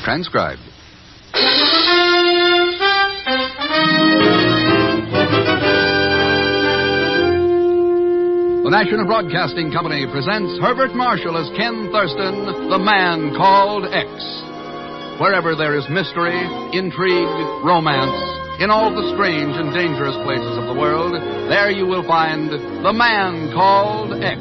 transcribed. The National Broadcasting Company presents Herbert Marshall as Ken Thurston, the man called X. Wherever there is mystery, intrigue, romance, in all the strange and dangerous places of the world, there you will find the man called X.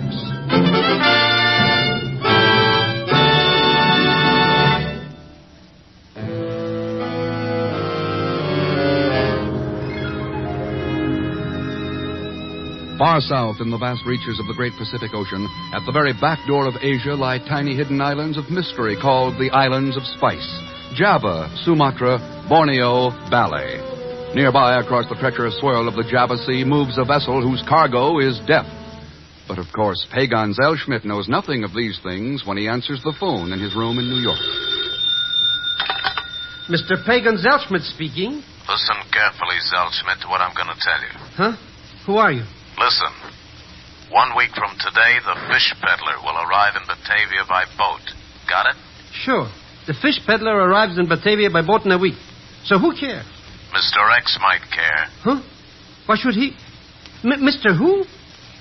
Far south in the vast reaches of the great Pacific Ocean, at the very back door of Asia, lie tiny hidden islands of mystery called the Islands of Spice. Java, Sumatra, Borneo, Bali. Nearby, across the treacherous swirl of the Java Sea, moves a vessel whose cargo is death. But of course, Pagan Zellschmidt knows nothing of these things when he answers the phone in his room in New York. Mr. Pagan Zellschmidt speaking. Listen carefully, Zellschmidt, to what I'm going to tell you. Huh? Who are you? Listen. 1 week from today, the fish peddler will arrive in Batavia by boat. Got it? Sure. The fish peddler arrives in Batavia by boat in a week. So who cares? Mr. X might care. Huh? Why should he? Mr. Who?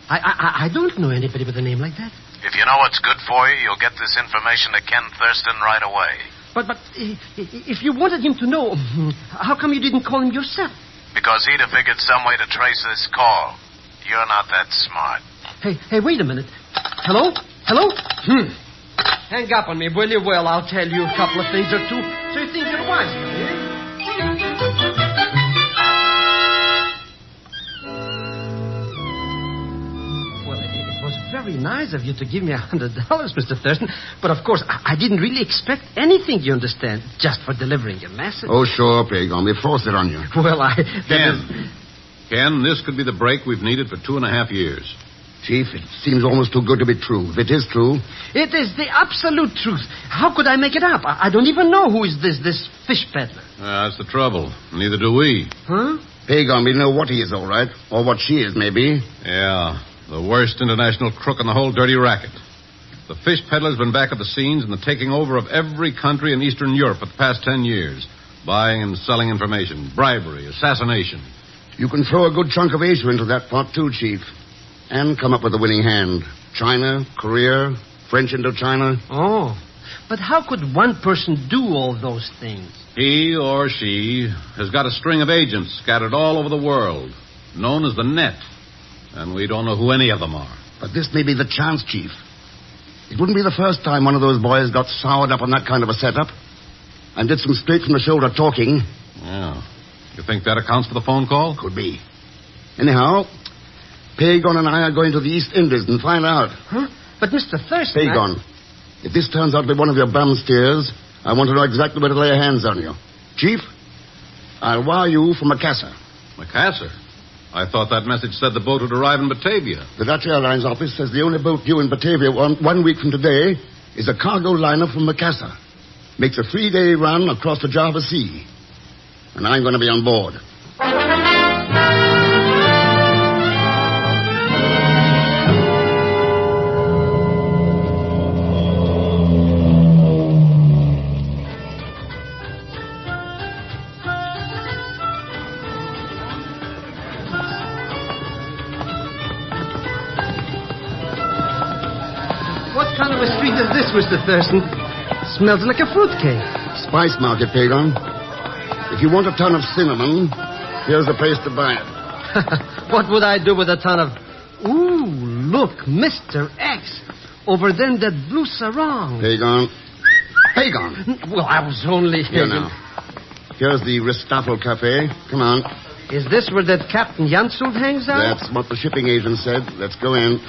I don't know anybody with a name like that. If you know what's good for you, you'll get this information to Ken Thurston right away. But if you wanted him to know, how come you didn't call him yourself? Because he'd have figured some way to trace this call. You're not that smart. Hey, wait a minute. Hello? Hang up on me, will you? Well, I'll tell you a couple of things or two, so you think you're wise, eh? Well, it was very nice of you to give me $100, Mr. Thurston, but of course, I didn't really expect anything, you understand, just for delivering your message. Oh, sure, Pagan. We forced it on you. Well, Ken, this could be the break we've needed for 2.5 years. Chief, it seems almost too good to be true. If it is true... It is the absolute truth. How could I make it up? I don't even know who is this fish peddler. That's the trouble. Neither do we. Huh? Pagan, we know what he is, all right. Or what she is, maybe. Yeah, the worst international crook in the whole dirty racket. The fish peddler's been back at the scenes in the taking over of every country in Eastern Europe for the past 10 years. Buying and selling information, bribery, assassination. You can throw a good chunk of Asia into that pot, too, Chief. And come up with a winning hand. China, Korea, French Indochina. Oh, but how could one person do all those things? He or she has got a string of agents scattered all over the world, known as the Net. And we don't know who any of them are. But this may be the chance, Chief. It wouldn't be the first time one of those boys got soured up on that kind of a setup. And did some straight-from-the-shoulder talking. Yeah. You think that accounts for the phone call? Could be. Anyhow, Pagan and I are going to the East Indies and find out. Huh? But Mr. Thurston... Pagan, if this turns out to be one of your bum steers, I want to know exactly where to lay hands on you. Chief, I'll wire you from Macassar. Macassar? I thought that message said the boat would arrive in Batavia. The Dutch Airlines office says the only boat due in Batavia 1 week from today is a cargo liner from Macassar. Makes a 3-day run across the Java Sea. And I'm going to be on board. What kind of a street is this, Mr. Thurston? Smells like a fruitcake. Spice market, Pagan. If you want a ton of cinnamon, here's the place to buy it. What would I do with a ton of... Ooh, look, Mr. X. Over there in that blue sarong. Pagan. Well, I was only... Here now. Here's the Ristoffel Cafe. Come on. Is this where that Captain Jansult hangs out? That's what the shipping agent said. Let's go in.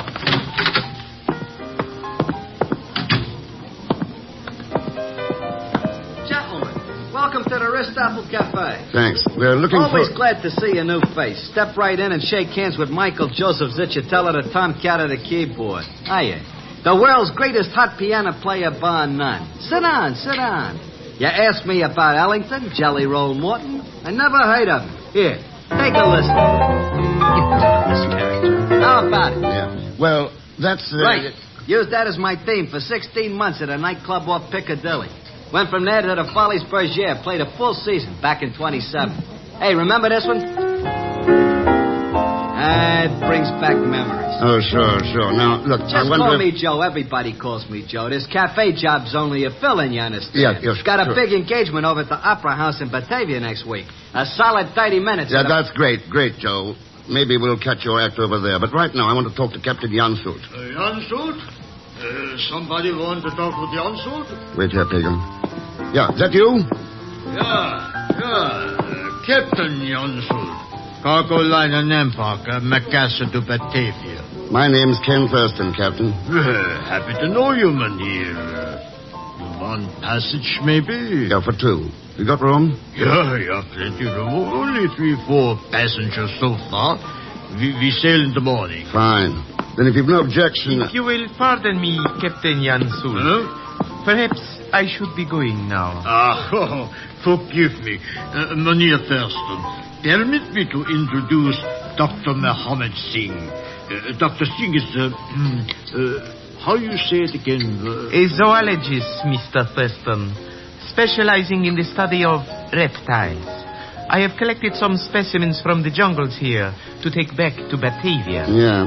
Welcome to the Ristoffel Cafe. Thanks. We're looking Always glad to see a new face. Step right in and shake hands with Michael Joseph Zicciatello, the tomcat of the keyboard. Hiya. The world's greatest hot piano player, bar none. Sit down. You asked me about Ellington, Jelly Roll Morton. I never heard of him. Here, take a listen. How about it? Yeah. Well, that's... Right. Used that as my theme for 16 months at a nightclub off Piccadilly. Went from there to the Follies Bergère. Played a full season back in 27. Hey, remember this one? It brings back memories. Oh, sure. Now, look, I Just wonder call if... me Joe. Everybody calls me Joe. This cafe job's only a fill-in, you understand? Yeah, Got a sure. big engagement over at the Opera House in Batavia next week. A solid 30 minutes. Yeah, that's great, Joe. Maybe we'll catch your act over there. But right now, I want to talk to Captain Jansult. Jansult? Somebody want to talk with Jansult? Wait here, Pagan. Yeah, is that you? Yeah. Captain Jansult. Cargo liner Nampak, Macassar to Batavia. My name's Ken Thurston, Captain. Happy to know you, Mynheer. You want passage, maybe? Yeah, for two. You got room? Yeah, plenty room. Only 3-4 passengers so far. We sail in the morning. Fine. Then if you've no objection... If you will pardon me, Captain Jansult. Huh? Perhaps I should be going now. Forgive me. Mynheer Thurston, permit me to introduce Dr. Mohammed Singh. Dr. Singh is, how you say it again? A zoologist, Mr. Thurston, specializing in the study of reptiles. I have collected some specimens from the jungles here to take back to Batavia. Yeah.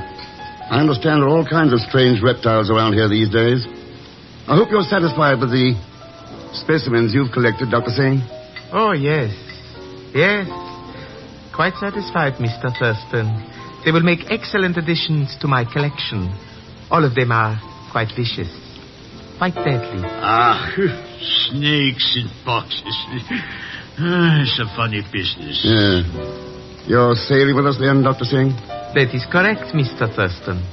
I understand there are all kinds of strange reptiles around here these days. I hope you're satisfied with the specimens you've collected, Dr. Singh. Oh, yes. Yes. Quite satisfied, Mr. Thurston. They will make excellent additions to my collection. All of them are quite vicious. Quite deadly. Snakes in boxes. It's a funny business. Yeah. You're sailing with us then, Dr. Singh? That is correct, Mr. Thurston.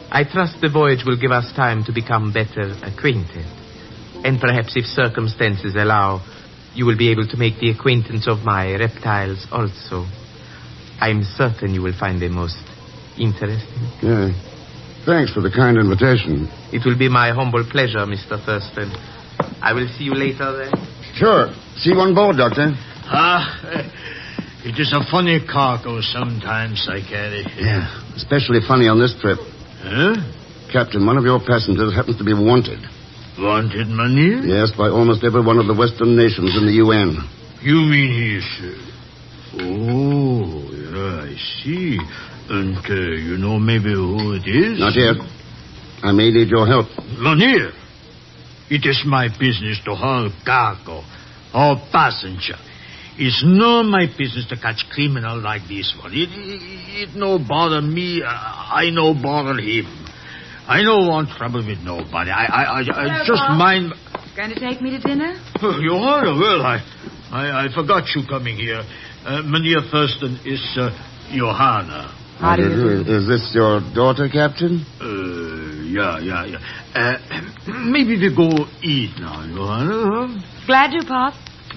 I trust the voyage will give us time to become better acquainted. And perhaps if circumstances allow, you will be able to make the acquaintance of my reptiles also. I'm certain you will find them most interesting. Yeah. Thanks for the kind invitation. It will be my humble pleasure, Mr. Thurston. I will see you later then. Sure. See you on board, Doctor. It is a funny cargo sometimes I carry. Yeah. Especially funny on this trip. Huh? Captain, one of your passengers happens to be wanted. Wanted, Mynheer? Yes, by almost every one of the Western nations in the UN. You mean he's... Oh, yeah, I see. And you know maybe who it is? Not yet. I may need your help. Mynheer, it is my business to haul cargo, haul passenger. It's not my business to catch criminal like this one. It no bother me. I no bother him. I no want trouble with nobody. I just Bob. mind... Going to take me to dinner? Your Honor, well, I forgot you coming here. Mynheer Thurston is Johanna. How do you do? Is this your daughter, Captain? Yeah. Maybe we go eat now, Johanna. Glad to, Pop.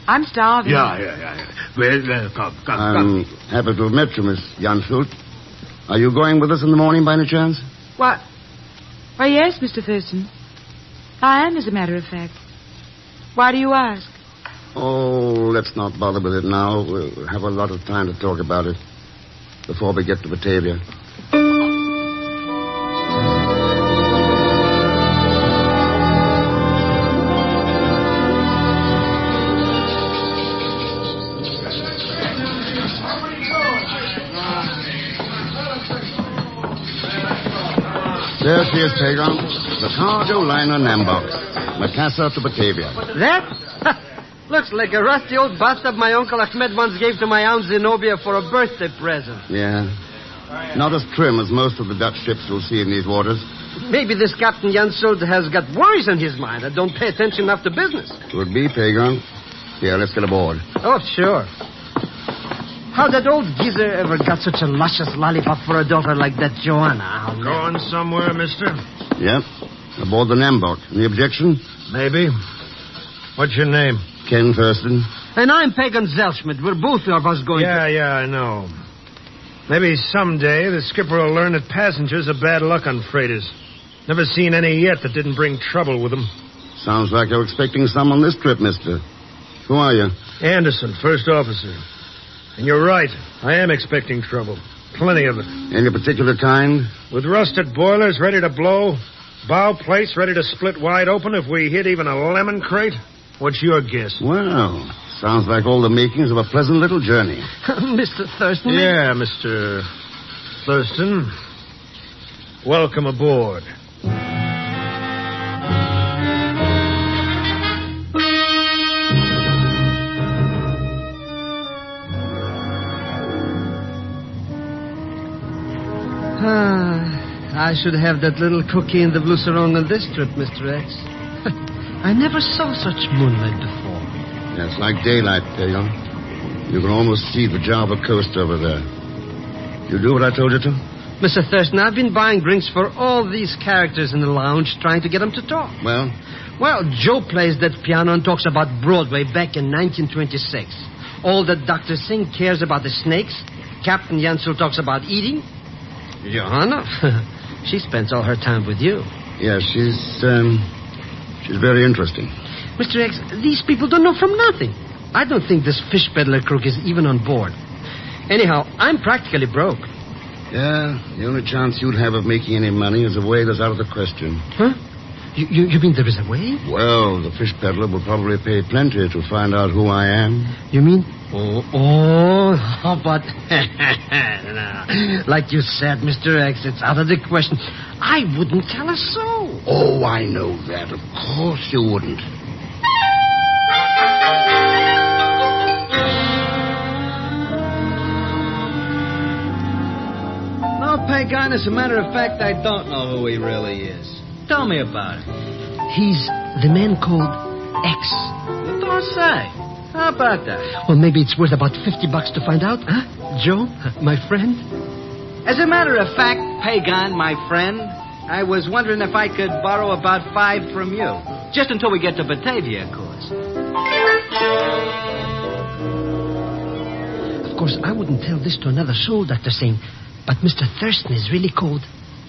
I'm starving. Yeah. Well, come. I'm happy to have met you, Miss Jansult. Are you going with us in the morning by any chance? What? Why, yes, Mr. Thurston. I am, as a matter of fact. Why do you ask? Oh, let's not bother with it now. We'll have a lot of time to talk about it before we get to Batavia. There she is, Pagan. The cargo liner Nambok. Macassar to Batavia. That? Looks like a rusty old bathtub my Uncle Ahmed once gave to my Aunt Zenobia for a birthday present. Yeah. Not as trim as most of the Dutch ships you'll see in these waters. Maybe this Captain Jansult has got worries on his mind that don't pay attention enough to business. Could be, Pagan. Here, let's get aboard. Oh, sure. How that old geezer ever got such a luscious lollipop for a daughter like that Joanna? Going somewhere, mister? Yep. Aboard the Nambok. Any objection? Maybe. What's your name? Ken Thurston. And I'm Pagan Zelschmidt. We're both of us going Yeah, I know. Maybe someday the skipper will learn that passengers are bad luck on freighters. Never seen any yet that didn't bring trouble with them. Sounds like you're expecting some on this trip, mister. Who are you? Anderson, first officer. And you're right. I am expecting trouble. Plenty of it. Any particular kind? With rusted boilers ready to blow, bow plates ready to split wide open if we hit even a lemon crate. What's your guess? Well, sounds like all the makings of a pleasant little journey. Mr. Thurston? Yeah, Mr. Thurston. Welcome aboard. I should have that little cookie in the blue sarong on this trip, Mr. X. I never saw such moonlight before. Yeah, it's like daylight, Pedro. You can almost see the Java coast over there. You do what I told you to? Mr. Thurston, I've been buying drinks for all these characters in the lounge, trying to get them to talk. Well? Well, Joe plays that piano and talks about Broadway back in 1926. All that Dr. Singh cares about the snakes. Captain Yansel talks about eating. Johanna, she spends all her time with you. Yeah, she's very interesting. Mr. X, these people don't know from nothing. I don't think this fish peddler crook is even on board. Anyhow, I'm practically broke. Yeah, the only chance you'd have of making any money is a way that's out of the question. Huh? You mean there is a way? Well, the fish peddler will probably pay plenty to find out who I am. You mean? How about... Like you said, Mr. X, it's out of the question. I wouldn't tell a soul. Oh, I know that. Of course you wouldn't. No, Pagan, as a matter of fact, I don't know who he really is. Tell me about it. He's the man called X. You don't say. How about that? Well, maybe it's worth about $50 to find out, huh? Joe, my friend? As a matter of fact, Pagan, my friend, I was wondering if I could borrow about $5 from you. Just until we get to Batavia, of course. Of course, I wouldn't tell this to another soul, Dr. Singh, but Mr. Thurston is really called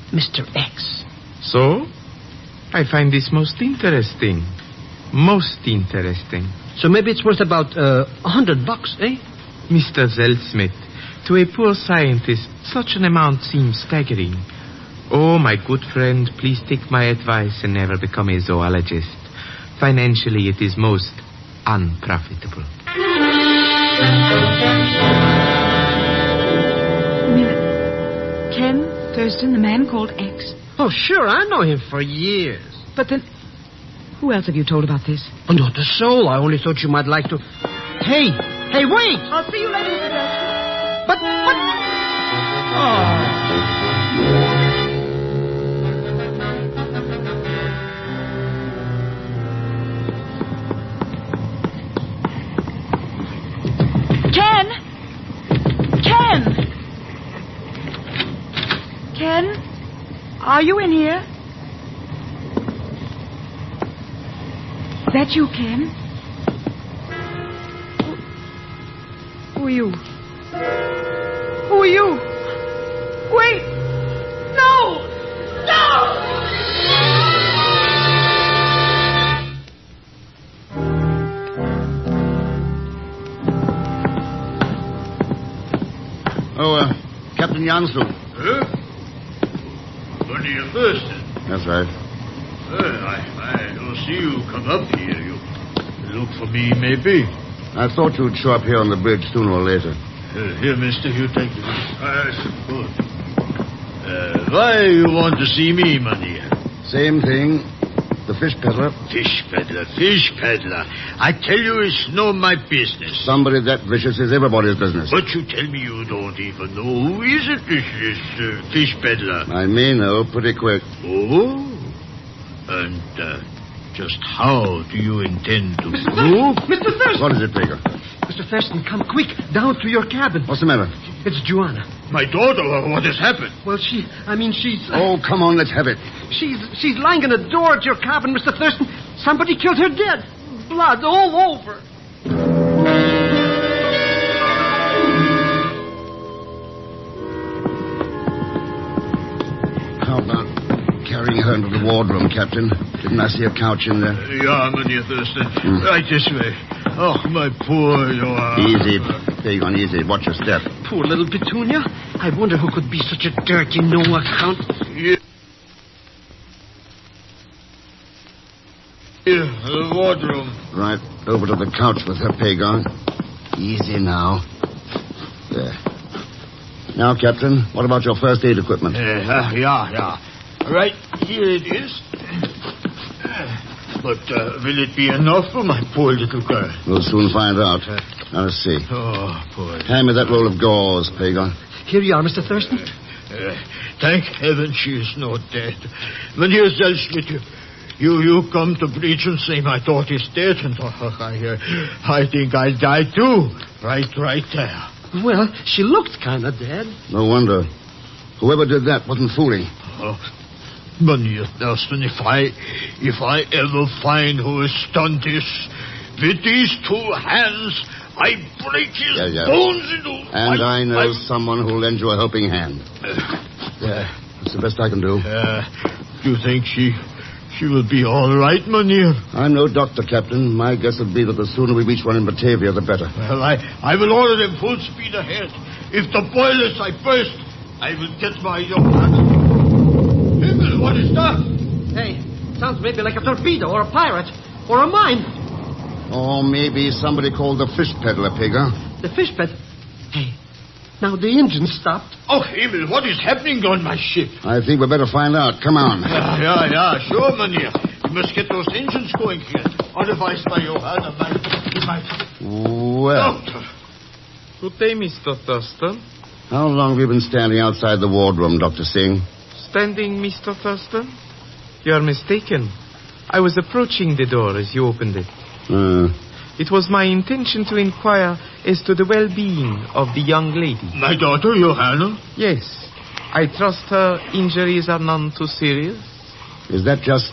Mr. X. So? I find this most interesting. Most interesting. So maybe it's worth about $100, eh? Mr. Zelsmith, to a poor scientist, such an amount seems staggering. Oh, my good friend, please take my advice and never become a zoologist. Financially, it is most unprofitable. You mean Ken Thurston, the man called X? Oh, sure, I know him for years. But then, who else have you told about this? Oh, not a soul. I only thought you might like to... Hey, wait! I'll see you later, Mr. Thurston. But... Oh... Ken? Are you in here? Is that you, Ken? Who are you? Who are you? Wait! No! No! Oh, Captain Jansel. Huh? What are you Thurston? That's right. I don't see you come up here. You look for me, maybe. I thought you'd show up here on the bridge sooner or later. Here, mister, you take this. Good. Why you want to see me, my dear? Same thing. The fish peddler. Fish peddler. I tell you, it's no my business. Somebody that vicious is everybody's business. But you tell me you don't even know who is it, this fish peddler? I may know pretty quick. Oh? And just how do you intend to prove? Mr. Thurston! What is it, Baker? Mr. Thurston, come quick, down to your cabin. What's the matter? It's Joanna. My daughter, what has happened? Well, she's... Oh, come on, let's have it. She's lying in the door at your cabin, Mr. Thurston. Somebody killed her dead. Blood all over. How about carrying her into the wardroom, Captain? Didn't I see a couch in there? Yeah, Monsieur Thurston. Right this way. Oh, my poor Joanna. Easy. There you go, easy. Watch your step. Poor little Petunia. I wonder who could be such a dirty no-account. Yeah. Here, the wardroom. Right over to the couch with her, Pagon. Easy now. There. Now, Captain, what about your first aid equipment? Yeah. Right here it is. But will it be enough for my poor little girl? We'll soon find out. Now, let's see. Oh, poor. Hand me that roll of gauze, Pagon. Here you are, Mr. Thurston. Thank heaven she is not dead. Mynheer Zellsmith, you come to preach and say my daughter is dead, and I think I'll die too. Right there. Well, she looked kind of dead. No wonder. Whoever did that wasn't fooling. Mynheer Thurston, if I ever find who has done this, with these two hands, I break his bones into... And I know someone who'll lend you a helping hand. That's the best I can do. Do you think she will be all right, Mynheer? I'm no doctor, Captain. My guess would be that the sooner we reach one in Batavia, the better. Well, I will order them full speed ahead. If the boilers I burst, I will get my young... Himmel, what is that? Hey, sounds maybe like a torpedo or a pirate or a mine. Or maybe somebody called the fish peddler, Pagon. The fish peddler? Hey, now the engine stopped. Oh, Himmel, what is happening on my ship? I think we better find out. Come on. Yeah, sure, Mynheer. We must get those engines going here. Otherwise, my Johanna might... Well... Doctor. Good day, Mr. Thurston. How long have you been standing outside the wardroom, Dr. Singh? Standing, Mr. Thurston? You are mistaken. I was approaching the door as you opened it. It was my intention to inquire as to the well-being of the young lady. My daughter, Johanna? Yes. I trust her injuries are none too serious. Is that just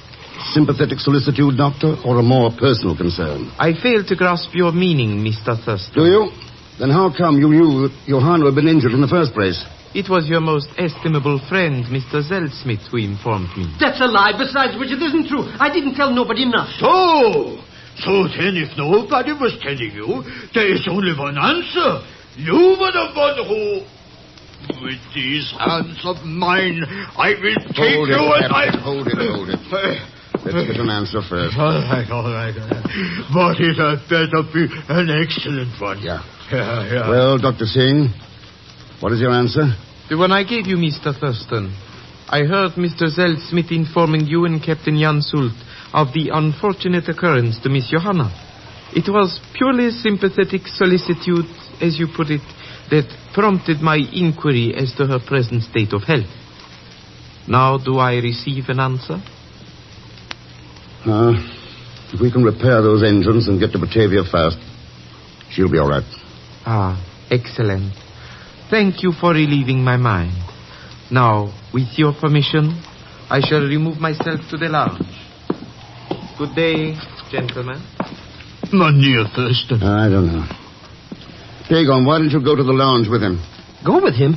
sympathetic solicitude, Doctor, or a more personal concern? I fail to grasp your meaning, Mr. Thurston. Do you? Then how come you knew that Johanna had been injured in the first place? It was your most estimable friend, Mr. Zellsmith, who informed me. That's a lie, besides which it isn't true. I didn't tell nobody enough. So then, if nobody was telling you, there is only one answer. You were the one who... With these hands of mine, I will take Hold you it, and I... Hold it. Let's get an answer first. All right. But it had better be an excellent one. Yeah. Well, Dr. Singh, what is your answer? The one I gave you, Mr. Thurston. I heard Mr. Zellsmith informing you and Captain Jan Sult of the unfortunate occurrence to Miss Johanna. It was purely sympathetic solicitude, as you put it, that prompted my inquiry as to her present state of health. Now do I receive an answer? If we can repair those engines and get to Batavia fast, she'll be all right. Excellent. Thank you for relieving my mind. Now, with your permission, I shall remove myself to the lounge. Good day, gentlemen. Mynheer Thurston. I don't know. Pagon, why don't you go to the lounge with him? Go with him?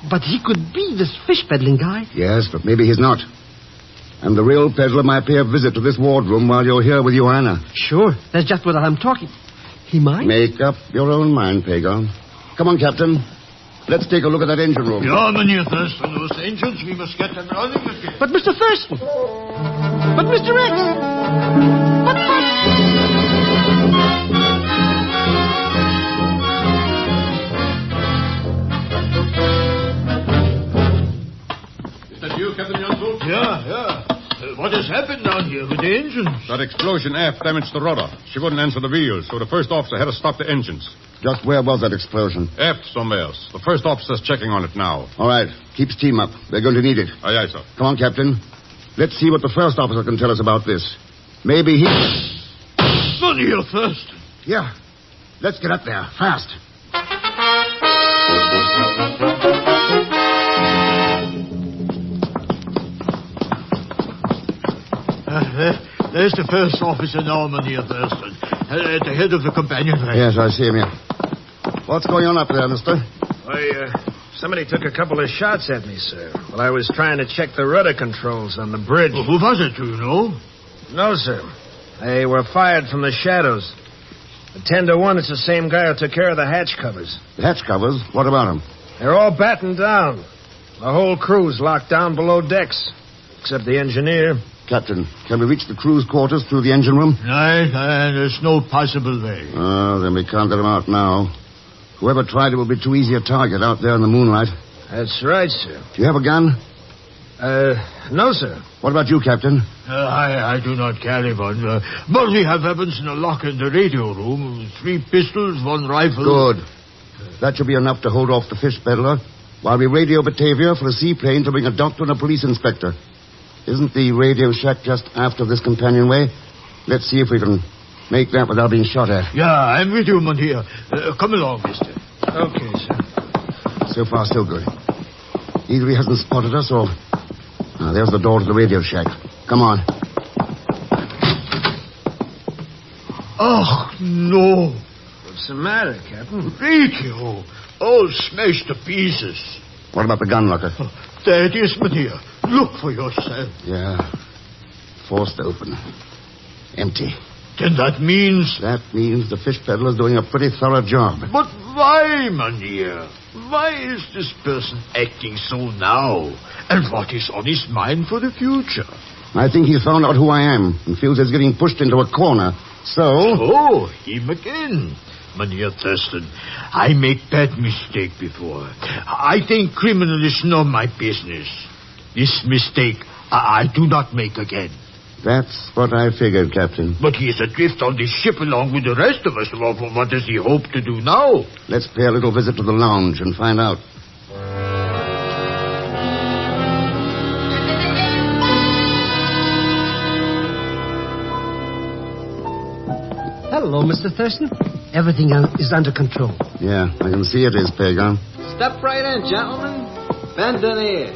But he could be this fish peddling guy. Yes, but maybe he's not. And the real peddler might pay a visit to this wardroom while you're here with Johanna. Sure, that's just what I'm talking. He might? Make up your own mind, Pagon. Come on, Captain. Let's take a look at that engine room. Yeah, Mynheer Thurston, those engines, we must get them running again. But Mr. Thurston. But Mr. X. Is that you, Captain Janssen? Yeah. What has happened down here with the engines? That explosion aft damaged the rudder. She wouldn't answer the wheels, so the first officer had to stop the engines. Just where was that explosion? Aft somewhere else. The first officer's checking on it now. All right. Keep steam up. They're going to need it. Aye, aye, sir. Come on, Captain. Let's see what the first officer can tell us about this. Maybe he... Mynheer Thurston. Yeah. Let's get up there. Fast. There's the first officer now, Mynheer Thurston. At the head of the companionway. Yes, I see him here. What's going on up there, mister? Somebody took a couple of shots at me, sir, while I was trying to check the rudder controls on the bridge. Well, who was it, do you know? No, sir. They were fired from the shadows. At 10 to 1, it's the same guy who took care of the hatch covers. The hatch covers? What about them? They're all battened down. The whole crew's locked down below decks, except the engineer. Captain, can we reach the crew's quarters through the engine room? No, there's no possible way. Oh, then we can't get them out now. Whoever tried it will be too easy a target out there in the moonlight. That's right, sir. Do you have a gun? No, sir. What about you, Captain? I do not carry one. But we have weapons in a locker in the radio room. 3 pistols, 1 rifle. Good. That should be enough to hold off the fish peddler while we radio Batavia for a seaplane to bring a doctor and a police inspector. Isn't the radio shack just after this companionway? Let's see if we can make that without being shot at. Yeah, I'm with you, Monte. Come along, mister. Okay, sir. So far, so good. Either he hasn't spotted us or... there's the door to the radio shack. Come on. Oh, no. What's the matter, Captain? Radio. All smashed to pieces. What about the gun locker? There it is, Monte. Look for yourself. Yeah. Forced open. Empty. Then that means... That means the fish peddler's doing a pretty thorough job. But why, Monte? Why is this person acting so now? And what is on his mind for the future? I think he's found out who I am and feels he's getting pushed into a corner. So... Oh, him again. Mynheer Thurston, I make that mistake before. I think criminal is not my business. This mistake I do not make again. That's what I figured, Captain. But he is adrift on this ship along with the rest of us. What does he hope to do now? Let's pay a little visit to the lounge and find out. Hello, Mr. Thurston. Everything is under control. Yeah, I can see it is, Pagan. Step right in, gentlemen. Bend an ear.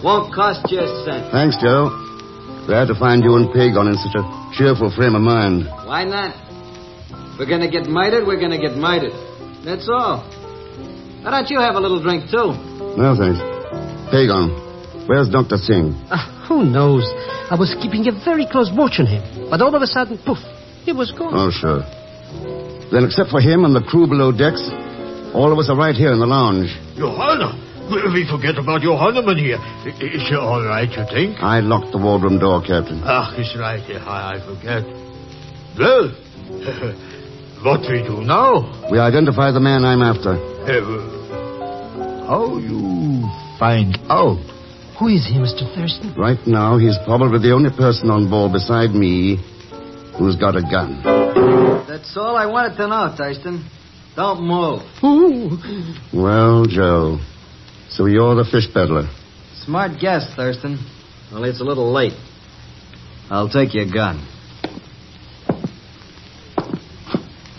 Won't cost you a cent. Thanks, Joe. Glad to find you and Pagan in such a cheerful frame of mind. Why not? We're going to get mitered, we're going to get mitered. That's all. Why don't you have a little drink, too? No, thanks. Pagan, where's Dr. Singh? Who knows? I was keeping a very close watch on him. But all of a sudden, poof, he was gone. Oh, sure. Then except for him and the crew below decks, all of us are right here in the lounge. Johanna! We forget about Johanna, Mynheer. Is she all right, you think? I locked the wardroom door, Captain. It's right. I forget. Well, what we do now? We identify the man I'm after. How you find out? Who is he, Mr. Thurston? Right now, he's probably the only person on board beside me who's got a gun. That's all I wanted to know, Thurston. Don't move. Ooh. Well, Joe, so you're the fish peddler. Smart guess, Thurston. Only it's a little late. I'll take your gun.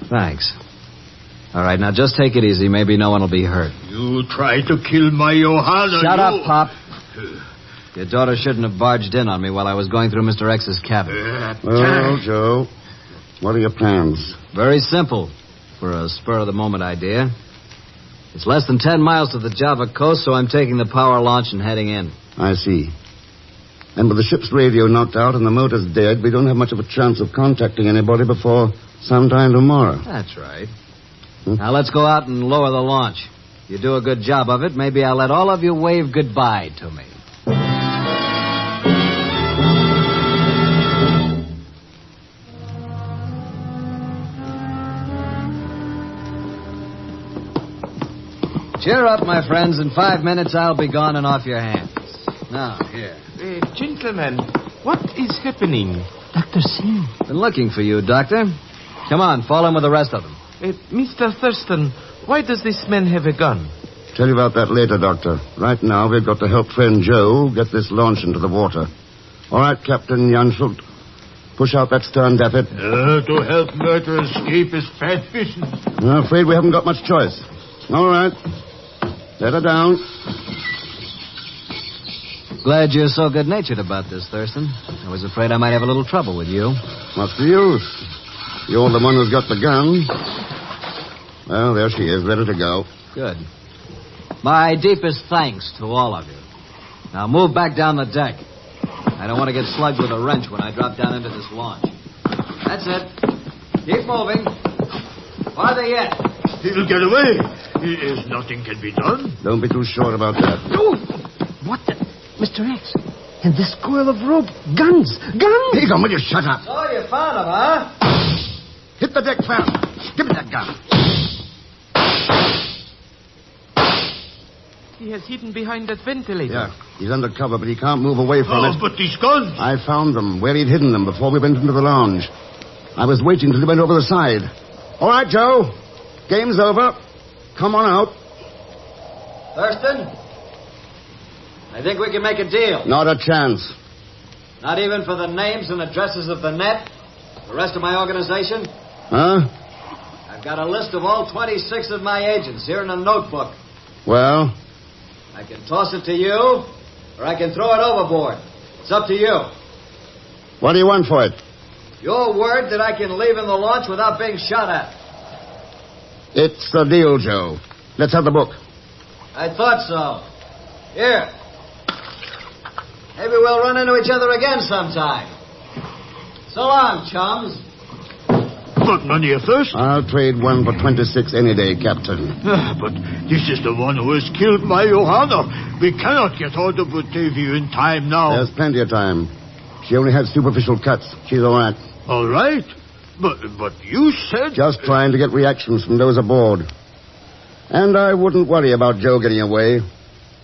Thanks. All right, now just take it easy. Maybe no one will be hurt. You try to kill my Johanna. Shut up, Pop. Your daughter shouldn't have barged in on me while I was going through Mr. X's cabin. Well, Joe, what are your plans? Very simple for a spur-of-the-moment idea. It's less than 10 miles to the Java coast, so I'm taking the power launch and heading in. I see. And with the ship's radio knocked out and the motors dead, we don't have much of a chance of contacting anybody before sometime tomorrow. That's right. Now let's go out and lower the launch. If you do a good job of it, maybe I'll let all of you wave goodbye to me. Cheer up, my friends. In 5 minutes, I'll be gone and off your hands. Now, here. Gentlemen, what is happening? Dr. Singh. Been looking for you, Doctor. Come on, fall in with the rest of them. Mr. Thurston, why does this man have a gun? Tell you about that later, Doctor. Right now, we've got to help friend Joe get this launch into the water. All right, Captain Jansschuld. Push out that stern davit. To help murder escape is bad business. I'm afraid we haven't got much choice. All right. Let her down. Glad you're so good-natured about this, Thurston. I was afraid I might have a little trouble with you. What's the use? You're the one who's got the gun. Well, there she is, ready to go. Good. My deepest thanks to all of you. Now move back down the deck. I don't want to get slugged with a wrench when I drop down into this launch. That's it. Keep moving. Farther yet. He'll get away. Nothing can be done. Don't be too sure about that. Oh, what the... Mr. X, And this coil of rope. Guns! Guns! Pagon, will you shut up? So you found him, huh? Hit the deck fast. Give me that gun. He has hidden behind that ventilator. Yeah, he's under cover, but he can't move away from it. But these guns. I found them, where he'd hidden them before we went into the lounge. I was waiting till he went over the side. All right, Joe. Game's over. Come on out. Thurston? I think we can make a deal. Not a chance. Not even for the names and addresses of the net? The rest of my organization? Huh? I've got a list of all 26 of my agents here in a notebook. Well? I can toss it to you, or I can throw it overboard. It's up to you. What do you want for it? Your word that I can leave in the launch without being shot at. It's a deal, Joe. Let's have the book. I thought so. Here. Maybe we'll run into each other again sometime. So long, chums. But none of you first. I'll trade one for 26 any day, Captain. But this is the one who was killed by Johanna. We cannot get out of Batavia in time now. There's plenty of time. She only had superficial cuts. She's all right. All right. But you said... Just trying to get reactions from those aboard. And I wouldn't worry about Joe getting away.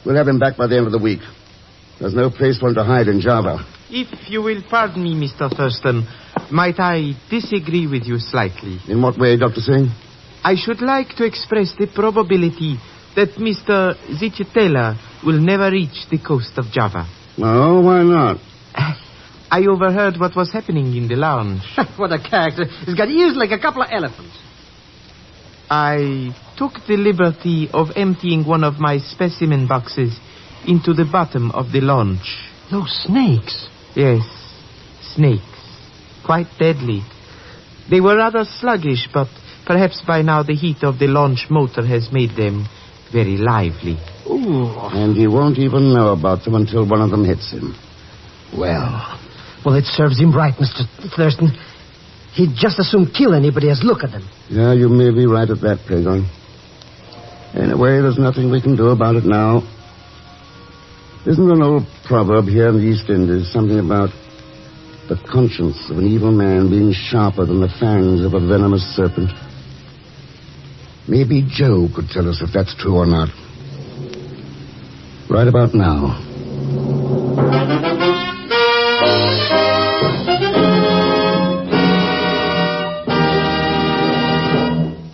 We'll have him back by the end of the week. There's no place for him to hide in Java. If you will pardon me, Mr. Thurston, might I disagree with you slightly? In what way, Dr. Singh? I should like to express the probability that Mr. Zicitella will never reach the coast of Java. Oh, why not? I overheard what was happening in the lounge. What a character. He's got ears like a couple of elephants. I took the liberty of emptying one of my specimen boxes into the bottom of the launch. Those snakes. Yes, snakes. Quite deadly. They were rather sluggish, but perhaps by now the heat of the launch motor has made them very lively. Ooh. And he won't even know about them until one of them hits him. Well, it serves him right, Mr. Thurston. He'd just as soon kill anybody as look at them. Yeah, you may be right at that, Pagon. Anyway, there's nothing we can do about it now. Isn't an old proverb here in the East Indies something about the conscience of an evil man being sharper than the fangs of a venomous serpent? Maybe Joe could tell us if that's true or not. Right about now.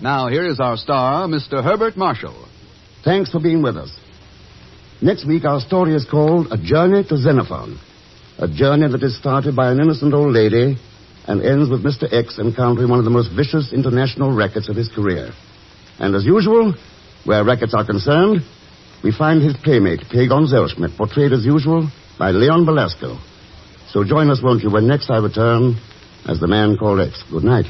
Now, here is our star, Mr. Herbert Marshall. Thanks for being with us. Next week, our story is called A Journey to Xenophon. A journey that is started by an innocent old lady and ends with Mr. X encountering one of the most vicious international rackets of his career. And as usual, where rackets are concerned, we find his playmate, Pagon Zellschmidt, portrayed as usual by Leon Belasco. So join us, won't you, when next I return as the man called X. Good night.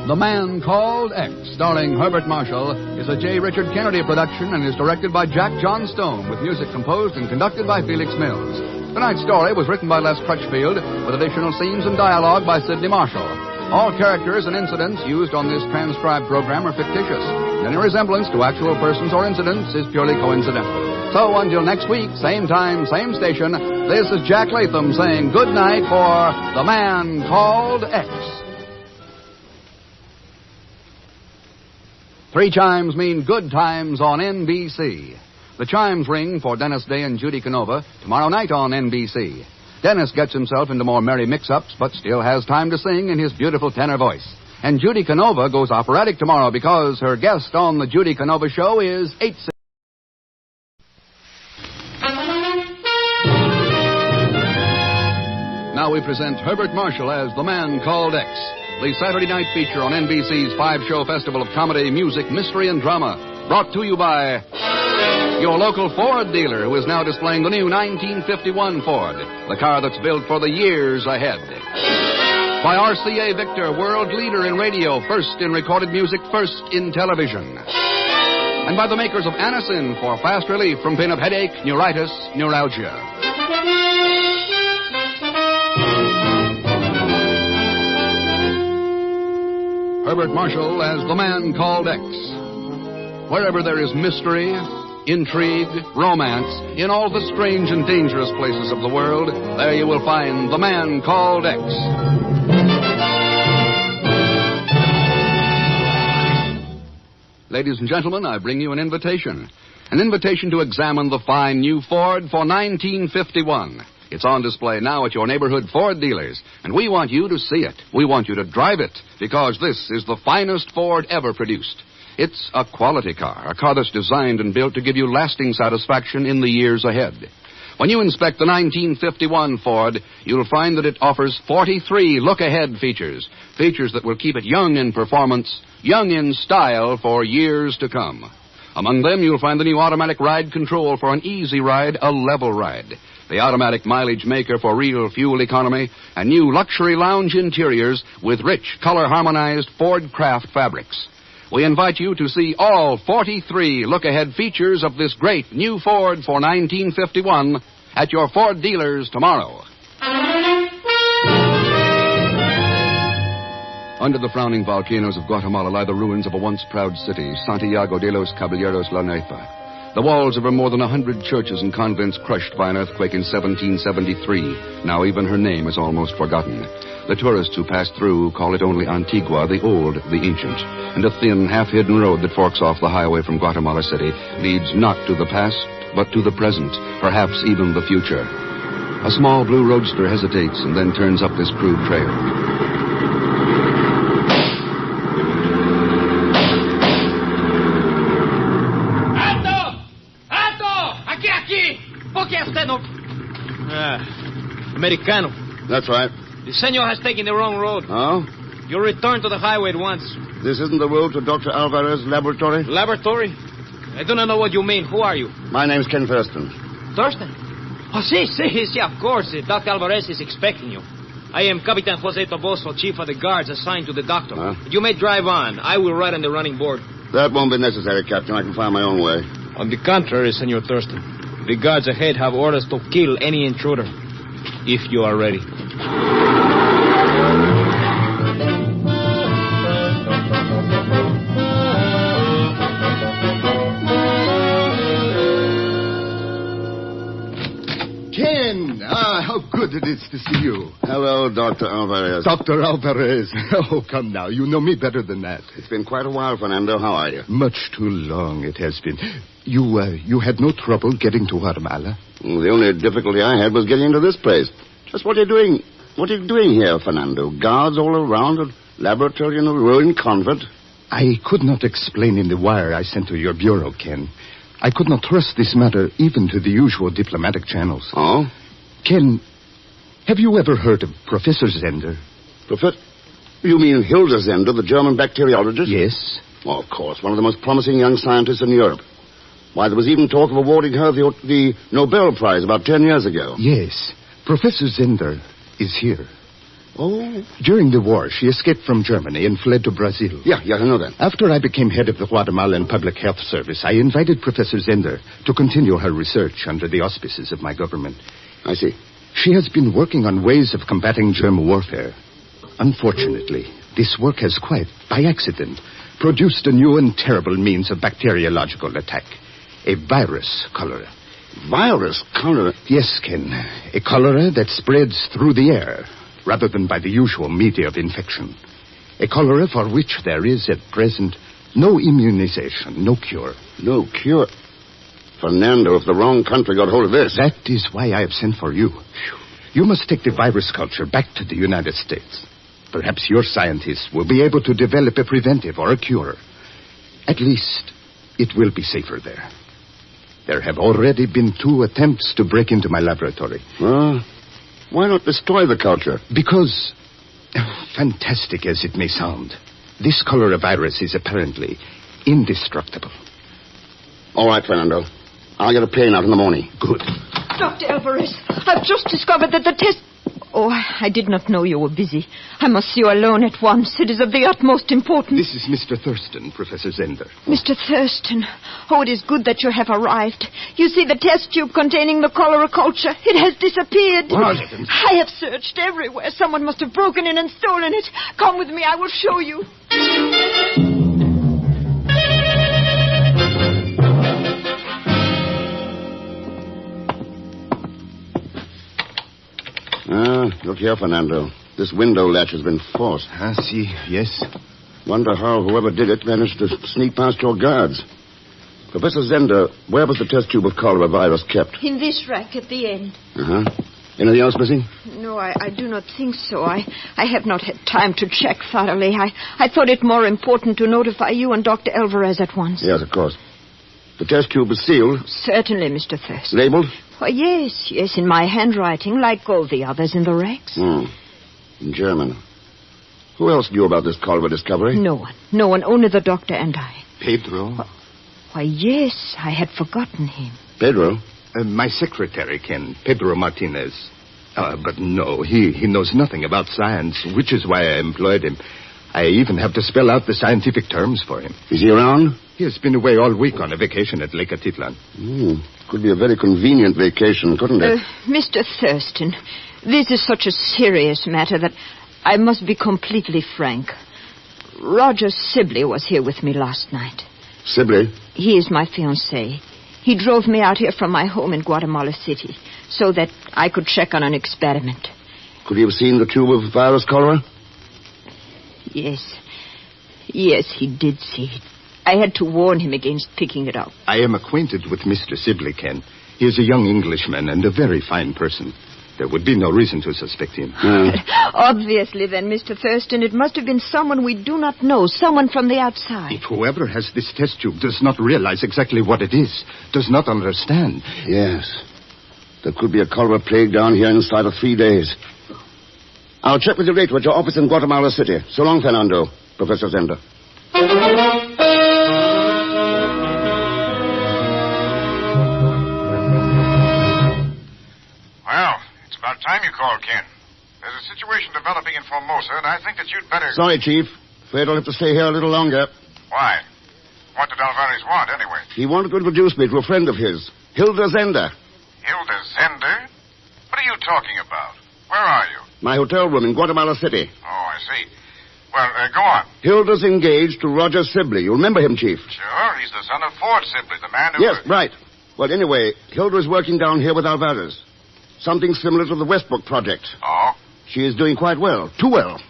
The Man Called X, starring Herbert Marshall, is a J. Richard Kennedy production and is directed by Jack John Stone, with music composed and conducted by Felix Mills. Tonight's story was written by Les Crutchfield, with additional scenes and dialogue by Sidney Marshall. All characters and incidents used on this transcribed program are fictitious. Any resemblance to actual persons or incidents is purely coincidental. So until next week, same time, same station, this is Jack Latham saying good night for The Man Called X. 3 chimes mean good times on NBC. The chimes ring for Dennis Day and Judy Canova tomorrow night on NBC. Dennis gets himself into more merry mix-ups, but still has time to sing in his beautiful tenor voice. And Judy Canova goes operatic tomorrow because her guest on the Judy Canova Show is 8. Now we present Herbert Marshall as The Man Called X, the Saturday night feature on NBC's 5-show festival of comedy, music, mystery, and drama. Brought to you by your local Ford dealer, who is now displaying the new 1951 Ford, the car that's built for the years ahead. By RCA Victor, world leader in radio, first in recorded music, first in television. And by the makers of Anacin for fast relief from pain of headache, neuritis, neuralgia. Herbert Marshall as the man called X. Wherever there is mystery, intrigue, romance, in all the strange and dangerous places of the world, there you will find the man called X. Ladies and gentlemen, I bring you an invitation. An invitation to examine the fine new Ford for 1951. It's on display now at your neighborhood Ford dealers, and we want you to see it. We want you to drive it, because this is the finest Ford ever produced. It's a quality car, a car that's designed and built to give you lasting satisfaction in the years ahead. When you inspect the 1951 Ford, you'll find that it offers 43 look-ahead features. Features that will keep it young in performance, young in style for years to come. Among them, you'll find the new automatic ride control for an easy ride, a level ride. The automatic mileage maker for real fuel economy, and new luxury lounge interiors with rich, color-harmonized Ford Craft fabrics. We invite you to see all 43 look-ahead features of this great new Ford for 1951 at your Ford dealers tomorrow. Under the frowning volcanoes of Guatemala lie the ruins of a once proud city, Santiago de los Caballeros La Neifa. The walls of her more than 100 churches and convents crushed by an earthquake in 1773. Now even her name is almost forgotten. The tourists who pass through call it only Antigua, the old, the ancient. And a thin, half-hidden road that forks off the highway from Guatemala City leads not to the past, but to the present, perhaps even the future. A small blue roadster hesitates and then turns up this crude trail. Americano. That's right. The senor has taken the wrong road. Oh? You return to the highway at once. This isn't the road to Dr. Alvarez's laboratory? Laboratory? I do not know what you mean. Who are you? My name's Ken Thurston. Thurston? Oh, sí, of course. Dr. Alvarez is expecting you. I am Capitan Jose Toboso, chief of the guards assigned to the doctor. Huh? You may drive on. I will ride on the running board. That won't be necessary, Captain. I can find my own way. On the contrary, Senor Thurston. The guards ahead have orders to kill any intruder. If you are ready. Ken! How good it is to see you. Hello, Dr. Alvarez. Dr. Alvarez. Oh, come now. You know me better than that. It's been quite a while, Fernando. How are you? Much too long it has been. You had no trouble getting to Guatemala? Well, the only difficulty I had was getting into this place. Just what are you doing? What are you doing here, Fernando? Guards all around, a laboratory in a ruined convent? I could not explain in the wire I sent to your bureau, Ken. I could not trust this matter even to the usual diplomatic channels. Oh? Ken, have you ever heard of Professor Zender? Professor? You mean Hilda Zender, the German bacteriologist? Yes. Oh, of course. One of the most promising young scientists in Europe. Why, there was even talk of awarding her the Nobel Prize about 10 years ago. Yes. Professor Zender is here. Oh? During the war, she escaped from Germany and fled to Brazil. Yeah, I know that. After I became head of the Guatemalan Public Health Service, I invited Professor Zender to continue her research under the auspices of my government. I see. She has been working on ways of combating germ warfare. Unfortunately, this work has quite, by accident, produced a new and terrible means of bacteriological attack. A virus cholera. Virus cholera? Yes, Ken. A cholera that spreads through the air, rather than by the usual media of infection. A cholera for which there is, at present, no immunization, no cure. No cure? Fernando, if the wrong country got hold of this... That is why I have sent for you. You must take the virus culture back to the United States. Perhaps your scientists will be able to develop a preventive or a cure. At least, it will be safer there. There have already been 2 attempts to break into my laboratory. Why not destroy the culture? Because, fantastic as it may sound, this cholera virus is apparently indestructible. All right, Fernando. I'll get a plane out in the morning. Good. Dr. Alvarez, I've just discovered that the test... Oh, I did not know you were busy. I must see you alone at once. It is of the utmost importance. This is Mr. Thurston, Professor Zender. Mr. Thurston. Oh, it is good that you have arrived. You see the test tube containing the cholera culture. It has disappeared. What? I have searched everywhere. Someone must have broken in and stolen it. Come with me. I will show you. Look here, Fernando. This window latch has been forced. See, yes. Wonder how whoever did it managed to sneak past your guards. Professor Zender, where was the test tube of cholera virus kept? In this rack at the end. Anything else missing? No, I do not think so. I have not had time to check thoroughly. I thought it more important to notify you and Dr. Alvarez at once. Yes, of course. The test tube is sealed? Certainly, Mr. Thurston. Labeled? Oh, yes, in my handwriting, like all the others in the racks. In German. Who else knew about this cholera discovery? No one, only the doctor and I. Pedro? Why, yes, I had forgotten him. Pedro? My secretary, Ken, Pedro Martinez. But no, he knows nothing about science, which is why I employed him. I even have to spell out the scientific terms for him. Is he around? He has been away all week on a vacation at Lake Atitlan. Could be a very convenient vacation, couldn't it? Mr. Thurston, this is such a serious matter that I must be completely frank. Roger Sibley was here with me last night. Sibley? He is my fiancé. He drove me out here from my home in Guatemala City so that I could check on an experiment. Could he have seen the tube of virus cholera? Yes, he did see it. I had to warn him against picking it up. I am acquainted with Mr. Sibley, Ken. He is a young Englishman and a very fine person. There would be no reason to suspect him. Obviously, then, Mr. Thurston, it must have been someone we do not know, someone from the outside. If whoever has this test tube does not realize exactly what it is, does not understand. Yes. There could be a cholera plague down here inside of 3 days. I'll check with you later at your office in Guatemala City. So long, Fernando. Professor Zender. Well, it's about time you called, Ken. There's a situation developing in Formosa, and I think that you'd better... Sorry, Chief. Afraid I'll have to stay here a little longer. Why? What did Alvarez want, anyway? He wanted to introduce me to a friend of his, Hilda Zender. Hilda Zender? What are you talking about? Where are you? My hotel room in Guatemala City. Oh, I see. Well, go on. Hilda's engaged to Roger Sibley. You remember him, Chief? Sure, he's the son of Ford Sibley, the man who... Yes, right. Well, anyway, Hilda is working down here with Alvarez. Something similar to the Westbrook project. Oh? She is doing quite well. Too well.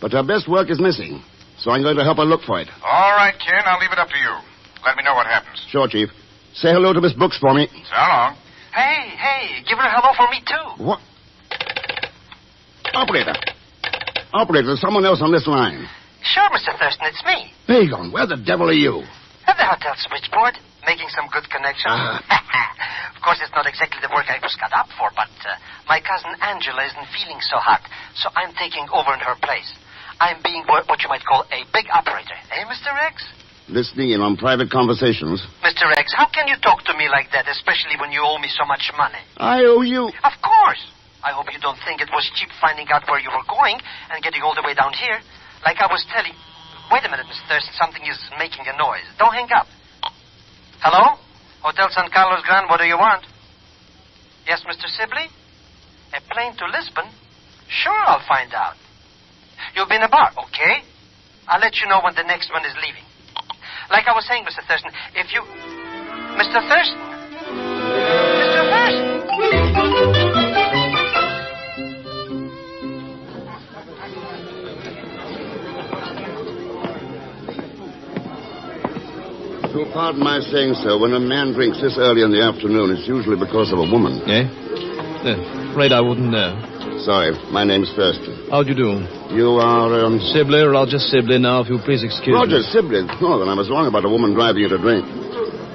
But her best work is missing. So I'm going to help her look for it. All right, Ken. I'll leave it up to you. Let me know what happens. Sure, Chief. Say hello to Miss Brooks for me. So long. Hey, give her a hello for me, too. What? Operator, there's someone else on this line. Sure, Mr. Thurston, it's me. Pagon, where the devil are you? At the hotel switchboard, making some good connections. Of course, it's not exactly the work I was cut up for, but my cousin Angela isn't feeling so hot, so I'm taking over in her place. I'm being what you might call a big operator. Eh, Mr. X? Listening in on private conversations. Mr. X, how can you talk to me like that, especially when you owe me so much money? I owe you... Of course. I hope you don't think it was cheap finding out where you were going and getting all the way down here. Like I was telling... Wait a minute, Mr. Thurston. Something is making a noise. Don't hang up. Hello? Hotel San Carlos Grand, what do you want? Yes, Mr. Sibley? A plane to Lisbon? Sure, I'll find out. You'll be in a bar, okay? I'll let you know when the next one is leaving. Like I was saying, Mr. Thurston, if you... Mr. Thurston? Mr. Thurston? You'll pardon my saying so. When a man drinks this early in the afternoon, it's usually because of a woman. Eh? Afraid I wouldn't know. Sorry, my name's Thurston. How'd you do? You are, Sibley, Roger Sibley. Now, if you please excuse Roger me. Sibley? Oh, then I was wrong about a woman driving you to drink.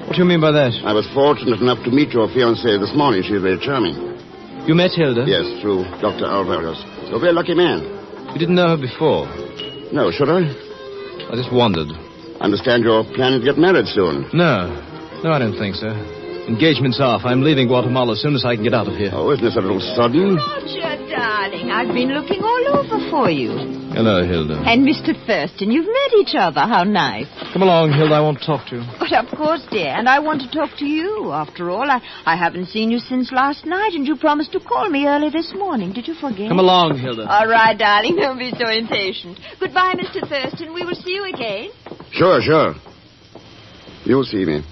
What do you mean by that? I was fortunate enough to meet your fiancée this morning. She's very charming. You met Hilda? Yes, through Dr. Alvarez. You're a very lucky man. You didn't know her before? No, should I? I just wondered. I understand you're planning to get married soon. No, I don't think so. Engagement's off. I'm leaving Guatemala as soon as I can get out of here. Oh, isn't this a little sudden? Roger, darling. darling. I've been looking all over for you. Hello, Hilda. And Mr. Thurston, you've met each other. How nice. Come along, Hilda. I want to talk to you. But of course, dear. And I want to talk to you. After all, I haven't seen you since last night, and you promised to call me early this morning. Did you forget? Come along, Hilda. All right, darling. Don't be so impatient. Goodbye, Mr. Thurston. We will see you again. Sure. You'll see me.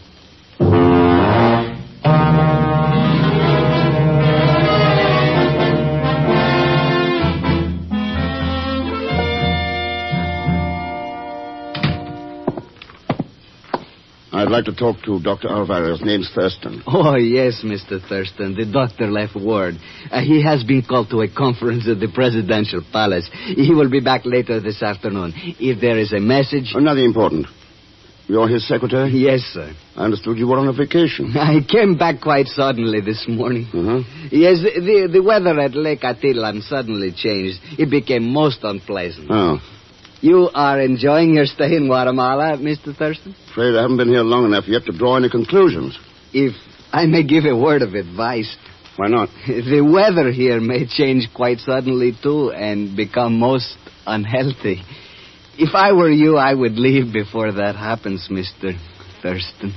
I'd like to talk to Dr. Alvarez. Name's Thurston. Oh, yes, Mr. Thurston. The doctor left word. He has been called to a conference at the presidential palace. He will be back later this afternoon. If there is a message... Oh, nothing important. You're his secretary? Yes, sir. I understood you were on a vacation. I came back quite suddenly this morning. Uh-huh. Yes, the weather at Lake Atilan suddenly changed. It became most unpleasant. Oh. You are enjoying your stay in Guatemala, Mr. Thurston? Afraid I haven't been here long enough yet to draw any conclusions. If I may give a word of advice... Why not? The weather here may change quite suddenly, too, and become most unhealthy. If I were you, I would leave before that happens, Mr. Thurston.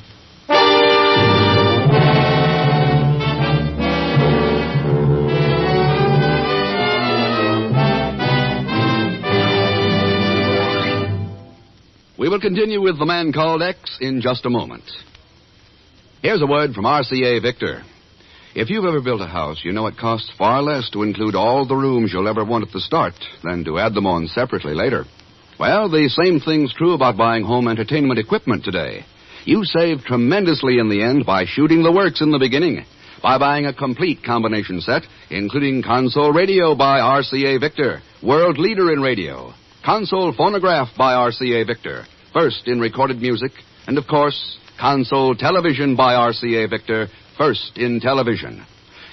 We will continue with The Man Called X in just a moment. Here's a word from RCA Victor. If you've ever built a house, you know it costs far less to include all the rooms you'll ever want at the start than to add them on separately later. Well, the same thing's true about buying home entertainment equipment today. You save tremendously in the end by shooting the works in the beginning, by buying a complete combination set, including console radio by RCA Victor, world leader in radio, console phonograph by RCA Victor, first in recorded music, and, of course, console television by RCA Victor, first in television.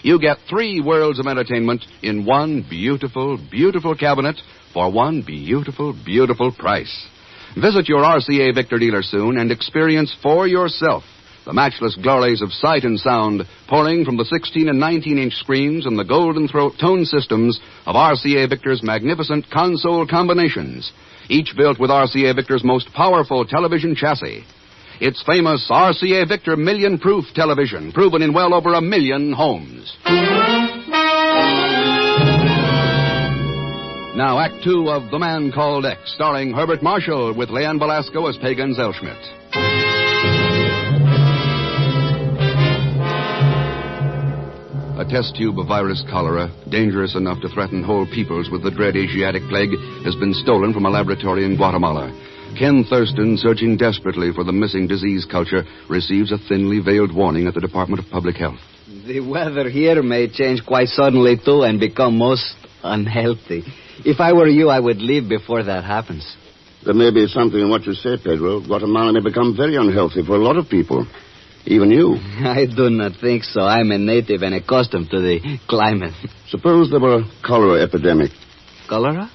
You get 3 worlds of entertainment in one beautiful, beautiful cabinet for one beautiful, beautiful price. Visit your RCA Victor dealer soon and experience for yourself the matchless glories of sight and sound pouring from the 16 and 19-inch screens and the golden tone systems of RCA Victor's magnificent console combinations, each built with RCA Victor's most powerful television chassis. Its famous RCA Victor million-proof television, proven in well over 1 million homes. Now, Act 2 of The Man Called X, starring Herbert Marshall with Leanne Belasco as Pagan Zellschmidt. A test tube of virus cholera, dangerous enough to threaten whole peoples with the dread Asiatic plague, has been stolen from a laboratory in Guatemala. Ken Thurston, searching desperately for the missing disease culture, receives a thinly veiled warning at the Department of Public Health. The weather here may change quite suddenly, too, and become most unhealthy. If I were you, I would leave before that happens. There may be something in what you say, Pedro. Guatemala may become very unhealthy for a lot of people. Even you. I do not think so. I'm a native and accustomed to the climate. Suppose there were a cholera epidemic. Cholera?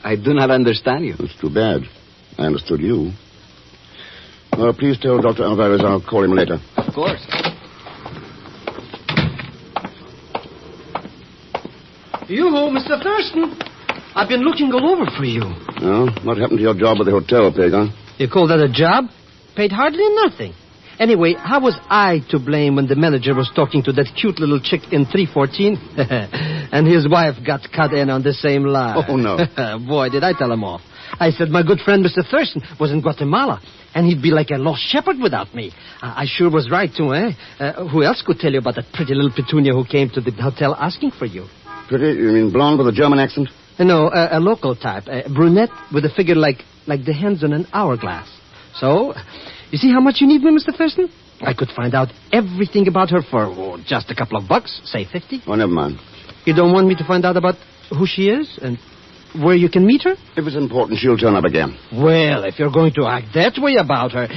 I do not understand you. It's too bad. I understood you. Well, please tell Dr. Alvarez I'll call him later. Of course. You, Mr. Thurston. I've been looking all over for you. Oh, what happened to your job at the hotel, Pagan? You call that a job? Paid hardly nothing. Anyway, how was I to blame when the manager was talking to that cute little chick in 314? And his wife got cut in on the same line. Oh, no. Boy, did I tell him off. I said my good friend Mr. Thurston was in Guatemala, and he'd be like a lost shepherd without me. I sure was right, too, eh? Who else could tell you about that pretty little petunia who came to the hotel asking for you? Pretty? You mean blonde with a German accent? No, a local type. A brunette with a figure like the hands on an hourglass. So, you see how much you need me, Mr. Thurston? I could find out everything about her for just a couple of bucks, say 50. Oh, never mind. You don't want me to find out about who she is and where you can meet her? If it's important, she'll turn up again. Well, if you're going to act that way about her...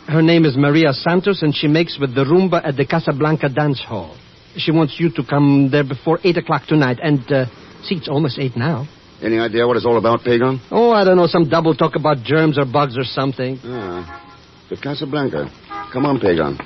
Her name is Maria Santos, and she makes with the rumba at the Casablanca Dance Hall. She wants you to come there before 8 o'clock tonight, and, see, it's almost 8 now. Any idea what it's all about, Pagan? Oh, I don't know, some double talk about germs or bugs or something. The Casablanca. Come on, Pagan.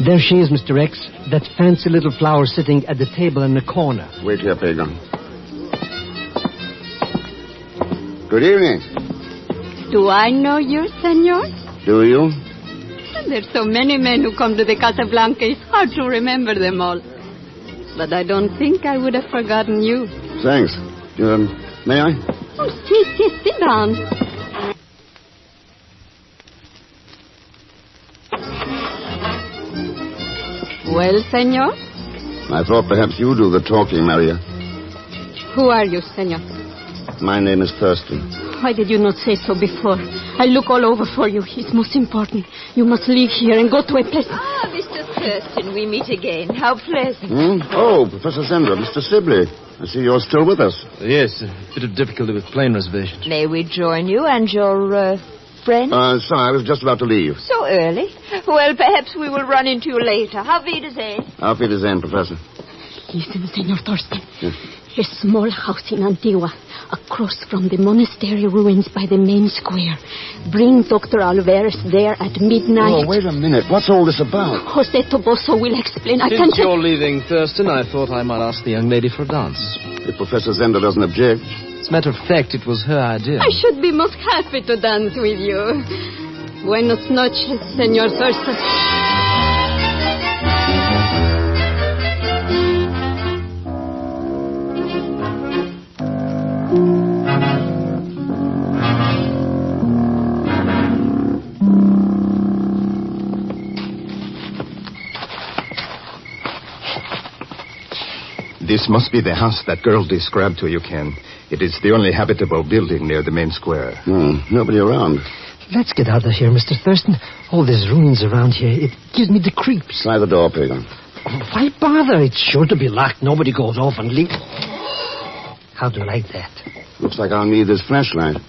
There she is, Mr. X. That fancy little flower sitting at the table in the corner. Wait here, Pagan. Good evening. Do I know you, senor? Do you? There's so many men who come to the Casa Blanca, it's hard to remember them all. But I don't think I would have forgotten you. Thanks. May I? Oh, sit down. Well, senor? I thought perhaps you do the talking, Maria. Who are you, senor? My name is Thurston. Why did you not say so before? I look all over for you. It's most important. You must leave here and go to a place... Ah, Mr. Thurston, we meet again. How pleasant. Oh, Professor Zender, Mr. Sibley. I see you're still with us. Yes, a bit of difficulty with plane reservations. May we join you and your, friend? Sorry, I was just about to leave. So early? Well, perhaps we will run into you later. Auf Wiedersehen. Auf Wiedersehen, Professor. Listen, Senor Thurston. Yes. A small house in Antigua, across from the monastery ruins by the main square. Bring Dr. Alvarez there at midnight. Oh, wait a minute. What's all this about? Jose Toboso will explain. Since you're leaving, Thurston, I thought I might ask the young lady for a dance. If Professor Zender doesn't object. As a matter of fact, it was her idea. I should be most happy to dance with you. Buenas noches, Senor Thurston. This must be the house that girl described to you, Ken. It is the only habitable building near the main square. Nobody around. Let's get out of here, Mr. Thurston. All these ruins around here, it gives me the creeps. Try the door, Pagan. Why bother? It's sure to be locked. Nobody goes off and leaves. How do you like that? Looks like I'll need this flashlight.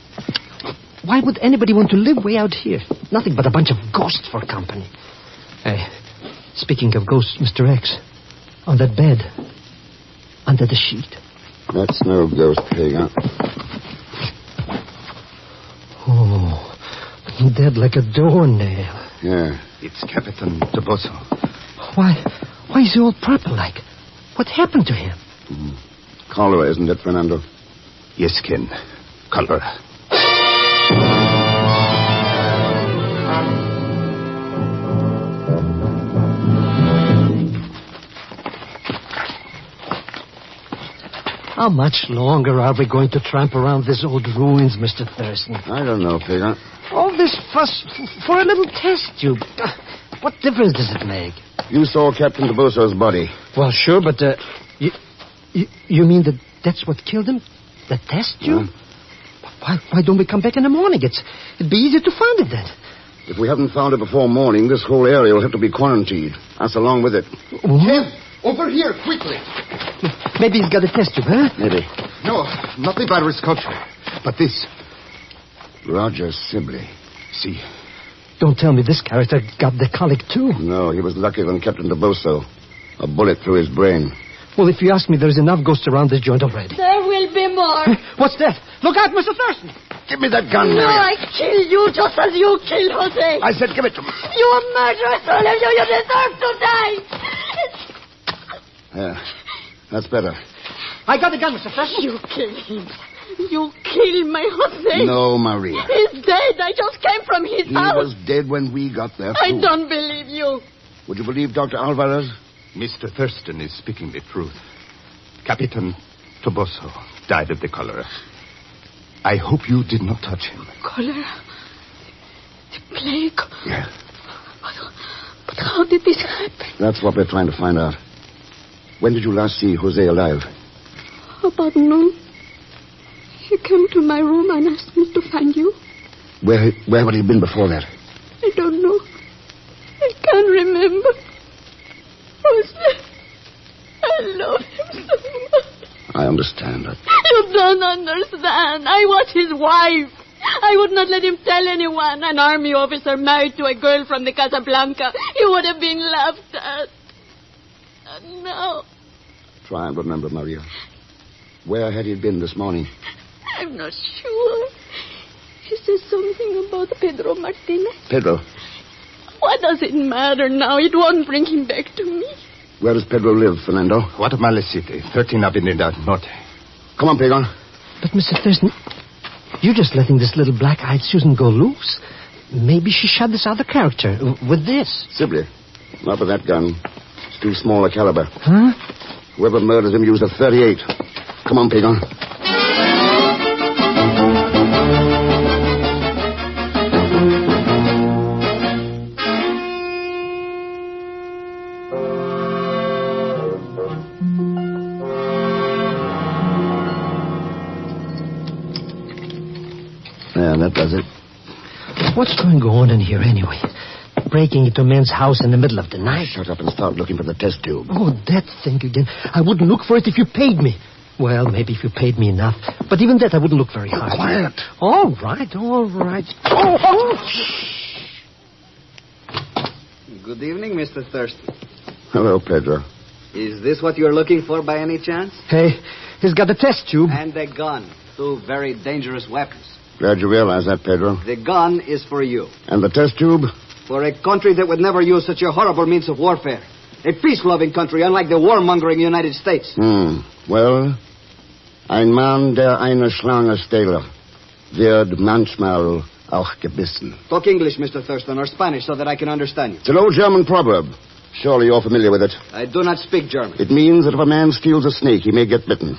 Why would anybody want to live way out here? Nothing but a bunch of ghosts for company. Hey, speaking of ghosts, Mr. X, on that bed, under the sheet. That's no ghost, Pagan. Oh, dead like a doornail. Yeah. It's Captain Toboso. Why is he all proper like? What happened to him? Cholera, isn't it, Fernando? Yes, Ken. Cholera. How much longer are we going to tramp around these old ruins, Mr. Thurston? I don't know, Pagan. All this fuss for a little test tube. What difference does it make? You saw Captain Toboso's body. Well, sure, but you mean that's what killed him? The test tube? Why don't we come back in the morning? It'd be easy to find it then. If we haven't found it before morning, this whole area will have to be quarantined. Us along with it. Ken, over here, quickly. Maybe he's got a test tube, huh? Maybe. No, not the virus culture, but this. Roger Sibley. See. Don't tell me this character got the colic, too. No, he was luckier than Captain Toboso. A bullet through his brain. Well, if you ask me, there's enough ghosts around this joint already. There will be more. What's that? Look out, Mr. Thurston. Give me that gun, No, Mary. I kill you just as you killed Jose. I said give it to me. You murderers, all of you. You deserve to die. Yeah, that's better. I got the gun, Mr. Thurston. You killed him. You killed my Jose. No, Maria. He's dead. I just came from his He house. was dead when we got there. I too. don't believe you. Would you believe Dr. Alvarez? Mr. Thurston is speaking the truth. Captain Toboso died of the cholera. I hope you did not touch him. Cholera? The plague? Yeah. But how did this happen? That's what we're trying to find out. When did you last see Jose alive? About noon. He came to my room and asked me to find you. Where had he been before that? I don't know. I can't remember. Jose, I love him so much. I understand that. You don't understand. I was his wife. I would not let him tell anyone. An army officer married to a girl from the Casa Blanca. He would have been laughed at. And now... Try and remember, Maria. Where had he been this morning? I'm not sure. He says something about Pedro Martinez. Pedro. What does it matter now? It won't bring him back to me. Where does Pedro live, Fernando? Guatemala City, 13 Avenida Norte. Come on, Pedro. But, Mr. Thurston, you're just letting this little black-eyed Susan go loose. Maybe she shot this other character with this. Sibley. Not with that gun. It's too small a caliber. Huh? Whoever murdered him used a .38. Come on, Pedro. Yeah, that does it. What's going on in here anyway? Breaking into a man's house in the middle of the night. Shut up and start looking for the test tube. Oh, that thing again. I wouldn't look for it if you paid me. Well, maybe if you paid me enough. But even that, I wouldn't look very hard. Quiet. All right. Good evening, Mr. Thurston. Hello, Pedro. Is this what you're looking for by any chance? Hey, he's got the test tube. And a gun. Two very dangerous weapons. Glad you realize that, Pedro. The gun is for you. And the test tube? For a country that would never use such a horrible means of warfare. A peace-loving country, unlike the warmongering United States. Well, ein Mann, der eine Schlange stehle, wird manchmal auch gebissen. Talk English, Mr. Thurston, or Spanish, so that I can understand you. It's an old German proverb. Surely you're familiar with it. I do not speak German. It means that if a man steals a snake, he may get bitten.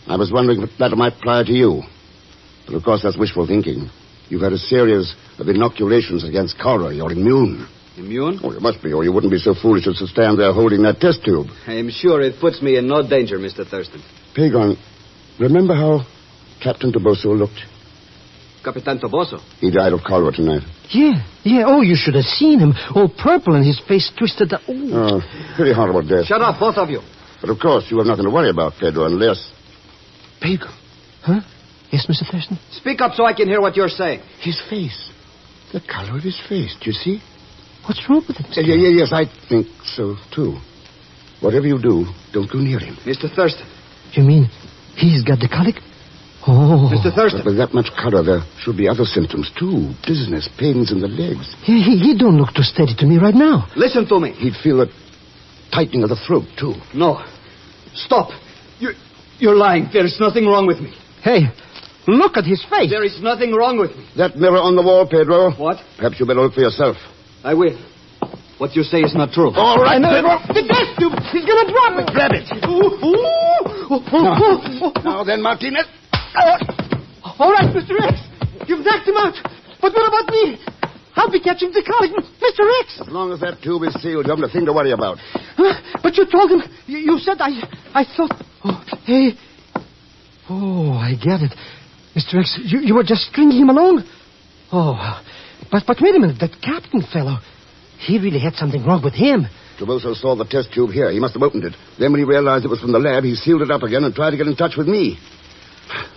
I was wondering if that might apply to you. But of course, that's wishful thinking. You've had a series of inoculations against CARLO. You're immune. Immune? Oh, you must be, or you wouldn't be so foolish as to stand there holding that test tube. I'm sure it puts me in no danger, Mr. Thurston. Pagon, remember how Captain Toboso looked? Capitan Toboso? He died of cholera tonight. Yeah. Oh, you should have seen him. All purple and his face twisted. Oh, pretty horrible death. Shut up, both of you. But of course, you have nothing to worry about, Pedro, unless... Pagon. Huh? Yes, Mr. Thurston? Speak up so I can hear what you're saying. His face. The color of his face. Do you see? What's wrong with him? Yes, I think so, too. Whatever you do, don't go near him. Mr. Thurston. You mean he's got the colic? Oh. Mr. Thurston. But with that much color, there should be other symptoms, too. Dizziness, pains in the legs. He don't look too steady to me right now. Listen to me. He'd feel a tightening of the throat, too. No. Stop. You're lying. There is nothing wrong with me. Hey, look at his face. There is nothing wrong with me. That mirror on the wall, Pedro. What? Perhaps you better look for yourself. I will. What you say is not true. All right, Pedro. The test tube. He's going to drop it. Grab it. Now then, Martinez. All right, Mr. X. You've knocked him out. But what about me? I'll be catching the colic. Mr. X. As long as that tube is sealed, you haven't a thing to worry about. But you told him. You said I thought... Oh, hey. Oh, I get it. Mr. X, you were just stringing him along? Oh, but wait a minute. That captain fellow, he really had something wrong with him. Toboso saw the test tube here. He must have opened it. Then when he realized it was from the lab, he sealed it up again and tried to get in touch with me.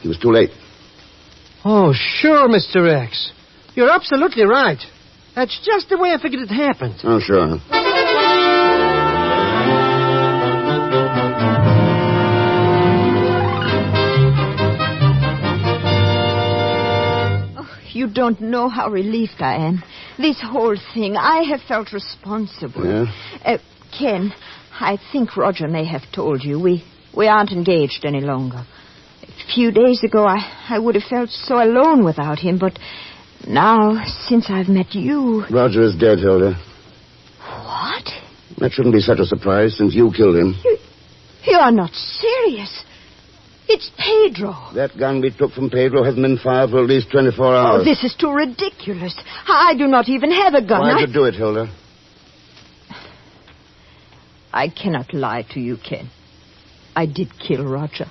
He was too late. Oh, sure, Mr. X. You're absolutely right. That's just the way I figured it happened. Oh, sure. You don't know how relieved I am. This whole thing, I have felt responsible. Yeah? Ken, I think Roger may have told you. We aren't engaged any longer. A few days ago, I would have felt so alone without him, but now, since I've met you... Roger is dead, Hilda. What? That shouldn't be such a surprise, since you killed him. You are not serious. It's Pedro. That gun we took from Pedro hasn't been fired for at least 24 hours. Oh, this is too ridiculous. I do not even have a gun. Why'd you do it, Hilda? I cannot lie to you, Ken. I did kill Roger.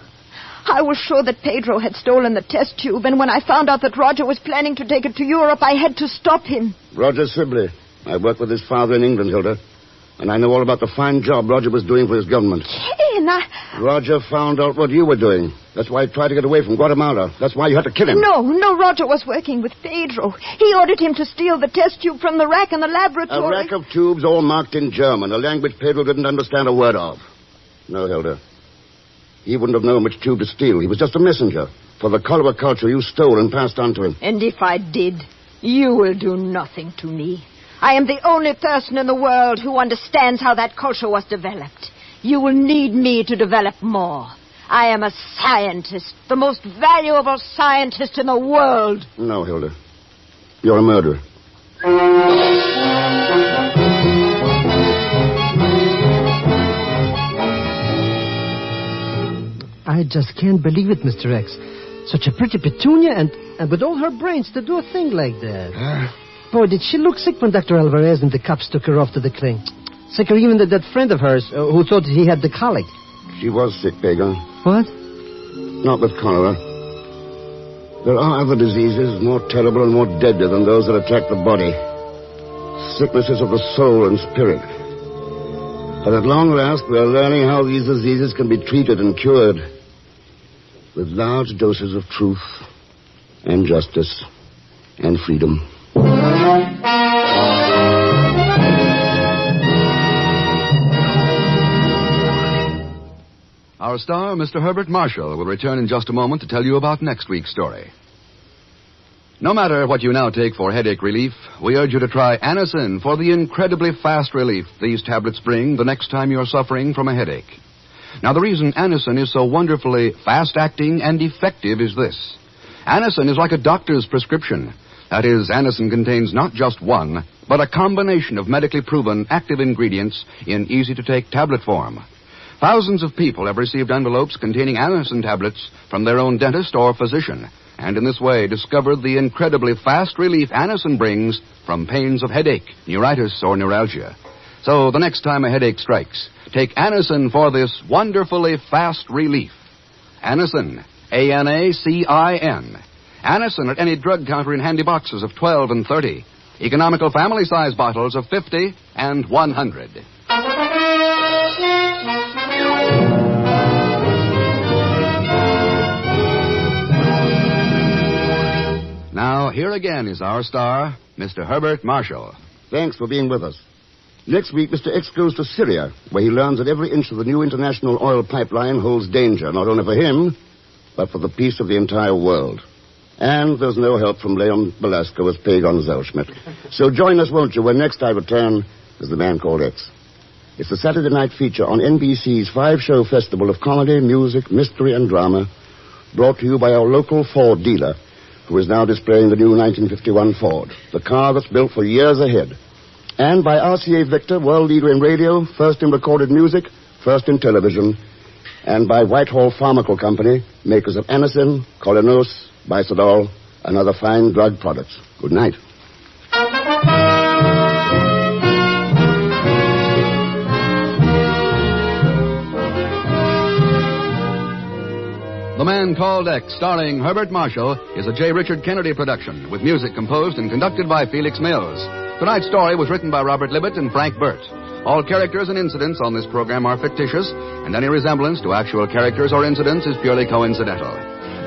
I was sure that Pedro had stolen the test tube, and when I found out that Roger was planning to take it to Europe, I had to stop him. Roger Sibley. I worked with his father in England, Hilda. And I know all about the fine job Roger was doing for his government. Ken, Roger found out what you were doing. That's why he tried to get away from Guatemala. That's why you had to kill him. No, Roger was working with Pedro. He ordered him to steal the test tube from the rack in the laboratory. A rack of tubes all marked in German, a language Pedro didn't understand a word of. No, Hilda. He wouldn't have known which tube to steal. He was just a messenger for the cholera culture you stole and passed on to him. And if I did, you will do nothing to me. I am the only person in the world who understands how that culture was developed. You will need me to develop more. I am a scientist, the most valuable scientist in the world. No, Hilda. You're a murderer. I just can't believe it, Mr. X. Such a pretty petunia and with all her brains to do a thing like that. Boy, did she look sick when Dr. Alvarez and the cops took her off to the clinic. Sicker even than that friend of hers who thought he had the colic. She was sick, Pagan. What? Not with cholera. There are other diseases more terrible and more deadly than those that attack the body. Sicknesses of the soul and spirit. But at long last, we are learning how these diseases can be treated and cured with large doses of truth and justice and freedom. Our star, Mr. Herbert Marshall, will return in just a moment to tell you about next week's story. No matter what you now take for headache relief, we urge you to try Anacin for the incredibly fast relief these tablets bring the next time you're suffering from a headache. Now, the reason Anacin is so wonderfully fast-acting and effective is this. Anacin is like a doctor's prescription. That is, Anacin contains not just one, but a combination of medically proven active ingredients in easy-to-take tablet form. Thousands of people have received envelopes containing Anacin tablets from their own dentist or physician, and in this way discovered the incredibly fast relief Anacin brings from pains of headache, neuritis, or neuralgia. So the next time a headache strikes, take Anacin for this wonderfully fast relief. Anacin, A-N-A-C-I-N. Anacin at any drug counter in handy boxes of 12 and 30. Economical family-size bottles of 50 and 100. Now, here again is our star, Mr. Herbert Marshall. Thanks for being with us. Next week, Mr. X goes to Syria, where he learns that every inch of the new international oil pipeline holds danger, not only for him, but for the peace of the entire world. And there's no help from Leon Belasco as Pagon Zellschmidt. So join us, won't you, when next I return as The Man Called X. It's a Saturday night feature on NBC's 5-show festival of comedy, music, mystery, and drama, brought to you by our local Ford dealer, who is now displaying the new 1951 Ford, the car that's built for years ahead. And by RCA Victor, world leader in radio, first in recorded music, first in television. And by Whitehall Pharmacal Company, makers of Anacin, Colinos, Bisodol, and other fine drug products. Good night. The Man Called X, starring Herbert Marshall, is a J. Richard Kennedy production, with music composed and conducted by Felix Mills. Tonight's story was written by Robert Libet and Frank Burt. All characters and incidents on this program are fictitious, and any resemblance to actual characters or incidents is purely coincidental.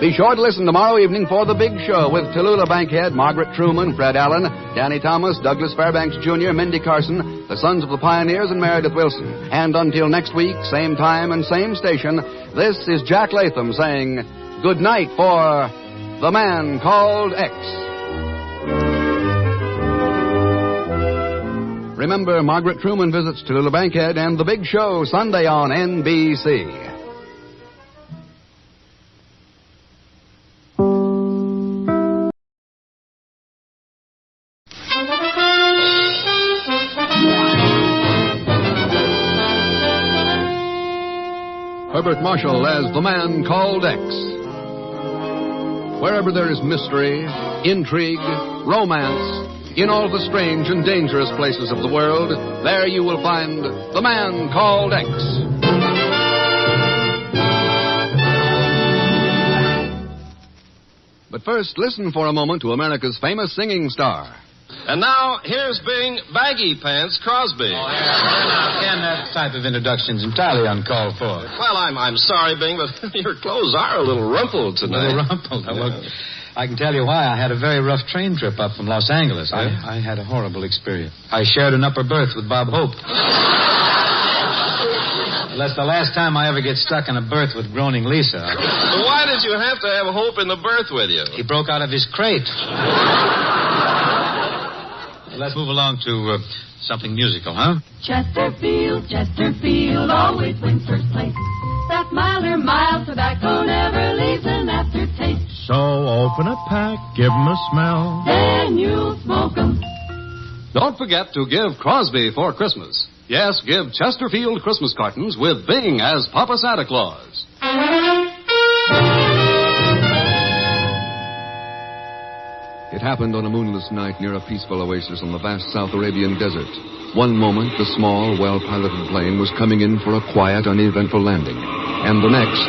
Be sure to listen tomorrow evening for The Big Show with Tallulah Bankhead, Margaret Truman, Fred Allen, Danny Thomas, Douglas Fairbanks Jr., Mindy Carson, the Sons of the Pioneers, and Meredith Wilson. And until next week, same time and same station, this is Jack Latham saying good night for The Man Called X. Remember, Margaret Truman visits Tallulah Bankhead and The Big Show Sunday on NBC. Herbert Marshall as The Man Called X. Wherever there is mystery, intrigue, romance, in all the strange and dangerous places of the world, there you will find The Man Called X. But first, listen for a moment to America's famous singing star. And now, here's Bing Baggy Pants Crosby. Ken, that type of introduction's entirely uncalled for. Well, I'm sorry, Bing, but your clothes are a little rumpled tonight. A little rumpled. Now, look, I can tell you why. I had a very rough train trip up from Los Angeles. Yeah? I had a horrible experience. I shared an upper berth with Bob Hope. That's the last time I ever get stuck in a berth with groaning Lisa. Why did you have to have Hope in the berth with you? He broke out of his crate. Let's move along to something musical, huh? Chesterfield, Chesterfield always wins first place. That milder, mild tobacco never leaves an aftertaste. So open a pack, give 'em a smell. Then you'll smoke 'em. Don't forget to give Crosby for Christmas. Yes, give Chesterfield Christmas cartons with Bing as Papa Santa Claus. It happened on a moonless night near a peaceful oasis on the vast South Arabian desert. One moment, the small, well-piloted plane was coming in for a quiet, uneventful landing. And the next...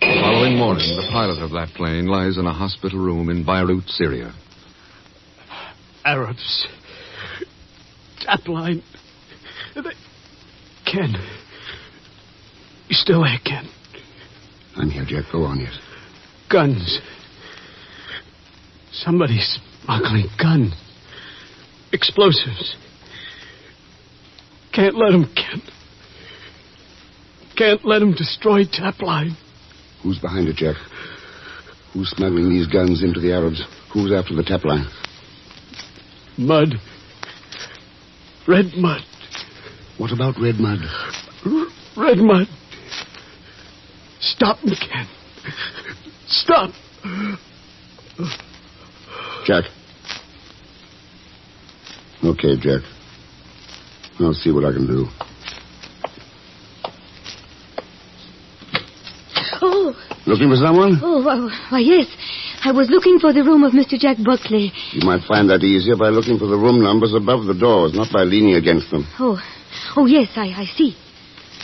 The following morning, the pilot of that plane lies in a hospital room in Beirut, Syria. Arabs. Tap line. Ken. You still there, Ken? I'm here, Jack. Go on, yes. Guns. Somebody's smuggling guns. Explosives. Can't let them, Ken. Can't let them destroy Tap line. Who's behind it, Jack? Who's smuggling these guns into the Arabs? Who's after the Tap line? Mud. Red mud. What about red mud? Red mud. Stop me, Ken. Stop. Jack. Okay, Jack. I'll see what I can do. Oh. Looking for someone? Oh, why, yes. I was looking for the room of Mr. Jack Buckley. You might find that easier by looking for the room numbers above the doors, not by leaning against them. Oh, yes, I see.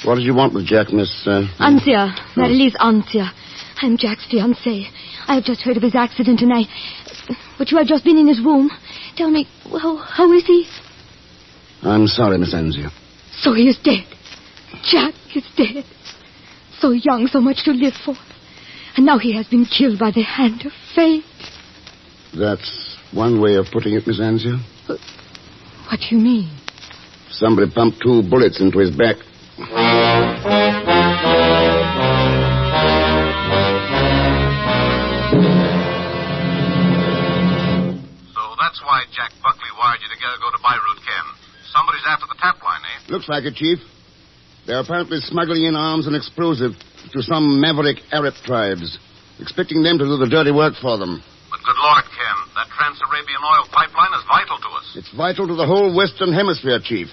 What did you want with Jack, Miss... Antia. Marilise Antia. I'm Jack's fiancée. I have just heard of his accident tonight. But you have just been in his room. Tell me, how is he? I'm sorry, Miss Anzia. So he is dead. Jack is dead. So young, so much to live for. And now he has been killed by the hand of fate. That's one way of putting it, Miss Anzia. What do you mean? Somebody pumped 2 bullets into his back. So that's why Jack Buckley wired you to go to Beirut, Ken. Somebody's after the Tap line, eh? Looks like it, Chief. They're apparently smuggling in arms and explosive to some maverick Arab tribes, expecting them to do the dirty work for them. But good Lord, Ken, that Trans-Arabian oil pipeline is vital to us. It's vital to the whole Western Hemisphere, Chief.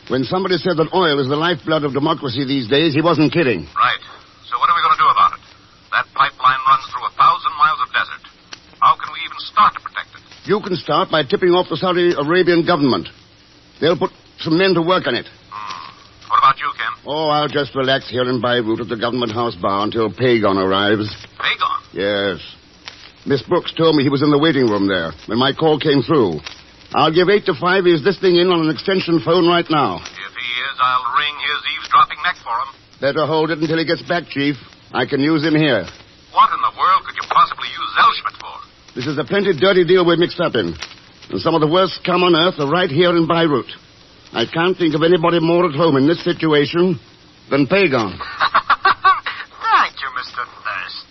When somebody said that oil is the lifeblood of democracy these days, he wasn't kidding. Right. So what are we going to do about it? That pipeline runs through 1,000 miles of desert. How can we even start to protect it? You can start by tipping off the Saudi Arabian government. They'll put some men to work on it. What about you, Ken? Oh, I'll just relax here in Beirut at the government house bar until Pagon arrives. Pagon? Yes. Miss Brooks told me he was in the waiting room there when my call came through. I'll give 8 to 5. He's listening in on an extension phone right now. If he is, I'll ring his eavesdropping neck for him. Better hold it until he gets back, Chief. I can use him here. What in the world could you possibly use Zellschmidt for? This is a plenty dirty deal we're mixed up in. And some of the worst scum on earth are right here in Beirut. I can't think of anybody more at home in this situation than Pagon. Thank you, Mr. Thurston.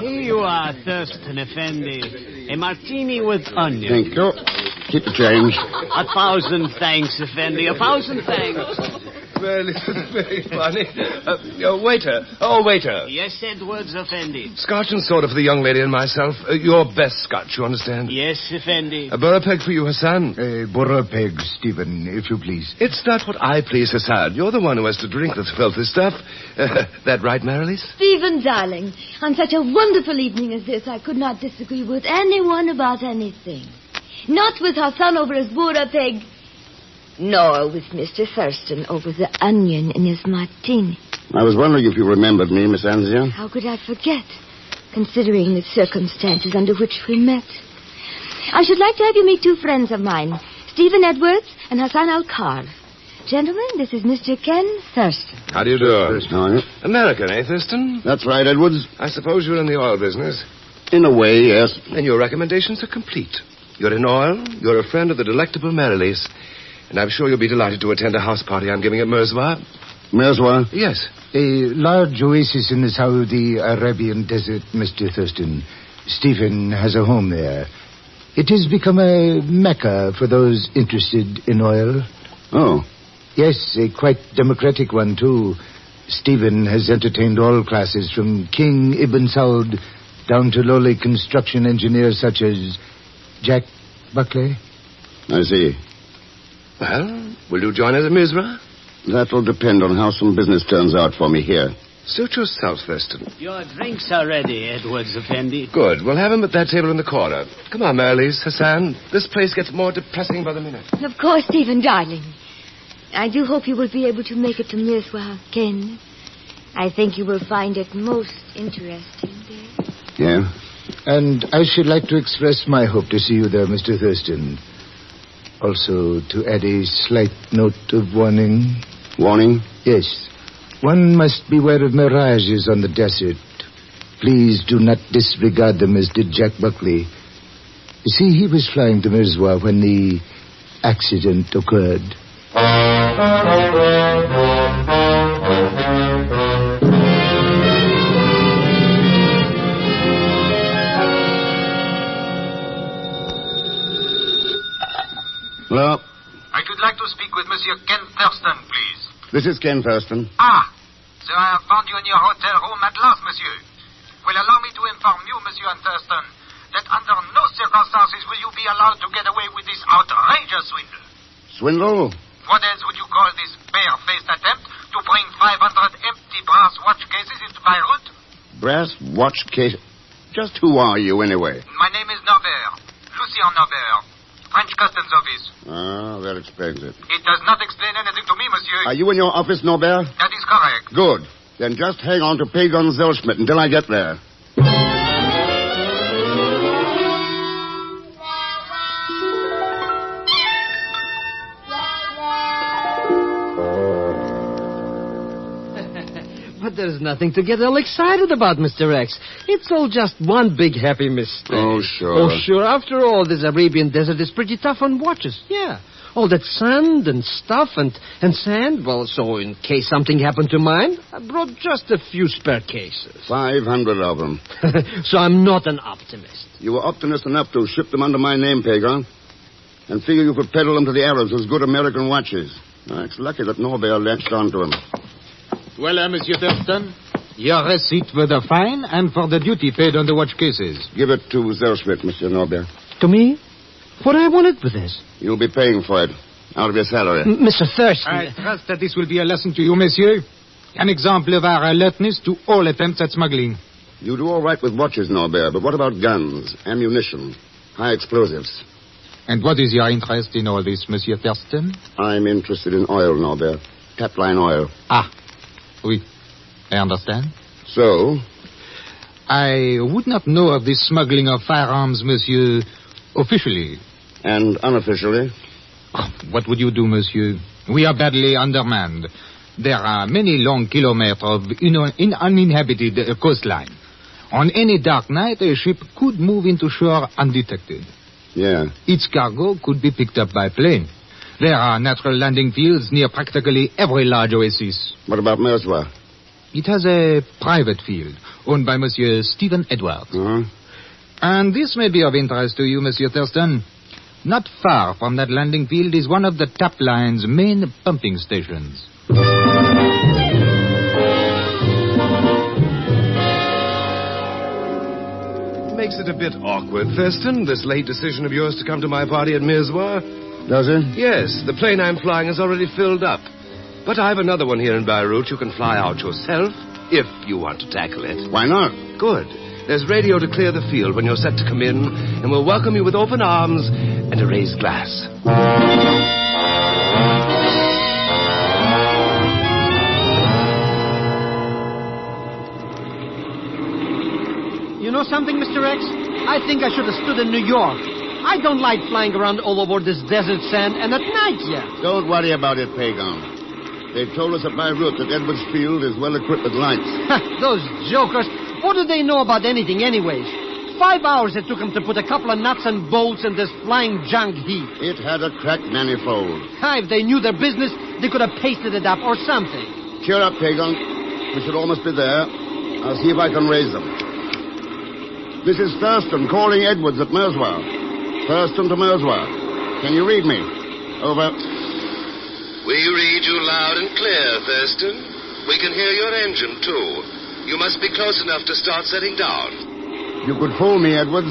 Here you are, Thurston Effendi. A martini with onion. Thank you. Keep the change. 1,000 thanks, Effendi. 1,000 thanks. Well, it's very funny. Waiter. Oh, waiter. Yes, Edwards, Effendi. Scotch and soda for the young lady and myself. Your best Scotch, you understand? Yes, Effendi. A burra peg for you, Hassan. A burra peg, Stephen, if you please. It's not what I please, Hassan. You're the one who has to drink this filthy stuff. That right, Marilise? Stephen, darling, on such a wonderful evening as this, I could not disagree with anyone about anything. Not with Hassan over his burra peg, nor with Mr. Thurston over the onion in his martini. I was wondering if you remembered me, Miss Anzia. How could I forget, considering the circumstances under which we met? I should like to have you meet 2 friends of mine, Stephen Edwards and Hassan Al-Kar. Gentlemen, this is Mr. Ken Thurston. How do you do? Thurston, are you? American, eh, Thurston? That's right, Edwards. I suppose you're in the oil business. In a way, yes. And your recommendations are complete. You're in oil, you're a friend of the delectable Marily's, and I'm sure you'll be delighted to attend a house party I'm giving at Merswa. Merswa? Yes. A large oasis in the Saudi Arabian desert, Mr. Thurston. Stephen has a home there. It has become a mecca for those interested in oil. Oh. Yes, a quite democratic one, too. Stephen has entertained all classes, from King Ibn Saud down to lowly construction engineers such as Jack Buckley. I see. Well, will you join us at Misra? That will depend on how some business turns out for me here. Suit yourself, Thurston. Your drinks are ready, Edwards Effendi. Good. We'll have him at that table in the corner. Come on, Marily's, Hassan. This place gets more depressing by the minute. Of course, Stephen, darling. I do hope you will be able to make it to Mirswa, Ken. I think you will find it most interesting there. Yeah? And I should like to express my hope to see you there, Mr. Thurston. Also, to add a slight note of warning. Warning? Yes. One must beware of mirages on the desert. Please do not disregard them as did Jack Buckley. You see, he was flying to Mirswa when the accident occurred. Hello? I should like to speak with Monsieur Ken Thurston, please. This is Ken Thurston. Ah, so I have found you in your hotel room at last, monsieur. Well, allow me to inform you, Monsieur Thurston, that under no circumstances will you be allowed to get away with this outrageous swindle. Swindle? What else would you call this bare-faced attempt to bring 500 empty brass watch cases into Beirut? Brass watch case? Just who are you, anyway? My name is Norbert. Lucien Norbert. French Customs Office. Ah, that explains it. It does not explain anything to me, monsieur. Are you in your office, Norbert? That is correct. Good. Then just hang on to Pagon Zellschmidt until I get there. But there's nothing to get all excited about, Mr. X. It's all just one big happy mistake. Oh, sure. Oh, sure. After all, this Arabian desert is pretty tough on watches. Yeah. All that sand and stuff and sand. Well, so in case something happened to mine, I brought just a few spare cases. 500 of them. So I'm not an optimist. You were optimist enough to ship them under my name, Pagon, and figure you could peddle them to the Arabs as good American watches. It's lucky that Norbert latched onto them. Well, Monsieur Thurston, your receipt for the fine and for the duty paid on the watch cases. Give it to Zellschmidt, Monsieur Norbert. To me? What do I want it with this? You'll be paying for it. Out of your salary. Mr. Thurston. I trust that this will be a lesson to you, monsieur. An example of our alertness to all attempts at smuggling. You do all right with watches, Norbert, but what about guns, ammunition, high explosives? And what is your interest in all this, Monsieur Thurston? I'm interested in oil, Norbert. Tapline oil. Ah. Oui, I understand. So? I would not know of this smuggling of firearms, monsieur, officially. And unofficially? What would you do, monsieur? We are badly undermanned. There are many long kilometers of uninhabited coastline. On any dark night, a ship could move into shore undetected. Yeah. Its cargo could be picked up by plane. There are natural landing fields near practically every large oasis. What about Merswa? It has a private field owned by Monsieur Stephen Edwards. Uh-huh. And this may be of interest to you, Monsieur Thurston. Not far from that landing field is one of the tap line's main pumping stations. Makes it a bit awkward, Thurston, this late decision of yours to come to my party at Mirzwa. Does it? Yes, the plane I'm flying is already filled up. But I've another one here in Beirut you can fly out yourself, if you want to tackle it. Why not? Good. There's radio to clear the field when you're set to come in, and we'll welcome you with open arms and a raised glass. You know something, Mr. X? I think I should have stood in New York. I don't like flying around all over this desert sand and at night yet. Don't worry about it, Pagon. They told us at Beirut that Edwards Field is well equipped with lights. Those jokers. What do they know about anything anyways? 500 5 hours it took them to put a couple of nuts and bolts in this flying junk heap. It had a cracked manifold. If they knew their business, they could have pasted it up or something. Cheer up, Pagan. We should almost be there. I'll see if I can raise them. This is Thurston calling Edwards at Merswa. Thurston to Merswa. Can you read me? Over. We read you loud and clear, Thurston. We can hear your engine, too. You must be close enough to start setting down. You could fool me, Edwards.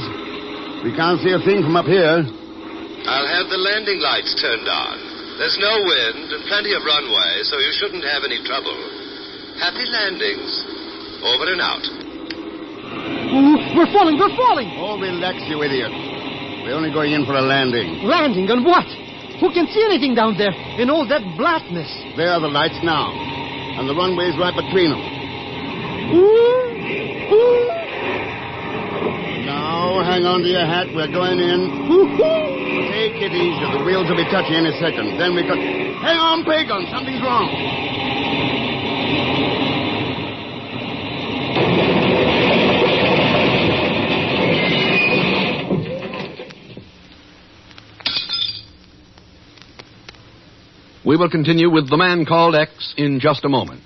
We can't see a thing from up here. I'll have the landing lights turned on. There's no wind and plenty of runway, so you shouldn't have any trouble. Happy landings. Over and out. We're falling! Oh, relax, you idiot. We're only going in for a landing. Landing on what? Who can see anything down there in all that blackness? There are the lights now. And the runway's right between them. Now, hang on to your hat. We're going in. Take it easy. The wheels will be touching any second. Then we could... Hang on, Pagan. Something's wrong. We will continue with The Man Called X in just a moment.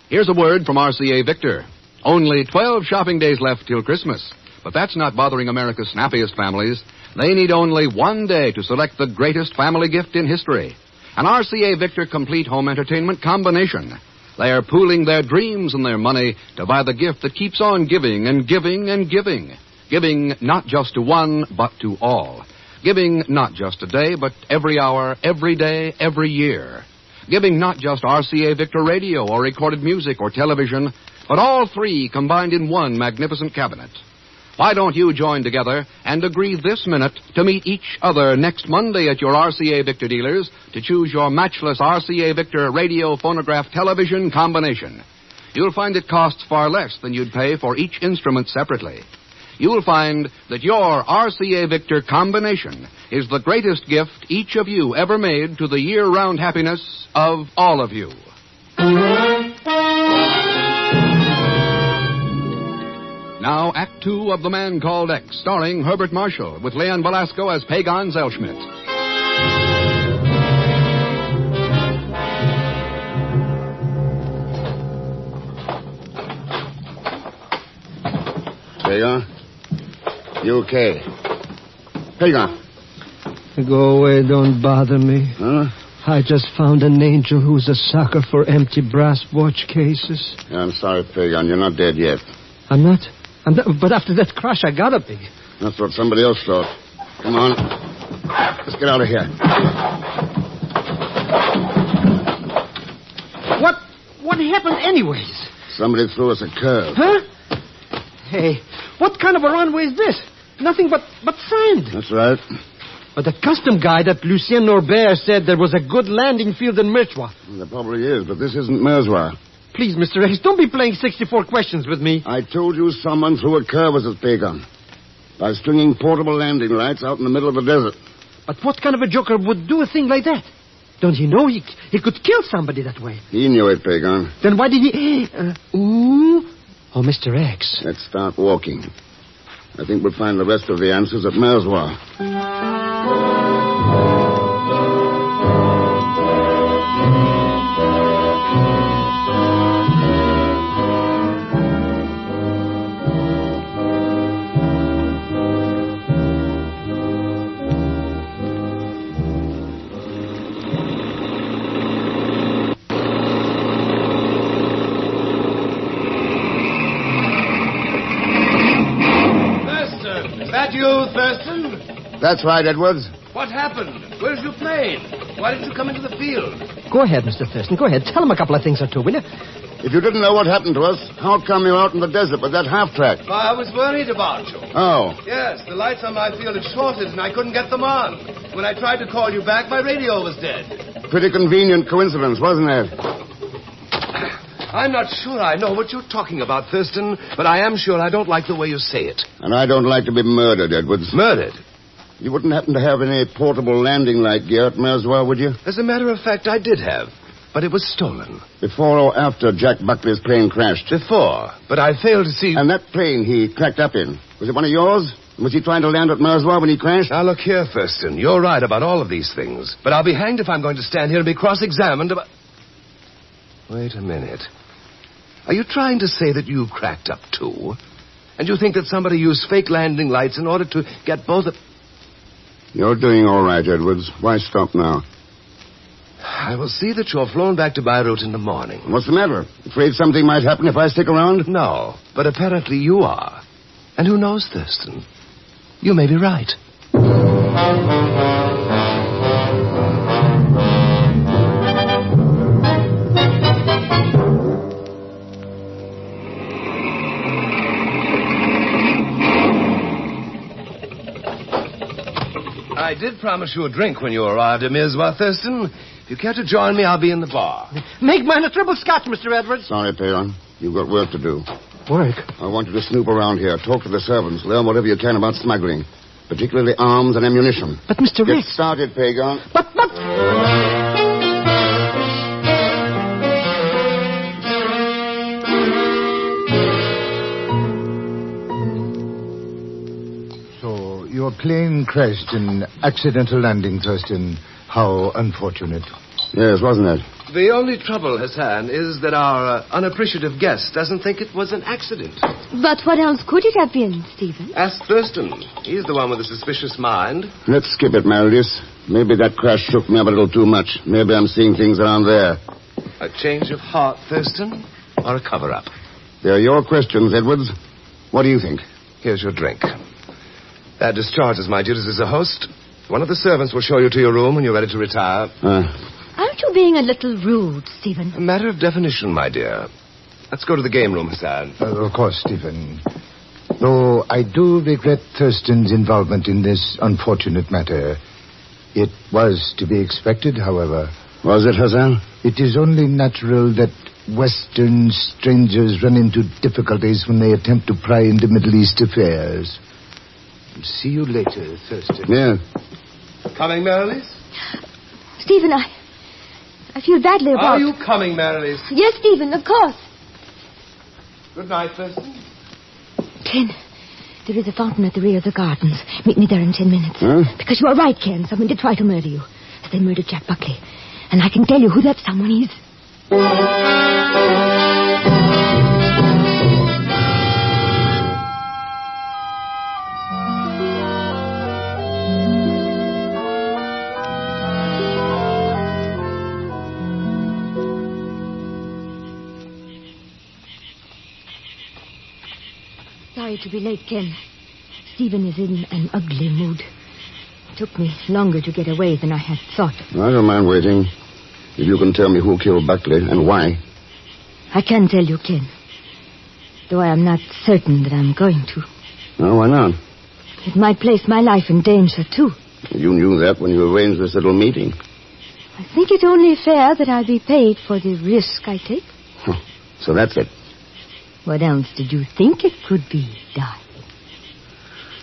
Here's a word from RCA Victor. Only 12 shopping days left till Christmas. But that's not bothering America's snappiest families. They need only one day to select the greatest family gift in history. An RCA Victor complete home entertainment combination. They are pooling their dreams and their money to buy the gift that keeps on giving and giving and giving. Giving not just to one, but to all. Giving not just today, but every hour, every day, every year. Giving not just RCA Victor radio or recorded music or television, but all three combined in one magnificent cabinet. Why don't you join together and agree this minute to meet each other next Monday at your RCA Victor dealers to choose your matchless RCA Victor radio, phonograph, television combination? You'll find it costs far less than you'd pay for each instrument separately. You'll find that your RCA Victor combination is the greatest gift each of you ever made to the year-round happiness of all of you. Now, Act Two of The Man Called X, starring Herbert Marshall, with Leon Velasco as Pagan Zellschmidt. Pagan? You okay? Pagan. Go away, don't bother me. Huh? I just found an angel who's a sucker for empty brass watch cases. I'm sorry, Pagan. You're not dead yet. I'm not? But after that crash, I got a pig. That's what somebody else thought. Come on. Let's get out of here. What happened anyways? Somebody threw us a curve. Huh? Hey, what kind of a runway is this? Nothing but sand. That's right. But the custom guy that Lucien Norbert said there was a good landing field in Merswa. There probably is, but this isn't Merswa. Please, Mr. X, don't be playing 64 questions with me. I told you someone threw a curve at Pagan by stringing portable landing lights out in the middle of the desert. But what kind of a joker would do a thing like that? Don't you know he could kill somebody that way? He knew it, Pagan. Then why did he... Oh, Mr. X. Let's start walking. I think we'll find the rest of the answers at Merswa. That's right, Edwards. What happened? Where's your plane? Why did you come into the field? Go ahead, Mr. Thurston. Go ahead. Tell him a couple of things or two, will you? If you didn't know what happened to us, how come you're out in the desert with that half-track? I was worried about you. Oh. Yes, the lights on my field had shorted and I couldn't get them on. When I tried to call you back, my radio was dead. Pretty convenient coincidence, wasn't it? I'm not sure I know what you're talking about, Thurston, but I am sure I don't like the way you say it. And I don't like to be murdered, Edwards. Murdered? You wouldn't happen to have any portable landing light gear at Merswa, would you? As a matter of fact, I did have. But it was stolen. Before or after Jack Buckley's plane crashed? Before, but I failed to see... And that plane he cracked up in, was it one of yours? Was he trying to land at Merswa when he crashed? Now, look here, Thurston. You're right about all of these things. But I'll be hanged if I'm going to stand here and be cross-examined about... Wait a minute. Are you trying to say that you cracked up, too? And you think that somebody used fake landing lights in order to get both of... You're doing all right, Edwards. Why stop now? I will see that you're flown back to Beirut in the morning. What's the matter? Afraid something might happen if I stick around? No, but apparently you are. And who knows, Thurston? You may be right. I did promise you a drink when you arrived at Merswa, Thurston. If you care to join me, I'll be in the bar. Make mine a triple scotch, Mr. Edwards. Sorry, Peon. You've got work to do. Work? I want you to snoop around here, talk to the servants, learn whatever you can about smuggling, particularly arms and ammunition. But, Mr. Get Rex... started, Pagan. But... So, your plane crashed in accidental landing, Thurston. How unfortunate. Yes, wasn't it? The only trouble, Hassan, is that our unappreciative guest doesn't think it was an accident. But what else could it have been, Stephen? Ask Thurston. He's the one with a suspicious mind. Let's skip it, Meredith. Maybe that crash shook me up a little too much. Maybe I'm seeing things around there. A change of heart, Thurston, or a cover-up? They're your questions, Edwards. What do you think? Here's your drink. That discharges my duties as a host. One of the servants will show you to your room when you're ready to retire. Aren't you being a little rude, Stephen? A matter of definition, my dear. Let's go to the game room, Hassan. Of course, Stephen. Though I do regret Thurston's involvement in this unfortunate matter. It was to be expected, however. Was it, Hassan? It is only natural that Western strangers run into difficulties when they attempt to pry into Middle East affairs. See you later, Thurston. Yeah. Coming, Meredith? Stephen, I feel badly about... Are you coming, Meredith? Yes, Stephen, of course. Good night, Thurston. Ken, there is a fountain at the rear of the gardens. Meet me there in 10 minutes. Huh? Because you are right, Ken. Someone did try to murder you. As they murdered Jack Buckley. And I can tell you who that someone is. Sorry to be late, Ken. Stephen is in an ugly mood. It took me longer to get away than I had thought. I don't mind waiting. If you can tell me who killed Buckley and why. I can tell you, Ken. Though I am not certain that I'm going to. Oh, why not? It might place my life in danger, too. You knew that when you arranged this little meeting. I think it only fair that I be paid for the risk I take. So that's it. What else did you think it could be, darling?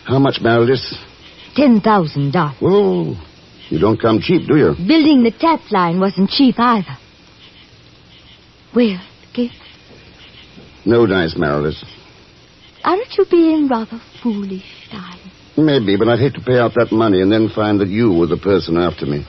How much, Meredith? $10,000. Whoa. You don't come cheap, do you? Building the tap line wasn't cheap either. Where, Kate? No dice, Meredith. Aren't you being rather foolish, darling? Maybe, but I'd hate to pay out that money and then find that you were the person after me.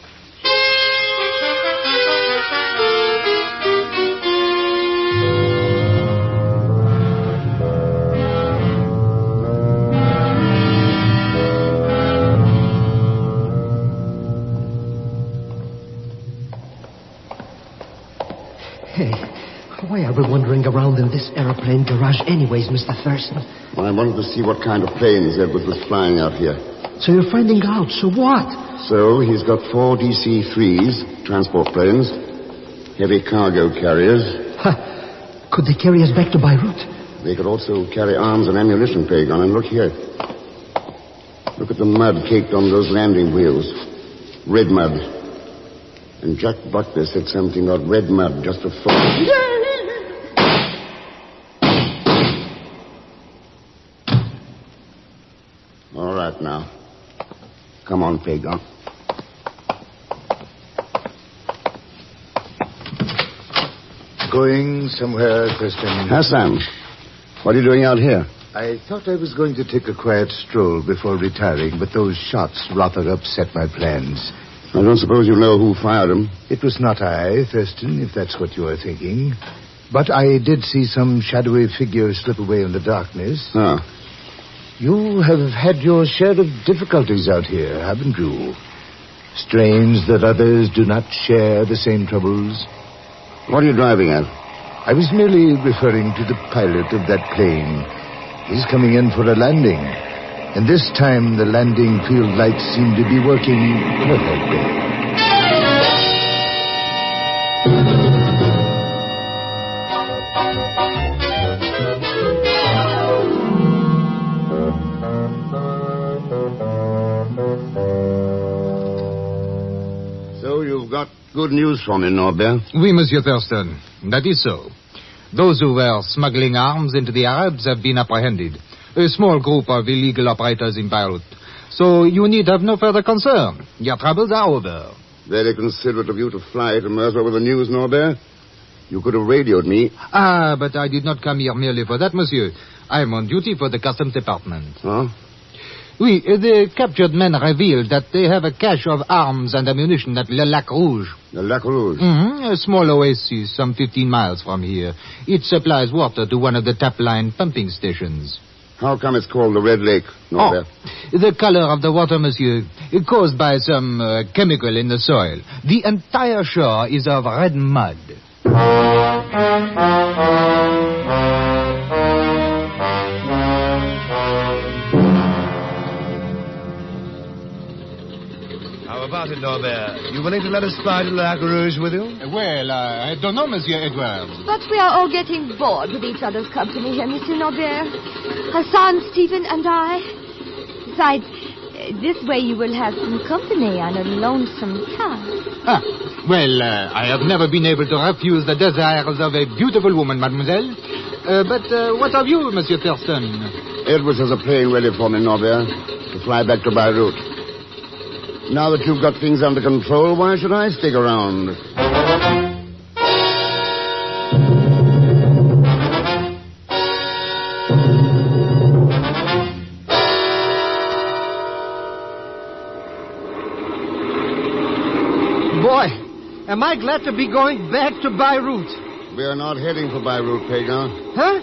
Why are we wandering around in this aeroplane garage anyways, Mr. Thurston? Well, I wanted to see what kind of planes Edwards was flying out here. So you're finding out. So what? So he's got 4 DC-3s, transport planes, heavy cargo carriers. Could they carry us back to Beirut? They could also carry arms and ammunition, Pagan. And look here. Look at the mud caked on those landing wheels. Red mud. And Jack Buckley said something about red mud just before... All right, now. Come on, Pagan. Going somewhere, Thurston? Hassan, what are you doing out here? I thought I was going to take a quiet stroll before retiring, but those shots rather upset my plans. I don't suppose you know who fired them? It was not I, Thurston, if that's what you are thinking. But I did see some shadowy figure slip away in the darkness. Ah. You have had your share of difficulties out here, haven't you? Strange that others do not share the same troubles. What are you driving at? I was merely referring to the pilot of that plane. He's coming in for a landing. And this time the landing field lights seem to be working perfectly. So you've got good news for me, Norbert? Oui, Monsieur Thurston. That is so. Those who were smuggling arms into the Arabs have been apprehended. A small group of illegal operators in Beirut. So you need have no further concern. Your troubles are over. Very considerate of you to fly to Mercer with the news, Norbert. You could have radioed me. Ah, but I did not come here merely for that, monsieur. I am on duty for the Customs Department. Huh? Oui, the captured men revealed that they have a cache of arms and ammunition at Le Lac Rouge. The Lac Rouge? A small oasis some 15 miles from here. It supplies water to one of the tap line pumping stations. How come it's called the Red Lake, Norbert? The color of the water, monsieur, caused by some chemical in the soil. The entire shore is of red mud. How about it, Norbert? You willing to let us fly to Lac Rouge with you? Well, I don't know, Monsieur Edwards. But we are all getting bored with each other's company here, Monsieur Norbert. Hassan, Stephen, and I. Besides, this way you will have some company on a lonesome task. Well, I have never been able to refuse the desires of a beautiful woman, mademoiselle. But what of you, Monsieur Thurston? Edwards has a plane ready for me, Norbert, to fly back to Beirut. Now that you've got things under control, why should I stick around? Boy, am I glad to be going back to Beirut. We are not heading for Beirut, Pagan. Huh?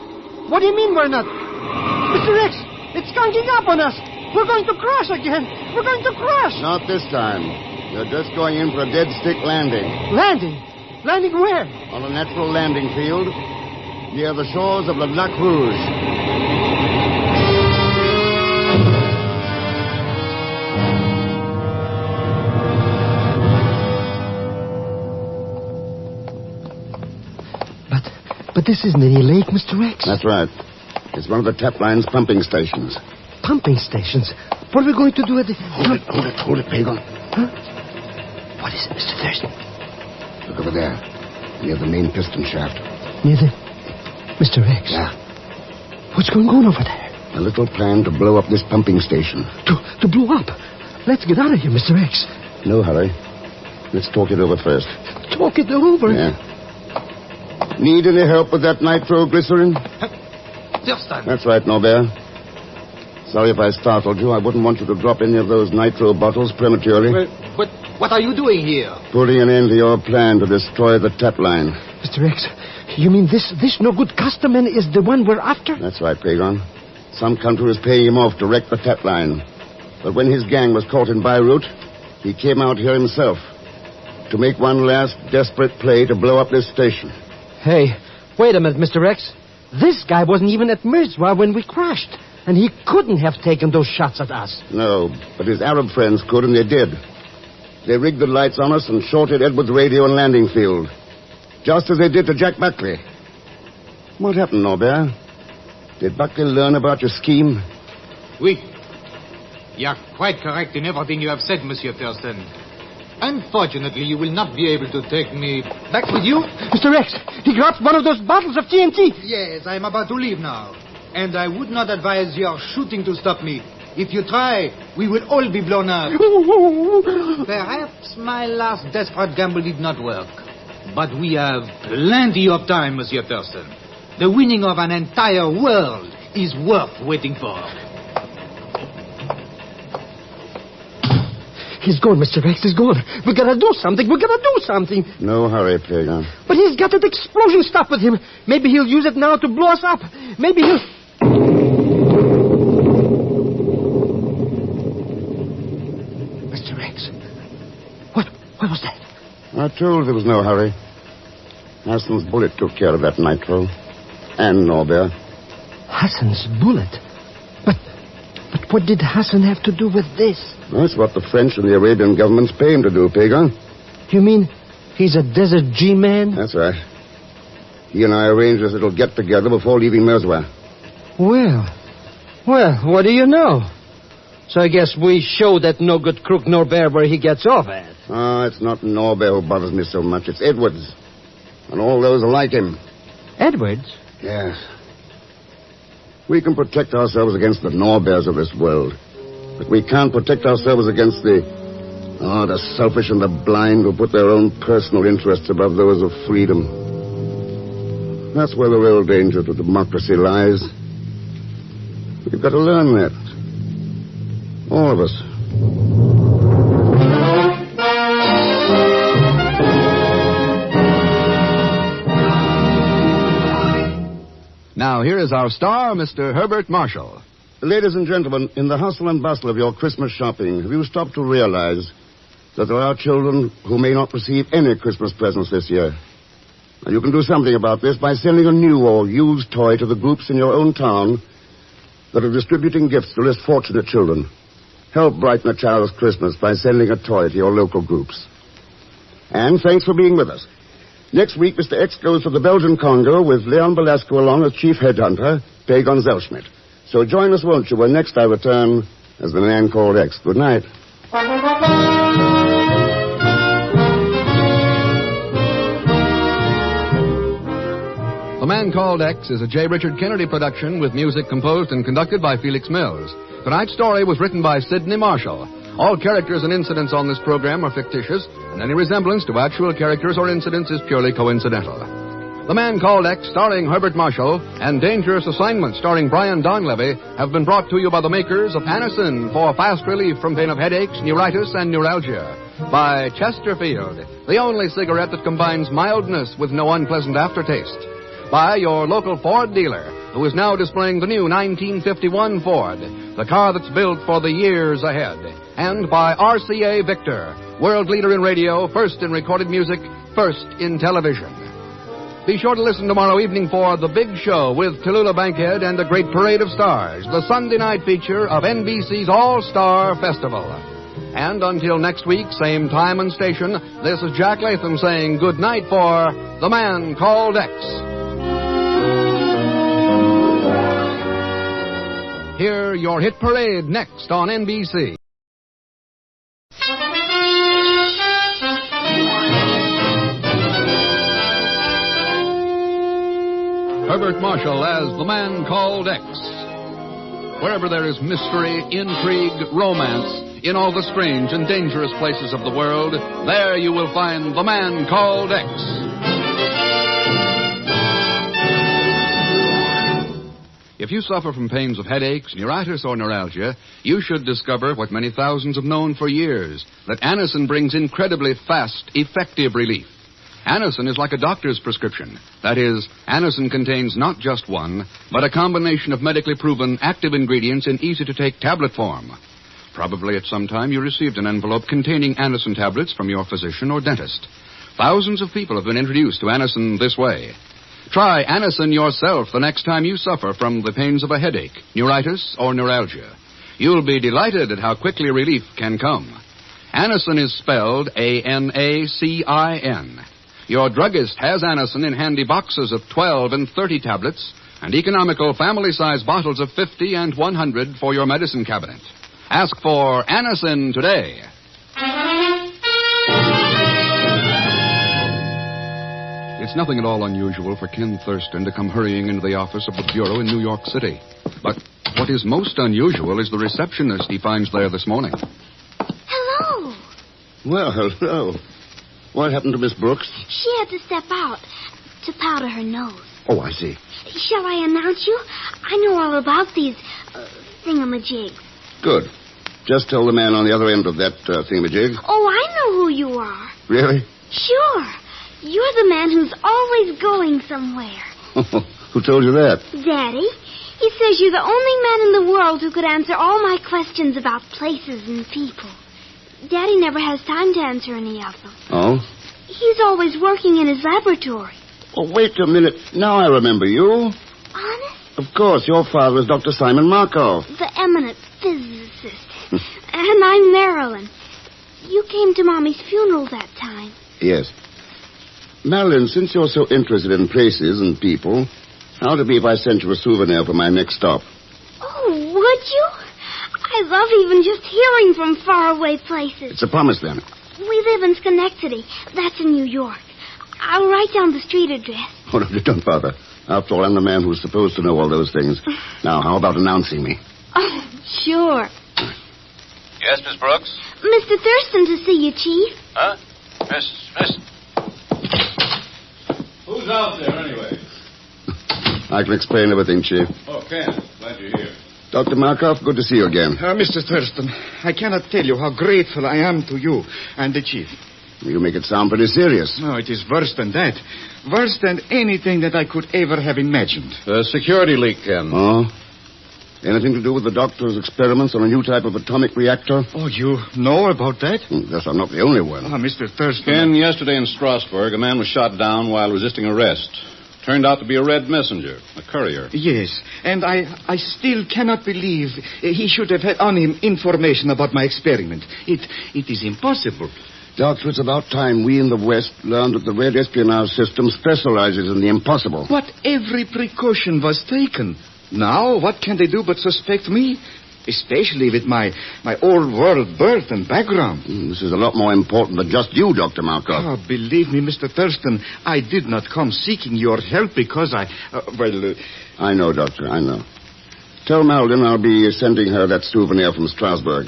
What do you mean we're not? Mr. X, it's ganging up on us. We're going to crash again. We're going to crash. Not this time. You're just going in for a dead stick landing. Landing? Landing where? On a natural landing field near the shores of the Lac Rouge. But this isn't any lake, Mr. X. That's right. It's one of the tap line's pumping stations. Pumping stations? What are we going to do at the... Hold it, Pagan. Huh? What is it, Mr. Thurston? Look over there, near the main piston shaft. Near the... Mr. X? Yeah. What's going on over there? A little plan to blow up this pumping station. To blow up? Let's get out of here, Mr. X. No hurry. Let's talk it over first. Talk it over? Yeah. Need any help with that nitroglycerin? Thurston. That's right, Norbert. Sorry if I startled you. I wouldn't want you to drop any of those nitro bottles prematurely. But what are you doing here? Putting an end to your plan to destroy the tap line. Mr. X, you mean this no-good customer is the one we're after? That's right, Pagan. Some country was paying him off to wreck the tap line. But when his gang was caught in Beirut, he came out here himself to make one last desperate play to blow up this station. Hey, wait a minute, Mr. X. This guy wasn't even at Mirzwa when we crashed. And he couldn't have taken those shots at us. No, but his Arab friends could, and they did. They rigged the lights on us and shorted Edwards' radio and landing field. Just as they did to Jack Buckley. What happened, Norbert? Did Buckley learn about your scheme? Oui. You are quite correct in everything you have said, Monsieur Thurston. Unfortunately, you will not be able to take me back with you. Mr. X, he grabbed one of those bottles of TNT. Yes, I am about to leave now. And I would not advise your shooting to stop me. If you try, we will all be blown up. Perhaps my last desperate gamble did not work. But we have plenty of time, Monsieur Thurston. The winning of an entire world is worth waiting for. He's gone, Mr. X. He's gone. We gotta do something. No hurry, Pagan. But he's got that explosion stuff with him. Maybe he'll use it now to blow us up. Maybe he'll... Mr. X. What was that? I told you there was no hurry. Hassan's bullet took care of that nitro. And Norbert. Hassan's bullet? But what did Hassan have to do with this? That's what the French and the Arabian governments pay him to do, Pagan. You mean he's a Desert G-man? That's right. He and I arranged this little get-together before leaving Merswa. Well, what do you know? So I guess we show that no-good crook Norbert where he gets off at. It's not Norbert who bothers me so much. It's Edwards. And all those like him. Edwards? Yes. We can protect ourselves against the Norberts of this world. But we can't protect ourselves against the selfish and the blind who put their own personal interests above those of freedom. That's where the real danger to democracy lies. We've got to learn that. All of us. Now, here is our star, Mr. Herbert Marshall. Ladies and gentlemen, in the hustle and bustle of your Christmas shopping, have you stopped to realize that there are children who may not receive any Christmas presents this year? And you can do something about this by sending a new or used toy to the groups in your own town that are distributing gifts to less fortunate children. Help brighten a child's Christmas by sending a toy to your local groups. And thanks for being with us. Next week, Mr. X goes to the Belgian Congo with Leon Belasco along as chief headhunter, Pagan Zellschmidt. So join us, won't you, when next I return as the Man Called X. Good night. The Man Called X is a J. Richard Kennedy production with music composed and conducted by Felix Mills. Tonight's story was written by Sidney Marshall. All characters and incidents on this program are fictitious, and any resemblance to actual characters or incidents is purely coincidental. The Man Called X, starring Herbert Marshall, and Dangerous Assignment, starring Brian Donlevy, have been brought to you by the makers of Anacin for fast relief from pain of headaches, neuritis, and neuralgia. By Chesterfield, the only cigarette that combines mildness with no unpleasant aftertaste. By your local Ford dealer, who is now displaying the new 1951 Ford, the car that's built for the years ahead. And by RCA Victor, world leader in radio, first in recorded music, first in television. Be sure to listen tomorrow evening for The Big Show with Tallulah Bankhead and a great parade of stars, the Sunday night feature of NBC's All-Star Festival. And until next week, same time and station, this is Jack Latham saying good night for The Man Called X. Hear your hit parade next on NBC. Herbert Marshall as The Man Called X. Wherever there is mystery, intrigue, romance, in all the strange and dangerous places of the world, there you will find The Man Called X. If you suffer from pains of headaches, neuritis, or neuralgia, you should discover what many thousands have known for years, that Anacin brings incredibly fast, effective relief. Anacin is like a doctor's prescription. That is, Anacin contains not just one, but a combination of medically proven active ingredients in easy-to-take tablet form. Probably at some time you received an envelope containing Anacin tablets from your physician or dentist. Thousands of people have been introduced to Anacin this way. Try Anacin yourself the next time you suffer from the pains of a headache, neuritis, or neuralgia. You'll be delighted at how quickly relief can come. Anacin is spelled A-N-A-C-I-N. Your druggist has Anacin in handy boxes of 12 and 30 tablets and economical family-size bottles of 50 and 100 for your medicine cabinet. Ask for Anacin today. It's nothing at all unusual for Ken Thurston to come hurrying into the office of the Bureau in New York City. But what is most unusual is the receptionist he finds there this morning. Hello. Well, hello. What happened to Miss Brooks? She had to step out to powder her nose. Oh, I see. Shall I announce you? I know all about these thingamajigs. Good. Just tell the man on the other end of that thingamajig. Oh, I know who you are. Really? Sure. You're the man who's always going somewhere. Who told you that? Daddy. He says you're the only man in the world who could answer all my questions about places and people. Daddy never has time to answer any of them. Oh? He's always working in his laboratory. Oh, wait a minute. Now I remember you. Honest? Of course, your father is Dr. Simon Markov. The eminent physicist. And I'm Marilyn. You came to Mommy's funeral that time. Yes. Marilyn, since you're so interested in places and people, how would it be if I sent you a souvenir for my next stop? Oh, would you? I love even just hearing from faraway places. It's a promise, then. We live in Schenectady. That's in New York. I'll write down the street address. Oh, no, don't bother. After all, I'm the man who's supposed to know all those things. Now, how about announcing me? Oh, sure. Yes, Miss Brooks? Mr. Thurston to see you, Chief. Huh? Miss. Who's out there, anyway? I can explain everything, Chief. Oh, Ken. Glad you're here. Dr. Markov, good to see you again. Mr. Thurston, I cannot tell you how grateful I am to you and the Chief. You make it sound pretty serious. No, it is worse than that. Worse than anything that I could ever have imagined. A security leak, Ken. Oh? Anything to do with the doctor's experiments on a new type of atomic reactor? Oh, you know about that? Yes, I'm not the only one. Mr. Thurston. Ken, yesterday in Strasbourg, a man was shot down while resisting arrest. Turned out to be a red messenger, a courier. Yes, and I still cannot believe he should have had on him information about my experiment. It is impossible. Doctor, it's about time we in the West learned that the red espionage system specializes in the impossible. But every precaution was taken. Now, what can they do but suspect me? Especially with my all-world birth and background. This is a lot more important than just you, Dr. Markov. Oh, believe me, Mr. Thurston, I did not come seeking your help because I know, Doctor, I know. Tell Marilyn I'll be sending her that souvenir from Strasbourg.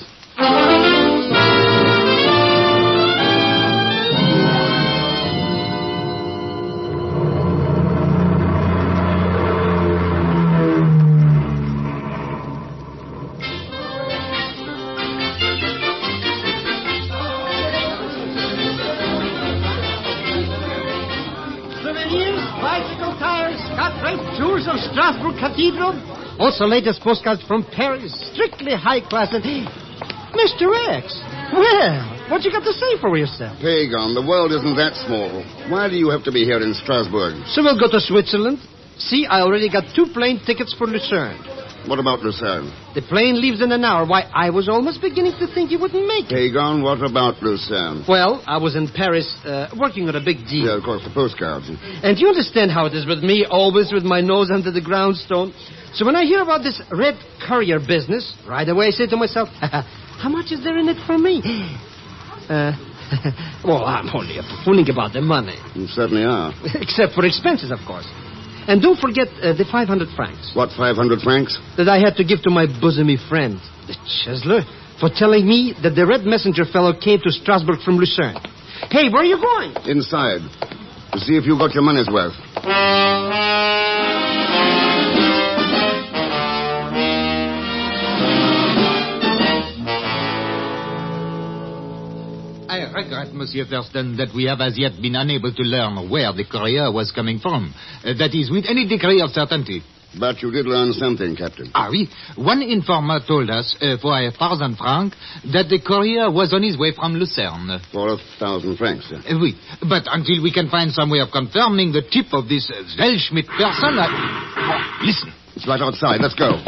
Strasbourg Cathedral. Also latest postcards from Paris. Strictly high class. And Mr. X, well, what you got to say for yourself? Pagan, the world isn't that small. Why do you have to be here in Strasbourg? So we'll go to Switzerland. See, I already got 2 plane tickets for Lucerne. What about Lucerne? The plane leaves in an hour. Why, I was almost beginning to think you wouldn't make it. Pagan, what about Lucerne? Well, I was in Paris working on a big deal. Yeah, of course, the postcards. And you understand how it is with me, always with my nose under the groundstone. So when I hear about this red courier business, right away I say to myself, how much is there in it for me? Well, I'm only fooling about the money. You certainly are. Except for expenses, of course. And don't forget the 500 francs. What, 500 francs? That I had to give to my bosomy friend, the Chesler, for telling me that the red messenger fellow came to Strasbourg from Lucerne. Hey, where are you going? Inside. To see if you got your money's worth. I regret, Monsieur Thurston, that we have as yet been unable to learn where the courier was coming from. That is, with any degree of certainty. But you did learn something, Captain. Ah, oui. One informer told us, for 1,000 francs, that the courier was on his way from Lucerne. For 1,000 francs, yeah? Oui. But until we can find some way of confirming the tip of this Weltschmidt person, Listen. It's right outside. Let's go.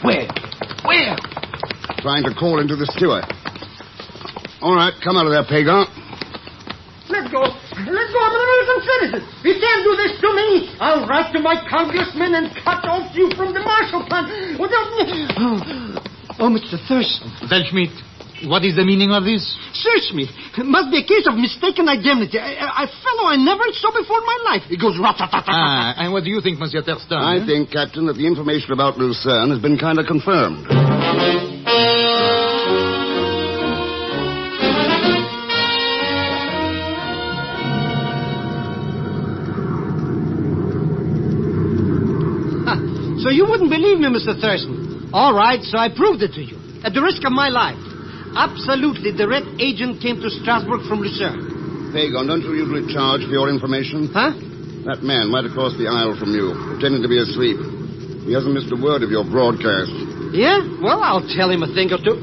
Where? Trying to call into the sewer. All right, come out of there, Pagan. Let go. I'm an American citizen. You can't do this to me. I'll write to my congressman and cut off you from the Marshall Plan. Oh, Mr. Thurston. Weltschmidt, what is the meaning of this? Search me. It must be a case of mistaken identity. A fellow I never saw before in my life. It goes rat-tat-tat-tat. And what do you think, Monsieur Thurston? I think, Captain, that the information about Lucerne has been kind of confirmed. You wouldn't believe me, Mr. Thurston. All right, so I proved it to you. At the risk of my life. Absolutely, the red agent came to Strasbourg from Lucerne. Pagan, don't you usually charge for your information? Huh? That man right across the aisle from you, pretending to be asleep. He hasn't missed a word of your broadcast. Yeah? Well, I'll tell him a thing or two.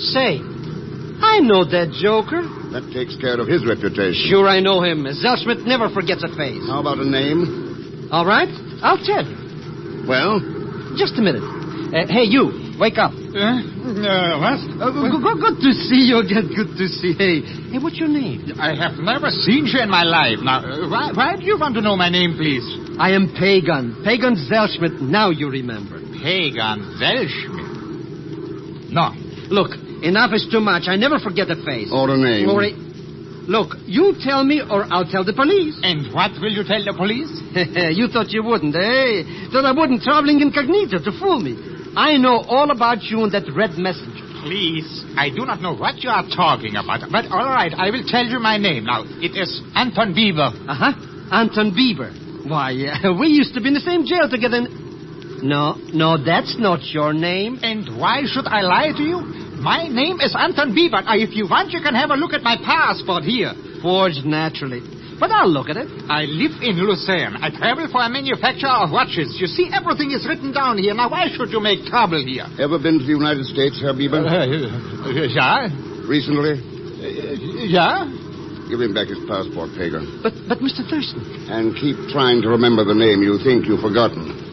Say, I know that joker. That takes care of his reputation. Sure, I know him. Zellschmidt never forgets a face. How about a name? All right, I'll tell you. Well? Just a minute. Hey, you, wake up. What? Good to see you again. Good to see. Hey, what's your name? I have never seen you in my life. Now, why do you want to know my name, please? I am Pagan. Pagan Zellschmidt. Now you remember. Pagan Zellschmidt. No. Look, enough is too much. I never forget a face. Or a name. Look, you tell me or I'll tell the police. And what will you tell the police? You thought you wouldn't, eh? Thought I wouldn't traveling incognito to fool me. I know all about you and that red messenger. Please, I do not know what you are talking about. But all right, I will tell you my name. Now, it is Anton Bieber. Uh-huh. Anton Bieber. Why, we used to be in the same jail together. No, that's not your name. And why should I lie to you? My name is Anton Bieber. If you want, you can have a look at my passport here. Forged, naturally. But I'll look at it. I live in Lucerne. I travel for a manufacturer of watches. You see, everything is written down here. Now, why should you make trouble here? Ever been to the United States, Herr Bieber? Yeah. Recently? Yeah. Give him back his passport, Pagan. But Mr. Thurston. And keep trying to remember the name you think you've forgotten.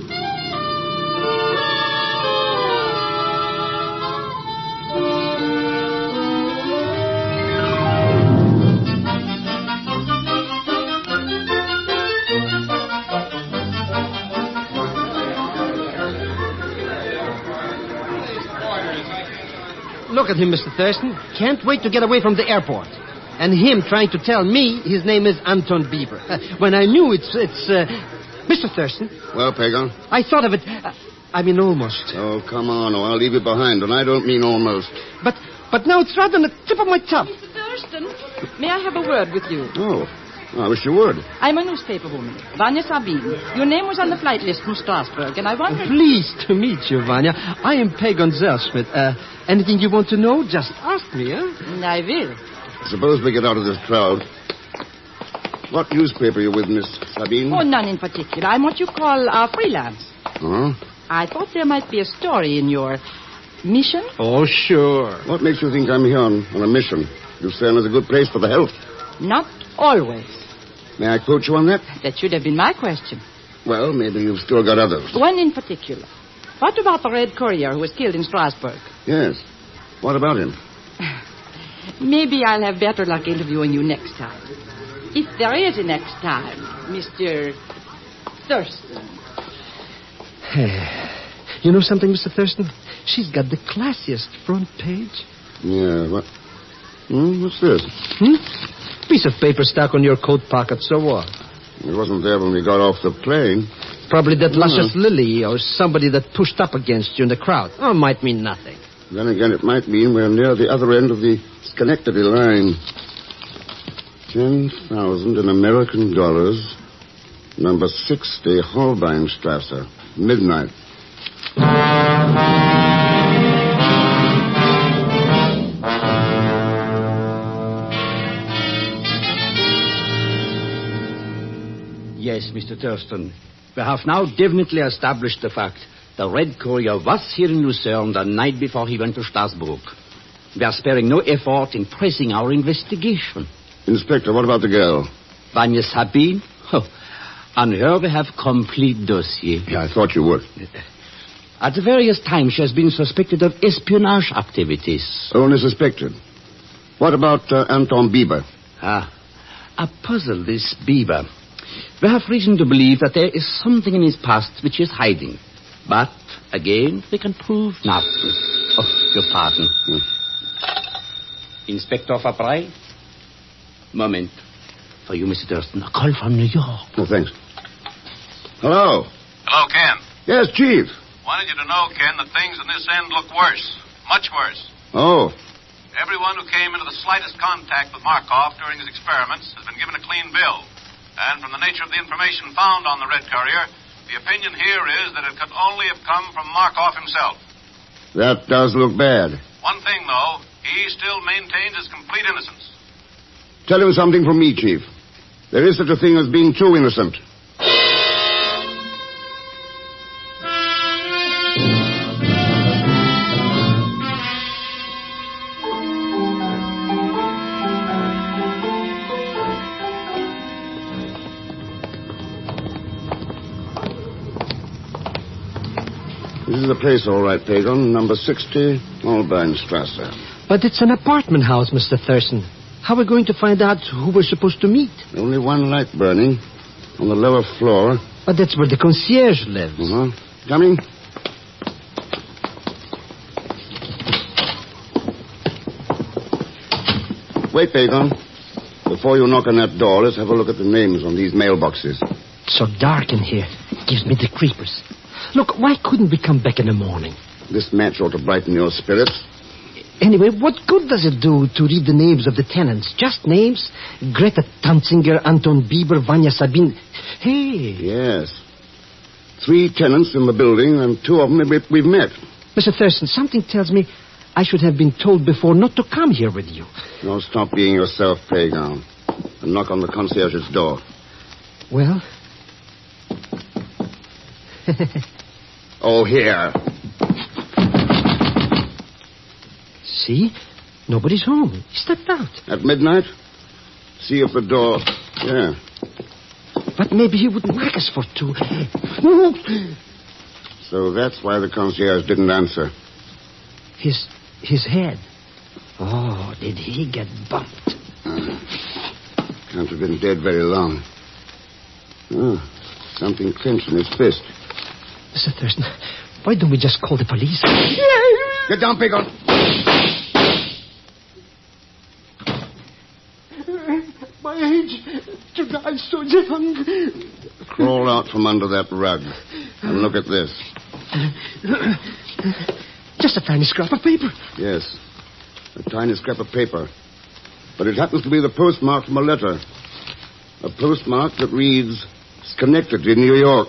Look at him, Mr. Thurston. Can't wait to get away from the airport. And him trying to tell me his name is Anton Bieber. When I knew it's Mr. Thurston. Well, Pagan? I thought of it. Almost. Oh, come on, or I'll leave it behind, and I don't mean almost. But now it's right on the tip of my tongue. Mr. Thurston, may I have a word with you? Oh, I wish you would. I'm a newspaper woman, Vanya Sabine. Your name was on the flight list from Strasbourg, and I wondered... Pleased to meet you, Vanya. I am Pagan Zellschmidt. Anything you want to know, just ask me, huh? I will. Suppose we get out of this crowd. What newspaper are you with, Miss Sabine? Oh, none in particular. I'm what you call freelance. Huh? I thought there might be a story in your mission. Oh, sure. What makes you think I'm here on a mission? Lucerne is a good place for the health. Not always. May I quote you on that? That should have been my question. Well, maybe you've still got others. One in particular. What about the Red Courier who was killed in Strasbourg? Yes. What about him? Maybe I'll have better luck interviewing you next time. If there is a next time, Mr. Thurston. You know something, Mr. Thurston? She's got the classiest front page. Yeah, what? What's this? Piece of paper stuck on your coat pocket, so what? It wasn't there when we got off the plane. Probably that luscious Lily or somebody that pushed up against you in the crowd. Oh, it might mean nothing. Then again, it might mean we're near the other end of the Schenectady line. 10,000 in American dollars. Number 60, Holbeinstrasse. Midnight. Yes, Mr. Thurston. We have now definitely established the fact. The Red Courier was here in Lucerne the night before he went to Strasbourg. We are sparing no effort in pressing our investigation. Inspector, what about the girl? Vanya Sabine? Oh, on her we have complete dossier. Yeah, I thought you would. At various times she has been suspected of espionage activities. Only suspected. What about Anton Bieber? A puzzle, this Bieber. We have reason to believe that there is something in his past which he is hiding. But, again, we can prove nothing. Oh, your pardon. Inspector Fabry? Moment. For you, Mr. Thurston, a call from New York. Oh, thanks. Hello. Hello, Ken. Yes, Chief. Wanted you to know, Ken, that things in this end look worse. Much worse. Oh. Everyone who came into the slightest contact with Markov during his experiments has been given a clean bill. And from the nature of the information found on the Red Courier, The opinion here is that it could only have come from Markov himself. That does look bad. One thing, though, he still maintains his complete innocence. Tell him something from me, Chief. There is such a thing as being too innocent. This is the place, all right, Pagan. Number 60, Albeinstrasse. But it's an apartment house, Mr. Thurston. How are we going to find out who we're supposed to meet? Only one light burning on the lower floor. But that's where the concierge lives. Coming. Wait, Pagan. Before you knock on that door, let's have a look at the names on these mailboxes. So dark in here. Gives me the creepers. Look, why couldn't we come back in the morning? This match ought to brighten your spirits. Anyway, what good does it do to read the names of the tenants? Just names? Greta Tanzinger, Anton Bieber, Vanya Sabine. Hey. Yes. 3 tenants in the building, and 2 of them we've met. Mr. Thurston, something tells me I should have been told before not to come here with you. No, stop being yourself, Pagan, and knock on the concierge's door. Well? Oh, here. See? Nobody's home. He stepped out. At midnight? See if the door... Yeah. But maybe he wouldn't like us for 2. So that's why the concierge didn't answer. His head. Oh, did he get bumped? Can't have been dead very long. Oh, something clenched in his fist. Mr. Thurston, why don't we just call the police? Get down, Pagan. My age to die so young. Crawl out from under that rug and look at this. Just a tiny scrap of paper. Yes, a tiny scrap of paper. But it happens to be the postmark from a letter. A postmark that reads, Schenectady, New York.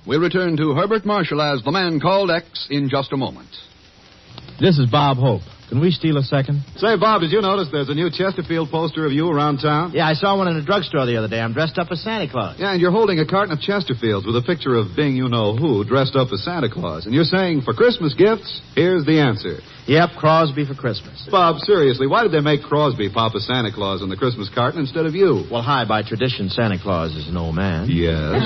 We'll return to Herbert Marshall as the man called X in just a moment. This is Bob Hope. Can we steal a second? Say, Bob, did you notice there's a new Chesterfield poster of you around town? Yeah, I saw one in a drugstore the other day. I'm dressed up as Santa Claus. Yeah, and you're holding a carton of Chesterfields with a picture of Bing you-know-who dressed up as Santa Claus. And you're saying, for Christmas gifts, here's the answer. Yep, Crosby for Christmas. Bob, seriously, why did they make Crosby Papa Santa Claus on the Christmas carton instead of you? Well, by tradition, Santa Claus is an old man. Yes.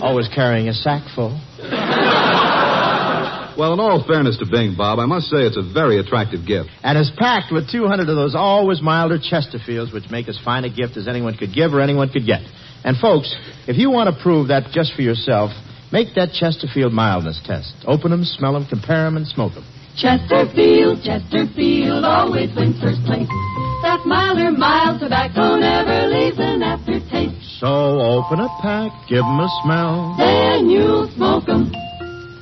Always carrying a sack full. Well, in all fairness to Bing, Bob, I must say it's a very attractive gift. And it's packed with 200 of those always milder Chesterfields, which make as fine a gift as anyone could give or anyone could get. And, folks, if you want to prove that just for yourself, make that Chesterfield mildness test. Open them, smell them, compare them, and smoke them. Chesterfield, always wins first place. That milder, mild tobacco never leaves an aftertaste. So open a pack, give 'em a smell. Then you'll smoke 'em.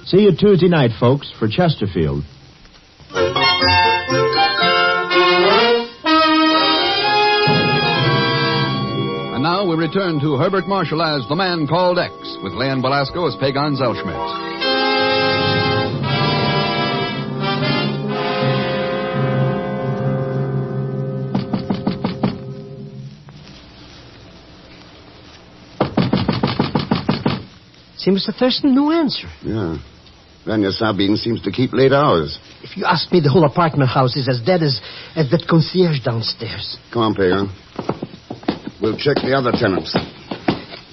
See you Tuesday night, folks, for Chesterfield. And now we return to Herbert Marshall as the man called X, with Leon Belasco as Pagan Zellschmidt. See, Mr. Thurston, no answer. Yeah. Vanya Sabine seems to keep late hours. If you ask me, the whole apartment house is as dead as that concierge downstairs. Come on, Pagan. We'll check the other tenants.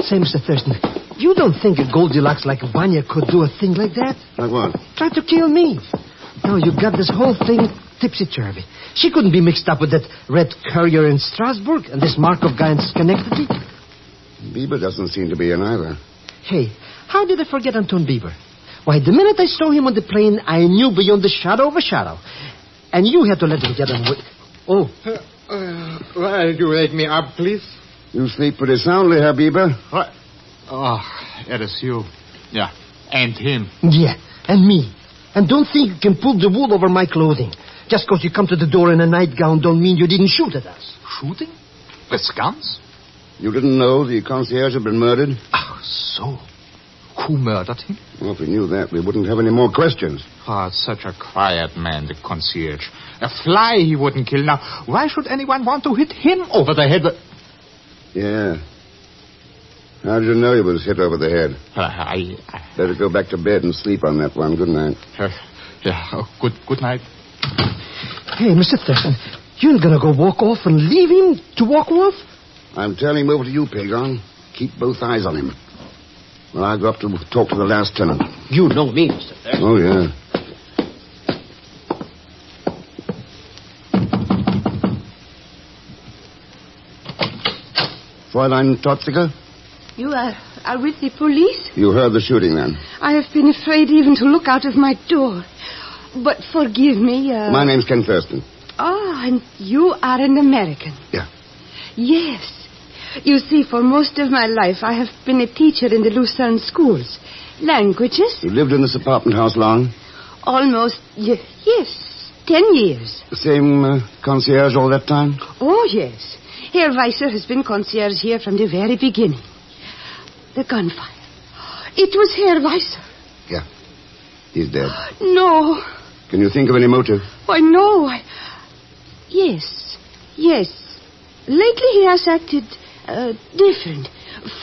Say, Mr. Thurston, you don't think a Goldilocks like Vanya could do a thing like that? Like what? Try to kill me. No, you got this whole thing tipsy-turvy. She couldn't be mixed up with that red courier in Strasbourg and this Markov guy in Schenectady. Bieber doesn't seem to be in either. Hey, how did I forget Anton Bieber? Why, the minute I saw him on the plane, I knew beyond the shadow of a shadow. And you had to let him get away. Oh. Why did you wake me up, please? You sleep pretty soundly, Herr Bieber. What? Oh, it is you. Yeah, and him. Yeah, and me. And don't think you can pull the wool over my clothing. Just because you come to the door in a nightgown don't mean you didn't shoot at us. Shooting? With guns? You didn't know the concierge had been murdered? Oh, so. Who murdered him? Well, if we knew that, we wouldn't have any more questions. Oh, such a quiet man, the concierge. A fly he wouldn't kill. Now, why should anyone want to hit him over the head? Yeah. How did you know he was hit over the head? Better go back to bed and sleep on that one. Good night. Good night. Hey, Mr. Thurston, you ain't gonna go walk off and leave him to walk off? I'm turning him over to you, Pagon. Keep both eyes on him. Well, I'll go up to talk to the last tenant. You know me, Mr. Thurston. Oh, yeah. Fräulein Totziger? You are with the police? You heard the shooting, then? I have been afraid even to look out of my door. But forgive me, My name's Ken Thurston. Oh, and you are an American? Yeah. Yes. You see, for most of my life, I have been a teacher in the Lucerne schools. Languages? You lived in this apartment house long? Almost, yes, 10 years. The same concierge all that time? Oh, yes. Herr Weiser has been concierge here from the very beginning. The gunfire. It was Herr Weiser. Yeah. He's dead. No. Can you think of any motive? Why, no. Yes. Lately he has acted different.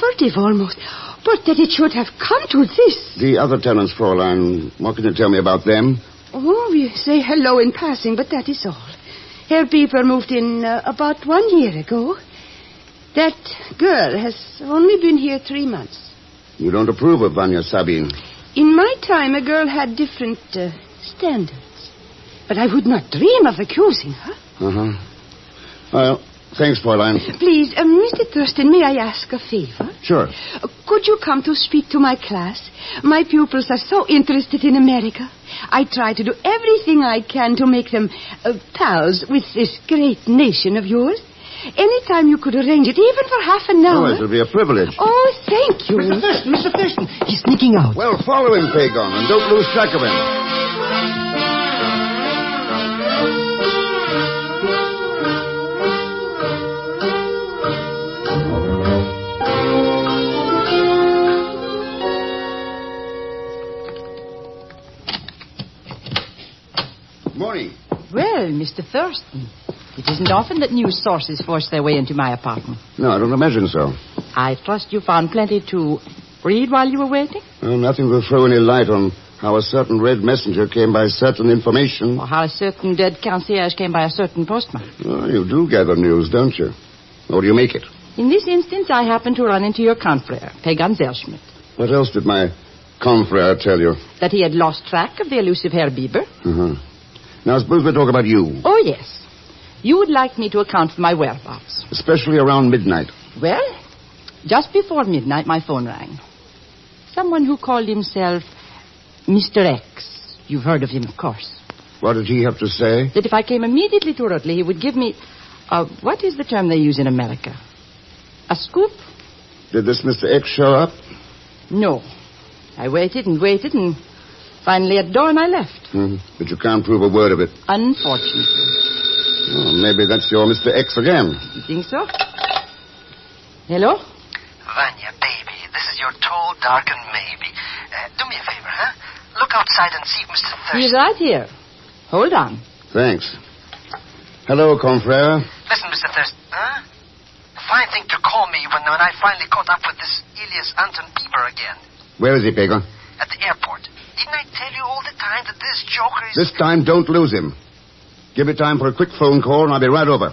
Furtive almost. But that it should have come to this. The other tenants, Fräulein, what can you tell me about them? Oh, we say hello in passing, but that is all. Herr Bieber moved in about 1 year ago. That girl has only been here 3 months. You don't approve of Vanya Sabin? In my time, a girl had different standards. But I would not dream of accusing her. Uh-huh. Well, thanks, Fräulein. Please, Mr. Thurston, may I ask a favor? Sure. Could you come to speak to my class? My pupils are so interested in America. I try to do everything I can to make them pals with this great nation of yours. Anytime you could arrange it, even for half an hour. Oh, it would be a privilege. Oh, thank you. Mr. Thurston, he's sneaking out. Well, follow him, Pagon, and don't lose track of him. Morning. Well, Mr. Thurston, it isn't often that news sources force their way into my apartment. No, I don't imagine so. I trust you found plenty to read while you were waiting? Well, nothing will throw any light on how a certain red messenger came by certain information. Or how a certain dead concierge came by a certain postman. Well, you do gather news, don't you? Or do you make it? In this instance, I happened to run into your confrere, Pagan Zellschmidt. What else did my confrere tell you? That he had lost track of the elusive Herr Bieber. Uh-huh. Now, suppose we talk about you. Oh, yes. You would like me to account for my whereabouts. Especially around midnight. Well, just before midnight, my phone rang. Someone who called himself Mr. X. You've heard of him, of course. What did he have to say? That if I came immediately to Rutli, he would give me... what is the term they use in America? A scoop? Did this Mr. X show up? No. I waited and finally at dawn I left. Mm-hmm. But you can't prove a word of it. Unfortunately. Oh, maybe that's your Mr. X again. You think so? Hello? Vanya, baby, this is your tall, darkened maybe. Do me a favor, huh? Look outside and see if Mr. Thurston... He's right here. Hold on. Thanks. Hello, confrere. Listen, Mr. Thurston, huh? A fine thing to call me when I finally caught up with this Elias Anton Bieber again. Where is he, Pagon? At the airport. Didn't I tell you all the time that this joker is... This time, don't lose him. Give me time for a quick phone call, and I'll be right over.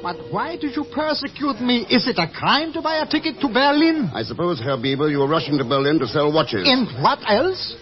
But why did you persecute me? Is it a crime to buy a ticket to Berlin? I suppose, Herr Bieber, you were rushing to Berlin to sell watches. And what else?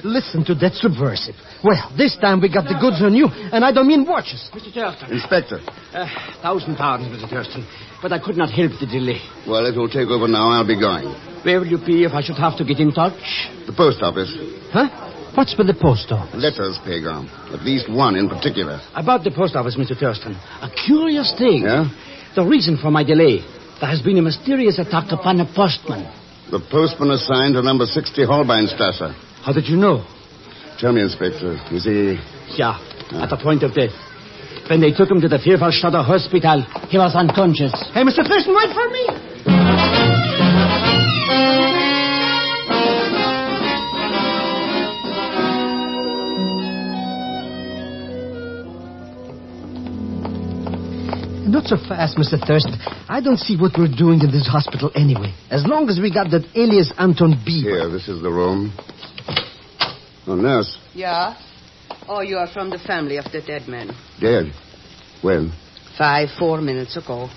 Listen to that subversive. Well, this time we got the goods on you, and I don't mean watches. Mr. Thurston. Inspector. 1,000 pardons, Mr. Thurston, but I could not help the delay. Well, if you'll take over now, I'll be going. Where will you be if I should have to get in touch? The post office. Huh? What's with the post office? Letters, Pagon. At least one in particular. About the post office, Mr. Thurston. A curious thing. Yeah? The reason for my delay. There has been a mysterious attack upon a postman. The postman assigned to number 60 Holbeinstrasse. How did you know? Tell me, Inspector, is he... Yeah, at the point of death. When they took him to the Vierfachstadter Hospital, he was unconscious. Hey, Mr. Thurston, wait for me! Not so fast, Mr. Thurston. I don't see what we're doing in this hospital anyway. As long as we got that alias Anton B. Here, this is the room. Oh, nurse. Yeah? Oh, you are from the family of the dead man. Dead? When? 4 minutes ago.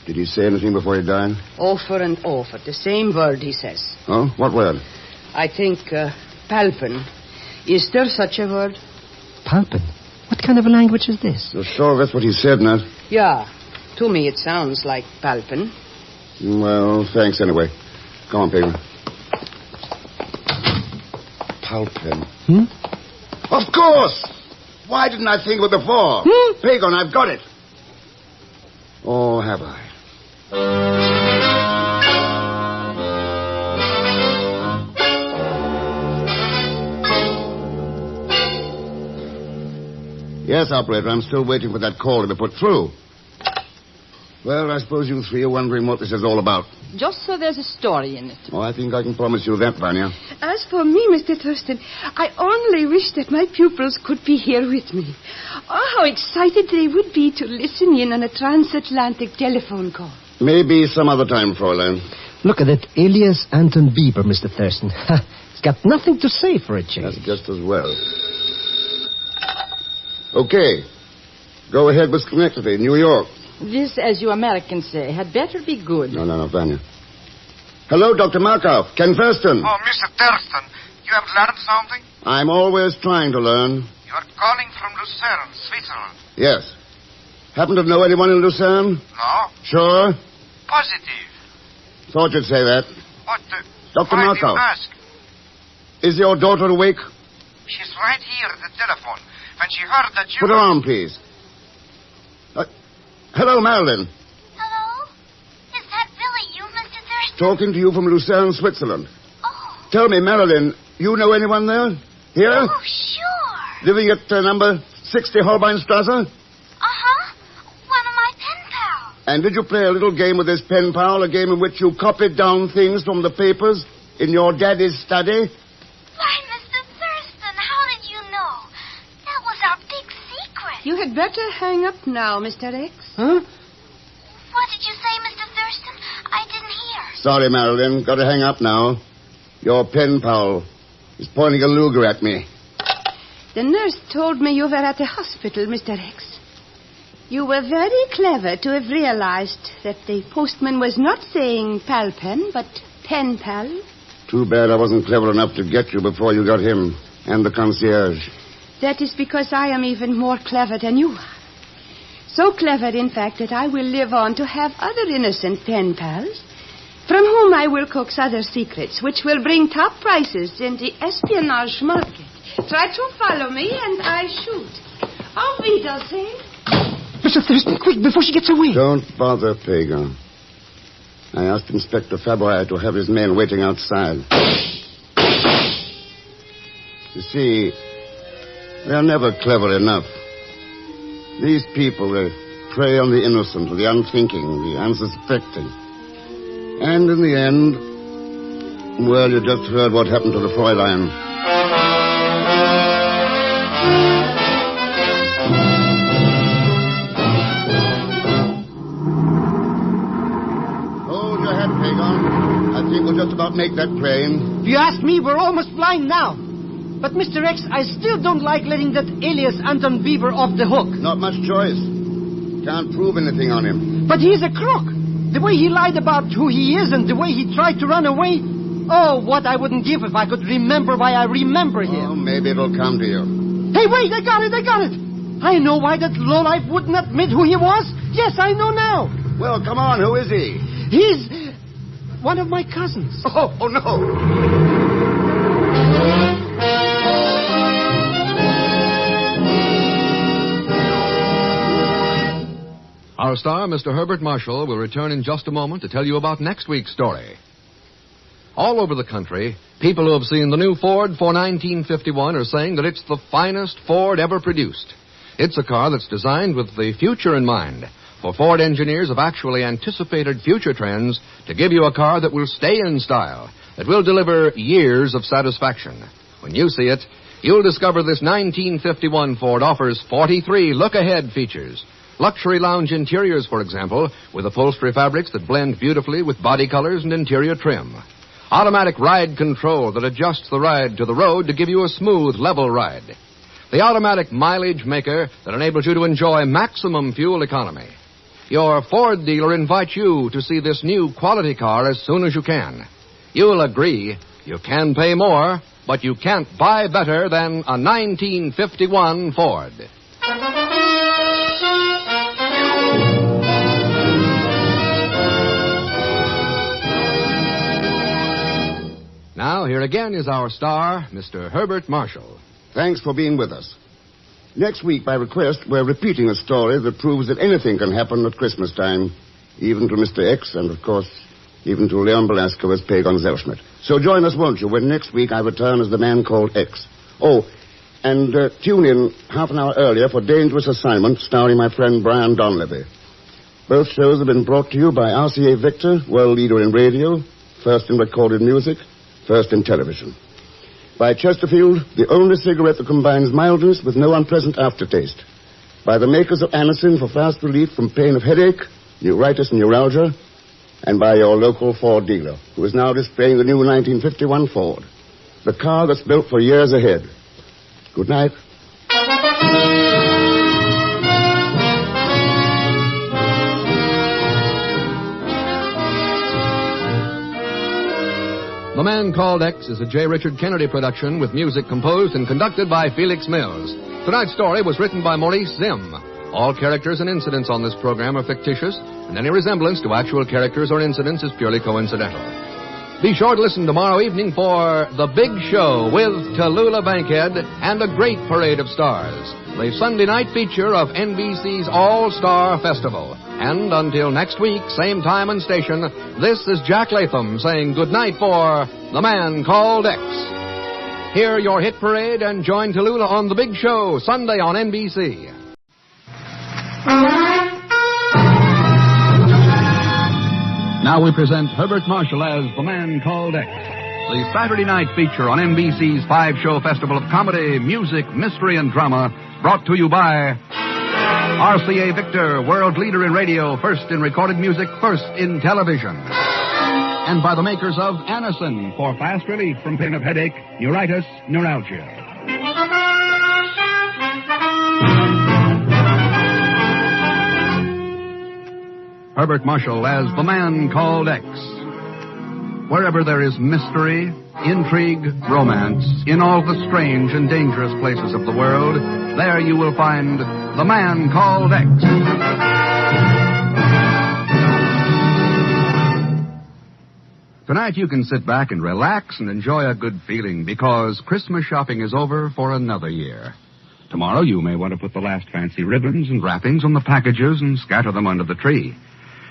Did he say anything before he died? Over and over. The same word he says. Oh? What word? I think, palpen. Is there such a word? Palpen? What kind of a language is this? You're sure that's what he said, Nat? Yeah. To me, it sounds like palpen. Well, thanks anyway. Come on, Pagan. Palpen. Of course! Why didn't I think of it before? Pagan, I've got it. Or have I? Yes, operator, I'm still waiting for that call to be put through. Well, I suppose you three are wondering what this is all about. Just so there's a story in it. Oh, I think I can promise you that, Vanya. As for me, Mr. Thurston, I only wish that my pupils could be here with me. Oh, how excited they would be to listen in on a transatlantic telephone call. Maybe some other time, Fräulein. Look at that alias Anton Bieber, Mr. Thurston. He's got nothing to say for a change. That's just as well. Okay. Go ahead with Schenectady, New York. This, as you Americans say, had better be good. No, Vanya. Hello, Dr. Markov. Ken Thurston. Oh, Mr. Thurston, you have learned something? I'm always trying to learn. You are calling from Lucerne, Switzerland. Yes. Happen to know anyone in Lucerne? No. Sure? Positive. Thought you'd say that. What? Dr. Why do you Markov. ask? Is your daughter awake? She's right here at the telephone. When she heard that you... Put her on, please. Hello, Marilyn. Hello? Is that really you, Mr. Thurston? Talking to you from Lucerne, Switzerland. Oh. Tell me, Marilyn, you know anyone there? Here? Oh, sure. Living at number 60 Holbeinstrasse? Uh-huh. One of my pen pals. And did you play a little game with this pen pal, a game in which you copied down things from the papers in your daddy's study? Why, Mr. Thurston, how did you know? That was our big secret. You had better hang up now, Mr. X. Huh? What did you say, Mr. Thurston? I didn't hear. Sorry, Marilyn. Got to hang up now. Your pen pal is pointing a Luger at me. The nurse told me you were at the hospital, Mr. X. You were very clever to have realized that the postman was not saying pal pen, but pen pal. Too bad I wasn't clever enough to get you before you got him and the concierge. That is because I am even more clever than you are. So clever, in fact, that I will live on to have other innocent pen pals, from whom I will coax other secrets, which will bring top prices in the espionage market. Try to follow me, and I shoot. Auf Wiedersehen. Mr. Thurston, quick, before she gets away. Don't bother, Pagan. I asked Inspector Faboy to have his men waiting outside. You see, they're never clever enough. These people, they prey on the innocent, the unthinking, the unsuspecting. And in the end, well, you just heard what happened to the Fräulein. Hold your head, Pagan. I think we'll just about make that plane. If you ask me, we're almost flying now. But, Mr. X, I still don't like letting that alias Anton Bieber off the hook. Not much choice. Can't prove anything on him. But he's a crook. The way he lied about who he is and the way he tried to run away. Oh, what I wouldn't give if I could remember why I remember him. Oh, maybe it'll come to you. Hey, wait, I got it. I know why that lowlife wouldn't admit who he was. Yes, I know now. Well, come on, who is he? He's one of my cousins. Oh no. Our Our star, Mr. Herbert Marshall, will return in just a moment to tell you about next week's story. All over the country, people who have seen the new Ford for 1951 are saying that it's the finest Ford ever produced. It's a car that's designed with the future in mind. For Ford engineers have actually anticipated future trends to give you a car that will stay in style, that will deliver years of satisfaction. When you see it, you'll discover this 1951 Ford offers 43 look-ahead features. Luxury lounge interiors, for example, with upholstery fabrics that blend beautifully with body colors and interior trim. Automatic ride control that adjusts the ride to the road to give you a smooth, level ride. The automatic mileage maker that enables you to enjoy maximum fuel economy. Your Ford dealer invites you to see this new quality car as soon as you can. You'll agree you can pay more, but you can't buy better than a 1951 Ford. Now, here again is our star, Mr. Herbert Marshall. Thanks for being with us. Next week, by request, we're repeating a story that proves that anything can happen at Christmas time, even to Mr. X and, of course, even to Leon Belasco as Pagon Zellschmidt. So join us, won't you, when next week I return as the man called X. Oh, and tune in half an hour earlier for Dangerous Assignment, starring my friend Brian Donlevy. Both shows have been brought to you by RCA Victor, world leader in radio, first in recorded music, first in television. By Chesterfield, the only cigarette that combines mildness with no unpleasant aftertaste. By the makers of Anacin for fast relief from pain of headache, neuritis and neuralgia. And by your local Ford dealer, who is now displaying the new 1951 Ford. The car that's built for years ahead. Good night. The Man Called X is a J. Richard Kennedy production with music composed and conducted by Felix Mills. Tonight's story was written by Maurice Zim. All characters and incidents on this program are fictitious, and any resemblance to actual characters or incidents is purely coincidental. Be sure to listen tomorrow evening for The Big Show with Tallulah Bankhead and a great parade of stars, the Sunday night feature of NBC's All-Star Festival. And until next week, same time and station, this is Jack Latham saying goodnight for The Man Called X. Hear your hit parade and join Tallulah on The Big Show, Sunday on NBC. Now we present Herbert Marshall as The Man Called X, the Saturday night feature on NBC's 5-show festival of comedy, music, mystery, and drama, brought to you by RCA Victor, world leader in radio, first in recorded music, first in television. And by the makers of Anacin for fast relief from pain of headache, neuritis, neuralgia. Herbert Marshall as The Man Called X. Wherever there is mystery, intrigue, romance, in all the strange and dangerous places of the world, there you will find The Man Called X. Tonight you can sit back and relax and enjoy a good feeling because Christmas shopping is over for another year. Tomorrow you may want to put the last fancy ribbons and wrappings on the packages and scatter them under the tree.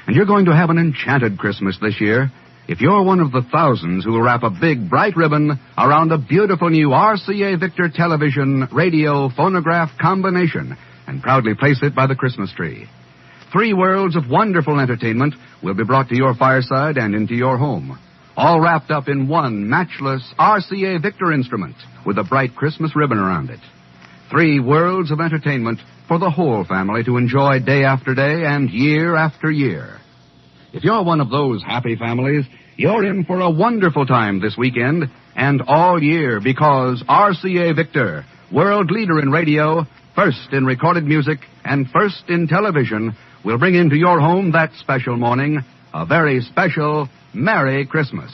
And you're going to have an enchanted Christmas this year if you're one of the thousands who will wrap a big, bright ribbon around a beautiful new RCA Victor television, radio, phonograph combination and proudly place it by the Christmas tree. 3 worlds of wonderful entertainment will be brought to your fireside and into your home, all wrapped up in one matchless RCA Victor instrument with a bright Christmas ribbon around it. 3 worlds of entertainment for the whole family to enjoy day after day and year after year. If you're one of those happy families, you're in for a wonderful time this weekend and all year because RCA Victor, world leader in radio, first in recorded music, and first in television, will bring into your home that special morning a very special Merry Christmas.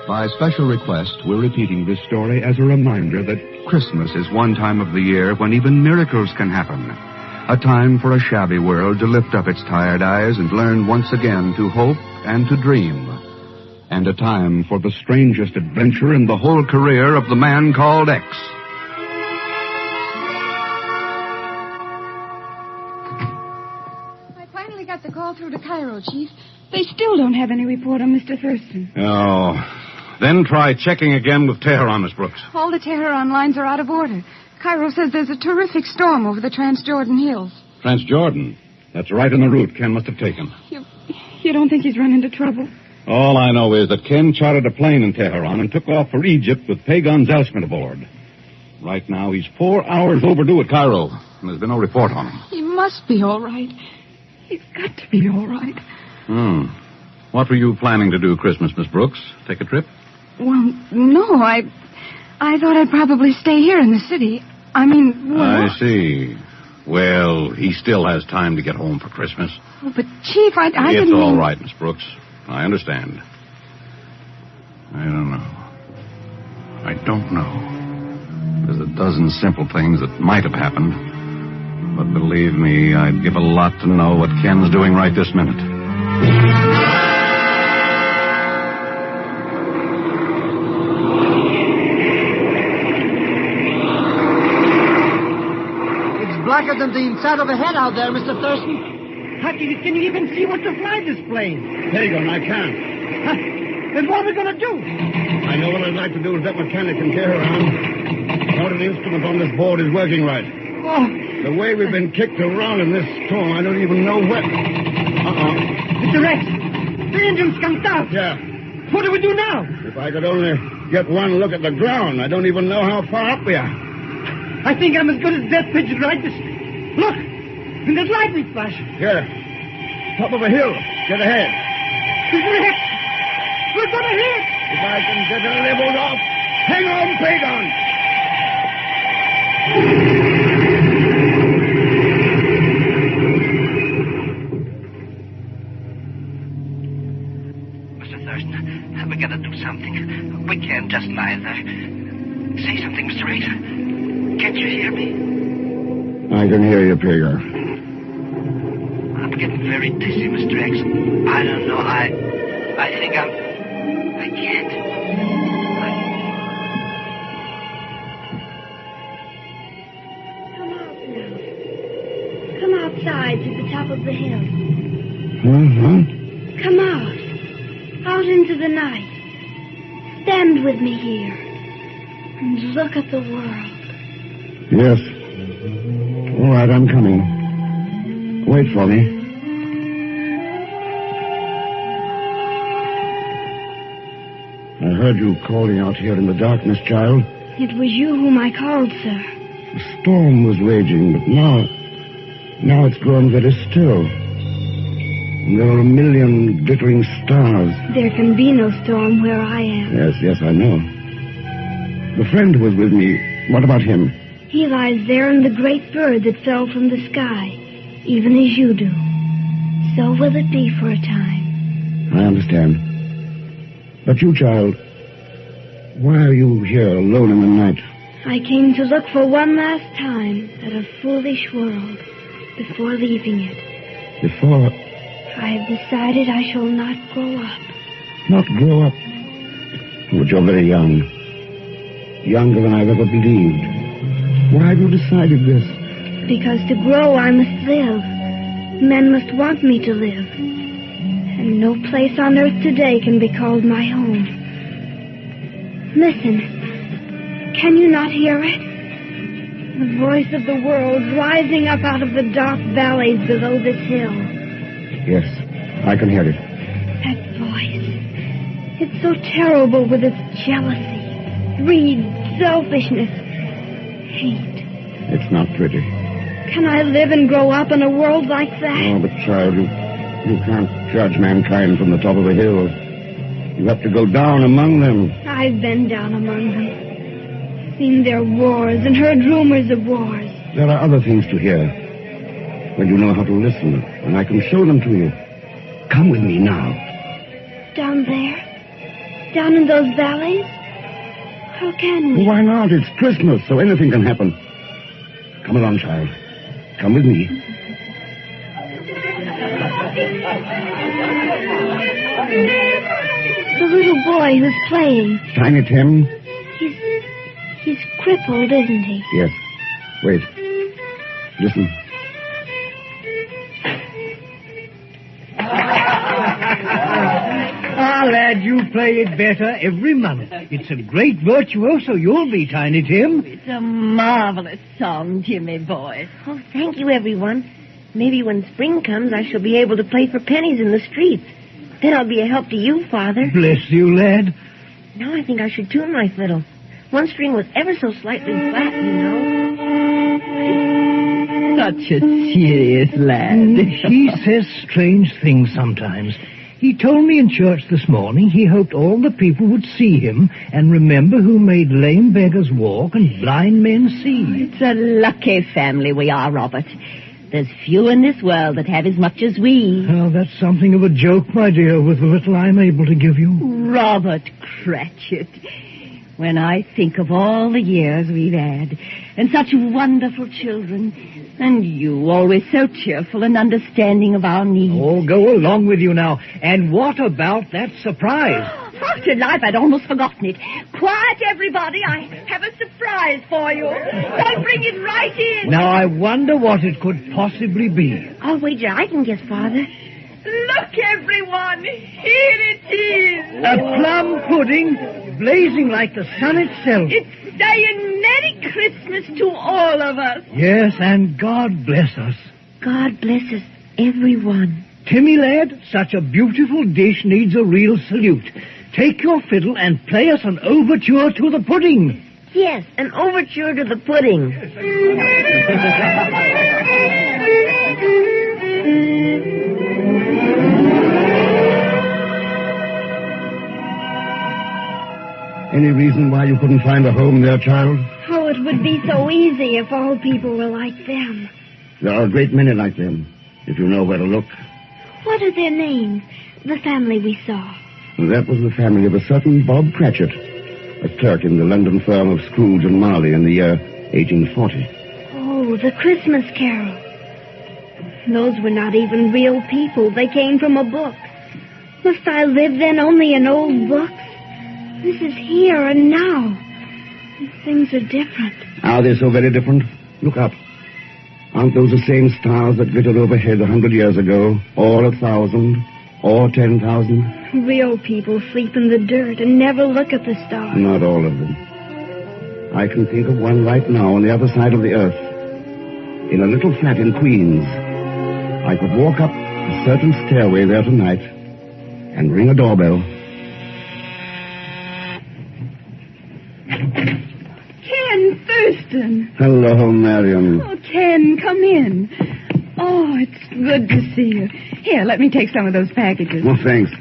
By special request, we're repeating this story as a reminder that Christmas is one time of the year when even miracles can happen. A time for a shabby world to lift up its tired eyes and learn once again to hope and to dream. And a time for the strangest adventure in the whole career of the Man Called X. Cairo, Chief. They still don't have any report on Mr. Thurston. Oh. Then try checking again with Tehran, Miss Brooks. All the Tehran lines are out of order. Cairo says there's a terrific storm over the Transjordan Hills. Transjordan? That's right in the route Ken must have taken. You don't think he's run into trouble? All I know is that Ken chartered a plane in Tehran and took off for Egypt with Pagan Zelsman aboard. Right now, he's 4 hours overdue at Cairo, and there's been no report on him. He must be all right. He's got to be all right. What were you planning to do Christmas, Miss Brooks? Take a trip? Well, no, I thought I'd probably stay here in the city. I mean, I see. Well, he still has time to get home for Christmas. Oh, but, Chief, I didn't It's all mean... right, Miss Brooks. I understand. I don't know. There's a dozen simple things that might have happened. But believe me, I'd give a lot to know what Ken's doing right this minute. It's blacker than the inside of a head out there, Mr. Thurston. How can you even see what to fly this plane? Pagan, I can't. Then what are we going to do? I know what I'd like to do is that mechanic can tear around. Not an instrument on this board is working right. Oh. The way we've been kicked around in this storm, I don't even know what. Mr. Rex, the engine's come out. Yeah. What do we do now? If I could only get one look at the ground, I don't even know how far up we are. I think I'm as good as Death Pigeon right this. Look, and there's lightning flash. Here. Top of a hill. Get ahead. Rex, we're going to hit. If I can get it leveled off. Hang on, Pagan. Mr. Thurston, we gotta do something. We can't just lie there. Say something, Mr. Rader. Can't you hear me? I can hear you, Pagan. I'm getting very dizzy, Mr. X. I don't know. I think I can't. Come out now. Come outside to the top of the hill. Come out. Out into the night. Stand with me here. And look at the world. Yes. All right, I'm coming. Wait for me. I heard you calling out here in the darkness, child. It was you whom I called, sir. The storm was raging, but now it's grown very still. And there are a million glittering stars. There can be no storm where I am. Yes, I know. The friend who was with me, what about him? He lies there in the great bird that fell from the sky, even as you do. So will it be for a time. I understand. But you, child, why are you here alone in the night? I came to look for one last time at a foolish world before leaving it. Before? I have decided I shall not grow up. Not grow up? But you're very young. Younger than I've ever believed. Why have you decided this? Because to grow I must live. Men must want me to live. And no place on earth today can be called my home. Listen. Can you not hear it? The voice of the world rising up out of the dark valleys below this hill. Yes, I can hear it. That voice. It's so terrible with its jealousy, greed, selfishness, hate. It's not pretty. Can I live and grow up in a world like that? Oh, but child, you can't judge mankind from the top of a hill. You have to go down among them. I've been down among them. Seen their wars and heard rumors of wars. There are other things to hear. When you know how to listen, and I can show them to you. Come with me now. Down there? Down in those valleys? How can we? Why not? It's Christmas, so anything can happen. Come along, child. Come with me. The little boy who's playing. Tiny Tim? He's crippled, isn't he? Yes. Wait. Lad, you play it better every month. It's a great virtuoso you'll be, Tiny Tim. It's a marvelous song, Jimmy boy. Oh, thank you, everyone. Maybe when spring comes, I shall be able to play for pennies in the streets. Then I'll be a help to you, Father. Bless you, lad. Now I think I should tune my fiddle. One string was ever so slightly flat, you know. Such a serious lad. He says strange things sometimes. He told me in church this morning he hoped all the people would see him and remember who made lame beggars walk and blind men see. It's a lucky family we are, Robert. There's few in this world that have as much as we. Oh, that's something of a joke, my dear, with the little I'm able to give you. Robert Cratchit. When I think of all the years we've had, and such wonderful children, and you always so cheerful and understanding of our needs. Oh, go along with you now. And what about that surprise? After life, I'd almost forgotten it. Quiet, everybody. I have a surprise for you. I'll bring it right in. Now, I wonder what it could possibly be. I'll wager I can guess, Father. Look, everyone. Here it is. A plum pudding blazing like the sun itself. It's saying Merry Christmas to all of us. Yes, and God bless us. God bless us, everyone. Timmy, lad, such a beautiful dish needs a real salute. Take your fiddle and play us an overture to the pudding. Yes, an overture to the pudding. Any reason why you couldn't find a home there, child? Oh, it would be so easy if all people were like them. There are a great many like them, if you know where to look. What are their names? The family we saw. That was the family of a certain Bob Cratchit, a clerk in the London firm of Scrooge and Marley in the year 1840. Oh, the Christmas Carol. Those were not even real people. They came from a book. Must I live then only in old books? This is here and now. Things are different. Are they so very different? Look up. Aren't those the same stars that glittered overhead 100 years ago? Or 1,000? Or 10,000? Real people sleep in the dirt and never look at the stars. Not all of them. I can think of one right now on the other side of the earth. In a little flat in Queens. I could walk up a certain stairway there tonight and ring a doorbell. Ken Thurston. Hello, Marion. Oh, Ken, come in. Oh, it's good to see you. Here, let me take some of those packages. Well, thanks.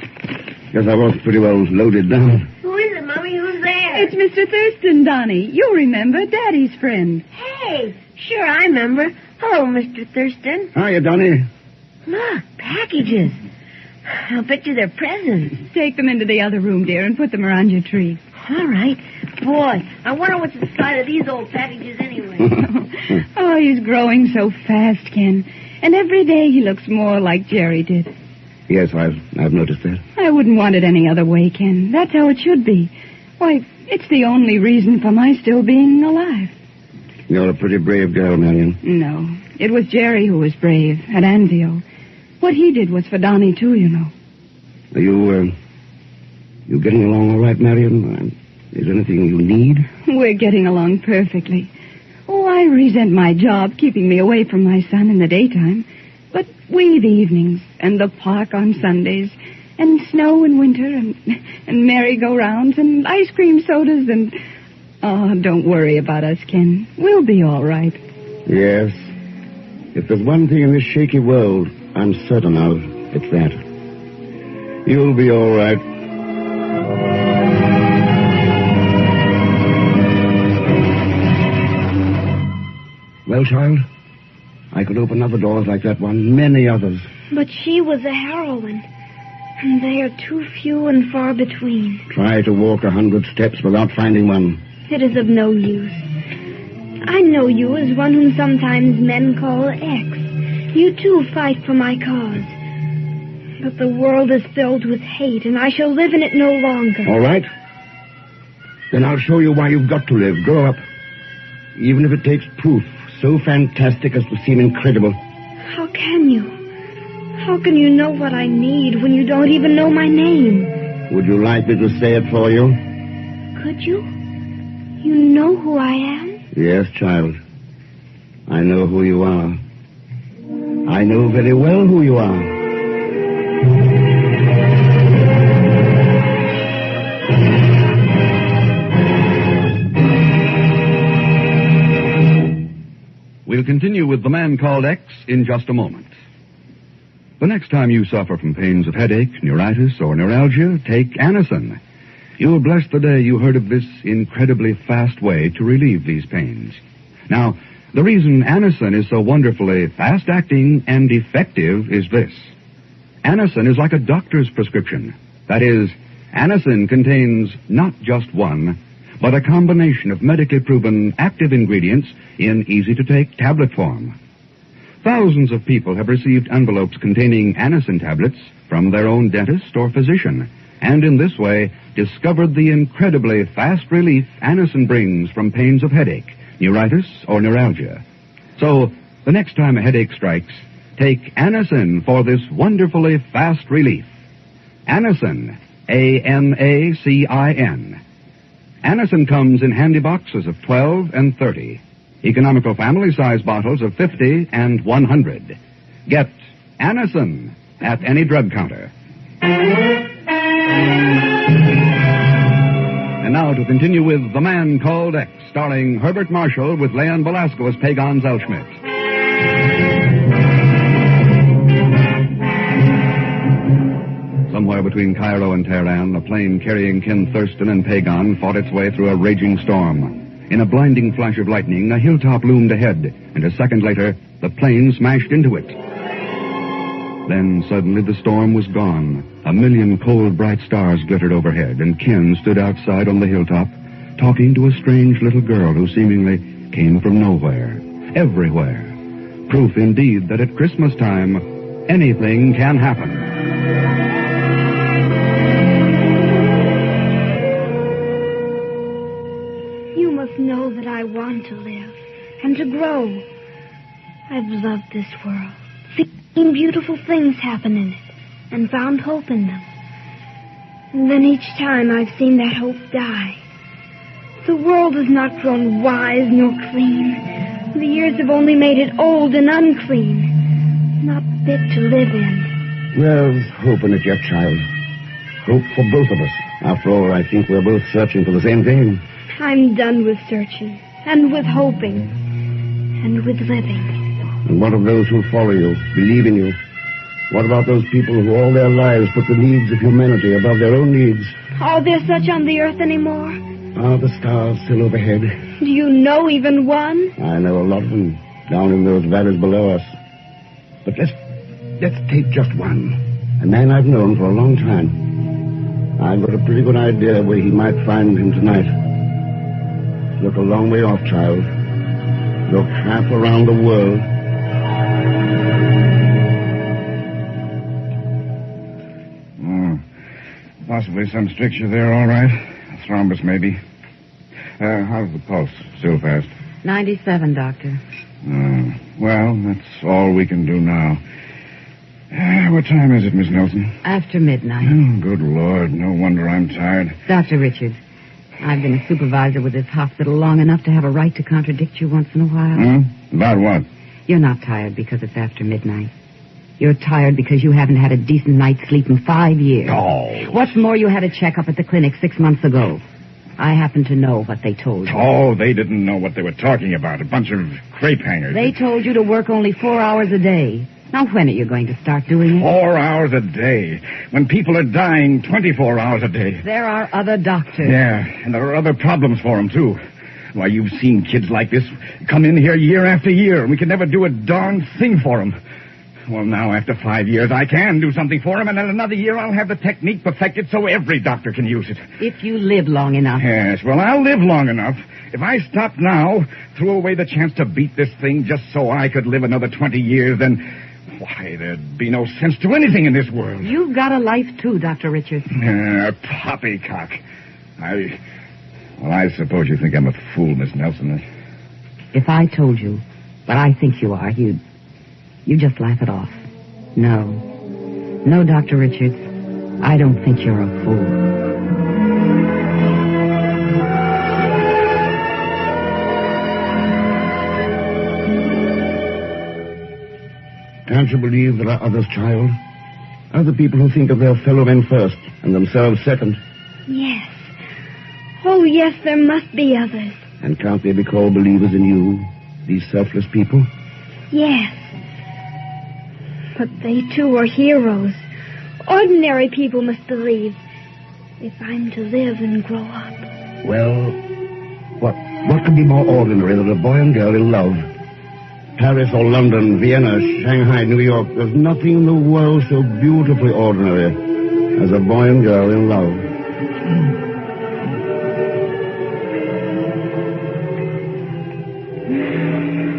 Guess I was pretty well loaded down. Who is it, Mommy? Who's there? It's Mr. Thurston, Donnie. You remember, Daddy's friend. Hey, sure, I remember. Hello, Mr. Thurston. Hiya, Donnie. Look, packages. I'll bet you they're presents. Take them into the other room, dear, and put them around your tree. All right. Boy, I wonder what's inside of these old packages anyway. Oh, he's growing so fast, Ken. And every day he looks more like Jerry did. Yes, I've noticed that. I wouldn't want it any other way, Ken. That's how it should be. Why, it's the only reason for my still being alive. You're a pretty brave girl, Marion. No, it was Jerry who was brave at Anzio. What he did was for Donnie, too, you know. Are you getting along all right, Marion? Is there anything you need? We're getting along perfectly. Oh, I resent my job keeping me away from my son in the daytime. But we the evenings, and the park on Sundays, and snow in winter, and merry-go-rounds, and ice cream sodas, and... Oh, don't worry about us, Ken. We'll be all right. Yes. If there's one thing in this shaky world I'm certain of, it's that. You'll be all right. Well, child, I could open other doors like that one, many others. But she was a heroine, and they are too few and far between. Try to walk 100 steps without finding one. It is of no use. I know you as one whom sometimes men call X. You too fight for my cause. But the world is filled with hate, and I shall live in it no longer. All right. Then I'll show you why you've got to live. Grow up. Even if it takes proof so fantastic as to seem incredible. How can you? How can you know what I need when you don't even know my name? Would you like me to say it for you? Could you? You know who I am? Yes, child. I know who you are. I know very well who you are. We'll continue with The Man Called X in just a moment. The next time you suffer from pains of headache, neuritis, or neuralgia, take Anacin. You'll bless the day you heard of this incredibly fast way to relieve these pains. Now, the reason Anacin is so wonderfully fast-acting and effective is this. Anacin is like a doctor's prescription. That is, Anacin contains not just one, but a combination of medically proven active ingredients in easy-to-take tablet form. Thousands of people have received envelopes containing Anacin tablets from their own dentist or physician, and in this way discovered the incredibly fast relief Anacin brings from pains of headache, neuritis, or neuralgia. So, the next time a headache strikes, take Anacin for this wonderfully fast relief. Anacin, A-N-A-C-I-N. Anacin comes in handy boxes of 12 and 30. Economical family-size bottles of 50 and 100. Get Anacin at any drug counter. And now to continue with The Man Called X, starring Herbert Marshall with Leon Belasco as Pagan Zellschmidt. Somewhere between Cairo and Tehran, a plane carrying Ken Thurston and Pagan fought its way through a raging storm. In a blinding flash of lightning, a hilltop loomed ahead, and a second later, the plane smashed into it. Then suddenly the storm was gone. A million cold, bright stars glittered overhead, and Ken stood outside on the hilltop, talking to a strange little girl who seemingly came from nowhere, everywhere. Proof indeed that at Christmas time, anything can happen. Know that I want to live and to grow. I've loved this world, seen beautiful things happen in it, and found hope in them. And then each time I've seen that hope die. The world has not grown wise nor clean. The years have only made it old and unclean, not fit to live in. There's hope in it yet, child. Hope for both of us. After all, I think we're both searching for the same thing. I'm done with searching, and with hoping, and with living. And what of those who follow you, believe in you? What about those people who all their lives put the needs of humanity above their own needs? Are there such on the earth anymore? Are the stars still overhead? Do you know even one? I know a lot of them, down in those valleys below us. But let's take just one. A man I've known for a long time. I've got a pretty good idea where he might find him tonight. Look a long way off, child. Look half around the world. Possibly some stricture there, all right. A thrombus, maybe. How's the pulse? Still fast? 97, Doctor. Well, that's all we can do now. What time is it, Miss Nelson? After midnight. Oh, good Lord. No wonder I'm tired. Dr. Richards, I've been a supervisor with this hospital long enough to have a right to contradict you once in a while. About what? You're not tired because it's after midnight. You're tired because you haven't had a decent night's sleep in 5 years. Oh. What's more, you had a checkup at the clinic 6 months ago. I happen to know what they told you. Oh, they didn't know what they were talking about. A bunch of crepe hangers. They told you to work only 4 hours a day. Now, when are you going to start doing it? 4 hours a day. When people are dying 24 hours a day. There are other doctors. Yeah, and there are other problems for them, too. Why, you've seen kids like this come in here year after year, and we can never do a darn thing for them. Well, now, after 5 years, I can do something for them, and in another year, I'll have the technique perfected so every doctor can use it. If you live long enough. Yes, well, I'll live long enough. If I stopped now, threw away the chance to beat this thing just so I could live another 20 years, then, why, there'd be no sense to anything in this world. You've got a life, too, Dr. Richards. Poppycock. I suppose you think I'm a fool, Miss Nelson. If I told you what I think you are, you'd just laugh it off. No, No, Dr. Richards. I don't think you're a fool. Can't you believe there are others, child? Other people who think of their fellow men first and themselves second. Yes. Oh, yes, there must be others. And can't they be called believers in you, these selfless people? Yes. But they too are heroes. Ordinary people must believe if I'm to live and grow up. Well, what could be more ordinary than a boy and girl in love? Paris or London, Vienna, Shanghai, New York, there's nothing in the world so beautifully ordinary as a boy and girl in love.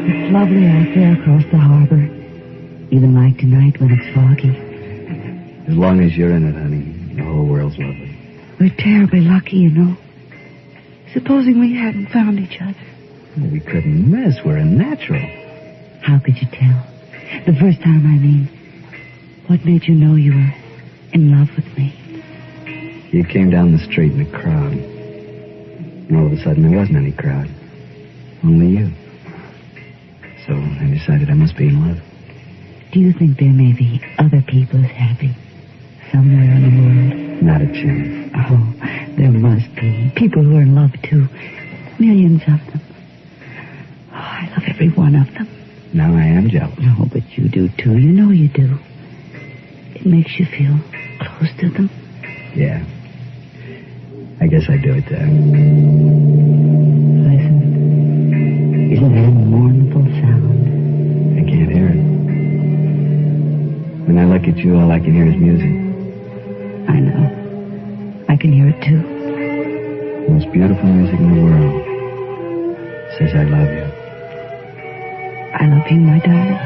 It's lovely out there across the harbor, even like tonight when it's foggy. As long as you're in it, honey, the whole world's lovely. We're terribly lucky, you know. Supposing we hadn't found each other. Well, we couldn't miss. We're a natural. How could you tell? The first time, I mean. What made you know you were in love with me? You came down the street in a crowd. And all of a sudden, there wasn't any crowd. Only you. So I decided I must be in love. Do you think there may be other people as happy somewhere in the world? Not a chance. Oh, there must be. People who are in love, too. Millions of them. Oh, I love every one of them. Now I am jealous. No, but you do, too. You know you do. It makes you feel close to them. Yeah. I guess I do it there. Listen. Isn't that a mournful sound? I can't hear it. When I look at you, all I can hear is music. I know. I can hear it, too. The most beautiful music in the world says I love you. I love you, my darling.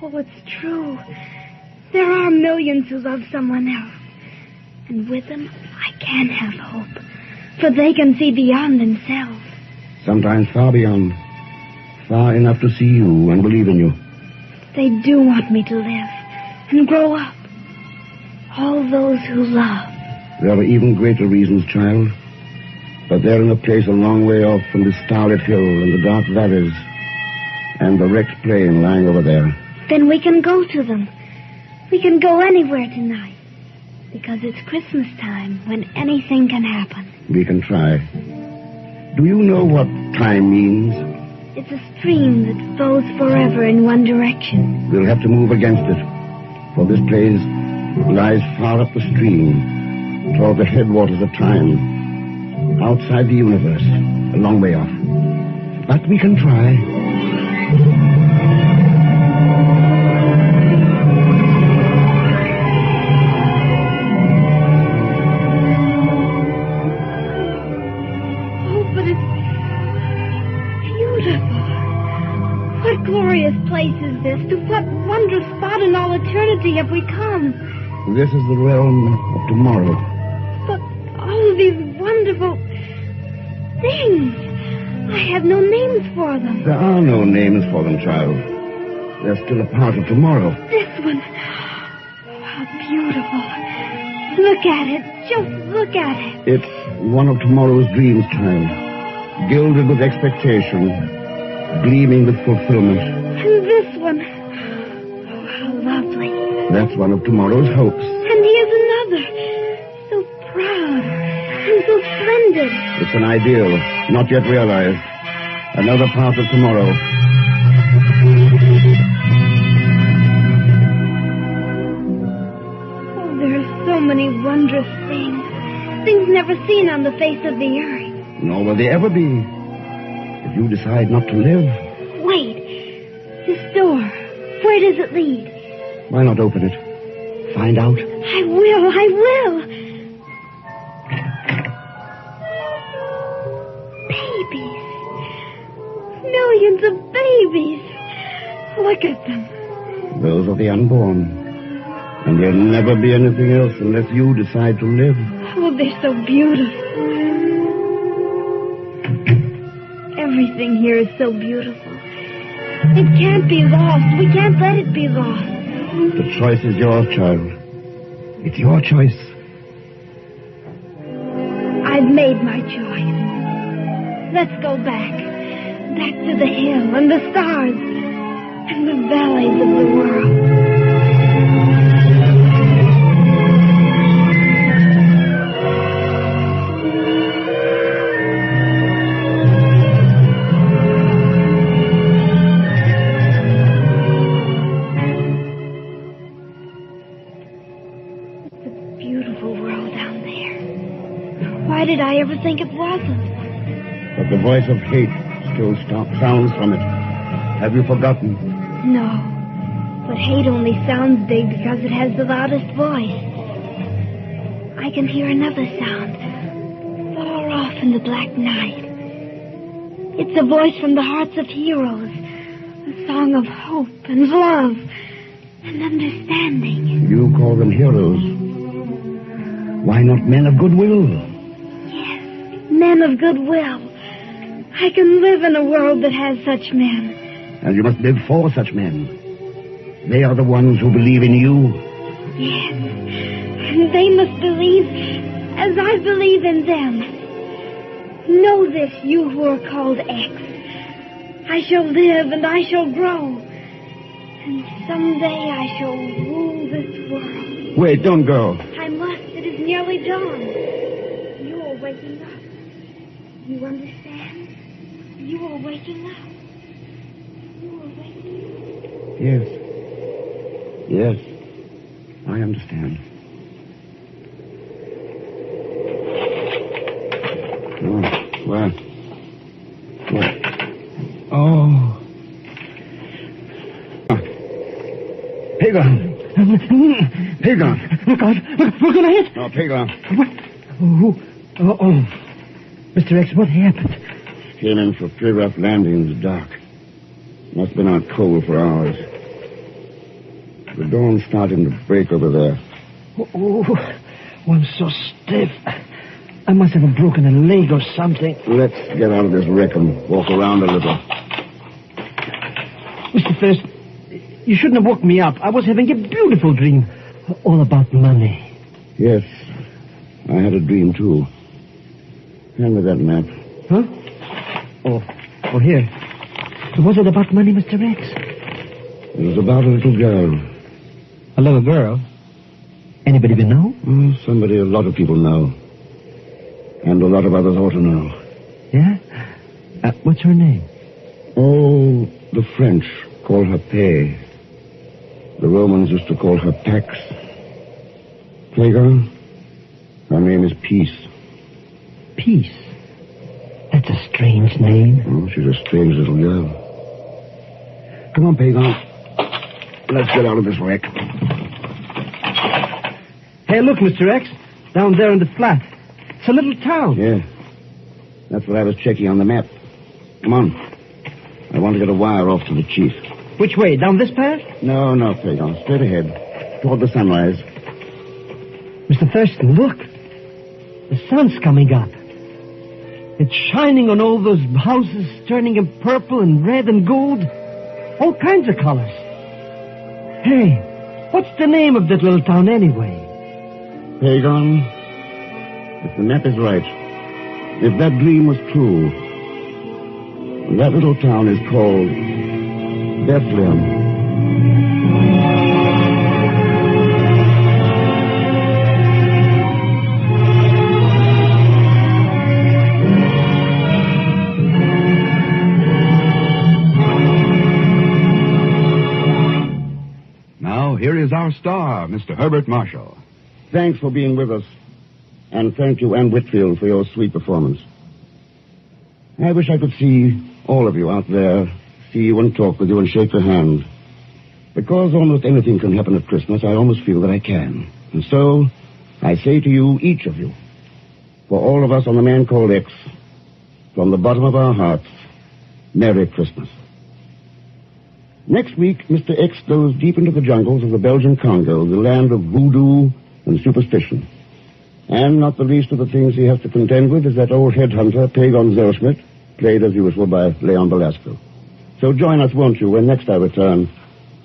Oh, it's true. There are millions who love someone else. And with them, I can have hope. For they can see beyond themselves. Sometimes far beyond. Far enough to see you and believe in you. They do want me to live and grow up. All those who love. There are even greater reasons, child. But they're in a place a long way off from the starlit hill and the dark valleys and the wrecked plane lying over there. Then we can go to them. We can go anywhere tonight. Because it's Christmas time when anything can happen. We can try. Do you know what time means? It's a stream that flows forever in one direction. We'll have to move against it. For this place lies far up the stream, toward the headwaters of time, outside the universe, a long way off. But we can try. What glorious place is this? To what wondrous spot in all eternity have we come? This is the realm of tomorrow. But all of these wonderful things, I have no names for them. There are no names for them, child. They're still a part of tomorrow. This one, how beautiful. Look at it, just look at it. It's one of tomorrow's dreams, child. Gilded with expectation, gleaming with fulfillment. And this one, oh, how lovely. That's one of tomorrow's hopes. And here's another, so proud and so splendid. It's an ideal, not yet realized. Another part of tomorrow. Oh, there are so many wondrous things. Things never seen on the face of the earth. Nor will they ever be. If you decide not to live. Wait. This door. Where does it lead? Why not open it? Find out. I will. Babies. Millions of babies. Look at them. Those are the unborn. And there'll never be anything else unless you decide to live. Oh, they're so beautiful. Everything here is so beautiful. It can't be lost. We can't let it be lost. The choice is yours, child. It's your choice. I've made my choice. Let's go back. Back to the hill and the stars and the valleys of the world. Why did I ever think it wasn't? But the voice of hate still sounds from it. Have you forgotten? No. But hate only sounds big because it has the loudest voice. I can hear another sound, far off in the black night. It's a voice from the hearts of heroes, a song of hope and love and understanding. You call them heroes. Why not men of goodwill? Men of goodwill. I can live in a world that has such men. And you must live for such men. They are the ones who believe in you. Yes. And they must believe as I believe in them. Know this, you who are called X. I shall live and I shall grow. And someday I shall rule this world. Wait, don't go. I must. It is nearly dawn. You are waking up. You understand? You are waking up. You are waking up. Yes. Yes. I understand. Oh, well. Oh. Pagan. Pagan. Look out. We're going to hit. No, Pagan. What? Oh. Mr. X, what happened? Came in for a pretty rough landing in the dark. Must have been out cold for hours. The dawn's starting to break over there. Oh, I'm so stiff. I must have broken a leg or something. Let's get out of this wreck and walk around a little. Mr. First, you shouldn't have woke me up. I was having a beautiful dream. All about money. Yes, I had a dream, too. Hand me that map. Huh? Oh, here. Was it about money, Mr. X? It was about a little girl. A little girl? Anybody we know? Somebody a lot of people know. And a lot of others ought to know. Yeah? What's her name? Oh, the French call her Paix. The Romans used to call her Pax. Playground? Her name is Peace. Peace? That's a strange name. Oh, she's a strange little girl. Come on, Pagan. Let's get out of this wreck. Hey, look, Mr. X. Down there in the flat. It's a little town. Yeah. That's what I was checking on the map. Come on. I want to get a wire off to the chief. Which way? Down this path? No, Pagan. Straight ahead. Toward the sunrise. Mr. Thurston, look. The sun's coming up. It's shining on all those houses, turning them purple and red and gold. All kinds of colors. Hey, what's the name of that little town anyway? Pagan, if the map is right, if that dream was true, that little town is called Bethlehem. Here is our star, Mr. Herbert Marshall. Thanks for being with us. And thank you, Ann Whitfield, for your sweet performance. I wish I could see all of you out there, see you and talk with you and shake your hand. Because almost anything can happen at Christmas, I almost feel that I can. And so, I say to you, each of you, for all of us on the Man Called X, from the bottom of our hearts, Merry Christmas. Next week, Mr. X goes deep into the jungles of the Belgian Congo, the land of voodoo and superstition. And not the least of the things he has to contend with is that old headhunter, Pagon Zellschmidt, played as usual by Leon Belasco. So join us, won't you, when next I return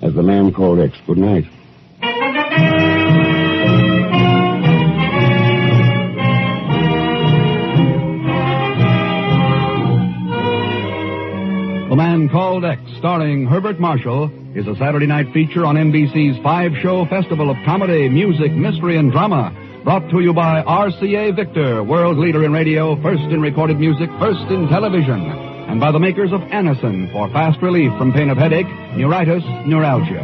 as the Man Called X. Good night. The Man Called X, starring Herbert Marshall, is a Saturday night feature on NBC's 5-show festival of comedy, music, mystery, and drama. Brought to you by RCA Victor, world leader in radio, first in recorded music, first in television. And by the makers of Anacin for fast relief from pain of headache, neuritis, neuralgia.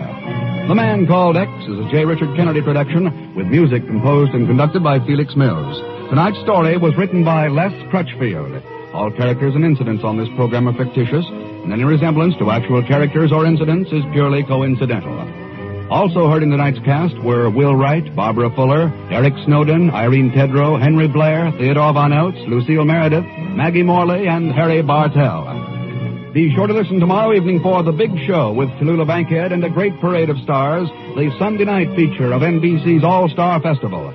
The Man Called X is a J. Richard Kennedy production with music composed and conducted by Felix Mills. Tonight's story was written by Les Crutchfield. All characters and incidents on this program are fictitious, and any resemblance to actual characters or incidents is purely coincidental. Also heard in tonight's cast were Will Wright, Barbara Fuller, Eric Snowden, Irene Tedrow, Henry Blair, Theodore Von Oates, Lucille Meredith, Maggie Morley, and Harry Bartell. Be sure to listen tomorrow evening for The Big Show with Tallulah Bankhead and a great parade of stars, the Sunday night feature of NBC's All-Star Festival.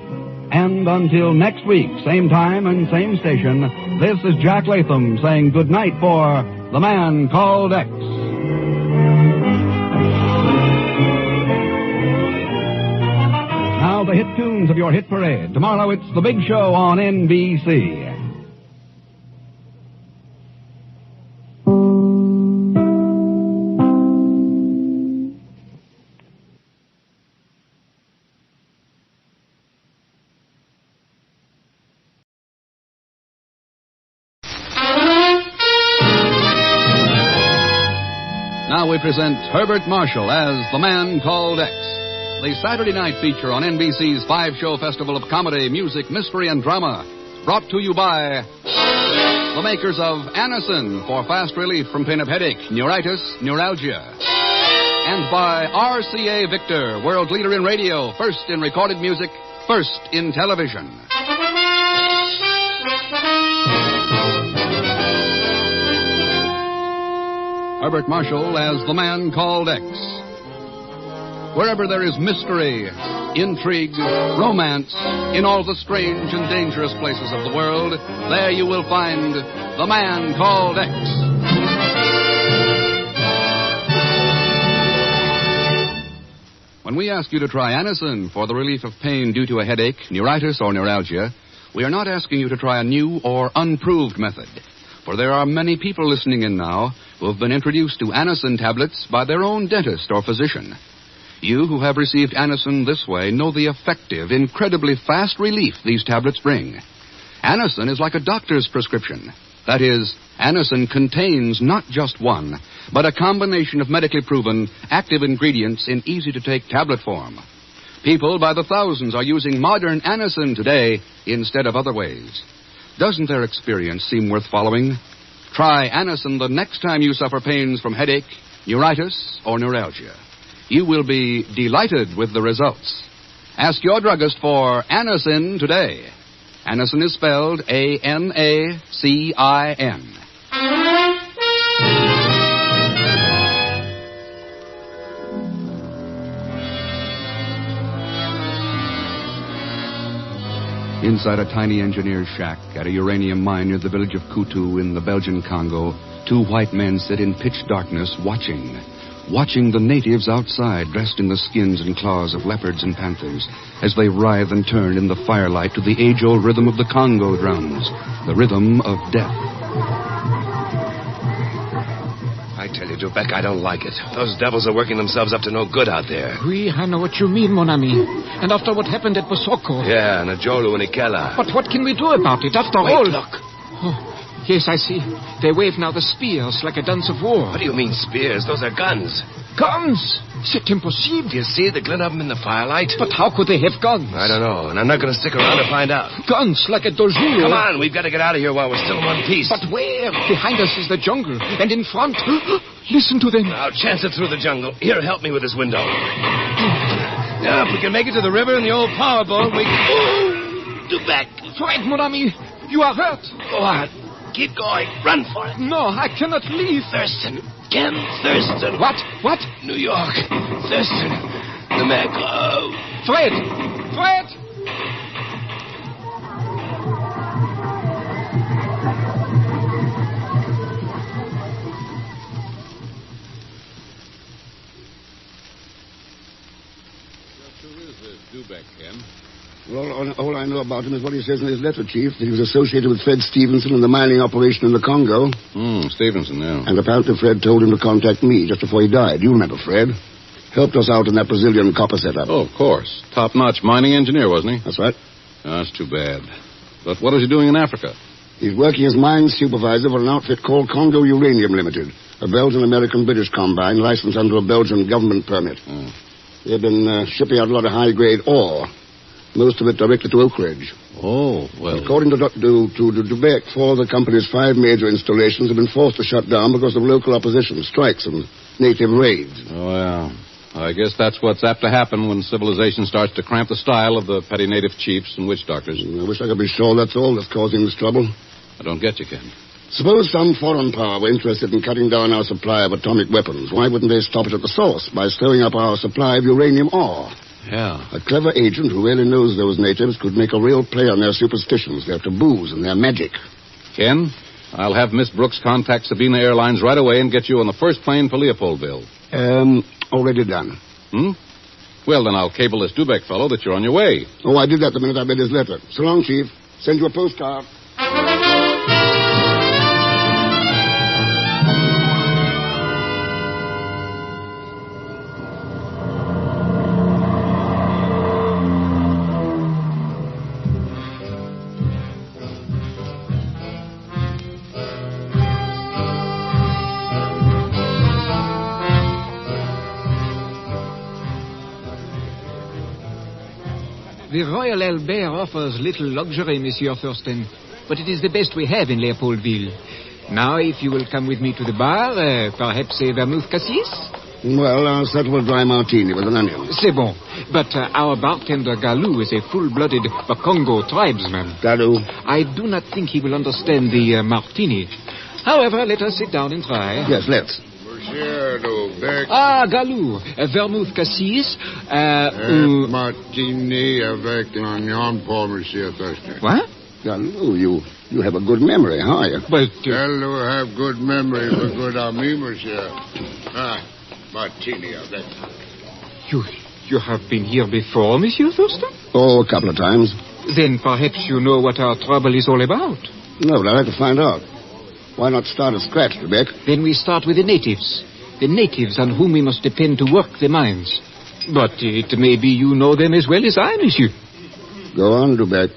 And until next week, same time and same station, this is Jack Latham saying good night for The Man Called X. Now the hit tunes of your hit parade. Tomorrow it's The Big Show on NBC. Now we present Herbert Marshall as The Man Called X, the Saturday night feature on NBC's 5-show festival of comedy, music, mystery, and drama. Brought to you by the makers of Anacin for fast relief from pain of headache, neuritis, neuralgia. And by RCA Victor, world leader in radio, first in recorded music, first in television. Herbert Marshall as The Man Called X. Wherever there is mystery, intrigue, romance, in all the strange and dangerous places of the world, there you will find The Man Called X. When we ask you to try Anacin for the relief of pain due to a headache, neuritis, or neuralgia, we are not asking you to try a new or unproved method. For there are many people listening in now who have been introduced to Anacin tablets by their own dentist or physician. You who have received Anacin this way know the effective, incredibly fast relief these tablets bring. Anacin is like a doctor's prescription. That is, Anacin contains not just one, but a combination of medically proven, active ingredients in easy-to-take tablet form. People by the thousands are using modern Anacin today instead of other ways. Doesn't their experience seem worth following? Try Anacin the next time you suffer pains from headache, neuritis, or neuralgia. You will be delighted with the results. Ask your druggist for Anacin today. Anacin is spelled A-N-A-C-I-N. Inside a tiny engineer's shack at a uranium mine near the village of Kutu in the Belgian Congo, two white men sit in pitch darkness watching the natives outside dressed in the skins and claws of leopards and panthers as they writhe and turn in the firelight to the age-old rhythm of the Congo drums, the rhythm of death. I tell you, Dubeck, I don't like it. Those devils are working themselves up to no good out there. Oui, I know what you mean, mon ami. And after what happened at Bosoko. Yeah, and Ajolu and Ikela. But what can we do about it? After Wait, all... look. Oh, yes, I see. They wave now the spears like a dance of war. What do you mean spears? Those are guns. Guns? C'est impossible. Do you see the glint of them in the firelight? But how could they have guns? I don't know, and I'm not going to stick around to find out. Guns like a dojour. Come on, we've got to get out of here while we're still in one piece. But where? Behind us is the jungle, and in front... Listen to them. I'll chance it through the jungle. Here, help me with this window. Now, if we can make it to the river and the old power boat, we can... Dubeck. Fred, mon ami, you are hurt. Go on. Keep going. Run for it. No, I cannot leave. Thurston, Ken Thurston. What? New York. Thurston. The macro. Fred! Dubeck, Ken. Well, all I know about him is what he says in his letter, Chief, that he was associated with Fred Stevenson in the mining operation in the Congo. Stevenson, yeah. And apparently Fred told him to contact me just before he died. You remember Fred? Helped us out in that Brazilian copper setup. Oh, of course. Top-notch mining engineer, wasn't he? That's right. That's too bad. But what is he doing in Africa? He's working as mine supervisor for an outfit called Congo Uranium Limited, a Belgian-American-British combine licensed under a Belgian government permit. They've been shipping out a lot of high-grade ore, most of it directly to Oak Ridge. Oh, well... According to Dubeck, 4 of the company's 5 major installations have been forced to shut down because of local opposition, strikes, and native raids. Oh, yeah. I guess that's what's apt to happen when civilization starts to cramp the style of the petty native chiefs and witch doctors. I wish I could be sure that's all that's causing this trouble. I don't get you, Ken. Suppose some foreign power were interested in cutting down our supply of atomic weapons. Why wouldn't they stop it at the source by slowing up our supply of uranium ore? Yeah. A clever agent who really knows those natives could make a real play on their superstitions, their taboos, and their magic. Ken, I'll have Miss Brooks contact Sabina Airlines right away and get you on the first plane for Leopoldville. Already done. Well, then I'll cable this Dubeck fellow that you're on your way. Oh, I did that the minute I read his letter. So long, Chief. Send you a postcard. The Royal Albert offers little luxury, Monsieur Thurston, but it is the best we have in Leopoldville. Now, if you will come with me to the bar, perhaps a vermouth cassis? Well, I'll settle a dry martini with an onion. C'est bon. But our bartender Galou is a full-blooded Bakongo tribesman. Galou? I do not think he will understand the martini. However, let us sit down and try. Yes, let's. Galou, vermouth cassis, martini avec l'oignon pour Monsieur Thurston. What? Galou, you have a good memory, how are you? But Galou have good memory for good ami, Monsieur. Martini avec. You have been here before, Monsieur Thurston? Oh, a couple of times. Then perhaps you know what our trouble is all about. No, but I'd like to find out. Why not start at scratch, Dubeck? Then we start with the natives. The natives on whom we must depend to work the mines. But it may be you know them as well as I, Monsieur. Go on, Dubeck.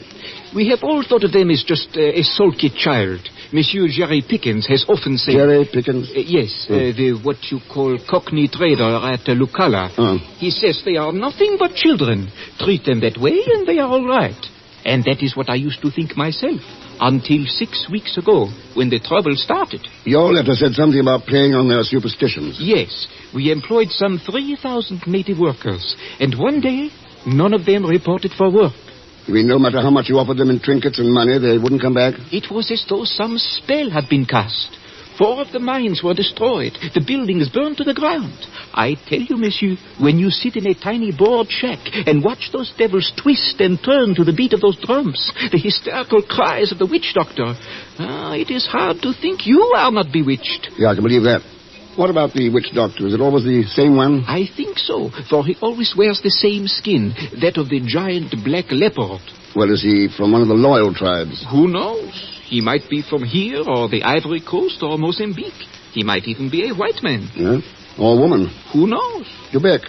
We have all thought of them as just a sulky child. Monsieur Jerry Pickens has often said... Jerry Pickens? Yes, the what you call Cockney trader at Lucala. He says they are nothing but children. Treat them that way and they are all right. And that is what I used to think myself. Until 6 weeks ago, when the trouble started. Your letter said something about playing on their superstitions. Yes, we employed some 3,000 native workers, and one day, none of them reported for work. You mean no matter how much you offered them in trinkets and money, they wouldn't come back? It was as though some spell had been cast. 4 of the mines were destroyed, the buildings burned to the ground. I tell you, monsieur, when you sit in a tiny board shack and watch those devils twist and turn to the beat of those drums, the hysterical cries of the witch doctor, it is hard to think you are not bewitched. Yeah, I can believe that. What about the witch doctor? Is it always the same one? I think so, for he always wears the same skin, that of the giant black leopard. Well, is he from one of the loyal tribes? Who knows? He might be from here, or the Ivory Coast, or Mozambique. He might even be a white man. Yeah? Or a woman. Who knows? Dubeck,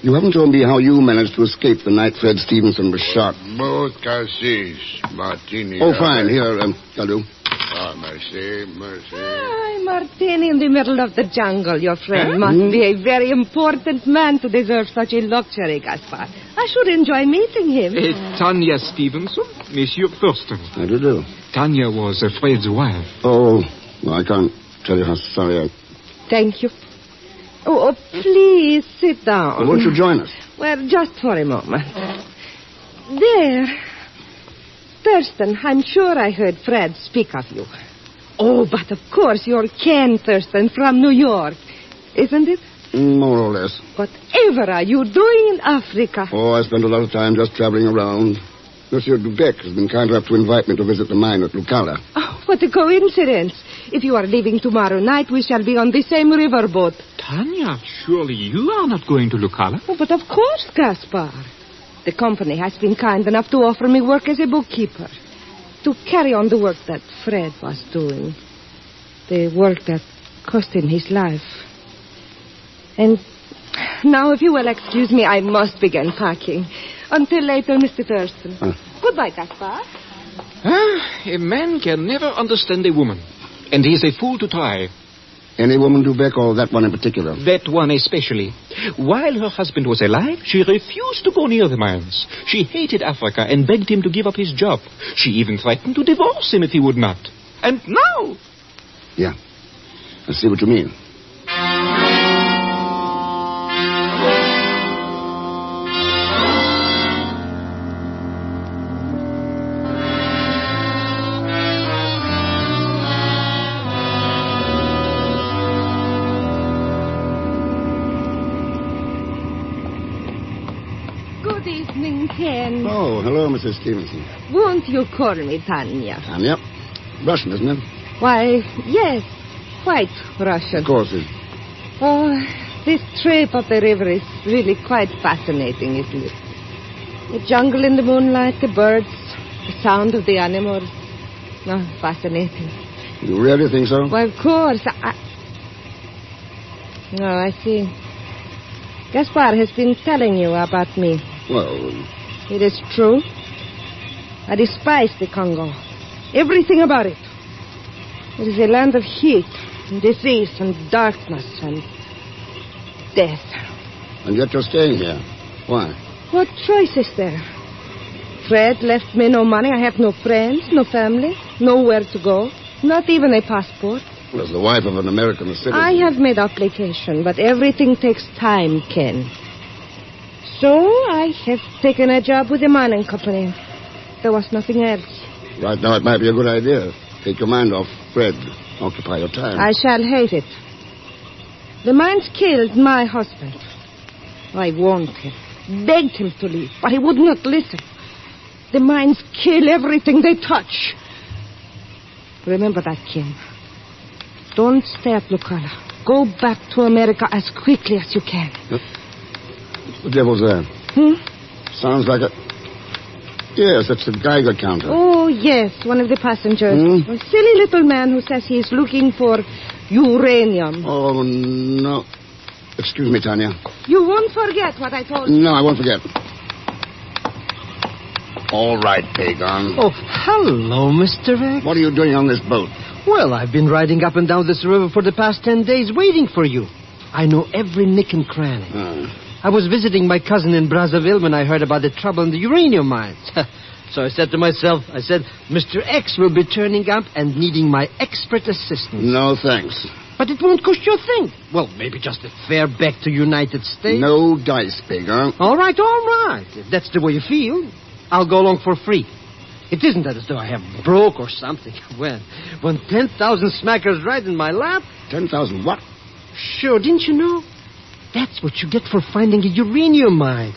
you haven't told me how you managed to escape the night Fred Stevenson was shot. Both cassis, martini. Oh, fine. Here, Galou. Merci. Martini in the middle of the jungle. Your friend must be a very important man to deserve such a luxury, Gaspar. I should enjoy meeting him. Tanya Stevenson, Monsieur Thurston. How do you do? Tanya was Fred's wife. Oh, well, I can't tell you how sorry I... Thank you. Oh, please sit down. Well, won't you join us? Well, just for a moment. There. Thurston, I'm sure I heard Fred speak of you. Oh, but of course you're Ken Thurston from New York, isn't it? More or less. Whatever are you doing in Africa? Oh, I spend a lot of time just traveling around. Monsieur Dubec has been kind enough to invite me to visit the mine at Lucala. Oh, what a coincidence. If you are leaving tomorrow night, we shall be on the same riverboat. Tanya, surely you are not going to Lucala? Oh, but of course, Gaspar. The company has been kind enough to offer me work as a bookkeeper. To carry on the work that Fred was doing. The work that cost him his life. And now, if you will excuse me, I must begin packing. Until later, Mr. Thurston. Goodbye, Gaspar. A man can never understand a woman. And he is a fool to try. Any woman, Dubec, or that one in particular? That one especially. While her husband was alive, she refused to go near the mines. She hated Africa and begged him to give up his job. She even threatened to divorce him if he would not. And now... Yeah. I see what you mean. Ken. Oh, hello, Mrs. Stevenson. Won't you call me Tanya? Tanya? Russian, isn't it? Why, yes. Quite Russian. Of course it is. Oh, this trip up the river is really quite fascinating, isn't it? The jungle in the moonlight, the birds, the sound of the animals. Oh, fascinating. You really think so? Well, of course. No, I see. Gaspar has been telling you about me. Well... It is true. I despise the Congo. Everything about it. It is a land of heat, and disease, and darkness, and death. And yet you're staying here. Why? What choice is there? Fred left me no money. I have no friends, no family, nowhere to go, not even a passport. Well, as the wife of an American citizen... I have made application, but everything takes time, Ken. So I have taken a job with a mining company. There was nothing else. Right now it might be a good idea. Take your mind off Fred. Occupy your time. I shall hate it. The mines killed my husband. I warned him, begged him to leave, but he would not listen. The mines kill everything they touch. Remember that, Kim. Don't stay at Lucala. Go back to America as quickly as you can. The devil's there. Sounds like a... Yes, that's the Geiger counter. Oh, yes, one of the passengers. A silly little man who says he is looking for uranium. Oh, no. Excuse me, Tanya. You won't forget what I told you. No, I won't forget. All right, Pagan. Oh, hello, Mr. X. What are you doing on this boat? Well, I've been riding up and down this river for the past 10 days waiting for you. I know every nick and cranny. I was visiting my cousin in Brazzaville when I heard about the trouble in the uranium mines. So I said to myself, Mr. X will be turning up and needing my expert assistance. No, thanks. But it won't cost you a thing. Well, maybe just a fare back to United States. No dice, Pagan. All right. If that's the way you feel, I'll go along for free. It isn't that as though I have broke or something. When 10,000 smackers ride in my lap... 10,000 what? Sure, didn't you know? That's what you get for finding a uranium mine.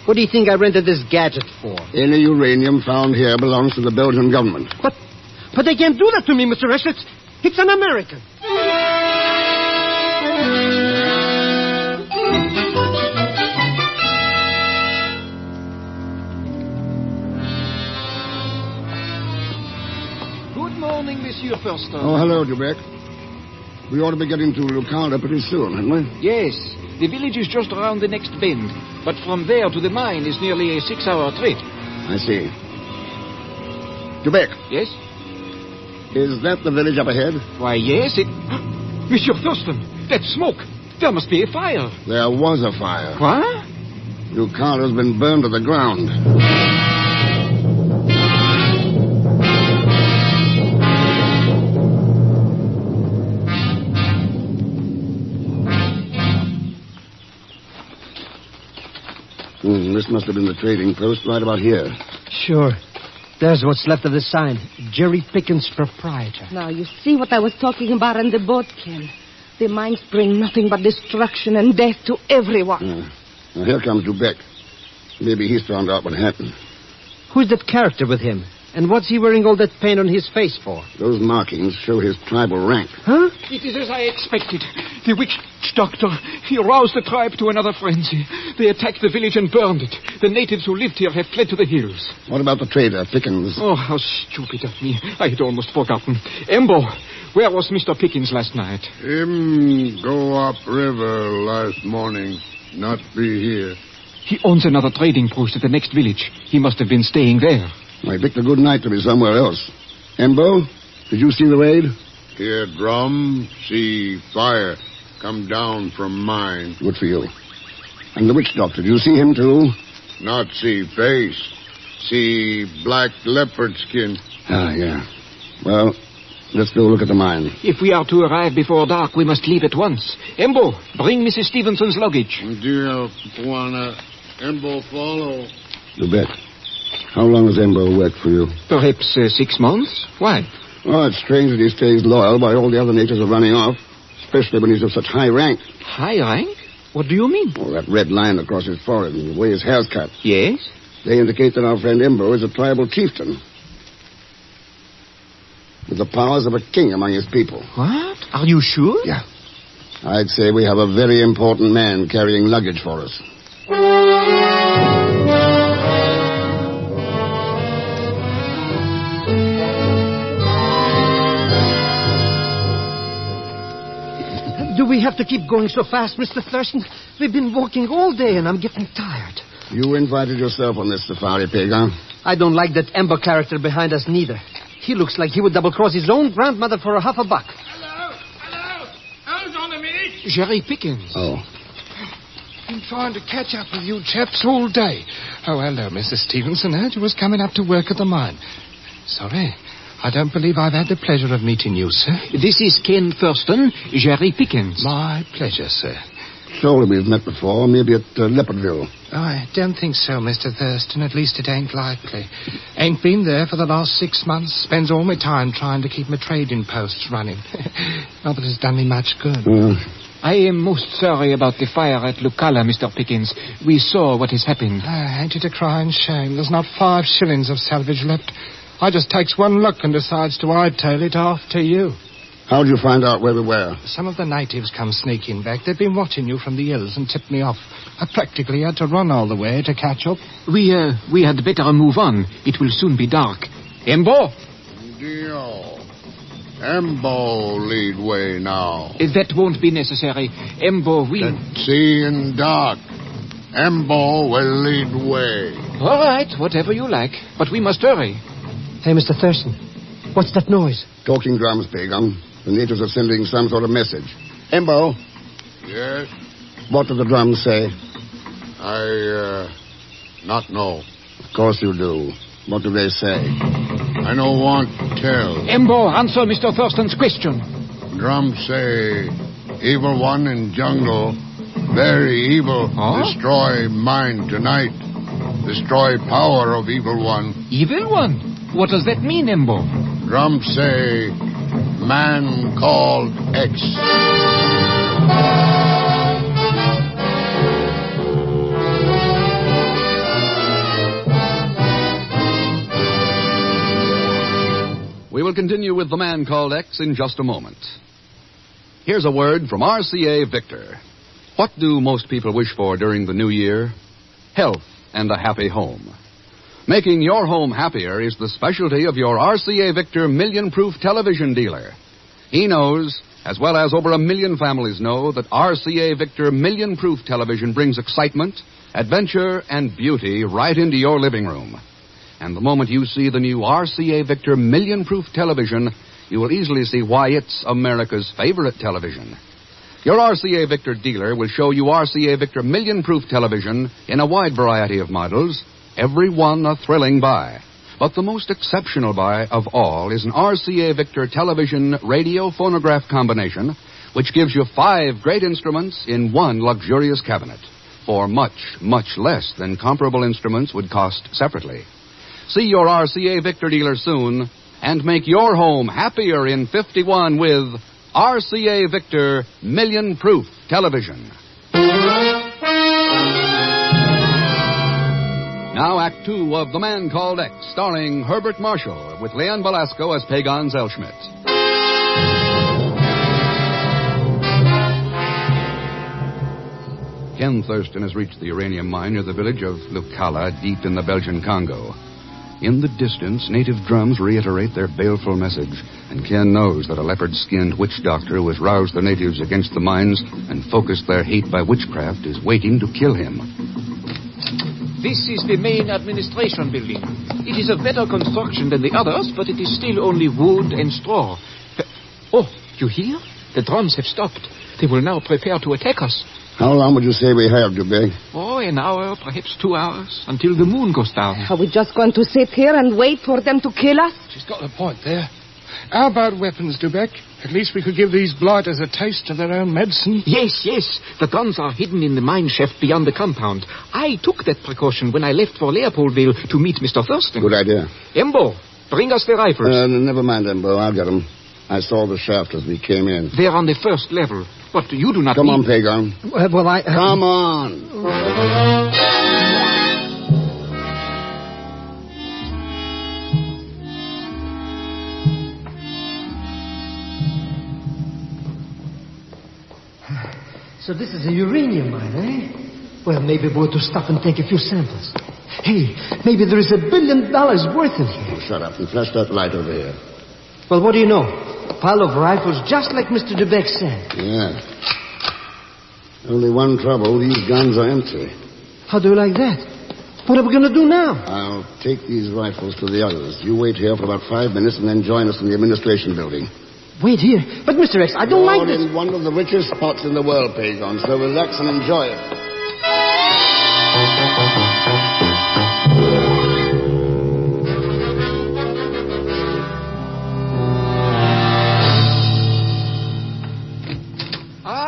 What do you think I rented this gadget for? Any uranium found here belongs to the Belgian government. But they can't do that to me, Mr. X. It's an American. Good morning, Monsieur Thurston. Oh, hello, Dubec. We ought to be getting to Lucala pretty soon, hadn't we? Yes. The village is just around the next bend. But from there to the mine is nearly a 6-hour trip. I see. Dubec. Yes? Is that the village up ahead? Why, yes, it... Monsieur Thurston, that's smoke. There must be a fire. There was a fire. What? Lucala's been burned to the ground. This must have been the trading post right about here. Sure. There's what's left of the sign. Jerry Pickens, proprietor. Now, you see what I was talking about in the boat, Ken. The mines bring nothing but destruction and death to everyone. Now, here comes Dubeck. Maybe he's found out what happened. Who's that character with him? And what's he wearing all that paint on his face for? Those markings show his tribal rank. Huh? It is as I expected. The witch doctor, he roused the tribe to another frenzy. They attacked the village and burned it. The natives who lived here have fled to the hills. What about the trader, Pickens? Oh, how stupid of me. I had almost forgotten. Embo, where was Mr. Pickens last night? Him go up river last morning. Not be here. He owns another trading post at the next village. He must have been staying there. I picked a good night to be somewhere else. Embo, did you see the raid? Hear drum, see fire. Come down from mine. Good for you. And the witch doctor, did you see him too? Not see face. See black leopard skin. Ah, yeah. Well, let's go look at the mine. If we are to arrive before dark, we must leave at once. Embo, bring Mrs. Stevenson's luggage. Dear Juana, Embo follow. Dubeck, how long has Embo worked for you? Perhaps 6 months. Why? Oh, it's strange that he stays loyal while all the other natives are running off. Especially when he's of such high rank. High rank? What do you mean? Oh, that red line across his forehead and the way his hair's cut. Yes? They indicate that our friend Embo is a tribal chieftain. With the powers of a king among his people. What? Are you sure? Yeah. I'd say we have a very important man carrying luggage for us. Do we have to keep going so fast, Mr. Thurston? We've been walking all day and I'm getting tired. You invited yourself on this safari, pig, huh? I don't like that Ember character behind us neither. He looks like he would double-cross his own grandmother for $50. Hello? Who's on the minute? Jerry Pickens. Oh. Been trying to catch up with you chaps all day. Oh, hello, Mrs. Stevenson. Heard you was coming up to work at the mine. Sorry, I don't believe I've had the pleasure of meeting you, sir. This is Ken Thurston, Jerry Pickens. My pleasure, sir. Surely we've met before, maybe at Leopardville. Oh, I don't think so, Mr. Thurston. At least it ain't likely. Ain't been there for the last 6 months. Spends all my time trying to keep my trading posts running. Not that it's done me much good. I am most sorry about the fire at Lucala, Mr. Pickens. We saw what has happened. Ain't it a crying shame? There's not 5 shillings of salvage left. I just takes one look and decides to hightail it off to you. How'd you find out where we were? Some of the natives come sneaking back. They've been watching you from the hills and tipped me off. I practically had to run all the way to catch up. We had better move on. It will soon be dark. Embo? Dio. Embo lead way now. That won't be necessary. Embo will... Let's see in dark. Embo will lead way. All right, whatever you like. But we must hurry. Hey, Mr. Thurston. What's that noise? Talking drums, Pagum. The natives are sending some sort of message. Embo. Yes? What do the drums say? I, not know. Of course you do. What do they say? I no want to tell. Embo, answer Mr. Thurston's question. Drums say, evil one in jungle, very evil, destroy mine tonight. Destroy power of evil one. Evil one? What does that mean, Embo? Drums say, man called X. We will continue with the man called X in just a moment. Here's a word from RCA Victor. What do most people wish for during the new year? Health and a happy home. Making your home happier is the specialty of your RCA Victor million-proof television dealer. He knows, as well as over 1 million families know, that RCA Victor million-proof television brings excitement, adventure, and beauty right into your living room. And the moment you see the new RCA Victor million-proof television, you will easily see why it's America's favorite television. Your RCA Victor dealer will show you RCA Victor million-proof television in a wide variety of models, every one a thrilling buy. But the most exceptional buy of all is an RCA Victor television radio phonograph combination, which gives you 5 great instruments in one luxurious cabinet for much, much less than comparable instruments would cost separately. See your RCA Victor dealer soon and make your home happier in 51 with RCA Victor Million Proof Television. Now Act 2 of The Man Called X, starring Herbert Marshall with Leon Belasco as Pagan Zellschmidt. Ken Thurston has reached the uranium mine near the village of Lucala, deep in the Belgian Congo. In the distance, native drums reiterate their baleful message, and Ken knows that a leopard-skinned witch doctor who has roused the natives against the mines and focused their hate by witchcraft is waiting to kill him. This is the main administration building. It is of better construction than the others, but it is still only wood and straw. Oh, you hear? The drums have stopped. They will now prepare to attack us. How long would you say we have, Dubé? Oh, an hour, perhaps 2 hours, until the moon goes down. Are we just going to sit here and wait for them to kill us? She's got a point there. How about weapons, Dubeck? At least we could give these blighters a taste of their own medicine. Yes. The guns are hidden in the mine shaft beyond the compound. I took that precaution when I left for Leopoldville to meet Mr. Thurston. Good idea. Embo, bring us the rifles. Never mind, Embo. I'll get them. I saw the shaft as we came in. They're on the first level. But you do not Come on, Pagan. Well, I... Come on. So this is a uranium mine, eh? Well, maybe we're going to stop and take a few samples. Hey, maybe there is $1 billion worth in here. Oh, shut up and flash that light over here. Well, what do you know? A pile of rifles, just like Mr. DeBeck said. Yeah. Only one trouble, these guns are empty. How do you like that? What are we going to do now? I'll take these rifles to the others. You wait here for about 5 minutes and then join us in the administration building. Wait here. But, Mr. X, I don't like this. You're in one of the richest spots in the world, Pagan, so relax and enjoy it.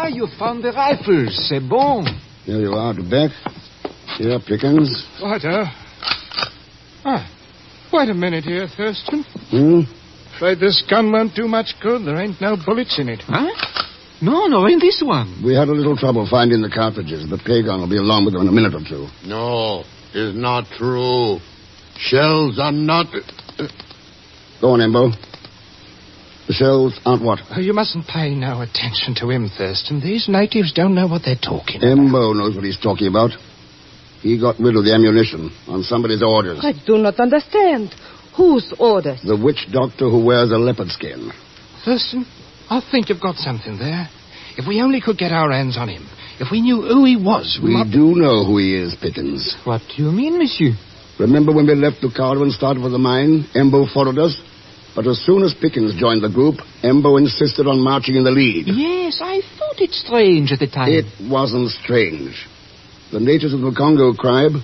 You found the rifles. C'est bon. Here you are, Dubeck. Here, Pickens. Righto. Wait a minute here, Thurston. Afraid this gun won't do much good. There ain't no bullets in it. Huh? No, in this one. We had a little trouble finding the cartridges, but Pagan will be along with them in a minute or two. No, it's not true. Shells are not... Go on, Embo. The shells aren't what? Oh, you mustn't pay no attention to him, Thurston. These natives don't know what they're talking about. Embo knows what he's talking about. He got rid of the ammunition on somebody's orders. I do not understand. Whose orders? The witch doctor who wears a leopard skin. Thurston, I think you've got something there. If we only could get our hands on him. If we knew who he was. We do know who he is, Pickens. What do you mean, monsieur? Remember when we left the CARLO and started for the mine? Embo followed us. But as soon as Pickens joined the group, Embo insisted on marching in the lead. Yes, I thought it strange at the time. It wasn't strange. The natives of the Congo tribe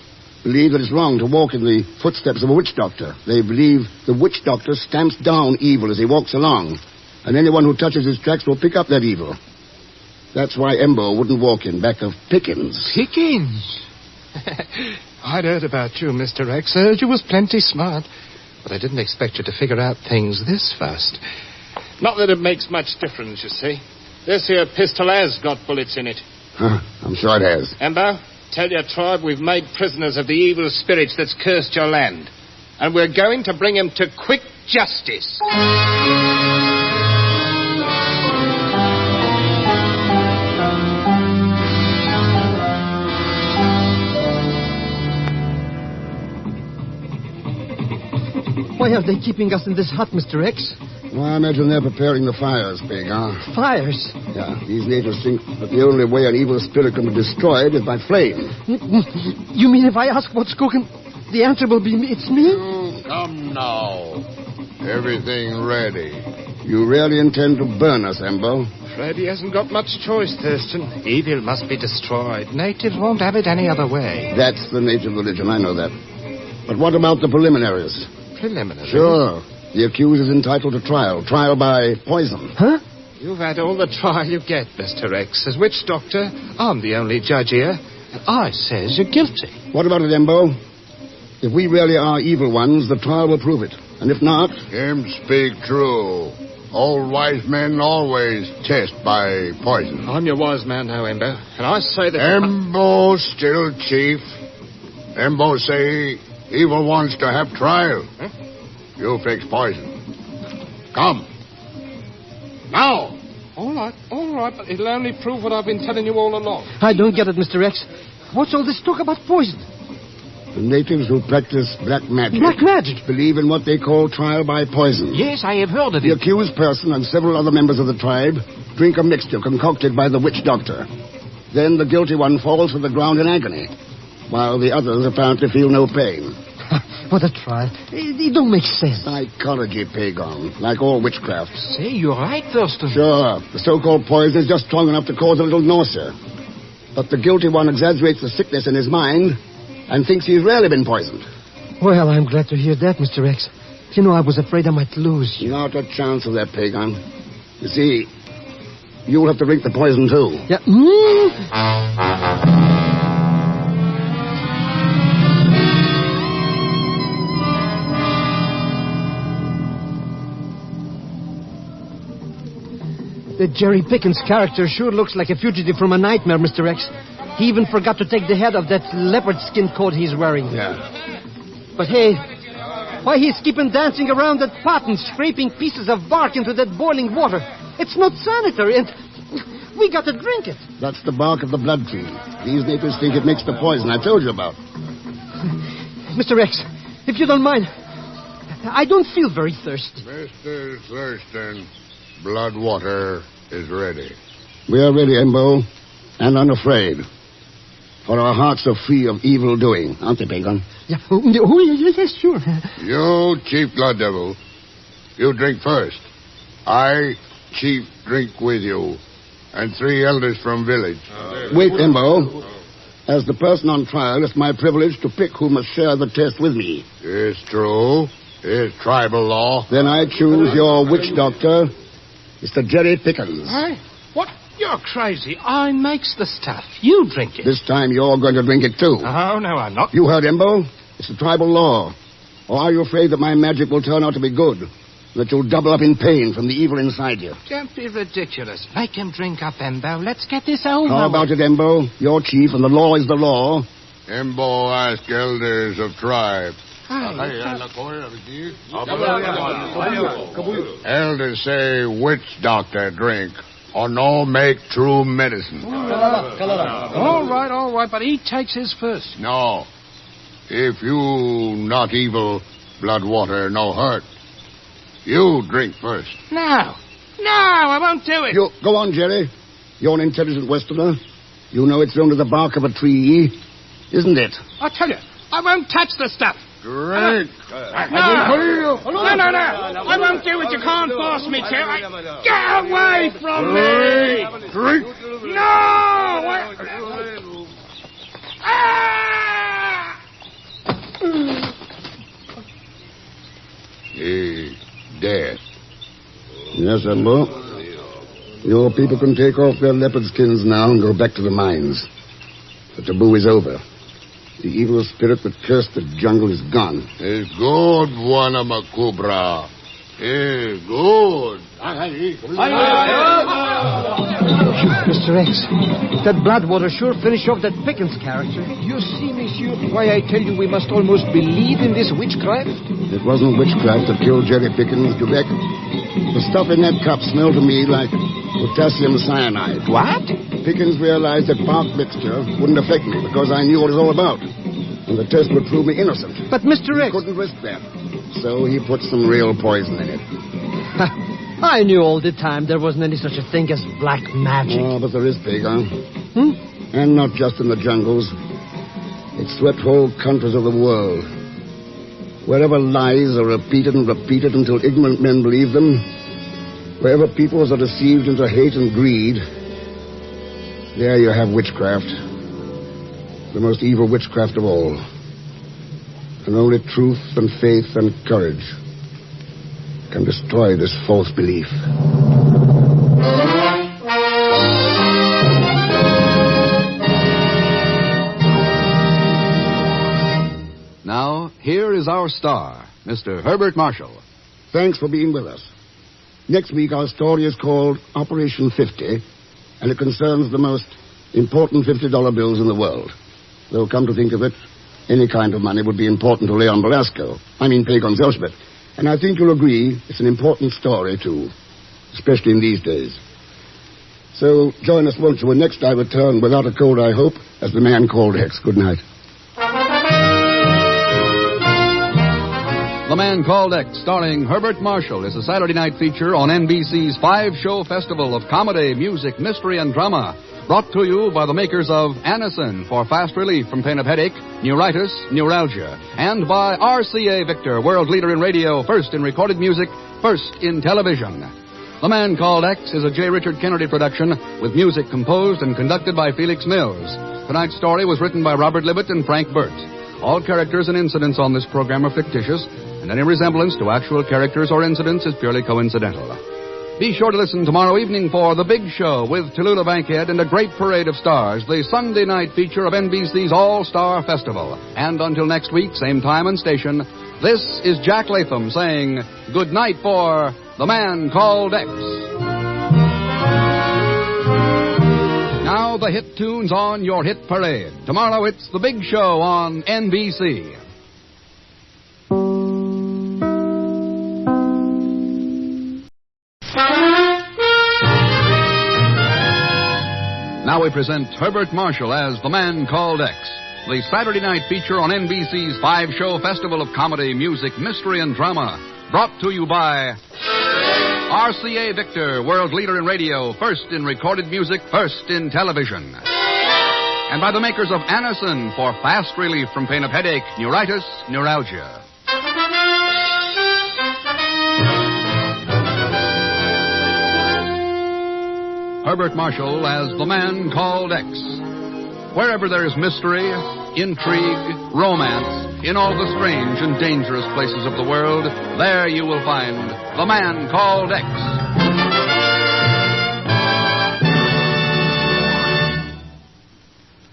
believe that it's wrong to walk in the footsteps of a witch doctor. They believe the witch doctor stamps down evil as he walks along, and anyone who touches his tracks will pick up that evil. That's why Embo wouldn't walk in back of Pickens. Pickens? I'd heard about you, Mr. X. You was plenty smart. But I didn't expect you to figure out things this fast. Not that it makes much difference, you see. This here pistol has got bullets in it. I'm sure it has. Embo, tell your tribe we've made prisoners of the evil spirits that's cursed your land. And we're going to bring him to quick justice. Why are they keeping us in this hut, Mr. X? Well, I imagine they're preparing the fires, Pagan. Fires? Yeah, these natives think that the only way an evil spirit can be destroyed is by flame. You mean if I ask what's cooking, the answer will be it's me? Come now. Everything ready. You really intend to burn us, Embo? Afraid he hasn't got much choice, Thurston. Evil must be destroyed. Natives won't have it any other way. That's the native religion, I know that. But what about the preliminaries? Preliminaries? Sure. The accused is entitled to trial. Trial by poison. Huh? You've had all the trial you get, Mr. X. As witch doctor, I'm the only judge here. And I says you're guilty. What about it, Embo? If we really are evil ones, the trial will prove it. And if not... Him speak true. Old wise men always test by poison. I'm your wise man now, Embo. And I say that... Embo still chief. Embo say evil wants to have trial. Huh? You fix poison. Come. Now. All right, but it'll only prove what I've been telling you all along. I don't get it, Mr. X. What's all this talk about poison? The natives who practice black magic... Black magic? ...believe in what they call trial by poison. Yes, I have heard of it. The accused person and several other members of the tribe drink a mixture concocted by the witch doctor. Then the guilty one falls to the ground in agony, while the others apparently feel no pain. What a trial. It don't make sense. Psychology, pagan, like all witchcraft. Say, you're right, Thurston. Sure. The so-called poison is just strong enough to cause a little nausea. But the guilty one exaggerates the sickness in his mind and thinks he's really been poisoned. Well, I'm glad to hear that, Mr. X. You know, I was afraid I might lose you. Not a chance of that, pagan. You see, you'll have to drink the poison, too. Yeah. The Jerry Pickens character sure looks like a fugitive from a nightmare, Mr. X. He even forgot to take the head off that leopard skin coat he's wearing. Yeah. But hey, why he's keeping dancing around that pot and scraping pieces of bark into that boiling water? It's not sanitary, and we got to drink it. That's the bark of the blood tree. These natives think it makes the poison I told you about. Mr. X, if you don't mind, I don't feel very thirsty. Mr. Thurston, blood water is ready. We are ready, Embo, and unafraid. For our hearts are free of evil doing, aren't they, pagan? Yeah. Yes, sure. You, Chief Blood Devil, you drink first. I, Chief, drink with you. And 3 elders from village. Wait, Embo. As the person on trial, it's my privilege to pick who must share the test with me. It's true. It's tribal law. Then I choose your witch doctor, Mr. Jerry Pickens. Hey, what? You're crazy. I makes the stuff. You drink it. This time you're going to drink it, too. Oh, no, I'm not. You heard, Embo? It's the tribal law. Or are you afraid that my magic will turn out to be good? That you'll double up in pain from the evil inside you? Don't be ridiculous. Make him drink up, Embo. Let's get this over. How about it, Embo? You're chief, and the law is the law. Embo ask elders of tribe. Elders say witch doctor drink, or no make true medicine. All right, but he takes his first. No. If you not evil, blood water no hurt. You drink first. No, I won't do it. You go on, Jerry. You're an intelligent Westerner. You know it's under the bark of a tree, isn't it? I tell you, I won't touch the stuff. Drink. No. I won't do it. You can't force me to. Get away from me. Drink. No. He's dead. Yes, Embo. Your people can take off their leopard skins now and go back to the mines. The taboo is over. The evil spirit that cursed the jungle is gone. It's good, Wanamakubra. It's good. Mr. X, that blood water sure finished off that Pickens character. You see, monsieur, why I tell you we must almost believe in this witchcraft? It wasn't witchcraft that killed Jerry Pickens, Quebec. The stuff in that cup smelled to me like potassium cyanide. What? Pickens realized that bark mixture wouldn't affect me because I knew what it was all about. And the test would prove me innocent. But Mr. X... He couldn't risk that. So he put some real poison in it. I knew all the time there wasn't any such a thing as black magic. Oh, but there is, pagan. And not just in the jungles. It swept whole countries of the world. Wherever lies are repeated and repeated until ignorant men believe them, wherever peoples are deceived into hate and greed, there you have witchcraft. The most evil witchcraft of all. And only truth and faith and courage can destroy this false belief. Now, our star, Mr. Herbert Marshall. Thanks for being with us. Next week, our story is called Operation 50, and it concerns the most important $50 bills in the world. Though, come to think of it, any kind of money would be important to Leon Belasco. I mean, Pagon Zelsbeth. And I think you'll agree it's an important story, too, especially in these days. So join us, won't you, when next I return, without a cold, I hope, as the man called X. Good night. The Man Called X, starring Herbert Marshall, is a Saturday night feature on NBC's 5-show festival of comedy, music, mystery, and drama. Brought to you by the makers of Anacin for fast relief from pain of headache, neuritis, neuralgia. And by RCA Victor, world leader in radio, first in recorded music, first in television. The Man Called X is a J. Richard Kennedy production with music composed and conducted by Felix Mills. Tonight's story was written by Robert Libet and Frank Burt. All characters and incidents on this program are fictitious, and any resemblance to actual characters or incidents is purely coincidental. Be sure to listen tomorrow evening for The Big Show with Tallulah Bankhead and a great parade of stars, the Sunday night feature of NBC's All-Star Festival. And until next week, same time and station, this is Jack Latham saying good night for The Man Called X. Now the hit tunes on your hit parade. Tomorrow it's The Big Show on NBC. Now we present Herbert Marshall as The Man Called X, the Saturday night feature on NBC's 5-show festival of comedy, music, mystery, and drama. Brought to you by RCA Victor, world leader in radio, first in recorded music, first in television. And by the makers of Anacin for fast relief from pain of headache, neuritis, neuralgia. Herbert Marshall as The Man Called X. Wherever there is mystery, intrigue, romance, in all the strange and dangerous places of the world, there you will find The Man Called X.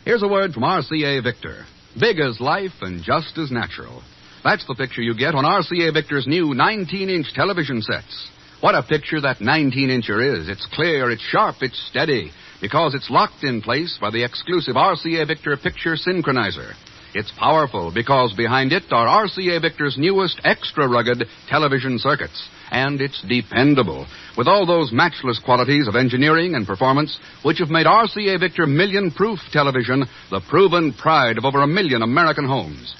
Here's a word from RCA Victor. Big as life and just as natural. That's the picture you get on RCA Victor's new 19-inch television sets. What a picture that 19-incher is. It's clear, it's sharp, it's steady, because it's locked in place by the exclusive RCA Victor Picture Synchronizer. It's powerful because behind it are RCA Victor's newest extra rugged television circuits. And it's dependable, with all those matchless qualities of engineering and performance which have made RCA Victor million-proof television the proven pride of over 1 million American homes.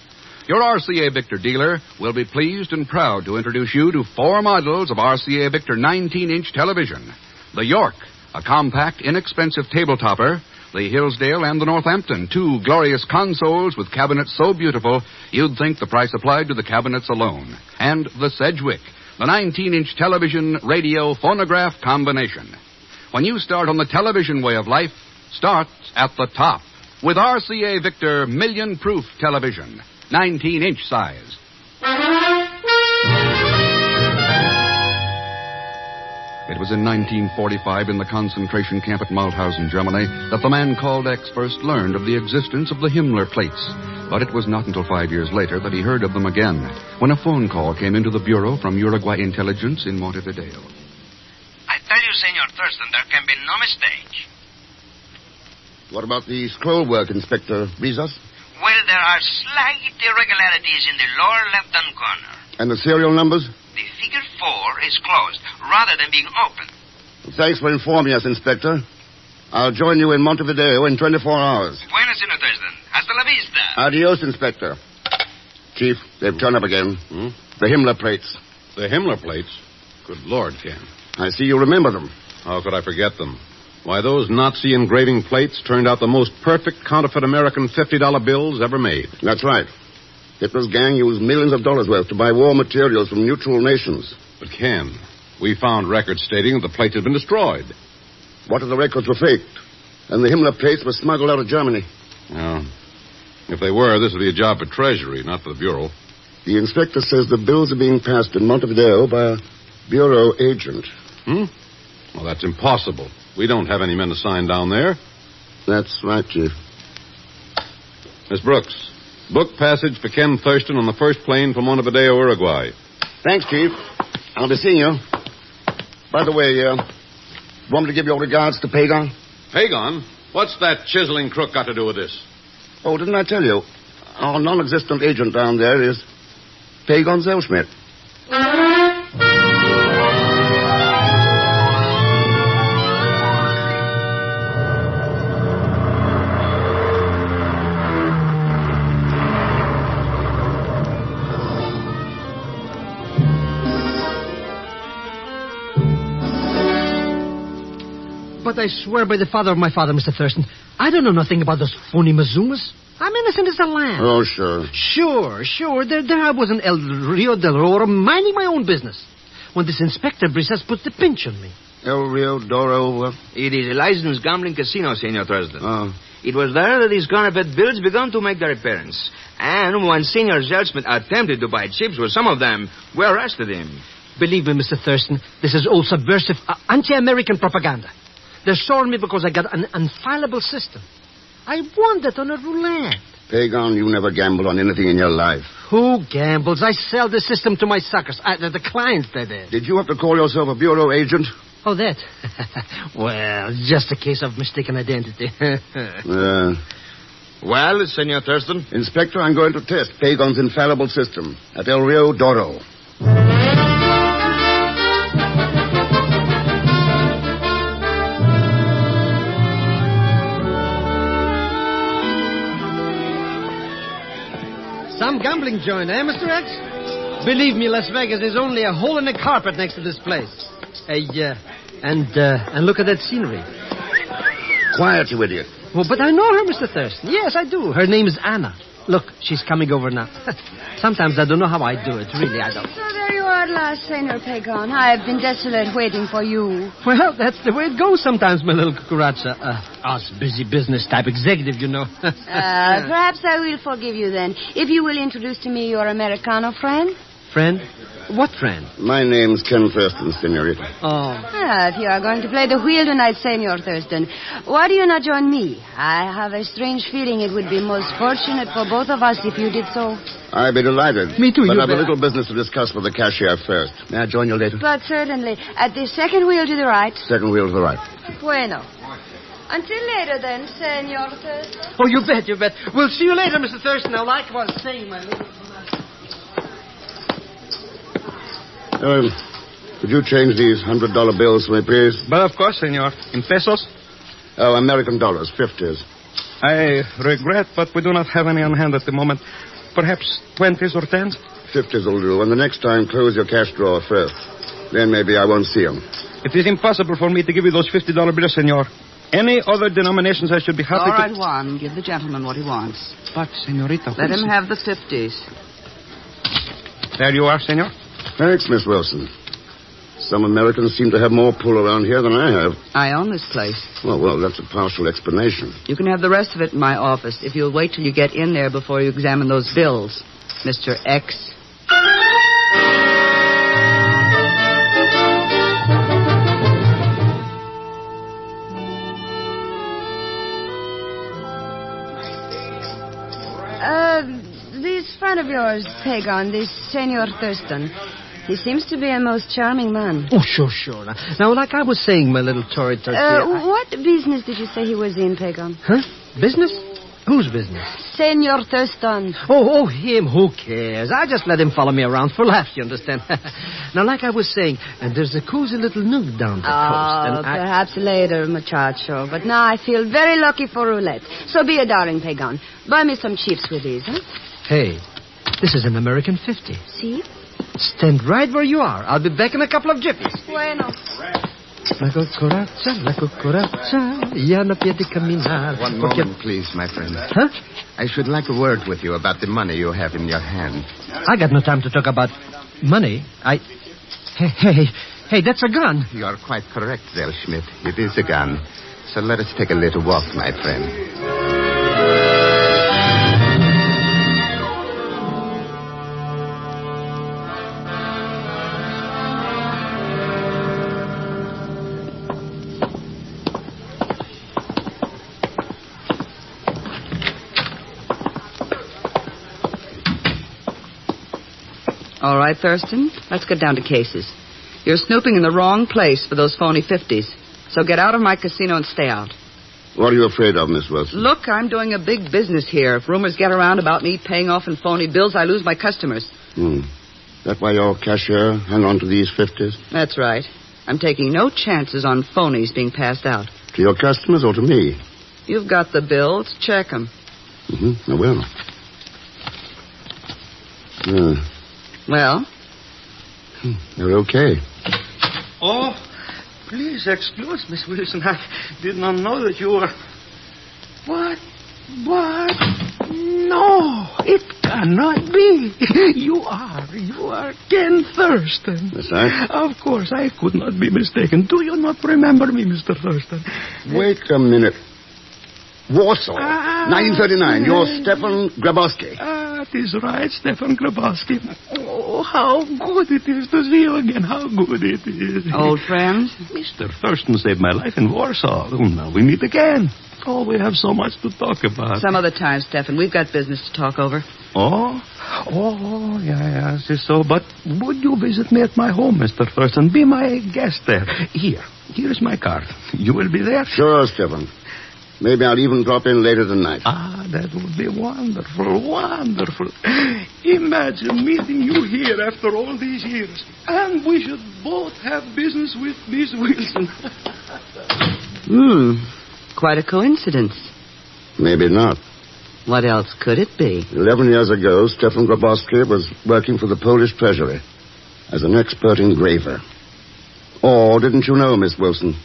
Your RCA Victor dealer will be pleased and proud to introduce you to 4 models of RCA Victor 19-inch television. The York, a compact, inexpensive table topper. The Hillsdale and the Northampton, 2 glorious consoles with cabinets so beautiful you'd think the price applied to the cabinets alone. And the Sedgwick, the 19-inch television, radio, phonograph combination. When you start on the television way of life, start at the top with RCA Victor million-proof television. 19-inch size. It was in 1945 in the concentration camp at Mauthausen, Germany, that the Man Called X first learned of the existence of the Himmler plates. But it was not until 5 years later that he heard of them again, when a phone call came into the bureau from Uruguay Intelligence in Montevideo. I tell you, Senor Thurston, there can be no mistake. What about the scroll work, Inspector Rizos? Well, there are slight irregularities in the lower left-hand corner. And the serial numbers? The figure 4 is closed, rather than being open. Thanks for informing us, Inspector. I'll join you in Montevideo in 24 hours. Buenas, Senor Thurston. Hasta la vista. Adios, Inspector. Chief, they've turned up again. The Himmler plates. The Himmler plates? Good Lord, Ken. I see you remember them. How could I forget them? Why, those Nazi engraving plates turned out the most perfect counterfeit American $50 bills ever made. That's right. Hitler's gang used millions of dollars worth to buy war materials from neutral nations. But, Ken, we found records stating that the plates had been destroyed. What if the records were faked? And the Himmler plates were smuggled out of Germany? No. If they were, this would be a job for Treasury, not for the Bureau. The inspector says the bills are being passed in Montevideo by a Bureau agent. Well, that's impossible. We don't have any men assigned down there. That's right, Chief. Miss Brooks, Book passage for Ken Thurston on the first plane from Montevideo, Uruguay. Thanks, Chief. I'll be seeing you. By the way, want me to give your regards to Pagon? Pagon? What's that chiseling crook got to do with this? Oh, didn't I tell you? Our non-existent agent down there is Pagon Zellschmidt. But I swear by the father of my father, Mr. Thurston, I don't know nothing about those phony Mazumas. I'm innocent as a lamb. Oh, sure. Sure. There I was in El Rio del Oro minding my own business when this Inspector Brisas put the pinch on me. El Rio Doro. It is a licensed gambling casino, Senor Thurston. Oh. It was there that these counterfeit bills began to make their appearance. And when Senor Zellschmidt attempted to buy chips with some of them, we arrested him. Believe me, Mr. Thurston, this is all subversive, anti-American propaganda. They're showing me because I got an unfilable system. I won that on a roulette. Pagon, you never gambled on anything in your life. Who gambles? I sell the system to my suckers. The clients, that is. Did you have to call yourself a bureau agent? Oh, that? Well, it's just a case of mistaken identity. Well, Senor Thurston? Inspector, I'm going to test Pagon's infallible system at El Rio Doro. Some gambling joint, eh, Mr. X? Believe me, Las Vegas is only a hole in the carpet next to this place. And look at that scenery. Quiet, you idiot. Oh, but I know her, Mr. Thurston. Yes, I do. Her name is Anna. Look, she's coming over now. Sometimes I don't know how I do it. Really, I don't. So there you are at last, Senor Pagon. I have been desolate waiting for you. Well, that's the way it goes sometimes, my little cucaracha. Us busy business type executive, you know. Perhaps I will forgive you then, if you will introduce to me your Americano friend. Friend? What friend? My name's Ken Thurston, senorita. Oh. If you are going to play the wheel tonight, Senor Thurston, why do you not join me? I have a strange feeling it would be most fortunate for both of us if you did so. I'd be delighted. Me too, but you I've bet. a little business to discuss with the cashier first. May I join you later? But certainly. At the second wheel to the right. Second wheel to the right. Bueno. Until later, then, Senor Thurston. Oh, you bet. We'll see you later, Mr. Thurston. Now, like I was saying, my little... Could you change these $100 bills for me, please? But of course, senor. In pesos? Oh, American dollars, 50s. I regret, but we do not have any on hand at the moment. Perhaps 20s or 10s? 50s will do. And the next time, close your cash drawer first. Then maybe I won't see them. It is impossible for me to give you those $50 bills, senor. Any other denominations, I should be happy All right, to... Juan. Give the gentleman what he wants. But, senorita... Let him have the 50s. There you are, senor. Thanks, Miss Wilson. Some Americans seem to have more pull around here than I have. I own this place. Well, that's a partial explanation. You can have the rest of it in my office if you'll wait till you get in there before you examine those bills, Mr. X. This friend of yours, Pagon, this Senor Thurston, he seems to be a most charming man. Oh, sure. Now, like I was saying, my little Tory tortilla... What business did you say he was in, Pagon? Huh? Business? Whose business? Senor Thurston. Oh, him. Who cares? I just let him follow me around for laughs, you understand? Now, like I was saying, and there's a cozy little nook down the coast. And perhaps later, muchacho. But now I feel very lucky for roulette. So be a darling, Pagon. Buy me some chips with these, huh? Hey, this is an American 50. See? Stand right where you are. I'll be back in a couple of jippies. Bueno. La cucaracha, ya no puede caminar. One moment, please, my friend. Huh? I should like a word with you about the money you have in your hand. I got no time to talk about money. Hey, that's a gun. You are quite correct, Zellschmidt. It is a gun. So let us take a little walk, my friend. All right, Thurston. Let's get down to cases. You're snooping in the wrong place for those phony 50s. So get out of my casino and stay out. What are you afraid of, Miss Wilson? Look, I'm doing a big business here. If rumors get around about me paying off in phony bills, I lose my customers. That why your cashier hung on to these 50s? That's right. I'm taking no chances on phonies being passed out. To your customers or to me? You've got the bills. Check them. I will. Well? They're okay. Oh, please excuse Miss Wilson. I did not know that you were... What? No, it cannot be. You are Ken Thurston. That's right. Of course, I could not be mistaken. Do you not remember me, Mr. Thurston? Wait a minute. Warsaw, 1939. You're Stefan Grabowski. That is right, Stefan Grabowski. Oh, how good it is to see you again. How good it is. Old friends? Mr. Thurston saved my life in Warsaw. Now we meet again. Oh, we have so much to talk about. Some other time, Stefan. We've got business to talk over. Oh, yes, it's so. But would you visit me at my home, Mr. Thurston? Be my guest there. Here is my card. You will be there? Sure, Stefan. Maybe I'll even drop in later tonight. That would be wonderful, wonderful. Imagine meeting you here after all these years. And we should both have business with Miss Wilson. Quite a coincidence. Maybe not. What else could it be? 11 years ago, Stefan Grabowski was working for the Polish Treasury as an expert engraver. Or didn't you know, Miss Wilson?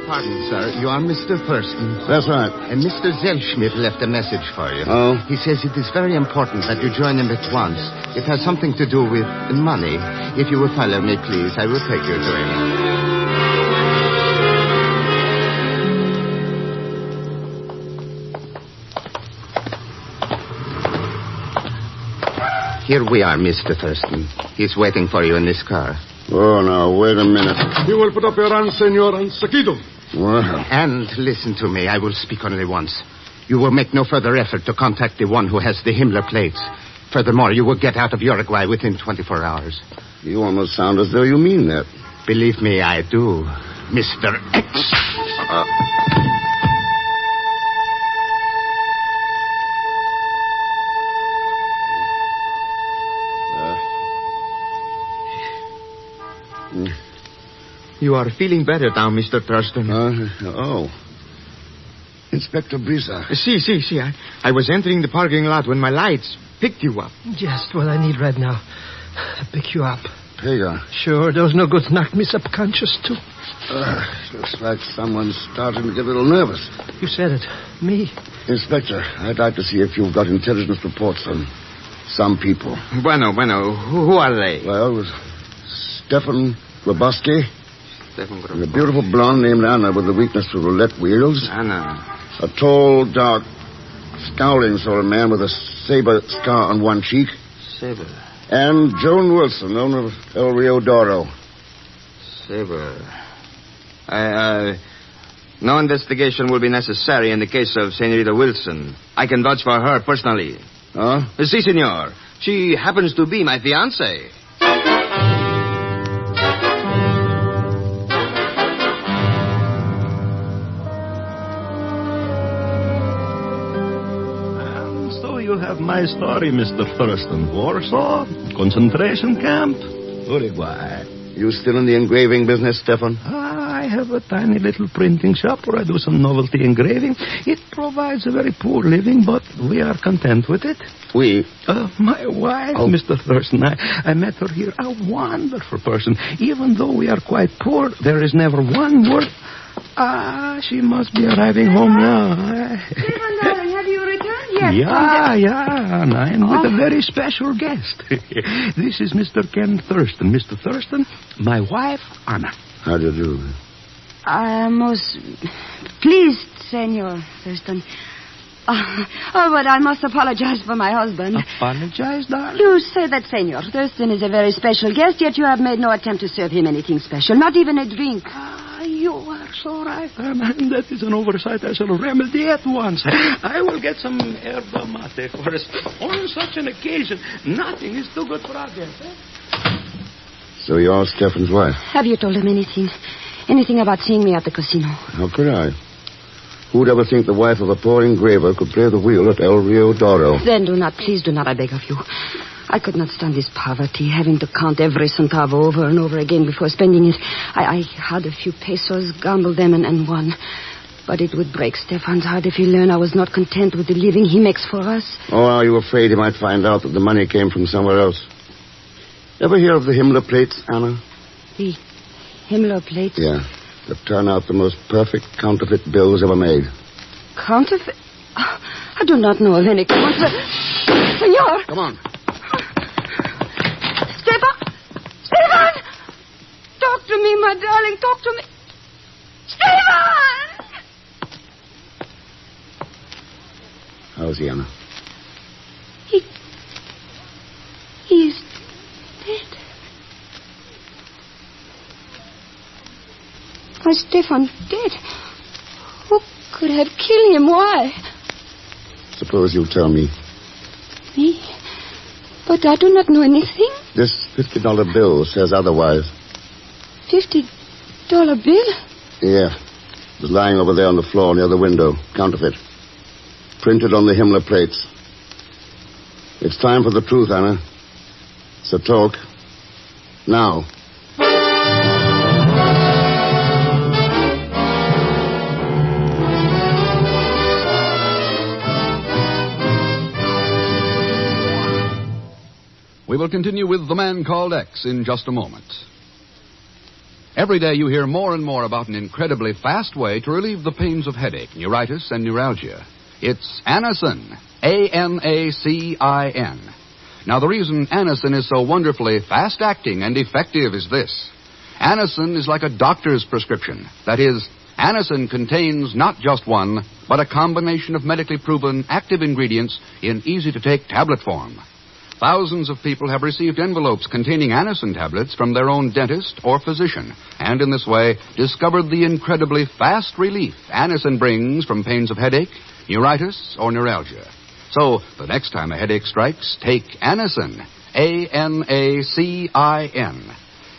Pardon, sir. You are Mr. Thurston. That's right. And Mr. Zellschmidt left a message for you. Oh? He says it is very important that you join him at once. It has something to do with money. If you will follow me, please, I will take you to him. Here we are, Mr. Thurston. He's waiting for you in this car. Oh, now, wait a minute. You will put up your hand, senor, and seguido. Well. And listen to me. I will speak only once. You will make no further effort to contact the one who has the Himmler plates. Furthermore, you will get out of Uruguay within 24 hours. You almost sound as though you mean that. Believe me, I do, Mr. X. You are feeling better now, Mr. Thurston. Inspector Brisa. See. I was entering the parking lot when my lights picked you up. Just what I need right now. To pick you up. Pega. Sure, those no goods knocked me subconscious, too. Looks like someone's starting to get a little nervous. You said it. Me. Inspector, I'd like to see if you've got intelligence reports on some people. Bueno. Who are they? Well, it was Stefan Grabowski. And a beautiful blonde named Anna with a weakness for roulette wheels. Anna. A tall, dark, scowling sort of man with a saber scar on one cheek. Saber. And Joan Wilson, owner of El Rio Doro. Saber. No investigation will be necessary in the case of Senorita Wilson. I can vouch for her personally. Huh? Si, senor. She happens to be my fiancée. You have my story, Mr. Thurston. Warsaw, concentration camp, Uruguay. You still in the engraving business, Stefan? I have a tiny little printing shop where I do some novelty engraving. It provides a very poor living, but we are content with it. We? My wife, Mr. Thurston. I met her here. A wonderful person. Even though we are quite poor, there is never one word... she must be arriving home now. Stephen, darling, have you returned yet? Yeah, and I'm with a very special guest. This is Mr. Ken Thurston. Mr. Thurston, my wife, Anna. How do you do? I am most pleased, Senor Thurston. But I must apologize for my husband. Apologize, darling? You say that Senor Thurston is a very special guest, yet you have made no attempt to serve him anything special, not even a drink. You are That's all right, man. That is an oversight I shall remedy at once. I will get some yerba mate first. On such an occasion, nothing is too good for our guest. So you're Stefan's wife? Have you told him anything? Anything about seeing me at the casino? How could I? Who'd ever think the wife of a poor engraver could play the wheel at El Rio Doro? Then please do not, I beg of you. I could not stand this poverty, having to count every centavo over and over again before spending it. I had a few pesos, gambled them, and won. But it would break Stefan's heart if he learned I was not content with the living he makes for us. Oh, are you afraid he might find out that the money came from somewhere else? Ever hear of the Himmler plates, Anna? The Himmler plates? Yeah, that turn out the most perfect counterfeit bills ever made. Counterfeit? I do not know of any counterfeit. Senor! Come on. Stefan! Talk to me, my darling. Talk to me. Stefan! How's he, Anna? He's dead. My Stefan's dead. Who could have killed him? Why? Suppose you tell me. Me? But I do not know anything. This $50 bill says otherwise. $50 bill? Yeah. It was lying over there on the floor near the window. Counterfeit. Printed on the Himmler plates. It's time for the truth, Anna. So talk. Now. We will continue with The Man Called X in just a moment. Every day you hear more and more about an incredibly fast way to relieve the pains of headache, neuritis, and neuralgia. It's Anacin. A-N-A-C-I-N. Now, the reason Anacin is so wonderfully fast-acting and effective is this. Anacin is like a doctor's prescription. That is, Anacin contains not just one, but a combination of medically proven active ingredients in easy-to-take tablet form. Thousands of people have received envelopes containing Anacin tablets from their own dentist or physician, and in this way discovered the incredibly fast relief Anacin brings from pains of headache, neuritis, or neuralgia. So, the next time a headache strikes, take Anacin. A-N-A-C-I-N.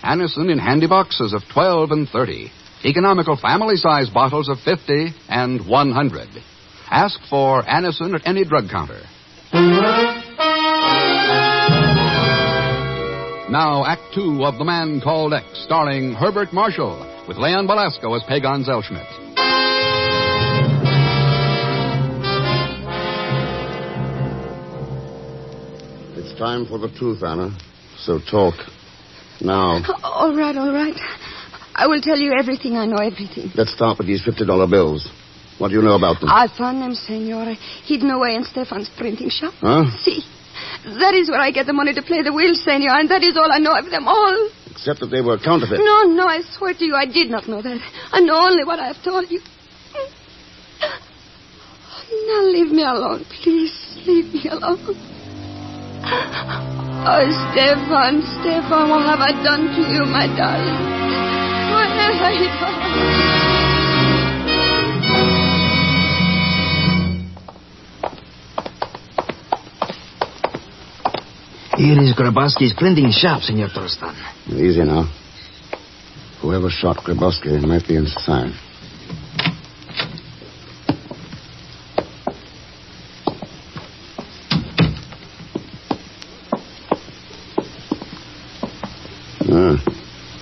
Anacin in handy boxes of 12 and 30. Economical family-size bottles of 50 and 100. Ask for Anacin at any drug counter. Now, Act Two of The Man Called X, starring Herbert Marshall, with Leon Belasco as Pagan Zellschmidt. It's time for the truth, Anna. So talk. Now. All right. I will tell you everything. I know everything. Let's start with these $50 bills. What do you know about them? I found them, senor, hidden away in Stefan's printing shop. Huh? See, that is where I get the money to play the wheel, senor, and that is all I know of them all. Except that they were counterfeit. No, I swear to you, I did not know that. I know only what I have told you. Now leave me alone, please. Leave me alone. Oh, Stefan, what have I done to you, my darling? What have I done? Here is Grabowski's printing shop, Senor Torrestan. Easy now. Whoever shot Grabowski might be inside.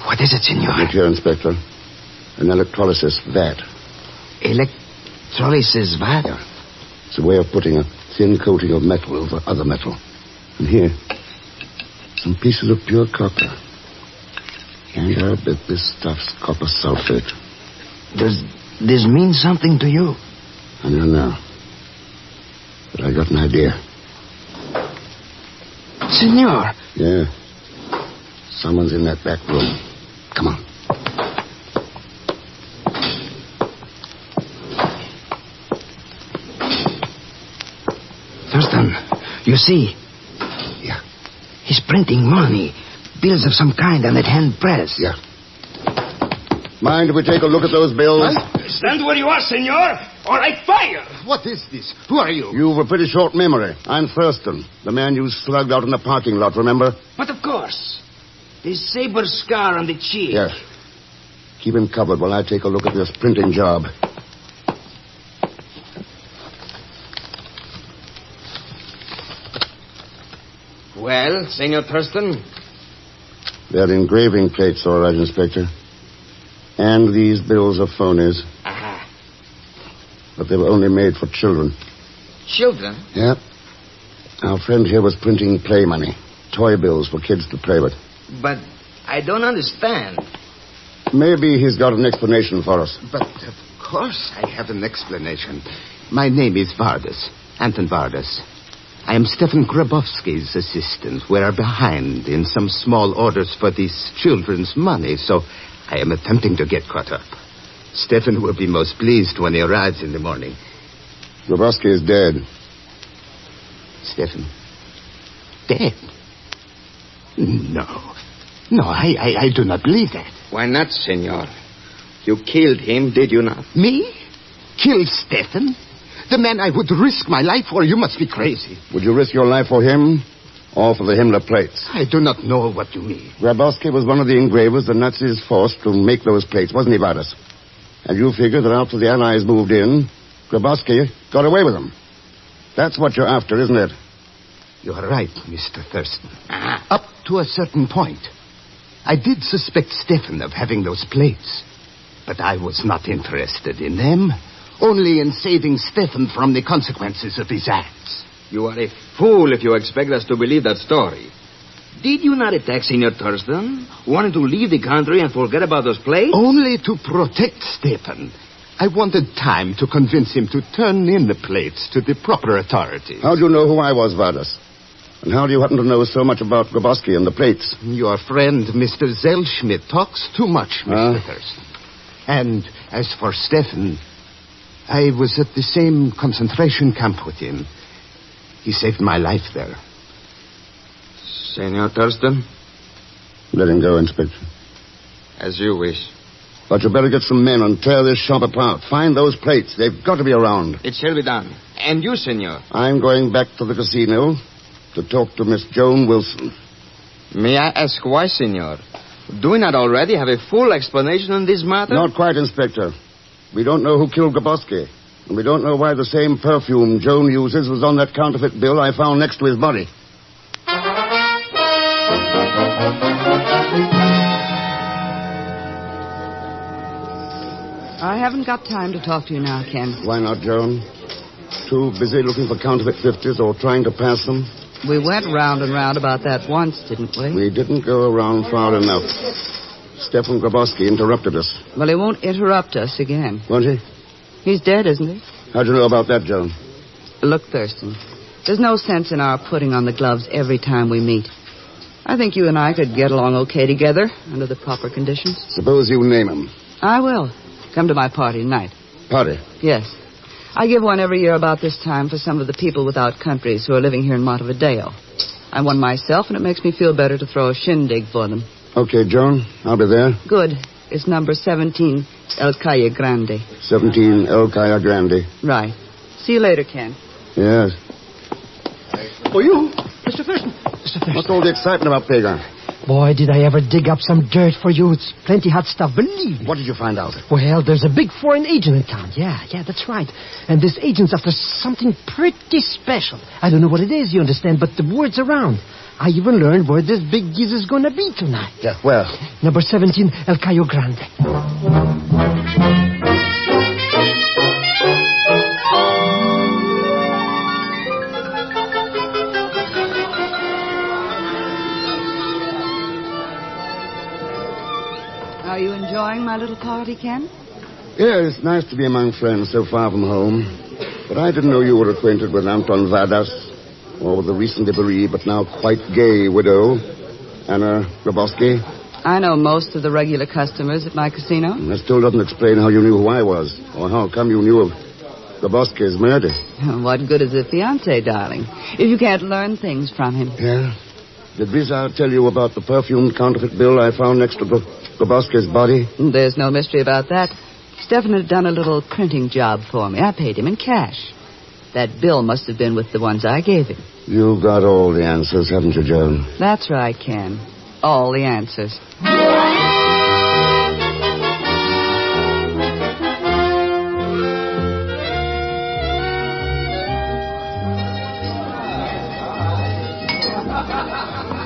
What is it, senor? Look here, Inspector. An electrolysis vat. Electrolysis vat? Yeah. It's a way of putting a thin coating of metal over other metal. And here, some pieces of pure copper. And I bet this stuff's copper sulfate. Does this mean something to you? I don't know. But I got an idea. Senor! Yeah. Someone's in that back room. Come on. Thurston, you see? Yeah. He's printing money. Bills of some kind on that hand press. Yeah. Mind if we take a look at those bills? Stand where you are, senor, or I fire! What is this? Who are you? You've a pretty short memory. I'm Thurston, the man you slugged out in the parking lot, remember? But of course. The saber scar on the cheek. Yes. Keep him covered while I take a look at this printing job. Well, Senor Thurston? They're engraving plates, all right, Inspector. And these bills are phonies. Aha. But they were only made for children. Children? Yeah. Our friend here was printing play money. Toy bills for kids to play with. But I don't understand. Maybe he's got an explanation for us. But of course I have an explanation. My name is Vardas, Anton Vardas. I am Stefan Grabowski's assistant. We are behind in some small orders for these children's money, so I am attempting to get caught up. Stefan will be most pleased when he arrives in the morning. Grabowski is dead. Stefan? Dead? No. No, I do not believe that. Why not, senor? You killed him, did you not? Me? Kill Stefan? The man I would risk my life for? You must be crazy. Would you risk your life for him or for the Himmler plates? I do not know what you mean. Grabowski was one of the engravers the Nazis forced to make those plates, wasn't he, Vardas? And you figure that after the Allies moved in, Grabowski got away with them. That's what you're after, isn't it? You are right, Mr. Thurston. Up to a certain point. I did suspect Stefan of having those plates. But I was not interested in them. Only in saving Stefan from the consequences of his acts. You are a fool if you expect us to believe that story. Did you not attack Senor Thurston, wanting to leave the country and forget about those plates? Only to protect Stefan. I wanted time to convince him to turn in the plates to the proper authorities. How do you know who I was, Vardas? And how do you happen to know so much about Grabowski and the plates? Your friend, Mr. Zellschmidt, talks too much, Mr. Thurston. And as for Stefan, I was at the same concentration camp with him. He saved my life there. Senor Thurston? Let him go, Inspector. As you wish. But you better get some men and tear this shop apart. Find those plates. They've got to be around. It shall be done. And you, senor? I'm going back to the casino to talk to Miss Joan Wilson. May I ask why, senor? Do we not already have a full explanation on this matter? Not quite, Inspector. We don't know who killed Grabowski. And we don't know why the same perfume Joan uses was on that counterfeit bill I found next to his body. I haven't got time to talk to you now, Ken. Why not, Joan? Too busy looking for counterfeit 50s or trying to pass them? We went round and round about that once, didn't we? We didn't go around far enough. Stefan Grabowski interrupted us. Well, he won't interrupt us again. Won't he? He's dead, isn't he? How'd you know about that, Joan? Look, Thurston, there's no sense in our putting on the gloves every time we meet. I think you and I could get along okay together under the proper conditions. Suppose you name him. I will. Come to my party tonight. Party? Yes. I give one every year about this time for some of the people without countries who are living here in Montevideo. I'm one myself, and it makes me feel better to throw a shindig for them. Okay, Joan. I'll be there. Good. It's number 17, El Calle Grande. 17 El Calle Grande. Right. See you later, Ken. Yes. Oh, you? Mr. Thurston. Mr. Thurston. What's all the excitement about, Pagan? Boy, did I ever dig up some dirt for you. It's plenty hot stuff, believe me. What did you find out? Well, there's a big foreign agent in town. Yeah, that's right. And this agent's after something pretty special. I don't know what it is, you understand, but the word's around. I even learned where this big giz is going to be tonight. Yeah, well. Number 17, El Cayo Grande. Are you enjoying my little party, Ken? Yeah, it's nice to be among friends so far from home. But I didn't know you were acquainted with Anton Vardas, or with the recently bereaved but now quite gay widow, Anna Grabowski. I know most of the regular customers at my casino. That still doesn't explain how you knew who I was, or how come you knew of Grabowski's murder. What good is a fiancé, darling, if you can't learn things from him? Yeah? Did Rizal tell you about the perfumed counterfeit bill I found next to the Grabowski's body? There's no mystery about that. Stefan had done a little printing job for me. I paid him in cash. That bill must have been with the ones I gave him. You've got all the answers, haven't you, Joan? That's right, Ken. All the answers.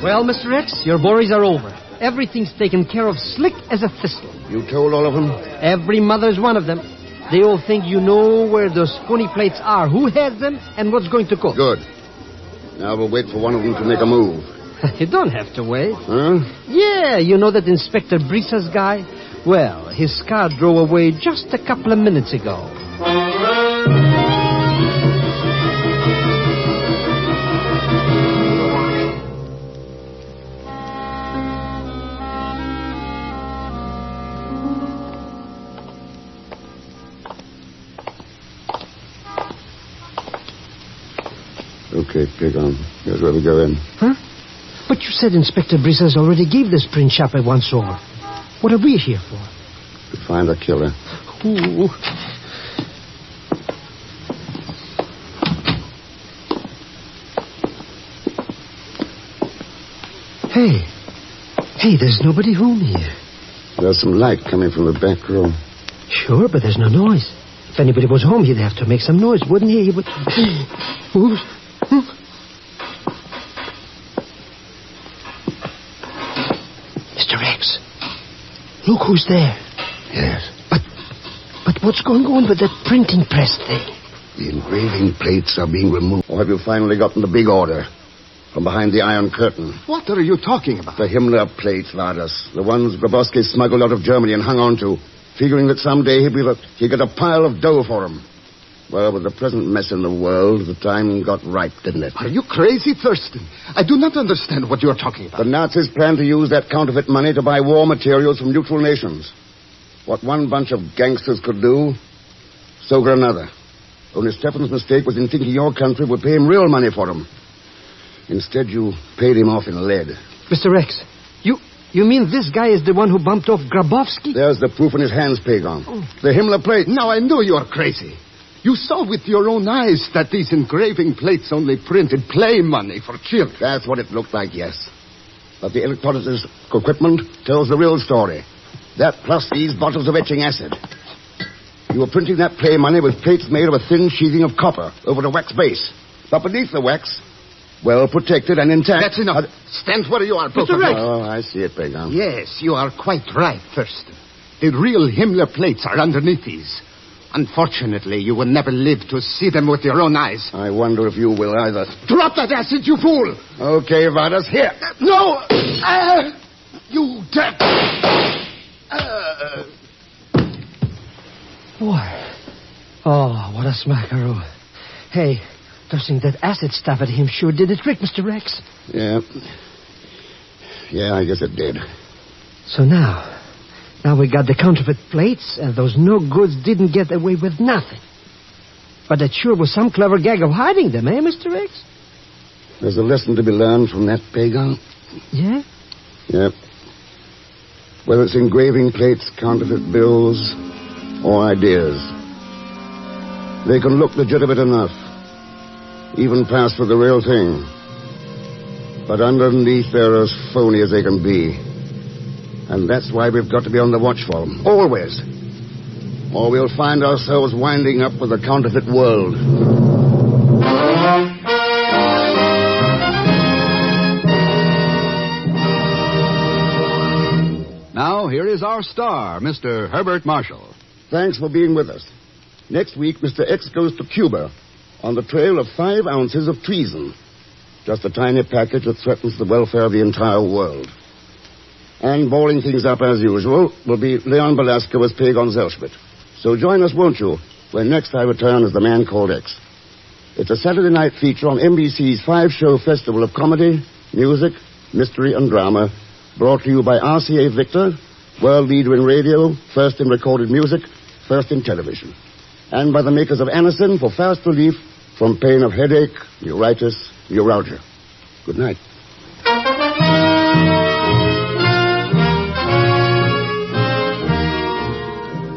Well, Mr. X, your worries are over. Everything's taken care of slick as a thistle. You told all of them? Every mother's one of them. They all think you know where those phony plates are, who has them, and what's going to cook. Good. Now we'll wait for one of them to make a move. You don't have to wait. Huh? Yeah, you know that Inspector Brisa's guy? Well, his car drove away just a couple of minutes ago. Okay, pig on. Here's where we go in. Huh? But you said Inspector Brisa's already gave this print shop a once-over. What are we here for? To find a killer. Ooh. Hey, there's nobody home here. There's some light coming from the back room. Sure, but there's no noise. If anybody was home, he'd have to make some noise, wouldn't he? He would... Ooh. Mr. X, look who's there. Yes. But what's going on with that printing press thing? The engraving plates are being removed. Or have you finally gotten the big order? From behind the Iron Curtain. What are you talking about? The Himmler plates, Vardas. The ones Grabowski smuggled out of Germany and hung on to, figuring that someday he'd get a pile of dough for them. Well, with the present mess in the world, the time got ripe, didn't it? Are you crazy, Thurston? I do not understand what you're talking about. The Nazis planned to use that counterfeit money to buy war materials from neutral nations. What one bunch of gangsters could do, so could another. Only Stefan's mistake was in thinking your country would pay him real money for them. Instead, you paid him off in lead. Mr. X, you mean this guy is the one who bumped off Grabowski? There's the proof in his hands, Pagon. The Himmler plate. Now I know you're crazy. You saw with your own eyes that these engraving plates only printed play money for children. That's what it looked like, yes. But the electrolysis equipment tells the real story. That plus these bottles of etching acid. You were printing that play money with plates made of a thin sheathing of copper over a wax base. But beneath the wax, well protected and intact... That's enough. Stand where you are, both Mr. of you. Rex. Oh, I see it, Pagan. Yes, you are quite right, Thurston. The real Himmler plates are underneath these. Unfortunately, you will never live to see them with your own eyes. I wonder if you will either. Drop that acid, you fool! Okay, Vardas, here. No! You dead! What? Oh, what a smackaroo. Hey, tossing that acid stuff at him sure did the trick, Mr. Rex. Yeah. Yeah, I guess it did. So now we got the counterfeit plates, and those no-goods didn't get away with nothing. But that sure was some clever gag of hiding them, eh, Mr. X? There's a lesson to be learned from that, Pagan. Yeah? Yep. Whether it's engraving plates, counterfeit bills, or ideas, they can look legitimate enough, even pass for the real thing. But underneath, they're as phony as they can be. And that's why we've got to be on the watch for them. Always. Or we'll find ourselves winding up with a counterfeit world. Now, here is our star, Mr. Herbert Marshall. Thanks for being with us. Next week, Mr. X goes to Cuba on the trail of 5 ounces of treason. Just a tiny package that threatens the welfare of the entire world. And balling things up as usual will be Leon Belasco as Pagon Zelschmidt. So join us, won't you, when next I return as the man called X. It's a Saturday night feature on NBC's 5-show festival of comedy, music, mystery, and drama, brought to you by RCA Victor, world leader in radio, first in recorded music, first in television. And by the makers of Anacin for fast relief from pain of headache, neuritis, neuralgia. Good night.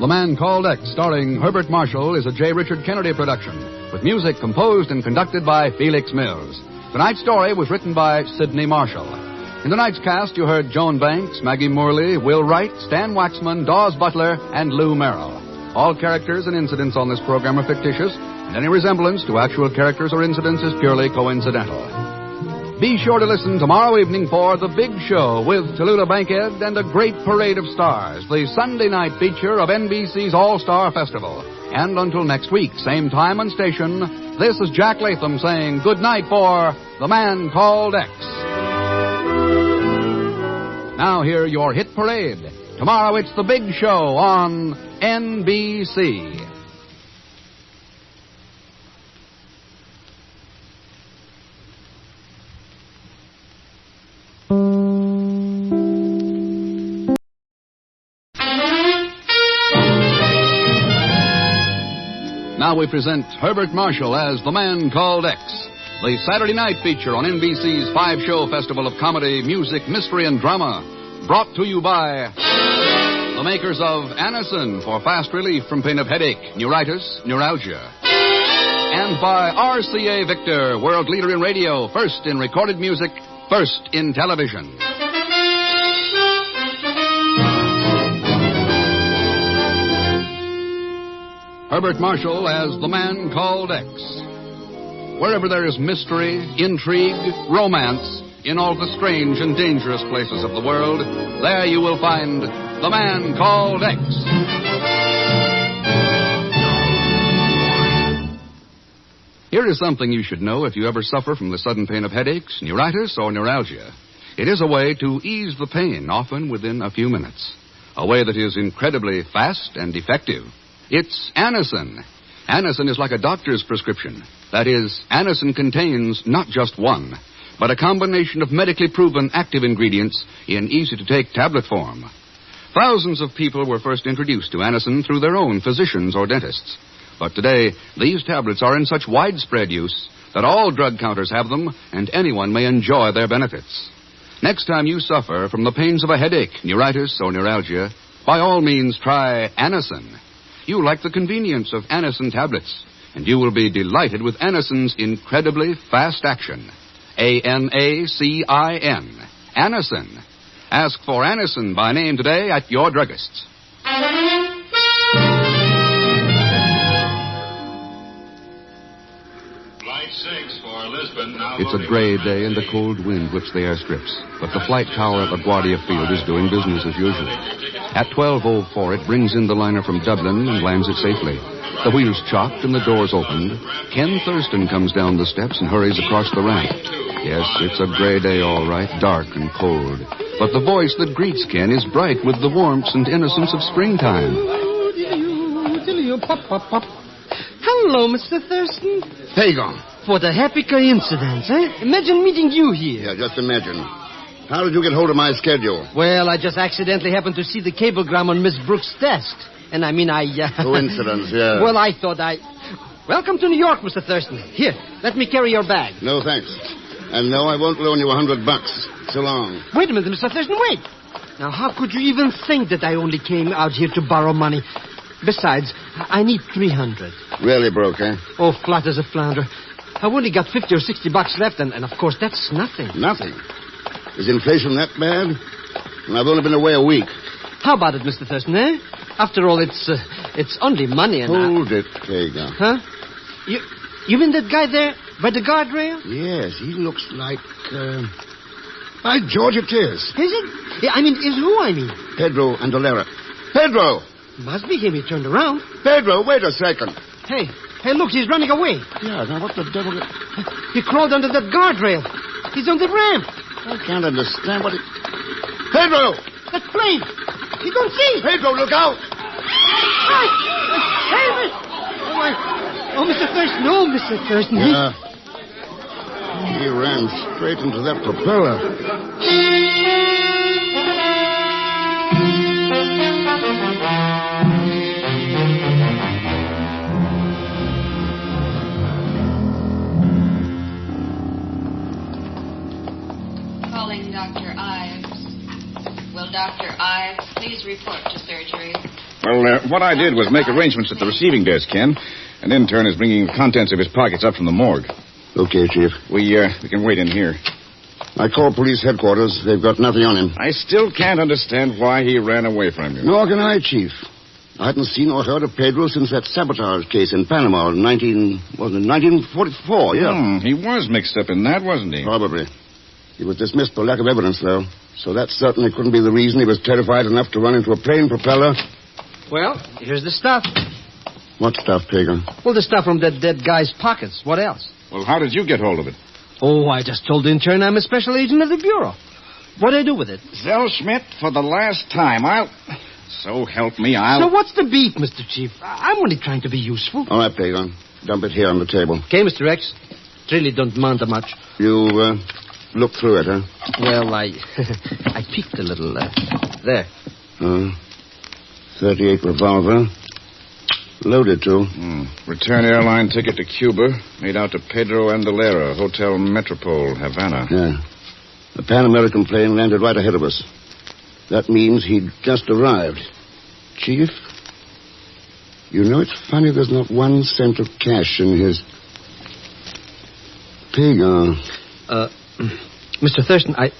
The Man Called X, starring Herbert Marshall, is a J. Richard Kennedy production, with music composed and conducted by Felix Mills. Tonight's story was written by Sidney Marshall. In tonight's cast, you heard Joan Banks, Maggie Morley, Will Wright, Stan Waxman, Dawes Butler, and Lou Merrill. All characters and incidents on this program are fictitious, and any resemblance to actual characters or incidents is purely coincidental. Be sure to listen tomorrow evening for The Big Show with Tallulah Bankhead and a great parade of stars, the Sunday night feature of NBC's All-Star Festival. And until next week, same time and station, this is Jack Latham saying good night for The Man Called X. Now hear your hit parade. Tomorrow it's The Big Show on NBC. Now we present Herbert Marshall as The Man Called X, the Saturday night feature on NBC's 5-show festival of comedy, music, mystery, and drama, brought to you by the makers of Anacin for fast relief from pain of headache, neuritis, neuralgia, and by RCA Victor, world leader in radio, first in recorded music, first in television. Herbert Marshall as The Man Called X. Wherever there is mystery, intrigue, romance, in all the strange and dangerous places of the world, there you will find The Man Called X. Here is something you should know if you ever suffer from the sudden pain of headaches, neuritis, or neuralgia. It is a way to ease the pain, often within a few minutes. A way that is incredibly fast and effective. It's Anacin. Anacin is like a doctor's prescription. That is, Anacin contains not just one, but a combination of medically proven active ingredients in easy-to-take tablet form. Thousands of people were first introduced to Anacin through their own physicians or dentists. But today, these tablets are in such widespread use that all drug counters have them, and anyone may enjoy their benefits. Next time you suffer from the pains of a headache, neuritis, or neuralgia, by all means try Anacin. You like the convenience of Anacin tablets, and you will be delighted with Anacin's incredibly fast action. A-N-A-C-I-N. Anacin. Ask for Anacin by name today at your druggist's. Flight 6 for Lisbon. Now it's a gray day and a cold wind whips the airstrips, but the flight tower at LaGuardia Field is doing business as usual. At 12:04, it brings in the liner from Dublin and lands it safely. The wheels chocked and the doors opened. Ken Thurston comes down the steps and hurries across the ramp. Yes, it's a gray day, all right, dark and cold. But the voice that greets Ken is bright with the warmth and innocence of springtime. Hello, Mr. Thurston. There you go. What a happy coincidence, eh? Imagine meeting you here. Yeah, just imagine. How did you get hold of my schedule? Well, I just accidentally happened to see the cablegram on Miss Brooks' desk. And I mean, Coincidence, yeah. Well, I thought Welcome to New York, Mr. Thurston. Here, let me carry your bag. No, thanks. And no, I won't loan you $100. So long. Wait a minute, Mr. Thurston, wait. Now, how could you even think that I only came out here to borrow money? Besides, I need $300. Really broke, eh? Oh, flat as a flounder. I've only got $50 or $60 left, and of course, that's nothing. Nothing? Is inflation that bad? And I've only been away a week. How about it, Mr. Thurston, eh? After all, it's only money and... Hold it, Hager. Huh? You mean that guy there by the guardrail? Yes, he looks like, By George, it is. Is it? Yeah, I mean, is who I mean? Pedro Andolera. Pedro! Must be him. He turned around. Pedro, wait a second. Hey, look, he's running away. Yeah, now what the devil... He crawled under that guardrail. He's on the ramp. I can't understand what it... Pedro! That plane! You don't see! Pedro, look out! Hey, oh, Mr. Thurston. Oh, Mr. Thurston. Yeah. He ran straight into that propeller. Calling Dr. Ives. Will Dr. Ives please report to surgery? Well, what I did was make arrangements at the receiving desk, Ken. An intern is bringing the contents of his pockets up from the morgue. Okay, Chief. We can wait in here. I called police headquarters. They've got nothing on him. I still can't understand why he ran away from you. Nor can I, Chief. I hadn't seen or heard of Pedro since that sabotage case in Panama in 1944, yeah. He was mixed up in that, wasn't he? Probably. He was dismissed for lack of evidence, though. So that certainly couldn't be the reason he was terrified enough to run into a plane propeller. Well, here's the stuff. What stuff, Pagan? Well, the stuff from that dead guy's pockets. What else? Well, how did you get hold of it? Oh, I just told the intern I'm a special agent of the Bureau. What do I do with it? Zell Schmidt, for the last time, So help me, So what's the beat, Mr. Chief? I'm only trying to be useful. All right, Pagan. Dump it here on the table. Okay, Mr. X. It really don't amount to much. You, look through it, huh? Well, I peeked a little. There. 38 revolver. Loaded, too. Return airline ticket to Cuba, made out to Pedro Andalera, Hotel Metropole, Havana. Yeah. The Pan American plane landed right ahead of us. That means he'd just arrived. Chief, you know it's funny there's not 1 cent of cash in his... Pagan. Mr. Thurston, I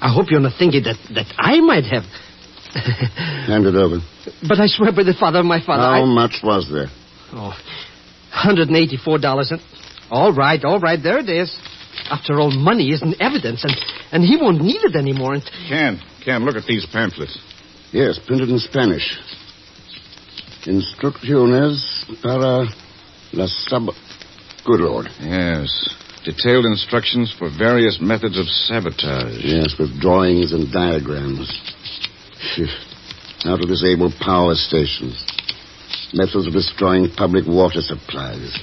hope you're not thinking that I might have... Hand it over. But I swear by the father of my father... How much was there? $184. All right, there it is. After all, money isn't evidence, and he won't need it anymore. Ken, look at these pamphlets. Yes, printed in Spanish. Instrucciones para la sab... Good Lord. Yes. Detailed instructions for various methods of sabotage. Yes, with drawings and diagrams. How to disable power stations. Methods of destroying public water supplies.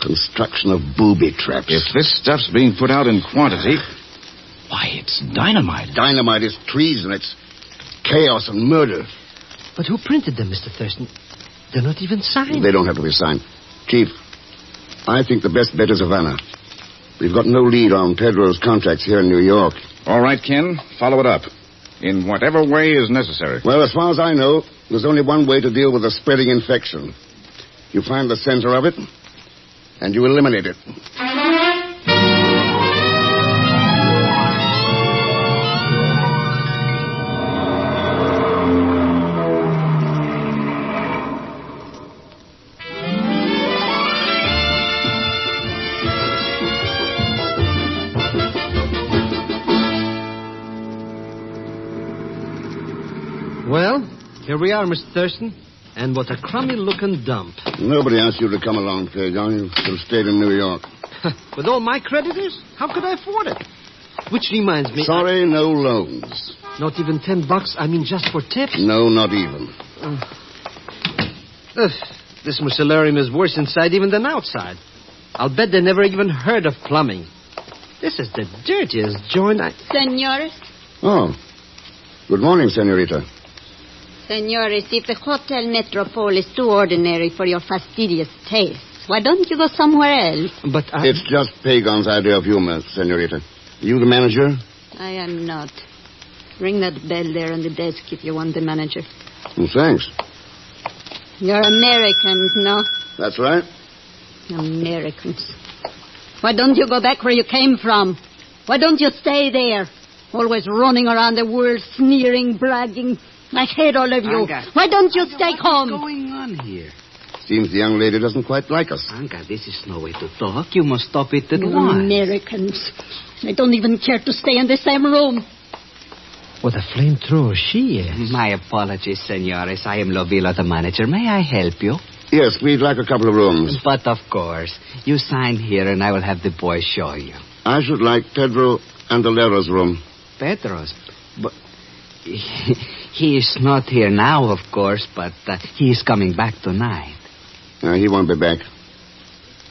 Construction of booby traps. If this stuff's being put out in quantity... Why, it's dynamite. Dynamite is treason. It's chaos and murder. But who printed them, Mr. Thurston? They're not even signed. They don't have to be signed. Chief, I think the best bet is Havana. We've got no lead on Pedro's contacts here in New York. All right, Ken. Follow it up. In whatever way is necessary. Well, as far as I know, there's only one way to deal with a spreading infection. You find the center of it, and you eliminate it. Well, here we are, Mr. Thurston. And what a crummy-looking dump. Nobody asked you to come along, Pagan. You should have stayed in New York. With all my creditors? How could I afford it? Which reminds me... Sorry, no loans. Not even $10? I mean, just for tips? No, not even. This mucilarium is worse inside even than outside. I'll bet they never even heard of plumbing. This is the dirtiest joint Senores? Oh. Good morning, senorita. Senores, if the Hotel Metropole is too ordinary for your fastidious tastes, why don't you go somewhere else? But It's just Pagan's idea of humor, senorita. You the manager? I am not. Ring that bell there on the desk if you want the manager. Well, thanks. You're Americans, no? That's right. Americans. Why don't you go back where you came from? Why don't you stay there? Always running around the world, sneering, bragging. I hate all of you. Anka. Why don't you stay home? What's going on here? Seems the young lady doesn't quite like us. Anka, this is no way to talk. You must stop it at You once. Americans. I don't even care to stay in the same room. What a flamethrower she is. My apologies, senores. I am Lovilla, the manager. May I help you? Yes, we'd like a couple of rooms. But of course. You sign here and I will have the boys show you. I should like Pedro Andalera's room. Pedro's? But he is not here now, of course, but he is coming back tonight. He won't be back.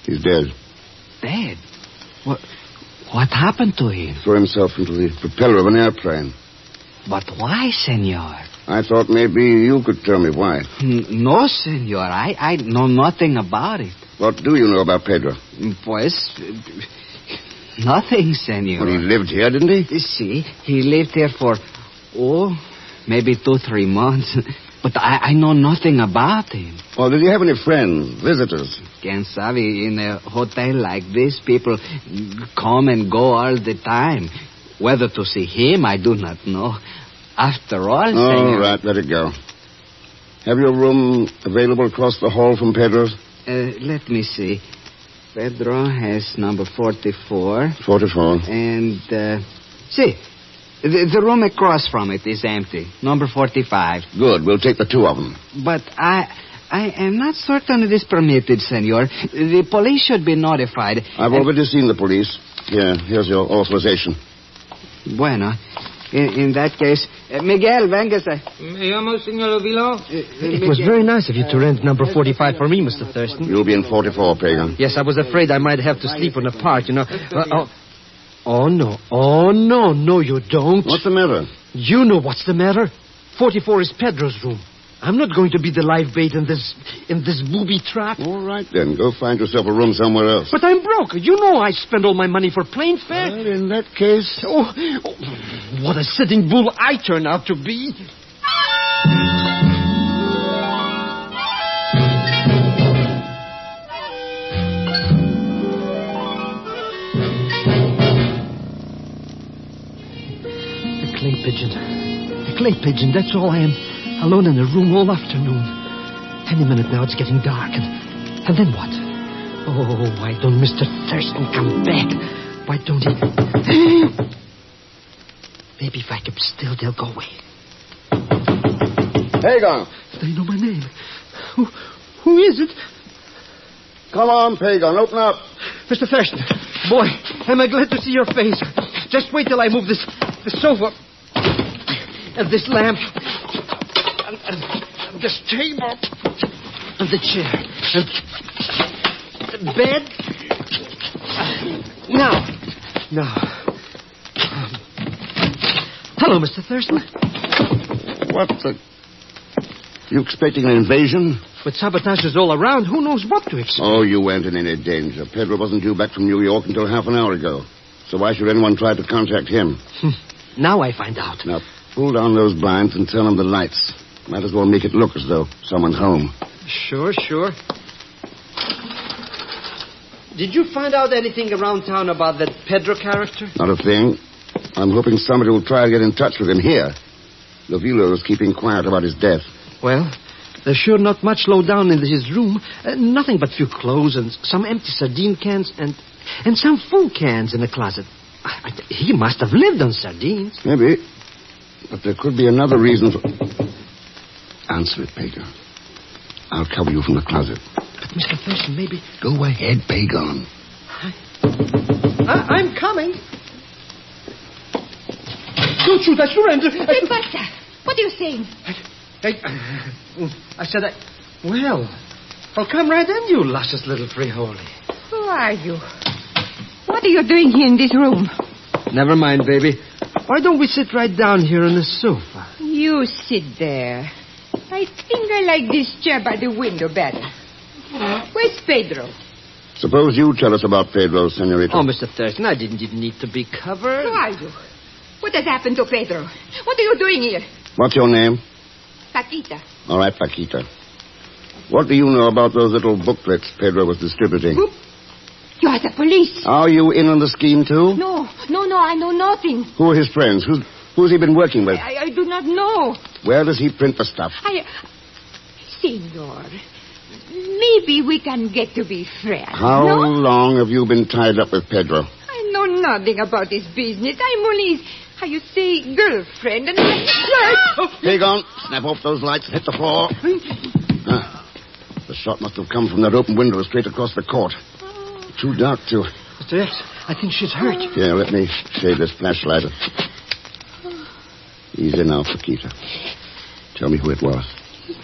He's dead. Dead? What happened to him? Threw himself into the propeller of an airplane. But why, senor? I thought maybe you could tell me why. No, senor. I know nothing about it. What do you know about Pedro? Pues... nothing, senor. Well, he lived here, didn't he? See, he lived here for, maybe 2-3 months. But I know nothing about him. Well, did he have any friends, visitors? Quien sabe, in a hotel like this, people come and go all the time. Whether to see him, I do not know. After all, All right, let it go. Have you a room available across the hall from Pedro's? Let me see. Pedro has number 44. 44. And, see, the room across from it is empty. Number 45. Good. We'll take the two of them. But I am not certain it is permitted, senor. The police should be notified. I've already seen the police. Here's your authorization. Bueno. In that case, Miguel, véngase. Me llamo, Senor Ovilo. It was very nice of you to rent number 45 for me, Mr. Thurston. You'll be in 44, Pagan. Yes, I was afraid I might have to sleep on the part, you know. Oh, no. Oh, no, you don't. What's the matter? You know what's the matter. 44 is Pedro's room. I'm not going to be the live bait in this booby trap. All right, then. Go find yourself a room somewhere else. But I'm broke. You know I spend all my money for plane fare. Well, in that case... Oh, what a sitting bull I turn out to be. The clay pigeon, that's all I am. Alone in the room all afternoon. Any minute now, it's getting dark. And then what? Oh, why don't Mr. Thurston come back? Why don't he... Maybe if I keep still, they'll go away. Pagan! They know my name. Who is it? Come on, Pagan, open up. Mr. Thurston, boy, am I glad to see your face. Just wait till I move this sofa. And this lamp. And this table. And the chair. And the bed. Now. Hello, Mr. Thurston. What the... You expecting an invasion? With sabotages all around, who knows what to expect? Oh, you weren't in any danger. Pedro wasn't due back from New York until half an hour ago. So why should anyone try to contact him? Now I find out. Now, pull down those blinds and turn on the lights. Might as well make it look as though someone's home. Sure. Did you find out anything around town about that Pedro character? Not a thing. I'm hoping somebody will try to get in touch with him here. Lovilo is keeping quiet about his death. Well, there's sure not much low down in his room. Nothing but few clothes and some empty sardine cans and some food cans in the closet. He must have lived on sardines. Maybe. But there could be another reason for... Answer it, Pagan. I'll cover you from the closet. But, Mr. Thurston, maybe... Go ahead, Pagan. I'm coming. Don't shoot, I surrender. Basta. What are you saying? I said Well, I'll come right in, you luscious little frijoles. Who are you? What are you doing here in this room? Never mind, baby. Why don't we sit right down here on the sofa? You sit there. I think I like this chair by the window better. Where's Pedro? Suppose you tell us about Pedro, senorita. Oh, Mr. Thurston, I didn't even need to be covered. Who are you? What has happened to Pedro? What are you doing here? What's your name? Paquita. All right, Paquita. What do you know about those little booklets Pedro was distributing? You are the police. Are you in on the scheme, too? No, I know nothing. Who are his friends? Who's he been working with? I do not know. Where does he print the stuff? Senor, maybe we can get to be friends. How long have you been tied up with Pedro? I know nothing about his business. I'm only his, how you say, girlfriend. And Pagan, snap off those lights and hit the floor. The shot must have come from that open window straight across the court. Too dark to... Mr. X, I think she's hurt. Here, let me shade this flashlight. Easy now, Paquita. Tell me who it was.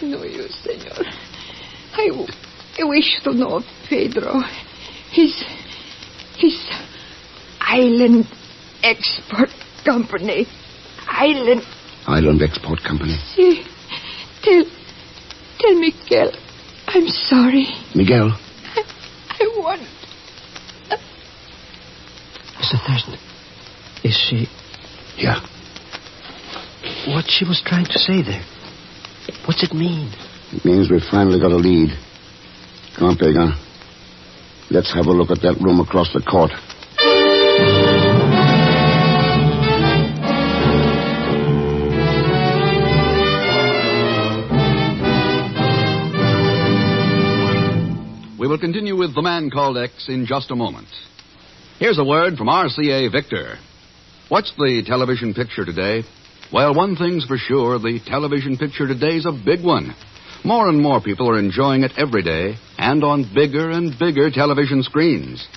No use, senor. I wish to know Pedro. His Island Export Company. Island Export Company? See, tell Miguel I'm sorry. Miguel? I want... Mr. Thurston, is she... Yeah. What she was trying to say there? What's it mean? It means we've finally got a lead. Come on, Pagan. Let's have a look at that room across the court. We will continue with The Man Called X in just a moment. Here's a word from RCA Victor. What's the television picture today? Well, one thing's for sure, the television picture today's a big one. More and more people are enjoying it every day and on bigger and bigger television screens.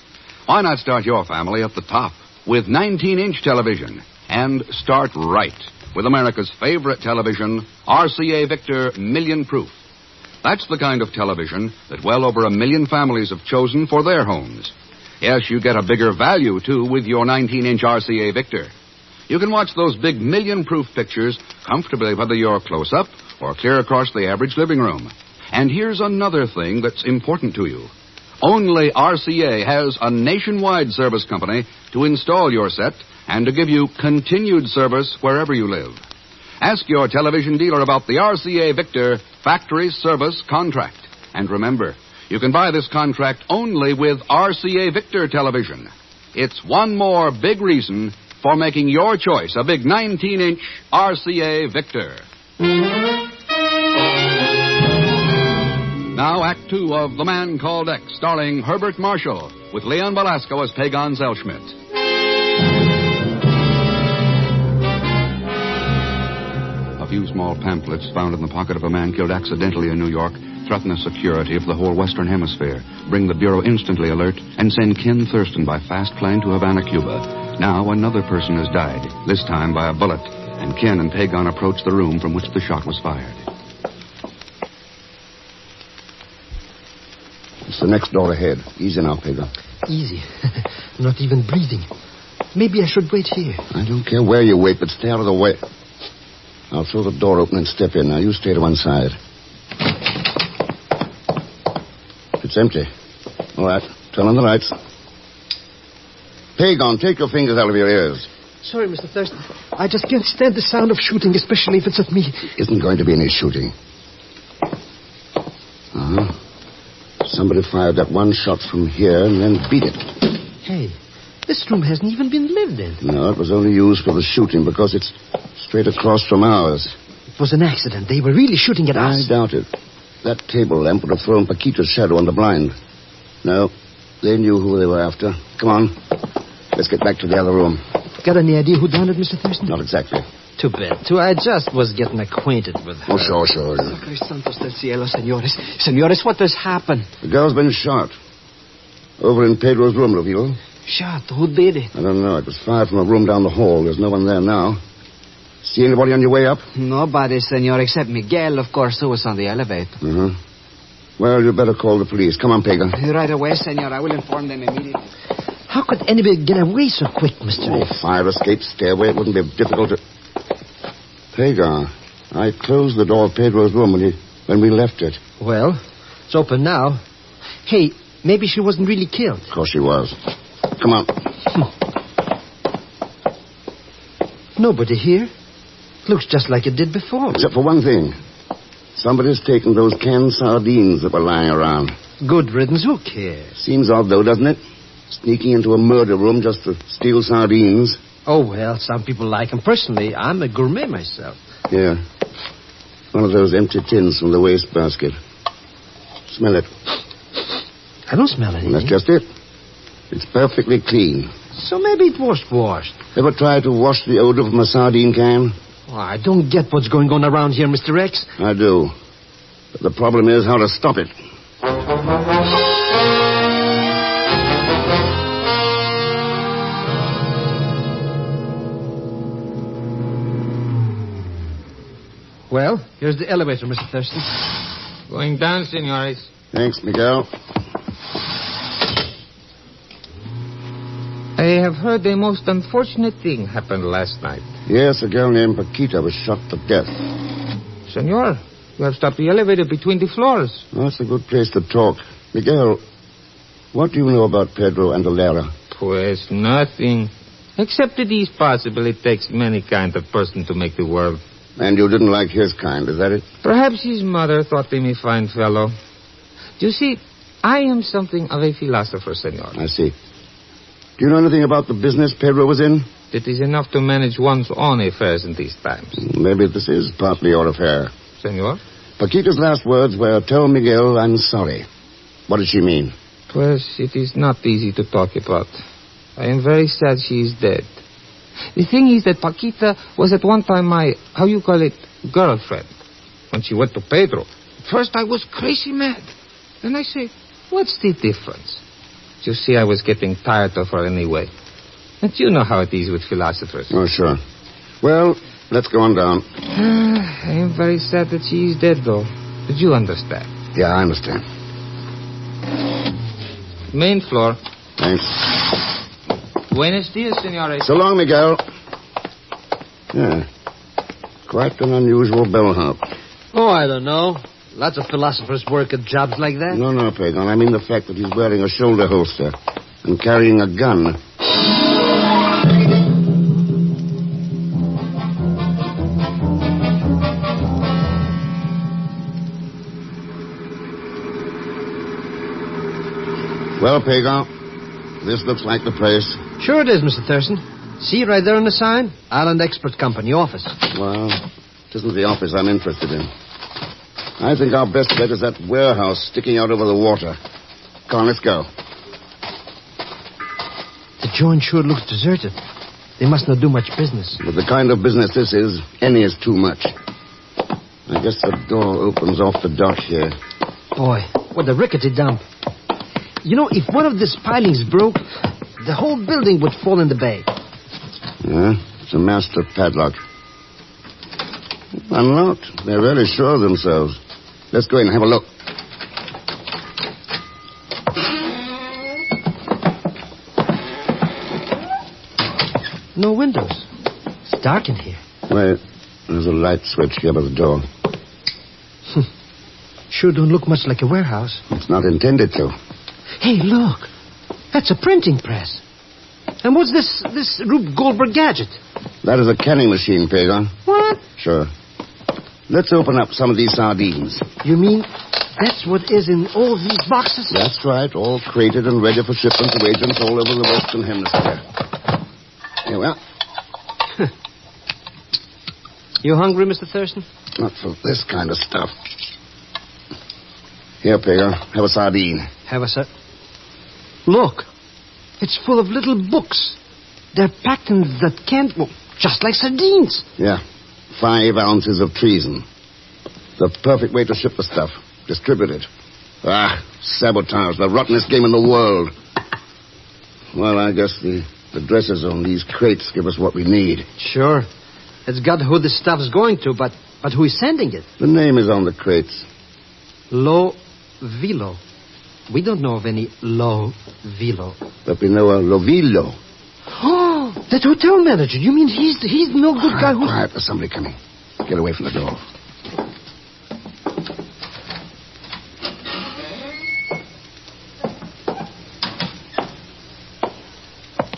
Why not start your family at the top with 19-inch television and start right with America's favorite television, RCA Victor Million Proof. That's the kind of television that well over 1 million families have chosen for their homes. Yes, you get a bigger value, too, with your 19-inch RCA Victor. You can watch those big million-proof pictures comfortably whether you're close-up or clear across the average living room. And here's another thing that's important to you. Only RCA has a nationwide service company to install your set and to give you continued service wherever you live. Ask your television dealer about the RCA Victor Factory Service Contract. And remember, you can buy this contract only with RCA Victor television. It's one more big reason for making your choice a big 19-inch RCA Victor. Now, Act 2 of The Man Called X, starring Herbert Marshall, with Leon Velasco as Pagan Zellschmidt. A few small pamphlets found in the pocket of a man killed accidentally in New York threaten the security of the whole Western Hemisphere, bring the Bureau instantly alert, and send Ken Thurston by fast plane to Havana, Cuba. Now another person has died, this time by a bullet, and Ken and Pagan approach the room from which the shot was fired. It's the next door ahead. Easy now, Pagan. Easy. Not even breathing. Maybe I should wait here. I don't care where you wait, but stay out of the way. I'll throw the door open and step in. Now, you stay to one side. It's empty. All right. Turn on the lights. Pagan, take your fingers out of your ears. Sorry, Mr. Thurston. I just can't stand the sound of shooting, especially if it's at me. Isn't going to be any shooting. Somebody fired that one shot from here and then beat it. Hey, this room hasn't even been lived in. No, it was only used for the shooting because it's straight across from ours. It was an accident. They were really shooting at us. I doubt it. That table lamp would have thrown Paquito's shadow on the blind. No, they knew who they were after. Come on. Let's get back to the other room. Got any idea who done it, Mr. Thurston? Not exactly. Too bad. I just was getting acquainted with her. Oh, sure. Sacre Santos del Cielo, senores. Senores, what has happened? The girl's been shot. Over in Pedro's room, Rubio. Shot? Who did it? I don't know. It was fired from a room down the hall. There's no one there now. See anybody on your way up? Nobody, senor, except Miguel, of course, who was on the elevator. Well, you better call the police. Come on, Pagan. Right away, senor. I will inform them immediately. How could anybody get away so quick, Mr. Fire escape stairway. It wouldn't be difficult to... Pagan, I closed the door of Pedro's room when we left it. Well, it's open now. Hey, maybe she wasn't really killed. Of course she was. Come on. Nobody here. Looks just like it did before. Except for one thing. Somebody's taken those canned sardines that were lying around. Good riddance. Who cares? Seems odd, though, doesn't it? Sneaking into a murder room just to steal sardines. Oh, well, some people like them. Personally, I'm a gourmet myself. Yeah. One of those empty tins from the wastebasket. Smell it. I don't smell anything. That's just it. It's perfectly clean. So maybe it was washed. Ever try to wash the odor from a sardine can? Oh, I don't get what's going on around here, Mr. X. I do. But the problem is how to stop it. Well, here's the elevator, Mr. Thurston. Going down, senores. Thanks, Miguel. I have heard a most unfortunate thing happened last night. Yes, a girl named Paquita was shot to death. Senor, you have stopped the elevator between the floors. Oh, that's a good place to talk. Miguel, what do you know about Pedro and Alera? Pues nothing. Except it is possible it takes many kind of person to make the world. And you didn't like his kind, is that it? Perhaps his mother thought him a fine fellow. You see, I am something of a philosopher, senor. I see. Do you know anything about the business Pedro was in? It is enough to manage one's own affairs in these times. Maybe this is partly your affair. Senor? Paquita's last words were, "Tell Miguel I'm sorry." What did she mean? Pues, it is not easy to talk about. I am very sad she is dead. The thing is that Paquita was at one time my, girlfriend. When she went to Pedro, at first I was crazy mad. Then I say, what's the difference? You see, I was getting tired of her anyway. And you know how it is with philosophers. Oh, sure. Well, let's go on down. I am very sad that she is dead, though. But you understand. Yeah, I understand. Main floor. Thanks. Buenos dias, senores. So long, Miguel. Yeah. Quite an unusual bellhop. Oh, I don't know. Lots of philosophers work at jobs like that. No, Pedro. I mean the fact that he's wearing a shoulder holster and carrying a gun. Well, Pedro, this looks like the place. Sure it is, Mr. Thurston. See right there on the sign? Island Expert Company office. Well, it isn't the office I'm interested in. I think our best bet is that warehouse sticking out over the water. Come on, let's go. The joint sure looks deserted. They must not do much business. With the kind of business this is, any is too much. I guess the door opens off the dock here. Boy, what a rickety dump. You know, if one of these pilings broke, the whole building would fall in the bay. Yeah, it's a master padlock. Unlocked. They're really sure of themselves. Let's go in and have a look. No windows. It's dark in here. Wait, there's a light switch here by the door. Sure don't look much like a warehouse. It's not intended to. Hey, look. That's a printing press. And what's this Rube Goldberg gadget? That is a canning machine, Pedro. What? Sure. Let's open up some of these sardines. You mean that's what is in all these boxes? That's right, all crated and ready for shipment to agents all over the Western Hemisphere. Here we are. You hungry, Mr. Thurston? Not for this kind of stuff. Here, Pedro, have a sardine. Have a Look, it's full of little books. They're packed in that can, just like sardines. Yeah, 5 ounces of treason. The perfect way to ship the stuff. Distribute it. Sabotage, the rottenest game in the world. Well, I guess the addresses on these crates give us what we need. Sure. It's got who the stuff's going to, but who is sending it? The name is on the crates. Lo Vilo. We don't know of any Lo Vilo. But we know a Lovillo. Oh, that hotel manager. You mean he's no good guy who... Quiet, there's somebody coming. Get away from the door.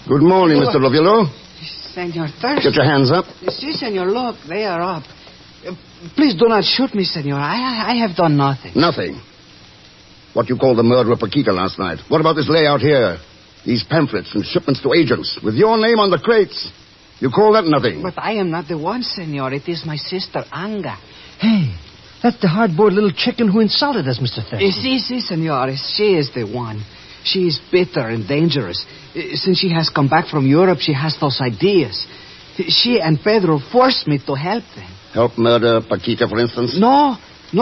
Good morning, Mr. Lovillo. Senor Thurston. Get your hands up. Si, senor, look, they are up. Please do not shoot me, senor. I have done nothing. Nothing? What you call the murder of Paquita last night. What about this layout here? These pamphlets and shipments to agents with your name on the crates. You call that nothing? But I am not the one, senor. It is my sister, Anga. Hey, that's the hard-boiled little chicken who insulted us, Mr. Thurston. Si, senor. She is the one. She is bitter and dangerous. Since she has come back from Europe, she has those ideas. She and Pedro forced me to help them. Help murder Paquita, for instance? No,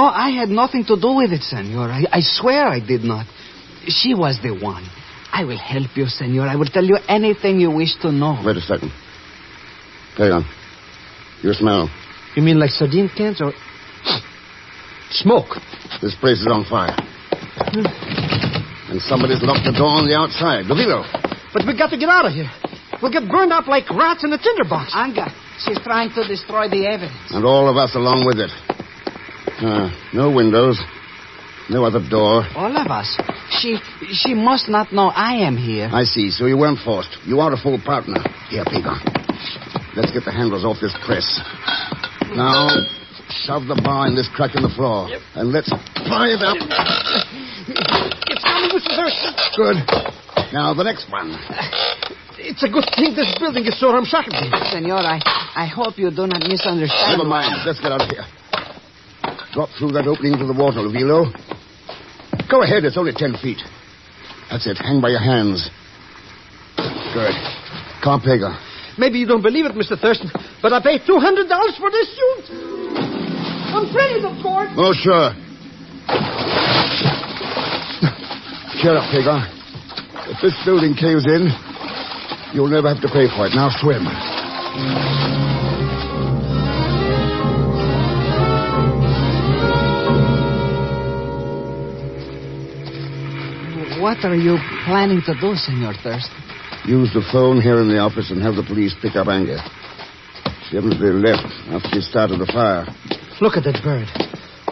I had nothing to do with it, senor. I swear I did not. She was the one. I will help you, senor. I will tell you anything you wish to know. Wait a second. Carry on. You smell. You mean like sardine cans or... smoke? This place is on fire. And somebody's locked the door on the outside. Lovillo. But we got to get out of here. We'll get burned up like rats in a tinderbox. Anga, she's trying to destroy the evidence. And all of us along with it. No windows. No other door. All of us? She must not know I am here. I see. So you weren't forced. You are a full partner. Here, Pedro. Let's get the handles off this press. Now, shove the bar in this crack in the floor. Yep. And let's pry it up. It's coming, Mr. Thurston. Good. Now, the next one. It's a good thing this building is so ramshackle. Senor, I hope you do not misunderstand. Never mind. Let's get out of here. Drop through that opening into the water, Vilo. Go ahead. It's only 10 feet. That's it. Hang by your hands. Good. Carpega. Maybe you don't believe it, Mr. Thurston, but I paid $200 for this suit. I'm paying, of course. Oh, sure. Cheer up, Hagar. If this building caves in, you'll never have to pay for it. Now swim. What are you planning to do, Senor Thurston? Use the phone here in the office and have the police pick up Anga. She evidently left after she started the fire. Look at that bird.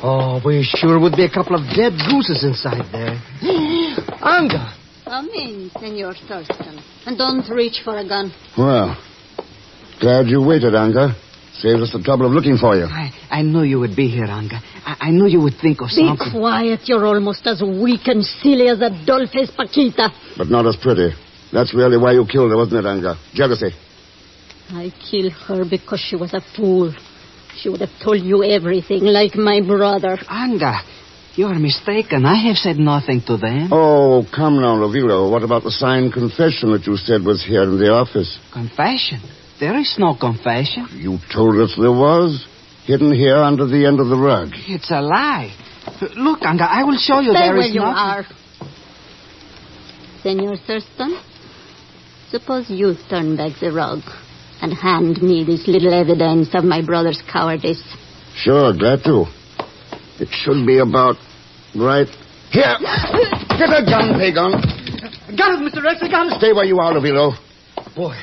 Oh, we sure would be a couple of dead gooses inside there. Anga! Come in, Senor Thurston. And don't reach for a gun. Well, glad you waited, Anga. Saved us the trouble of looking for you. I knew you would be here, Anga. I knew you would think of something. Be quiet. You're almost as weak and silly as that doll-faced Paquita. But not as pretty. That's really why you killed her, wasn't it, Anga? Jealousy. I killed her because she was a fool. She would have told you everything, like my brother. Anga, you're mistaken. I have said nothing to them. Oh, come now, Ravilo. What about the signed confession that you said was here in the office? Confession? There is no confession. You told us there was. Hidden here under the end of the rug. It's a lie. Look, Anga, I will show you. Stay there where is you nothing. are. Senor Thurston, suppose you turn back the rug and hand me this little evidence of my brother's cowardice. Sure, glad to. It should be about right here. Get a gun, Pagon. Got it, Mr. Rex, I got it. Stay where you are, Ravilo. Boy,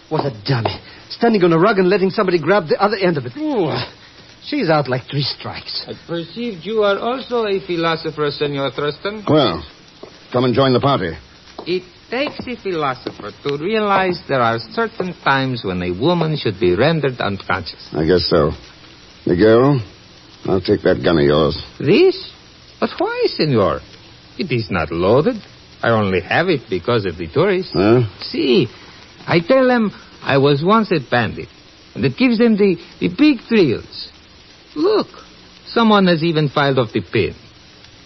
what a dummy. Standing on a rug and letting somebody grab the other end of it. Ooh, she's out like 3 strikes. I perceived you are also a philosopher, Senor Thurston. Well, come and join the party. It takes a philosopher to realize there are certain times when a woman should be rendered unconscious. I guess so. Miguel, I'll take that gun of yours. This? But why, senor? It is not loaded. I only have it because of the tourists. Huh? See, I tell them I was once a bandit, and it gives them the big thrills. Look, someone has even filed off the pin.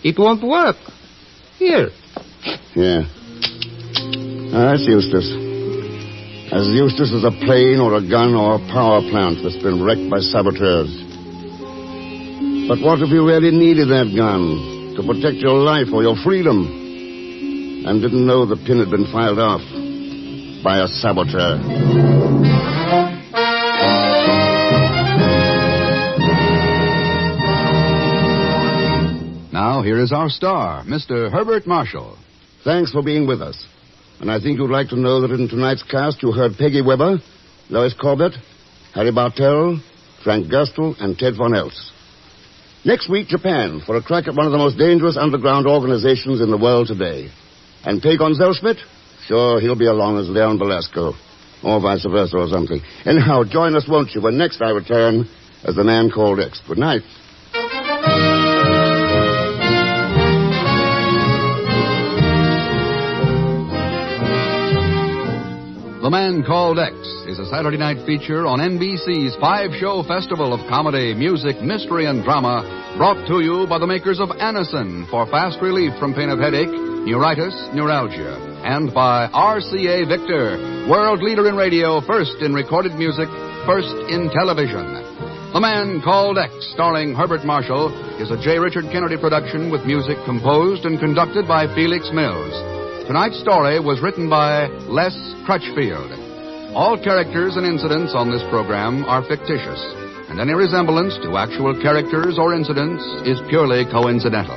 It won't work. Here. Yeah. That's useless. As useless as a plane or a gun or a power plant that's been wrecked by saboteurs. But what if you really needed that gun to protect your life or your freedom and didn't know the pin had been filed off by a saboteur? Now, here is our star, Mr. Herbert Marshall. Thanks for being with us. And I think you'd like to know that in tonight's cast you heard Peggy Webber, Lois Corbett, Harry Bartell, Frank Gerstle, and Ted Von Eltz. Next week, Japan, for a crack at one of the most dangerous underground organizations in the world today. And Pagon Zellschmidt? Sure, he'll be along as Leon Velasco. Or vice versa or something. Anyhow, join us, won't you, when next I return as the Man Called X. Good night. The Man Called X is a Saturday night feature on NBC's 5-show festival of comedy, music, mystery, and drama, brought to you by the makers of Anacin for fast relief from pain of headache, neuritis, neuralgia, and by RCA Victor, world leader in radio, first in recorded music, first in television. The Man Called X, starring Herbert Marshall, is a J. Richard Kennedy production with music composed and conducted by Felix Mills. Tonight's story was written by Les Crutchfield. All characters and incidents on this program are fictitious, and any resemblance to actual characters or incidents is purely coincidental.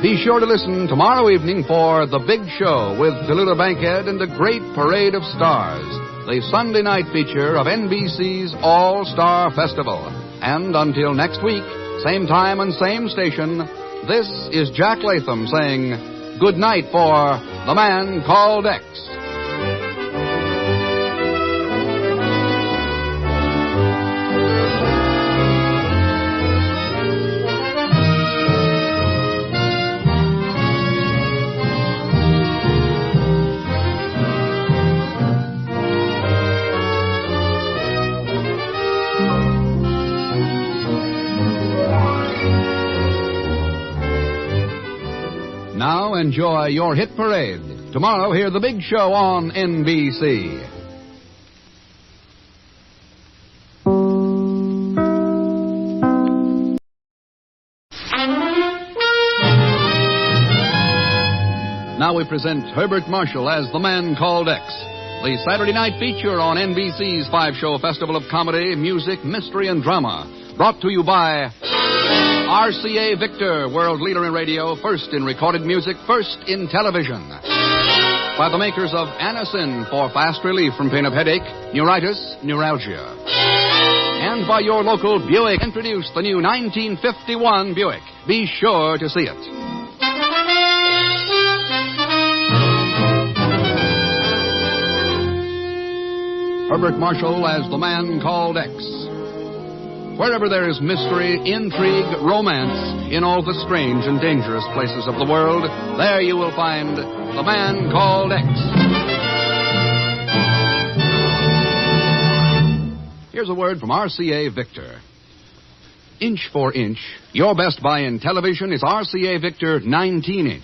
Be sure to listen tomorrow evening for The Big Show with Tallulah Bankhead and a great parade of stars, the Sunday night feature of NBC's All-Star Festival. And until next week, same time and same station, this is Jack Latham saying good night for The Man Called X. enjoy your hit parade. Tomorrow, hear The Big Show on NBC. Now we present Herbert Marshall as The Man Called X, the Saturday night feature on NBC's 5-show festival of comedy, music, mystery, and drama. Brought to you by RCA Victor, world leader in radio, first in recorded music, first in television. By the makers of Anacin for fast relief from pain of headache, neuritis, neuralgia. And by your local Buick. Introduce the new 1951 Buick. Be sure to see it. Herbert Marshall as The Man Called X. Wherever there is mystery, intrigue, romance, in all the strange and dangerous places of the world, there you will find The Man Called X. Here's a word from RCA Victor. Inch for inch, your best buy in television is RCA Victor 19-inch.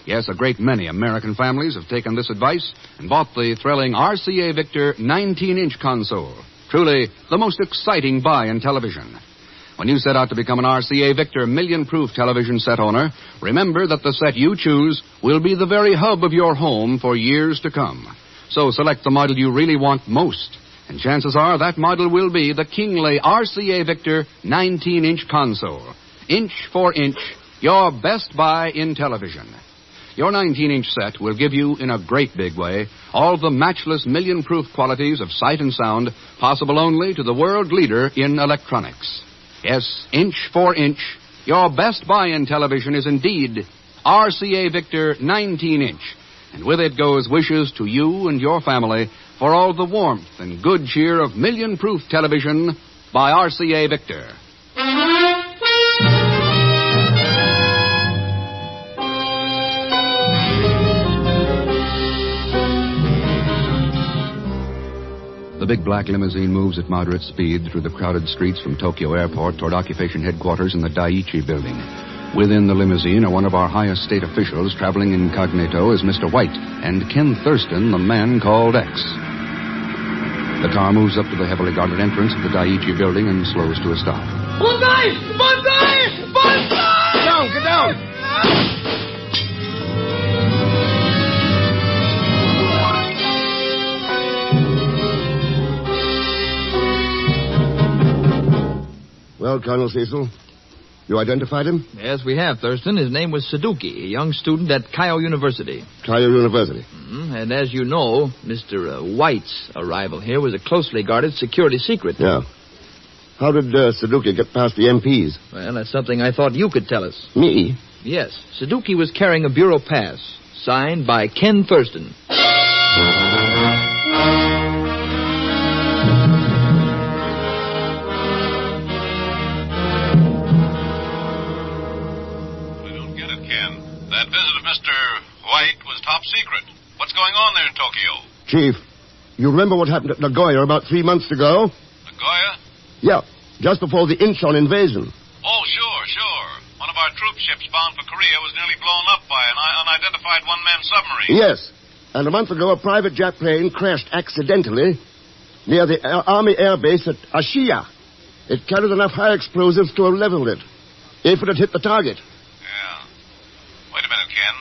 Yes, a great many American families have taken this advice and bought the thrilling RCA Victor 19-inch console. Truly, the most exciting buy in television. When you set out to become an RCA Victor million-proof television set owner, remember that the set you choose will be the very hub of your home for years to come. So select the model you really want most, and chances are that model will be the Kingley RCA Victor 19-inch console. Inch for inch, your best buy in television. Your 19-inch set will give you, in a great big way, all the matchless million-proof qualities of sight and sound possible only to the world leader in electronics. Yes, inch for inch, your best buy in television is indeed RCA Victor 19-inch. And with it goes wishes to you and your family for all the warmth and good cheer of million-proof television by RCA Victor. The big black limousine moves at moderate speed through the crowded streets from Tokyo Airport toward occupation headquarters in the Daiichi building. Within the limousine are one of our highest state officials. Traveling incognito is Mr. White and Ken Thurston, the Man Called X. The car moves up to the heavily guarded entrance of the Daiichi building and slows to a stop. Bonsai! Bonsai! Bonsai! Get down! Well, Colonel Cecil, you identified him? Yes, we have, Thurston. His name was Suzuki, a young student at Keio University. Keio University. And as you know, Mr. White's arrival here was a closely guarded security secret. Yeah. How did Suzuki get past the MPs? Well, that's something I thought you could tell us. Me? Yes. Suzuki was carrying a bureau pass, signed by Ken Thurston. That visit of Mr. White was top secret. What's going on there in Tokyo? Chief, you remember what happened at Nagoya about 3 months ago? Nagoya? Yeah, just before the Incheon invasion. Oh, sure. One of our troop ships bound for Korea was nearly blown up by an unidentified one-man submarine. Yes, and a month ago a private jet plane crashed accidentally near the Army Air Base at Ashiya. It carried enough high explosives to have leveled it, if it had hit the target. Wait a minute, Ken.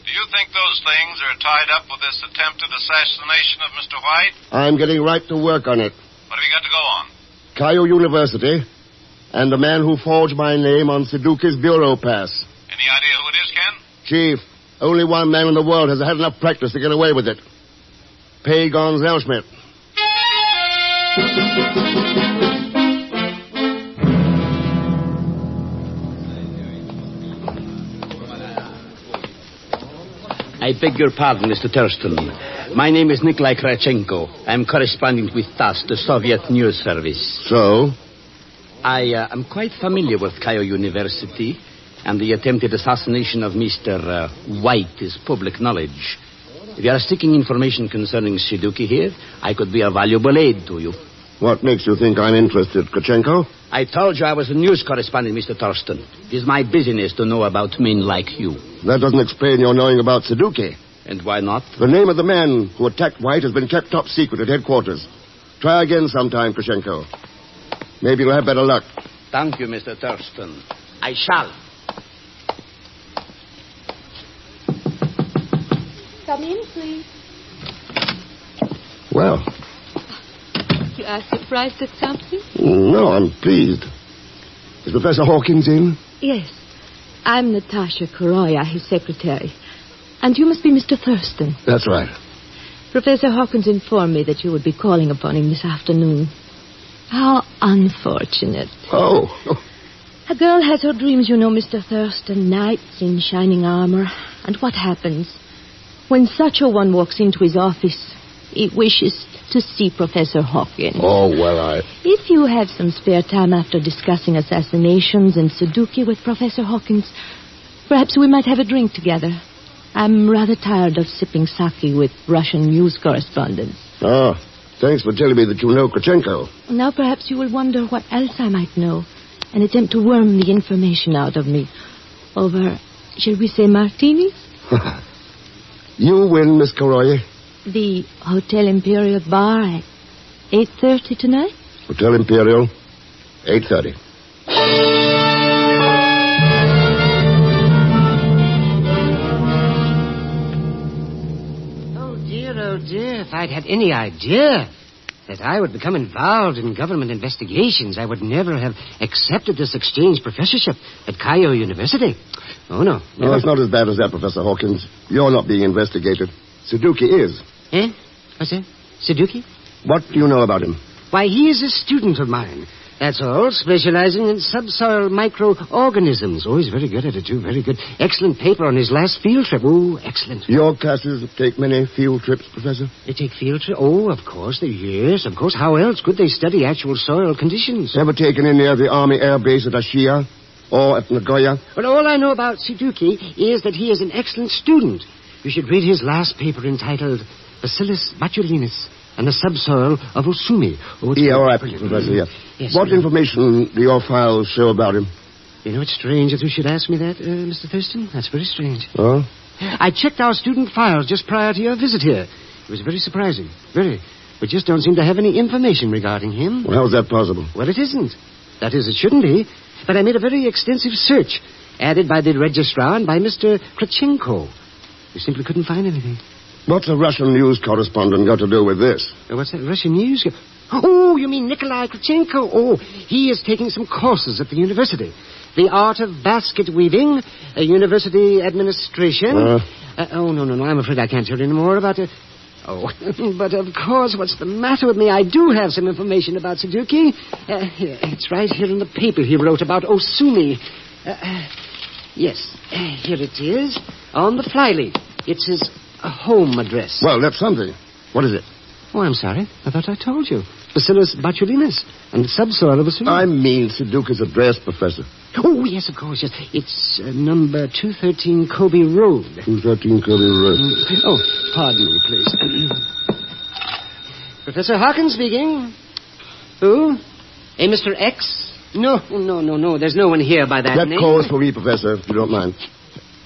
Do you think those things are tied up with this attempted assassination of Mr. White? I'm getting right to work on it. What have you got to go on? Keio University and the man who forged my name on Suzuki's bureau pass. Any idea who it is, Ken? Chief, only one man in the world has had enough practice to get away with it. Pay Gonzalschmidt. I beg your pardon, Mr. Thurston. My name is Nikolai Krachenko. I'm correspondent with TASS, the Soviet News Service. So? I am quite familiar with Keio University, and the attempted assassination of Mr. White is public knowledge. If you are seeking information concerning Suzuki here, I could be a valuable aid to you. What makes you think I'm interested, Krachenko? I told you I was a news correspondent, Mr. Thurston. It is my business to know about men like you. That doesn't explain your knowing about Suzuki. And why not? The name of the man who attacked White has been kept top secret at headquarters. Try again sometime, Krachenko. Maybe you'll have better luck. Thank you, Mr. Thurston. I shall. Come in, please. Well, You are surprised at something? no, I'm pleased. Is Professor Hawkins in? Yes. I'm Natasha Koroya, his secretary. And you must be Mr. Thurston. That's right. Professor Hawkins informed me that you would be calling upon him this afternoon. How unfortunate. Oh. A girl has her dreams, you know, Mr. Thurston. Knights in shining armor. And what happens? When such a one walks into his office, he wishes to see Professor Hawkins. Oh, well, If you have some spare time after discussing assassinations and Suzuki with Professor Hawkins, perhaps we might have a drink together. I'm rather tired of sipping sake with Russian news correspondents. Ah, thanks for telling me that you know Krachenko. Now perhaps you will wonder what else I might know and attempt to worm the information out of me. Over, shall we say, martinis? You win, Miss Koroye. The Hotel Imperial Bar at 8:30 tonight? Hotel Imperial, 8:30. Oh, dear, if I'd had any idea that I would become involved in government investigations, I would never have accepted this exchange professorship at Cairo University. Oh, no. No, it's not as bad as that, Professor Hawkins. You're not being investigated. Suzuki is. Eh? What's that? Suzuki? What do you know about him? Why, he is a student of mine. That's all, specializing in subsoil microorganisms. Oh, he's very good at it, too. Very good. Excellent paper on his last field trip. Oh, excellent. Your classes take many field trips, Professor? They take field trips? Oh, of course. Yes, of course. How else could they study actual soil conditions? Ever taken in near the Army Air Base at Ashia or at Nagoya? Well, all I know about Suzuki is that he is an excellent student. You should read his last paper entitled Bacillus botulinus and the Subsoil of Osumi. Oh, yeah, all right, Professor, yeah. Yes, what information do your files show about him? You know, it's strange that you should ask me that, Mr. Thurston. That's very strange. Oh? I checked our student files just prior to your visit here. It was very surprising. Very. We just don't seem to have any information regarding him. Well, how is that possible? Well, it isn't. That is, it shouldn't be. But I made a very extensive search, added by the registrar and by Mr. Krachenko. We simply couldn't find anything. What's a Russian news correspondent got to do with this? What's that, Russian news? Oh, you mean Nikolai Krachenko? Oh, he is taking some courses at the university. The art of basket weaving, university administration. Oh, no, I'm afraid I can't tell you any more about it. Oh, but of course, what's the matter with me? I do have some information about Suzuki. It's right here in the paper he wrote about Osumi. Yes, here it is, on the flyleaf. It's his home address. Well, that's something. What is it? Oh, I'm sorry. I thought I told you. Bacillus botulinus and the subsoil of Osumi. I mean Suzuki's address, Professor. Oh, yes, of course, yes. It's number 213 Kobe Road. 213 Kobe Road. Oh, pardon me, please. Professor Hawkins speaking. Who? A Mr. X? No. There's no one here by that name. That calls for me, Professor, if you don't mind.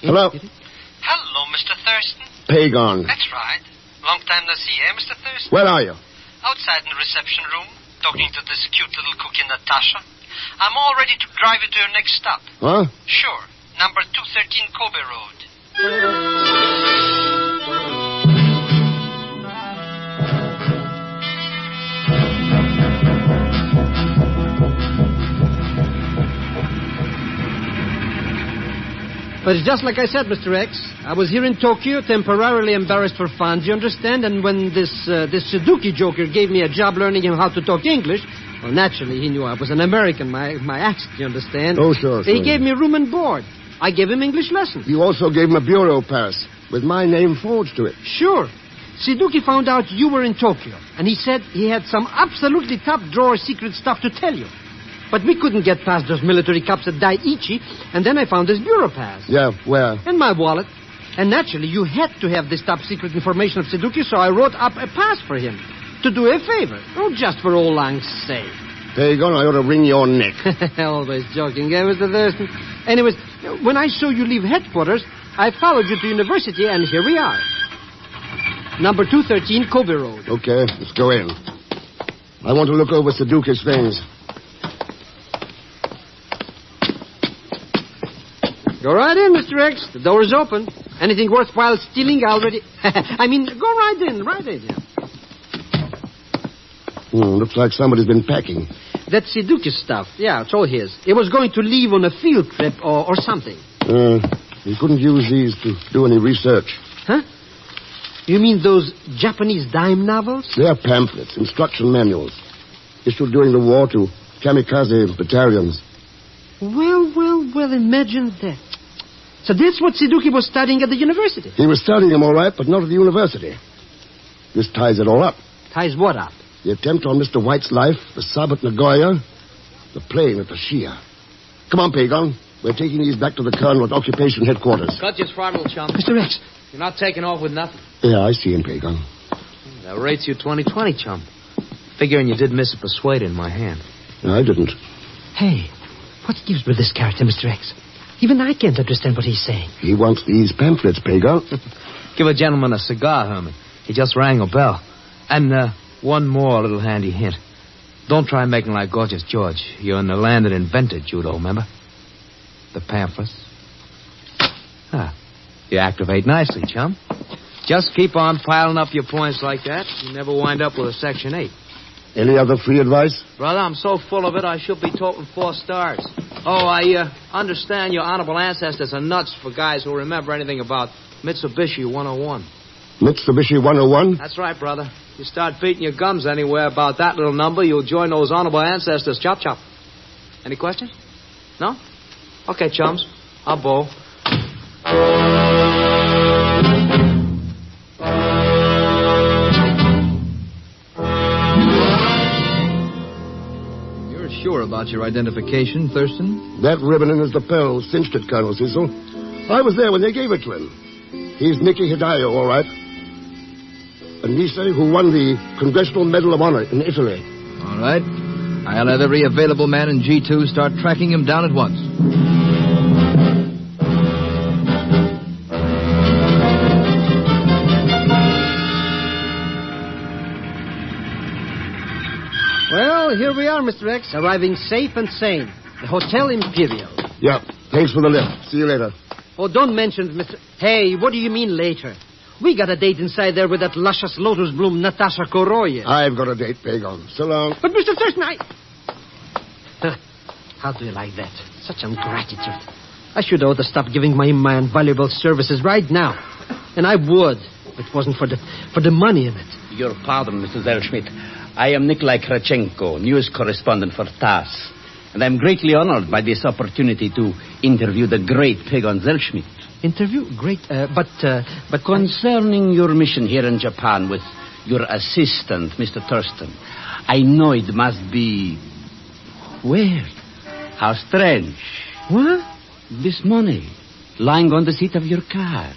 Hello? Hello, Mr. Thurston. Pagon. That's right. Long time no see, eh, Mr. Thurston? Where are you? Outside in the reception room, talking to this cute little cookie, Natasha. I'm all ready to drive you to your next stop. Huh? Sure. Number 213 Kobe Road. But it's just like I said, Mr. X. I was here in Tokyo, temporarily embarrassed for funds, you understand? And when this Suzuki joker gave me a job learning him how to talk English, well, naturally, he knew I was an American, my accent, you understand? Oh, sure. He gave me room and board. I gave him English lessons. You also gave him a bureau pass with my name forged to it. Sure. Suzuki found out you were in Tokyo, and he said he had some absolutely top-drawer secret stuff to tell you. But we couldn't get past those military cops at Daiichi, and then I found his bureau pass. Yeah, where? In my wallet. And naturally, you had to have this top-secret information of Suzuki, so I wrote up a pass for him to do a favor. Oh, just for old lang's sake. Pagan, I ought to wring your neck. Always joking, eh, Mr. Thurston? Anyways, when I saw you leave headquarters, I followed you to university, and here we are. Number 213, Kobe Road. Okay, let's go in. I want to look over Suzuki's things. Go right in, Mr. X. The door is open. Anything worthwhile stealing already... I mean, go right in, Yeah. Looks like somebody's been packing. That's Suzuki's stuff. Yeah, it's all his. He was going to leave on a field trip or something. He couldn't use these to do any research. Huh? You mean those Japanese dime novels? They're pamphlets, instruction manuals, issued during the war to kamikaze battalions. Well, imagine that. So that's what Suzuki was studying at the university? He was studying them all right, but not at the university. This ties it all up. Ties what up? The attempt on Mr. White's life, the sub at Nagoya, the plane at the Shia. Come on, Pagan. We're taking these back to the colonel at occupation headquarters. Cut your throttle, chum. Mr. X. You're not taking off with nothing. Yeah, I see him, Pagan. That rates you 20-20, chum. Figuring you did miss a persuade in my hand. No, I didn't. Hey, what's the use with this character, Mr. X? Even I can't understand what he's saying. He wants these pamphlets, Pagan. Give a gentleman a cigar, Herman. He just rang a bell. And, one more little handy hint. Don't try making like Gorgeous George. You're in the land that invented judo, remember? The pamphlets. You activate nicely, chum. Just keep on piling up your points like that. You never wind up with a Section 8. Any other free advice? Brother, I'm so full of it, I should be toting 4 stars. Oh, I understand your honorable ancestors are nuts for guys who remember anything about Mitsubishi 101. Mitsubishi 101? That's right, brother. You start beating your gums anywhere about that little number, you'll join those honorable ancestors. Chop, chop. Any questions? No? Okay, chums. I'll bowl. You're sure about your identification, Thurston? That ribbon in his lapel cinched it, Colonel Cecil. I was there when they gave it to him. He's Nicky Hidayo, all right. A Nisei who won the Congressional Medal of Honor in Italy. All right. I'll have every available man in G2 start tracking him down at once. Well, here we are, Mr. X, arriving safe and sane. The Hotel Imperial. Yeah, thanks for the lift. See you later. Oh, don't mention it, Mr... Hey, what do you mean later? We got a date inside there with that luscious lotus bloom Natasha Koroye. I've got a date, Pagan. So long. But, Mr. Thurston, How do you like that? Such ingratitude. I should ought to stop giving my man valuable services right now. And I would, if it wasn't for the money in it. Your pardon, Mr. Zellschmidt. I am Nikolai Krachenko, news correspondent for TASS. And I'm greatly honored by this opportunity to interview the great Pagan Zellschmidt. Interview? Great, but concerning your mission here in Japan with your assistant, Mr. Thurston, I know it must be weird. How strange. What? This money lying on the seat of your car.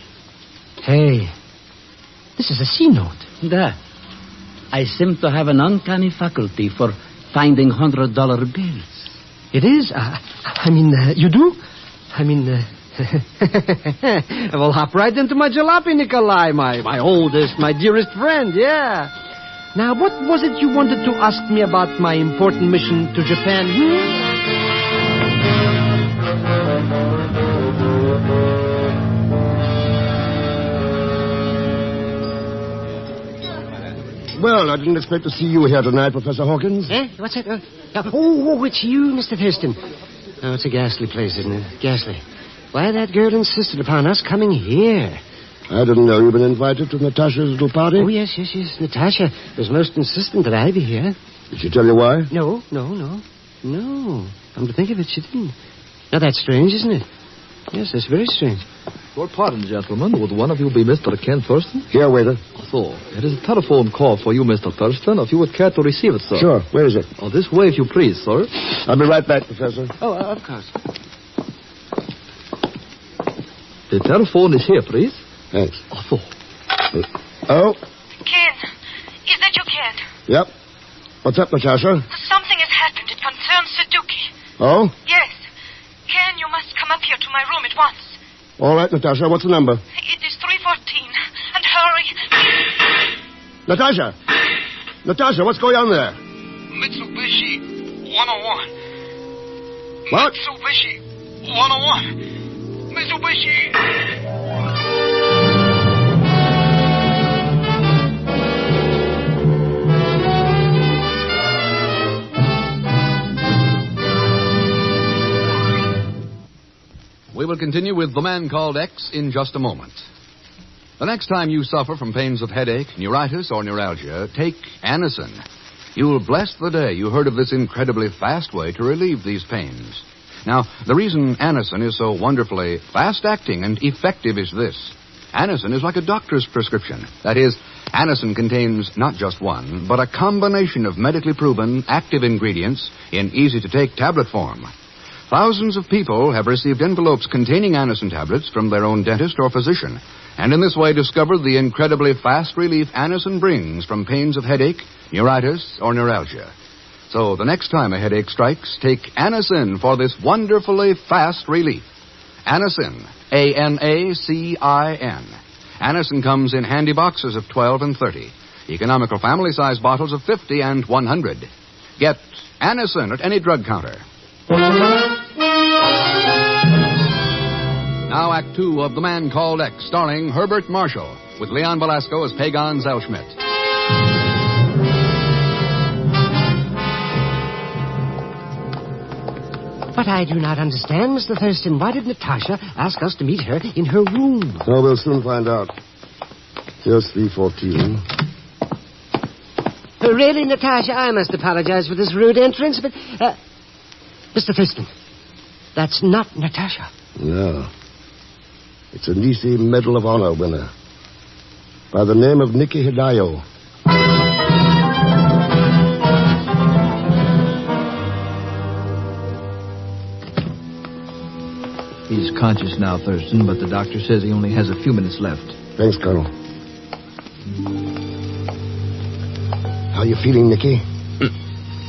Hey, this is a C-note. That. I seem to have an uncanny faculty for finding $100 bills. It is? You do? We'll hop right into my jalopy, Nikolai, my oldest, my dearest friend, yeah. Now, what was it you wanted to ask me about my important mission to Japan? Well, I didn't expect to see you here tonight, Professor Hawkins. Eh? What's that? Oh, it's you, Mr. Thurston. Oh, it's a ghastly place, isn't it? Ghastly. Why, that girl insisted upon us coming here. I didn't know you'd been invited to Natasha's little party. Oh, yes. Natasha was most insistent that I be here. Did she tell you why? No. Come to think of it, she didn't. Now, that's strange, isn't it? Yes, that's very strange. Your pardon, gentlemen. Would one of you be Mr. Ken Thurston? Here, waiter. So, it is a telephone call for you, Mr. Thurston, if you would care to receive it, sir. Sure. Where is it? Oh, this way, if you please, sir. I'll be right back, Professor. Oh, of course. The telephone is here, please. Thanks. Oh. Oh? Ken, is that you, Ken? Yep. What's up, Natasha? Something has happened. It concerns Suzuki. Oh? Yes. Ken, you must come up here to my room at once. All right, Natasha. What's the number? It is 314. And hurry. Natasha! Natasha, what's going on there? Mitsubishi 101. What? Mitsubishi 101. Mitsubishi. We will continue with The Man Called X in just a moment. The next time you suffer from pains of headache, neuritis, or neuralgia, take Anacin. You'll bless the day you heard of this incredibly fast way to relieve these pains. Now, the reason Anacin is so wonderfully fast-acting and effective is this. Anacin is like a doctor's prescription. That is, Anacin contains not just one, but a combination of medically proven active ingredients in easy-to-take tablet form. Thousands of people have received envelopes containing Anacin tablets from their own dentist or physician, and in this way discovered the incredibly fast relief Anacin brings from pains of headache, neuritis, or neuralgia. So the next time a headache strikes, take Anacin for this wonderfully fast relief. Anacin, A-N-A-C-I-N. Anacin comes in handy boxes of 12 and 30, economical family-size bottles of 50 and 100. Get Anacin at any drug counter. Now, Act Two of The Man Called X, starring Herbert Marshall, with Leon Velasco as Pagan Zellschmidt. But I do not understand, Mr. Thurston. Why did Natasha ask us to meet her in her room? Oh, we'll soon find out. Here's 314. Really, Natasha, I must apologize for this rude entrance, but... Mr. Thurston, that's not Natasha. No. It's a Nisi Medal of Honor winner. By the name of Nikki Hidayo. He's conscious now, Thurston, but the doctor says he only has a few minutes left. Thanks, Colonel. How you feeling, Nikki?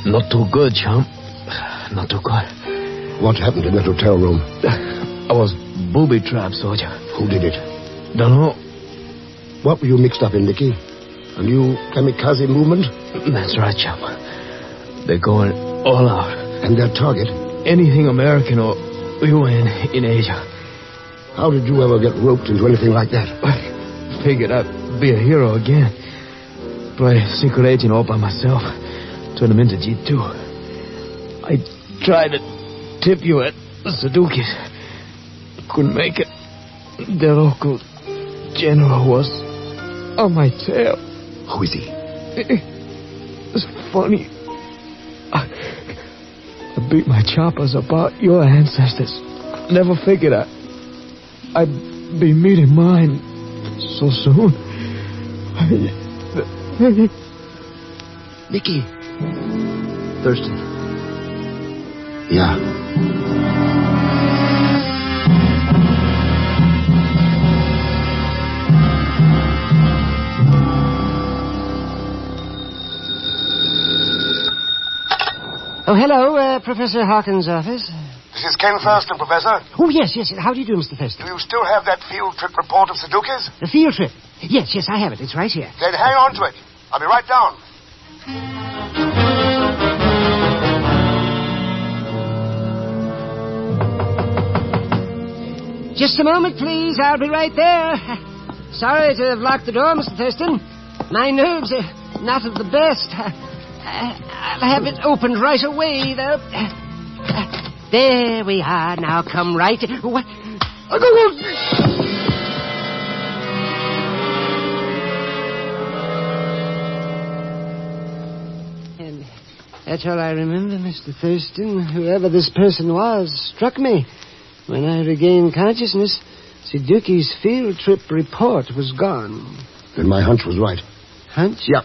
Not too good, chum. Not too good. What happened in that hotel room? I was booby-trapped, soldier. Who did it? Dunno. What were you mixed up in, Nikki? A new kamikaze movement? That's right, chum. They're going all out. And their target? Anything American or UN in Asia. How did you ever get roped into anything like that? I figured I'd be a hero again. Play secret agent all by myself. Turn them into G2. I tried to tip you at the Suzuki's. Couldn't make it. The local general was on my tail. Who is he? It's funny. I beat my choppers about your ancestors. Never figured I'd be meeting mine so soon. Nicky. Thurston. Yeah. Oh, hello, Professor Hawkins' office. This is Ken Thurston, Professor. Oh, yes. How do you do, Mr. Thurston? Do you still have that field trip report of Suzuki's? The field trip? Yes, I have it. It's right here. Then hang on to it. I'll be right down. Just a moment, please. I'll be right there. Sorry to have locked the door, Mr. Thurston. My nerves are not of the best. I'll have it opened right away, though. There we are. Now come right... What? And that's all I remember, Mr. Thurston. Whoever this person was struck me. When I regained consciousness, Suzuki's field trip report was gone. Then my hunch was right. Hunch? Yep.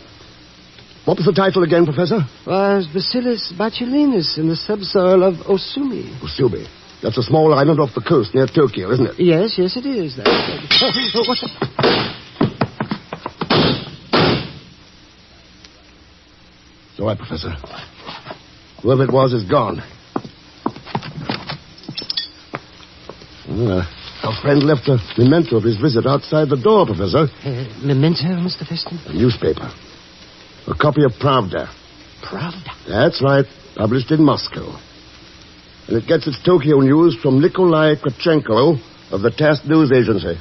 What was the title again, Professor? Was Bacillus botulinus in the subsoil of Osumi. Osumi. That's a small island off the coast near Tokyo, isn't it? Yes, it is. What's that? It's all right, Professor. Whoever it was is gone. Our friend left a memento of his visit outside the door, Professor. Memento, Mr. Thurston? A newspaper. A copy of Pravda. Pravda? That's right. Published in Moscow. And it gets its Tokyo news from Nikolai Kravchenko of the TASS News Agency.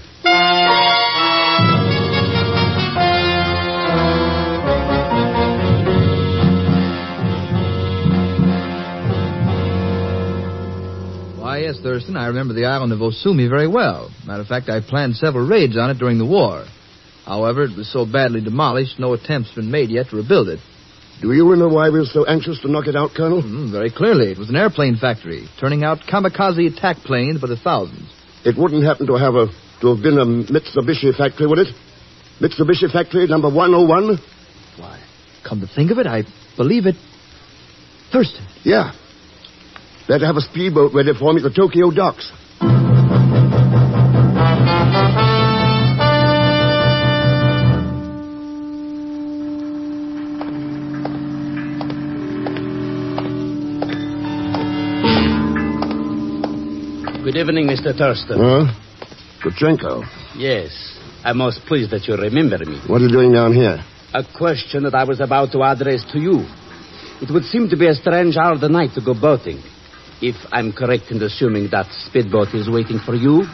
Why, yes, Thurston, I remember the island of Osumi very well. Matter of fact, I planned several raids on it during the war. However, it was so badly demolished, no attempt's been made yet to rebuild it. Do you remember why we were so anxious to knock it out, Colonel? Very clearly. It was an airplane factory, turning out kamikaze attack planes by the thousands. It wouldn't happen to have been a Mitsubishi factory, would it? Mitsubishi factory number 101? Why, come to think of it, I believe it... Thurston. Yeah. Better have a speedboat ready for me at the Tokyo docks. Good evening, Mr. Thurston. Kravchenko. Yes. I'm most pleased that you remember me. What are you doing down here? A question that I was about to address to you. It would seem to be a strange hour of the night to go boating. If I'm correct in assuming that speedboat is waiting for you.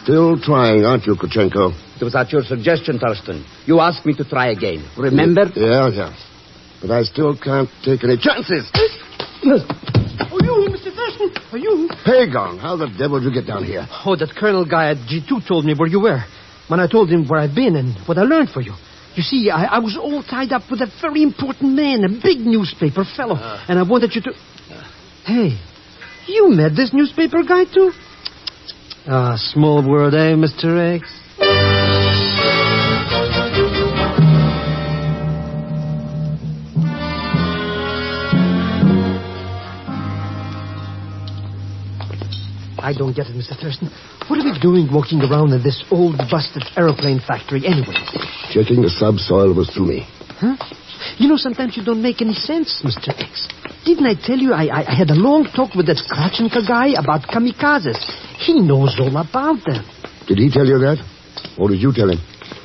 Still trying, aren't you, Kravchenko? It was at your suggestion, Thurston. You asked me to try again. Remember? Yeah. But I still can't take any chances. Oh, you, Mr. Thurston? Are you? Pagon, how the devil did you get down here? Oh, that colonel guy at G2 told me where you were. When I told him where I've been and what I learned for you. You see, I was all tied up with a very important man, a big newspaper fellow. And I wanted you to... Hey, you met this newspaper guy, too? Small world, eh, Mr. X? I don't get it, Mr. Thurston. What are we doing walking around in this old, busted aeroplane factory anyway? Checking the subsoil of Osumi. Huh? You know, sometimes you don't make any sense, Mr. X. Didn't I tell you I had a long talk with that Kravchenko guy about kamikazes? He knows all about them. Did he tell you that? Or did you tell him?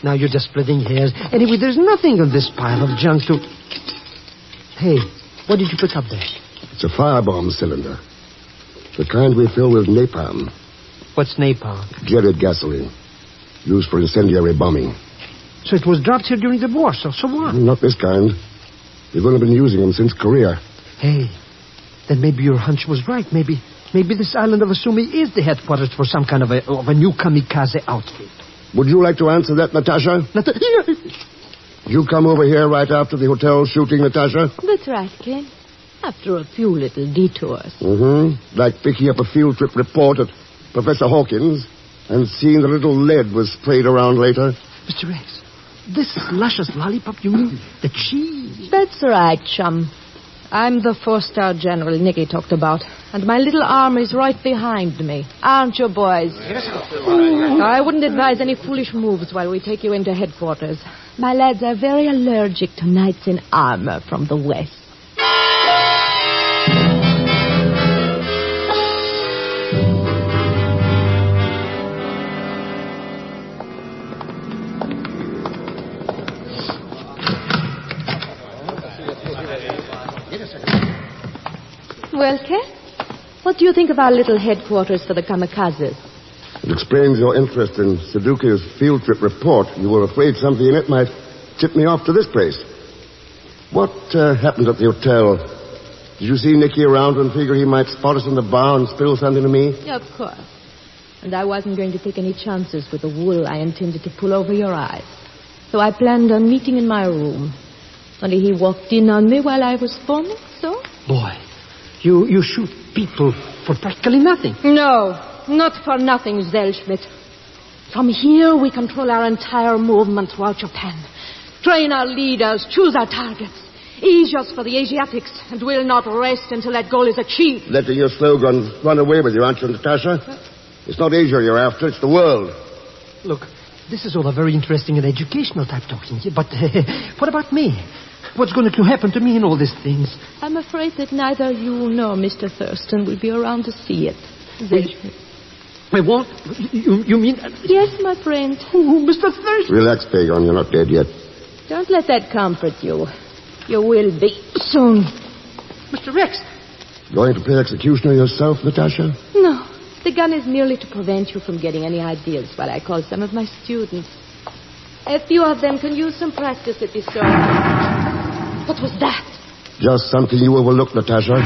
Now you're just splitting hairs. Anyway, there's nothing on this pile of junk to... Hey, what did you pick up there? It's a firebomb cylinder. The kind we fill with napalm. What's napalm? Jetted gasoline. Used for incendiary bombing. So it was dropped here during the war, so what? Not this kind. We've only been using them since Korea. Hey, then maybe your hunch was right. Maybe this island of Osumi is the headquarters for some kind of a new kamikaze outfit. Would you like to answer that, Natasha? Did you come over here right after the hotel shooting, Natasha? That's right, Ken. After a few little detours. Like picking up a field trip report at Professor Hawkins and seeing the little lead was sprayed around later. Mr. X, this luscious lollipop, you mean the cheese? That's right, chum. I'm the four-star general Nicky talked about, and my little army's right behind me. Aren't you, boys? Yes, I wouldn't advise any foolish moves while we take you into headquarters. My lads are very allergic to knights in armor from the west. Well, Ken, what do you think of our little headquarters for the kamikazes? It explains your interest in Suzuki's field trip report. You were afraid something in it might tip me off to this place. What happened at the hotel? Did you see Nicky around and figure he might spot us in the bar and spill something to me? Of course. And I wasn't going to take any chances with the wool I intended to pull over your eyes. So I planned on meeting in my room. Only he walked in on me while I was forming, so... Boy, you shoot people for practically nothing. No, not for nothing, Zellschmidt. From here, we control our entire movement throughout Japan. Train our leaders, choose our targets. Ease us for the Asiatics, and we'll not rest until that goal is achieved. Letting your slogan run away with you, aren't you, Natasha? It's not Asia you're after, it's the world. Look, this is all a very interesting and educational type talking, but what about me? What's going to happen to me in all these things? I'm afraid that neither you nor Mr. Thurston will be around to see it. I won't? You mean... Yes, my friend. Oh, Mr. Thurston. Relax, Pagon. You're not dead yet. Don't let that comfort you. You will be soon. Mr. Rex. Going to play executioner yourself, Natasha? No. The gun is merely to prevent you from getting any ideas while I call some of my students. A few of them can use some practice at this sort. What was that? Just something you overlooked, Natasha.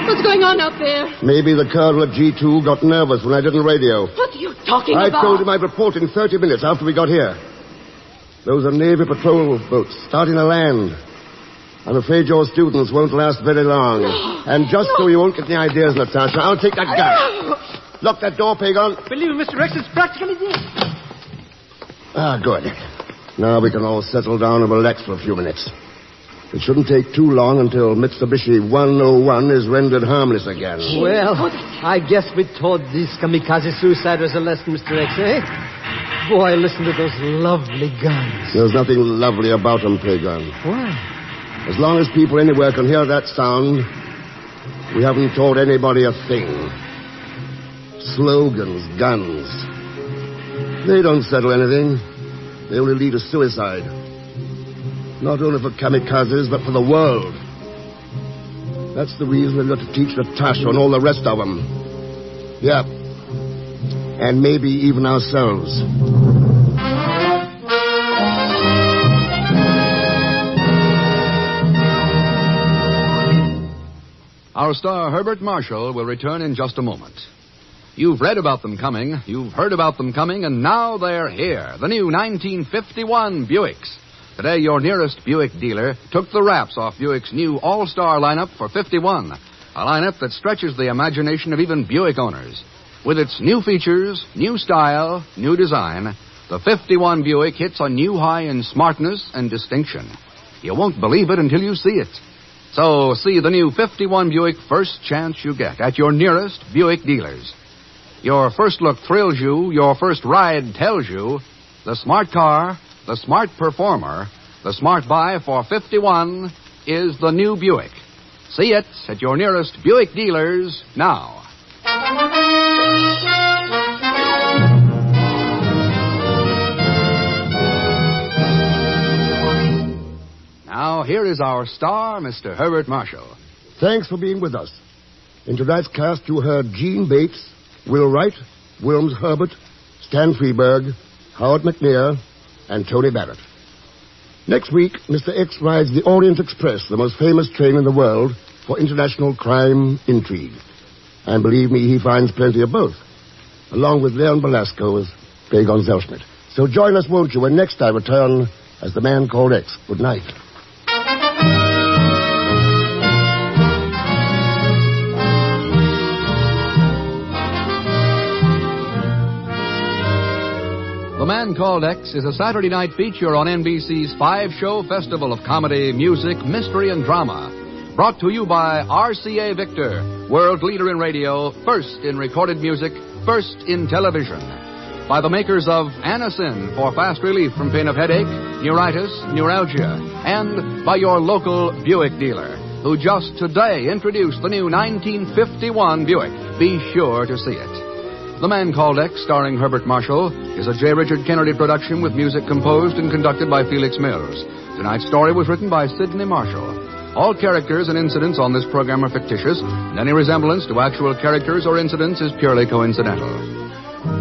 What's going on out there? Maybe the colonel at G2 got nervous when I didn't radio. What are you talking I about? told him I'd report in 30 minutes after we got here. Those are Navy patrol boats starting to land. I'm afraid your students won't last very long. And just so you won't get any ideas, Natasha, I'll take that gun. Lock that door, Pagon. Believe me, Mr. Rex, it's practically dead. Ah, good. Now we can all settle down and relax for a few minutes. It shouldn't take too long until Mitsubishi 101 is rendered harmless again. Well, I guess we taught these kamikaze suiciders a lesson, Mr. X, eh? Boy, listen to those lovely guns. There's nothing lovely about them, Pagon. Why? As long as people anywhere can hear that sound, we haven't taught anybody a thing. Slogans, guns. They don't settle anything. They only lead to suicide. Not only for kamikazes, but for the world. That's the reason we've got to teach Natasha and all the rest of them. Yeah. And maybe even ourselves. Our star, Herbert Marshall, will return in just a moment. You've read about them coming, you've heard about them coming, and now they're here. The new 1951 Buicks. Today, your nearest Buick dealer took the wraps off Buick's new all-star lineup for 51. A lineup that stretches the imagination of even Buick owners. With its new features, new style, new design, the 51 Buick hits a new high in smartness and distinction. You won't believe it until you see it. So, see the new 51 Buick first chance you get at your nearest Buick dealers. Your first look thrills you, your first ride tells you, the smart car, the smart performer, the smart buy for 51 is the new Buick. See it at your nearest Buick dealers now. Now, here is our star, Mr. Herbert Marshall. Thanks for being with us. In tonight's cast, you heard Gene Bates, Will Wright, Wilms Herbert, Stan Freeberg, Howard McNair, and Tony Barrett. Next week, Mr. X rides the Orient Express, the most famous train in the world for international crime intrigue. And believe me, he finds plenty of both, along with Leon Belasco as Pagon Zellschmidt. So join us, won't you, when next I return as the man called X. Good night. The Man Called X is a Saturday night feature on NBC's 5-show festival of comedy, music, mystery, and drama. Brought to you by RCA Victor, world leader in radio, first in recorded music, first in television. By the makers of Anacin for fast relief from pain of headache, neuritis, neuralgia. And by your local Buick dealer, who just today introduced the new 1951 Buick. Be sure to see it. The Man Called X, starring Herbert Marshall, is a J. Richard Kennedy production with music composed and conducted by Felix Mills. Tonight's story was written by Sidney Marshall. All characters and incidents on this program are fictitious, and any resemblance to actual characters or incidents is purely coincidental.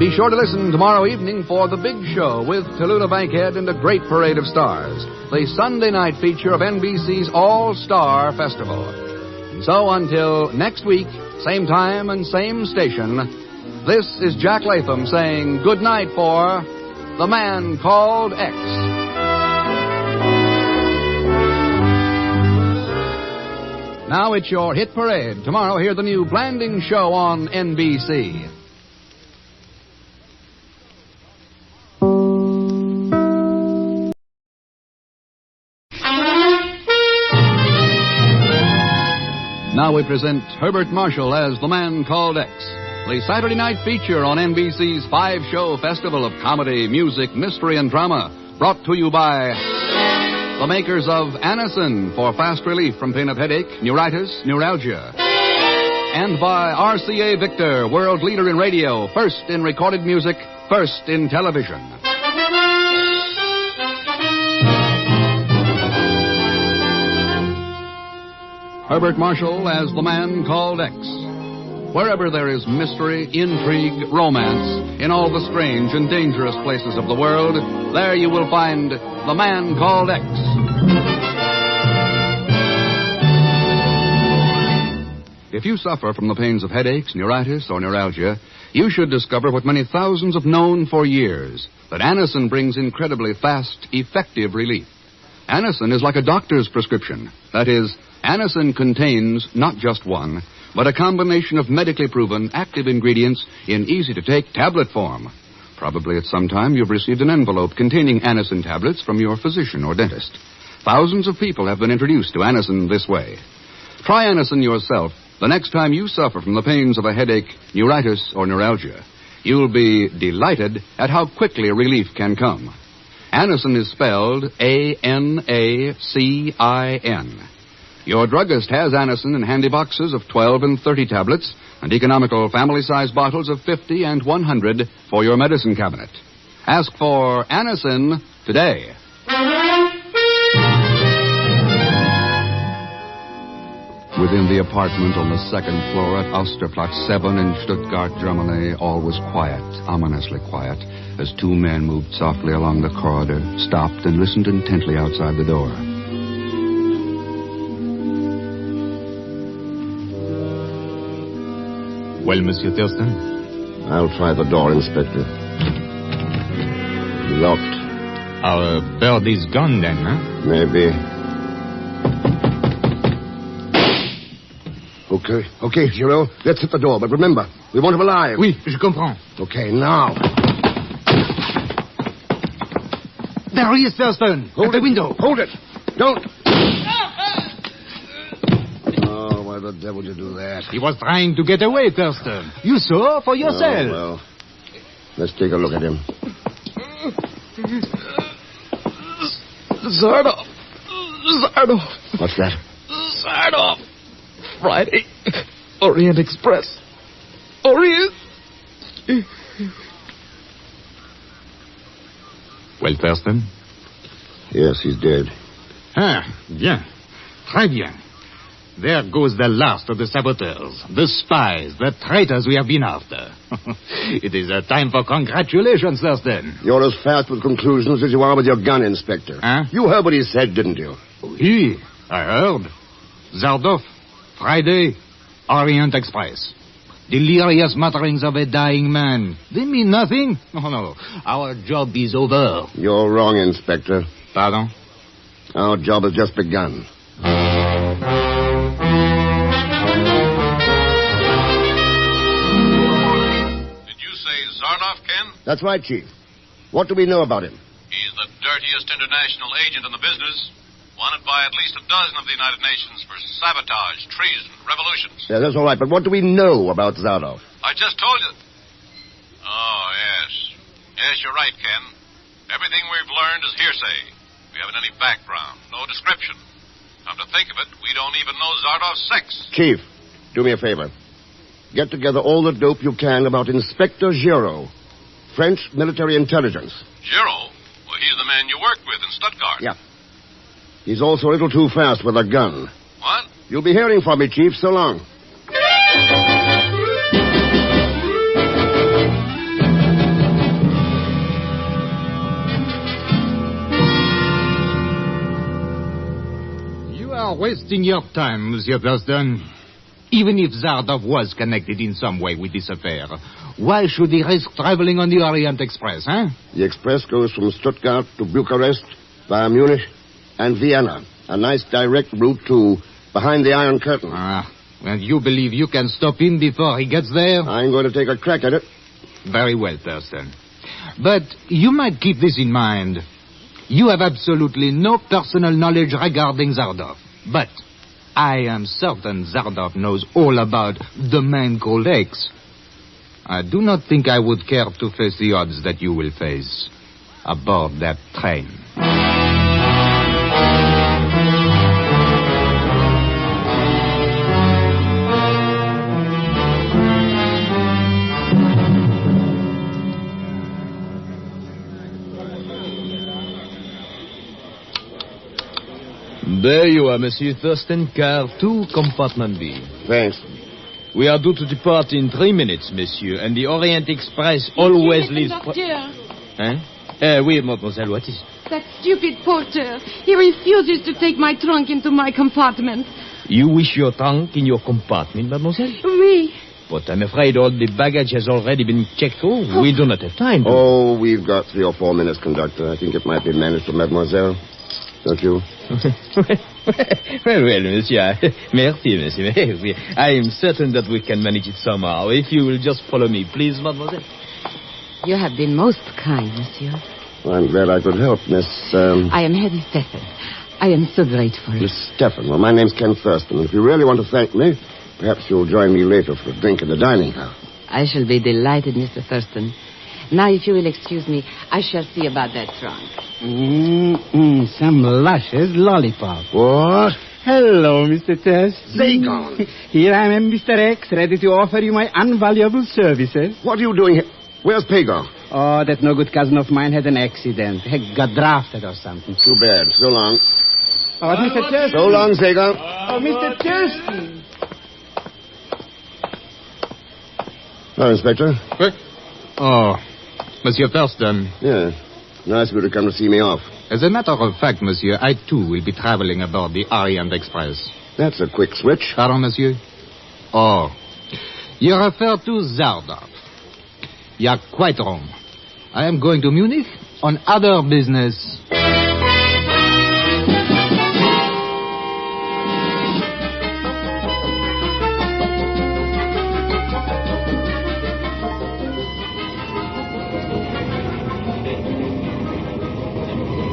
Be sure to listen tomorrow evening for The Big Show with Tallulah Bankhead and a great parade of stars, the Sunday night feature of NBC's All-Star Festival. And so until next week, same time and same station, this is Jack Latham saying good night for The Man Called X. Now it's your hit parade. Tomorrow, hear the new Blanding Show on NBC. Now we present Herbert Marshall as The Man Called X, the Saturday night feature on NBC's 5-show festival of comedy, music, mystery, and drama, brought to you by the makers of Anacin for fast relief from pain of headache, neuritis, neuralgia. And by RCA Victor, world leader in radio, first in recorded music, first in television. Herbert Marshall as the man called X. Wherever there is mystery, intrigue, romance, in all the strange and dangerous places of the world, there you will find the man called X. If you suffer from the pains of headaches, neuritis, or neuralgia, you should discover what many thousands have known for years, that Anacin brings incredibly fast, effective relief. Anacin is like a doctor's prescription. That is, Anacin contains not just one, but a combination of medically proven active ingredients in easy-to-take tablet form. Probably at some time you've received an envelope containing Anacin tablets from your physician or dentist. Thousands of people have been introduced to Anacin this way. Try Anacin yourself the next time you suffer from the pains of a headache, neuritis, or neuralgia. You'll be delighted at how quickly relief can come. Anacin is spelled A-N-A-C-I-N. Your druggist has Anacin in handy boxes of 12 and 30 tablets and economical family-size bottles of 50 and 100 for your medicine cabinet. Ask for Anacin today. Within the apartment on the second floor at Austerplatz 7 in Stuttgart, Germany, all was quiet, ominously quiet, as two men moved softly along the corridor, stopped, and listened intently outside the door. Well, Monsieur Thurston? I'll try the door, Inspector. Locked. Our bird is gone then, huh? Maybe. Okay, Giro. Let's hit the door. But remember, we want him alive. Oui, je comprends. Okay, now. There he is, Thurston. At the window. Hold it. Don't. Oh, why the devil did you do that? He was trying to get away, Thurston. You saw for yourself. Oh, well. Let's take a look at him. Zardoff. What's that? Zardoff. Friday. Orient Express. Orient. Well, Thurston? Yes, he's dead. Ah, bien. Très bien. There goes the last of the saboteurs, the spies, the traitors we have been after. It is a time for congratulations, Thurston. You're as fast with conclusions as you are with your gun, Inspector. Huh? You heard what he said, didn't you? Oui, I heard. Zardoff, Friday, Orient Express. Delirious mutterings of a dying man. They mean nothing. Oh, no. Our job is over. You're wrong, Inspector. Pardon? Our job has just begun. Did you say Zardoff, Ken? That's right, Chief. What do we know about him? He's the dirtiest international agent in the business. Wanted by at least a dozen of the United Nations for sabotage, treason, revolutions. Yeah, that's all right, but what do we know about Zardoff? I just told you. Oh, yes. Yes, you're right, Ken. Everything we've learned is hearsay. We haven't any background, no description. Come to think of it, we don't even know Zardoff's sex. Chief, do me a favor. Get together all the dope you can about Inspector Giraud, French military intelligence. Giraud? Well, he's the man you worked with in Stuttgart. Yeah. He's also a little too fast with a gun. What? You'll be hearing from me, Chief. So long. You are wasting your time, Monsieur Thurston. Even if Zardoff was connected in some way with this affair, why should he risk traveling on the Orient Express, huh? The express goes from Stuttgart to Bucharest via Munich and Vienna. A nice direct route to behind the Iron Curtain. Ah, and you believe you can stop him before he gets there? I'm going to take a crack at it. Very well, Thurston. But you might keep this in mind. You have absolutely no personal knowledge regarding Zardoff. But I am certain Zardoff knows all about the man called X. I do not think I would care to face the odds that you will face aboard that train. There you are, Monsieur Thurston. Car 2, compartment B. Thanks. We are due to depart in 3 minutes, monsieur, and the Orient Express always leaves... Oui, mademoiselle, what is... That stupid porter. He refuses to take my trunk into my compartment. You wish your trunk in your compartment, mademoiselle? Oui. But I'm afraid all the baggage has already been checked through. We do not have time to... Oh, we've got 3 or 4 minutes, conductor. I think it might be managed for mademoiselle. Don't you? well, monsieur. Merci, monsieur. I am certain that we can manage it somehow. If you will just follow me, please, mademoiselle. You have been most kind, monsieur. Well, I'm glad I could help, Miss... I am Hetty Stephen. I am so grateful. Miss Stephen. Well, my name's Ken Thurston. If you really want to thank me, perhaps you'll join me later for a drink in the dining hall. I shall be delighted, Mr. Thurston. Now, if you will excuse me, I shall see about that trunk. Some luscious lollipop. What? Hello, Mr. Test. Zagon. Here I am, Mr. X, ready to offer you my invaluable services. What are you doing here? Where's Pago? Oh, that no-good cousin of mine had an accident. He got drafted or something. Too bad. So long. Oh, Mr. Thurston. So long, Zagon. Oh, Mr. Thurston. Hello, Inspector. Quick. Oh, Monsieur Thurston. Yeah. Nice of you to come to see me off. As a matter of fact, monsieur, I too will be traveling aboard the Orient Express. That's a quick switch. Pardon, monsieur? Oh, you refer to Zardov. You are quite wrong. I am going to Munich on other business.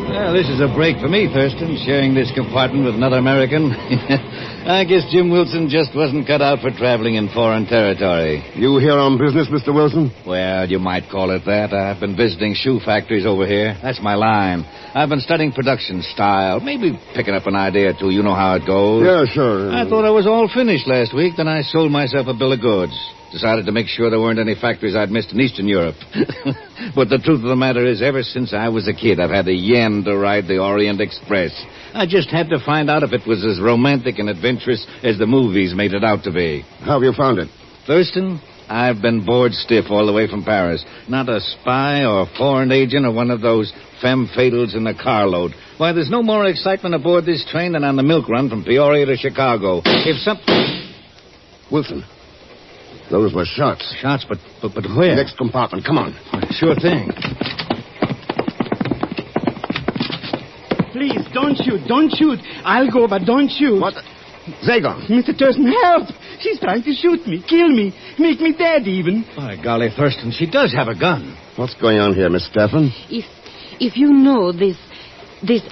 Well, this is a break for me, Thurston, sharing this compartment with another American. I guess Jim Wilson just wasn't cut out for traveling in foreign territory. You here on business, Mr. Wilson? Well, you might call it that. I've been visiting shoe factories over here. That's my line. I've been studying production style, maybe picking up an idea or two. You know how it goes. Yeah, sure. I thought I was all finished last week. Then I sold myself a bill of goods. Decided to make sure there weren't any factories I'd missed in Eastern Europe. But the truth of the matter is, ever since I was a kid, I've had the yen to ride the Orient Express. I just had to find out if it was as romantic and adventurous as the movies made it out to be. How have you found it? Thurston, I've been bored stiff all the way from Paris. Not a spy or foreign agent or one of those femme fatales in the carload. Why, there's no more excitement aboard this train than on the milk run from Peoria to Chicago. If something... Wilson, those were shots. Shots, but where? Next compartment. Come on. Sure thing. Please, don't shoot. Don't shoot. I'll go, but don't shoot. What? Zagon. Mr. Thurston, help. She's trying to shoot me, kill me, make me dead even. By golly, Thurston, she does have a gun. What's going on here, Miss Stephen? If you know this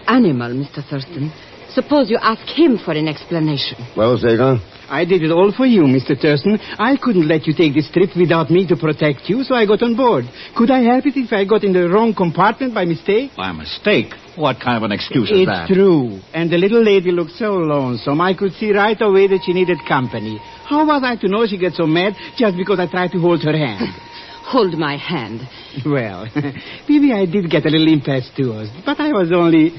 animal, Mr. Thurston, suppose you ask him for an explanation. Well, Zagon? I did it all for you, Mr. Thurston. I couldn't let you take this trip without me to protect you, so I got on board. Could I help it if I got in the wrong compartment by mistake? By mistake? What kind of an excuse is that? It's true. And the little lady looked so lonesome. I could see right away that she needed company. How was I to know she gets so mad just because I tried to hold her hand? Hold my hand. Well, maybe I did get a little impetuous, but I was only...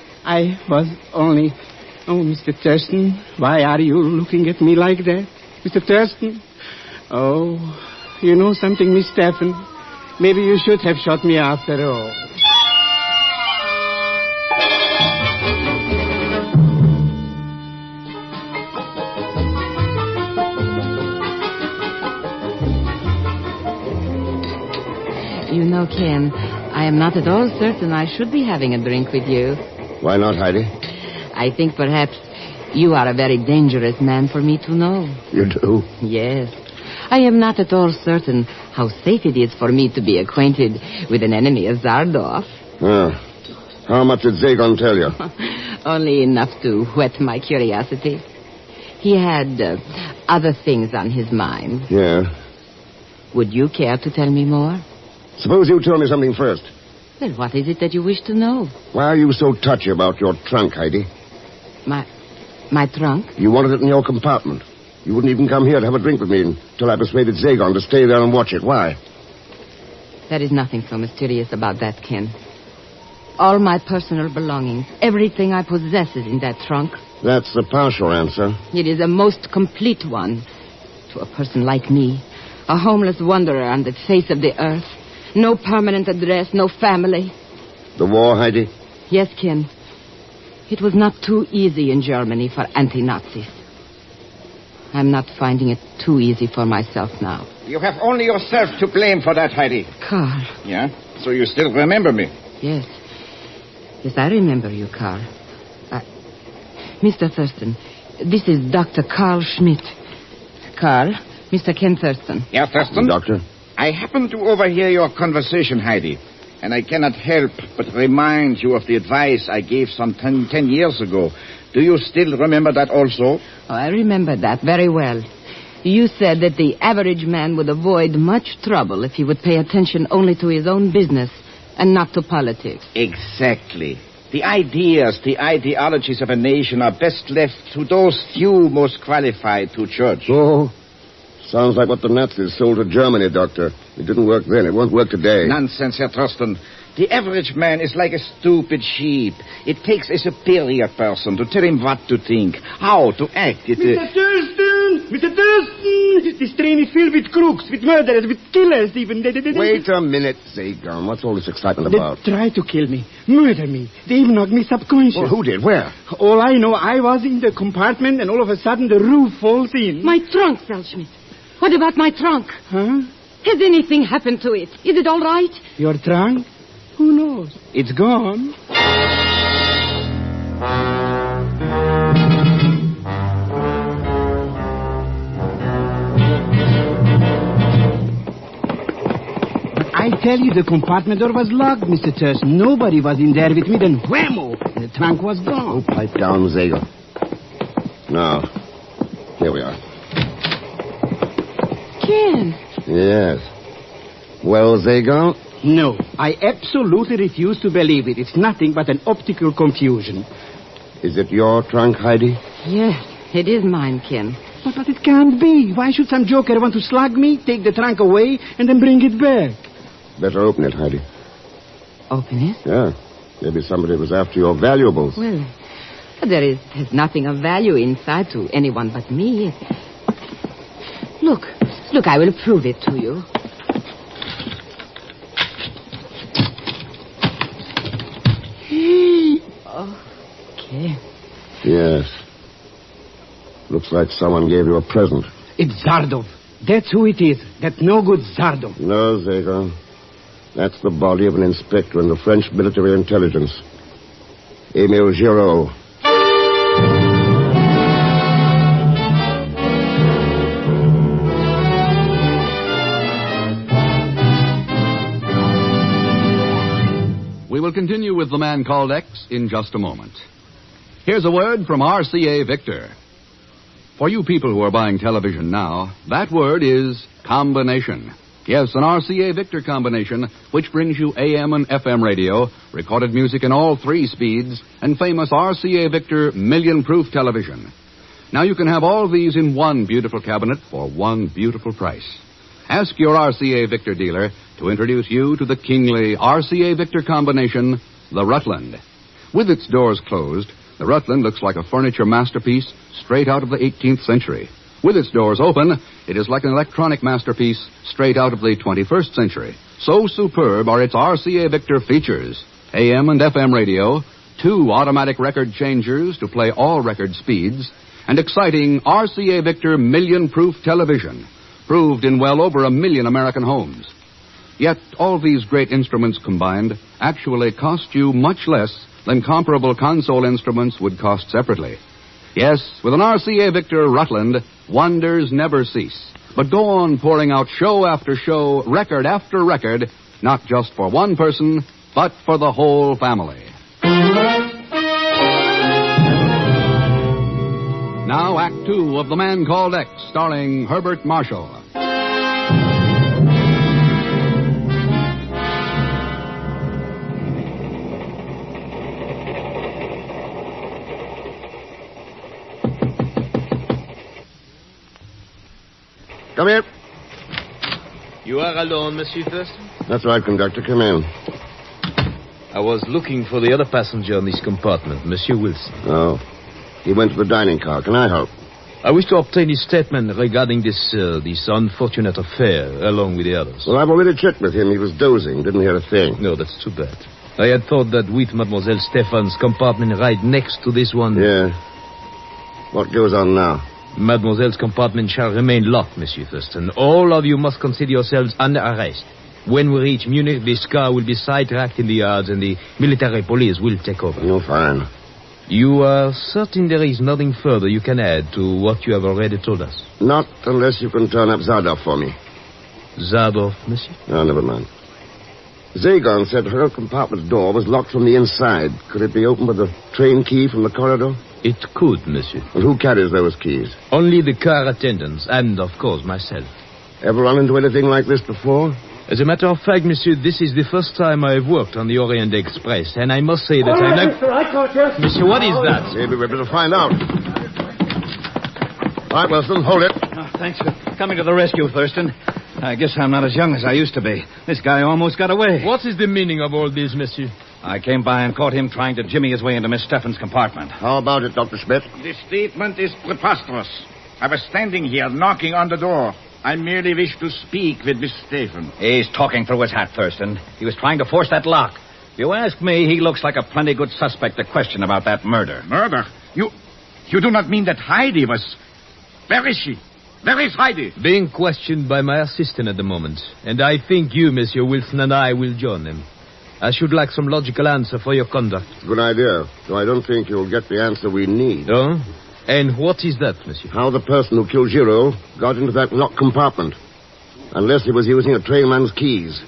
Oh, Mr. Thurston, why are you looking at me like that? Mr. Thurston? Oh, you know something, Miss Stephen? Maybe you should have shot me after all. You know, Ken, I am not at all certain I should be having a drink with you. Why not, Heidi? I think perhaps you are a very dangerous man for me to know. You do? Yes. I am not at all certain how safe it is for me to be acquainted with an enemy as Zardov. How much did Zagon tell you? Only enough to whet my curiosity. He had other things on his mind. Yeah. Would you care to tell me more? Suppose you tell me something first. Well, what is it that you wish to know? Why are you so touchy about your trunk, Heidi? My trunk? You wanted it in your compartment. You wouldn't even come here to have a drink with me until I persuaded Zagon to stay there and watch it. Why? There is nothing so mysterious about that, Ken. All my personal belongings. Everything I possess is in that trunk. That's a partial answer. It is a most complete one. To a person like me, a homeless wanderer on the face of the earth. No permanent address, no family. The war, Heidi? Yes, Ken. It was not too easy in Germany for anti-Nazis. I'm not finding it too easy for myself now. You have only yourself to blame for that, Heidi. Carl. Yeah? So you still remember me? Yes. Yes, I remember you, Carl. Mr. Thurston, this is Dr. Carl Schmidt. Carl, Mr. Ken Thurston. Yeah, Thurston? Doctor? I happened to overhear your conversation, Heidi, and I cannot help but remind you of the advice I gave some 10 years ago. Do you still remember that also? Oh, I remember that very well. You said that the average man would avoid much trouble if he would pay attention only to his own business and not to politics. Exactly. The ideas, the ideologies of a nation are best left to those few most qualified to judge. Oh, sounds like what the Nazis sold to Germany, Doctor. It didn't work then. It won't work today. Nonsense, Herr Thurston. The average man is like a stupid sheep. It takes a superior person to tell him what to think, how to act. Mr. Thurston! Mr. Thurston! This train is filled with crooks, with murderers, with killers even. Wait a minute, Zagon. What's all this excitement about? They tried to kill me, murder me. They even knocked me subconscious. Well, who did? Where? All I know, I was in the compartment and all of a sudden the roof falls in. My trunk, Selschmidt. What about my trunk? Huh? Has anything happened to it? Is it all right? Your trunk? Who knows? It's gone. I tell you, the compartment door was locked, Mr. Thurston. Nobody was in there with me. Then whammo! The trunk was gone. Oh, pipe down, Zagon. Now, here we are. Ken. Yes. Well, Zagon? No, I absolutely refuse to believe it. It's nothing but an optical confusion. Is it your trunk, Heidi? Yes, it is mine, Ken. But it can't be. Why should some joker want to slug me, take the trunk away, and then bring it back? Better open it, Heidi. Open it? Yeah. Maybe somebody was after your valuables. Well, there's nothing of value inside to anyone but me. Look, I will prove it to you. Okay. Yes. Looks like someone gave you a present. It's Zardov. That's who it is. That no-good Zardov. No, Zagon. That's the body of an inspector in the French military intelligence. Emile Giraud. We will continue with The Man Called X in just a moment. Here's a word from RCA Victor. For you people who are buying television now, that word is combination. Yes, an RCA Victor combination, which brings you AM and FM radio, recorded music in all 3 speeds, and famous RCA Victor million-proof television. Now you can have all these in one beautiful cabinet for one beautiful price. Ask your RCA Victor dealer to introduce you to the kingly RCA Victor combination, the Rutland. With its doors closed, the Rutland looks like a furniture masterpiece straight out of the 18th century. With its doors open, it is like an electronic masterpiece straight out of the 21st century. So superb are its RCA Victor features. AM and FM radio, 2 automatic record changers to play all record speeds, and exciting RCA Victor million-proof television, proved in well over 1 million American homes. Yet all these great instruments combined actually cost you much less than comparable console instruments would cost separately. Yes, with an RCA Victor Rutland, wonders never cease. But go on pouring out show after show, record after record, not just for one person, but for the whole family. Now, Act 2 of The Man Called X, starring Herbert Marshall. Come here. You are alone, Monsieur Thurston? That's right, conductor. Come in. I was looking for the other passenger in this compartment, Monsieur Wilson. Oh. He went to the dining car. Can I help? I wish to obtain his statement regarding this unfortunate affair, along with the others. Well, I've already checked with him. He was dozing. Didn't hear a thing. No, that's too bad. I had thought that with Mademoiselle Stephan's compartment right next to this one... Yeah. What goes on now? Mademoiselle's compartment shall remain locked, Monsieur Thurston. All of you must consider yourselves under arrest. When we reach Munich, this car will be sidetracked in the yards and the military police will take over. You're fine. You are certain there is nothing further you can add to what you have already told us? Not unless you can turn up Zardov for me. Zardov, Monsieur? Oh, never mind. Zagon said her compartment door was locked from the inside. Could it be opened with a train key from the corridor? It could, Monsieur. And who carries those keys? Only the car attendants, and, of course, myself. Ever run into anything like this before? As a matter of fact, Monsieur, this is the first time I have worked on the Orient Express, and I must say that I know... Monsieur, what is that? Maybe we'd better find out. All right, Wilson, hold it. Oh, thanks for coming to the rescue, Thurston. I guess I'm not as young as I used to be. This guy almost got away. What is the meaning of all this, Monsieur? I came by and caught him trying to jimmy his way into Miss Stephan's compartment. How about it, Dr. Schmidt? The statement is preposterous. I was standing here knocking on the door. I merely wish to speak with Miss Stephan. He's talking through his hat, Thurston. He was trying to force that lock. If you ask me, he looks like a plenty good suspect to question about that murder. Murder? You do not mean that Heidi was... Where is she? Where is Heidi? Being questioned by my assistant at the moment. And I think you, Monsieur Wilson, and I will join them. I should like some logical answer for your conduct. Good idea. Though I don't think you'll get the answer we need. Oh? And what is that, Monsieur? How the person who killed Giraud got into that locked compartment. Unless he was using a trainman's keys.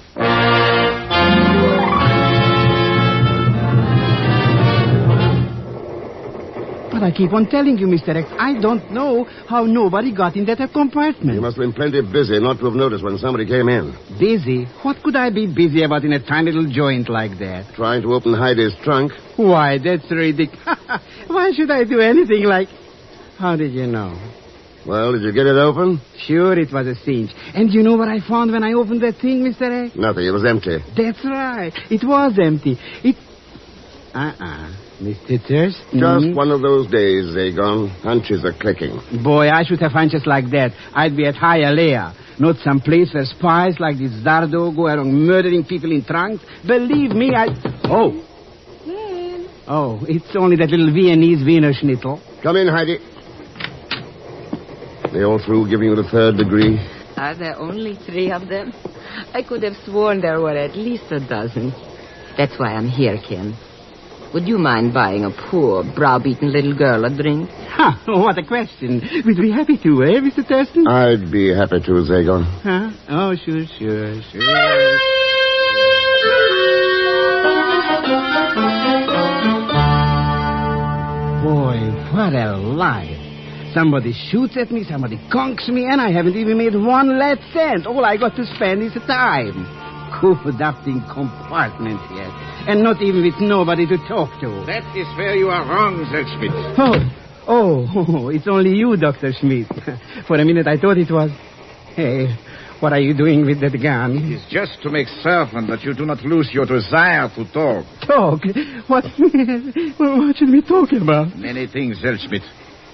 But I keep on telling you, Mr. X, I don't know how nobody got in that compartment. You must have been plenty busy not to have noticed when somebody came in. Busy? What could I be busy about in a tiny little joint like that? Trying to open Heidi's trunk. Why, that's ridiculous. Why should I do anything like... How did you know? Well, did you get it open? Sure, it was a cinch. And you know what I found when I opened that thing, Mr. X? Nothing. It was empty. That's right. It was empty. Mr. Thurston? Just one of those days, Zagon. Hunches are clicking. Boy, I should have hunches like that. I'd be at Hialeah. Not some place where spies like this Zardo go around murdering people in trunks. Believe me, Oh. Oh, it's only that little Viennese Wiener Schnitzel. Come in, Heidi. They all through giving you the third degree? Are there only 3 of them? I could have sworn there were at least a dozen. That's why I'm here, Ken. Would you mind buying a poor, browbeaten little girl a drink? Ha! What a question. We'd be happy to, eh, Mr. Thurston? I'd be happy to, Zagon. Huh? Oh, sure. Boy, what a life. Somebody shoots at me, somebody conks me, and I haven't even made 1 lead cent. All I got to spend is time. Cooped up in compartment here. And not even with nobody to talk to. That is where you are wrong, Schmidt. Oh, it's only you, Dr. Schmidt. For a minute I thought it was... Hey, what are you doing with that gun? It is just to make certain that you do not lose your desire to talk. Talk? What should we talk about? Many things, Schmidt.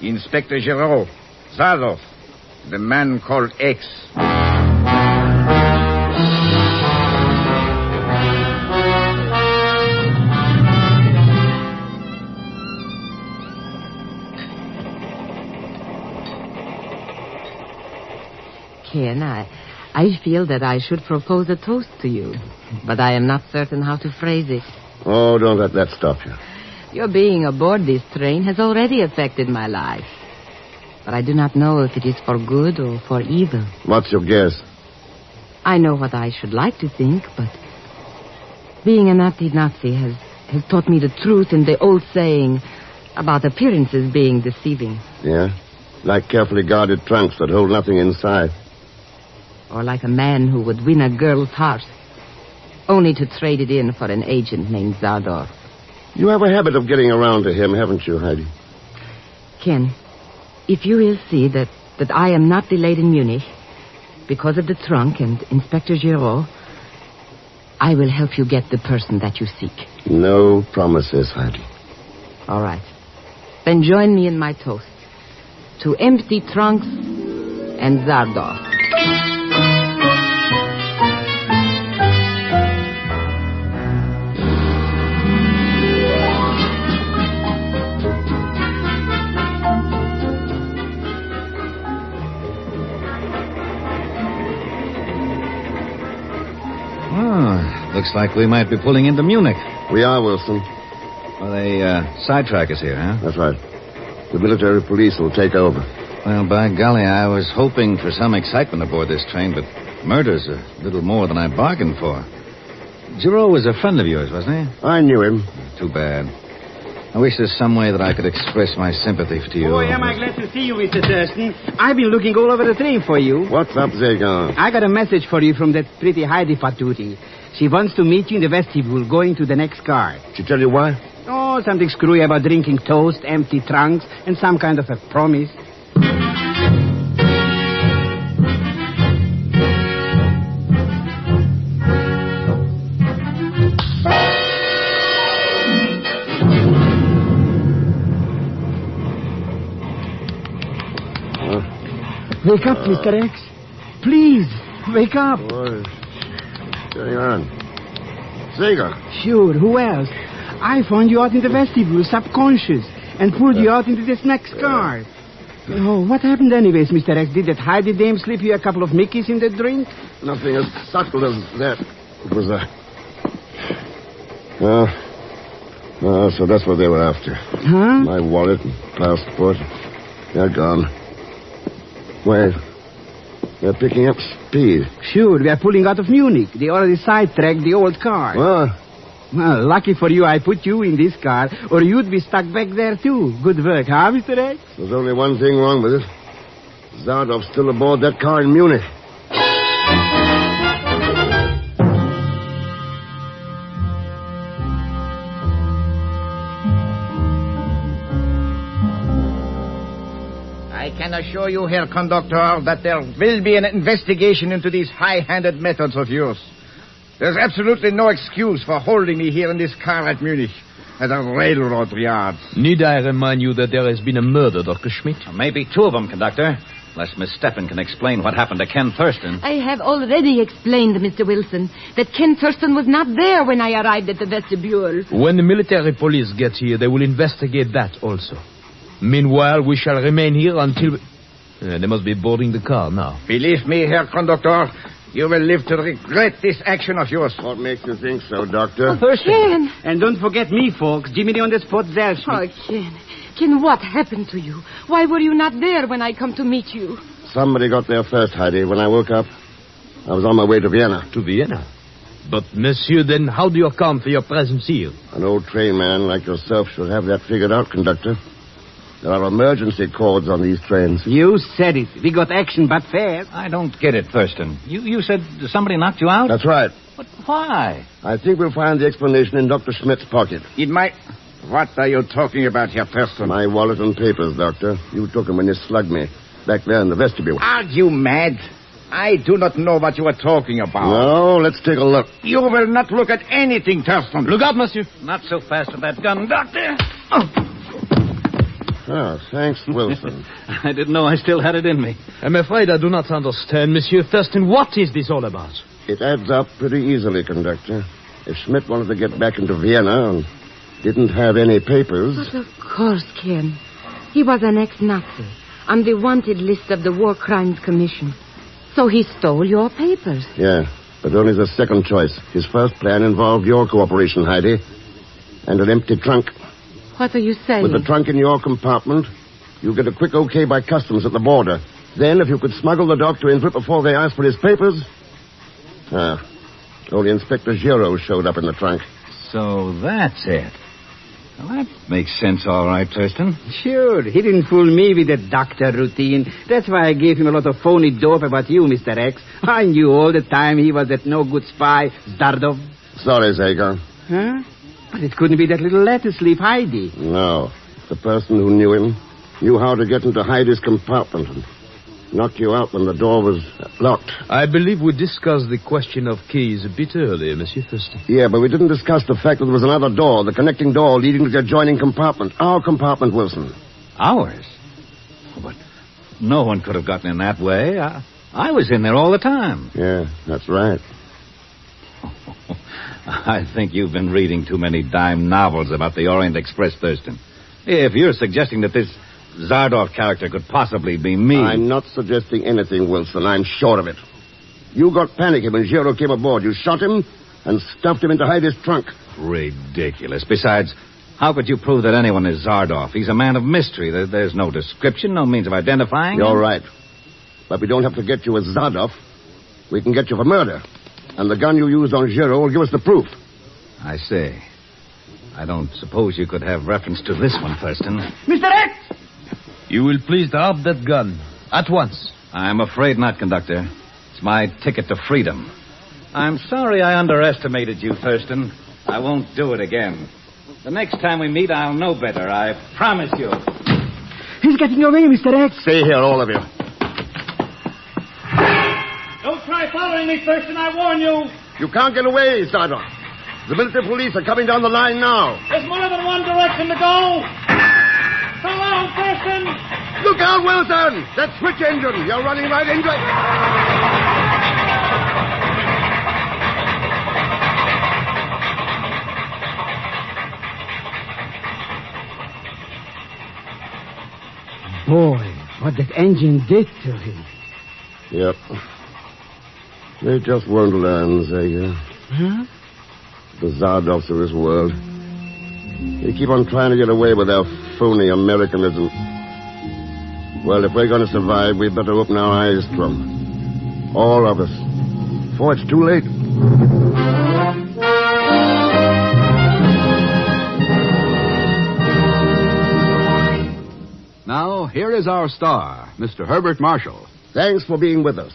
Inspector Giraud, Zadov, the man called X. Ken, I feel that I should propose a toast to you, but I am not certain how to phrase it. Oh, don't let that stop you. Your being aboard this train has already affected my life. But I do not know if it is for good or for evil. What's your guess? I know what I should like to think, but being a Nazi has taught me the truth in the old saying about appearances being deceiving. Yeah? Like carefully guarded trunks that hold nothing inside. Or like a man who would win a girl's heart, only to trade it in for an agent named Zardor. You have a habit of getting around to him, haven't you, Heidi? Ken, if you will see that I am not delayed in Munich because of the trunk and Inspector Giraud, I will help you get the person that you seek. No promises, Heidi. All right. Then join me in my toast. To empty trunks and Zardov. Looks like we might be pulling into Munich. We are, Wilson. Well, they sidetrack us here, huh? That's right. The military police will take over. Well, by golly, I was hoping for some excitement aboard this train, but murder's a little more than I bargained for. Giraud was a friend of yours, wasn't he? I knew him. Too bad. I wish there's some way that I could express my sympathy to you. Oh, am I glad to see you, Mr. Thurston. I've been looking all over the train for you. What's up, Zagar? I got a message for you from that pretty Heidi Patootie. She wants to meet you in the vestibule going to the next car. She tell you why? Oh, something screwy about drinking toast, empty trunks, and some kind of a promise. Wake up, Mr. X. Please, wake up. What's going on? Zagar. Sure, who else? I found you out in the vestibule, subconscious, and pulled you out into this next car. Oh, what happened anyways, Mr. X? Did that Heidi dame slip you a couple of Mickeys in the drink? Nothing as subtle as that. It was so that's what they were after. Huh? My wallet and passport. They're gone. Wait. They're picking up speed. Sure, we are pulling out of Munich. They already sidetracked the old car. Well, lucky for you I put you in this car, or you'd be stuck back there, too. Good work, huh, Mr. X? There's only one thing wrong with it. Zardov's still aboard that car in Munich. I can assure you, Herr Conductor, that there will be an investigation into these high-handed methods of yours. There's absolutely no excuse for holding me here in this car at Munich, at a railroad yard. Need I remind you that there has been a murder, Dr. Schmidt? Maybe two of them, Conductor. Unless Miss Steffen can explain what happened to Ken Thurston. I have already explained, Mr. Wilson, that Ken Thurston was not there when I arrived at the vestibule. When the military police get here, they will investigate that also. Meanwhile, we shall remain here until... they must be boarding the car now. Believe me, Herr Conductor, you will live to regret this action of yours. What makes you think so, Doctor? Ken! And don't forget me, folks. Jimmy on the spot, Zellschmidt. Oh, Ken. Ken, what happened to you? Why were you not there when I come to meet you? Somebody got there first, Heidi. When I woke up, I was on my way to Vienna. To Vienna? But, monsieur, then how do you account for your presence here? An old train man like yourself should have that figured out, Conductor. There are emergency cords on these trains. You said it. We got action, but fast. I don't get it, Thurston. You said somebody knocked you out? That's right. But why? I think we'll find the explanation in Dr. Schmidt's pocket. In my... What are you talking about, Herr Thurston? My wallet and papers, Doctor. You took them when you slugged me. Back there in the vestibule. Are you mad? I do not know what you are talking about. No, let's take a look. You will not look at anything, Thurston. Look out, monsieur. Not so fast with that gun, Doctor. Oh, thanks, Wilson. I didn't know I still had it in me. I'm afraid I do not understand, Monsieur Thurston. What is this all about? It adds up pretty easily, Conductor. If Schmidt wanted to get back into Vienna and didn't have any papers... But of course, Ken. He was an ex-Nazi on the wanted list of the War Crimes Commission. So he stole your papers. Yeah, but only the second choice. His first plan involved your cooperation, Heidi, and an empty trunk. What are you saying? With the trunk in your compartment, you get a quick okay by customs at the border. Then, if you could smuggle the doctor into it before they ask for his papers... only Inspector Giraud showed up in the trunk. So that's it. Well, that makes sense all right, Thurston. Sure, he didn't fool me with the doctor routine. That's why I gave him a lot of phony dope about you, Mr. X. I knew all the time he was that no-good spy, Zardov. Sorry, Zagar. Huh? But it couldn't be that little lettuce leaf Heidi. No. The person who knew him knew how to get into Heidi's compartment. And Knocked you out when the door was locked. I believe we discussed the question of keys a bit earlier, Monsieur Thurston. Yeah, but we didn't discuss the fact that there was another door, the connecting door leading to the adjoining compartment. Our compartment, Wilson. Ours? But no one could have gotten in that way. I was in there all the time. Yeah, that's right. I think you've been reading too many dime novels about the Orient Express, Thurston. If you're suggesting that this Zardoff character could possibly be me... I'm not suggesting anything, Wilson. I'm sure of it. You got panicky when Giro came aboard. You shot him and stuffed him in to hide his trunk. Ridiculous. Besides, how could you prove that anyone is Zardoff? He's a man of mystery. There's no description, no means of identifying him. You're right. But we don't have to get you as Zardoff. We can get you for murder. And the gun you used on Giro will give us the proof. I see. I don't suppose you could have reference to this one, Thurston. Mr. X! You will please drop that gun. At once. I'm afraid not, Conductor. It's my ticket to freedom. I'm sorry I underestimated you, Thurston. I won't do it again. The next time we meet, I'll know better. I promise you. He's getting away, Mr. X. Stay here, all of you. Don't try following me, Thurston. I warn you. You can't get away, Sergeant. The military police are coming down the line now. There's more than one direction to go. So long, Thurston. Look out, Wilson. That switch engine. You're running right into it. Boy, what that engine did to him. Yep. They just won't learn, Zager. Huh? The Zardoffs of this world. They keep on trying to get away with their phony Americanism. Well, if we're going to survive, we'd better open our eyes to them. All of us. Before it's too late. Now, here is our star, Mr. Herbert Marshall. Thanks for being with us.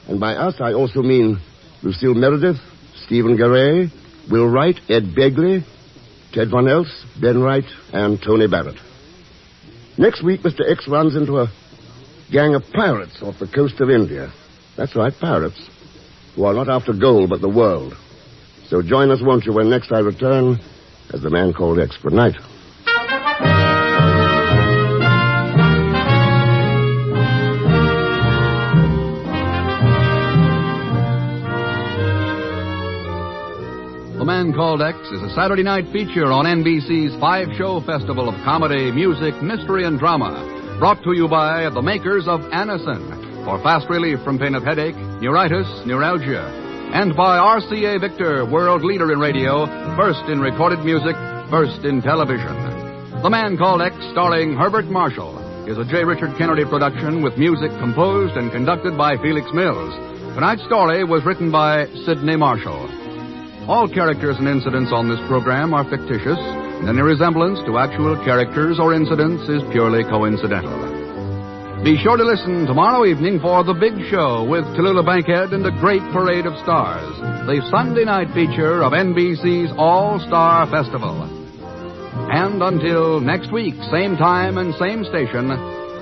And by us, I also mean Lucille Meredith, Stephen Garay, Will Wright, Ed Begley, Ted Von Elst, Ben Wright, and Tony Barrett. Next week, Mr. X runs into a gang of pirates off the coast of India. That's right, pirates, who are not after gold, but the world. So join us, won't you, when next I return as the man called X. Good night. The Man Called X is a Saturday night feature on NBC's 5-show festival of comedy, music, mystery, and drama. Brought to you by the makers of Anacin for fast relief from pain of headache, neuritis, neuralgia. And by RCA Victor, world leader in radio, first in recorded music, first in television. The Man Called X, starring Herbert Marshall, is a J. Richard Kennedy production with music composed and conducted by Felix Mills. Tonight's story was written by Sidney Marshall. All characters and incidents on this program are fictitious, and any resemblance to actual characters or incidents is purely coincidental. Be sure to listen tomorrow evening for The Big Show with Tallulah Bankhead and a great parade of stars, the Sunday night feature of NBC's All-Star Festival. And until next week, same time and same station,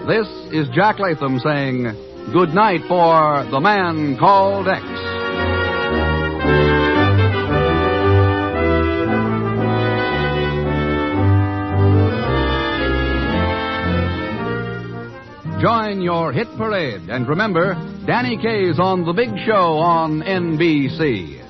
this is Jack Latham saying good night for The Man Called X. Join your hit parade. And remember, Danny Kaye's on The Big Show on NBC.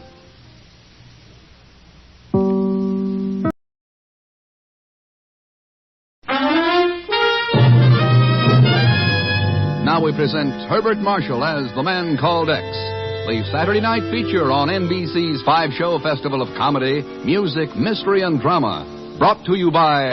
Now we present Herbert Marshall as The Man Called X, the Saturday night feature on NBC's 5-show festival of comedy, music, mystery, and drama. Brought to you by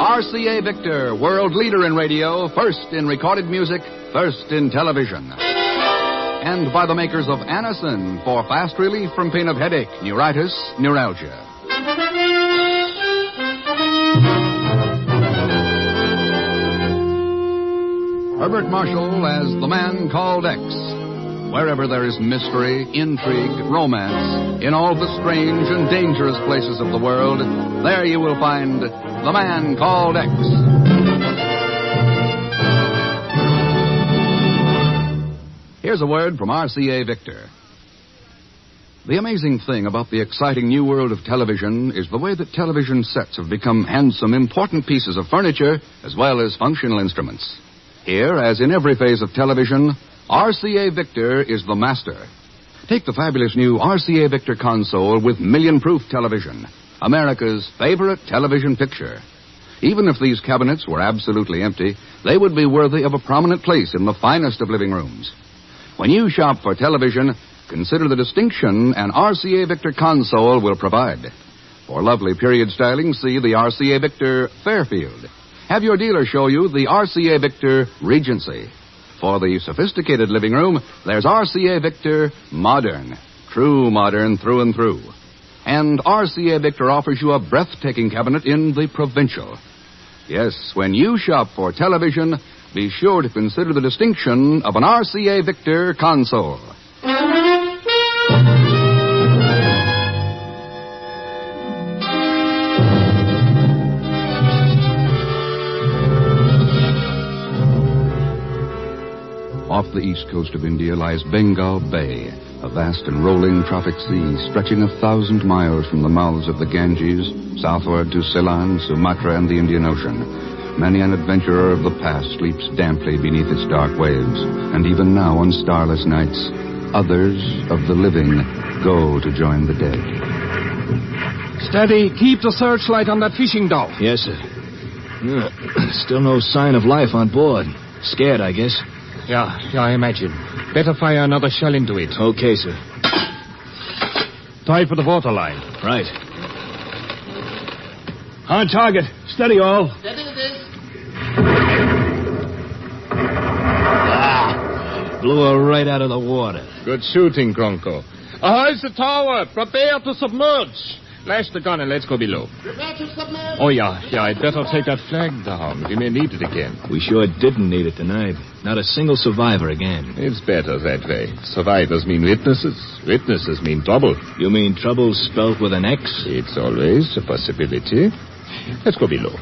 RCA Victor, world leader in radio, first in recorded music, first in television. And by the makers of Anacin for fast relief from pain of headache, neuritis, neuralgia. Herbert Marshall as The Man Called X. Wherever there is mystery, intrigue, romance, in all the strange and dangerous places of the world, there you will find The Man Called X. Here's a word from RCA Victor. The amazing thing about the exciting new world of television is the way that television sets have become handsome, important pieces of furniture as well as functional instruments. Here, as in every phase of television, RCA Victor is the master. Take the fabulous new RCA Victor console with million-proof television, America's favorite television picture. Even if these cabinets were absolutely empty, they would be worthy of a prominent place in the finest of living rooms. When you shop for television, consider the distinction an RCA Victor console will provide. For lovely period styling, see the RCA Victor Fairfield. Have your dealer show you the RCA Victor Regency. For the sophisticated living room, there's RCA Victor Modern. True modern through and through. And RCA Victor offers you a breathtaking cabinet in the Provincial. Yes, when you shop for television, be sure to consider the distinction of an RCA Victor console. Off the east coast of India lies Bengal Bay, a vast and rolling tropic sea stretching 1,000 miles from the mouths of the Ganges southward to Ceylon, Sumatra, and the Indian Ocean. Many an adventurer of the past sleeps damply beneath its dark waves, and even now on starless nights, others of the living go to join the dead. Steady, keep the searchlight on that fishing dhow. Yes, sir. Still no sign of life on board. Scared, I guess. Yeah, I imagine. Better fire another shell into it. Okay, sir. Try for the waterline. Right. On target. Steady, all. Steady it is. Blew her right out of the water. Good shooting, Kronko. Ahoy's the tower. Prepare to submerge. Lash the gun and let's go below. Prepare to submerge. Oh, yeah. I'd better take that flag down. We may need it again. We sure didn't need it tonight. Not a single survivor again. It's better that way. Survivors mean witnesses. Witnesses mean trouble. You mean trouble spelled with an X? It's always a possibility. Let's go below.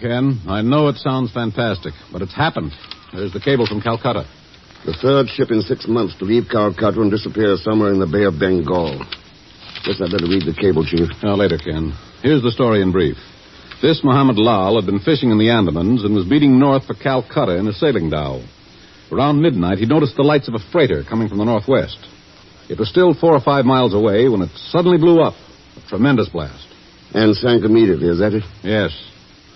Ken. I know it sounds fantastic, but it's happened. There's the cable from Calcutta. The third ship in 6 months to leave Calcutta and disappear somewhere in the Bay of Bengal. Guess I'd better read the cable, Chief. Later, Ken. Here's the story in brief. This Muhammad Lal had been fishing in the Andamans and was beating north for Calcutta in a sailing dhow. Around midnight, he noticed the lights of a freighter coming from the northwest. It was still 4 or 5 miles away when it suddenly blew up. A tremendous blast. And sank immediately, is that it? Yes.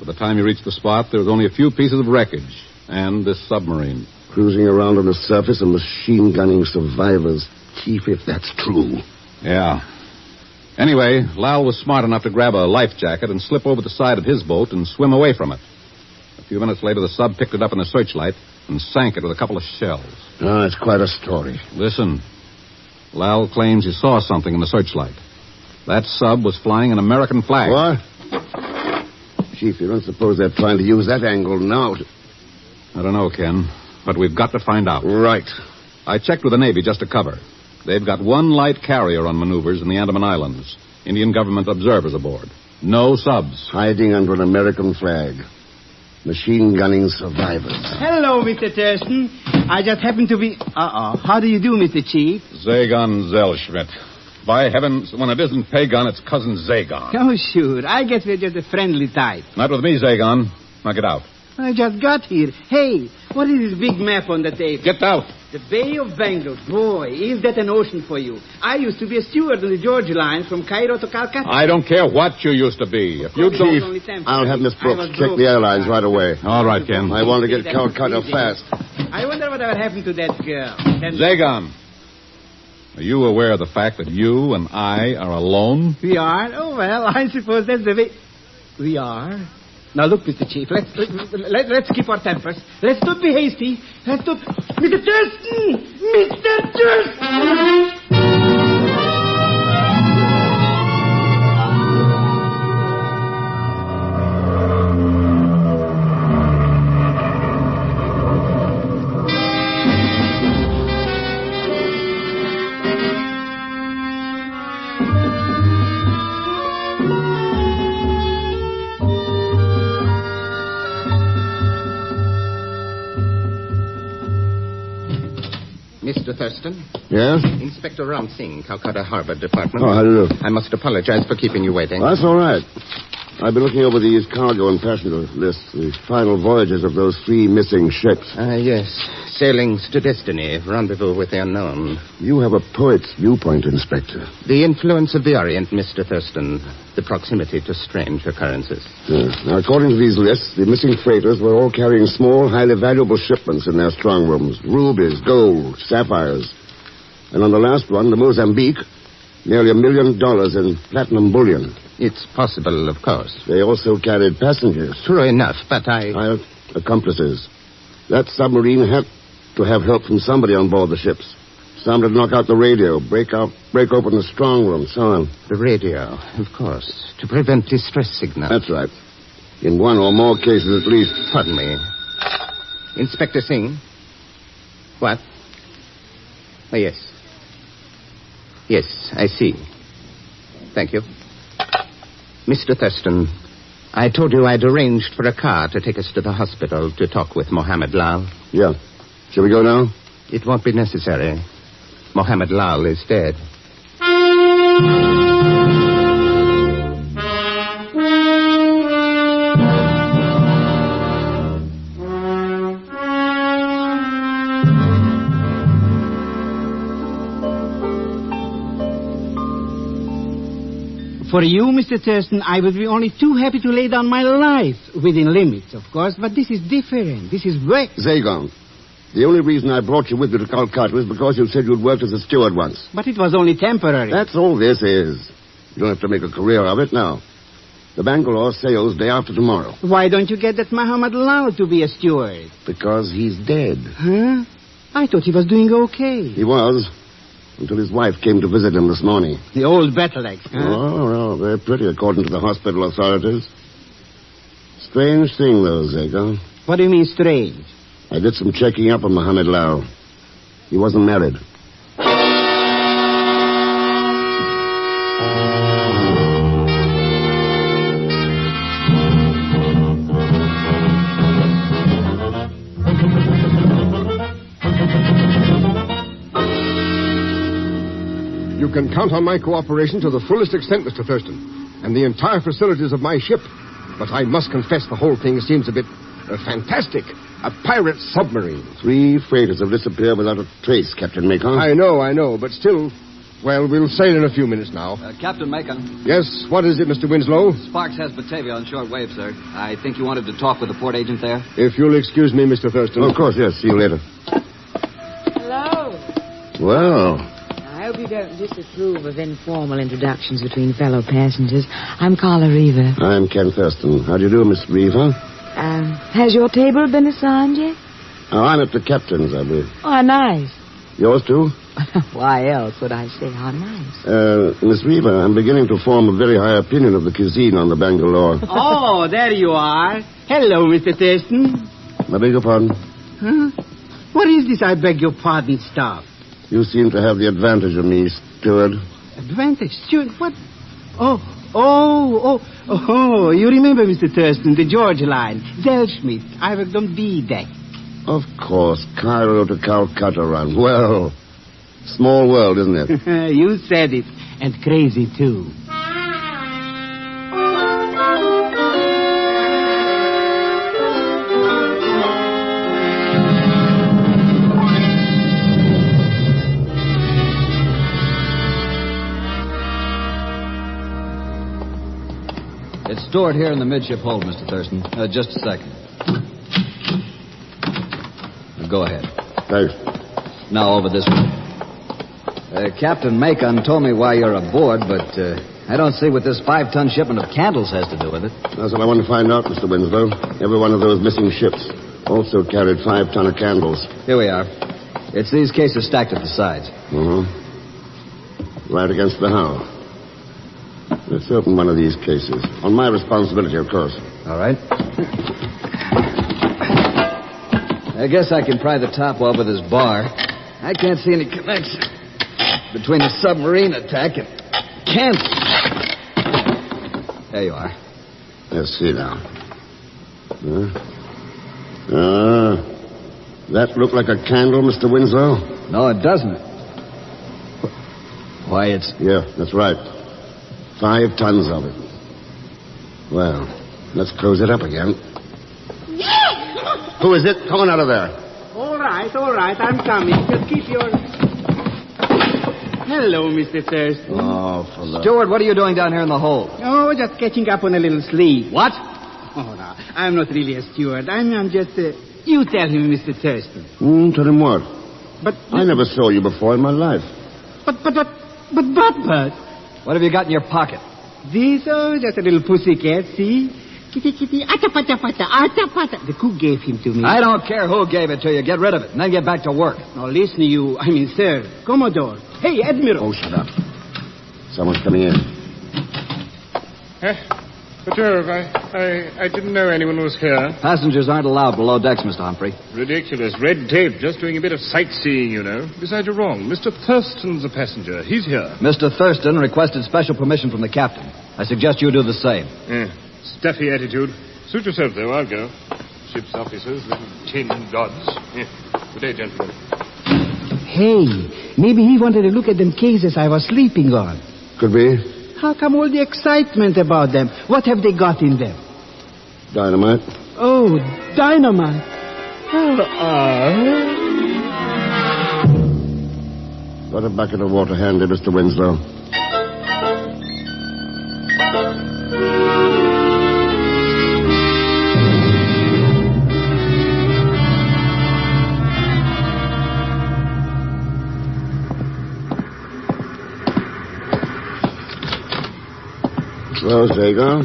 By the time he reached the spot, there was only a few pieces of wreckage and this submarine. Cruising around on the surface and machine-gunning survivors. Chief, if that's true. Yeah. Anyway, Lal was smart enough to grab a life jacket and slip over the side of his boat and swim away from it. A few minutes later, the sub picked it up in a searchlight and sank it with a couple of shells. Oh, it's quite a story. Listen. Lal claims he saw something in the searchlight. That sub was flying an American flag. What? Chief, you don't suppose they're trying to use that angle now to... I don't know, Ken, but we've got to find out. Right. I checked with the Navy just to cover. They've got one light carrier on maneuvers in the Andaman Islands. Indian government observers aboard. No subs. Hiding under an American flag. Machine-gunning survivors. Hello, Mr. Thurston. I just happened to be... How do you do, Mr. Chief? Zagon Zellschmidt. By heavens, when it isn't Pagon, it's Cousin Zagon. Oh, sure. I guess we're just a friendly type. Not with me, Zagon. Now get out. I just got here. Hey, what is this big map on the table? Get out. The Bay of Bengal. Boy, is that an ocean for you. I used to be a steward on the Georgia line from Cairo to Calcutta. I don't care what you used to be. If you Chief, I'll have Miss Brooks check the airlines right away. All right, Ken. I want to get Calcutta fast. I wonder whatever happened to that girl. Zagon, are you aware of the fact that you and I are alone? We are? Oh, well, I suppose that's the way... We are? Now, look, Mr. Chief, let's keep our tempers. Let's not be hasty. Let's not... Mr. Thurston! Mr. Thurston! Mr. Thurston? Yes? Inspector Ram Singh, Calcutta Harbor Department. Oh, how do you do? I must apologize for keeping you waiting. That's all right. I've been looking over these cargo and passenger lists, the final voyages of those 3 missing ships. Yes. Sailings to destiny, rendezvous with the unknown. You have a poet's viewpoint, Inspector. The influence of the Orient, Mr. Thurston. The proximity to strange occurrences. Now, according to these lists, the missing freighters were all carrying small, highly valuable shipments in their strong rooms. Rubies, gold, sapphires. And on the last one, the Mozambique, nearly $1 million in platinum bullion. It's possible, of course. They also carried passengers. True enough, but accomplices. That submarine had to have help from somebody on board the ships. Some to knock out the radio, break open the strong room, so on. The radio, of course, to prevent distress signals. That's right. In one or more cases, at least. Pardon me. Inspector Singh? What? Oh, yes. Yes, I see. Thank you. Mr. Thurston, I told you I'd arranged for a car to take us to the hospital to talk with Mohammed Lal. Yeah. Shall we go now? It won't be necessary. Mohammed Lal is dead. For you, Mr. Thurston, I would be only too happy to lay down my life, within limits, of course, but this is different. This is work. Zagon, the only reason I brought you with me to Calcutta was because you said you'd worked as a steward once. But it was only temporary. That's all this is. You don't have to make a career of it now. The Bangalore sails day after tomorrow. Why don't you get that Mohammed Lal to be a steward? Because he's dead. Huh? I thought he was doing okay. He was. Until his wife came to visit him this morning. The old battle-axe, huh? Oh, very pretty, according to the hospital authorities. Strange thing, though, Zagon. What do you mean, strange? I did some checking up on Mohammed Lal. He wasn't married. You can count on my cooperation to the fullest extent, Mr. Thurston, and the entire facilities of my ship. But I must confess the whole thing seems a bit fantastic. A pirate submarine. 3 freighters have disappeared without a trace, Captain Macon. I know, but still... Well, we'll sail in a few minutes now. Captain Macon. Yes, what is it, Mr. Winslow? Sparks has Batavia on short wave, sir. I think you wanted to talk with the port agent there. If you'll excuse me, Mr. Thurston. Oh, of course, yes. See you later. Hello. Well... I hope you don't disapprove of informal introductions between fellow passengers. I'm Carla Reaver. I'm Ken Thurston. How do you do, Miss Reaver? Has your table been assigned yet? Oh, I'm at the captain's, I believe. Oh, nice. Yours, too? Why else would I say how nice? Miss Reaver, I'm beginning to form a very high opinion of the cuisine on the Bangalore. Oh, there you are. Hello, Mr. Thurston. I beg your pardon? Huh? What is this I beg your pardon stuff? You seem to have the advantage of me, steward. Advantage? Steward, what? Oh, you remember, Mr. Thurston, the George line. Zellschmidt, I worked on B deck. Of course, Cairo to Calcutta run. Well, small world, isn't it? You said it, and crazy, too. It's stored here in the midship hold, Mr. Thurston. Just a second. Go ahead. Thanks. Now over this way. Captain Macon told me why you're aboard, but I don't see what this 5-ton shipment of candles has to do with it. That's what I want to find out, Mr. Winslow. Every one of those missing ships also carried 5 ton of candles. Here we are. It's these cases stacked at the sides. Right against the hull. Let's open one of these cases. On my responsibility, of course. All right. I guess I can pry the top off with this bar. I can't see any connection between the submarine attack and candles. There you are. Let's see now. That look like a candle, Mr. Winslow? No, it doesn't. Why, it's... Yeah, that's right. 5 tons of it. Well, let's close it up again. Who is it? Come on out of there. All right, I'm coming. Just keep your... Hello, Mr. Thurston. Oh, for the... Steward, what are you doing down here in the hold? Oh, just catching up on a little sleep. What? Oh, no, I'm not really a steward. I'm just... You tell him, Mr. Thurston. Tell him what? But... I never saw you before in my life. But... What have you got in your pocket? This, just a little pussycat, see? Kitty, kitty, atapata, atapata. The cook gave him to me. I don't care who gave it to you. Get rid of it, and then get back to work. Now, listen, sir, Commodore. Hey, Admiral. Oh, shut up. Someone's coming in. But, Jove, I didn't know anyone was here. Passengers aren't allowed below decks, Mr. Humphrey. Ridiculous. Red tape. Just doing a bit of sightseeing, you know. Besides, you're wrong. Mr. Thurston's a passenger. He's here. Mr. Thurston requested special permission from the captain. I suggest you do the same. Stuffy attitude. Suit yourself, though. I'll go. Ship's officers, little tin gods. Good day, gentlemen. Hey, maybe he wanted to look at them cases I was sleeping on. Could be. How come all the excitement about them? What have they got in them? Dynamite. Oh, dynamite. Got a bucket of water handy, Mr. Winslow. So, Zago,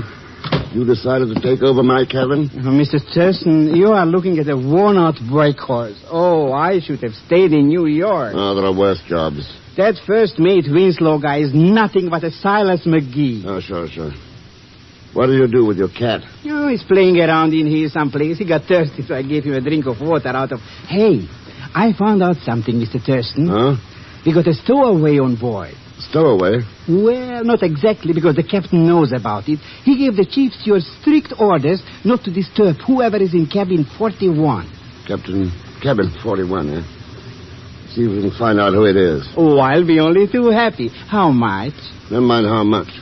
you decided to take over my cabin? Mr. Thurston, you are looking at a worn-out brake horse. Oh, I should have stayed in New York. Oh, there are worse jobs. That first mate Winslow guy is nothing but a Silas McGee. Oh, sure. What do you do with your cat? Oh, he's playing around in here someplace. He got thirsty, so I gave him a drink of water out of... Hey, I found out something, Mr. Thurston. Huh? We got a stowaway on board. Stowaway? Well, not exactly, because the captain knows about it. He gave the chief steward strict orders not to disturb whoever is in cabin 41. Cabin 41, eh? See if we can find out who it is. Oh, I'll be only too happy. How much? Never mind how much.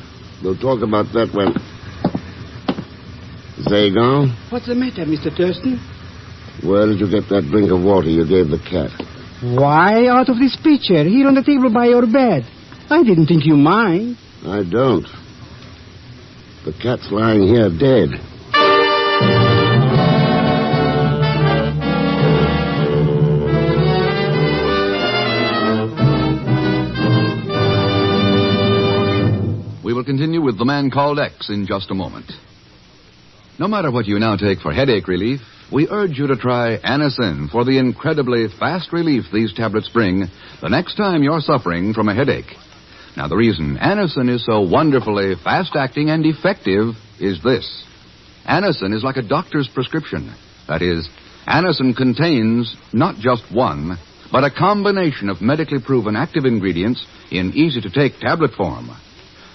We'll talk about that when... Zagon? What's the matter, Mr. Thurston? Where did you get that drink of water you gave the cat? Why, out of this pitcher, here on the table by your bed. I didn't think you mind. I don't. The cat's lying here dead. We will continue with The Man Called X in just a moment. No matter what you now take for headache relief, we urge you to try Anacin for the incredibly fast relief these tablets bring the next time you're suffering from a headache. Now, the reason Anacin is so wonderfully fast-acting and effective is this. Anacin is like a doctor's prescription. That is, Anacin contains not just one, but a combination of medically proven active ingredients in easy-to-take tablet form.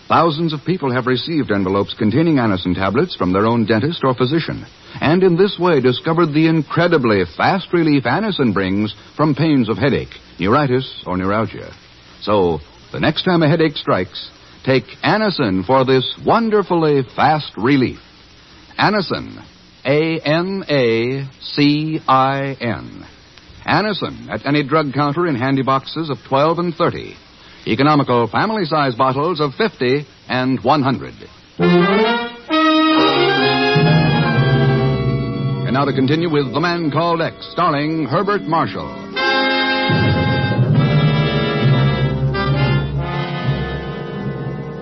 Thousands of people have received envelopes containing Anacin tablets from their own dentist or physician, and in this way discovered the incredibly fast relief Anacin brings from pains of headache, neuritis, or neuralgia. So, the next time a headache strikes, take Anacin for this wonderfully fast relief. Anacin. A-N-A-C-I-N. Anacin at any drug counter in handy boxes of 12 and 30. Economical family-size bottles of 50 and 100. And now to continue with The Man Called X, starring Herbert Marshall.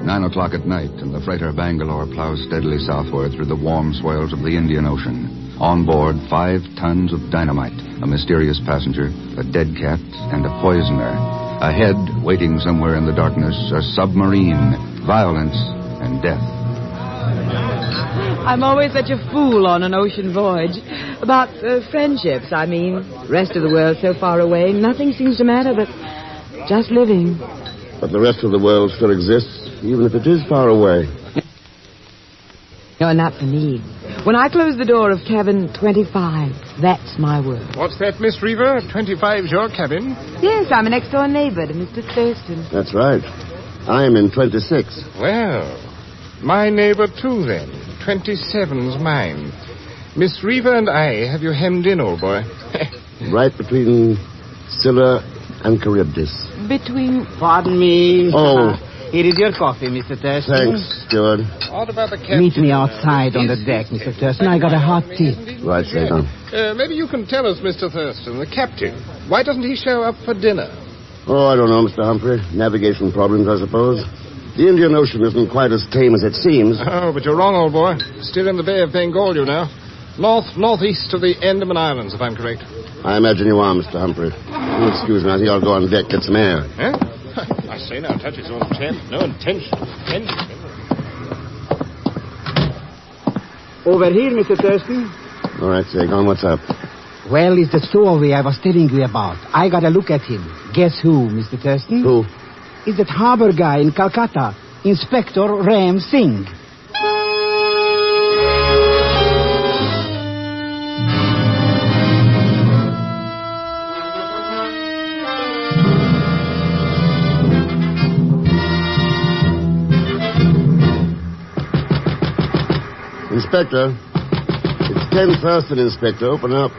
9 o'clock at night, and the freighter Bangalore plows steadily southward through the warm swells of the Indian Ocean. On board, 5 tons of dynamite, a mysterious passenger, a dead cat, and a poisoner. Ahead, waiting somewhere in the darkness, a submarine, violence, and death. I'm always such a fool on an ocean voyage. About friendships, I mean. Rest of the world so far away, nothing seems to matter but just living. But the rest of the world still exists, even if it is far away. No, not for me. When I close the door of cabin 25, that's my word. What's that, Miss Reaver? 25's your cabin? Yes, I'm a next-door neighbor to Mr. Thurston. That's right. I'm in 26. Well, my neighbor, too, then. 27's mine. Miss Reaver and I have you hemmed in, old boy. Right between Scylla and Charybdis. Between... Pardon me. Oh. Here is your coffee, Mr. Thurston. Thanks, steward. What about the captain? Meet me outside on the deck, Mr. Thurston. I got a hot tea. Right, Satan. Maybe you can tell us, Mr. Thurston, the captain. Why doesn't he show up for dinner? Oh, I don't know, Mr. Humphrey. Navigation problems, I suppose. The Indian Ocean isn't quite as tame as it seems. Oh, but you're wrong, old boy. Still in the Bay of Bengal, you know. Northeast of the Andaman Islands, if I'm correct. I imagine you are, Mr. Humphrey. You'll excuse me. I think I'll go on deck, get some air. Eh? I say now, touch his own champ. No intention. Over here, Mr. Thurston. All right, Sagan, what's up? Well, it's the stowaway I was telling you about. I got a look at him. Guess who, Mr. Thurston? Who? Is that harbor guy in Calcutta, Inspector Ram Singh. Inspector. It's Ken Thurston, Inspector. Open up.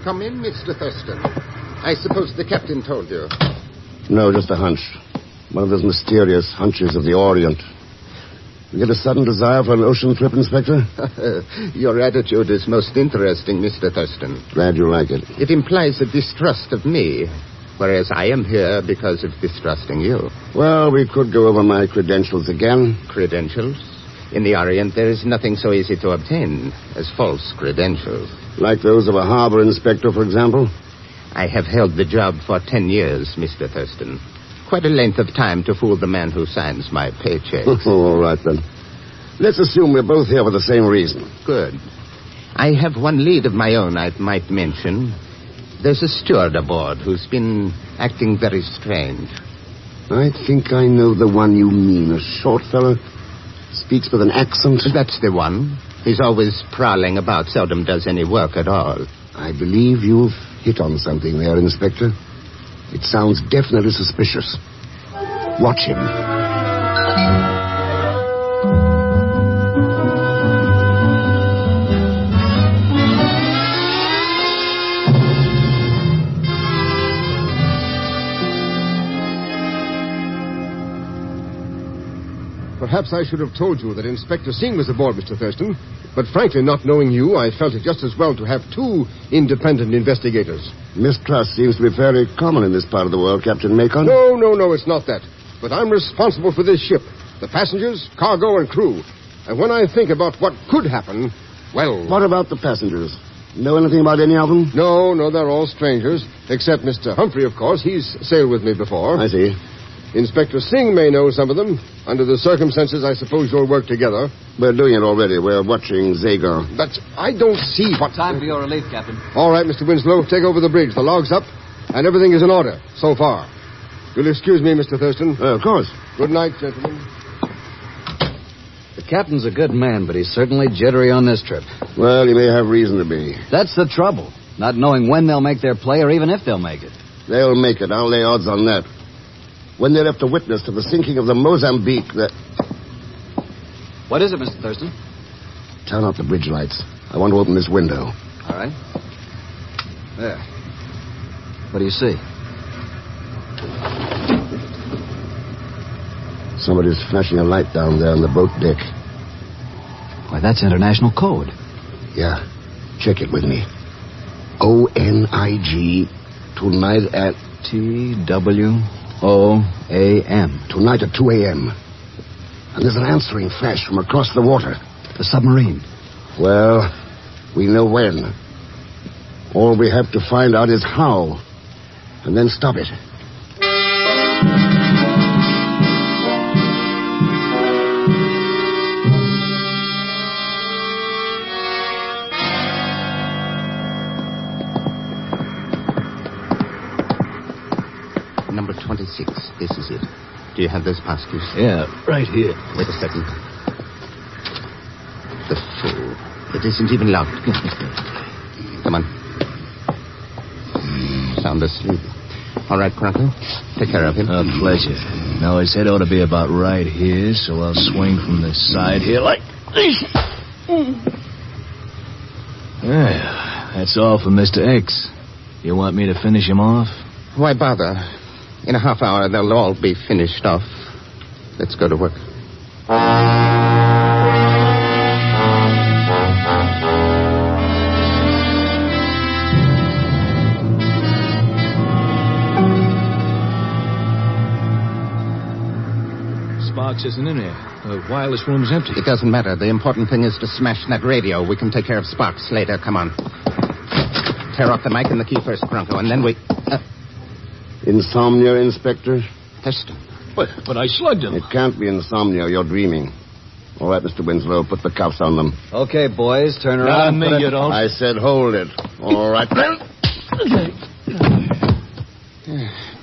Come in, Mr. Thurston. I suppose the captain told you. No, just a hunch. One of those mysterious hunches of the Orient. You get a sudden desire for an ocean trip, Inspector? Your attitude is most interesting, Mr. Thurston. Glad you like it. It implies a distrust of me, whereas I am here because of distrusting you. Well, we could go over my credentials again. Credentials? In the Orient, there is nothing so easy to obtain as false credentials. Like those of a harbor inspector, for example? I have held the job for 10 years, Mr. Thurston. Quite a length of time to fool the man who signs my paychecks. All right, then. Let's assume we're both here for the same reason. Good. I have one lead of my own I might mention. There's a steward aboard who's been acting very strange. I think I know the one you mean. A short fellow. Speaks with an accent. That's the one. He's always prowling about, seldom does any work at all. I believe you've hit on something there, Inspector. It sounds definitely suspicious. Watch him. Perhaps I should have told you that Inspector Singh was aboard, Mr. Thurston. But frankly, not knowing you, I felt it just as well to have two independent investigators. Mistrust seems to be fairly common in this part of the world, Captain Macon. No, it's not that. But I'm responsible for this ship. The passengers, cargo, and crew. And when I think about what could happen, well... What about the passengers? Know anything about any of them? No, they're all strangers. Except Mr. Humphrey, of course. He's sailed with me before. I see. Inspector Singh may know some of them. Under the circumstances, I suppose you'll work together. We're doing it already. We're watching Zagar. But I don't see what... Time for your relief, Captain. All right, Mr. Winslow, take over the bridge. The log's up, and everything is in order, so far. You'll excuse me, Mr. Thurston? Of course. Good night, gentlemen. The captain's a good man, but he's certainly jittery on this trip. Well, he may have reason to be. That's the trouble. Not knowing when they'll make their play or even if they'll make it. They'll make it. I'll lay odds on that. When they're left a witness to the sinking of the Mozambique, that... What is it, Mr. Thurston? Turn out the bridge lights. I want to open this window. All right. There. What do you see? Somebody's flashing a light down there on the boat deck. Why, that's international code. Yeah. Check it with me. ONIG. Tonight at... TWOAM. Tonight at 2 a.m. And there's an answering flash from across the water. The submarine. Well, we know when. All we have to find out is how. And then stop it. Number 26. This is it. Do you have those passkeys? Yeah, right here. Wait a second. The fool. It isn't even locked. Come on. Sound asleep. All right, Crocker. Take care of him. A pleasure. Now, his head ought to be about right here, so I'll swing from the side here like this. Well, that's all for Mr. X. You want me to finish him off? Why bother? In a half hour, they'll all be finished off. Let's go to work. Sparks isn't in here. The wireless room's empty. It doesn't matter. The important thing is to smash that radio. We can take care of Sparks later. Come on. Tear off the mic and the key first, Bronco, and then we... Insomnia, Inspector? Thurston. But I slugged him. It can't be insomnia. You're dreaming. All right, Mr. Winslow, put the cuffs on them. Okay, boys, turn around. Not me, you don't. I said hold it. All right.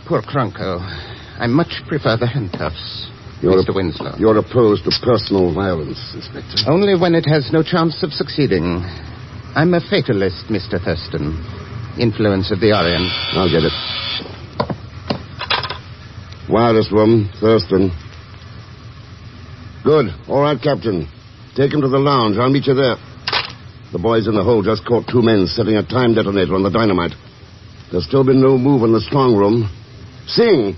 Poor Bronco. I much prefer the handcuffs. Mr. Winslow. You're opposed to personal violence, Inspector. Only when it has no chance of succeeding. I'm a fatalist, Mr. Thurston. Influence of the Orient. I'll get it. Wireless room, Thurston. Good. All right, Captain. Take him to the lounge. I'll meet you there. The boys in the hold just caught 2 men setting a time detonator on the dynamite. There's still been no move in the strong room. Sing!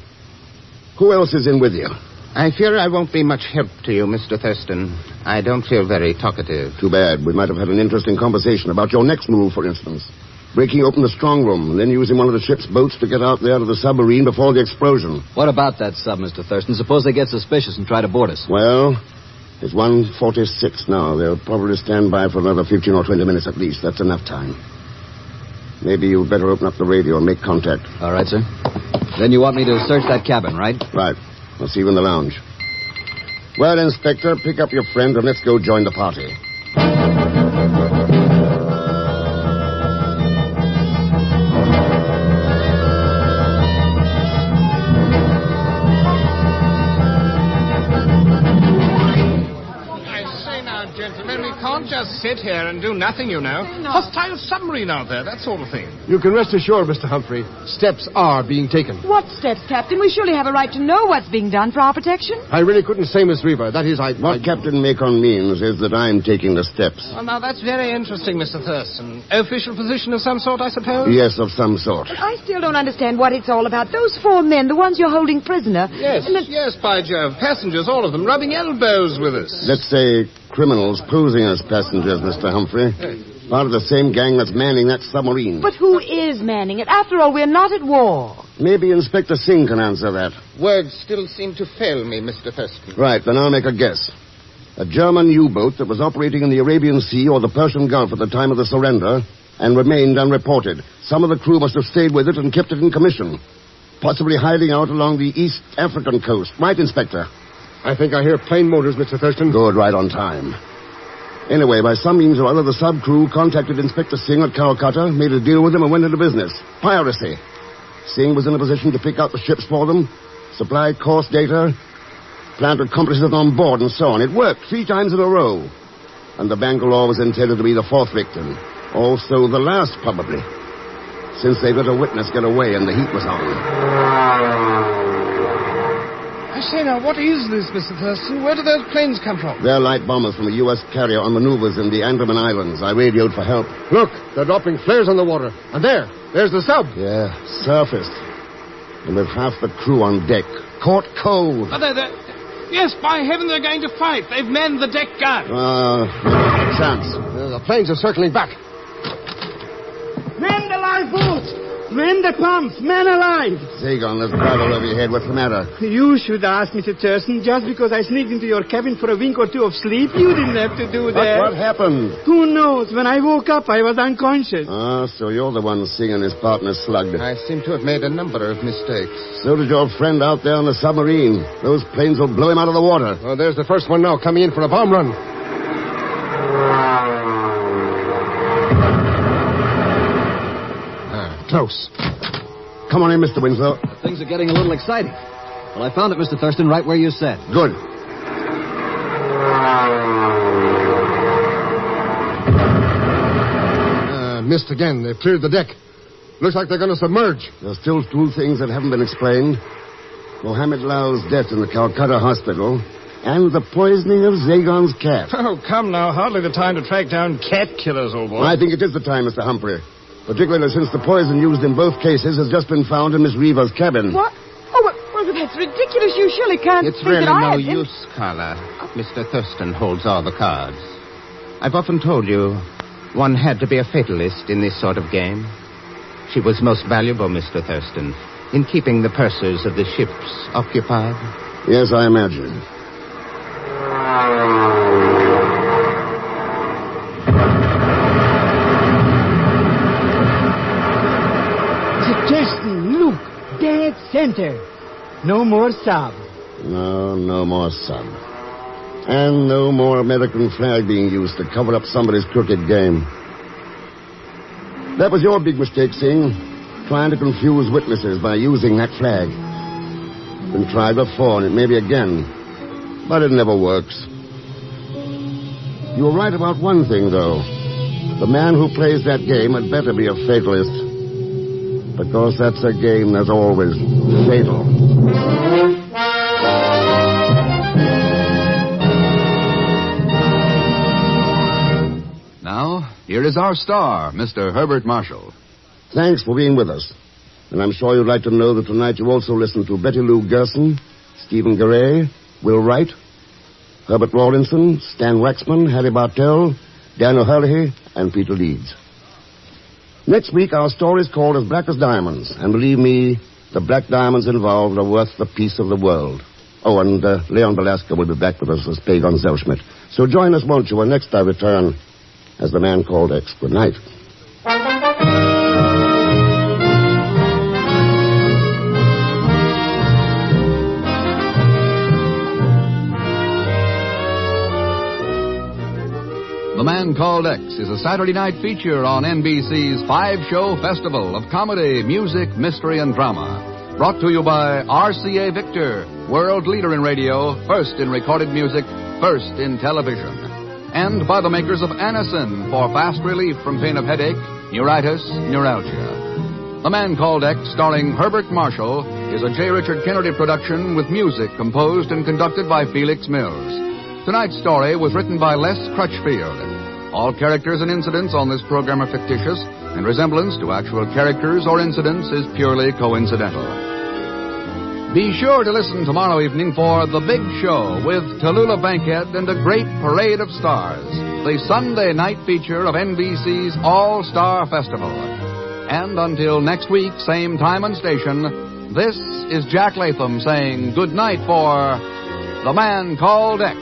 Who else is in with you? I fear I won't be much help to you, Mr. Thurston. I don't feel very talkative. Too bad. We might have had an interesting conversation about your next move, for instance. Breaking open the strong room and then using one of the ship's boats to get out there to the submarine before the explosion. What about that sub, Mr. Thurston? Suppose they get suspicious and try to board us. Well, it's 1:46 now. They'll probably stand by for another 15 or 20 minutes at least. That's enough time. Maybe you'd better open up the radio and make contact. All right, sir. Then you want me to search that cabin, right? Right. I'll see you in the lounge. Well, Inspector, pick up your friend and let's go join the party. Can't just sit here and do nothing, you know. No. Hostile submarine out there, that sort of thing. You can rest assured, Mr. Humphrey, steps are being taken. What steps, Captain? We surely have a right to know what's being done for our protection. I really couldn't say, Miss Reaver. That is, What Captain Macon means is that I'm taking the steps. Well, now, that's very interesting, Mr. Thurston. Official position of some sort, I suppose? Yes, of some sort. But I still don't understand what it's all about. Those 4 men, the ones you're holding prisoner. Yes, yes, by Jove. Passengers, all of them, rubbing elbows with us. Let's say criminals posing as passengers, Mr. Humphrey. Part of the same gang that's manning that submarine. But who is manning it? After all, we're not at war. Maybe Inspector Singh can answer that. Words still seem to fail me, Mr. Thurston. Right, then I'll make a guess. A German U-boat that was operating in the Arabian Sea or the Persian Gulf at the time of the surrender and remained unreported. Some of the crew must have stayed with it and kept it in commission. Possibly hiding out along the East African coast. Right, Inspector? I think I hear plane motors, Mr. Thurston. Good, right on time. Anyway, by some means or other, the sub-crew contacted Inspector Singh at Calcutta, made a deal with him, and went into business. Piracy. Singh was in a position to pick out the ships for them, supply course data, plant accomplices on board, and so on. It worked 3 times in a row. And the Bangalore was intended to be the 4th victim. Also the last, probably. Since they let a witness get away and the heat was on. I say now, what is this, Mr. Thurston? Where do those planes come from? They're light bombers from a U.S. carrier on maneuvers in the Andaman Islands. I radioed for help. Look, they're dropping flares on the water. And there's the sub. Yeah, surfaced. And with half the crew on deck. Caught cold. Oh, yes, by heaven, they're going to fight. They've manned the deck guard. Chance. The planes are circling back. Men the lifeboats! Men the pumps! Men alive! Zagon, there's gravel over your head. What's the matter? You should ask, Mr. Thurston. Just because I sneaked into your cabin for a wink or 2 of sleep, you didn't have to do that. What happened? Who knows? When I woke up, I was unconscious. Ah, so you're the one singing his partner slugged. I seem to have made a number of mistakes. So did your friend out there on the submarine. Those planes will blow him out of the water. Well, there's the first one now coming in for a bomb run. Close. Come on in, Mr. Winslow. Things are getting a little exciting. Well, I found it, Mr. Thurston, right where you said. Good. missed again. They've cleared the deck. Looks like they're going to submerge. There's still two things that haven't been explained. Mohammed Lau's death in the Calcutta hospital and the poisoning of Zagon's cat. Oh, come now. Hardly the time to track down cat killers, old boy. I think it is the time, Mr. Humphrey. Particularly since the poison used in both cases has just been found in Miss Reva's cabin. What? Oh, well, that's ridiculous. You surely can't It's think really that I no had been- use, Carla. Mr. Thurston holds all the cards. I've often told you one had to be a fatalist in this sort of game. She was most valuable, Mr. Thurston, in keeping the pursers of the ships occupied. Yes, I imagine. Justin, look, dead center. No more sub. No more sub. And no more American flag being used to cover up somebody's crooked game. That was your big mistake, Singh. Trying to confuse witnesses by using that flag. Been tried before, and it may be again. But it never works. You were right about one thing, though. The man who plays that game had better be a fatalist. Because that's a game that's always fatal. Now, here is our star, Mr. Herbert Marshall. Thanks for being with us. And I'm sure you'd like to know that tonight you also listen to Betty Lou Gerson, Stephen Garay, Will Wright, Herbert Rawlinson, Stan Waxman, Harry Bartell, Dan O'Herlihy, and Peter Leeds. Next week, our story is called As Black as Diamonds. And believe me, the black diamonds involved are worth the peace of the world. Oh, and Leon Velasco will be back with us as Pagon Zellschmidt. So join us, won't you, when next I return as the Man Called X. Good night. The Man Called X is a Saturday night feature on NBC's 5-show festival of comedy, music, mystery, and drama. Brought to you by RCA Victor, world leader in radio, first in recorded music, first in television. And by the makers of Anacin for fast relief from pain of headache, neuritis, neuralgia. The Man Called X, starring Herbert Marshall, is a J. Richard Kennedy production with music composed and conducted by Felix Mills. Tonight's story was written by Les Crutchfield. All characters and incidents on this program are fictitious, and resemblance to actual characters or incidents is purely coincidental. Be sure to listen tomorrow evening for The Big Show with Tallulah Bankhead and a great parade of stars, the Sunday night feature of NBC's All-Star Festival. And until next week, same time and station, this is Jack Latham saying good night for The Man Called X.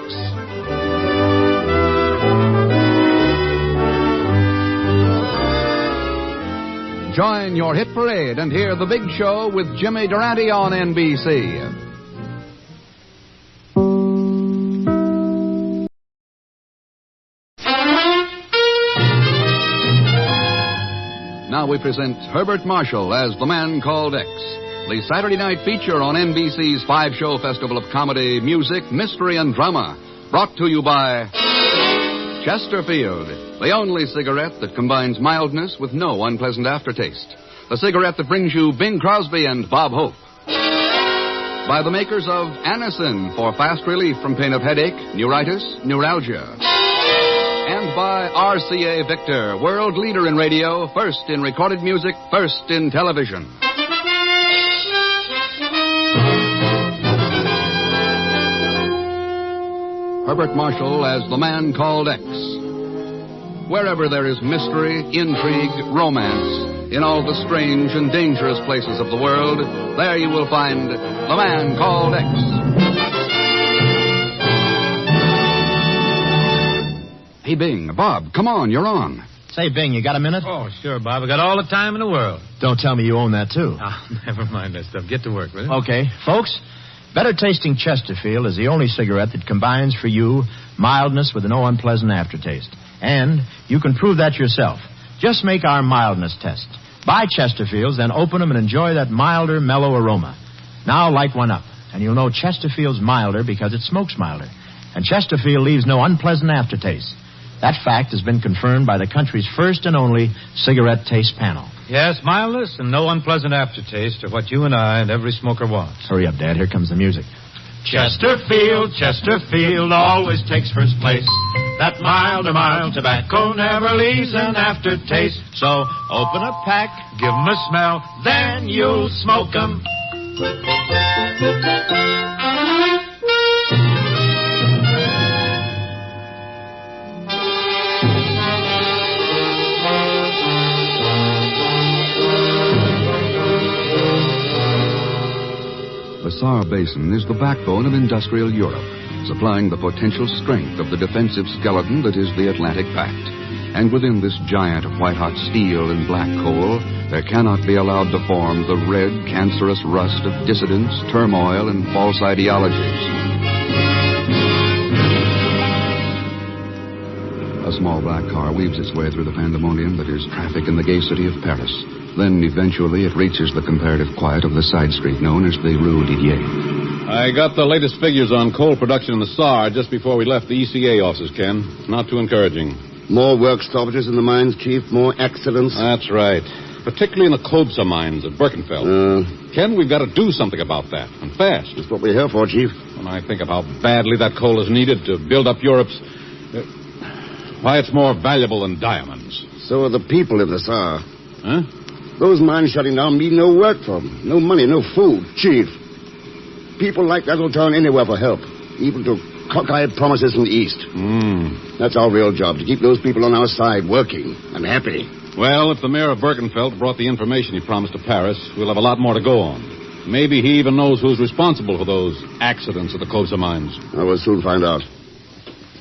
Join your hit parade and hear The Big Show with Jimmy Durante on NBC. Now we present Herbert Marshall as The Man Called X, the Saturday night feature on NBC's 5-show festival of comedy, music, mystery, and drama. Brought to you by Chesterfield, the only cigarette that combines mildness with no unpleasant aftertaste. The cigarette that brings you Bing Crosby and Bob Hope. By the makers of Anacin for fast relief from pain of headache, neuritis, neuralgia. And by RCA Victor, world leader in radio, first in recorded music, first in television. Herbert Marshall as The Man Called X. Wherever there is mystery, intrigue, romance, in all the strange and dangerous places of the world, there you will find The Man Called X. Hey, Bing, Bob, come on, you're on. Say, Bing, you got a minute? Oh, sure, Bob. I got all the time in the world. Don't tell me you own that, too. Oh, never mind that stuff. Get to work with it. Okay. Folks, better tasting Chesterfield is the only cigarette that combines for you mildness with no unpleasant aftertaste. And you can prove that yourself. Just make our mildness test. Buy Chesterfields, then open them and enjoy that milder, mellow aroma. Now light one up, and you'll know Chesterfield's milder because it smokes milder. And Chesterfield leaves no unpleasant aftertaste. That fact has been confirmed by the country's first and only cigarette taste panel. Yes, mildness and no unpleasant aftertaste are what you and I and every smoker wants. Hurry up, Dad. Here comes the music. Chesterfield, Chesterfield always takes first place. That mild tobacco never leaves an aftertaste. So open a pack, give 'em a smell, then you'll smoke 'em. The Saar Basin is the backbone of industrial Europe, supplying the potential strength of the defensive skeleton that is the Atlantic Pact. And within this giant of white-hot steel and black coal, there cannot be allowed to form the red, cancerous rust of dissidence, turmoil, and false ideologies. A small black car weaves its way through the pandemonium that is traffic in the gay city of Paris. Then, eventually, it reaches the comparative quiet of the side street known as the Rue Didier. I got the latest figures on coal production in the Saar just before we left the ECA offices, Ken. Not too encouraging. More work stoppages in the mines, Chief. More accidents. That's right. Particularly in the Kobza mines at Birkenfeld. Ken, we've got to do something about that, and fast. That's what we're here for, Chief. When I think of how badly that coal is needed to build up Europe's... why, it's more valuable than diamonds. So are the people in the Saar. Huh? Those mines shutting down mean no work for them. No money, no food. Chief, people like that will turn anywhere for help, even to cockeyed promises from the East. That's our real job, to keep those people on our side working and happy. Well, if the mayor of Birkenfeld brought the information he promised to Paris, we'll have a lot more to go on. Maybe he even knows who's responsible for those accidents at the Kobza mines. I will soon find out.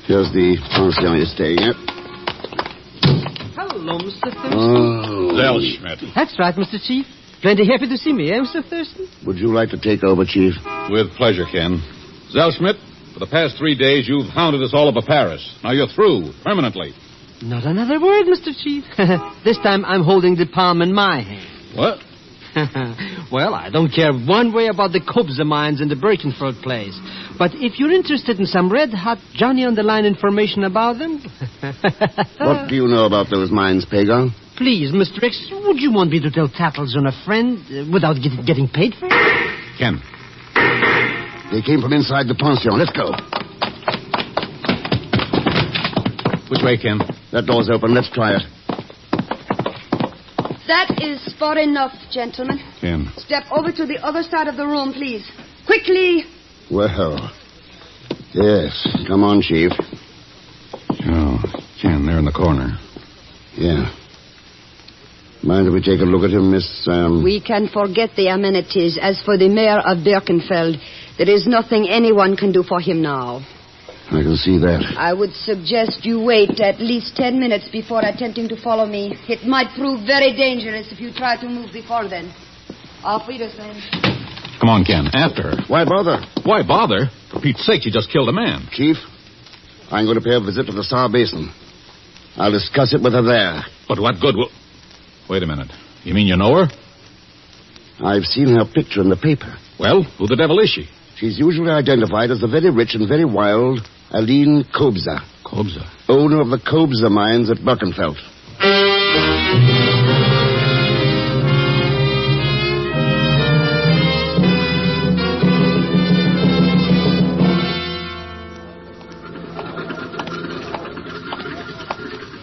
Here's the pension you're staying at. Hello, Mr. Thurston. Zellschmidt. That's right, Mr. Chief. Plenty happy to see me, eh, Mr. Thurston? Would you like to take over, Chief? With pleasure, Ken. Zellschmidt, for the past 3 days, you've hounded us all over Paris. Now you're through, permanently. Not another word, Mr. Chief. This time I'm holding the palm in my hand. What? Well, I don't care one way about the Kobza mines and the Birkenfeld place. But if you're interested in some red-hot Johnny-on-the-line information about them... What do you know about those mines, Pagan? Please, Mr. X, would you want me to tell tattles on a friend without getting paid for it? Ken. They came from inside the pension. Let's go. Which way, Ken? That door's open. Let's try it. That is far enough, gentlemen. Ken. Step over to the other side of the room, please. Quickly. Well, yes. Come on, Chief. Oh, Ken, they're in the corner. Yeah. Mind if we take a look at him, Miss... We can forget the amenities. As for the mayor of Birkenfeld, there is nothing anyone can do for him now. I can see that. I would suggest you wait at least 10 minutes before attempting to follow me. It might prove very dangerous if you try to move before then. Auf Wiedersehen. Come on, Ken. After her. Why bother? Why bother? For Pete's sake, you just killed a man. Chief, I'm going to pay a visit to the Saar Basin. I'll discuss it with her there. But what good will... Wait a minute. You mean you know her? I've seen her picture in the paper. Well, who the devil is she? She's usually identified as the very rich and very wild Aline Kobza. Kobza? Owner of the Kobza mines at Birkenfeld.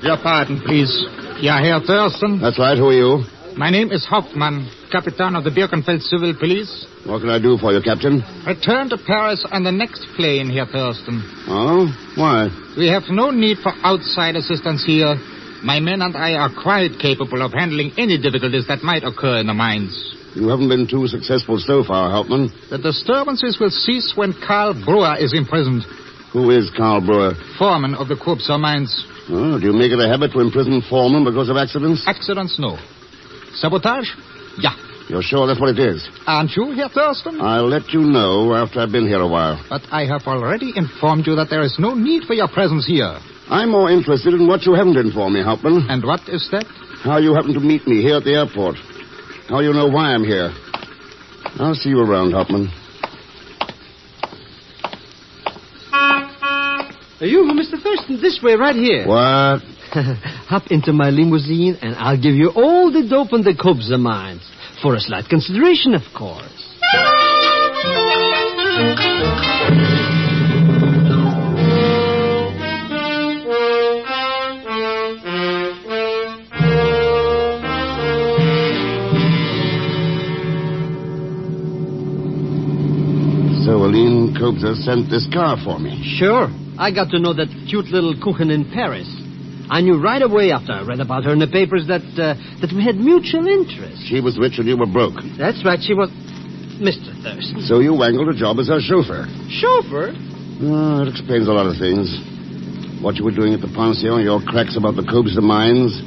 Your pardon, please. Yeah, Herr Thurston? That's right. Who are you? My name is Hoffman, Captain of the Birkenfeld Civil Police. What can I do for you, Captain? Return to Paris on the next plane, Herr Thurston. Oh? Why? We have no need for outside assistance here. My men and I are quite capable of handling any difficulties that might occur in the mines. You haven't been too successful so far, Hauptmann. The disturbances will cease when Karl Brewer is imprisoned. Who is Karl Brewer? Foreman of the Kobza mines. Oh, do you make it a habit to imprison foremen because of accidents? Accidents, no. Sabotage? Yeah. You're sure that's what it is? Aren't you, Herr Thurston? I'll let you know after I've been here a while. But I have already informed you that there is no need for your presence here. I'm more interested in what you haven't informed me, Hauptmann. And what is that? How you happened to meet me here at the airport. How you know why I'm here. I'll see you around, Hauptmann. You, Mr. Thurston, this way, right here. What? Hop into my limousine, and I'll give you all the dope on the Kobza mines. For a slight consideration, of course. So Aline Kobza sent this car for me. Sure. I got to know that cute little Kuchen in Paris. I knew right away after I read about her in the papers that we had mutual interests. She was rich and you were broke. That's right, she was... Mr. Thurston. So you wangled a job as her chauffeur. Chauffeur? Oh, it explains a lot of things. What you were doing at the pension, your cracks about the Kobza mines,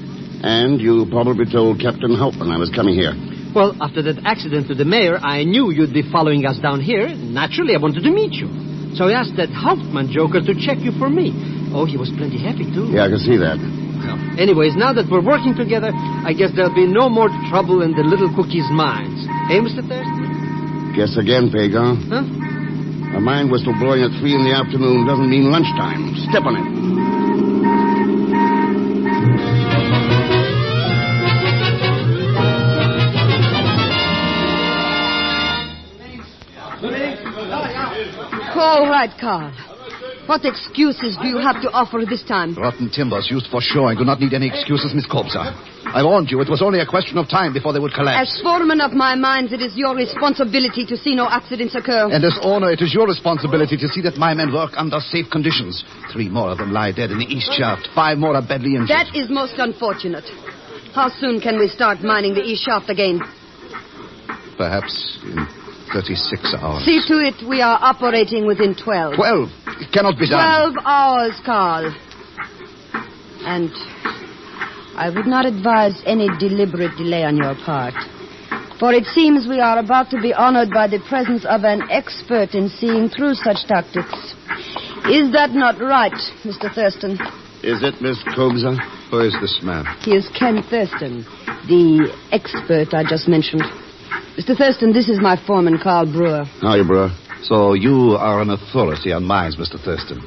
and you probably told Captain Hauptmann I was coming here. Well, after that accident to the mayor, I knew you'd be following us down here. Naturally, I wanted to meet you. So I asked that Hauptmann joker to check you for me. Oh, he was plenty happy, too. Yeah, I can see that. Well, anyways, now that we're working together, I guess there'll be no more trouble in the little cookie's mines. Hey, Mr. Thurston? Guess again, Pagan. Huh? A mine whistle blowing at 3 in the afternoon doesn't mean lunchtime. Step on it. All right, Carl. What excuses do you have to offer this time? Rotten timbers used for shoring do not need any excuses, Miss Kobza. I warned you it was only a question of time before they would collapse. As foreman of my mines, it is your responsibility to see no accidents occur. And as owner, it is your responsibility to see that my men work under safe conditions. 3 more of them lie dead in the east shaft. 5 more are badly injured. That is most unfortunate. How soon can we start mining the east shaft again? Perhaps in 36 hours. See to it we are operating within 12. 12? It cannot be done. 12 hours, Carl. And I would not advise any deliberate delay on your part. For it seems we are about to be honored by the presence of an expert in seeing through such tactics. Is that not right, Mr. Thurston? Is it, Miss Kobza? Who is this man? He is Ken Thurston, the expert I just mentioned. Mr. Thurston, this is my foreman, Carl Brewer. How are you, Brewer? So you are an authority on mines, Mr. Thurston.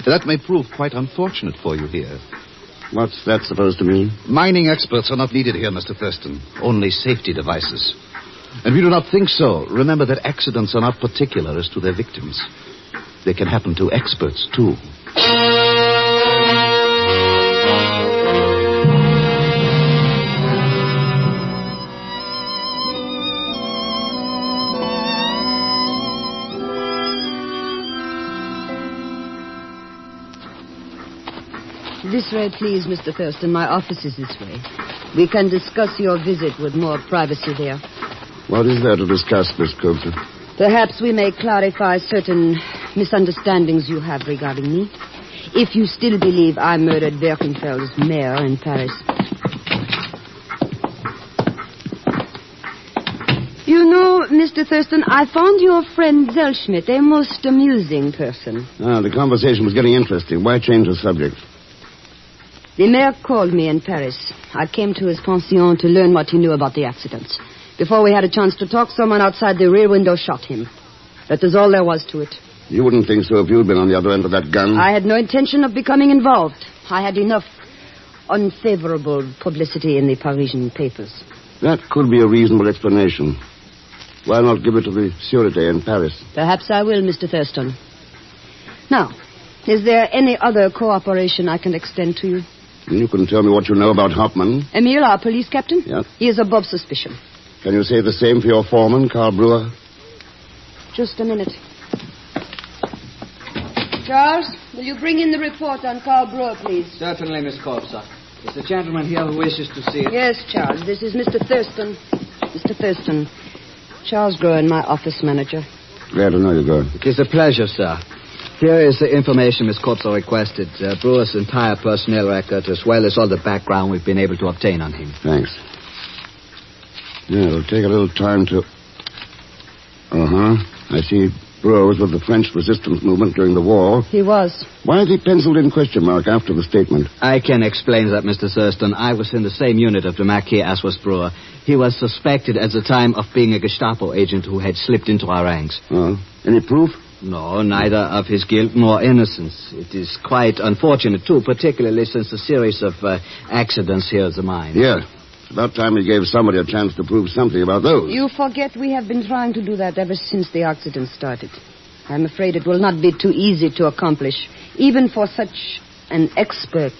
That may prove quite unfortunate for you here. What's that supposed to mean? Mining experts are not needed here, Mr. Thurston. Only safety devices. And we do not think so. Remember that accidents are not particular as to their victims. They can happen to experts, too. This way, please, Mr. Thurston. My office is this way. We can discuss your visit with more privacy there. What is there to discuss, Miss Kobza? Perhaps we may clarify certain misunderstandings you have regarding me. If you still believe I murdered Birkenfeld's mayor in Paris. You know, Mr. Thurston, I found your friend Zellschmidt a most amusing person. The conversation was getting interesting. Why change the subject? The mayor called me in Paris. I came to his pension to learn what he knew about the accident. Before we had a chance to talk, someone outside the rear window shot him. That is all there was to it. You wouldn't think so if you'd been on the other end of that gun. I had no intention of becoming involved. I had enough unfavorable publicity in the Parisian papers. That could be a reasonable explanation. Why not give it to the Sûreté in Paris? Perhaps I will, Mr. Thurston. Now, is there any other cooperation I can extend to you? You can tell me what you know about Hauptmann. Emile, our police captain? Yeah. He is above suspicion. Can you say the same for your foreman, Carl Brewer? Just a minute. Charles, will you bring in the report on Carl Brewer, please? Certainly, Miss Kobza. Is the gentleman here who wishes to see it? Yes, Charles. This is Mr. Thurston. Mr. Thurston. Charles Groen, my office manager. Glad to know you, Groen. It is a pleasure, sir. Here is the information Miss Kobza requested. Brewer's entire personnel record, as well as all the background we've been able to obtain on him. Thanks. Yeah, it'll take a little time to... I see Brewer was with the French resistance movement during the war. He was. Why is he penciled in question mark after the statement? I can explain that, Mr. Thurston. I was in the same unit of the Marquis as was Brewer. He was suspected at the time of being a Gestapo agent who had slipped into our ranks. Any proof? No, neither of his guilt nor innocence. It is quite unfortunate, too, particularly since the series of accidents here at the mine. Yeah. It's about time we gave somebody a chance to prove something about those. You forget we have been trying to do that ever since the accident started. I'm afraid it will not be too easy to accomplish, even for such an expert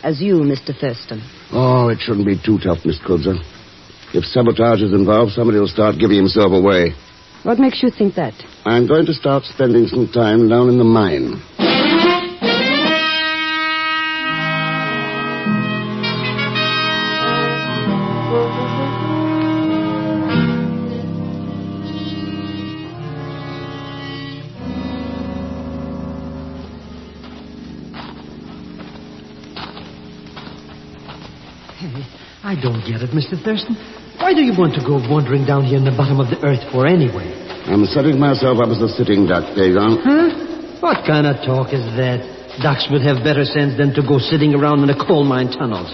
as you, Mr. Thurston. Oh, it shouldn't be too tough, Miss Kudzer. If sabotage is involved, somebody will start giving himself away. What makes you think that? I'm going to start spending some time down in the mine. I don't get it, Mr. Thurston. Why do you want to go wandering down here in the bottom of the earth for anyway? I'm setting myself up as a sitting duck, Pagon. Huh? What kind of talk is that? Ducks would have better sense than to go sitting around in the coal mine tunnels.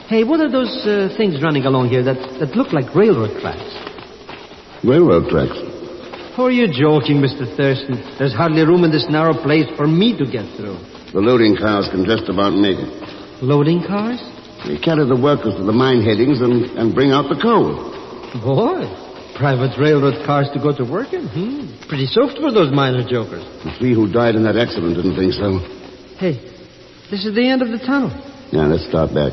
Hey, what are those things running along here that look like railroad tracks? Railroad tracks? Oh, you're joking, Mr. Thurston. There's hardly room in this narrow place for me to get through. The loading cars can just about make it. Loading cars? They carry the workers to the mine headings and bring out the coal. Boy, private railroad cars to go to work in? Pretty soft for those miner jokers. The three who died in that accident didn't think so. Hey, this is the end of the tunnel. Yeah, let's start back.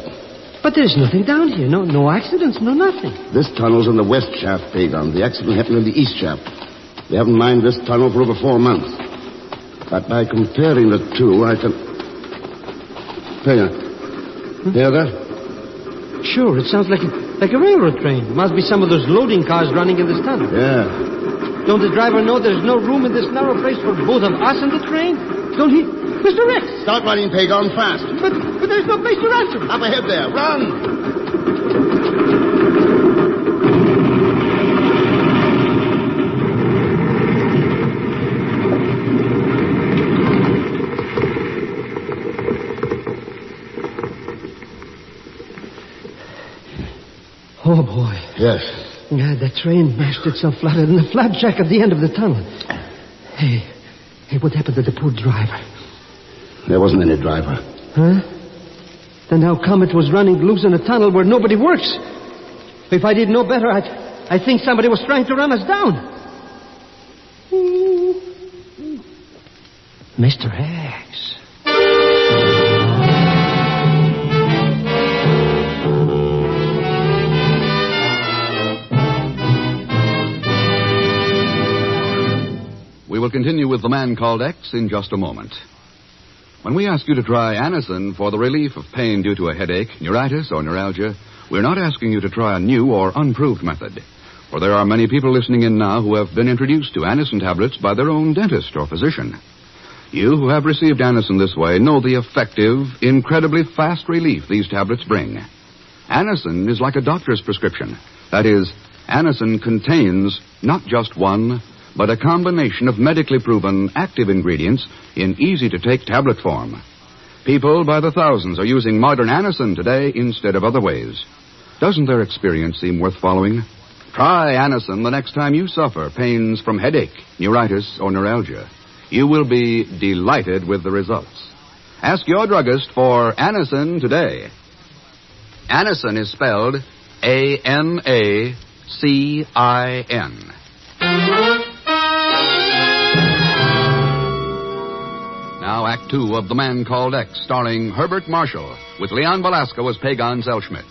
But there's nothing down here. No accidents, no nothing. This tunnel's in the west shaft, Pagon. The accident happened in the east shaft. They haven't mined this tunnel for over 4 months. But by comparing the two, I can... Pagon. Hear that? Sure, it sounds like a railroad train. Must be some of those loading cars running in this tunnel. Yeah. Don't the driver know there's no room in this narrow place for both of us and the train? Don't he? Mr. Rex! Start running, Pagon, fast. But there's no place to run to. Up ahead there. Run! Oh, boy. Yes. Yeah, that train mashed itself flatter than the flapjack at the end of the tunnel. Hey, what happened to the poor driver? There wasn't any driver. Huh? Then how come it was running loose in a tunnel where nobody works? If I didn't know better, I think somebody was trying to run us down. Mr. X. We will continue with The Man Called X in just a moment. When we ask you to try Anacin for the relief of pain due to a headache, neuritis, or neuralgia, we're not asking you to try a new or unproved method. For there are many people listening in now who have been introduced to Anacin tablets by their own dentist or physician. You who have received Anacin this way know the effective, incredibly fast relief these tablets bring. Anacin is like a doctor's prescription. That is, Anacin contains not just one, but a combination of medically proven active ingredients in easy-to-take tablet form. People by the thousands are using modern Anacin today instead of other ways. Doesn't their experience seem worth following? Try Anacin the next time you suffer pains from headache, neuritis, or neuralgia. You will be delighted with the results. Ask your druggist for Anacin today. Anacin is spelled A-N-A-C-I-N. Now, Act Two of The Man Called X, starring Herbert Marshall, with Leon Velasco as Pagon Zellschmidt.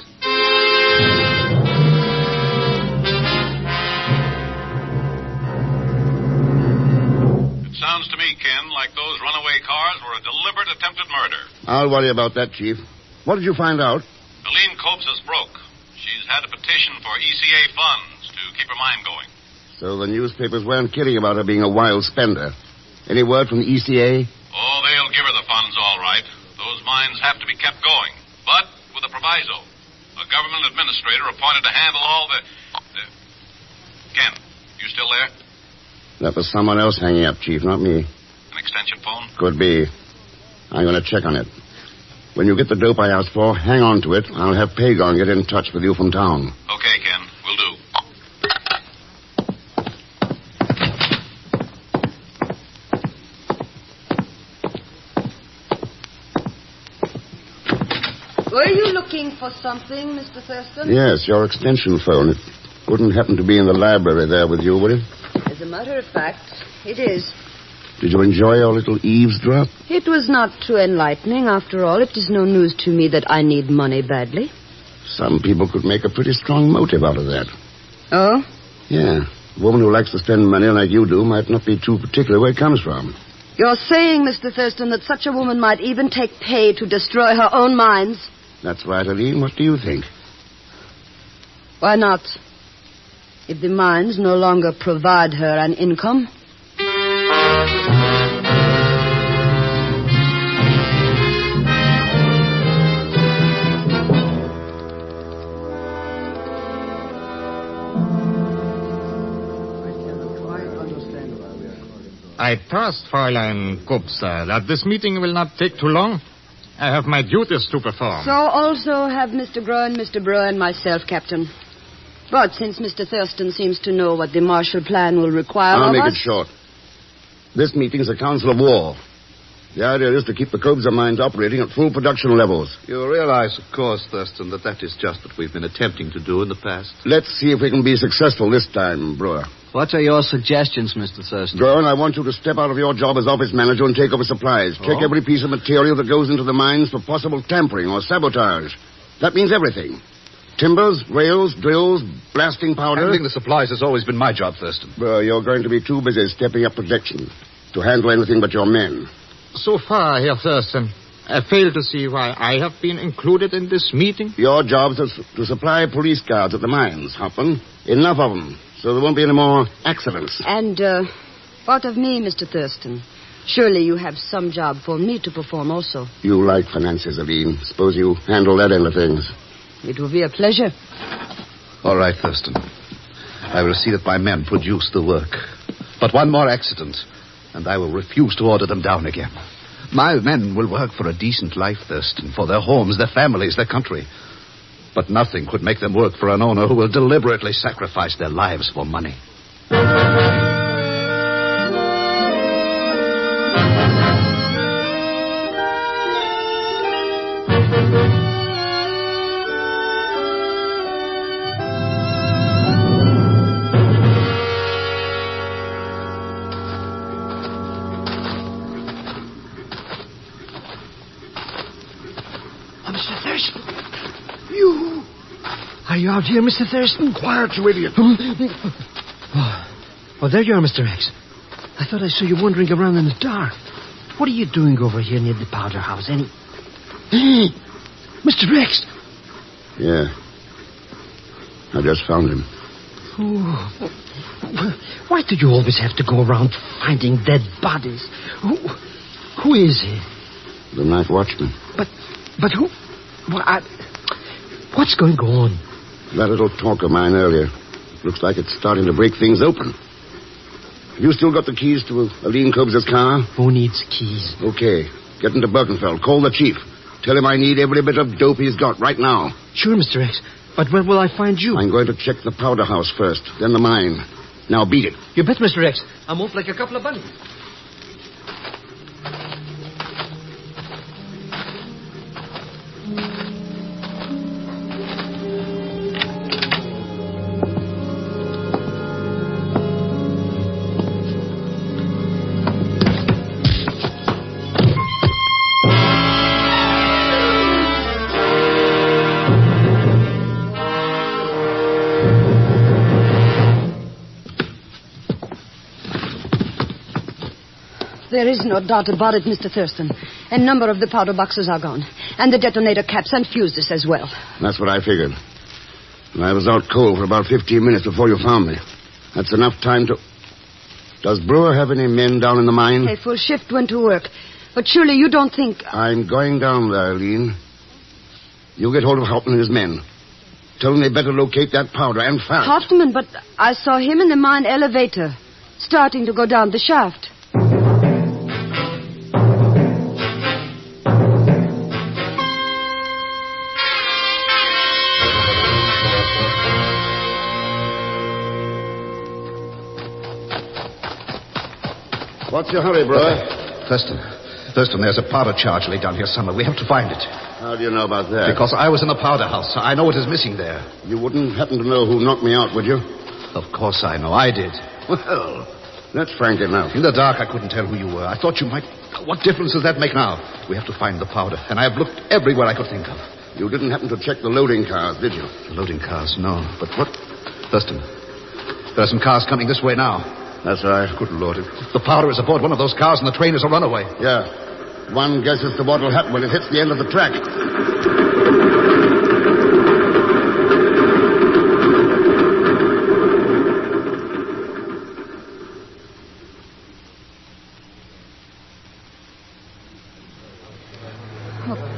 It sounds to me, Ken, like those runaway cars were a deliberate attempted murder. I'll worry about that, Chief. What did you find out? Helene Copes is broke. She's had a petition for ECA funds to keep her mind going. So the newspapers weren't kidding about her being a wild spender. Any word from the ECA? Oh, they'll give her the funds, all right. Those mines have to be kept going. But with a proviso. A government administrator appointed to handle all the... Ken, you still there? That was someone else hanging up, Chief, not me. An extension phone? Could be. I'm going to check on it. When you get the dope I asked for, hang on to it. I'll have Pagon get in touch with you from town. Okay, Ken. Will do. Were you looking for something, Mr. Thurston? Yes, your extension phone. It wouldn't happen to be in the library there with you, would it? As a matter of fact, it is. Did you enjoy your little eavesdrop? It was not too enlightening. After all, it is no news to me that I need money badly. Some people could make a pretty strong motive out of that. Oh? Yeah. A woman who likes to spend money like you do might not be too particular where it comes from. You're saying, Mr. Thurston, that such a woman might even take pay to destroy her own mines? That's right, Aline. What do you think? Why not? If the mines no longer provide her an income. I trust, Fräulein Kupsa, that this meeting will not take too long. I have my duties to perform. So also have Mr. Groen, Mr. Brewer, and myself, Captain. But since Mr. Thurston seems to know what the Marshall Plan will require I'll of make us... it short. This meeting's a council of war. The idea is to keep the Cobza mines operating at full production levels. You realize, of course, Thurston, that is just what we've been attempting to do in the past. Let's see if we can be successful this time, Brewer. What are your suggestions, Mr. Thurston? Groen, I want you to step out of your job as office manager and take over supplies. Check every piece of material that goes into the mines for possible tampering or sabotage. That means everything. Timbers, rails, drills, blasting powder. Handling the supplies has always been my job, Thurston. Well, you're going to be too busy stepping up protection to handle anything but your men. So far, Herr Thurston, I fail to see why I have been included in this meeting. Your job is to supply police guards at the mines, Hoffman. Enough of them, so there won't be any more accidents. And, what of me, Mr. Thurston? Surely you have some job for me to perform also. You like finances, Aline. Suppose you handle that end of things. It will be a pleasure. All right, Thurston. I will see that my men produce the work. But one more accident, and I will refuse to order them down again. My men will work for a decent life, Thurston, for their homes, their families, their country. But nothing could make them work for an owner who will deliberately sacrifice their lives for money. Mr. Thurston. You. Are you out here, Mr. Thurston? Quiet, you idiot. Oh, there you are, Mr. X. I thought I saw you wandering around in the dark. What are you doing over here near the powder house? Mr. X. Yeah. I just found him. Oh. Why do you always have to go around finding dead bodies? Who is he? The night watchman. But who? What's going on? That little talk of mine earlier. Looks like it's starting to break things open. Have you still got the keys to Aline Cobza's car? Who needs keys? Okay. Get into Birkenfeld. Call the chief. Tell him I need every bit of dope he's got right now. Sure, Mr. X. But where will I find you? I'm going to check the powder house first, then the mine. Now beat it. You bet, Mr. X. I'm off like a couple of bunnies. There is no doubt about it, Mr. Thurston. A number of the powder boxes are gone. And the detonator caps and fuses as well. That's what I figured. And I was out cold for about 15 minutes before you found me. That's enough time to... Does Brewer have any men down in the mine? A full shift went to work. But surely you don't think... I'm going down there, Eileen. You get hold of Hauptmann and his men. Tell them they better locate that powder, and fast. Hauptmann, but I saw him in the mine elevator, starting to go down the shaft. What's your hurry, Brewer? Thurston, there's a powder charge laid down here somewhere. We have to find it. How do you know about that? Because I was in the powder house. I know what is missing there. You wouldn't happen to know who knocked me out, would you? Of course I know. I did. Well, that's frank enough. In the dark, I couldn't tell who you were. I thought you might... What difference does that make now? We have to find the powder, and I have looked everywhere I could think of. You didn't happen to check the loading cars, did you? The loading cars, no. But what... Thurston, there are some cars coming this way now. That's right. Good Lord. The powder is aboard one of those cars, and the train is a runaway. Yeah. One guesses to what will happen when it hits the end of the track.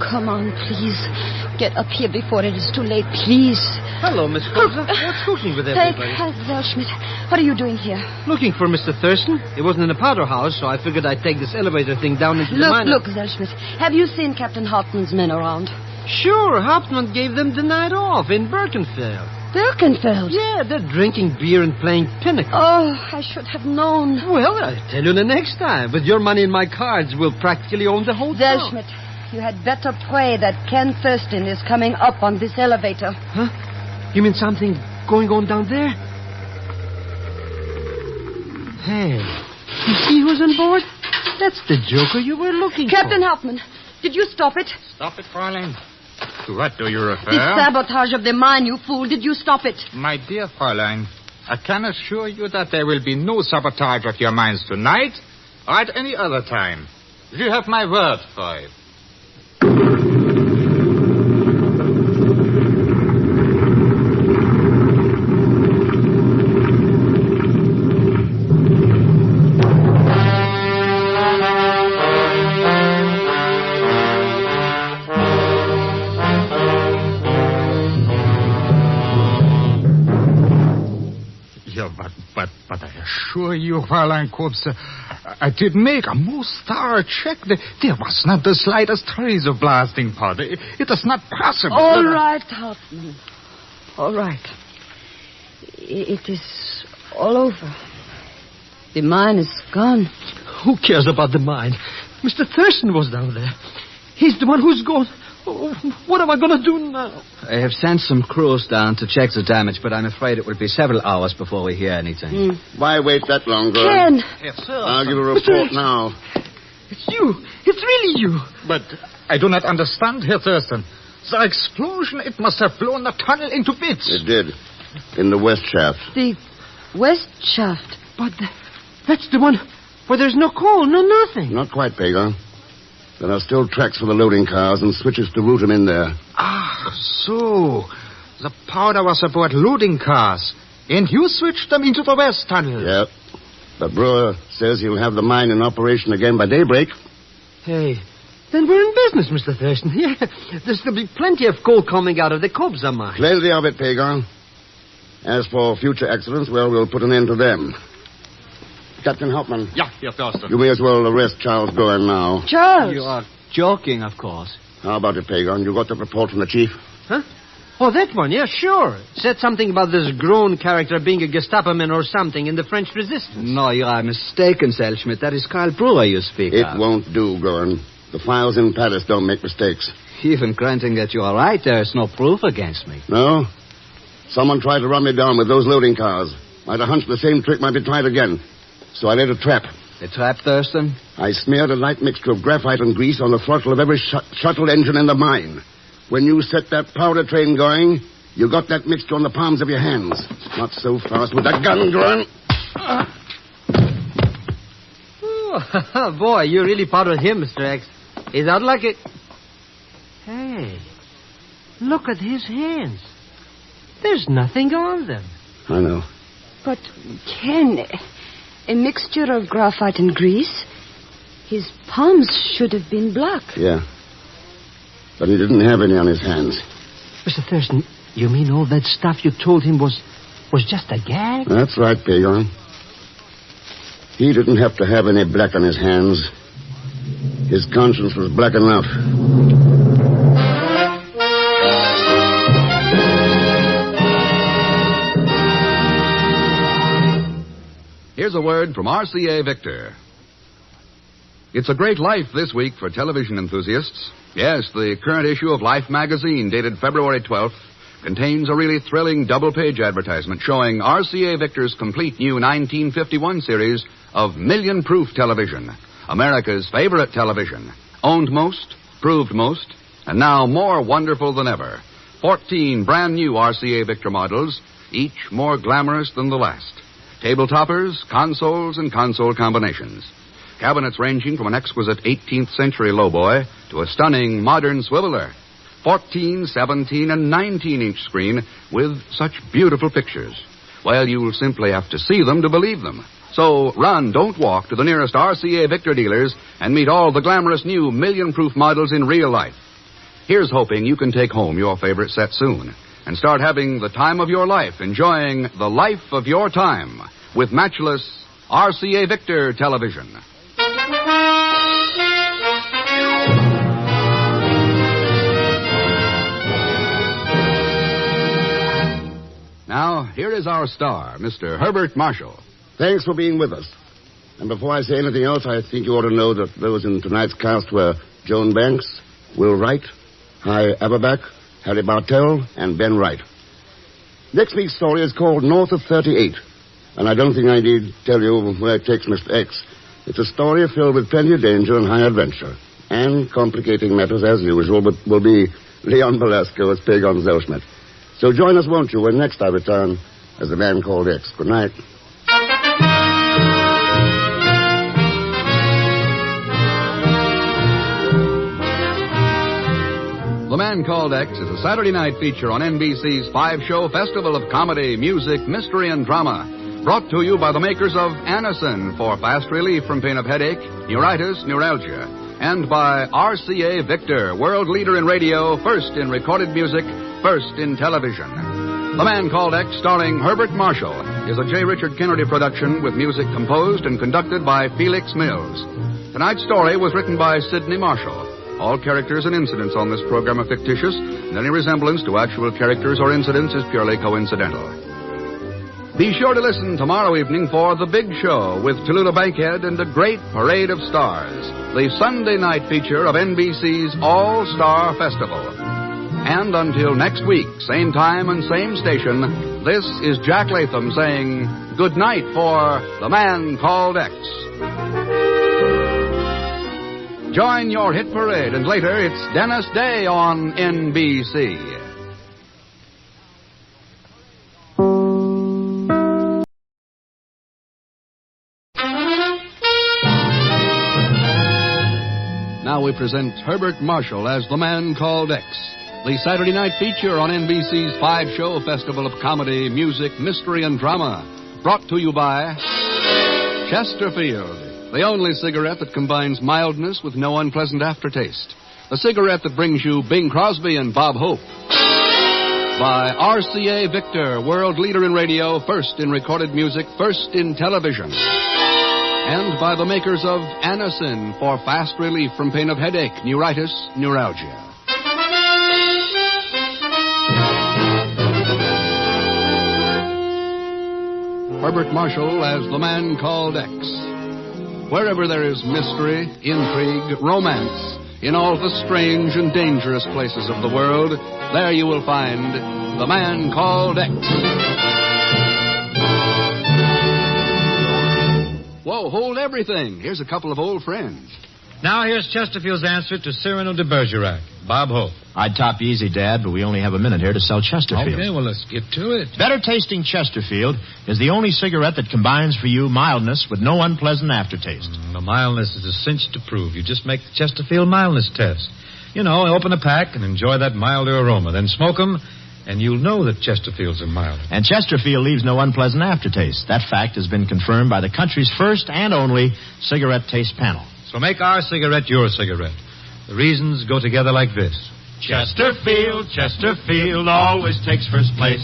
Come on, please. Get up here before it is too late, please. Hello, Miss Koza. What's cooking with everybody? Herr Zellschmidt, what are you doing here? Looking for Mr. Thurston. He wasn't in the powder house, so I figured I'd take this elevator thing down into the mine. Look, Zellschmidt. Have you seen Captain Hartman's men around? Sure, Hauptmann gave them the night off in Birkenfeld. Birkenfeld? Yeah, they're drinking beer and playing pinochle. Oh, I should have known. Well, I'll tell you the next time. With your money and my cards, we'll practically own the whole town. Zellschmidt, you had better pray that Ken Thurston is coming up on this elevator. Huh? You mean something going on down there? Hey, you see who's on board? That's the joker you were looking Captain for. Hauptmann, did you stop it? Stop it, Fräulein. To what do you refer? The sabotage of the mine, you fool. Did you stop it? My dear Fräulein, I can assure you that there will be no sabotage of your mines tonight or at any other time. You have my word for it. But I assure you, Fräulein Krups, I did make a most thorough check. There was not the slightest trace of blasting powder. It is not possible. All right, Hauptmann. All right. It is all over. The mine is gone. Who cares about the mine? Mr. Thurston was down there. He's the one who's gone. Oh, what am I going to do now? I have sent some crews down to check the damage, but I'm afraid it will be several hours before we hear anything. Why wait that long, girl? Ken! Yes, sir. I'll give a report now. It's you. It's really you. But I do not understand, Herr Thurston. The explosion, it must have blown the tunnel into bits. It did. In the west shaft. The west shaft? But that's the one where there's no coal, no nothing. Not quite, Pagon. There are still tracks for the loading cars and switches to route them in there. Ah, so the powder was aboard loading cars, and you switched them into the west tunnel. Yep. But Brewer says he'll have the mine in operation again by daybreak. Hey, then we're in business, Mr. Thurston. Yeah, there's to be plenty of coal coming out of the Kobza mine. Plenty of it, Pagon. As for future accidents, well, we'll put an end to them. Captain Hauptmann. Yeah, Herr Thurston. You may as well arrest Charles Goen now. Charles? You are joking, of course. How about it, Pagon? You got the report from the chief? Huh? Oh, that one, yeah, sure. Said something about this Groen character being a Gestapo man or something in the French resistance. No, you are mistaken, Zellschmidt. That is Karl Brewer you speak of. It won't do, Goen. The files in Paris don't make mistakes. Even granting that you are right, there is no proof against me. No? Someone tried to run me down with those loading cars. I'd a hunch the same trick might be tried again. So I laid a trap. A trap, Thurston? I smeared a light mixture of graphite and grease on the throttle of every shuttle engine in the mine. When you set that powder train going, you got that mixture on the palms of your hands. Not so fast with that gun, Goen. Oh, boy, you really powdered him, Mr. X. He's out like it. Hey, look at his hands. There's nothing on them. I know. But, Ken, a mixture of graphite and grease? His palms should have been black. Yeah. But he didn't have any on his hands. Mr. Thurston, you mean all that stuff you told him was just a gag? That's right, Pagon. He didn't have to have any black on his hands. His conscience was black enough. Here's a word from RCA Victor. It's a great life this week for television enthusiasts. Yes, the current issue of Life magazine, dated February 12th, contains a really thrilling double-page advertisement showing RCA Victor's complete new 1951 series of million-proof television, America's favorite television, owned most, proved most, and now more wonderful than ever. 14 brand-new RCA Victor models, each more glamorous than the last. Table toppers, consoles, and console combinations. Cabinets ranging from an exquisite 18th century lowboy to a stunning modern swiveler. 14, 17, and 19-inch screen with such beautiful pictures. Well, you'll simply have to see them to believe them. So run, don't walk, to the nearest RCA Victor dealers and meet all the glamorous new million-proof models in real life. Here's hoping you can take home your favorite set soon and start having the time of your life, enjoying the life of your time with matchless RCA Victor television. Now, here is our star, Mr. Herbert Marshall. Thanks for being with us. And before I say anything else, I think you ought to know that those in tonight's cast were Joan Banks, Will Wright, Hy Averback, Harry Bartell, and Ben Wright. Next week's story is called North of 38, and I don't think I need tell you where it takes Mr. X. It's a story filled with plenty of danger and high adventure, and complicating matters as usual, but will be Leon Belasco as Pagon Zellschmidt. So join us, won't you, when next I return as The Man Called X. Good night. The Man Called X is a Saturday night feature on NBC's 5-show festival of comedy, music, mystery, and drama. Brought to you by the makers of Anacin for fast relief from pain of headache, neuritis, neuralgia. And by RCA Victor, world leader in radio, first in recorded music, first in television. The Man Called X, starring Herbert Marshall, is a J. Richard Kennedy production with music composed and conducted by Felix Mills. Tonight's story was written by Sidney Marshall. All characters and incidents on this program are fictitious, and any resemblance to actual characters or incidents is purely coincidental. Be sure to listen tomorrow evening for The Big Show with Tallulah Bankhead and a great parade of stars, the Sunday night feature of NBC's All-Star Festival. And until next week, same time and same station, this is Jack Latham saying good night for The Man Called X. Join your hit parade, and later it's Dennis Day on NBC. Now we present Herbert Marshall as The Man Called X, the Saturday night feature on NBC's 5-show festival of comedy, music, mystery, and drama. Brought to you by Chesterfield, the only cigarette that combines mildness with no unpleasant aftertaste. The cigarette that brings you Bing Crosby and Bob Hope. By RCA Victor, world leader in radio, first in recorded music, first in television. And by the makers of Anacin for fast relief from pain of headache, neuritis, neuralgia. Herbert Marshall as The Man Called X. Wherever there is mystery, intrigue, romance, in all the strange and dangerous places of the world, there you will find The Man Called X. Whoa, hold everything. Here's a couple of old friends. Now here's Chesterfield's answer to Cyrano de Bergerac. Bob Hope. I'd top you easy, Dad, but we only have a minute here to sell Chesterfield. Okay, well, let's get to it. Better tasting Chesterfield is the only cigarette that combines for you mildness with no unpleasant aftertaste. The mildness is a cinch to prove. You just make the Chesterfield mildness test. You know, open a pack and enjoy that milder aroma. Then smoke them, and you'll know that Chesterfields are mild. And Chesterfield leaves no unpleasant aftertaste. That fact has been confirmed by the country's first and only cigarette taste panel. So make our cigarette your cigarette. The reasons go together like this. Chesterfield, Chesterfield always takes first place.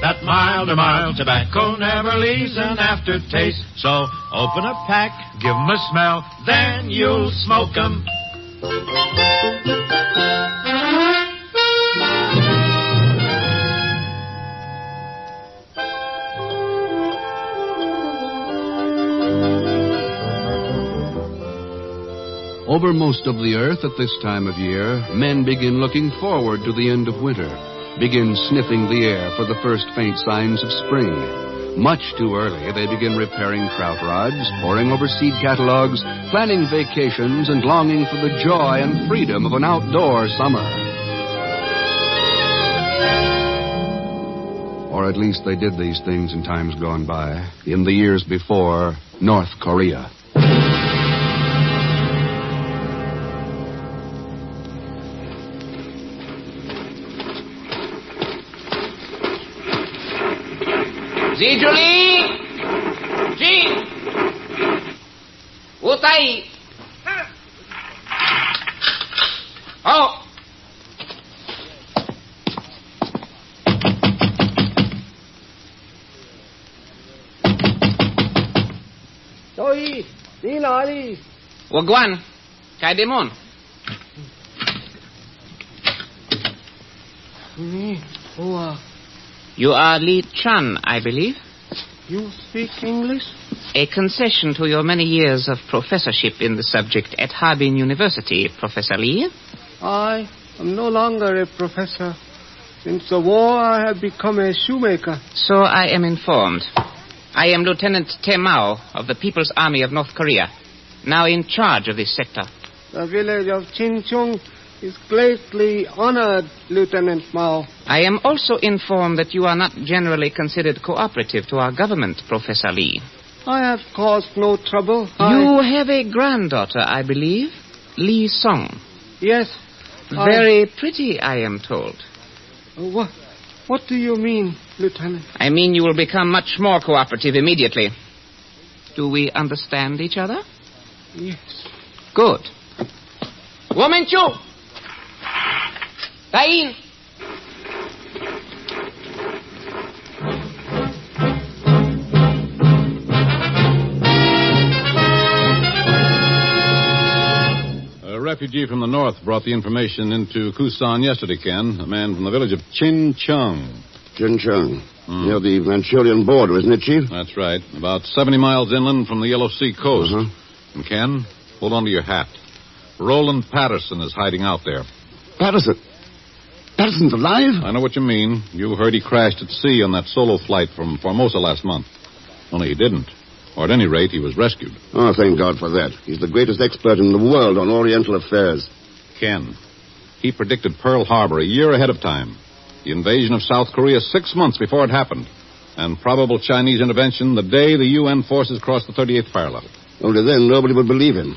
That milder, mild tobacco never leaves an aftertaste. So open a pack, give 'em a smell, then you'll smoke 'em. Over most of the earth at this time of year, men begin looking forward to the end of winter, begin sniffing the air for the first faint signs of spring. Much too early, they begin repairing trout rods, poring over seed catalogs, planning vacations, and longing for the joy and freedom of an outdoor summer. Or at least they did these things in times gone by, in the years before North Korea. Sie, Julie! Jean! Utai! Oh! Toi, Dina Ali. Wagwan, kay Demon. You are Li Chan, I believe. You speak English? A concession to your many years of professorship in the subject at Harbin University, Professor Li. I am no longer a professor. Since the war, I have become a shoemaker. So I am informed. I am Lieutenant Te Mao of the People's Army of North Korea, now in charge of this sector. The village of Chinchung is greatly honored, Lieutenant Mao. I am also informed that you are not generally considered cooperative to our government, Professor Li. I have caused no trouble. You have a granddaughter, I believe, Li Song. Yes. Very pretty, I am told. What do you mean, Lieutenant? I mean you will become much more cooperative immediately. Do we understand each other? Yes. Good. Woman Chu! Tain! A refugee from the north brought the information into Kusan yesterday, Ken. A man from the village of Chinchung. Chinchung. Near the Manchurian border, isn't it, Chief? That's right. About 70 miles inland from the Yellow Sea coast. And, Ken, hold on to your hat. Roland Patterson is hiding out there. Patterson? Patterson's alive? I know what you mean. You heard he crashed at sea on that solo flight from Formosa last month. Only he didn't. Or at any rate, he was rescued. Oh, thank God for that. He's the greatest expert in the world on Oriental affairs. Ken, he predicted Pearl Harbor a year ahead of time. The invasion of South Korea 6 months before it happened. And probable Chinese intervention the day the UN forces crossed the 38th parallel. Only then nobody would believe him.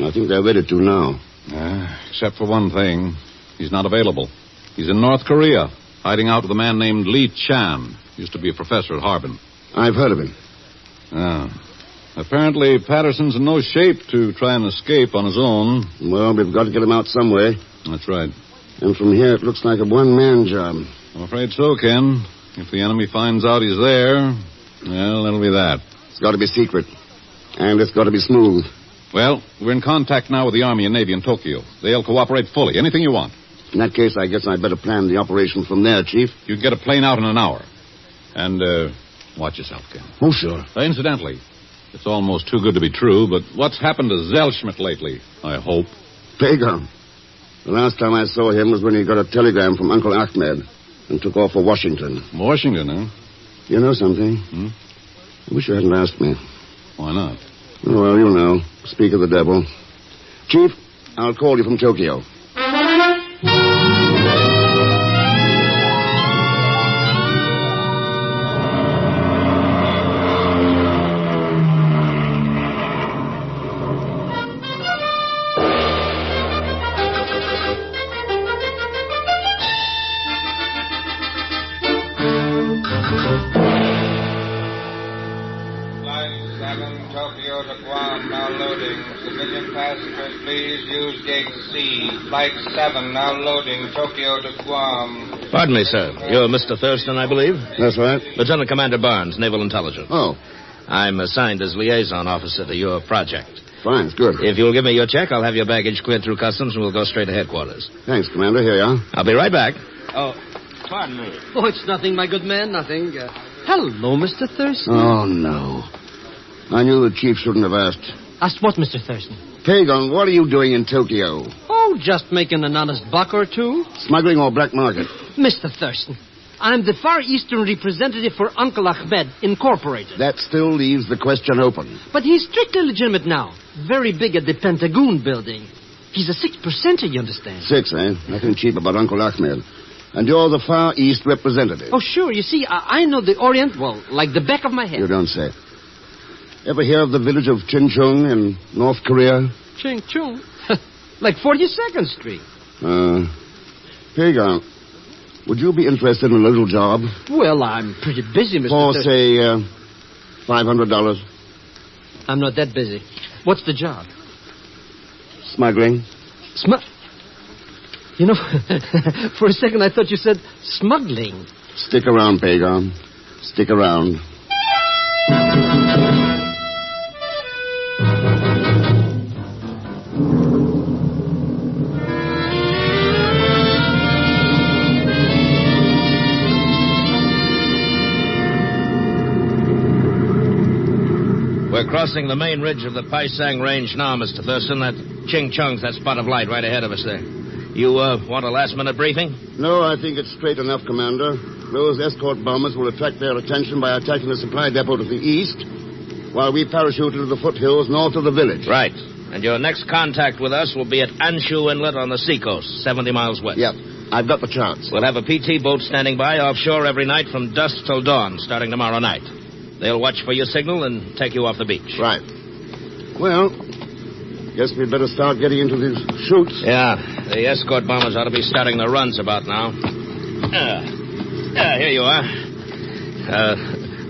I think they're ready to now. Except for one thing. He's not available. He's in North Korea, hiding out with a man named Li Chan. Used to be a professor at Harbin. I've heard of him. Apparently, Patterson's in no shape to try and escape on his own. Well, we've got to get him out some way. That's right. And from here, it looks like a one-man job. I'm afraid so, Ken. If the enemy finds out he's there, well, that'll be that. It's got to be secret. And it's got to be smooth. Well, we're in contact now with the Army and Navy in Tokyo. They'll cooperate fully. Anything you want. In that case, I guess I'd better plan the operation from there, Chief. You'd get a plane out in an hour. And, watch yourself, Ken. Oh, sure. Incidentally, it's almost too good to be true, but what's happened to Zellschmidt lately, I hope? Pagan. The last time I saw him was when he got a telegram from Uncle Ahmed and took off for Washington. Washington, huh? You know something? I wish you hadn't asked me. Why not? Oh, well, you know. Speak of the devil. Chief, I'll call you from Tokyo. Passengers, please use gate C. Flight 7 now loading Tokyo to Guam. Pardon me, sir. You're Mr. Thurston, I believe? That's right. Lieutenant Commander Barnes, Naval Intelligence. Oh. I'm assigned as liaison officer to your project. Fine, it's good. If you'll give me your check, I'll have your baggage cleared through customs and we'll go straight to headquarters. Thanks, Commander. Here you are. I'll be right back. Oh, pardon me. Oh, it's nothing, my good man, nothing. Hello, Mr. Thurston. Oh, no. I knew the chief shouldn't have asked. Asked what, Mr. Thurston? Pagan, what are you doing in Tokyo? Oh, just making an honest buck or two. Smuggling or black market? Mr. Thurston, I'm the Far Eastern representative for Uncle Ahmed, Incorporated. That still leaves the question open. But he's strictly legitimate now. Very big at the Pentagon building. He's a 6%er, you understand? 6, eh? Nothing cheap about Uncle Ahmed. And you're the Far East representative. Oh, sure. You see, I know the Orient, well, like the back of my head. You don't say. Ever hear of the village of Chinchung in North Korea? Ching-chung? Like 42nd Street. Pagan, would you be interested in a little job? Well, I'm pretty busy, Mr. For, say, $500. I'm not that busy. What's the job? Smuggling. You know, for a second I thought you said smuggling. Stick around, Pagan. Stick around. We're crossing the main ridge of the Paisang Range now, Mr. Thurston. That Ching Chung's that spot of light right ahead of us there. You want a last-minute briefing? No, I think it's straight enough, Commander. Those escort bombers will attract their attention by attacking the supply depot to the east, while we parachute into the foothills north of the village. Right. And your next contact with us will be at Anshu Inlet on the seacoast, 70 miles west. Yep. I've got the charts. We'll have a PT boat standing by offshore every night from dusk till dawn, starting tomorrow night. They'll watch for your signal and take you off the beach. Right. Well, guess we'd better start getting into these chutes. Yeah, the escort bombers ought to be starting the runs about now. Here you are.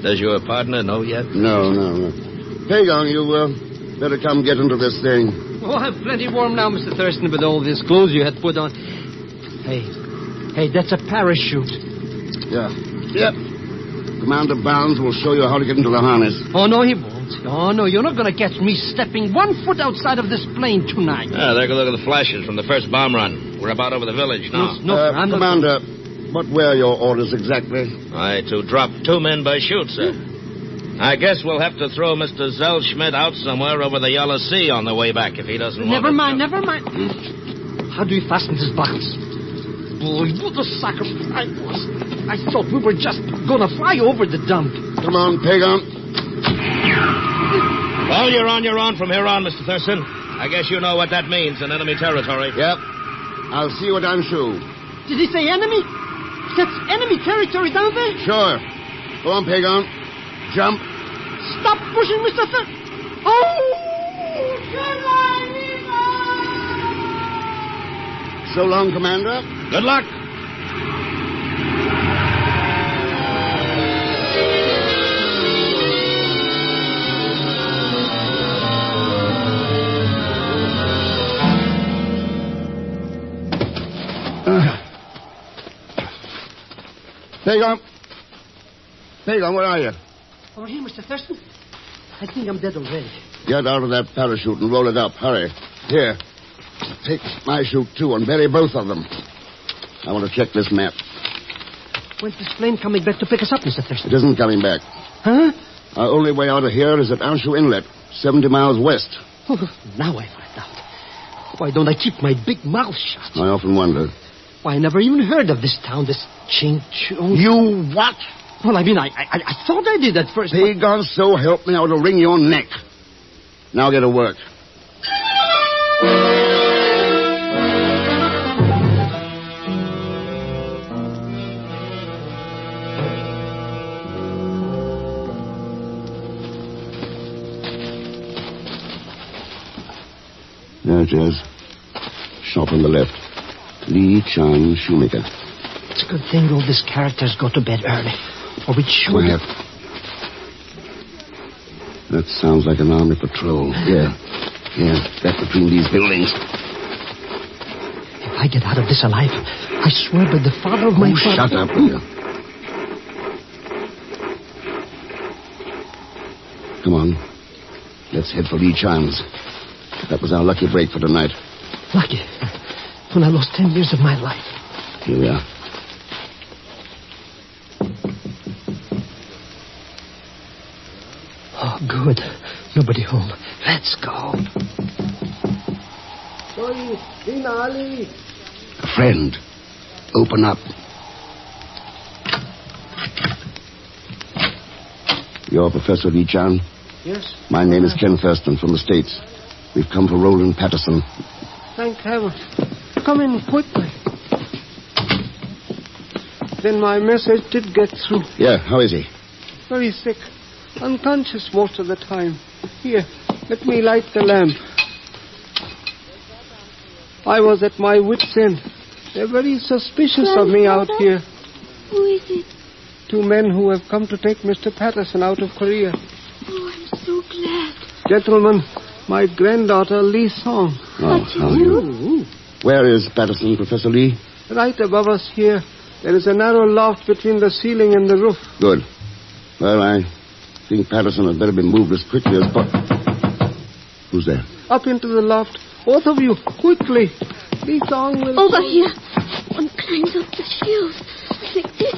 Does your partner know yet? No. Pagan, you better come get into this thing. Oh, I'm plenty warm now, Mr. Thurston, with all these clothes you had put on. Hey, that's a parachute. Yeah. Yep. Commander Barnes will show you how to get into the harness. Oh, no, he won't. Oh, no, you're not going to catch me stepping 1 foot outside of this plane tonight. There go look at the flashes from the first bomb run. We're about over the village now. No, Commander, what were your orders exactly? To drop 2 men by chute, sir. I guess we'll have to throw Mr. Zellschmidt out somewhere over the Yellow Sea on the way back if he doesn't want Never mind. How do we fasten this buckles? Boy, what a sacrifice I was. I thought we were just going to fly over the dump. Come on, Pagan. Well, you're on your own from here on, Mr. Thurston. I guess you know what that means in enemy territory. Yep. I'll see you at Anshu. Did he say enemy? That's enemy territory down there? Sure. Go on, Pagan. Jump. Stop pushing, Mr. Thurston. So long, Commander. Good luck. Pagan, where are you? Over here, Mr. Thurston. I think I'm dead already. Get out of that parachute and roll it up. Hurry. Here. Take my chute, too, and bury both of them. I want to check this map. When's this plane coming back to pick us up, Mr. Thurston? It isn't coming back. Huh? Our only way out of here is at Anshu Inlet, 70 miles west. Oh, now I find out. Why don't I keep my big mouth shut? I often wonder. Why, I never even heard of this town, this Ching-Chung. You what? Well, I mean, I thought I did at first. Pagan, so help me, I would wring your neck. Now get to work. There it is. Shop on the left. Lee Chan Shoemaker. It's a good thing all these characters go to bed early. Or we'd shoot. Quiet. That sounds like an army patrol. Yeah, back between these buildings. If I get out of this alive, I swear by the father of my father... Shut up, will you? Come on. Let's head for Lee Chan's. That was our lucky break for tonight. Lucky? When I lost 10 years of my life. Here we are. Oh, Good. Nobody home. Let's go. A friend. Open up. You're Professor Lee Chan? Yes. My name is Ken Thurston from the States. We've come for Roland Patterson. Thank heaven. Come in quickly. Then my message did get through. Yeah, how is he? Very sick. Unconscious most of the time. Here, let me light the lamp. I was at my wit's end. They're very suspicious of me out here. Who is it? 2 men who have come to take Mr. Patterson out of Korea. Oh, I'm so glad. Gentlemen, my granddaughter, Lee Song. Oh, how are you? Where is Patterson, Professor Lee? Right above us here. There is a narrow loft between the ceiling and the roof. Good. Well, I think Patterson had better be moved as quickly as possible. Who's there? Up into the loft. Both of you, quickly. Lee Song will... Over here. One climbs up the shelves. Like this.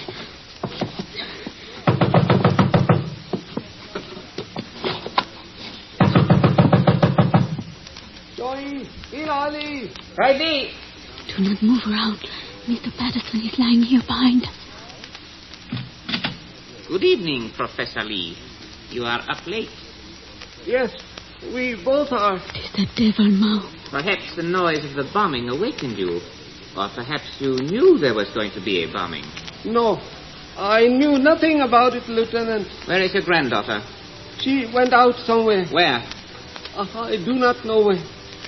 Ready. Do not move around. Mr. Patterson is lying here behind us. Good evening, Professor Lee. You are up late. Yes, we both are. It is the devil, Mao. Perhaps the noise of the bombing awakened you. Or perhaps you knew there was going to be a bombing. No, I knew nothing about it, Lieutenant. Where is your granddaughter? She went out somewhere. Where? I do not know where.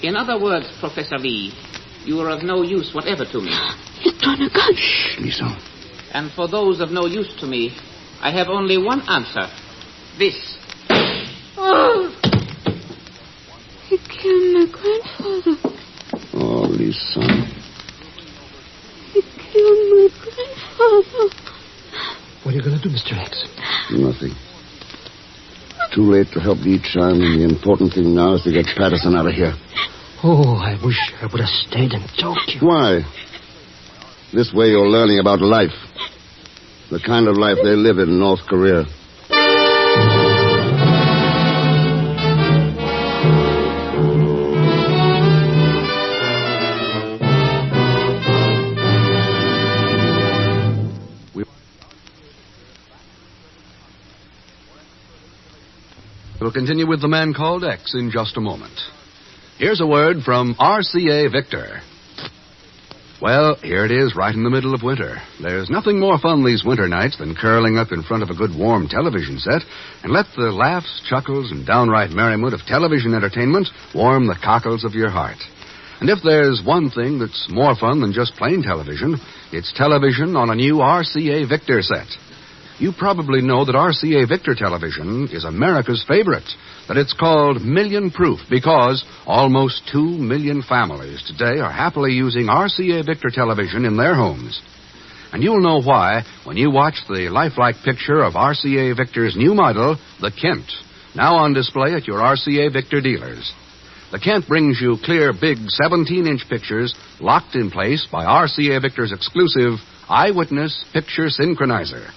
In other words, Professor Lee, you are of no use whatever to me. He's drawn a gun. Shh, Lisa. And for those of no use to me, I have only one answer. This. Oh! He killed my grandfather. Oh, Lisa. He killed my grandfather. What are you going to do, Mr. X? Nothing. Too late to help Lee Chan, and the important thing now is to get Patterson out of here. Oh, I wish I would have stayed and talked to you. Why? This way you're learning about life. The kind of life they live in North Korea. We'll continue with the man called X in just a moment. Here's a word from RCA Victor. Well, here it is, right in the middle of winter. There's nothing more fun these winter nights than curling up in front of a good warm television set and let the laughs, chuckles, and downright merriment of television entertainment warm the cockles of your heart. And if there's one thing that's more fun than just plain television, it's television on a new RCA Victor set. You probably know that RCA Victor television is America's favorite, that it's called Million Proof because almost 2 million families today are happily using RCA Victor television in their homes. And you'll know why when you watch the lifelike picture of RCA Victor's new model, the Kent, now on display at your RCA Victor dealers. The Kent brings you clear, big 17-inch pictures locked in place by RCA Victor's exclusive Eyewitness Picture Synchronizer.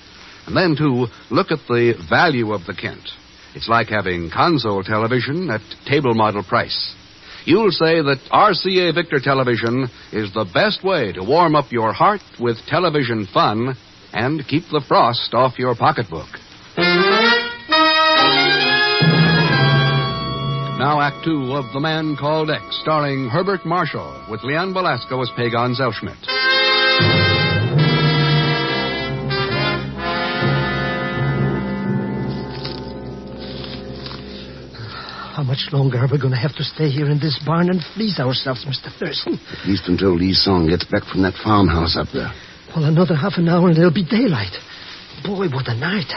And then, too, look at the value of the Kent. It's like having console television at table model price. You'll say that RCA Victor television is the best way to warm up your heart with television fun and keep the frost off your pocketbook. Now, Act Two of The Man Called X, starring Herbert Marshall, with Leanne Belasco as Pagon Zellschmidt. How much longer are we going to have to stay here in this barn and freeze ourselves, Mr. Thurston? At least until Lee Song gets back from that farmhouse up there. Well, another half an hour and it'll be daylight. Boy, what a night.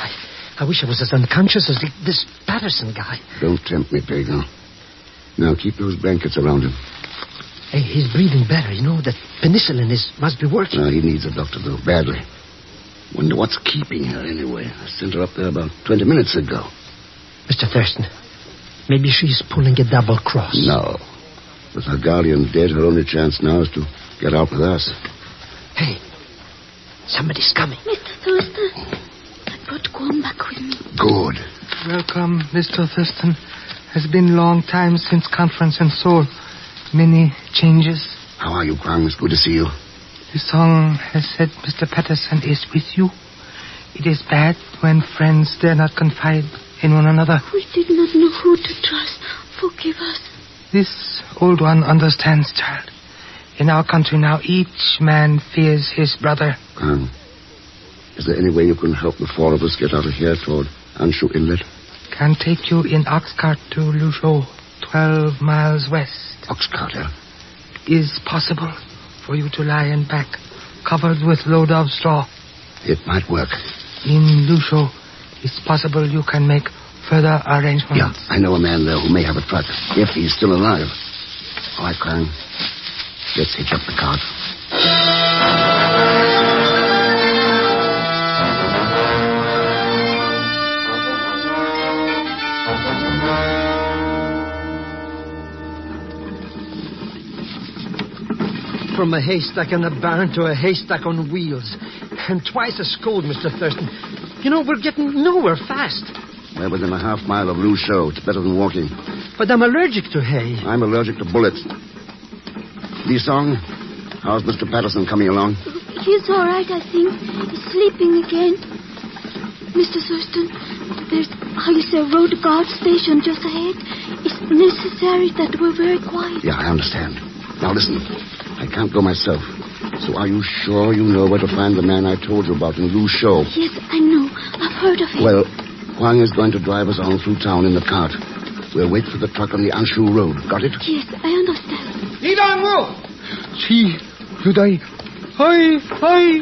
I wish I was as unconscious as this Patterson guy. Don't tempt me, Pagan. Now, keep those blankets around him. Hey, he's breathing better. You know, that penicillin must be working. No, he needs a doctor, though, badly. Wonder what's keeping her, anyway. I sent her up there about 20 minutes ago. Mr. Thurston, maybe she's pulling a double cross. No. With her guardian dead, her only chance now is to get out with us. Hey, somebody's coming. Mr. Thurston, brought Guam back with me. Good. Welcome, Mr. Thurston. Has been a long time since conference in Seoul. Many changes. How are you, Kwang? It's good to see you. The song has said Mr. Patterson is with you. It is bad when friends dare not confide in one another. We did not know who to trust. Forgive us. This old one understands, child. In our country now, each man fears his brother. Is there any way you can help the four of us get out of here toward Anshu Inlet? Can take you in ox cart to Luzhou, 12 miles west. Ox cart, yeah? Is possible for you to lie and back, covered with load of straw. It might work. In Luzhou, it's possible you can make further arrangements. Yeah, I know a man there who may have a truck, if he's still alive. All right, Krang. Let's hitch up the cart. From a haystack in a barn to a haystack on wheels. And twice as cold, Mr. Thurston. You know, we're getting nowhere fast. We're within a half mile of Luzhou. It's better than walking. But I'm allergic to hay. I'm allergic to bullets. Lee Song, how's Mr. Patterson coming along? He's all right, I think. He's sleeping again. Mr. Thurston, there's a road guard station just ahead. It's necessary that we're very quiet. Yeah, I understand. Now listen, I can't go myself. So are you sure you know where to find the man I told you about in Luzhou? Yes, I know. I've heard of him. Well, Huang is going to drive us on through town in the cart. We'll wait for the truck on the Anshu Road. Got it? Yes, I understand. LEIDON, move! Gee, good eye. Hi, hi.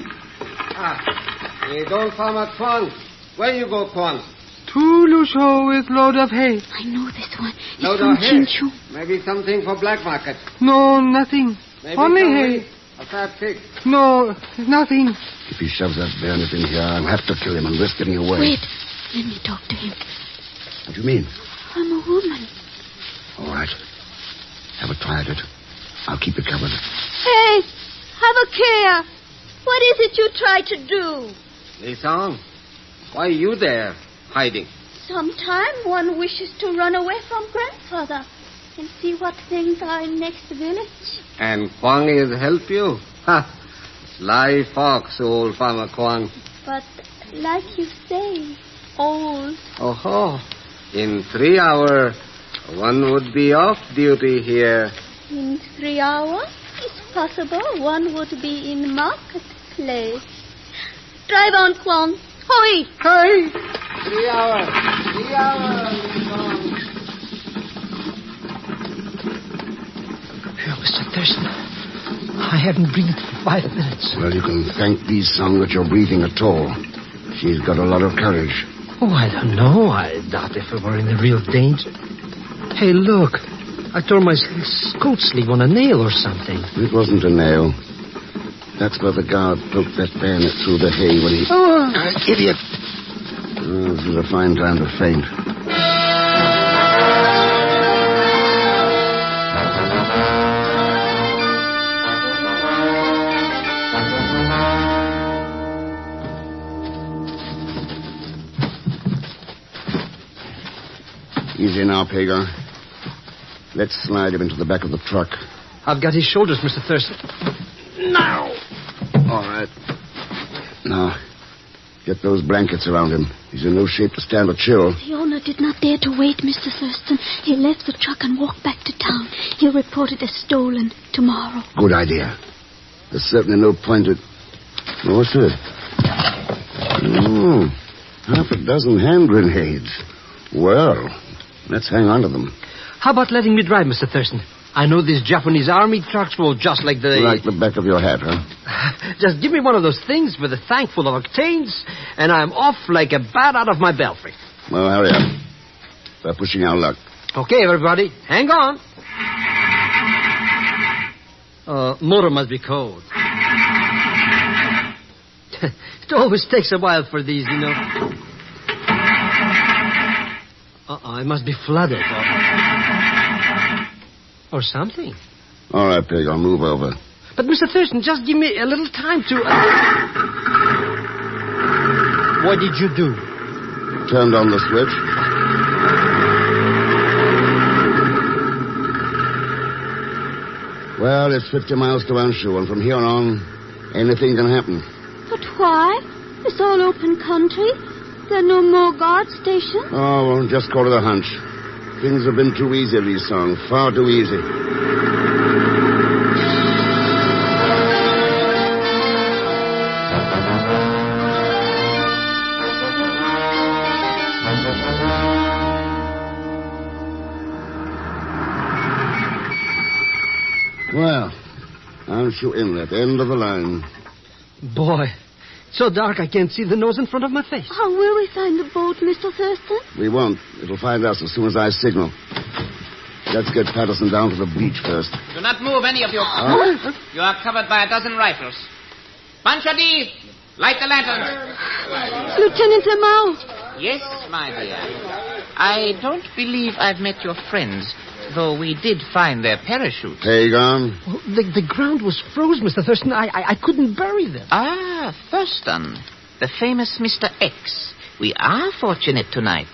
LEIDON, Farmer Kwang. Where you go, Kwang? To Luzhou with load of hay. I know this one. It's Load from of hay? Chinchu. Maybe something for black market. No, nothing. Maybe Only somebody- hay. A fat pig. No, nothing. If he shoves that bayonet in here, I'll have to kill him and risk getting away. Wait, let me talk to him. What do you mean? I'm a woman. All right. Have a try at it. I'll keep you covered. Hey, have a care. What is it you try to do? Lee Song, why are you there, hiding? Sometime one wishes to run away from grandfather and see what things are in next village. And Kwang is help you? Ha! Sly fox, old Farmer Kwang. But like you say, old. Oh, in 3 hours, one would be off duty here. In 3 hours, it's possible one would be in marketplace. Drive on, Kwang. Hoi! Hey! 3 hours. 3 hours. Mr. Thurston, I haven't breathed for 5 minutes. Well, you can thank Lee Song that you're breathing at all. She's got a lot of courage. Oh, I don't know. I doubt if we were in real danger. Hey, look. I tore my coat sleeve on a nail or something. It wasn't a nail. That's where the guard poked that bayonet through the hay when he... Oh! Idiot! Oh, this is a fine time to faint. Easy now, Pagar. Let's slide him into the back of the truck. I've got his shoulders, Mr. Thurston. Now! All right. Now, get those blankets around him. He's in no shape to stand a chill. The owner did not dare to wait, Mr. Thurston. He left the truck and walked back to town. He'll report it as stolen tomorrow. Good idea. There's certainly no point at... Oh, what's it? Oh, half a dozen hand grenades. Well, let's hang on to them. How about letting me drive, Mr. Thurston? I know these Japanese army trucks will just like the... Like the back of your hat, huh? Just give me one of those things with a tank full of octanes, and I'm off like a bat out of my belfry. Well, hurry up. We're pushing our luck. Okay, everybody, hang on. Motor must be cold. It always takes a while for these, you know. It must be flooded. Or something. All right, Pig, I'll move over. But, Mr. Thurston, just give me a little time to... What did you do? Turned on the switch. Well, it's 50 miles to Anshu, and from here on, anything can happen. But why? It's all open country. There are no more guard stations. Oh, well, just call it a hunch. Things have been too easy, Lee Song. Far too easy. Well, Anshu Inlet, end of the line. Boy, so dark I can't see the nose in front of my face. How will we find the boat, Mr. Thurston? We won't. It'll find us as soon as I signal. Let's get Patterson down to the beach first. Do not move, any of you. You are covered by a dozen rifles. Banchadi, light the lanterns. Lieutenant Lamau. Yes, my dear. I don't believe I've met your friends, though we did find their parachutes. Hagon? Well, the ground was froze, Mr. Thurston. I couldn't bury them. Ah, Thurston, the famous Mr. X. We are fortunate tonight.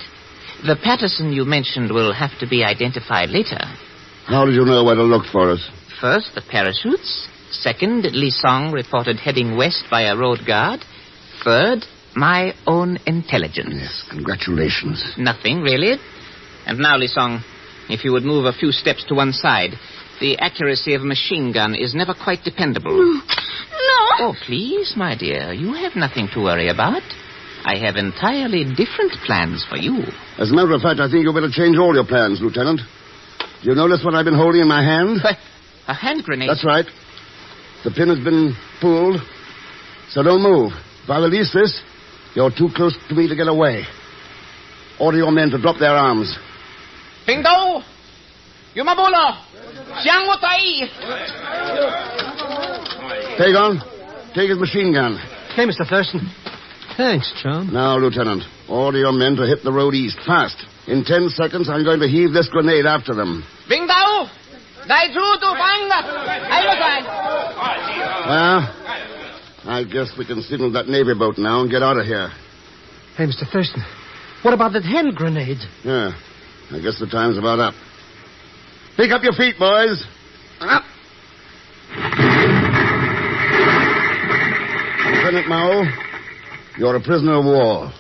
The Patterson you mentioned will have to be identified later. How did you know where to look for us? First, the parachutes. Second, Lee Song reported heading west by a road guard. Third, my own intelligence. Yes, congratulations. Nothing, really. And now, Lee Song, if you would move a few steps to one side. The accuracy of a machine gun is never quite dependable. No. Oh, please, my dear. You have nothing to worry about. I have entirely different plans for you. As a matter of fact, I think you better change all your plans, Lieutenant. You notice what I've been holding in my hand? A hand grenade? That's right. The pin has been pulled, so don't move. If I release this, you're too close to me to get away. Order your men to drop their arms. Pingdo! Yumabulo! Xiangwutai! Hagon, take his machine gun. Okay, Mr. Thurston. Thanks, chum. Now, Lieutenant, order your men to hit the road east, fast. In 10 seconds, I'm going to heave this grenade after them. Bingdao! Daiju Banga! Well, I guess we can signal that Navy boat now and get out of here. Hey, Mr. Thurston, what about that hand grenade? Yeah, I guess the time's about up. Pick up your feet, boys. Up. Lieutenant Mao, you're a prisoner of war.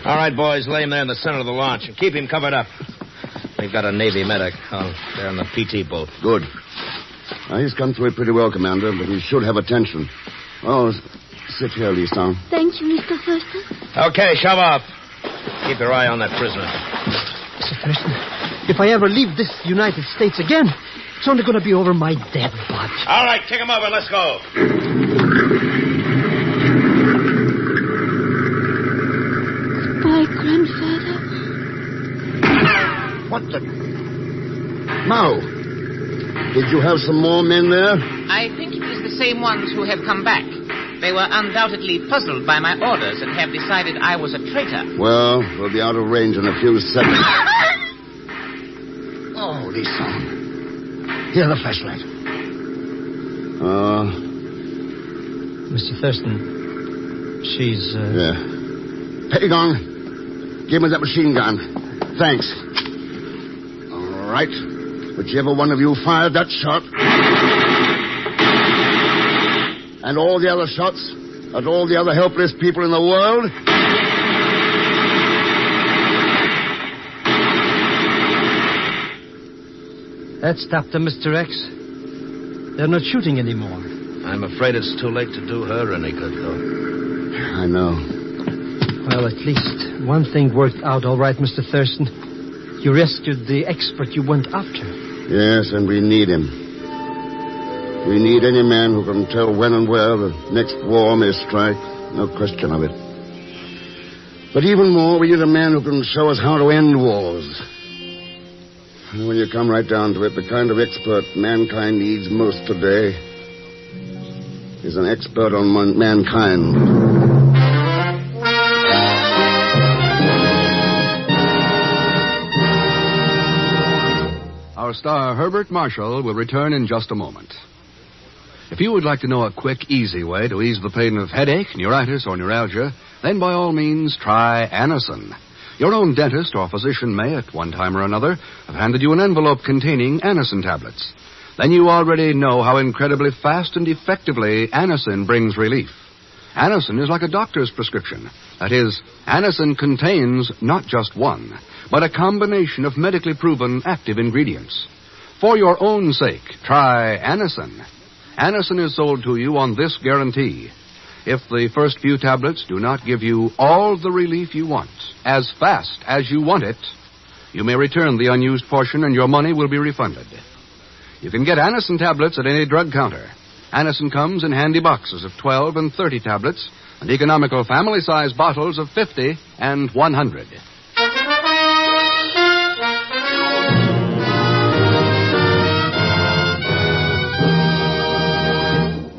All right, boys, lay him there in the center of the launch and keep him covered up. We've got a Navy medic there on the PT boat. Good. Now, he's come through it pretty well, Commander, but he should have attention. Oh, sit here, Lee Song. Thank you, Mr. Thurston. Okay, shove off. Keep your eye on that prisoner. Mr. Thurston, if I ever leave this United States again, it's only going to be over my dead body. All right, kick him over. Let's go. Goodbye, Grandfather. What the... Mao, did you have some more men there? I think it is the same ones who have come back. They were undoubtedly puzzled by my orders and have decided I was a traitor. Well, we'll be out of range in a few seconds. Oh, Lee Song. Here, the flashlight. Mr. Thurston, she's, Yeah. Hagon, give me that machine gun. Thanks. All right. Whichever one of you fired that shot... and all the other shots at all the other helpless people in the world... That stopped them, Mr. X. They're not shooting anymore. I'm afraid it's too late to do her any good, though. I know. Well, at least one thing worked out all right, Mr. Thurston. You rescued the expert you went after. Yes, and we need him. We need any man who can tell when and where the next war may strike. No question of it. But even more, we need a man who can show us how to end wars. And when you come right down to it, the kind of expert mankind needs most today is an expert on mankind. star, Herbert Marshall, will return in just a moment. If you would like to know a quick, easy way to ease the pain of headache, neuritis, or neuralgia, then by all means try Anacin. Your own dentist or physician may, at one time or another, have handed you an envelope containing Anacin tablets. Then you already know how incredibly fast and effectively Anacin brings relief. Anacin is like a doctor's prescription. That is, Anacin contains not just one, but a combination of medically proven active ingredients. For your own sake, try Anacin. Anacin is sold to you on this guarantee. If the first few tablets do not give you all the relief you want, as fast as you want it, you may return the unused portion and your money will be refunded. You can get Anacin tablets at any drug counter. Anacin comes in handy boxes of 12 and 30 tablets and economical family-size bottles of 50 and 100.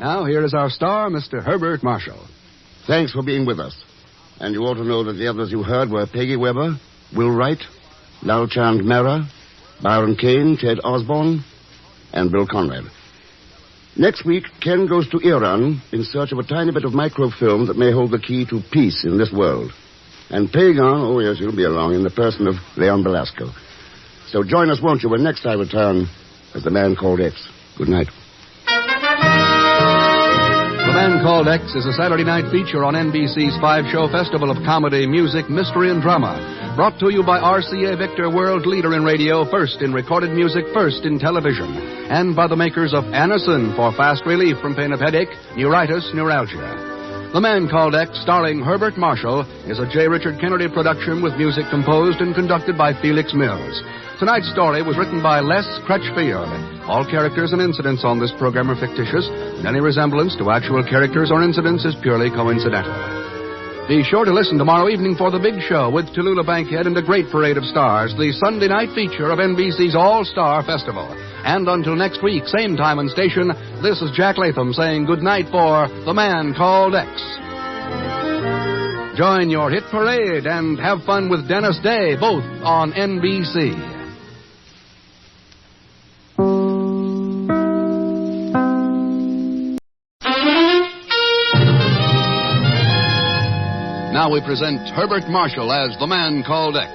Now, here is our star, Mr. Herbert Marshall. Thanks for being with us. And you ought to know that the others you heard were Peggy Weber, Will Wright, Lalchand Mehra, Byron Kane, Ted Osborne, and Bill Conrad. Next week, Ken goes to Iran in search of a tiny bit of microfilm that may hold the key to peace in this world. And Pagan, oh yes, you'll be along in the person of Leon Belasco. So join us, won't you, when next I return as The Man Called X. Good night. The Man Called X is a Saturday night feature on NBC's 5-show festival of comedy, music, mystery, and drama. Brought to you by RCA Victor, world leader in radio, first in recorded music, first in television. And by the makers of Anacin for fast relief from pain of headache, neuritis, neuralgia. The Man Called X, starring Herbert Marshall, is a J. Richard Kennedy production with music composed and conducted by Felix Mills. Tonight's story was written by Les Crutchfield. All characters and incidents on this program are fictitious, and any resemblance to actual characters or incidents is purely coincidental. Be sure to listen tomorrow evening for The Big Show with Tallulah Bankhead and a great parade of stars, the Sunday night feature of NBC's All-Star Festival. And until next week, same time and station, this is Jack Latham saying good night for The Man Called X. Join your hit parade and have fun with Dennis Day, both on NBC. Now we present Herbert Marshall as The Man Called X,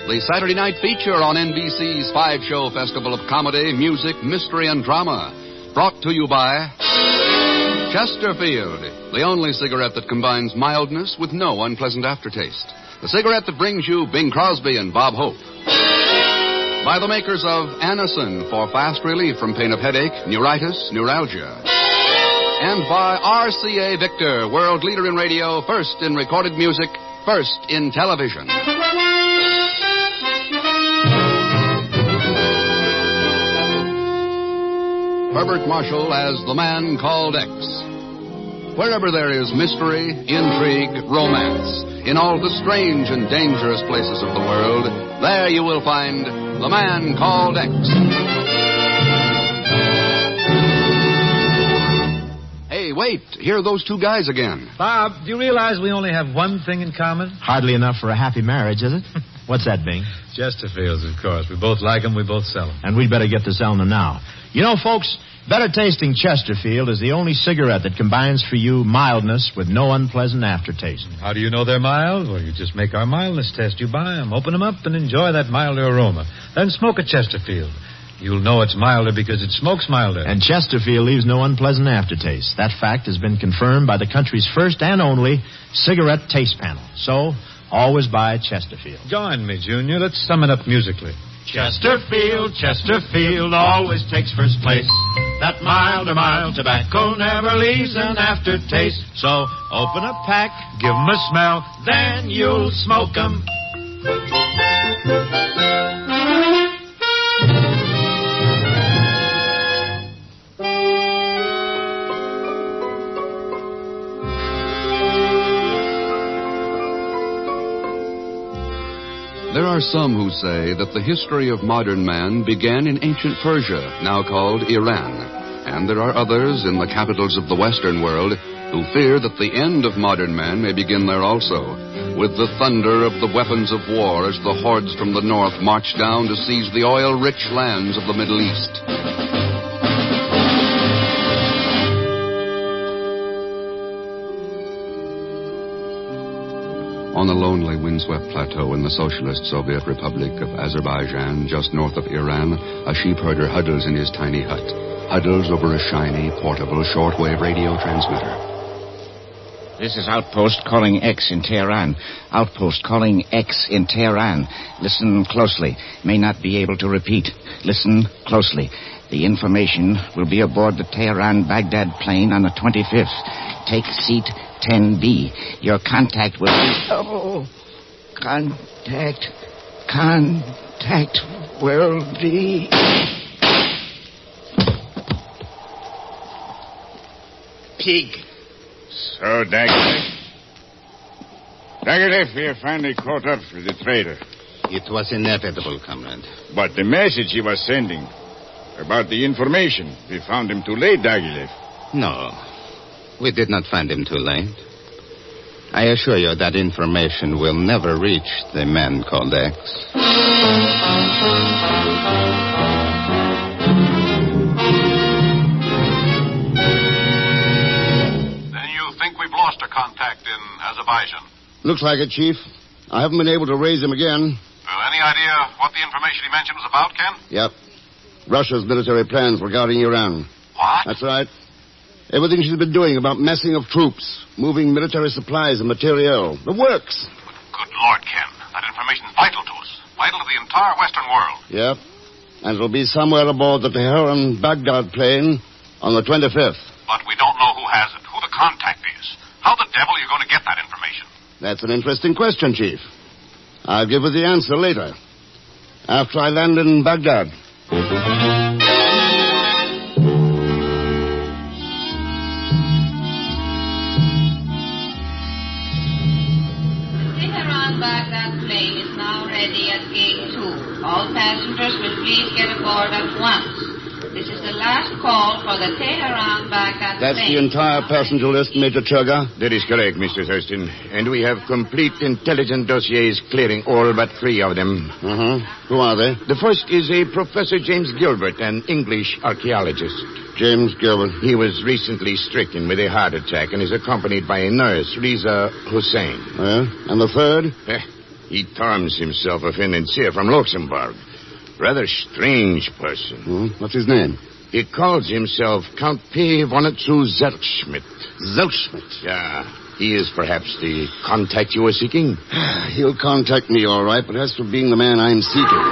the Saturday night feature on NBC's 5-show festival of comedy, music, mystery, and drama. Brought to you by Chesterfield, the only cigarette that combines mildness with no unpleasant aftertaste. The cigarette that brings you Bing Crosby and Bob Hope. By the makers of Anacin for fast relief from pain of headache, neuritis, neuralgia. And by RCA Victor, world leader in radio, first in recorded music, first in television. Herbert Marshall as The Man Called X. Wherever there is mystery, intrigue, romance, in all the strange and dangerous places of the world, there you will find The Man Called X. Hey, wait. Here are those two guys again. Bob, do you realize we only have one thing in common? Hardly enough for a happy marriage, is it? What's that, Bing? Chesterfields, of course. We both like them, we both sell them. And we'd better get to selling them now. You know, folks, better tasting Chesterfield is the only cigarette that combines for you mildness with no unpleasant aftertaste. How do you know they're mild? Well, you just make our mildness test. You buy them, open them up, and enjoy that milder aroma. Then smoke a Chesterfield. You'll know it's milder because it smokes milder. And Chesterfield leaves no unpleasant aftertaste. That fact has been confirmed by the country's first and only cigarette taste panel. So, always buy Chesterfield. Join me, Junior. Let's sum it up musically. Chesterfield, Chesterfield always takes first place. That mild tobacco never leaves an aftertaste. So, open a pack, give 'em a smell, then you'll smoke 'em. There are some who say that the history of modern man began in ancient Persia, now called Iran. And there are others in the capitals of the Western world who fear that the end of modern man may begin there also. with the thunder of the weapons of war as the hordes from the north march down to seize the oil-rich lands of the Middle East. On a lonely, windswept plateau in the Socialist Soviet Republic of Azerbaijan, just north of Iran, a sheepherder huddles in his tiny hut. Huddles over a shiny, portable, shortwave radio transmitter. This is Outpost calling X in Tehran. Outpost calling X in Tehran. Listen closely. May not be able to repeat. Listen closely. The information will be aboard the Tehran-Baghdad plane on the 25th. Take seat 10B. Your contact will be... Oh, contact will be... Pig. So, Dagilev, we have finally caught up with the traitor. It was inevitable, comrade. But the message he was sending about the information, we found him too late, Dagilev. No, we did not find him too late. I assure you that information will never reach the man called X. Then you think we've lost a contact in Azerbaijan? Looks like it, Chief. I haven't been able to raise him again. Well, any idea what the information he mentioned was about, Ken? Yep. Russia's military plans regarding Iran. What? That's right. Everything she's been doing about massing of troops, moving military supplies and materiel. The works. Good Lord, Ken. That information's vital to us. Vital to the entire Western world. Yep. And it'll be somewhere aboard the Tehran-Baghdad plane on the 25th. But we don't know who has it, who the contact is. How the devil are you going to get that information? That's an interesting question, Chief. I'll give you the answer later. After I land in Baghdad. Tehran-Baghdad plane is now ready at gate 2. All passengers will please get aboard at once. This is the last call for the Tehran-Baghdad plane. That's the entire passenger list, Major Churga? That is correct, Mr. Thurston. And we have complete intelligence dossiers clearing all but 3 of them. Who are they? The first is a Professor James Gilbert, an English archaeologist. James Gilbert. He was recently stricken with a heart attack and is accompanied by a nurse, Riza Hussein. And the third? He terms himself a financier from Luxembourg. Rather strange person. What's his name? He calls himself Count P. Vonetsu Zelschmidt. Zelschmidt? Yeah. He is perhaps the contact you were seeking? He'll contact me, all right, but as for being the man I'm seeking...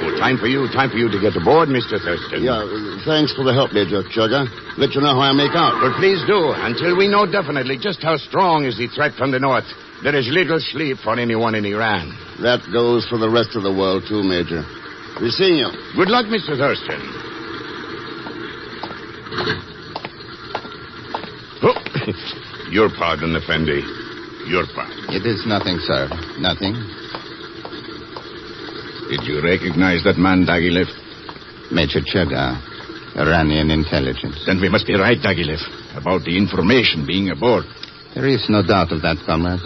Oh, time for you to get aboard, Mr. Thurston. Yeah, thanks for the help, Major Chugga. Let you know how I make out. But please do, until we know definitely just how strong is the threat from the north. There is little sleep for anyone in Iran. That goes for the rest of the world, too, Major. Be seeing you. Good luck, Mr. Thurston. Oh, your pardon, Effendi. Your pardon. It is nothing, sir. Nothing. Did you recognize that man, Dagilev? Major Chugga, Iranian intelligence. Then we must be right, Dagilev, about the information being aboard. There is no doubt of that, comrade.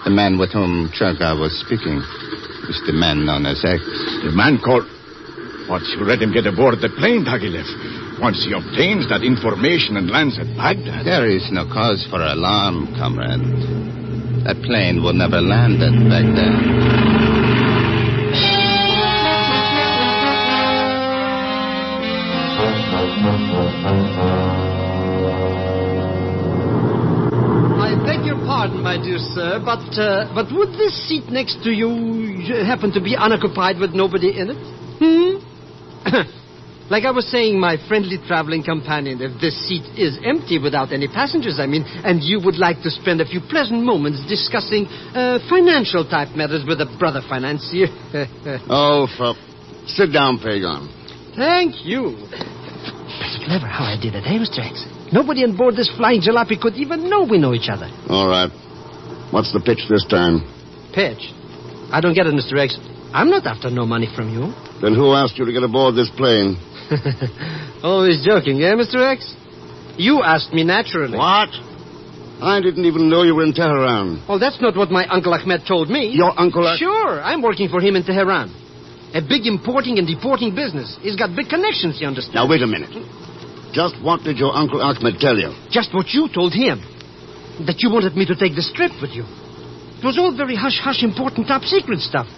The man with whom Chugga was speaking is the man known as X. The man called... Once you let him get aboard the plane, Dagilev, once he obtains that information and lands at Baghdad... There is no cause for alarm, comrade. That plane will never land at Baghdad. I beg your pardon, my dear sir, but would this seat next to you happen to be unoccupied with nobody in it? Like I was saying, my friendly traveling companion, if this seat is empty without any passengers, and you would like to spend a few pleasant moments discussing financial type matters with a brother financier. Sit down, Pagan. Thank you. Pretty clever how I did it, eh, Mr. X? Nobody on board this flying jalopy could even know we know each other. All right. What's the pitch this time? Pitch? I don't get it, Mr. X. I'm not after no money from you. Then who asked you to get aboard this plane? Always joking, eh, Mr. X? You asked me naturally. What? I didn't even know you were in Tehran. Well, that's not what my Uncle Ahmed told me. Your Uncle Ahmed? Sure, I'm working for him in Tehran. A big importing and deporting business. He's got big connections, you understand? Now, wait a minute. Just what did your Uncle Ahmed tell you? Just what you told him. That you wanted me to take this trip with you. It was all very hush-hush, important, top-secret stuff.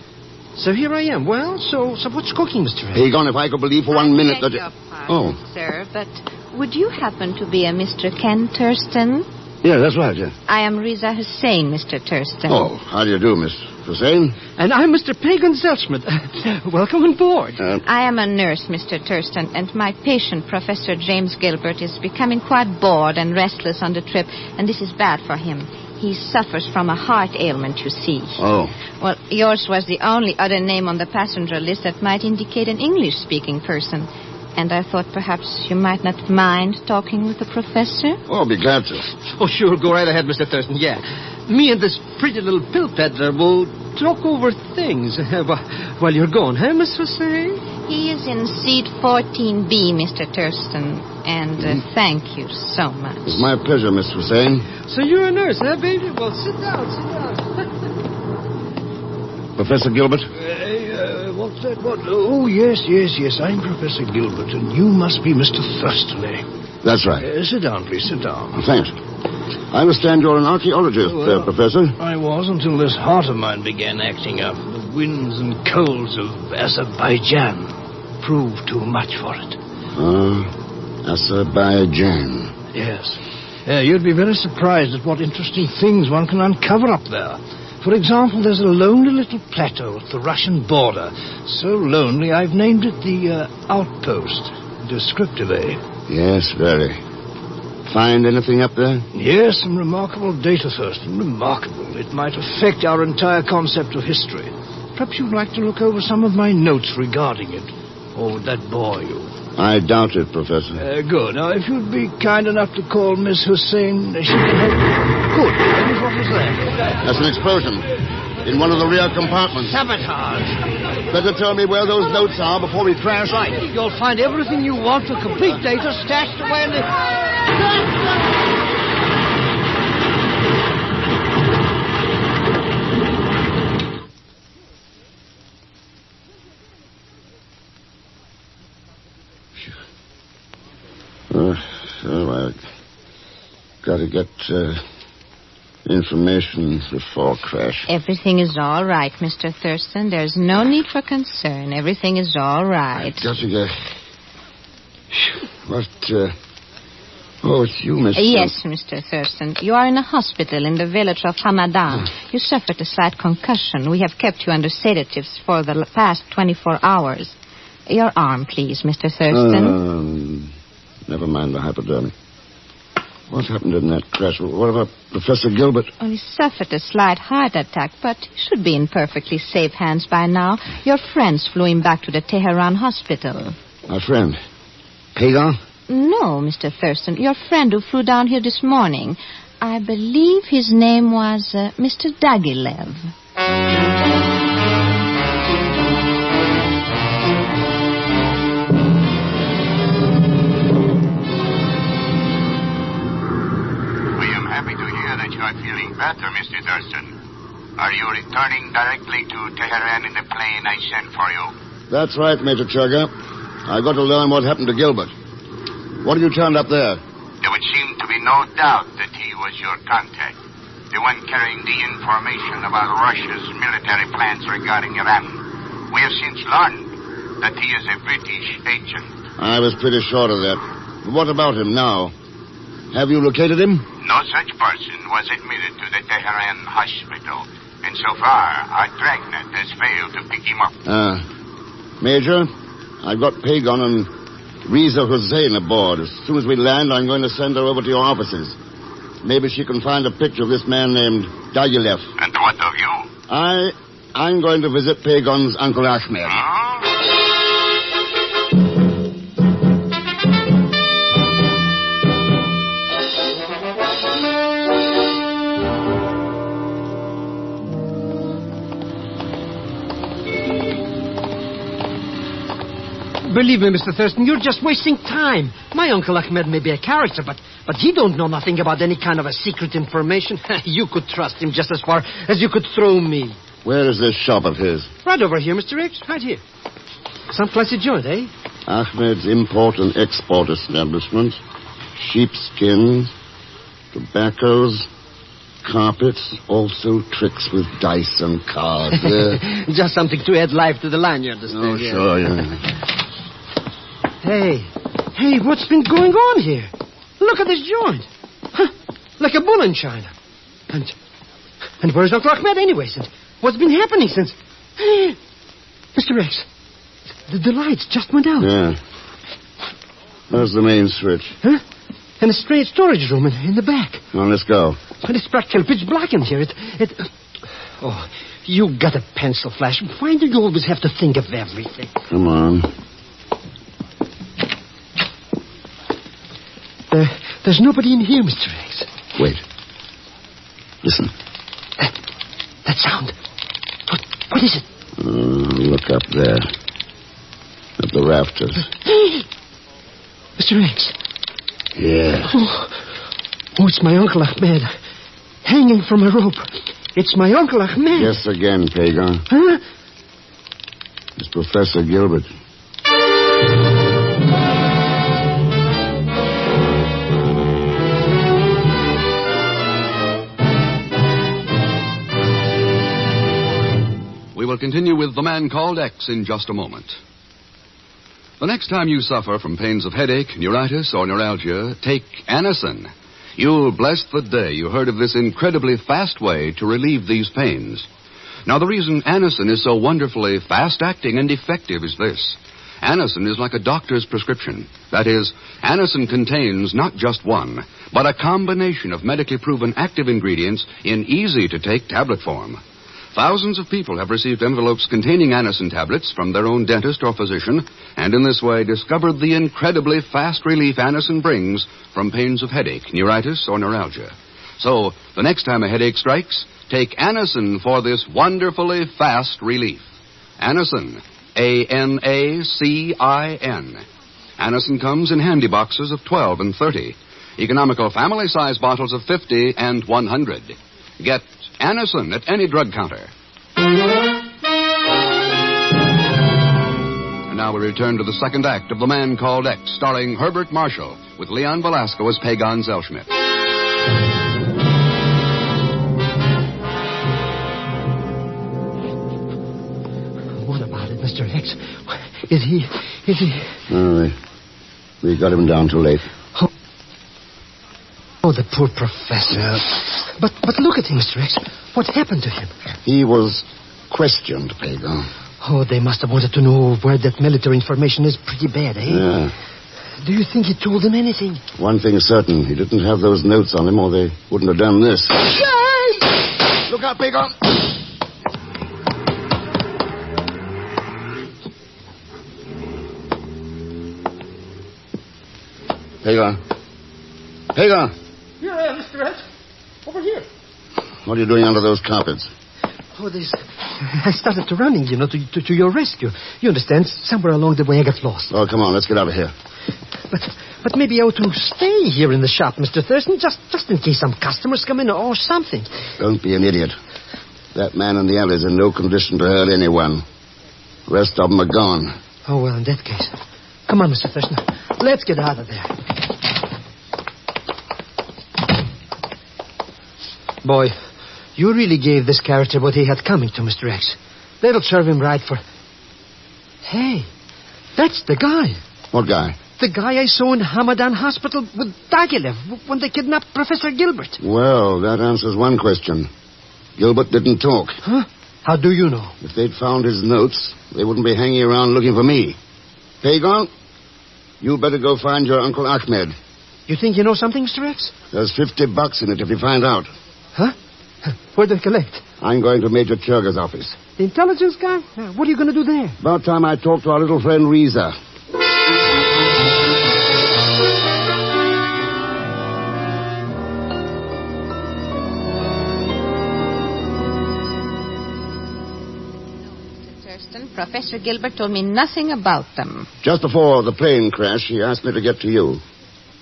So here I am. Well, so what's cooking, Mr. Ray? Pagan, if I could believe for 1 minute that... Pardon, sir, but would you happen to be a Mr. Ken Thurston? Yeah, that's right, yeah. I am Riza Hussein, Mr. Thurston. Oh, how do you do, Miss Hussein? And I'm Mr. Pagan Zelschmidt. Welcome on board. I am a nurse, Mr. Thurston, and my patient, Professor James Gilbert, is becoming quite bored and restless on the trip, and this is bad for him. He suffers from a heart ailment, you see. Oh. Well, yours was the only other name on the passenger list that might indicate an English-speaking person. And I thought perhaps you might not mind talking with the professor. Oh, I'll be glad to. Oh, sure. Go right ahead, Mr. Thurston. Yeah. Me and this pretty little pill peddler will talk over things while you're gone, huh, Miss Hussein? He is in seat 14B, Mr. Thurston. And thank you so much. It's my pleasure, Miss Hussein. So you're a nurse, huh, baby? Well, sit down. Professor Gilbert? What's that? What? Oh, yes. I'm Professor Gilbert, and you must be Mr. Thurston, eh? That's right. Sit down, please. Sit down. Thanks. I understand you're an archaeologist, Professor. I was until this heart of mine began acting up. The winds and colds of Azerbaijan proved too much for it. Azerbaijan. Yes. You'd be very surprised at what interesting things one can uncover up there. For example, there's a lonely little plateau at the Russian border. So lonely, I've named it the Outpost. Descriptive, eh? Yes, very. Find anything up there? Yes, some remarkable data, Thurston. Remarkable. It might affect our entire concept of history. Perhaps you'd like to look over some of my notes regarding it. Or would that bore you? I doubt it, Professor. Good. Now, if you'd be kind enough to call Miss Hussein, she can help you. Good. And what was that? That's an explosion in one of the rear compartments. Sabotage. Better tell me where those notes are before we crash. Right. You'll find everything you want for complete data stashed away in the... I gotta get information before crash. Everything is all right, Mr. Thurston. There's no need for concern. Everything is all right. Gotta get... What, Oh, it's you, Miss... Yes, Mr. Thurston. You are in a hospital in the village of Hamadan. You suffered a slight concussion. We have kept you under sedatives for the past 24 hours. Your arm, please, Mr. Thurston. Never mind the hypodermic. What happened in that crash? What about Professor Gilbert? Well, he suffered a slight heart attack, but he should be in perfectly safe hands by now. Your friends flew him back to the Tehran hospital. My friend? Pagan? No, Mr. Thurston. Your friend who flew down here this morning. I believe his name was Mr. Dagilev. Feeling better, Mr. Thurston. Are you returning directly to Tehran in the plane I sent for you? That's right, Major Chugga. I've got to learn what happened to Gilbert. What have you turned up there? There would seem to be no doubt that he was your contact. The one carrying the information about Russia's military plans regarding Iran. We have since learned that he is a British agent. I was pretty sure of that. What about him now? Have you located him? No such person was admitted to the Tehran hospital. And so far, our dragnet has failed to pick him up. Major, I've got Pagan and Riza Hussein aboard. As soon as we land, I'm going to send her over to your offices. Maybe she can find a picture of this man named Dagilev. And what of you? I'm going to visit Pagan's Uncle Ahmed. Believe me, Mr. Thurston, you're just wasting time. My Uncle Ahmed may be a character, but he don't know nothing about any kind of a secret information. You could trust him just as far as you could throw me. Where is this shop of his? Right over here, Mr. X. Right here. Some classy joint, eh? Ahmed's import and export establishment. Sheepskins, tobaccos, carpets, also tricks with dice and cards. Just something to add life to the line, you understand? Oh, sure, yeah. Hey, what's been going on here? Look at this joint. Like a bull in China. And where's Uncle Ahmed anyways? And what's been happening since... Mr. X, the lights just went out. Yeah. Where's the main switch? Huh? In a strange storage room in the back. Well, let's go. But it's practically pitch black in here. Oh, you got a pencil flash. Why do you always have to think of everything? Come on. There's nobody in here, Mr. X. Wait. Listen. That sound. What is it? Look up there. At the rafters. Mr. X. Yeah. Oh, it's my Uncle Ahmed. Hanging from a rope. It's my Uncle Ahmed. Yes, again, Pagan. Huh? It's Professor Gilbert. We will continue with The Man Called X in just a moment. The next time you suffer from pains of headache, neuritis, or neuralgia, take Anacin. You'll bless the day you heard of this incredibly fast way to relieve these pains. Now, the reason Anacin is so wonderfully fast-acting and effective is this. Anacin is like a doctor's prescription. That is, Anacin contains not just one, but a combination of medically proven active ingredients in easy-to-take tablet form. Thousands of people have received envelopes containing Anacin tablets from their own dentist or physician, and in this way discovered the incredibly fast relief Anacin brings from pains of headache, neuritis, or neuralgia. So, the next time a headache strikes, take Anacin for this wonderfully fast relief. Anacin, A-N-A-C-I-N. Anacin comes in handy boxes of 12 and 30, economical family-size bottles of 50 and 100. Get Anacin at any drug counter. And now we return to the second act of The Man Called X, starring Herbert Marshall, with Leon Velasco as Pagan Zellschmidt. What about it, Mr. X? Is he... Oh, we got him down too late. Oh, the poor professor. Yeah. But look at him, Mr. X. What happened to him? He was questioned, Pagan. Oh, they must have wanted to know where that military information is pretty bad, eh? Yeah. Do you think he told them anything? One thing's certain. He didn't have those notes on him, or they wouldn't have done this. Look out, Pagan! Pagan. Pagan! Here, Mr. X. Over here. What are you doing under those carpets? Oh, I started to running, to your rescue. You understand? Somewhere along the way I got lost. Oh, come on, let's get out of here. But maybe I ought to stay here in the shop, Mr. Thurston, just in case some customers come in or something. Don't be an idiot. That man in the alley's in no condition to hurt anyone. The rest of them are gone. Oh, well, in that case. Come on, Mr. Thurston. Let's get out of there. Boy, you really gave this character what he had coming to, Mr. X. That'll serve him right for... Hey, that's the guy. What guy? The guy I saw in Hamadan Hospital with Dagilev when they kidnapped Professor Gilbert. Well, that answers one question. Gilbert didn't talk. Huh? How do you know? If they'd found his notes, they wouldn't be hanging around looking for me. Pagan, you better go find your Uncle Ahmed. You think you know something, Mr. X? There's $50 in it if you find out. Huh? Where'd they collect? I'm going to Major Churga's office. The intelligence guy? What are you going to do there? About time I talked to our little friend Reza. Thurston. Professor Gilbert told me nothing about them. Just before the plane crash, he asked me to get to you,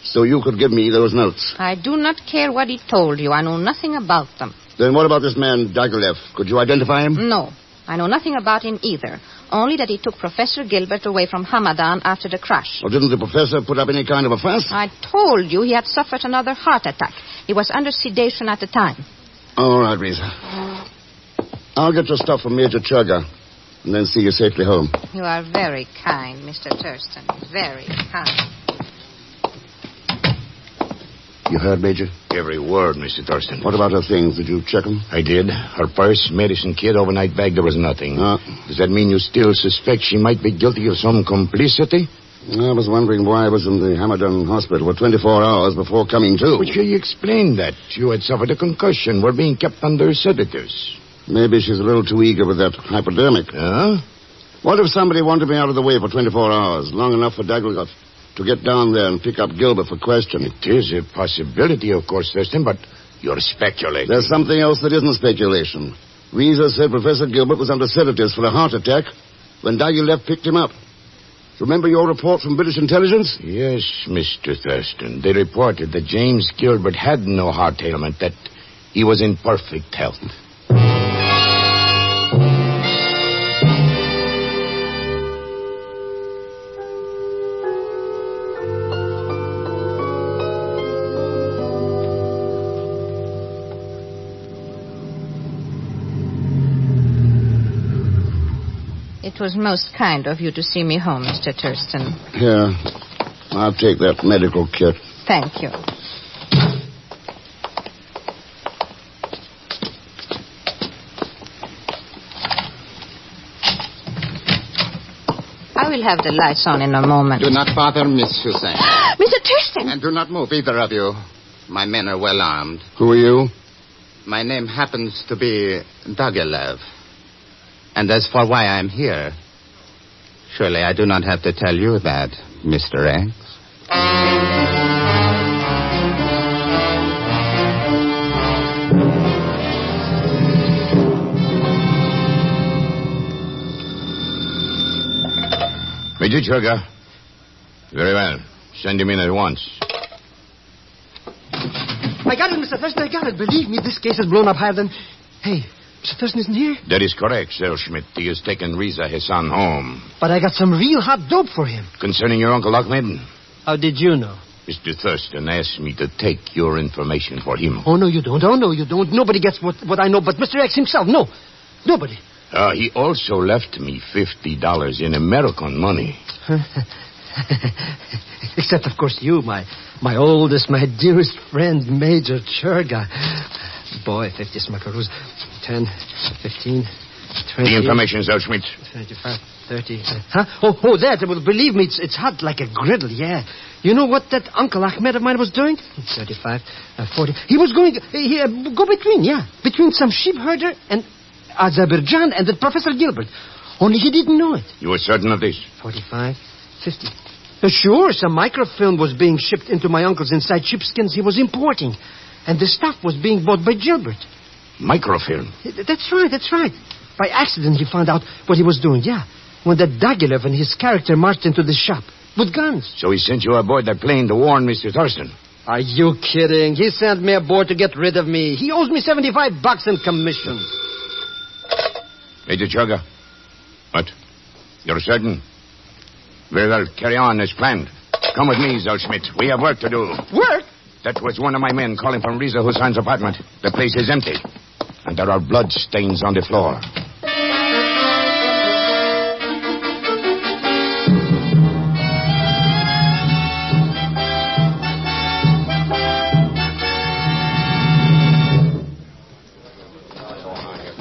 so you could give me those notes. I do not care what he told you. I know nothing about them. Then what about this man, Diaghilev? Could you identify him? No. I know nothing about him either. Only that he took Professor Gilbert away from Hamadan after the crash. Well, didn't the professor put up any kind of a fuss? I told you he had suffered another heart attack. He was under sedation at the time. All right, Risa. I'll get your stuff from Major Churga and then see you safely home. You are very kind, Mr. Thurston. Very kind. You heard, Major? Every word, Mr. Thurston. What about her things? Did you check them? I did. Her purse, medicine kit, overnight bag, there was nothing. Does that mean you still suspect she might be guilty of some complicity? I was wondering why I was in the Hamadan hospital for 24 hours before coming to. But you explained that. You had suffered a concussion, were being kept under sedatives. Maybe she's a little too eager with that hypodermic. Huh? What if somebody wanted me out of the way for 24 hours, long enough for Diaghilev to get down there and pick up Gilbert for questioning? It is a possibility, of course, Thurston, but you're speculating. There's something else that isn't speculation. Risa said Professor Gilbert was under sedatives for a heart attack when Diaghilev picked him up. Remember your report from British intelligence? Yes, Mr. Thurston. They reported that James Gilbert had no heart ailment, that he was in perfect health. It was most kind of you to see me home, Mr. Thurston. Here, I'll take that medical kit. Thank you. I will have the lights on in a moment. Do not bother, Miss Hussein. Mr. Thurston! And do not move, either of you. My men are well armed. Who are you? My name happens to be Diaghilev. And as for why I'm here, surely I do not have to tell you that, Mr. X. Major Churga. Very well. Send him in at once. I got it, Mr. Thurston. I got it. Believe me, this case has blown up higher than... Hey, Mr. Thurston isn't here? That is correct, Sir Schmidt. He has taken Riza, his son, home. But I got some real hot dope for him. Concerning your Uncle Ahmed? How did you know? Mr. Thurston asked me to take your information for him. Oh, no, you don't. Oh, no, you don't. Nobody gets what I know but Mr. X himself. No, nobody. He also left me $50 in American money. Except, of course, you, my oldest, my dearest friend, Major Churga. Boy, 50 smackaroos. 10, 15, 20... The information, Sir Schmidt. 25, 30... Huh? Oh, that. Well, believe me, it's hot like a griddle, yeah. You know what that Uncle Ahmed of mine was doing? 35, 40... He was going... go between, yeah. Between some sheep herder and Azerbaijan and the Professor Gilbert. Only he didn't know it. You were certain of this? 45, 50... Sure, some microfilm was being shipped into my uncle's inside sheepskins he was importing. And the stuff was being bought by Gilbert. Microfilm? That's right. By accident, he found out what he was doing, yeah. When that Diaghilev and his character marched into the shop with guns. So he sent you aboard that plane to warn Mr. Thurston? Are you kidding? He sent me aboard to get rid of me. He owes me $75 in commission. Major Churga. What? You're certain? Very well, carry on as planned. Come with me, Zellschmidt. We have work to do. Work? That was one of my men calling from Riza Hussein's apartment. The place is empty. And there are blood stains on the floor.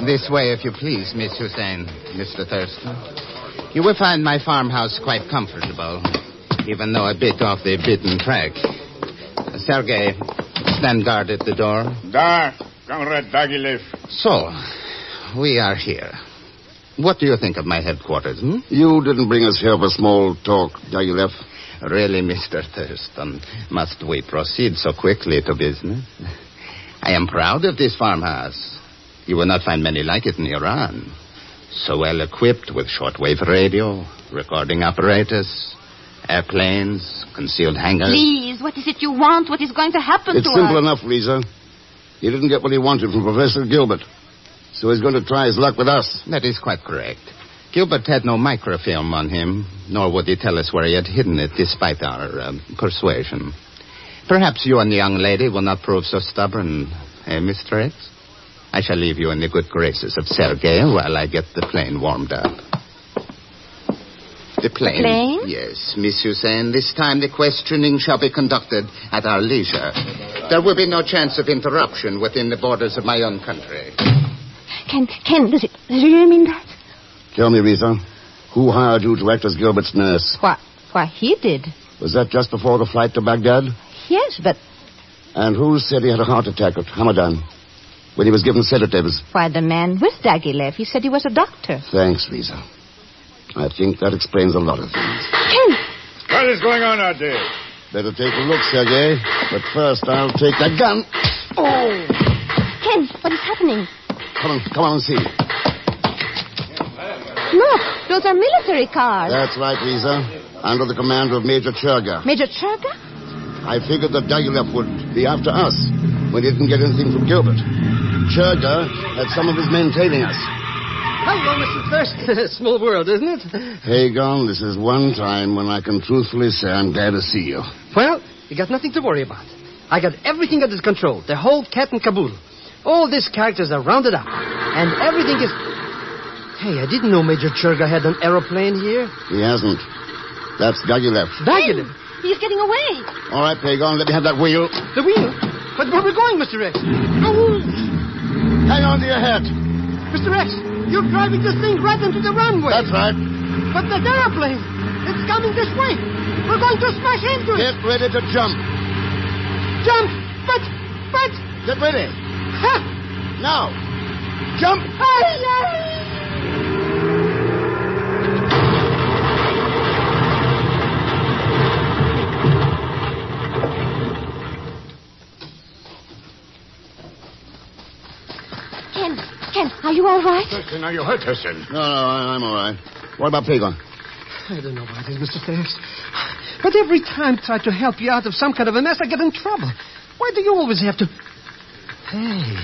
This way, if you please, Miss Hussein, Mr. Thurston. You will find my farmhouse quite comfortable, even though a bit off the beaten track. Sergei, stand guard at the door. Da, Comrade Diaghilev. So, we are here. What do you think of my headquarters, You didn't bring us here for small talk, Diaghilev. Really, Mr. Thurston, must we proceed so quickly to business? I am proud of this farmhouse. You will not find many like it in Iran. So well equipped with shortwave radio, recording apparatus, airplanes, concealed hangars. Please, what is it you want? What is going to happen to us? It's simple enough, Risa. He didn't get what he wanted from Professor Gilbert. So he's going to try his luck with us. That is quite correct. Gilbert had no microfilm on him, nor would he tell us where he had hidden it, despite our persuasion. Perhaps you and the young lady will not prove so stubborn, Mr. X? I shall leave you in the good graces of Sergei while I get the plane warmed up. The plane? Plane? Yes, Miss Hussein. This time the questioning shall be conducted at our leisure. There will be no chance of interruption within the borders of my own country. Ken, does it really mean that? Tell me, Risa, who hired you to act as Gilbert's nurse? Why, he did. Was that just before the flight to Baghdad? Yes, but... And who said he had a heart attack at Hamadan when he was given sedatives? Why, the man with Dagilev. He said he was a doctor. Thanks, Risa. I think that explains a lot of things. Ken! What is going on out there? Better take a look, Sergei. But first, I'll take that gun. Oh! Ken, what is happening? Come on and see. Look, those are military cars. That's right, Risa. Under the command of Major Churga. Major Churga? I figured that Dagilev would be after us when he didn't get anything from Gilbert. Churga had some of his men tailing us. Hello, Mr. Thirst. Small world, isn't it? Hagon, this is one time when I can truthfully say I'm glad to see you. Well, you got nothing to worry about. I got everything under control. The whole cat and caboodle. All these characters are rounded up. And everything is... Hey, I didn't know Major Churga had an aeroplane here. He hasn't. That's Dagilev. Dagilev? He's getting away. All right, Pagon, let me have that wheel. The wheel? But where are we going, Mr. X? Hang on to your hat. Mr. X, you're driving this thing right into the runway. That's right. But that airplane, it's coming this way. We're going to smash into it. Get ready to jump. Jump? But... Get ready. Ha! Now. Jump. Ken, are you all right? Thurston, are you hurt, Thurston? No, I'm all right. What about Pagon? I don't know what it is, Mr. Thanks. But every time I try to help you out of some kind of a mess, I get in trouble. Why do you always have to... Hey.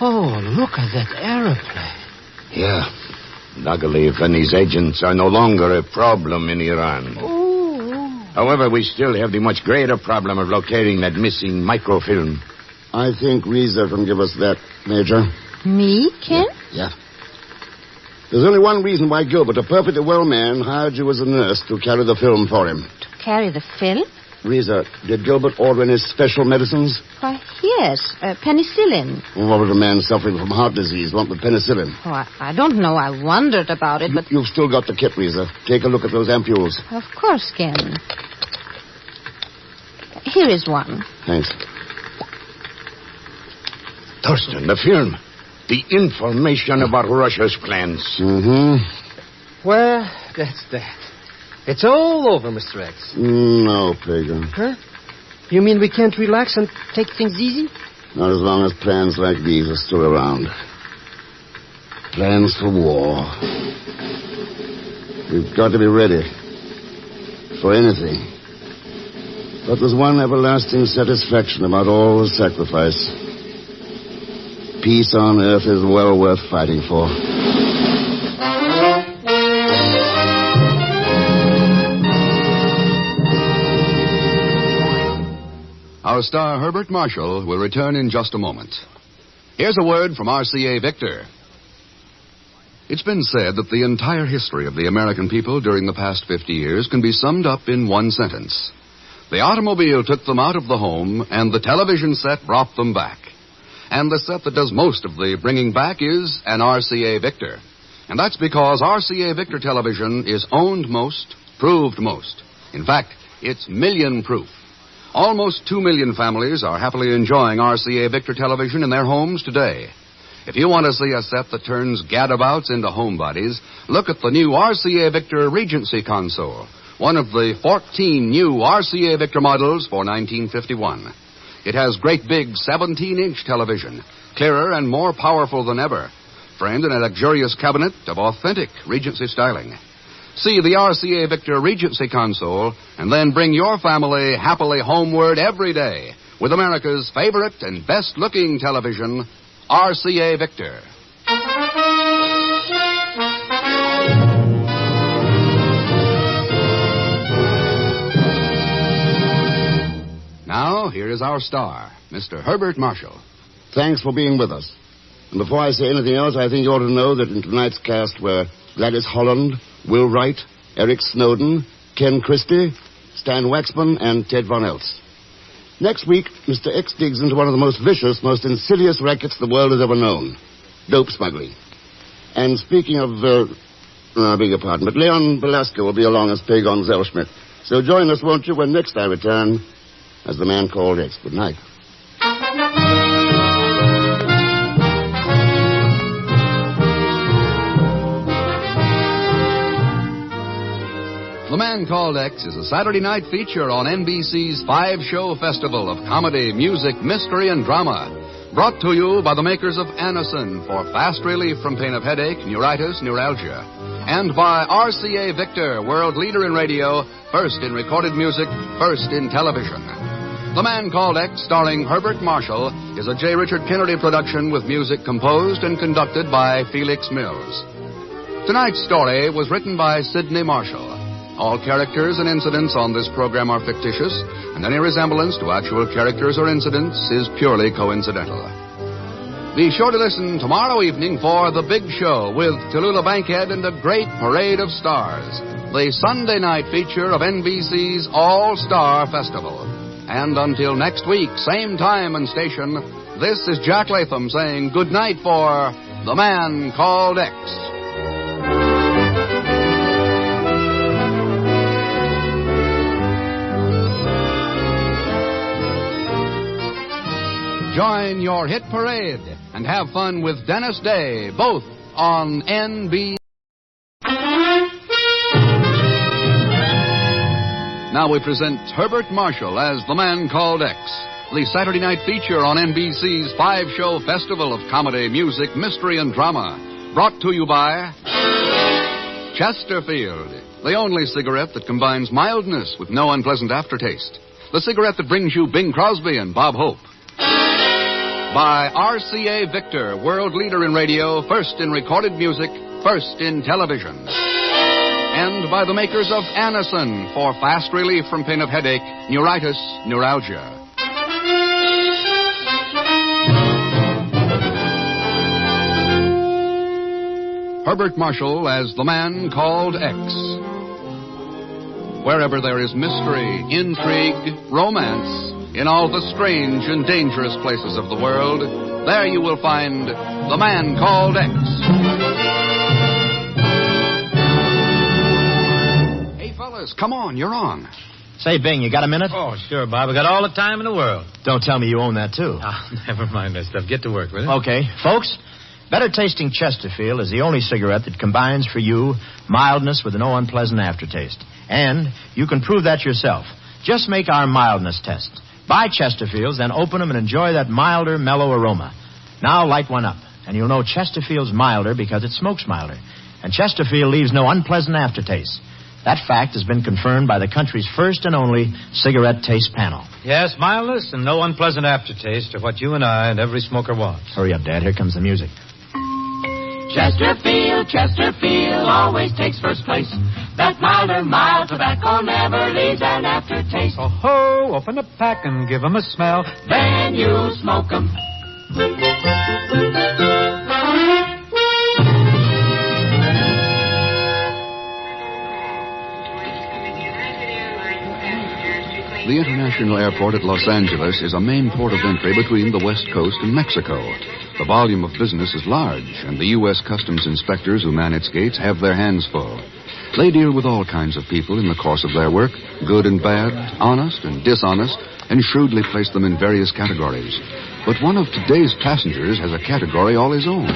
Oh, look at that aeroplane. Yeah. Dagilev and his agents are no longer a problem in Iran. Oh. However, we still have the much greater problem of locating that missing microfilm. I think Risa can give us that, Major. Me, Ken? Yeah. There's only one reason why Gilbert, a perfectly well man, hired you as a nurse to carry the film for him. To carry the film? Risa, did Gilbert order any special medicines? Why, yes. Penicillin. What would a man suffering from heart disease want with penicillin? Oh, I don't know. I wondered about it, but... You've still got the kit, Risa. Take a look at those ampules. Of course, Ken. Here is one. Thanks. Thurston, the film. The information about Russia's plans. Mm-hmm. Well, that's that. It's all over, Mr. X. No, Pagan. Huh? You mean we can't relax and take things easy? Not as long as plans like these are still around. Plans for war. We've got to be ready. For anything. But there's one everlasting satisfaction about all the sacrifice. Peace on earth is well worth fighting for. Our star Herbert Marshall will return in just a moment. Here's a word from RCA Victor. It's been said that the entire history of the American people during the past 50 years can be summed up in one sentence. The automobile took them out of the home, and the television set brought them back. And the set that does most of the bringing back is an RCA Victor. And that's because RCA Victor television is owned most, proved most. In fact, it's million-proof. Almost 2 million families are happily enjoying RCA Victor television in their homes today. If you want to see a set that turns gadabouts into homebodies, look at the new RCA Victor Regency console, one of the 14 new RCA Victor models for 1951. It has great big 17-inch television, clearer and more powerful than ever. framed in a luxurious cabinet of authentic Regency styling. See the RCA Victor Regency console, and then bring your family happily homeward every day with America's favorite and best-looking television, RCA Victor. Now, here is our star, Mr. Herbert Marshall. Thanks for being with us. And before I say anything else, I think you ought to know that in tonight's cast were Gladys Holland, Will Wright, Eric Snowden, Ken Christie, Stan Waxman, and Ted Von Eltz. Next week, Mr. X digs into one of the most vicious, most insidious rackets the world has ever known, dope smuggling. And speaking of, I beg your pardon, but Leon Velasco will be along as Pagon Zellschmidt. So join us, won't you, when next I return as the man called X. Good night. The Man Called X is a Saturday night feature on NBC's 5-show festival of comedy, music, mystery, and drama. Brought to you by the makers of Anacin for fast relief from pain of headache, neuritis, neuralgia. And by RCA Victor, world leader in radio, first in recorded music, first in television. The Man Called X, starring Herbert Marshall, is a J. Richard Kennedy production with music composed and conducted by Felix Mills. Tonight's story was written by Sidney Marshall. All characters and incidents on this program are fictitious, and any resemblance to actual characters or incidents is purely coincidental. Be sure to listen tomorrow evening for The Big Show with Tallulah Bankhead and a great parade of stars, the Sunday night feature of NBC's All-Star Festival. And until next week, same time and station, this is Jack Latham saying good night for The Man Called X. Join your hit parade and have fun with Dennis Day, both on NBC. Now we present Herbert Marshall as The Man Called X, the Saturday night feature on NBC's 5-show festival of comedy, music, mystery, and drama. Brought to you by Chesterfield, the only cigarette that combines mildness with no unpleasant aftertaste. The cigarette that brings you Bing Crosby and Bob Hope. By RCA Victor, world leader in radio, first in recorded music, first in television. And by the makers of Anacin for fast relief from pain of headache, neuritis, neuralgia. Herbert Marshall as The Man Called X. Wherever there is mystery, intrigue, romance, in all the strange and dangerous places of the world, there you will find The Man Called X. Hey, fellas, come on, you're on. Say, Bing, you got a minute? Oh, sure, Bob. I got all the time in the world. Don't tell me you own that, too. Oh, never mind that stuff. Get to work with it. Okay. Folks, better tasting Chesterfield is the only cigarette that combines for you mildness with no unpleasant aftertaste. And you can prove that yourself. Just make our mildness test. Buy Chesterfields, then open them and enjoy that milder, mellow aroma. Now light one up, and you'll know Chesterfield's milder because it smokes milder. And Chesterfield leaves no unpleasant aftertaste. That fact has been confirmed by the country's first and only cigarette taste panel. Yes, mildness and no unpleasant aftertaste are what you and I and every smoker wants. Hurry up, Dad. Here comes the music. Chesterfield, Chesterfield always takes first place. That milder, mild tobacco never leaves an aftertaste. Oh, ho, open a pack and give 'em a smell. Then you smoke 'em. The international airport at Los Angeles is a main port of entry between the West Coast and Mexico. The volume of business is large, and the U.S. Customs inspectors who man its gates have their hands full. They deal with all kinds of people in the course of their work, good and bad, honest and dishonest, and shrewdly place them in various categories. But one of today's passengers has a category all his own.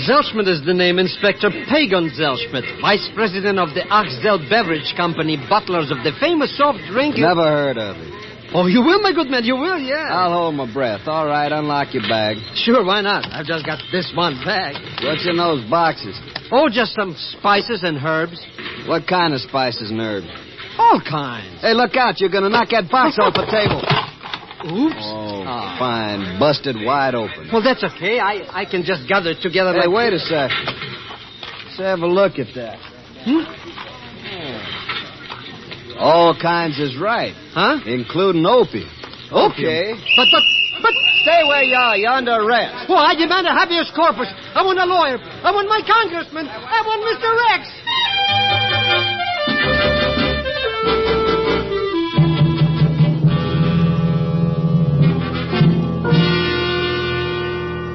Zellschmidt is the name, Inspector Pagon Zellschmidt, Vice President of the Axel Beverage Company, butlers of the famous soft drink... Never heard of it. Oh, you will, my good man, you will, yeah. I'll hold my breath. All right, unlock your bag. Sure, why not? I've just got this one bag. What's in those boxes? Oh, just some spices and herbs. What kind of spices and herbs? All kinds. Hey, look out. You're going to knock that box off the table. Oops. Oh, fine. Busted wide open. Well, that's okay. I can just gather it together. Hey, wait a sec. Let's have a look at that. All kinds is right. Huh? Including opium. Okay. But... Stay where you are. You're under arrest. Well, I demand a habeas corpus. I want a lawyer. I want my congressman. I want Mr. X.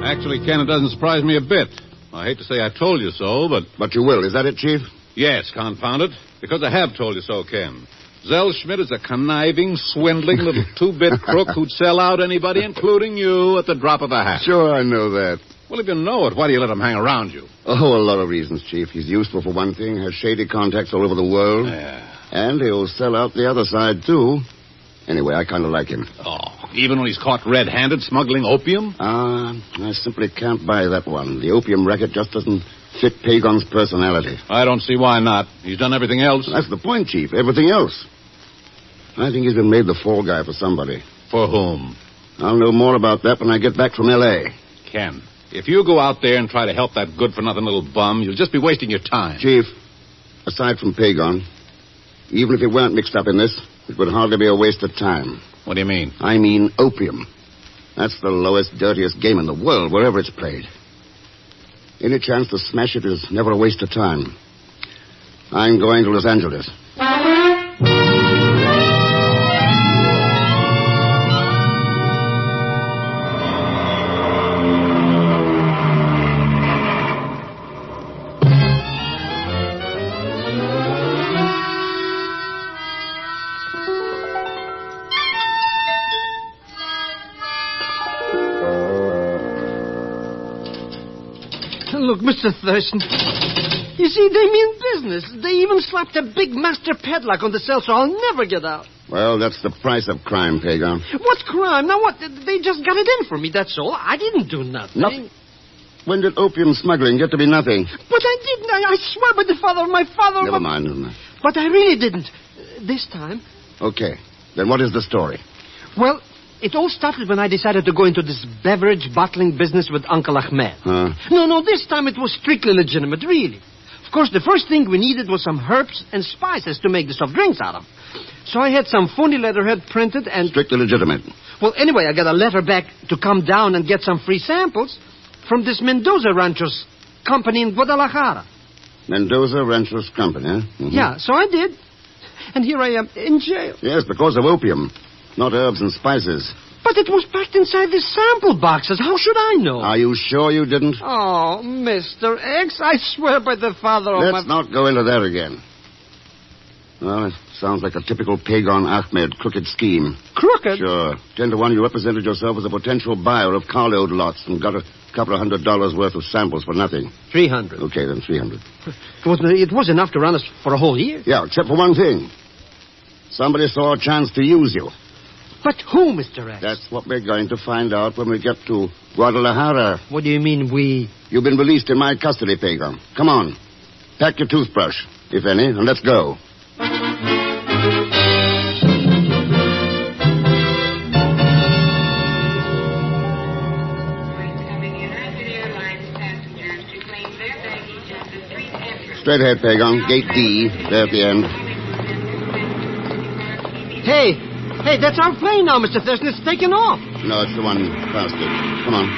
Actually, Ken, it doesn't surprise me a bit. I hate to say I told you so, but... But you will. Is that it, Chief? Yes, confound it. Because I have told you so, Ken. Zell Schmidt is a conniving, swindling little two-bit crook who'd sell out anybody, including you, at the drop of a hat. Sure, I know that. Well, if you know it, why do you let him hang around you? Oh, a lot of reasons, Chief. He's useful for one thing, has shady contacts all over the world. Yeah. And he'll sell out the other side, too. Anyway, I kind of like him. Oh, even when he's caught red-handed smuggling opium? I simply can't buy that one. The opium racket just doesn't fit Pagon's personality. I don't see why not. He's done everything else. That's the point, Chief. Everything else. I think he's been made the fall guy for somebody. For whom? I'll know more about that when I get back from L.A. Ken, if you go out there and try to help that good-for-nothing little bum, you'll just be wasting your time. Chief, aside from Pagon, even if he weren't mixed up in this, it would hardly be a waste of time. What do you mean? I mean opium. That's the lowest, dirtiest game in the world, wherever it's played. Any chance to smash it is never a waste of time. I'm going to Los Angeles. Look, Mr. Thurston. You see, they mean business. They even slapped a big master padlock on the cell, so I'll never get out. Well, that's the price of crime, Pagon. What's crime? Now, what? They just got it in for me, that's all. I didn't do nothing. Nothing? When did opium smuggling get to be nothing? But I didn't. I swear by the father of my father... Never mind. But I really didn't. This time. Okay. Then what is the story? Well... It all started when I decided to go into this beverage bottling business with Uncle Ahmed. Huh? No, this time it was strictly legitimate, really. Of course, the first thing we needed was some herbs and spices to make the soft drinks out of. So I had some phony letterhead printed and... Strictly legitimate. Well, anyway, I got a letter back to come down and get some free samples from this Mendoza Ranchos company in Guadalajara. Mendoza Ranchos company, huh? Mm-hmm. Yeah, so I did. And here I am in jail. Yes, because of opium. Not herbs and spices. But it was packed inside the sample boxes. How should I know? Are you sure you didn't? Oh, Mr. X, I swear by the father of Let's not go into that again. Well, it sounds like a typical Pagon Ahmed crooked scheme. Crooked? Sure. 10 to 1, you represented yourself as a potential buyer of CARLO lots and got a couple of $100 worth of samples for nothing. 300. Okay, then 300. It was enough to run us for a whole year. Yeah, except for one thing. Somebody saw a chance to use you. But who, Mr. X? That's what we're going to find out when we get to Guadalajara. What do you mean, we? You've been released in my custody, Pagon. Come on. Pack your toothbrush, if any, and let's go. Straight ahead, Pagon. Gate D, there at the end. Hey, that's our plane now, Mr. Thurston. It's taken off. No, it's the one past it. Come on.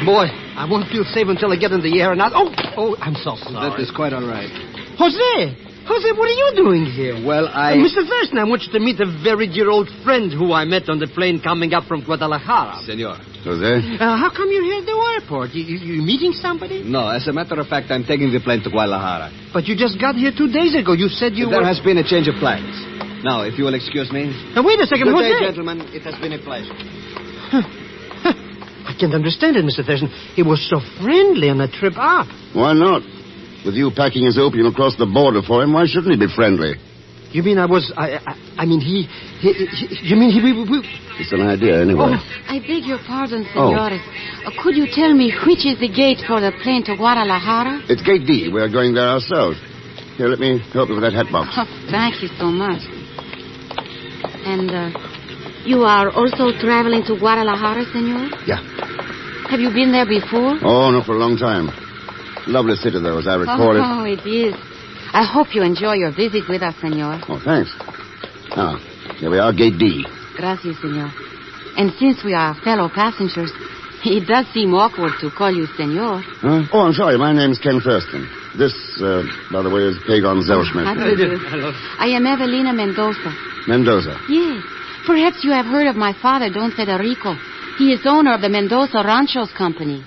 Boy, I won't feel safe until I get in the air and out. Oh, I'm so sorry. That is quite all right. Jose, what are you doing here? Well, Mr. Thurston, I want you to meet a very dear old friend who I met on the plane coming up from Guadalajara. Senor. Jose? How come you're here at the airport? You meeting somebody? No, as a matter of fact, I'm taking the plane to Guadalajara. But you just got here 2 days ago. You said you There has been a change of plans. Now, if you will excuse me. Now, wait a second. Good Jose. day, gentlemen. It has been a pleasure. I can't understand it, Mr. Thurston. He was so friendly on the trip up. Why not? With you packing his opium across the border for him, why shouldn't he be friendly? You mean I was... I mean, he... You mean he... It's an idea, anyway. Oh, I beg your pardon, senores. Could you tell me which is the gate for the plane to Guadalajara? It's Gate D. We're going there ourselves. Here, let me help you with that hat box. Oh, thank you so much. And, you are also traveling to Guadalajara, senor? Yeah. Have you been there before? Oh, no, for a long time. Lovely city, though, as I recall it. Oh, it is. I hope you enjoy your visit with us, senor. Oh, thanks. Now, here we are, Gate D. Gracias, senor. And since we are fellow passengers, it does seem awkward to call you senor. Huh? Oh, I'm sorry. My name's Ken Thurston. This, by the way, is Pagon Zellschmidt. Hello. I am Evelina Mendoza. Mendoza? Yes. Perhaps you have heard of my father, Don Federico. He is owner of the Mendoza Ranchos Company.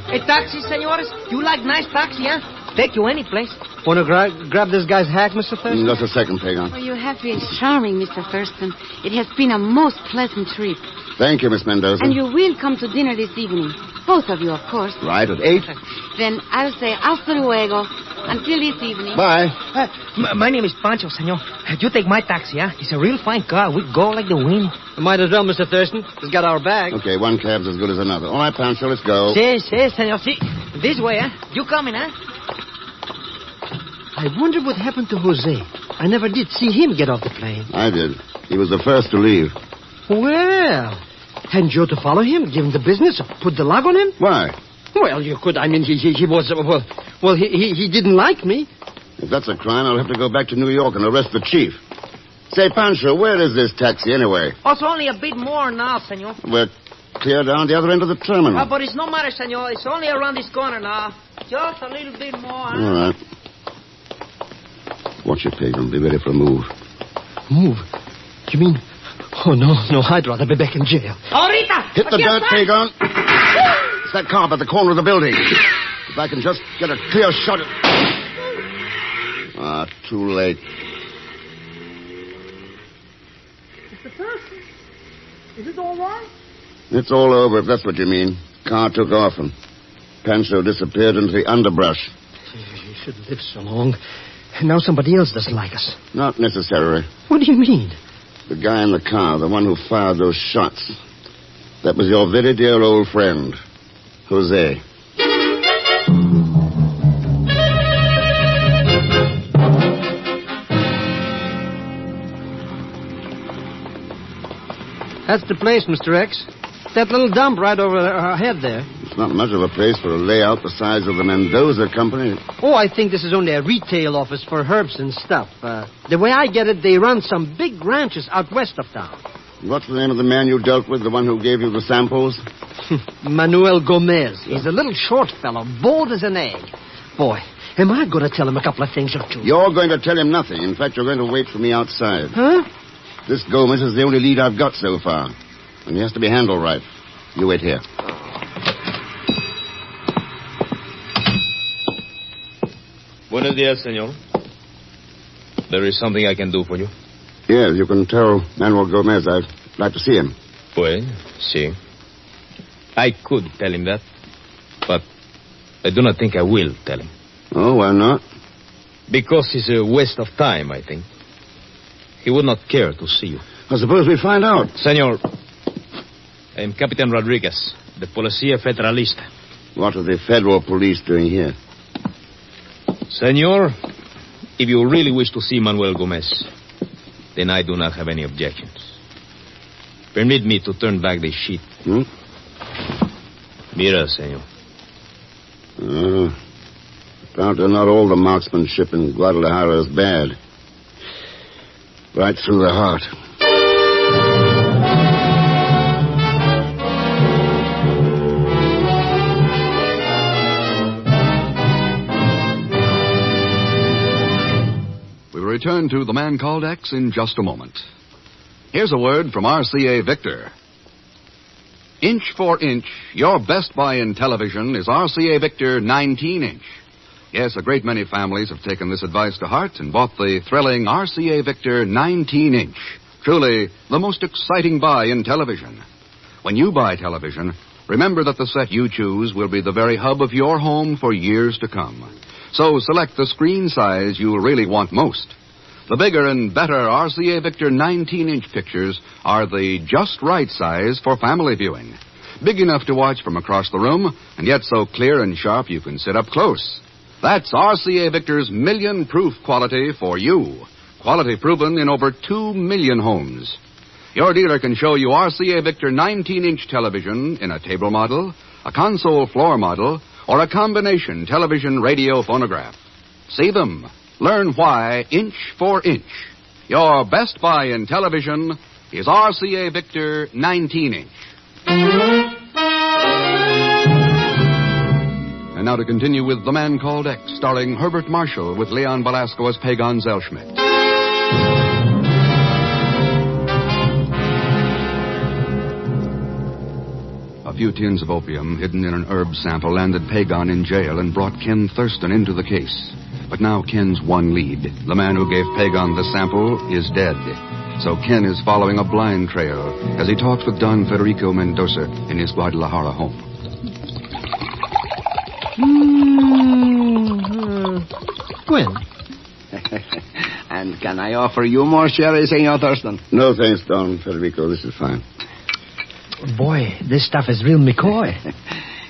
Hey, taxi, senores? You like nice taxi, huh? Take you any place. Want to grab this guy's hack, Mr. Thurston? Just a second, Pagon. Oh, you have been charming, Mr. Thurston. It has been a most pleasant trip. Thank you, Miss Mendoza. And you will come to dinner this evening. Both of you, of course. Right, at 8. Then I'll say hasta luego. Until this evening. Bye. My name is Pancho, senor. You take my taxi, huh? It's a real fine car. We go like the wind. Might as well, Mr. Thurston. He's got our bag. Okay, one cab's as good as another. All right, Pancho, let's go. Si, senor. Si. This way, huh? You coming, huh? I wonder what happened to Jose. I never did see him get off the plane. I did. He was the first to leave. Well, hadn't you to follow him, give him the business, or put the log on him? Why? Well, you could. I mean, he was... Well, he didn't like me. If that's a crime, I'll have to go back to New York and arrest the chief. Say, Pancho, where is this taxi anyway? Oh, it's only a bit more now, senor. We're clear down the other end of the terminal. But it's no matter, senor. It's only around this corner now. Just a little bit more, huh? All right. Watch it, Pagan. Be ready for a move. Move? You mean... Oh, no, I'd rather be back in jail. Ahorita! Hit the dirt, Pagan. It's that car by the corner of the building. If I can just get a clear shot at... too late. Mr. Thurston, is it all right? It's all over, if that's what you mean. Car took off and Pancho disappeared into the underbrush. You should live so long. And now somebody else doesn't like us. Not necessarily. What do you mean? The guy in the car, the one who fired those shots. That was your very dear old friend, Jose. That's the place, Mr. X. That little dump right over our head there. It's not much of a place for a layout the size of the Mendoza Company. Oh, I think this is only a retail office for herbs and stuff. The way I get it, they run some big ranches out west of town. What's the name of the man you dealt with, the one who gave you the samples? Manuel Gomez. He's a little short fellow, bold as an egg. Boy, am I going to tell him a couple of things or two? You're going to tell him nothing. In fact, you're going to wait for me outside. Huh? This Gomez is the only lead I've got so far. And he has to be handled right. You wait here. Buenos dias, senor. There is something I can do for you. Yes, you can tell Manuel Gomez I'd like to see him. Well, sí. I could tell him that, but I do not think I will tell him. Oh, why not? Because it's a waste of time, I think. He would not care to see you. I suppose we find out. Senor, I am Captain Rodriguez, the Policía Federalista. What are the federal police doing here? Senor, if you really wish to see Manuel Gomez, then I do not have any objections. Permit me to turn back the sheet. Mira, senor. Apparently not all the marksmanship in Guadalajara is bad. Right through the heart. We will return to The Man Called X in just a moment. Here's a word from RCA Victor. Inch for inch, your best buy in television is RCA Victor 19-inch. Yes, a great many families have taken this advice to heart and bought the thrilling RCA Victor 19-inch. Truly, the most exciting buy in television. When you buy television, remember that the set you choose will be the very hub of your home for years to come. So select the screen size you really want most. The bigger and better RCA Victor 19-inch pictures are the just right size for family viewing. Big enough to watch from across the room, and yet so clear and sharp you can sit up close. That's RCA Victor's million-proof quality for you. Quality proven in over 2 million homes. Your dealer can show you RCA Victor 19-inch television in a table model, a console floor model, or a combination television radio phonograph. See them. Learn why inch for inch. Your best buy in television is RCA Victor 19-inch. And now to continue with The Man Called X, starring Herbert Marshall with Leon Belasco as Pagon Zellschmidt. A few tins of opium hidden in an herb sample landed Pagon in jail and brought Ken Thurston into the case. But now Ken's one lead. The man who gave Pagon the sample is dead. So Ken is following a blind trail as he talks with Don Federico Mendoza in his Guadalajara home. Gwen. And can I offer you more sherry, Senor Thurston? No, thanks, Don Federico. This is fine. Boy, this stuff is real McCoy.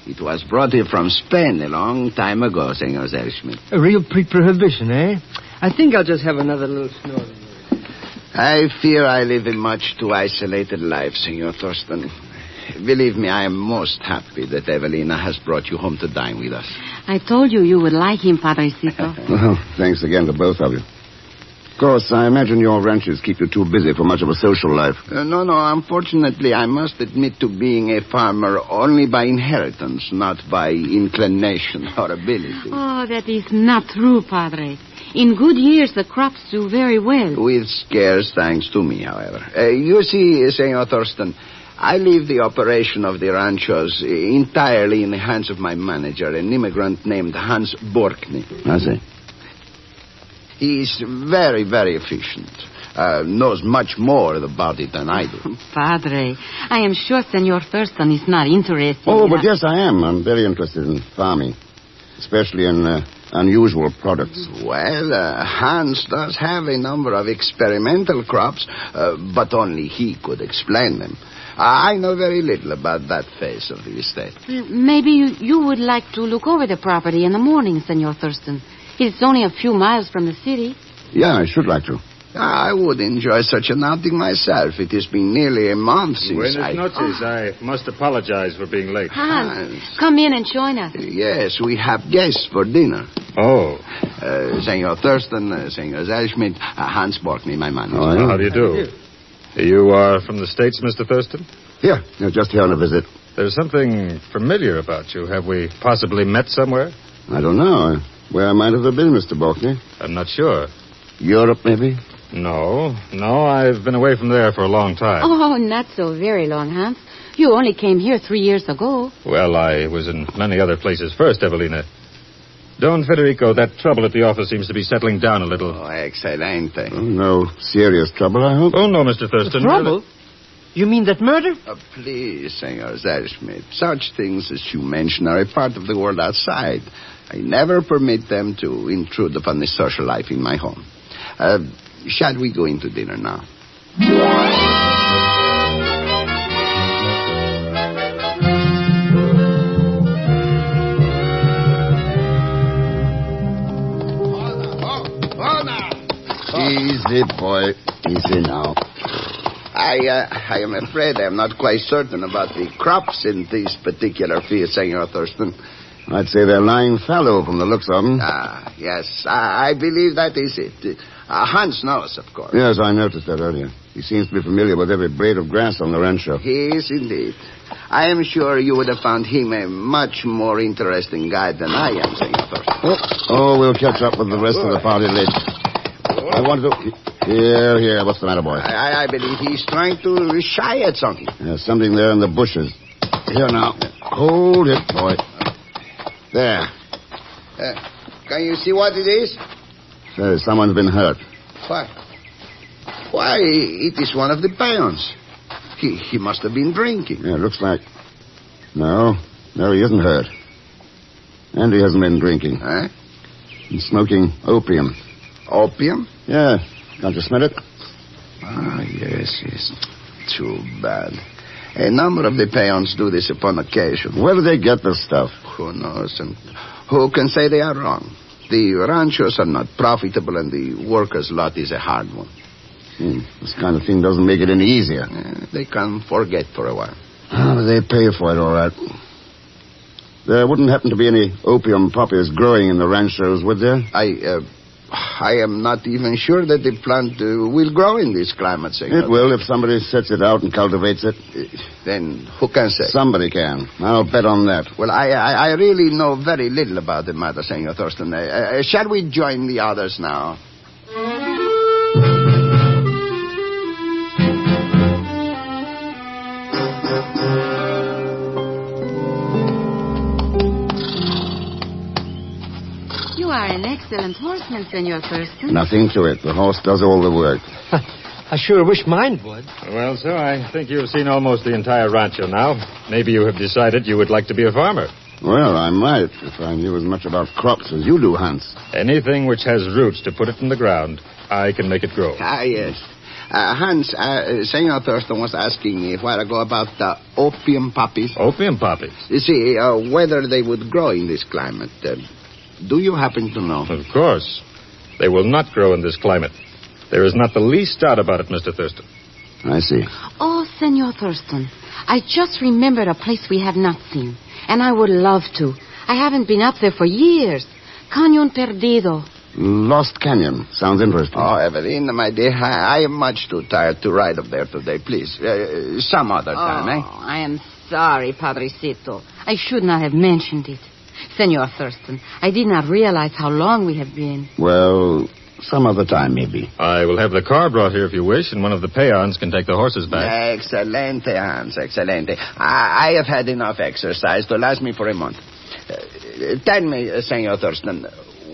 It was brought here from Spain a long time ago, Senor Zellschmidt. A real pre-prohibition, eh? I think I'll just have another little snore. I fear I live a much too isolated life, Senor Thurston. Believe me, I am most happy that Evelina has brought you home to dine with us. I told you you would like him, Padrecito. Well, thanks again to both of you. Of course, I imagine your ranches keep you too busy for much of a social life. No. Unfortunately, I must admit to being a farmer only by inheritance, not by inclination or ability. Oh, that is not true, Padre. In good years, the crops do very well. With scarce thanks to me, however. You see, Senor Thurston, I leave the operation of the ranchos entirely in the hands of my manager, an immigrant named Hans Borkny. I see. He's very, very efficient. Knows much more about it than I do. Padre, I am sure Senor Thurston is not interested Oh, but yes, I am. I'm very interested in farming, especially in unusual products. Well, Hans does have a number of experimental crops, but only he could explain them. I know very little about that phase of the estate. Maybe you would like to look over the property in the morning, Senor Thurston. It's only a few miles from the city. Yeah, I should like to. I would enjoy such an outing myself. It has been nearly a month since Buenas noches. I must apologize for being late. Hans, come in and join us. Yes, we have guests for dinner. Oh. Senor Thurston, Senor Zellschmidt, Hans Borkny, my manager. Oh, how do you do? You are from the States, Mr. Thurston? Yeah, just here on a visit. There's something familiar about you. Have we possibly met somewhere? I don't know. Where might have been, Mr. Borkny? I'm not sure. Europe, maybe? No, I've been away from there for a long time. Oh, not so very long, Hans. You only came here 3 years ago. Well, I was in many other places first, Evelina. Don Federico, that trouble at the office seems to be settling down a little. Oh, excelente. Oh, no serious trouble, I hope? Oh, no, Mr. Thurston. Trouble? You mean that murder? Please, Senor Zellschmidt. Such things as you mention are a part of the world outside. I never permit them to intrude upon the social life in my home. Shall we go into dinner now? Easy, boy. Easy now. I am afraid I am not quite certain about the crops in these particular fields, Senor Thurston. I'd say they're lying fallow from the looks of them. Yes, I believe that is it. Hans knows, of course. Yes, I noticed that earlier. He seems to be familiar with every blade of grass on the rancho. He is indeed. I am sure you would have found him a much more interesting guide than I am, Senor Thurston. Oh, we'll catch up with the rest of the party later. I want to... Here. What's the matter, boy? I believe he's trying to shy at something. There's something there in the bushes. Here now. Hold it, boy. There. Can you see what it is? Says someone's been hurt. What? Why, it is one of the peons. He must have been drinking. Yeah, looks like... No, he isn't hurt. And he hasn't been drinking. Eh? He's smoking opium. Opium? Yeah. Can't you smell it? Ah, yes. Too bad. A number of the peons do this upon occasion. Where do they get this stuff? Who knows? And who can say they are wrong? The ranchos are not profitable, and the workers' lot is a hard one. This kind of thing doesn't make it any easier. They can forget for a while. Oh, they pay for it, all right. There wouldn't happen to be any opium poppies growing in the ranchos, would there? I am not even sure that the plant will grow in this climate, Senor. It will if somebody sets it out and cultivates it. Then who can say? Somebody can. I'll bet on that. Well, I really know very little about the matter, Senor Thurston. Shall we join the others now? You are an excellent horseman, Senor Thurston. Nothing to it. The horse does all the work. I sure wish mine would. Well, sir, I think you've seen almost the entire rancho now. Maybe you have decided you would like to be a farmer. Well, I might, if I knew as much about crops as you do, Hans. Anything which has roots to put it in the ground, I can make it grow. Ah, yes. Hans, Senor Thurston was asking me a while ago about the opium poppies. Opium poppies? You see, whether they would grow in this climate. Do you happen to know? Of course. They will not grow in this climate. There is not the least doubt about it, Mr. Thurston. I see. Oh, Senor Thurston, I just remembered a place we have not seen, and I would love to. I haven't been up there for years. Cañón Perdido. Lost Canyon. Sounds interesting. Oh, Evelyn, my dear, I am much too tired to ride up there today. Please, some other time, eh? I am sorry, Padrecito. I should not have mentioned it. Senor Thurston, I did not realize how long we have been. Well, some other time, maybe. I will have the car brought here if you wish, and one of the peons can take the horses back. Excelente, Hans, excelente. I have had enough exercise to last me for a month. Tell me, Senor Thurston,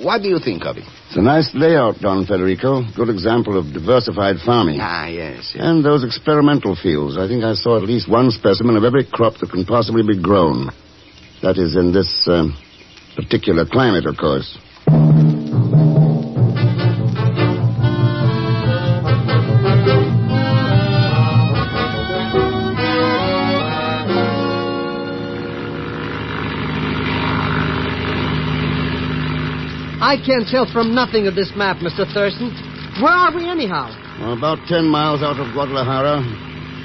what do you think of it? It's a nice layout, Don Federico. Good example of diversified farming. Ah, yes. And those experimental fields. I think I saw at least one specimen of every crop that can possibly be grown. That is, in this particular climate, of course. I can't tell from nothing of this map, Mr. Thurston. Where are we, anyhow? Well, about 10 miles out of Guadalajara.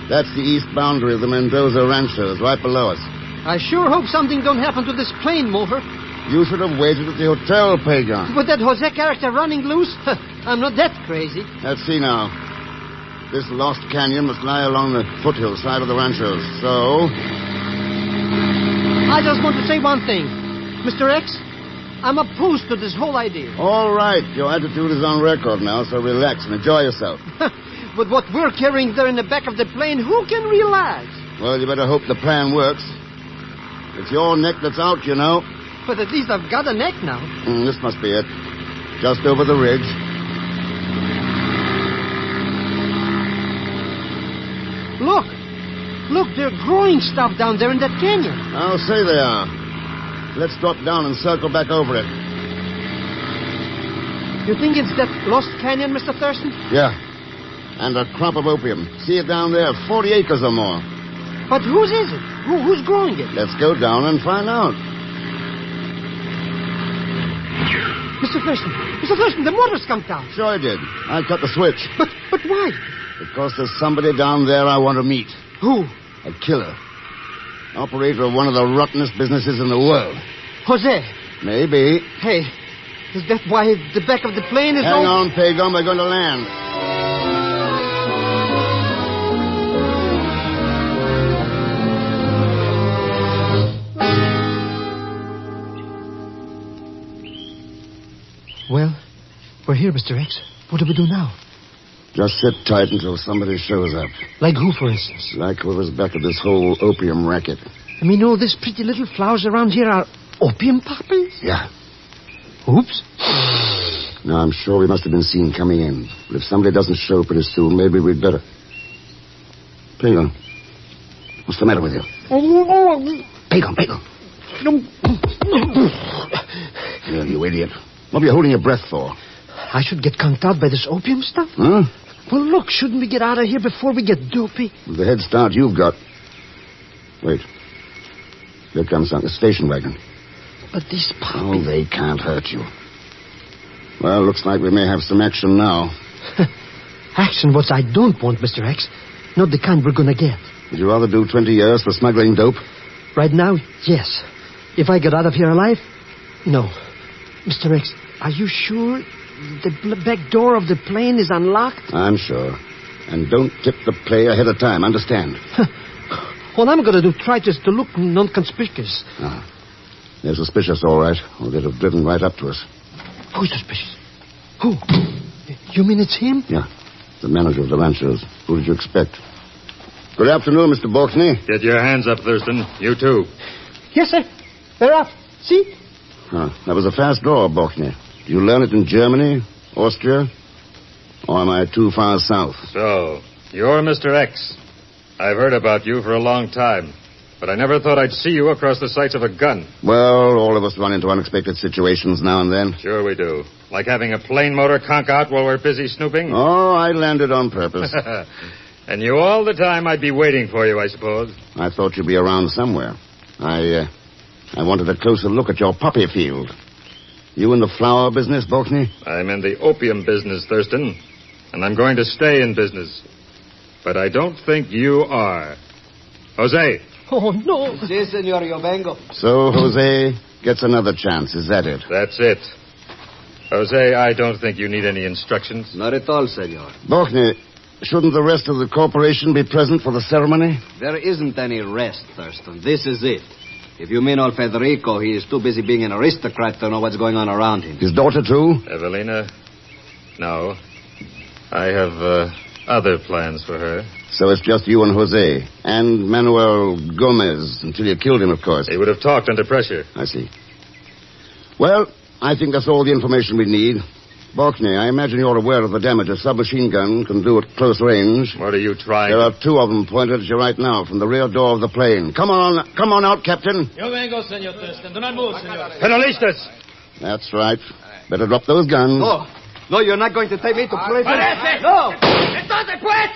That's the east boundary of the Mendoza ranchos, right below us. I sure hope something don't happen to this plane mover. You should have waited at the hotel, Pagan. With that Jose character running loose? I'm not that crazy. Let's see now. This lost canyon must lie along the foothill side of the ranchos, so... I just want to say one thing. Mr. X, I'm opposed to this whole idea. All right, your attitude is on record now, so relax and enjoy yourself. But what we're carrying there in the back of the plane, who can relax? Well, you better hope the plan works. It's your neck that's out, you know. But at least I've got a neck now. This must be it. Just over the ridge. Look, they're growing stuff down there in that canyon. I'll say they are. Let's drop down and circle back over it. You think it's that lost canyon, Mr. Thurston? Yeah. And a crop of opium. See it down there? 40 acres or more. But whose is it? Who's growing it? Let's go down and find out. Mr. Thurston, the motor's come down. Sure I did. I cut the switch. But why? Because there's somebody down there I want to meet. Who? A killer. Operator of one of the rottenest businesses in the world. Jose. Maybe. Hey, is that why the back of the plane is... Hang on, Pagan. We're going to land. Well, we're here, Mr. X. What do we do now? Just sit tight until somebody shows up. Like who, for instance? Like whoever's back of this whole opium racket. I mean, all these pretty little flowers around here are opium poppies? Yeah. Oops. Now, I'm sure we must have been seen coming in. But if somebody doesn't show pretty soon, maybe we'd better... Pagan, what's the matter with you? Pagan. You idiot. What are you holding your breath for? I should get conked out by this opium stuff? Huh? Well, look, shouldn't we get out of here before we get dopey? With the head start you've got. Wait. Here comes a station wagon. But these Oh, they can't hurt you. Well, looks like we may have some action now. Action what I don't want, Mr. X. Not the kind we're gonna get. Would you rather do 20 years for smuggling dope? Right now, yes. If I get out of here alive, no. Mr. X, are you sure the back door of the plane is unlocked? I'm sure. And don't tip the play ahead of time, understand? All I'm gonna do, try just to look non-conspicuous. They're suspicious, all right, or they'd have driven right up to us. Who's suspicious? Who? You mean it's him? Yeah, the manager of the ranchers. Who did you expect? Good afternoon, Mr. Borkney. Get your hands up, Thurston. You too. Yes, sir. They're up. See? That was a fast draw, Borkney. Did you learn it in Germany, Austria, or am I too far south? So, you're Mr. X. I've heard about you for a long time, but I never thought I'd see you across the sights of a gun. Well, all of us run into unexpected situations now and then. Sure we do. Like having a plane motor conk out while we're busy snooping? Oh, I landed on purpose. And you all the time I'd be waiting for you, I suppose. I thought you'd be around somewhere. I wanted a closer look at your poppy field. You in the flower business, Borkney? I'm in the opium business, Thurston, and I'm going to stay in business. But I don't think you are. Jose. Oh, no. Si, senor, yo vengo. So Jose gets another chance, is that it? That's it. Jose, I don't think you need any instructions. Not at all, senor. Borkney, shouldn't the rest of the corporation be present for the ceremony? There isn't any rest, Thurston. This is it. If you mean old Federico, he is too busy being an aristocrat to know what's going on around him. His daughter, too? Evelina? No. I have other plans for her. So it's just you and Jose. And Manuel Gomez, until you killed him, of course. He would have talked under pressure. I see. Well, I think that's all the information we need. Borkney, I imagine you're aware of the damage a submachine gun can do at close range. What are you trying? There are two of them pointed at you right now from the rear door of the plane. Come on out, Captain. Yo vengo, senor Thurston. Do not move, senor. Penalistas! That's right. Better drop those guns. No, you're not going to take me to prison. No! Entonces, pues!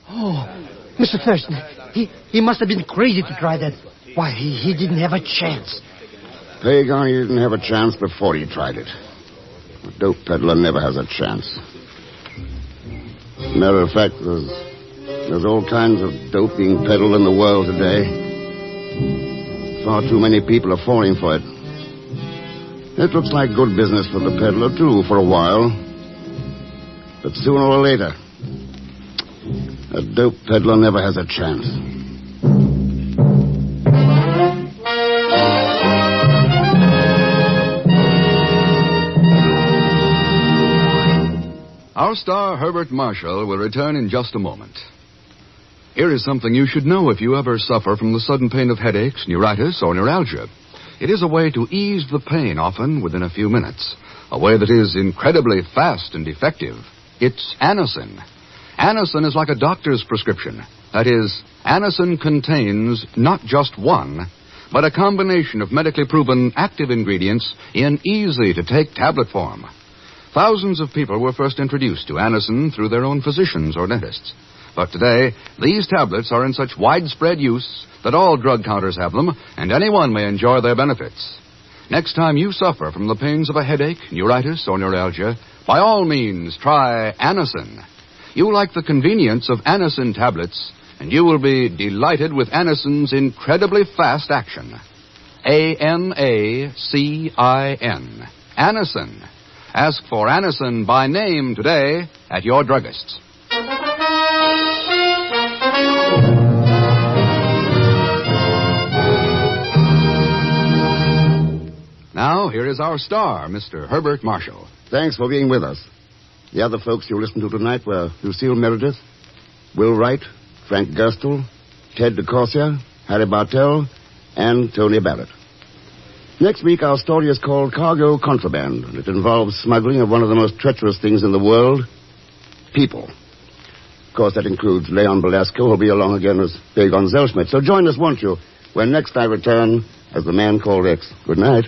Oh, Mr. Thurston, he must have been crazy to try that. Why, he didn't have a chance. Pagan, he didn't have a chance before he tried it. A dope peddler never has a chance. Matter of fact, there's all kinds of dope being peddled in the world today. Far too many people are falling for it. It looks like good business for the peddler, too, for a while. But sooner or later, a dope peddler never has a chance. Our star, Herbert Marshall, will return in just a moment. Here is something you should know if you ever suffer from the sudden pain of headaches, neuritis, or neuralgia. It is a way to ease the pain, often within a few minutes. A way that is incredibly fast and effective. It's Anacin. Anacin is like a doctor's prescription. That is, Anacin contains not just one, but a combination of medically proven active ingredients in easy-to-take tablet form. Thousands of people were first introduced to Anacin through their own physicians or dentists. But today, these tablets are in such widespread use that all drug counters have them, and anyone may enjoy their benefits. Next time you suffer from the pains of a headache, neuritis, or neuralgia, by all means, try Anacin. You like the convenience of Anacin tablets, and you will be delighted with Anacin's incredibly fast action. Anacin. Anacin. Ask for Anacin by name today at your druggist's. Now, here is our star, Mr. Herbert Marshall. Thanks for being with us. The other folks you listened to tonight were Lucille Meredith, Will Wright, Frank Gerstle, Ted DeCorsia, Harry Bartell, and Tony Barrett. Next week, our story is called Cargo Contraband, and it involves smuggling of one of the most treacherous things in the world, people. Of course, that includes Leon Belasco, who'll be along again as Dagon Zellschmidt. So join us, won't you, when next I return as the man called X. Good night.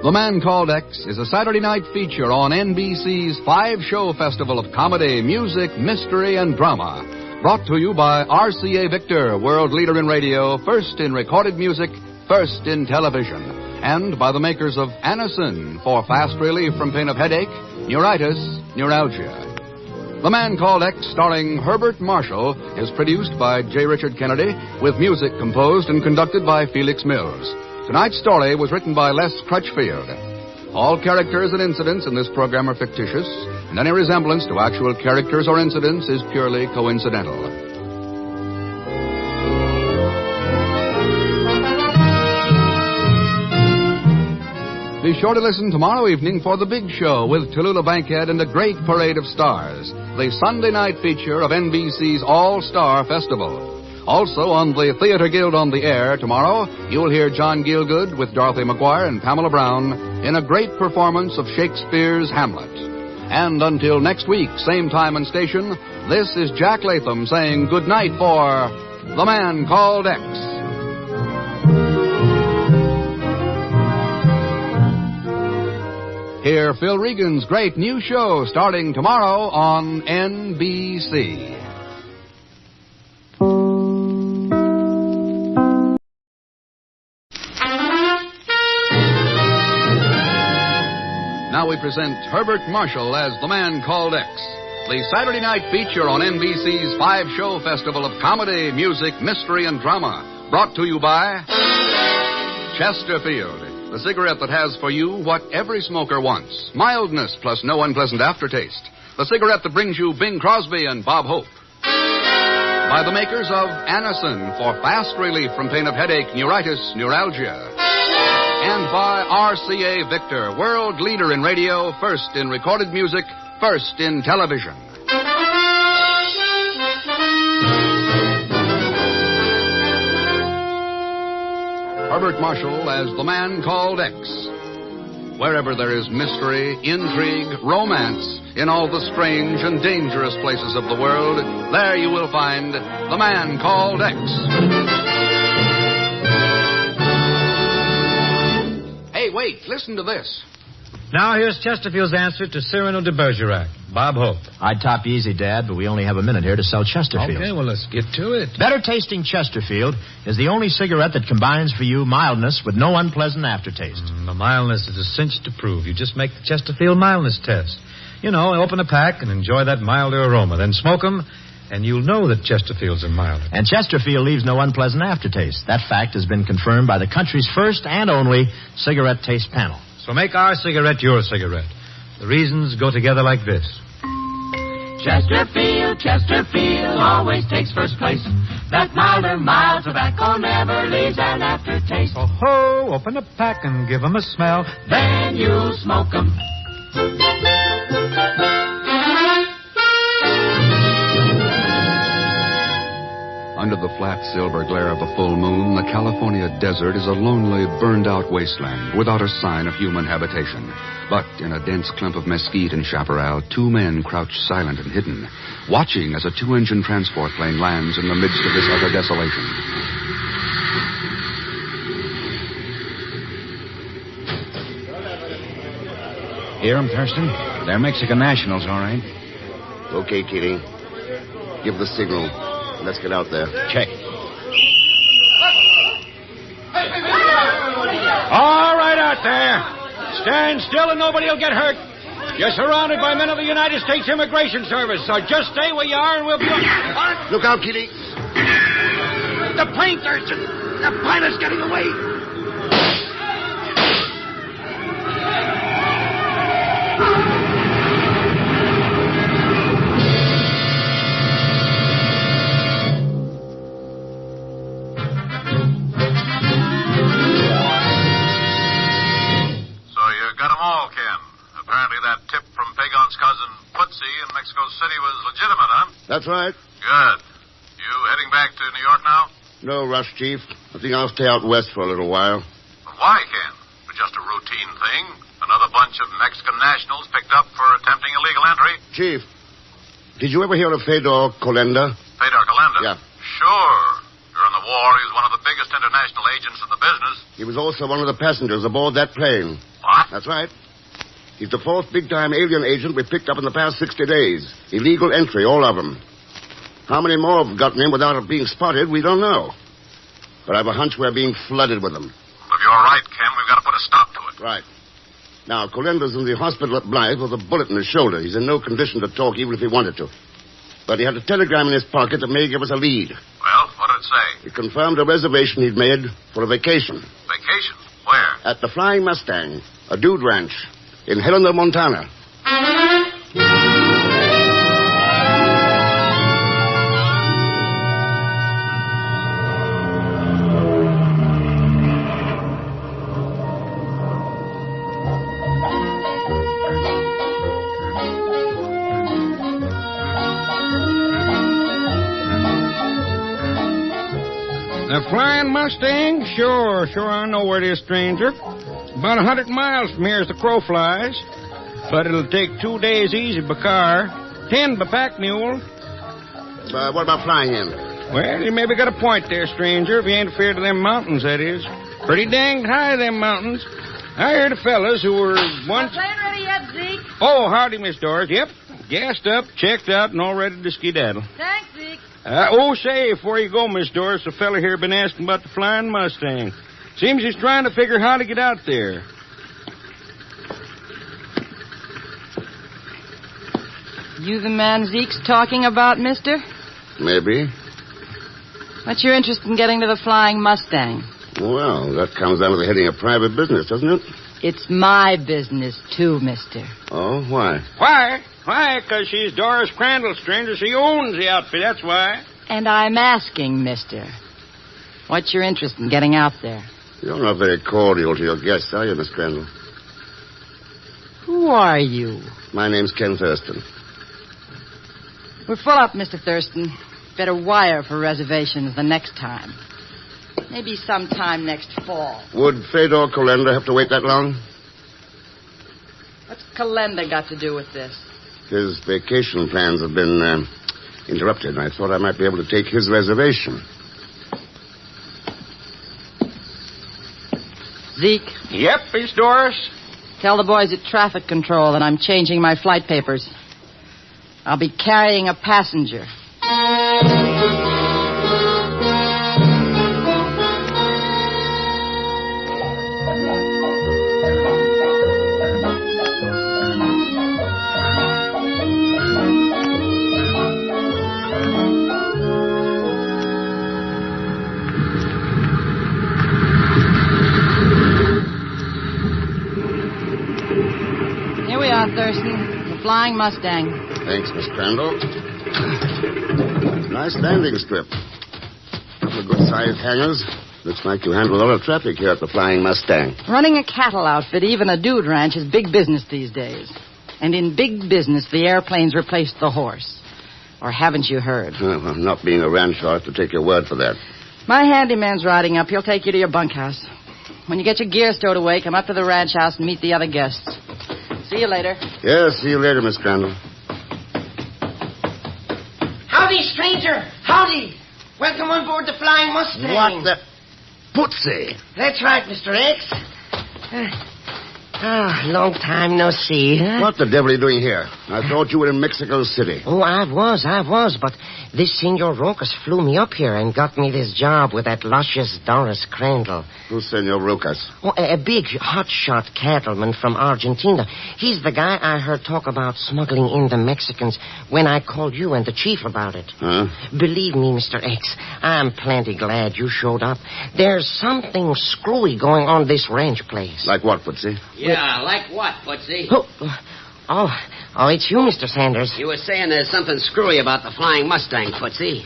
The Man Called X is a Saturday night feature on NBC's 5-show festival of comedy, music, mystery, and drama. Brought to you by RCA Victor, world leader in radio, first in recorded music, first in television. And by the makers of Anacin for fast relief from pain of headache, neuritis, neuralgia. The Man Called X, starring Herbert Marshall, is produced by J. Richard Kennedy, with music composed and conducted by Felix Mills. Tonight's story was written by Les Crutchfield. All characters and incidents in this program are fictitious, and any resemblance to actual characters or incidents is purely coincidental. Be sure to listen tomorrow evening for The Big Show with Tallulah Bankhead and a great parade of stars, the Sunday night feature of NBC's All-Star Festival. Also, on the Theater Guild on the Air tomorrow, you'll hear John Gielgud with Dorothy McGuire and Pamela Brown in a great performance of Shakespeare's Hamlet. And until next week, same time and station, this is Jack Latham saying good night for The Man Called X. Hear Phil Regan's great new show starting tomorrow on NBC. Now we present Herbert Marshall as The Man Called X, the Saturday night feature on NBC's 5-show festival of comedy, music, mystery, and drama. Brought to you by Chesterfield, the cigarette that has for you what every smoker wants. Mildness plus no unpleasant aftertaste. The cigarette that brings you Bing Crosby and Bob Hope. By the makers of Anacin for fast relief from pain of headache, neuritis, neuralgia. And by RCA Victor, world leader in radio, first in recorded music, first in television. Herbert Marshall as The Man Called X. Wherever there is mystery, intrigue, romance, in all the strange and dangerous places of the world, there you will find The Man Called X. Hey, wait, listen to this. Now here's Chesterfield's answer to Cyrano de Bergerac. Bob Hope. I'd top easy, Dad, but we only have a minute here to sell Chesterfield. Okay, well, let's get to it. Better tasting Chesterfield is the only cigarette that combines for you mildness with no unpleasant aftertaste. The mildness is a cinch to prove. You just make the Chesterfield mildness test. You know, open a pack and enjoy that milder aroma. Then smoke them, and you'll know that Chesterfields are milder. And Chesterfield leaves no unpleasant aftertaste. That fact has been confirmed by the country's first and only cigarette taste panel. So make our cigarette your cigarette. The reasons go together like this. Chesterfield always takes first place. That milder, mild tobacco never leaves an aftertaste. Oh ho, open a pack and give 'em a smell. Then you smoke 'em. Under the flat silver glare of a full moon, the California desert is a lonely, burned-out wasteland without a sign of human habitation. But in a dense clump of mesquite and chaparral, two men crouch silent and hidden, watching as a two-engine transport plane lands in the midst of this utter desolation. Hear 'em, Thurston? They're Mexican nationals, all right. Okay, Keating. Give the signal. Let's get out there. Check. All right out there. Stand still and nobody will get hurt. You're surrounded by men of the United States Immigration Service, so just stay where you are and we'll be... Look out, Keating. The plane, Thurston. The pilot's getting away. Apparently that tip from Pagon's cousin puts That's right. Good. You heading back to New York now? No rush, Chief. I think I'll stay out west for a little while. But why, Ken? It's just a routine thing. Another bunch of Mexican nationals picked up for attempting illegal entry. Chief, did you ever hear of Fedor Kolenda? Fedor Kolenda? Yeah. Sure. During the war, he was one of the biggest international agents in the business. He was also one of the passengers aboard that plane. What? That's right. He's the fourth big-time alien agent we picked up in the past 60 days. Illegal entry, all of them. How many more have gotten in without it being spotted, we don't know. But I have a hunch we're being flooded with them. If you're right, Ken, we've got to put a stop to it. Right. Now, Colenda's in the hospital at Blythe with a bullet in his shoulder. He's in no condition to talk, even if he wanted to. But he had a telegram in his pocket that may give us a lead. Well, what did it say? It confirmed a reservation he'd made for a vacation. Vacation? Where? At the Flying Mustang, a dude ranch in Helena, Montana. The Flying Mustang? Sure, I know where it is, stranger. About 100 miles from here as the crow flies. But it'll take 2 days easy by car, 10 by pack mule. What about flying in? Well, you maybe got a point there, stranger, if you ain't afraid of them mountains, that is. Pretty danged high, them mountains. I heard of fellas who were once... Plane ready yet, Zeke? Oh, howdy, Miss Doris. Yep, gassed up, checked out, and all ready to skedaddle. Thanks, Zeke. Say, before you go, Miss Doris, a fella here been asking about the Flying Mustang. Seems he's trying to figure how to get out there. You the man Zeke's talking about, mister? Maybe. What's your interest in getting to the Flying Mustang? Well, that comes down to the heading of private business, doesn't it? It's my business, too, mister. Oh, why? Why? Why? Because she's Doris Crandall, stranger. She owns the outfit, that's why. And I'm asking, mister, what's your interest in getting out there? You're not very cordial to your guests, are you, Miss Crandall? Who are you? My name's Ken Thurston. We're full up, Mr. Thurston. Better wire for reservations the next time. Maybe sometime next fall. Would Fedor Kolenda have to wait that long? What's Kolenda got to do with this? His vacation plans have been interrupted, and I thought I might be able to take his reservation. Zeke? Yep, Miss Doris. Tell the boys at traffic control that I'm changing my flight papers. I'll be carrying a passenger. Here we are, Thurston. The Flying Mustang. Thanks, Miss Crandall. Nice landing strip. Couple of good-sized hangars. Looks like you handle a lot of traffic here at the Flying Mustang. Running a cattle outfit, even a dude ranch, is big business these days. And in big business, the airplanes replaced the horse. Or haven't you heard? Well, not being a rancher, I'll have to take your word for that. My handyman's riding up. He'll take you to your bunkhouse. When you get your gear stowed away, come up to the ranch house and meet the other guests. See you later. Yes, see you later, Miss Crandall. Howdy, stranger. Howdy. Welcome on board the Flying Mustang. What the... Putsy. That's right, Mr. X. Long time no see, huh? What the devil are you doing here? I thought you were in Mexico City. Oh, I was, but this Senor Rocas flew me up here and got me this job with that luscious Doris Crandall. Who's Senor Rocas? Oh, a big hotshot cattleman from Argentina. He's the guy I heard talk about smuggling in the Mexicans when I called you and the chief about it. Huh? Believe me, Mr. X, I'm plenty glad you showed up. There's something screwy going on this ranch place. Like what, Putsy? Yeah, like what, Footsy? Oh, it's you, Mr. Sanders. You were saying there's something screwy about the Flying Mustang, Footsy.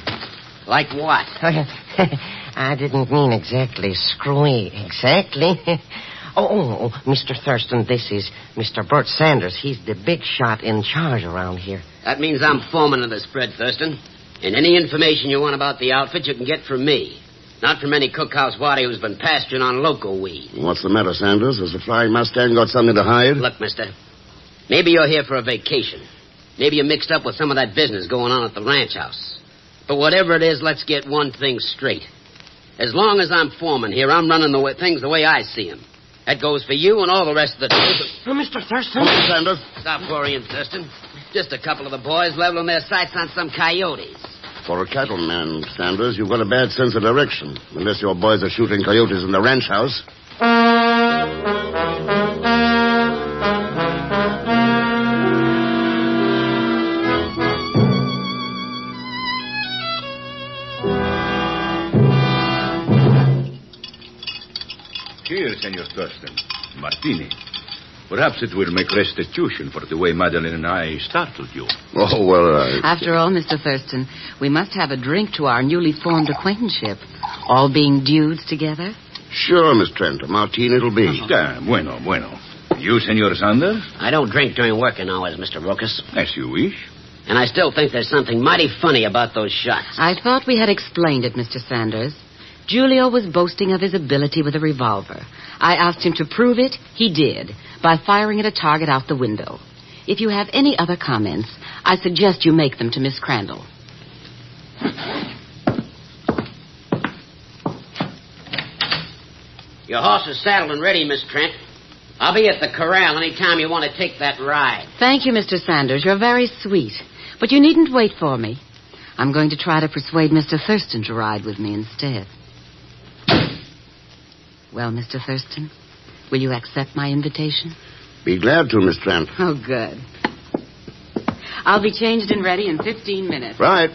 Like what? I didn't mean exactly screwy. Exactly. Oh, Mr. Thurston, this is Mr. Bert Sanders. He's the big shot in charge around here. That means I'm foreman of the spread, Thurston. And any information you want about the outfit, you can get from me. Not from any cookhouse waddy who's been pasturing on local weed. What's the matter, Sanders? Has the Flying Mustang got something to hide? Look, mister, maybe you're here for a vacation. Maybe you're mixed up with some of that business going on at the ranch house. But whatever it is, let's get one thing straight. As long as I'm foreman here, I'm running things the way I see them. That goes for you and all the rest of the... Oh, Mr. Thurston. Mr. Sanders. Stop worrying, Thurston. Just a couple of the boys leveling their sights on some coyotes. For a cattleman, Sanders, you've got a bad sense of direction. Unless your boys are shooting coyotes in the ranch house. Here, Senor Thurston. Martini. Perhaps it will make restitution for the way Madeline and I startled you. Oh, well, After all, Mr. Thurston, we must have a drink to our newly formed acquaintanceship. All being dudes together. Sure, Miss Trent. A martini it'll be. Bueno. You, Senor Sanders? I don't drink during working hours, Mr. Rokas. As you wish. And I still think there's something mighty funny about those shots. I thought we had explained it, Mr. Sanders. Julio was boasting of his ability with a revolver. I asked him to prove it. He did, by firing at a target out the window. If you have any other comments, I suggest you make them to Miss Crandall. Your horse is saddled and ready, Miss Trent. I'll be at the corral any time you want to take that ride. Thank you, Mr. Sanders. You're very sweet. But you needn't wait for me. I'm going to try to persuade Mr. Thurston to ride with me instead. Well, Mr. Thurston, will you accept my invitation? Be glad to, Miss Trent. Oh, good. I'll be changed and ready in 15 minutes. Right.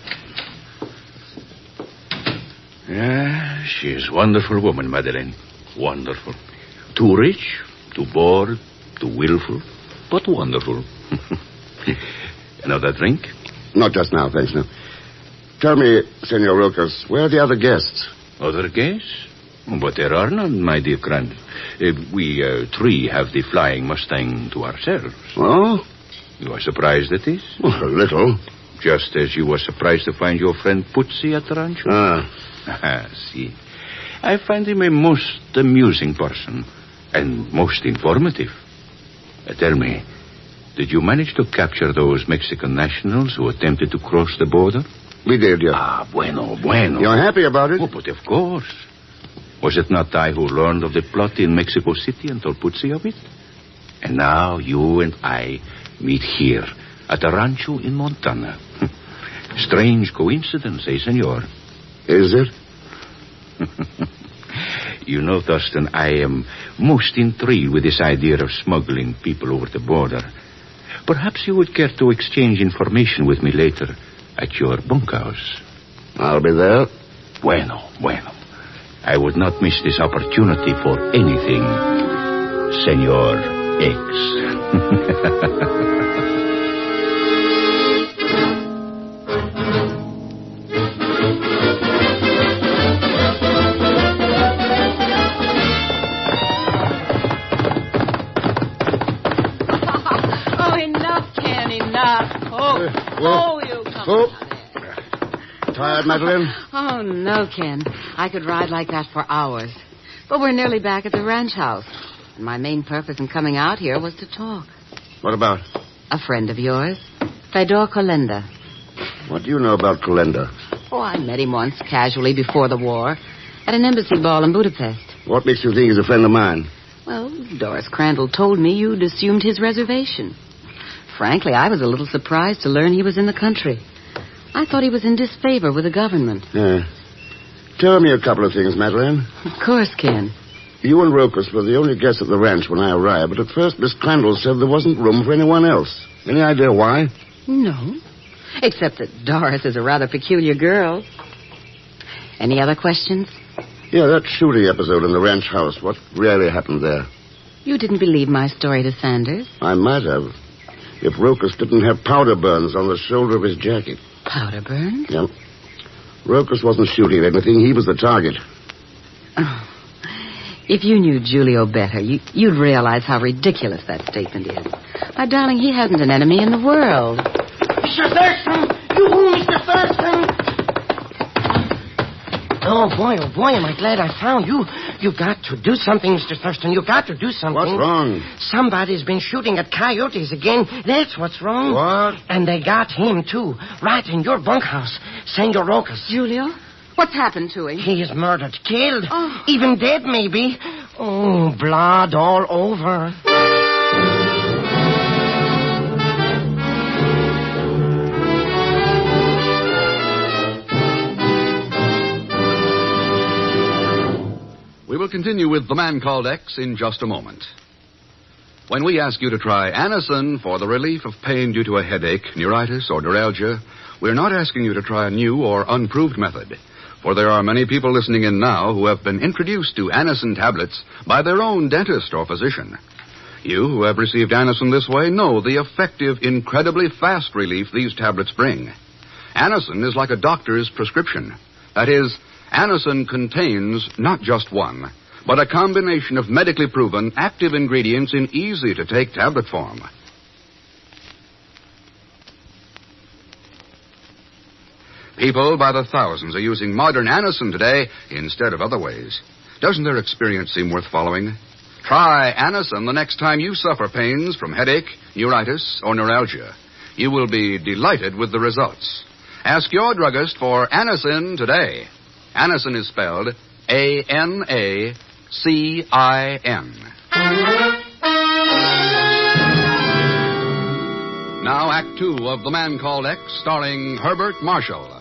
Yeah, she is a wonderful woman, Madeline. Wonderful. Too rich, too bored, too willful, but wonderful. Another drink? Not just now, thanks, no. Tell me, Senor Rokas, where are the other guests? Other guests? But there are none, my dear friend. We three have the Flying Mustang to ourselves. Oh? You are surprised at this? Well, a little. Just as you were surprised to find your friend Putzi at the rancho? See. I find him a most amusing person and most informative. Tell me, did you manage to capture those Mexican nationals who attempted to cross the border? We did, yes. Bueno. You're happy about it? Oh, but of course. Was it not I who learned of the plot in Mexico City and told Putzi of it? And now you and I meet here at a rancho in Montana. Strange coincidence, eh, senor? Is it? You know, Thurston, I am most intrigued with this idea of smuggling people over the border. Perhaps you would care to exchange information with me later at your bunkhouse. I'll be there. Bueno. I would not miss this opportunity for anything, Senor X. Tired, Madeline? Oh, no, Ken. I could ride like that for hours. But we're nearly back at the ranch house. And my main purpose in coming out here was to talk. What about? A friend of yours, Fedor Kolenda. What do you know about Kolenda? Oh, I met him once, casually, before the war, at an embassy ball in Budapest. What makes you think he's a friend of mine? Well, Doris Crandall told me you'd assumed his reservation. Frankly, I was a little surprised to learn he was in the country. I thought he was in disfavor with the government. Yeah. Tell me a couple of things, Madeline. Of course, Ken. You and Rokas were the only guests at the ranch when I arrived, but at first Miss Crandall said there wasn't room for anyone else. Any idea why? No. Except that Doris is a rather peculiar girl. Any other questions? Yeah, that shooting episode in the ranch house. What really happened there? You didn't believe my story to Sanders? I might have. If Rokas didn't have powder burns on the shoulder of his jacket. Powder burns? Yep. Rokas wasn't shooting at anything. He was the target. Oh. If you knew Julio better, you'd realize how ridiculous that statement is. My darling, he hasn't an enemy in the world. Mr. Thurston! You, Mr. Thurston! Oh, boy, am I glad I found you. You got to do something, Mr. Thurston. You got to do something. What's wrong? Somebody's been shooting at coyotes again. That's what's wrong. What? And they got him, too. Right in your bunkhouse. Senor Rocas. Julio? What's happened to him? He is murdered, killed. Oh. Even dead, maybe. Oh, blood all over. We will continue with The Man Called X in just a moment. When we ask you to try Anacin for the relief of pain due to a headache, neuritis, or neuralgia, we're not asking you to try a new or unproved method. For there are many people listening in now who have been introduced to Anacin tablets by their own dentist or physician. You who have received Anacin this way know the effective, incredibly fast relief these tablets bring. Anacin is like a doctor's prescription. That is, Anacin contains not just one, but a combination of medically proven active ingredients in easy-to-take tablet form. People by the thousands are using modern Anacin today instead of other ways. Doesn't their experience seem worth following? Try Anacin the next time you suffer pains from headache, neuritis, or neuralgia. You will be delighted with the results. Ask your druggist for Anacin today. Anacin is spelled Anacin. Now, Act Two of The Man Called X, starring Herbert Marshall.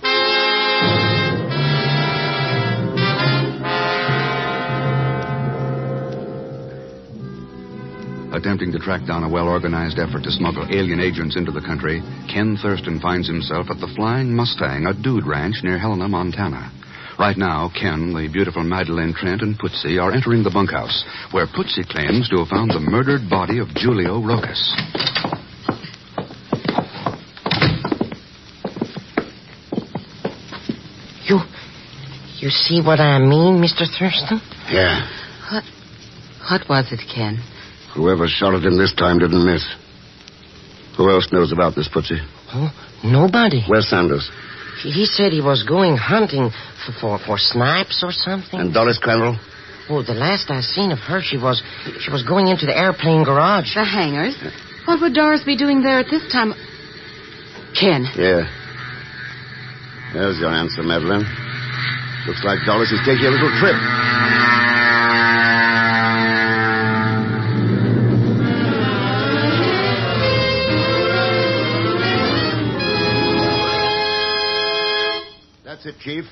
Attempting to track down a well-organized effort to smuggle alien agents into the country, Ken Thurston finds himself at the Flying Mustang, a dude ranch near Helena, Montana. Right now, Ken, the beautiful Madeleine Trent, and Putzi are entering the bunkhouse, where Putzi claims to have found the murdered body of Julio Rocas. You see what I mean, Mr. Thurston? Yeah. What was it, Ken? Whoever shot at him this time didn't miss. Who else knows about this, Putzi? Oh, nobody. Where's Sanders? He said he was going hunting for snipes or something. And Doris Crandall? Oh, the last I seen of her, she was going into the airplane garage. The hangars? What would Doris be doing there at this time? Ken. Yeah. There's your answer, Madeleine. Looks like Doris is taking a little trip. That's it, Chief.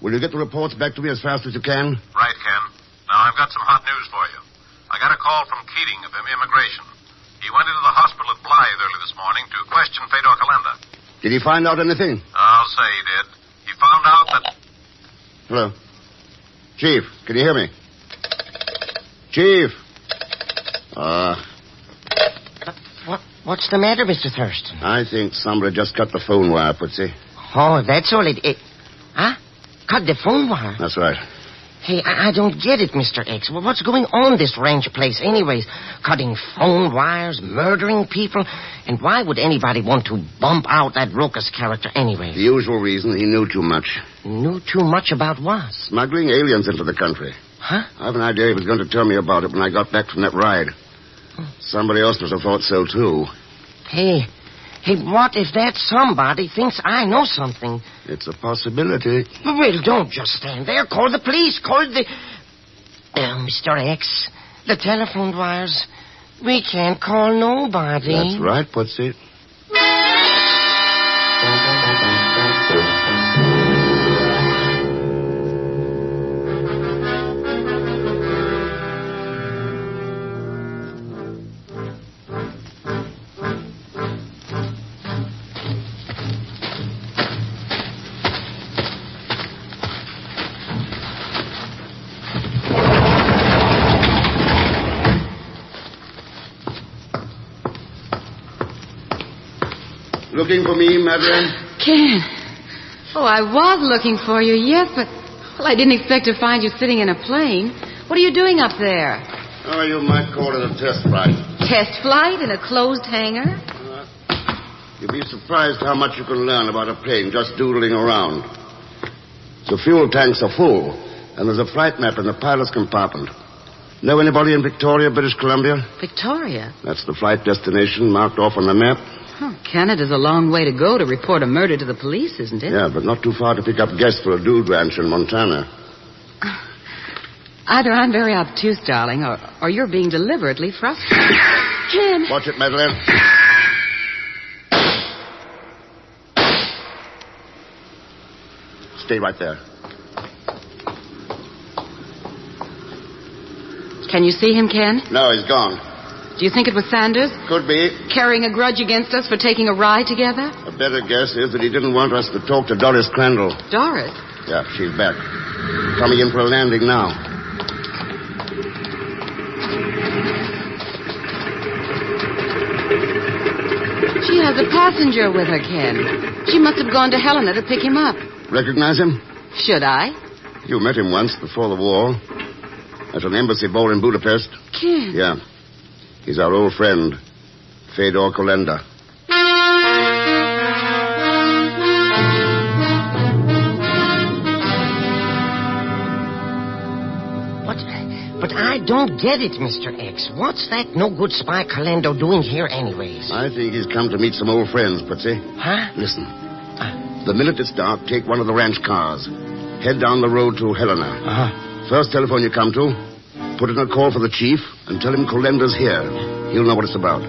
Will you get the reports back to me as fast as you can? Right, Ken. Now, I've got some hot news for you. I got a call from Keating of Immigration. He went into the hospital at Blythe early this morning to question Fedor Calenda. Did he find out anything? I'll say he did. He found out that... Hello? Chief, can you hear me? Chief! What's the matter, Mr. Thurston? I think somebody just cut the phone wire, Putzi. Oh, that's all it... Huh? Cut the phone wire? That's right. Hey, I don't get it, Mr. X. Well, what's going on this ranch place anyways? Cutting phone wires, murdering people? And why would anybody want to bump out that Rocas character anyway? The usual reason, he knew too much. Knew too much about what? Smuggling aliens into the country. Huh? I have an idea he was going to tell me about it when I got back from that ride. Somebody else must have thought so, too. Hey, what if that somebody thinks I know something? It's a possibility. Well, don't just stand there. Call the police. Call the... Mr. X, the telephone wires. We can't call nobody. That's right, Putzi. Looking for me, Madeleine? Ken. Oh, I was looking for you, yes, but... Well, I didn't expect to find you sitting in a plane. What are you doing up there? Oh, you might call it a test flight. Test flight in a closed hangar? You'd be surprised how much you can learn about a plane just doodling around. The fuel tanks are full, and there's a flight map in the pilot's compartment. Know anybody in Victoria, British Columbia? Victoria? That's the flight destination marked off on the map. Canada's a long way to go to report a murder to the police, isn't it? Yeah, but not too far to pick up guests for a dude ranch in Montana. Either I'm very obtuse, darling, or you're being deliberately frustrated. Ken! Watch it, Madeline. Stay right there. Can you see him, Ken? No, he's gone. Do you think it was Sanders? Could be. Carrying a grudge against us for taking a ride together? A better guess is that he didn't want us to talk to Doris Crandall. Doris? Yeah, she's back. Coming in for a landing now. She has a passenger with her, Ken. She must have gone to Helena to pick him up. Recognize him? Should I? You met him once before the war. At an embassy ball in Budapest. Ken? Yeah. He's our old friend, Fedor Kolenda. But I don't get it, Mr. X. What's that no-good spy Kolenda doing here anyways? I think he's come to meet some old friends, Putsy. Huh? Listen. The minute it's dark, take one of the ranch cars. Head down the road to Helena. First telephone you come to, put in a call for the chief and tell him Kolenda's here. He'll know what it's about.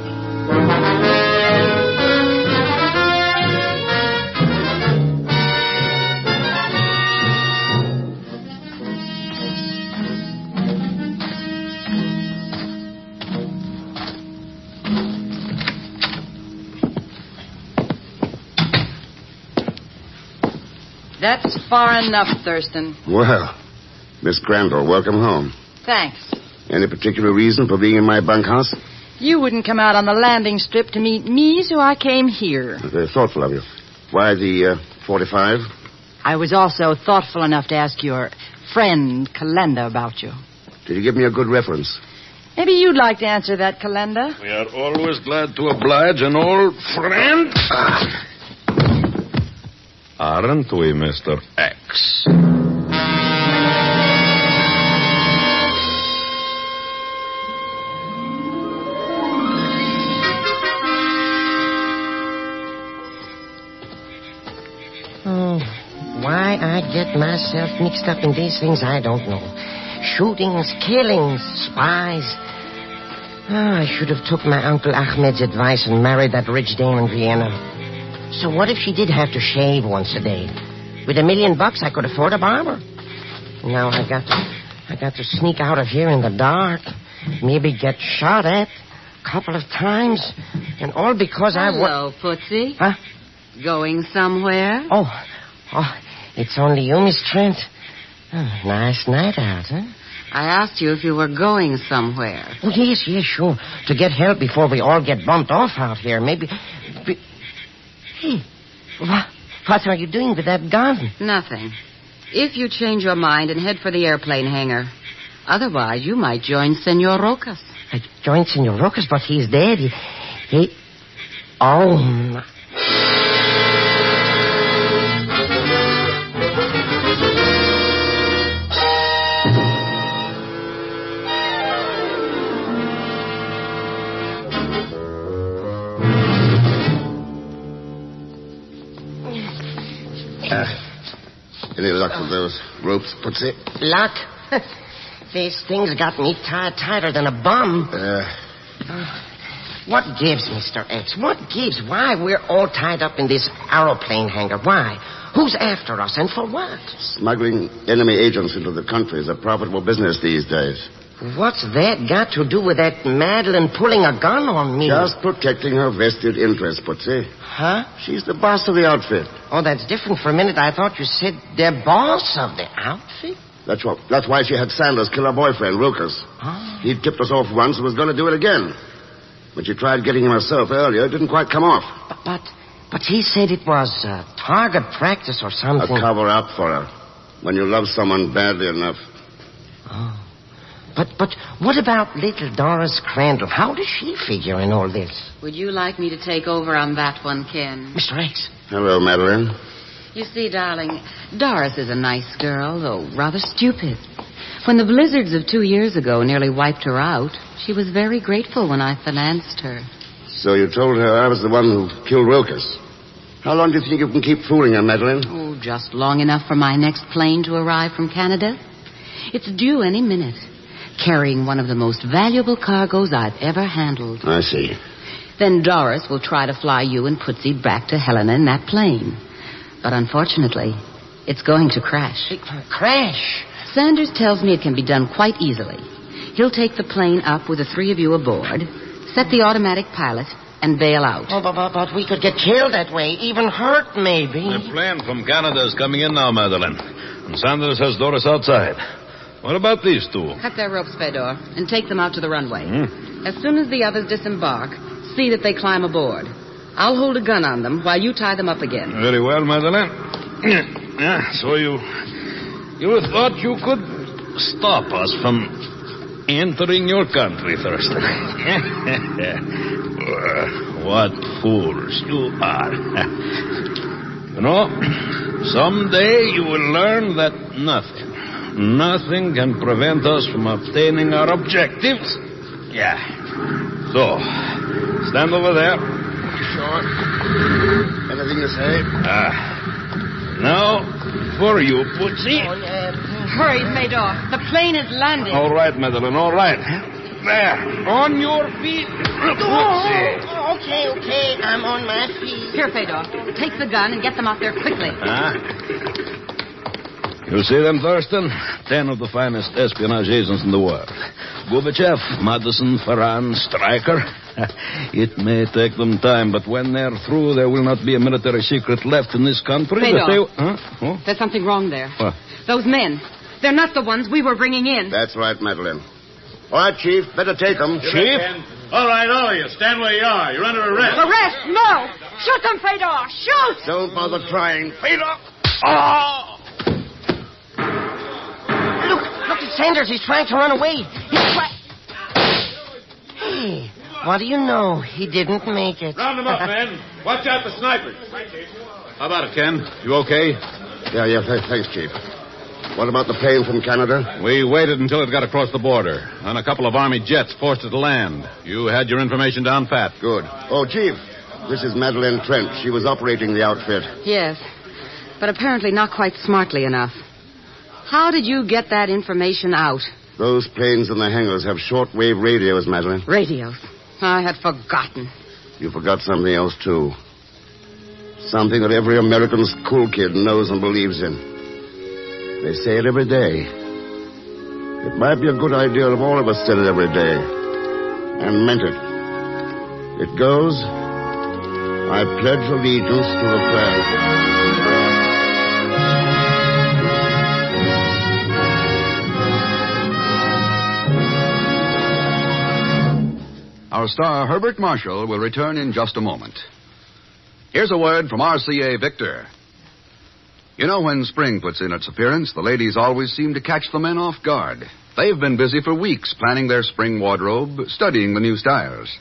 That's far enough, Thurston. Well, Miss Crandall, welcome home. Thanks. Any particular reason for being in my bunkhouse? You wouldn't come out on the landing strip to meet me, so I came here. Very thoughtful of you. Why the 45? I was also thoughtful enough to ask your friend, Kolenda, about you. Did you give me a good reference? Maybe you'd like to answer that, Kolenda. We are always glad to oblige an old friend. Aren't we, Mr. X? Why I get myself mixed up in these things, I don't know. Shootings, killings, spies. I should have took my Uncle Ahmed's advice and married that rich dame in Vienna. So what if she did have to shave once a day? With $1 million, I could afford a barber. Now I got to sneak out of here in the dark. Maybe get shot at a couple of times. And all because Hello, Putsy. Huh? Going somewhere? Oh, it's only you, Miss Trent. Oh, nice night out, huh? I asked you if you were going somewhere. Oh, yes, sure. To get help before we all get bumped off out here. Maybe... Hey, what are you doing with that gun? Nothing. If you change your mind and head for the airplane hangar. Otherwise, you might join Senor Rojas. I joined Senor Rojas, but he's dead. He... Oh, my... Any luck with those ropes, Putsy? Luck? These things got me tied tighter than a bum. What gives, Mr. X? What gives? Why we're all tied up in this aeroplane hangar? Why? Who's after us and for what? Smuggling enemy agents into the country is a profitable business these days. What's that got to do with that Madeline pulling a gun on me? Just protecting her vested interests, Putsy. Huh? She's the boss of the outfit. Oh, that's different. For a minute, I thought you said the boss of the outfit. That's why she had Sanders kill her boyfriend, Lucas. Oh. He tipped us off once and was going to do it again. When she tried getting him herself earlier, it didn't quite come off. But he said it was target practice or something. A cover-up for her. When you love someone badly enough. Oh. But what about little Doris Crandall? How does she figure in all this? Would you like me to take over on that one, Ken? Mr. X. Hello, Madeline. You see, darling, Doris is a nice girl, though rather stupid. When the blizzards of 2 years ago nearly wiped her out, she was very grateful when I financed her. So you told her I was the one who killed Wilkes. How long do you think you can keep fooling her, Madeline? Oh, just long enough for my next plane to arrive from Canada. It's due any minute, carrying one of the most valuable cargoes I've ever handled. I see. Then Doris will try to fly you and Putzie back to Helena in that plane. But unfortunately, it's going to crash. Crash? Sanders tells me it can be done quite easily. He'll take the plane up with the three of you aboard, set the automatic pilot, and bail out. Oh, but we could get killed that way, even hurt, maybe. The plane from Canada is coming in now, Madeline. And Sanders has Doris outside. What about these two? Cut their ropes, Fedor, and take them out to the runway. As soon as the others disembark, see that they climb aboard. I'll hold a gun on them while you tie them up again. Very well, Madeline. So you thought you could stop us from entering your country, Thurston. What fools you are. You know, someday you will learn that nothing can prevent us from obtaining our objectives. Yeah. So, stand over there. Sure. Anything to say? Now, for you, Putzie. Hurry, Fedor. The plane is landing. All right, Madeline, all right. There, on your feet. Okay, I'm on my feet. Here, Fedor. Take the gun and get them out there quickly. You see them, Thurston? 10 of the finest espionage agents in the world. Gubachev, Madison, Farran, Stryker. It may take them time, but when they're through, there will not be a military secret left in this country. Fedor, Oh? there's something wrong there. What? Those men, they're not the ones we were bringing in. That's right, Madeline. All right, Chief, better take them. Chief? All right, all of you, stand where you are. You're under arrest. Arrest? No! Shoot them, Fedor! Shoot! Don't bother trying. Fedor! Oh! Look at Sanders. He's trying to run away. Hey, what do you know? He didn't make it. Round them up, men. Watch out for snipers. How about it, Ken? You okay? Yeah, thanks, Chief. What about the plane from Canada? We waited until it got across the border. And a couple of Army jets forced it to land. You had your information down pat. Good. Oh, Chief, this is Madeline Trent. She was operating the outfit. Yes, but apparently not quite smartly enough. How did you get that information out? Those planes in the hangars have shortwave radios, Madeline. Radios? I had forgotten. You forgot something else, too. Something that every American school kid knows and believes in. They say it every day. It might be a good idea if all of us said it every day. And meant it. It goes, I pledge allegiance to the flag. Our star, Herbert Marshall, will return in just a moment. Here's a word from RCA Victor. You know, when spring puts in its appearance, the ladies always seem to catch the men off guard. They've been busy for weeks planning their spring wardrobe, studying the new styles.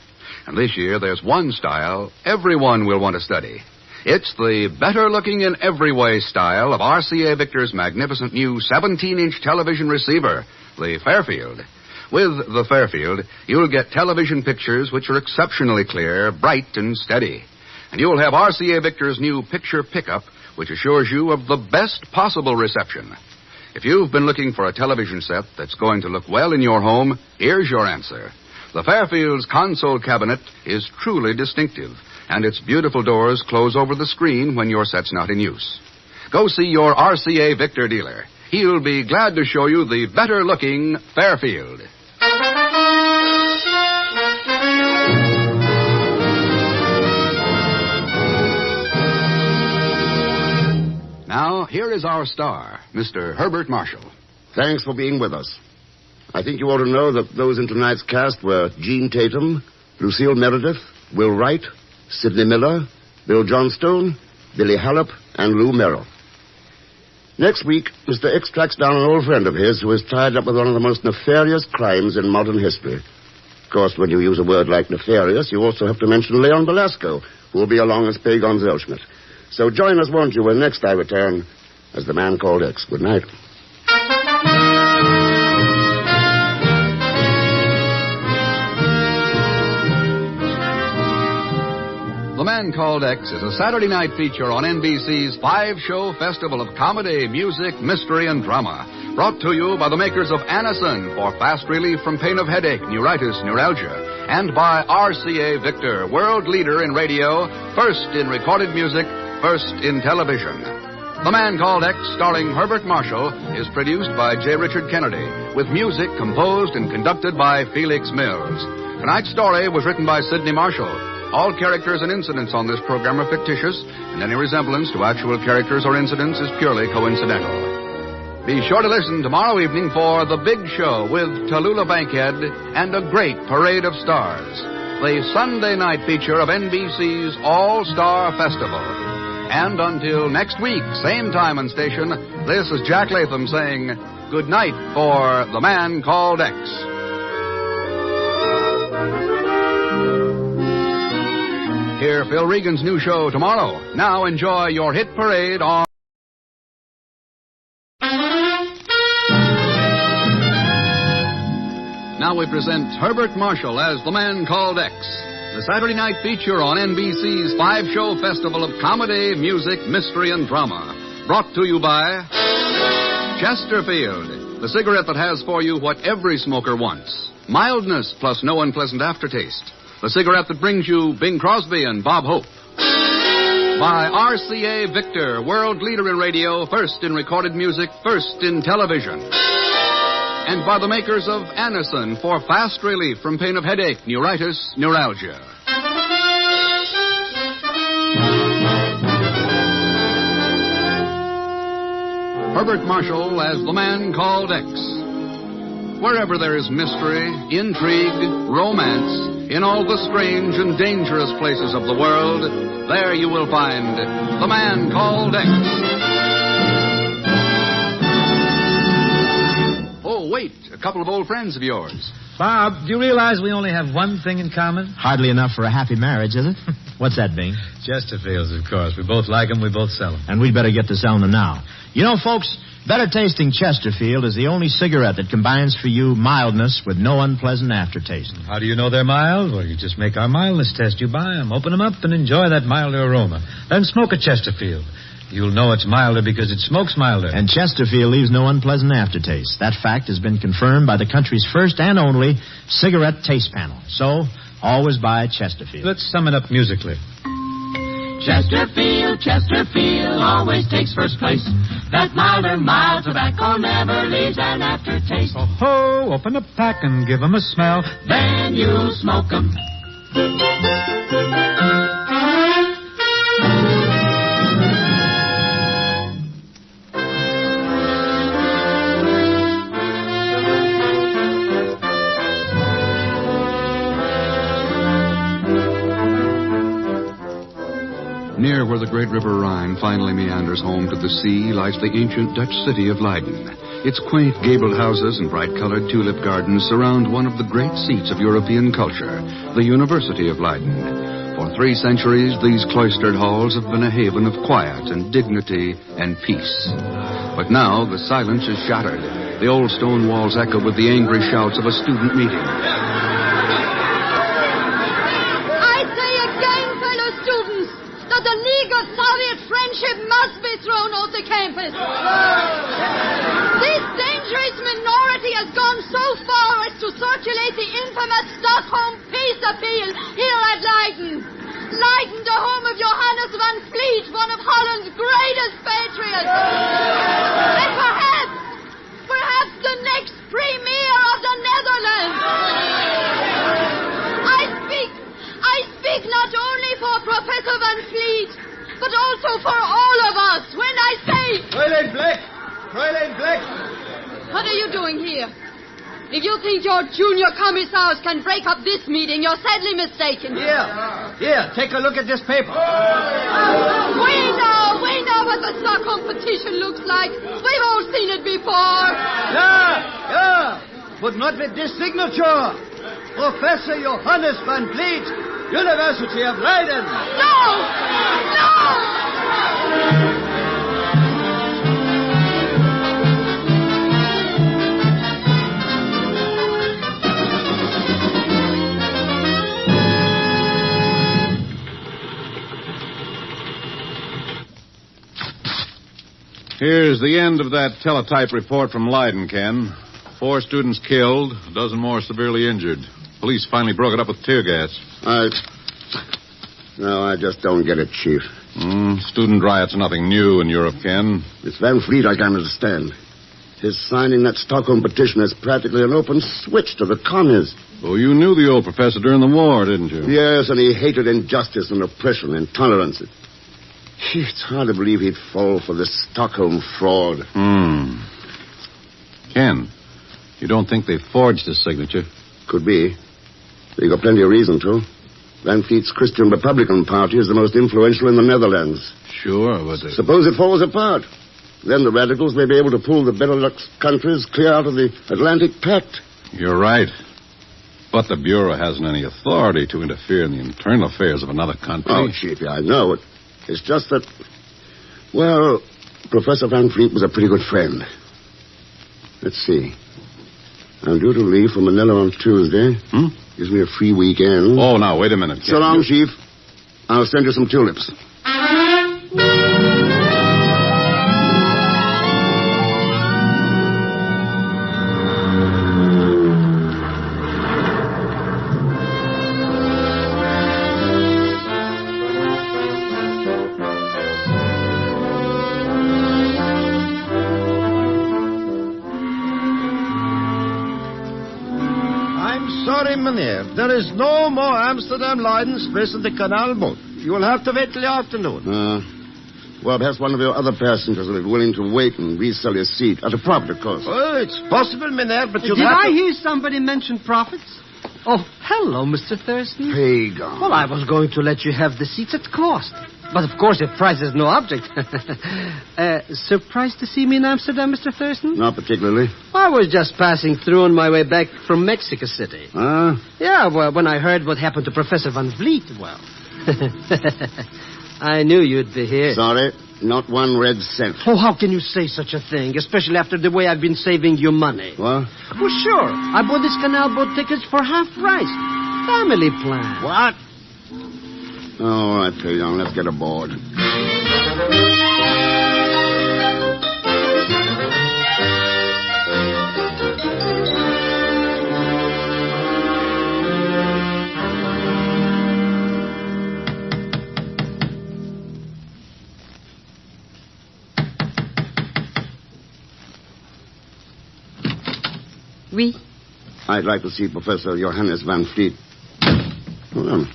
And this year, there's one style everyone will want to study. It's the better-looking in every way style of RCA Victor's magnificent new 17-inch television receiver, the Fairfield. With the Fairfield, you'll get television pictures which are exceptionally clear, bright, and steady. And you'll have RCA Victor's new picture pickup, which assures you of the best possible reception. If you've been looking for a television set that's going to look well in your home, here's your answer. The Fairfield's console cabinet is truly distinctive, and its beautiful doors close over the screen when your set's not in use. Go see your RCA Victor dealer. He'll be glad to show you the better-looking Fairfield. Now, here is our star, Mr. Herbert Marshall. Thanks for being with us. I think you ought to know that those in tonight's cast were Gene Tatum, Lucille Meredith, Will Wright, Sidney Miller, Bill Johnstone, Billy Hallopp, and Lou Merrill. Next week, Mr. X tracks down an old friend of his who is tied up with one of the most nefarious crimes in modern history. Of course, when you use a word like nefarious, you also have to mention Leon Belasco, who will be along as Pagon Zelschmidt. So join us, won't you, when next I return as the man called X. Good night. The Man Called X is a Saturday night feature on NBC's 5-show festival of comedy, music, mystery, and drama. Brought to you by the makers of Anacin for fast relief from pain of headache, neuritis, neuralgia. And by RCA Victor, world leader in radio, first in recorded music, first in television. The Man Called X, starring Herbert Marshall, is produced by J. Richard Kennedy, with music composed and conducted by Felix Mills. Tonight's story was written by Sidney Marshall. All characters and incidents on this program are fictitious, and any resemblance to actual characters or incidents is purely coincidental. Be sure to listen tomorrow evening for The Big Show with Tallulah Bankhead and a great parade of stars. The Sunday night feature of NBC's All-Star Festival. And until next week, same time and station, this is Jack Latham saying good night for The Man Called X. Hear Phil Regan's new show tomorrow. Now enjoy your hit parade on... Now we present Herbert Marshall as The Man Called X, the Saturday night feature on NBC's 5-show festival of comedy, music, mystery, and drama. Brought to you by Chesterfield, the cigarette that has for you what every smoker wants. Mildness plus no unpleasant aftertaste. The cigarette that brings you Bing Crosby and Bob Hope. By RCA Victor, world leader in radio, first in recorded music, first in television. And by the makers of Anacin for fast relief from pain of headache, neuritis, neuralgia. Herbert Marshall as The Man Called X. Wherever there is mystery, intrigue, romance, in all the strange and dangerous places of the world, there you will find The Man Called X. Oh, wait, a couple of old friends of yours. Bob, do you realize we only have one thing in common? Hardly enough for a happy marriage, is it? What's that, Bing? Chesterfields, of course. We both like them, we both sell them. And we'd better get to selling them now. You know, folks, better tasting Chesterfield is the only cigarette that combines for you mildness with no unpleasant aftertaste. How do you know they're mild? Well, you just make our mildness test. You buy them, open them up, and enjoy that milder aroma. Then smoke a Chesterfield. You'll know it's milder because it smokes milder. And Chesterfield leaves no unpleasant aftertaste. That fact has been confirmed by the country's first and only cigarette taste panel. So, always buy Chesterfield. Let's sum it up musically. Chesterfield, Chesterfield always takes first place. That milder, mild tobacco never leaves an aftertaste. Oh, ho, open a pack and give 'em a smell. Then you'll smoke 'em. Near where the great river Rhine finally meanders home to the sea lies the ancient Dutch city of Leiden. Its quaint gabled houses and bright-colored tulip gardens surround one of the great seats of European culture, the University of Leiden. For 3 centuries, these cloistered halls have been a haven of quiet and dignity and peace. But now the silence is shattered. The old stone walls echo with the angry shouts of a student meeting. The League of Soviet Friendship must be thrown off the campus. This dangerous minority has gone so far as to circulate the infamous Stockholm Peace Appeal here at Leiden. Leiden, the home of Johannes van Vliet, one of Holland's greatest patriots. And perhaps the next premier of the Netherlands. I speak not only for Professor Van Vliet, but also for all of us when I say... Fräulein Black! Fräulein Black! What are you doing here? If you think your junior commissars can break up this meeting, you're sadly mistaken. Here, take a look at this paper. We know what what the stock competition looks like. We've all seen it before. Yeah, but not with this signature. Professor Johannes van Vliet, University of Leiden. No! Here's the end of that teletype report from Leiden, Ken. 4 students killed, a dozen more severely injured. Police finally broke it up with tear gas. No, I just don't get it, Chief. Student riots are nothing new in Europe, Ken. It's Van Vliet I can't understand. His signing that Stockholm petition is practically an open switch to the communists. Oh, you knew the old professor during the war, didn't you? Yes, and he hated injustice and oppression and intolerance. It's hard to believe he'd fall for this Stockholm fraud. Ken, you don't think they forged his signature? Could be. They got plenty of reason to. Van Vliet's Christian Republican Party is the most influential in the Netherlands. Sure, but... Suppose it falls apart. Then the radicals may be able to pull the Benelux countries clear out of the Atlantic Pact. You're right. But the Bureau hasn't any authority to interfere in the internal affairs of another country. Oh, Chief, I know it. It's just that, well, Professor Van Vliet was a pretty good friend. Let's see. I'm due to leave for Manila on Tuesday. Gives me a free weekend. Oh, now, wait a minute. So long, Chief. I'll send you some tulips. Mynheer, there is no more Amsterdam-Leiden Express in the canal boat. You will have to wait till the afternoon. Well, perhaps one of your other passengers will be willing to wait and resell his seat at a profit, of course. Oh, it's possible, Mynheer, but Did I hear somebody mention profits? Oh, hello, Mr. Thurston. Pagan. Well, I was going to let you have the seats at cost. But, of course, if price is no object. Surprised to see me in Amsterdam, Mr. Thurston? Not particularly. I was just passing through on my way back from Mexico City. Yeah, well, when I heard what happened to Professor Van Vliet, well... I knew you'd be here. Sorry, not one red cent. Oh, how can you say such a thing, especially after the way I've been saving you money? What? Well, sure. I bought these canal boat tickets for half price. Family plan. What? All right, Pagan, let's get aboard. Oui? I'd like to see Professor Johannes Van Vliet. Hold on.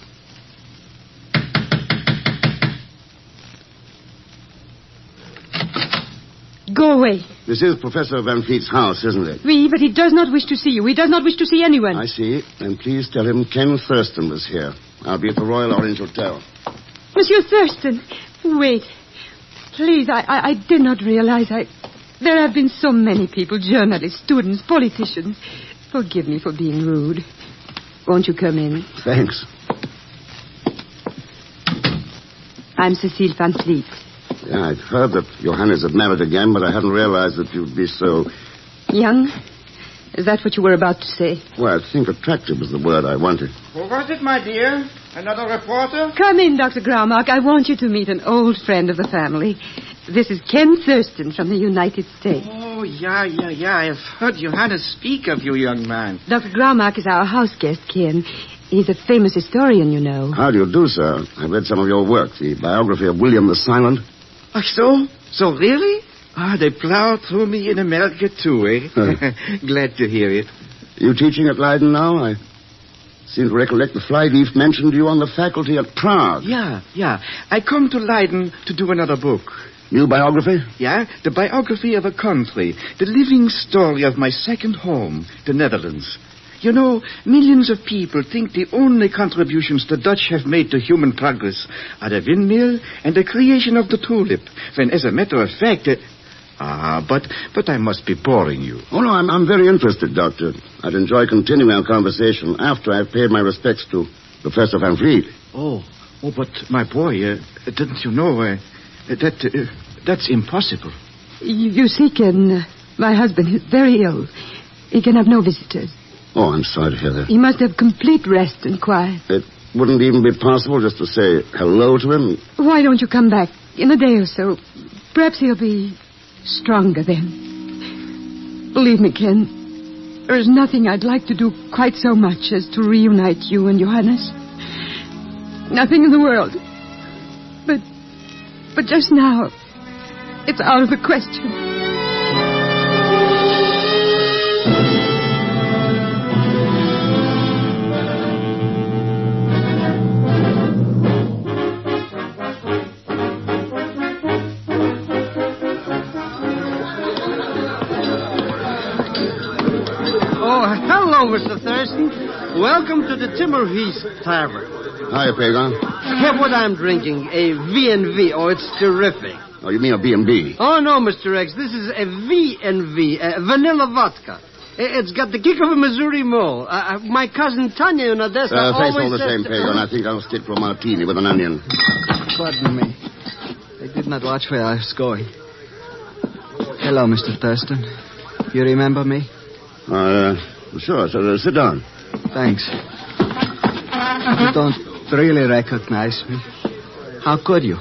Go away. This is Professor Van Vliet's house, isn't it? Oui, but he does not wish to see you. He does not wish to see anyone. I see. And please tell him Ken Thurston was here. I'll be at the Royal Orange Hotel. Monsieur Thurston, wait. Please, I did not realize there have been so many people, journalists, students, politicians. Forgive me for being rude. Won't you come in? Thanks. I'm Cecile Van Vliet. Yeah, I'd heard that Johannes had married again, but I hadn't realized that you'd be so... Young? Is that what you were about to say? Well, I think attractive was the word I wanted. Who was it, my dear? Another reporter? Come in, Dr. Graumark. I want you to meet an old friend of the family. This is Ken Thurston from the United States. Oh, yeah. I've heard Johannes speak of you, young man. Dr. Graumark is our house guest, Ken. He's a famous historian, you know. How do you do, sir? I read some of your work, the biography of William the Silent. Oh, so? So really? They plowed through me in America, too, eh? Glad to hear it. You teaching at Leiden now? I seem to recollect the Flyleaf mentioned you on the faculty at Prague. Yeah. I come to Leiden to do another book. New biography? Yeah, the biography of a country. The living story of my second home, the Netherlands. You know, millions of people think the only contributions the Dutch have made to human progress are the windmill and the creation of the tulip, when as a matter of fact... But I must be boring you. Oh, no, I'm very interested, Doctor. I'd enjoy continuing our conversation after I've paid my respects to Professor Van Vliet. Oh, but my boy, didn't you know that's impossible. You see, Ken, my husband is very ill. He can have no visitors. Oh, I'm sorry to hear that. He must have complete rest and quiet. It wouldn't even be possible just to say hello to him? Why don't you come back in a day or so? Perhaps he'll be stronger then. Believe me, Ken, there is nothing I'd like to do quite so much as to reunite you and Johannes. Nothing in the world. But just now, it's out of the question. Mr. Thurston. Welcome to the Timmerheath Tavern. Hiya, Pagan. Have what I'm drinking, a V&V. Oh, it's terrific. Oh, you mean a B&B? Oh, no, Mr. X. This is a V&V, vanilla vodka. It's got the kick of a Missouri mole. My cousin Tanya in Odessa always all the says... same, Pagan. I think I'll stick to a martini with an onion. Pardon me. I did not watch where I was going. Hello, Mr. Thurston. You remember me? Sure, so sit down. Thanks. You don't really recognize me. How could you?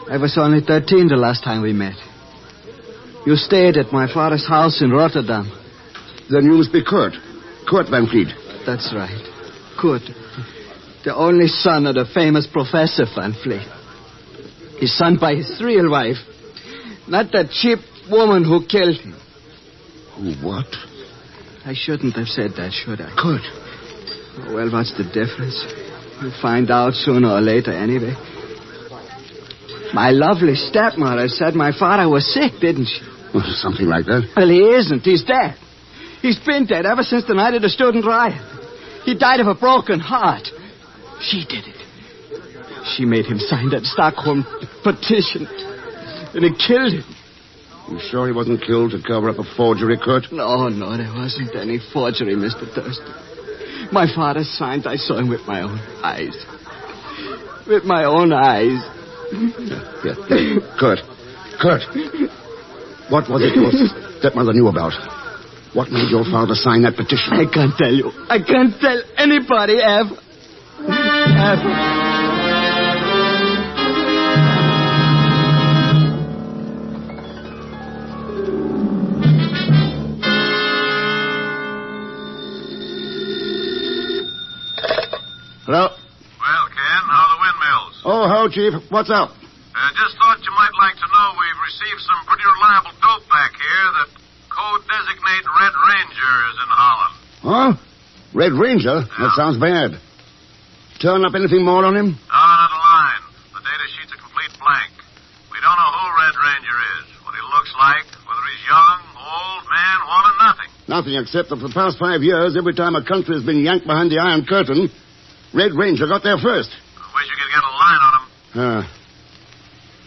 I was only 13 the last time we met. You stayed at my father's house in Rotterdam. Then you must be Kurt. Kurt Van Vliet. That's right. Kurt. The only son of the famous Professor Van Vliet. His son by his real wife. Not that cheap woman who killed him. Who, what? I shouldn't have said that, should I? Kurt. Oh, well, what's the difference? You'll find out sooner or later anyway. My lovely stepmother said my father was sick, didn't she? Well, something like that. Well, he isn't. He's dead. He's been dead ever since the night of the student riot. He died of a broken heart. She did it. She made him sign that Stockholm petition. And it killed him. You sure he wasn't killed to cover up a forgery, Kurt? No, there wasn't any forgery, Mr. Thurston. My father signed. I saw him with my own eyes. With my own eyes. Yeah. Kurt. What was it your stepmother knew about? What made your father sign that petition? I can't tell you. I can't tell anybody ever. Ever. Hello? Well, Ken, how are the windmills? Oh, hello, Chief. What's up? Just thought you might like to know we've received some pretty reliable dope back here that code-designate Red Ranger is in Holland. Huh? Red Ranger? Yeah. That sounds bad. Turn up anything more on him? No, not a line. The data sheet's a complete blank. We don't know who Red Ranger is, what he looks like, whether he's young, old, man, woman, nothing. Nothing except that for the past 5 years, every time a country has been yanked behind the Iron Curtain, Red Ranger got there first. I wish you could get a line on him.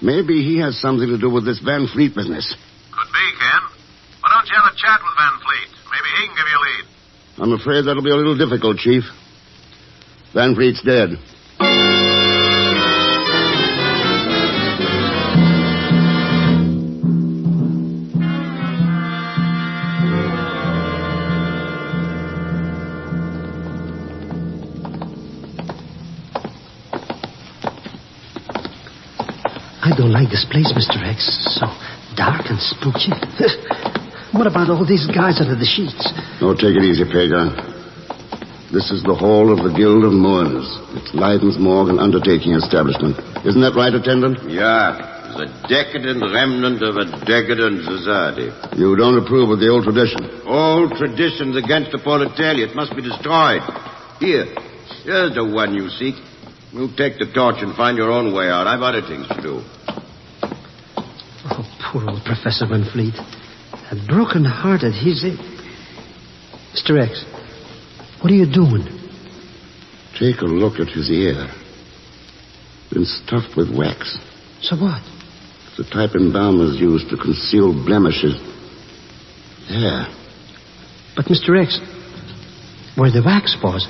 Maybe he has something to do with this Van Vliet business. Could be, Ken. Why don't you have a chat with Van Vliet? Maybe he can give you a lead. I'm afraid that'll be a little difficult, Chief. Van Vliet's dead. I don't like this place, Mr. X. So dark and spooky. What about all these guys under the sheets? Oh, take it easy, Pagan. This is the hall of the Guild of Mourners. It's Leidon's morgue and undertaking establishment. Isn't that right, attendant? Yeah. The decadent remnant of a decadent society. You don't approve of the old tradition? Old traditions against the proletariat must be destroyed. Here's the one you seek. You take the torch and find your own way out. I've other things to do. Oh, poor old Professor Van Vliet. That broken-hearted, he's... Mr. X, What are you doing? Take a look at his ear. Been stuffed with wax. So what? The type embalmers use to conceal blemishes. There. But, Mr. X, where the wax was,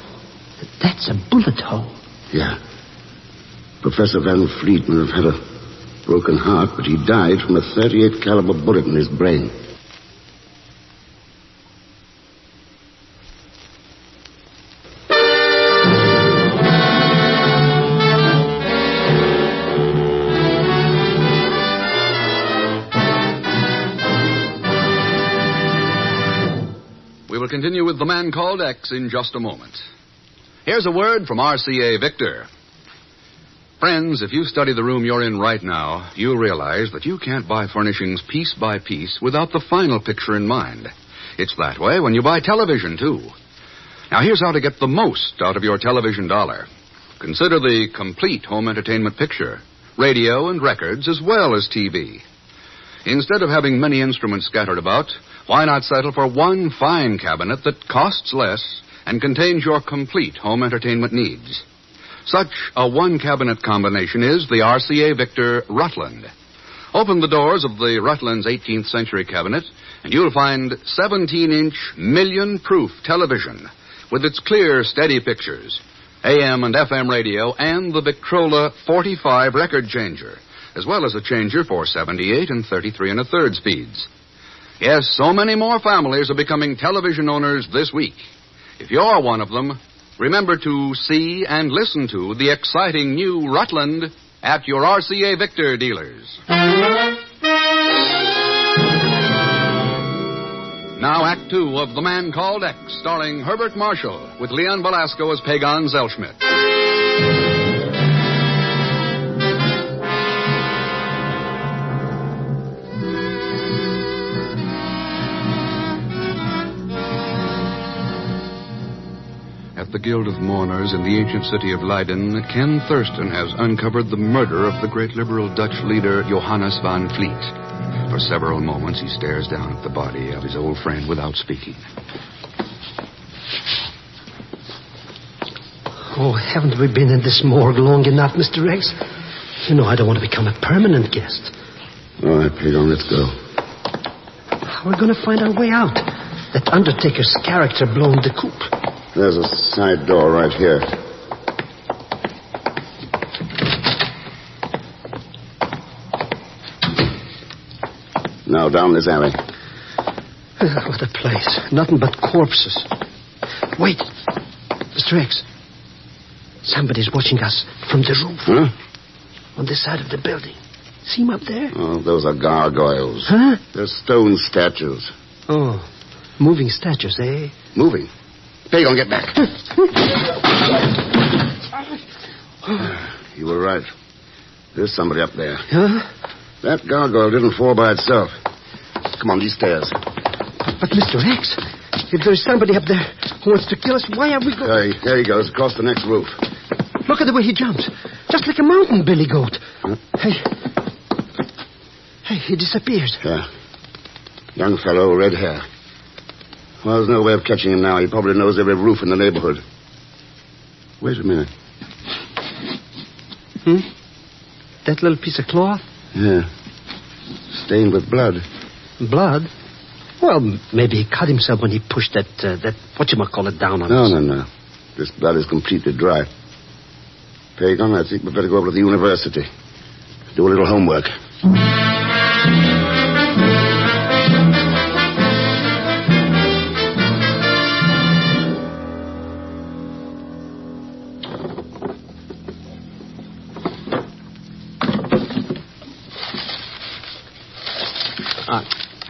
that's a bullet hole. Yeah. Professor Van Fleet may have had a broken heart, but he died from a .38 caliber bullet in his brain. We will continue with The Man Called X in just a moment. Here's a word from RCA Victor. Friends, if you study the room you're in right now, you'll realize that you can't buy furnishings piece by piece without the final picture in mind. It's that way when you buy television, too. Now, here's how to get the most out of your television dollar. Consider the complete home entertainment picture, radio and records, as well as TV. Instead of having many instruments scattered about, why not settle for one fine cabinet that costs less and contains your complete home entertainment needs? Such a one-cabinet combination is the RCA Victor Rutland. Open the doors of the Rutland's 18th century cabinet, and you'll find 17-inch million-proof television with its clear, steady pictures, AM and FM radio, and the Victrola 45 record changer, as well as a changer for 78 and 33 1/3 speeds. Yes, so many more families are becoming television owners this week. If you're one of them, remember to see and listen to the exciting new Rutland at your RCA Victor dealers. Now, Act Two of The Man Called X, starring Herbert Marshall, with Leon Belasco as Pagan Zellschmidt. At the Guild of Mourners in the ancient city of Leiden, Ken Thurston has uncovered the murder of the great liberal Dutch leader Johannes van Vliet. For several moments, he stares down at the body of his old friend without speaking. Oh, haven't we been in this morgue long enough, Mr. X? You know I don't want to become a permanent guest. All right, Pagan, let's go. How are we going to find our way out? That Undertaker's character blown the coop. There's a side door right here. Now down this alley. What a place. Nothing but corpses. Wait. Mr. X. Somebody's watching us from the roof. Huh? On this side of the building. See him up there? Oh, those are gargoyles. Huh? They're stone statues. Oh, moving statues, eh? Moving? Pagan, get back. You were right. There's somebody up there. Huh? That gargoyle didn't fall by itself. Come on, these stairs. But Mr. X, if there's somebody up there who wants to kill us, why are we going... There he goes, across the next roof. Look at the way he jumps. Just like a mountain billy goat. Huh? Hey, he disappears. Yeah. Young fellow, red hair. Well, there's no way of catching him now. He probably knows every roof in the neighborhood. Wait a minute. That little piece of cloth? Yeah. Stained with blood. Blood? Well, maybe he cut himself when he pushed that whatchamacallit down on us. No. This blood is completely dry. Pagan, I think we better go over to the university. Do a little homework.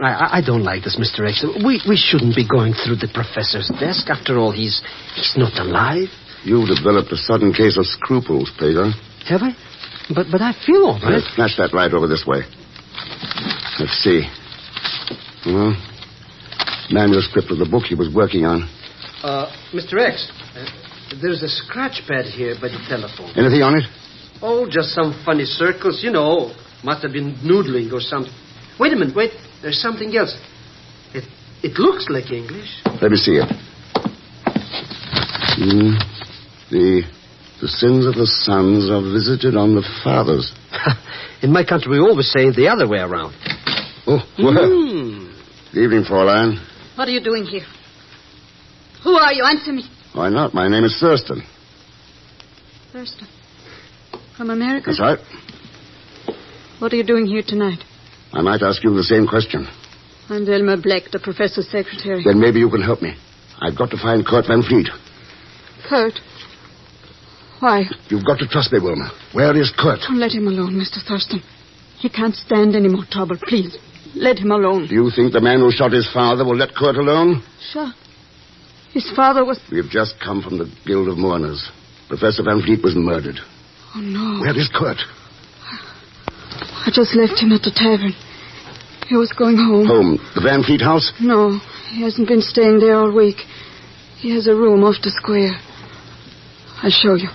I don't like this, Mr. X. We shouldn't be going through the professor's desk. After all, he's not alive. You've developed a sudden case of scruples, Pagan. Have I? But I feel all right. Flash that light over this way. Let's see. Well, manuscript of the book he was working on. Mr. X, there's a scratch pad here by the telephone. Anything on it? Oh, just some funny circles, you know. Must have been noodling or something. Wait a minute, wait. There's something else. It looks like English. Let me see it. The sins of the sons are visited on the fathers. In my country, we always say the other way around. Oh, well. Good evening, Fraulein. What are you doing here? Who are you? Answer me. Why not? My name is Thurston. Thurston. From America? That's right. What are you doing here tonight? I might ask you the same question. I'm Elmer Black, the professor's secretary. Then maybe you can help me. I've got to find Kurt Van Fleet. Kurt? Why? You've got to trust me, Wilma. Where is Kurt? Don't let him alone, Mr. Thurston. He can't stand any more trouble. Please, let him alone. Do you think the man who shot his father will let Kurt alone? Sure. His father was... We've just come from the Guild of Mourners. Professor Van Fleet was murdered. Oh, no. Where is Kurt? I just left him at the tavern. He was going home. Home? The Van Fleet house? No, he hasn't been staying there all week. He has a room off the square. I'll show you.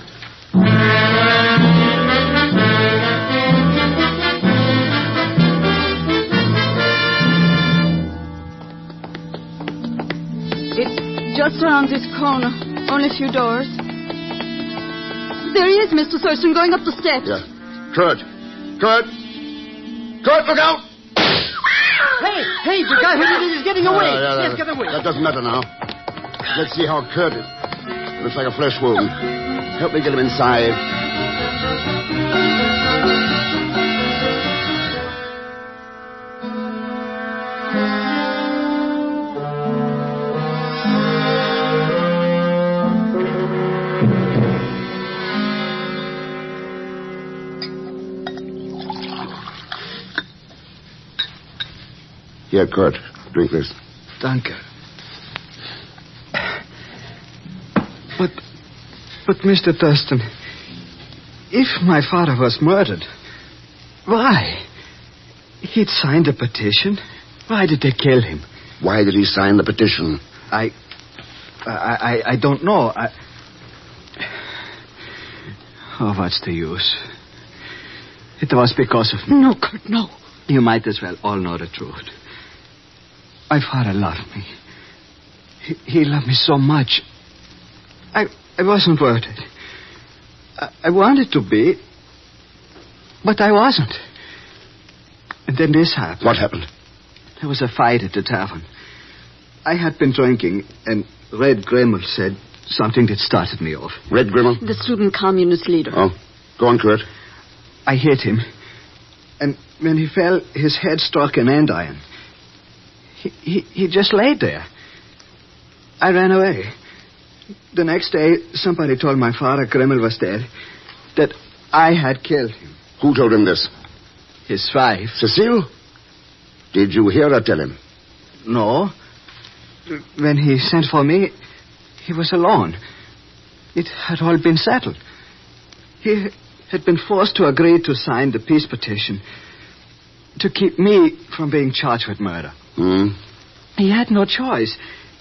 It's just around this corner. Only a few doors. There he is, Mr. Thurston, going up the steps. Yeah. Kurt! Kurt! Kurt, look out! Hey, the guy who did it is getting away. Yes, get away. That doesn't matter now. Let's see how Kurt is. Looks like a flesh wound. Help me get him inside. Here, Kurt. Drink this. Danke. But, Mr. Thurston, if my father was murdered, why? He'd signed a petition. Why did they kill him? Why did he sign the petition? I don't know. Oh, what's the use? It was because of me. No, Kurt, no. You might as well all know the truth. My father loved me. He loved me so much. I wasn't worth it. I wanted to be, but I wasn't. And then this happened. What happened? There was a fight at the tavern. I had been drinking, and Red Grimmel said something that started me off. Red Grimmel? The student communist leader. Oh, go on, Kurt. I hit him, and when he fell, his head struck an andiron. He just laid there. I ran away. The next day, somebody told my father Grimmel was dead, that I had killed him. Who told him this? His wife. Cecile? Did you hear her tell him? No. When he sent for me, he was alone. It had all been settled. He had been forced to agree to sign the peace petition to keep me from being charged with murder. He had no choice.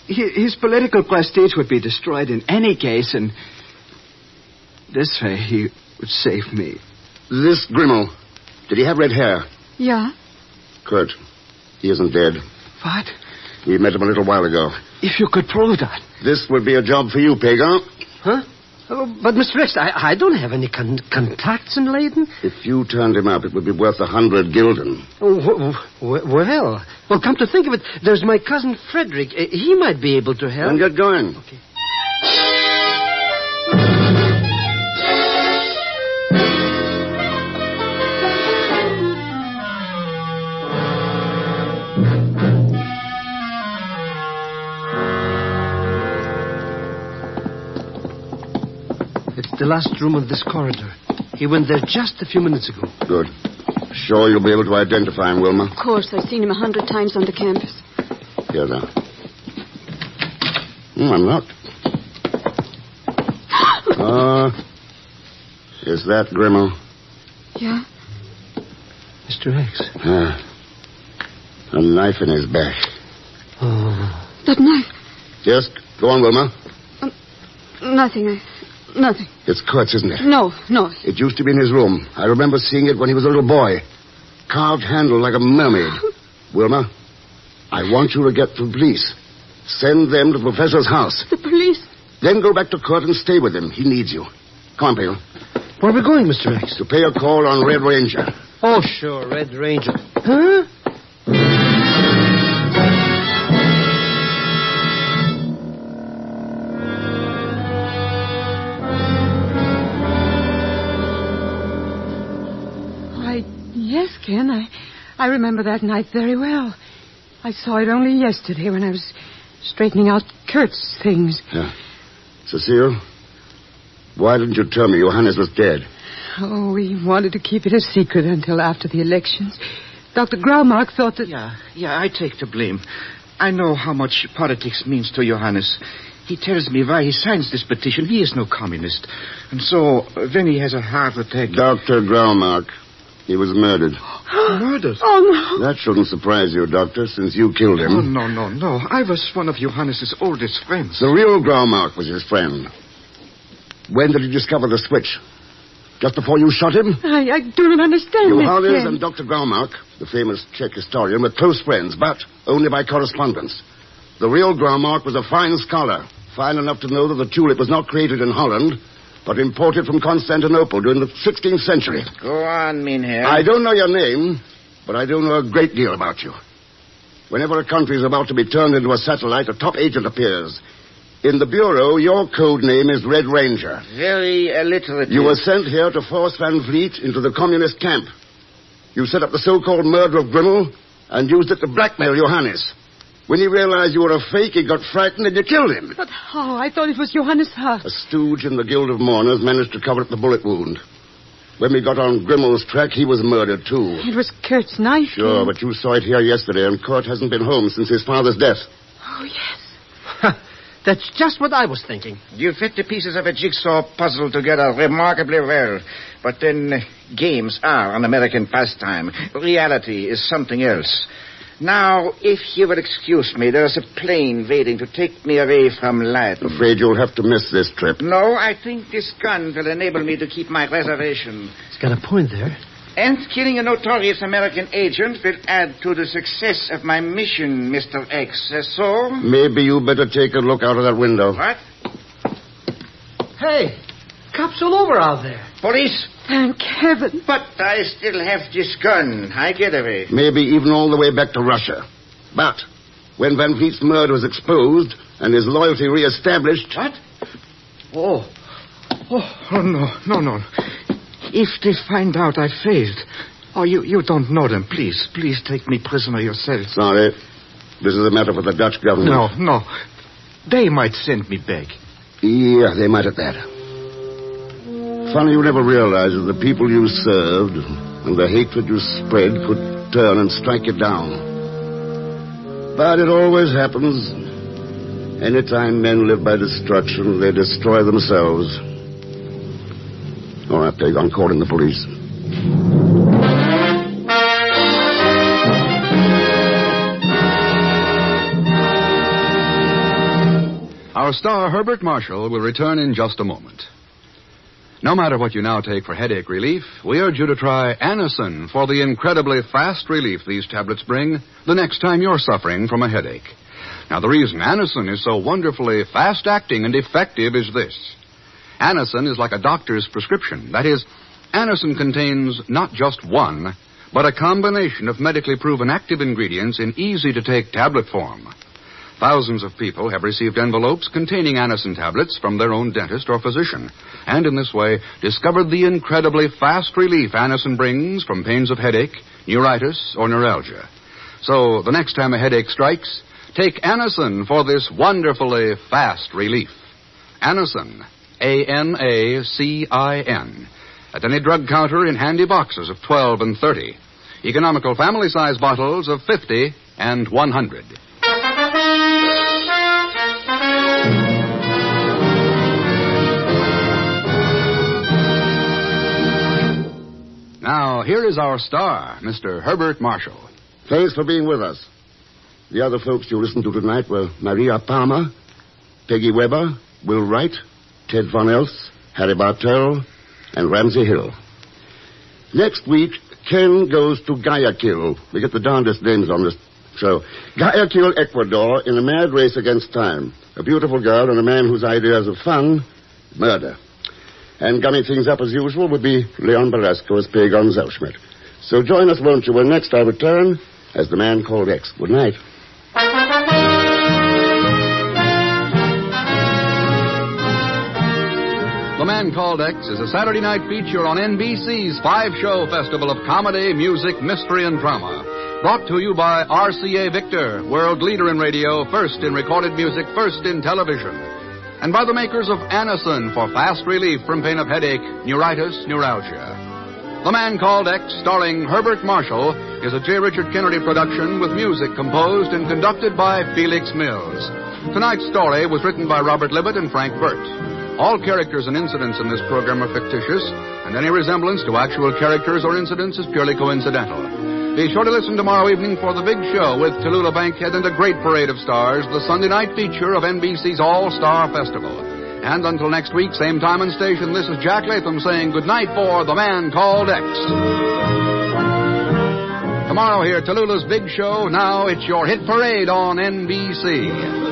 His political prestige would be destroyed in any case, and this way he would save me. This Grimmel, did he have red hair? Yeah. Kurt, he isn't dead. What? We met him a little while ago. If you could prove that. This would be a job for you, Pagan. Huh? Oh, but, Mr. X, I don't have any contacts in Leiden. If you turned him up, it would be worth 100 gulden. Well, come to think of it, there's my cousin Frederick. He might be able to help. Then get going. Okay. The last room of this corridor. He went there just a few minutes ago. Good. Sure you'll be able to identify him, Wilma? Of course. I've seen him 100 times on the campus. Here now. Unlocked. Is that Grimmel? Yeah. Mr. X. A knife in his back. Oh. That knife? Yes, go on, Wilma. Nothing. Nothing. It's Kurt's, isn't it? No. It used to be in his room. I remember seeing it when he was a little boy. Carved handle like a mermaid. Wilma, I want you to get to the police. Send them to the professor's house. The police? Then go back to Kurt and stay with him. He needs you. Come on, Pale. Where are we going, Mr. X? To pay a call on Red Ranger. Oh, sure, Red Ranger. Huh? Yes, Ken, I remember that night very well. I saw it only yesterday when I was straightening out Kurt's things. Yeah. Cecile, why didn't you tell me Johannes was dead? Oh, we wanted to keep it a secret until after the elections. Dr. Graumark thought that... Yeah, I take the blame. I know how much politics means to Johannes. He tells me why he signs this petition. He is no communist. And so, when he has a heart attack... Dr. Graumark. He was murdered. Murdered? Oh, no. That shouldn't surprise you, Doctor, since you killed him. Oh, no. I was one of Johannes' oldest friends. The real Graumark was his friend. When did he discover the switch? Just before you shot him? I do not understand. Johannes and Dr. Graumark, the famous Czech historian, were close friends, but only by correspondence. The real Graumark was a fine scholar, fine enough to know that the tulip was not created in Holland, but imported from Constantinople during the 16th century. Go on, Mynheer. I don't know your name, but I do know a great deal about you. Whenever a country is about to be turned into a satellite, a top agent appears. In the Bureau, your code name is Red Ranger. Very alliterative. You were sent here to force Van Vliet into the communist camp. You set up the so-called murder of Grimmel and used it to blackmail Johannes. When he realized you were a fake, he got frightened and you killed him. But how? I thought it was Johannes Hart. A stooge in the Guild of Mourners managed to cover up the bullet wound. When we got on Grimmel's track, he was murdered, too. It was Kurt's knife. Sure, but you saw it here yesterday, and Kurt hasn't been home since his father's death. Oh, yes. That's just what I was thinking. You fit the pieces of a jigsaw puzzle together remarkably well. But then games are an American pastime. Reality is something else. Now, if you will excuse me, there's a plane waiting to take me away from LEIDON. Afraid you'll have to miss this trip. No, I think this gun will enable me to keep my reservation. He's got a point there. And killing a notorious American agent will add to the success of my mission, Mr. X. So? Maybe you better take a look out of that window. What? Hey, cops all over out there. Police? Thank heaven. But I still have this gun. I get away. Maybe even all the way back to Russia. But when Van Vliet's murder was exposed and his loyalty reestablished... What? Oh, no. If they find out I failed... Oh, you don't know them. Please take me prisoner yourself. Sorry. This is a matter for the Dutch government. No. They might send me back. Yeah, they might at that. Funny you never realized that the people you served and the hatred you spread could turn and strike you down. But it always happens. Anytime men live by destruction, they destroy themselves. All right, Peg, I'm calling the police. Our star, Herbert Marshall, will return in just a moment. No matter what you now take for headache relief, we urge you to try Anacin for the incredibly fast relief these tablets bring the next time you're suffering from a headache. Now, the reason Anacin is so wonderfully fast-acting and effective is this. Anacin is like a doctor's prescription. That is, Anacin contains not just one, but a combination of medically proven active ingredients in easy-to-take tablet form. Thousands of people have received envelopes containing Anacin tablets from their own dentist or physician, and in this way discovered the incredibly fast relief Anacin brings from pains of headache, neuritis, or neuralgia. So the next time a headache strikes, take Anacin for this wonderfully fast relief. Anacin, A-N-A-C-I-N, at any drug counter in handy boxes of 12 and 30. Economical family-size bottles of 50 and 100. Now, here is our star, Mr. Herbert Marshall. Thanks for being with us. The other folks you listened to tonight were Maria Palmer, Peggy Weber, Will Wright, Ted Von Elst, Harry Bartell, and Ramsey Hill. Next week, Ken goes to Guayaquil. We get the darndest names on this show. Guayaquil, Ecuador, in a mad race against time. A beautiful girl and a man whose ideas of fun, murder. And gumming things up as usual would be Leon Belasco as P. Gonzalschmidt. So join us, won't you, when next I return as the man called X. Good night. The Man Called X is a Saturday night feature on NBC's 5-show festival of comedy, music, mystery, and drama. Brought to you by RCA Victor, world leader in radio, first in recorded music, first in television. And by the makers of Anacin for fast relief from pain of headache, neuritis, neuralgia. The Man Called X, starring Herbert Marshall, is a J. Richard Kennedy production with music composed and conducted by Felix Mills. Tonight's story was written by Robert Libet and Frank Burt. All characters and incidents in this program are fictitious, and any resemblance to actual characters or incidents is purely coincidental. Be sure to listen tomorrow evening for The Big Show with Tallulah Bankhead and a great parade of stars, the Sunday night feature of NBC's All-Star Festival. And until next week, same time and station, this is Jack Latham saying goodnight for The Man Called X. Tomorrow here, Tallulah's Big Show. Now it's your hit parade on NBC.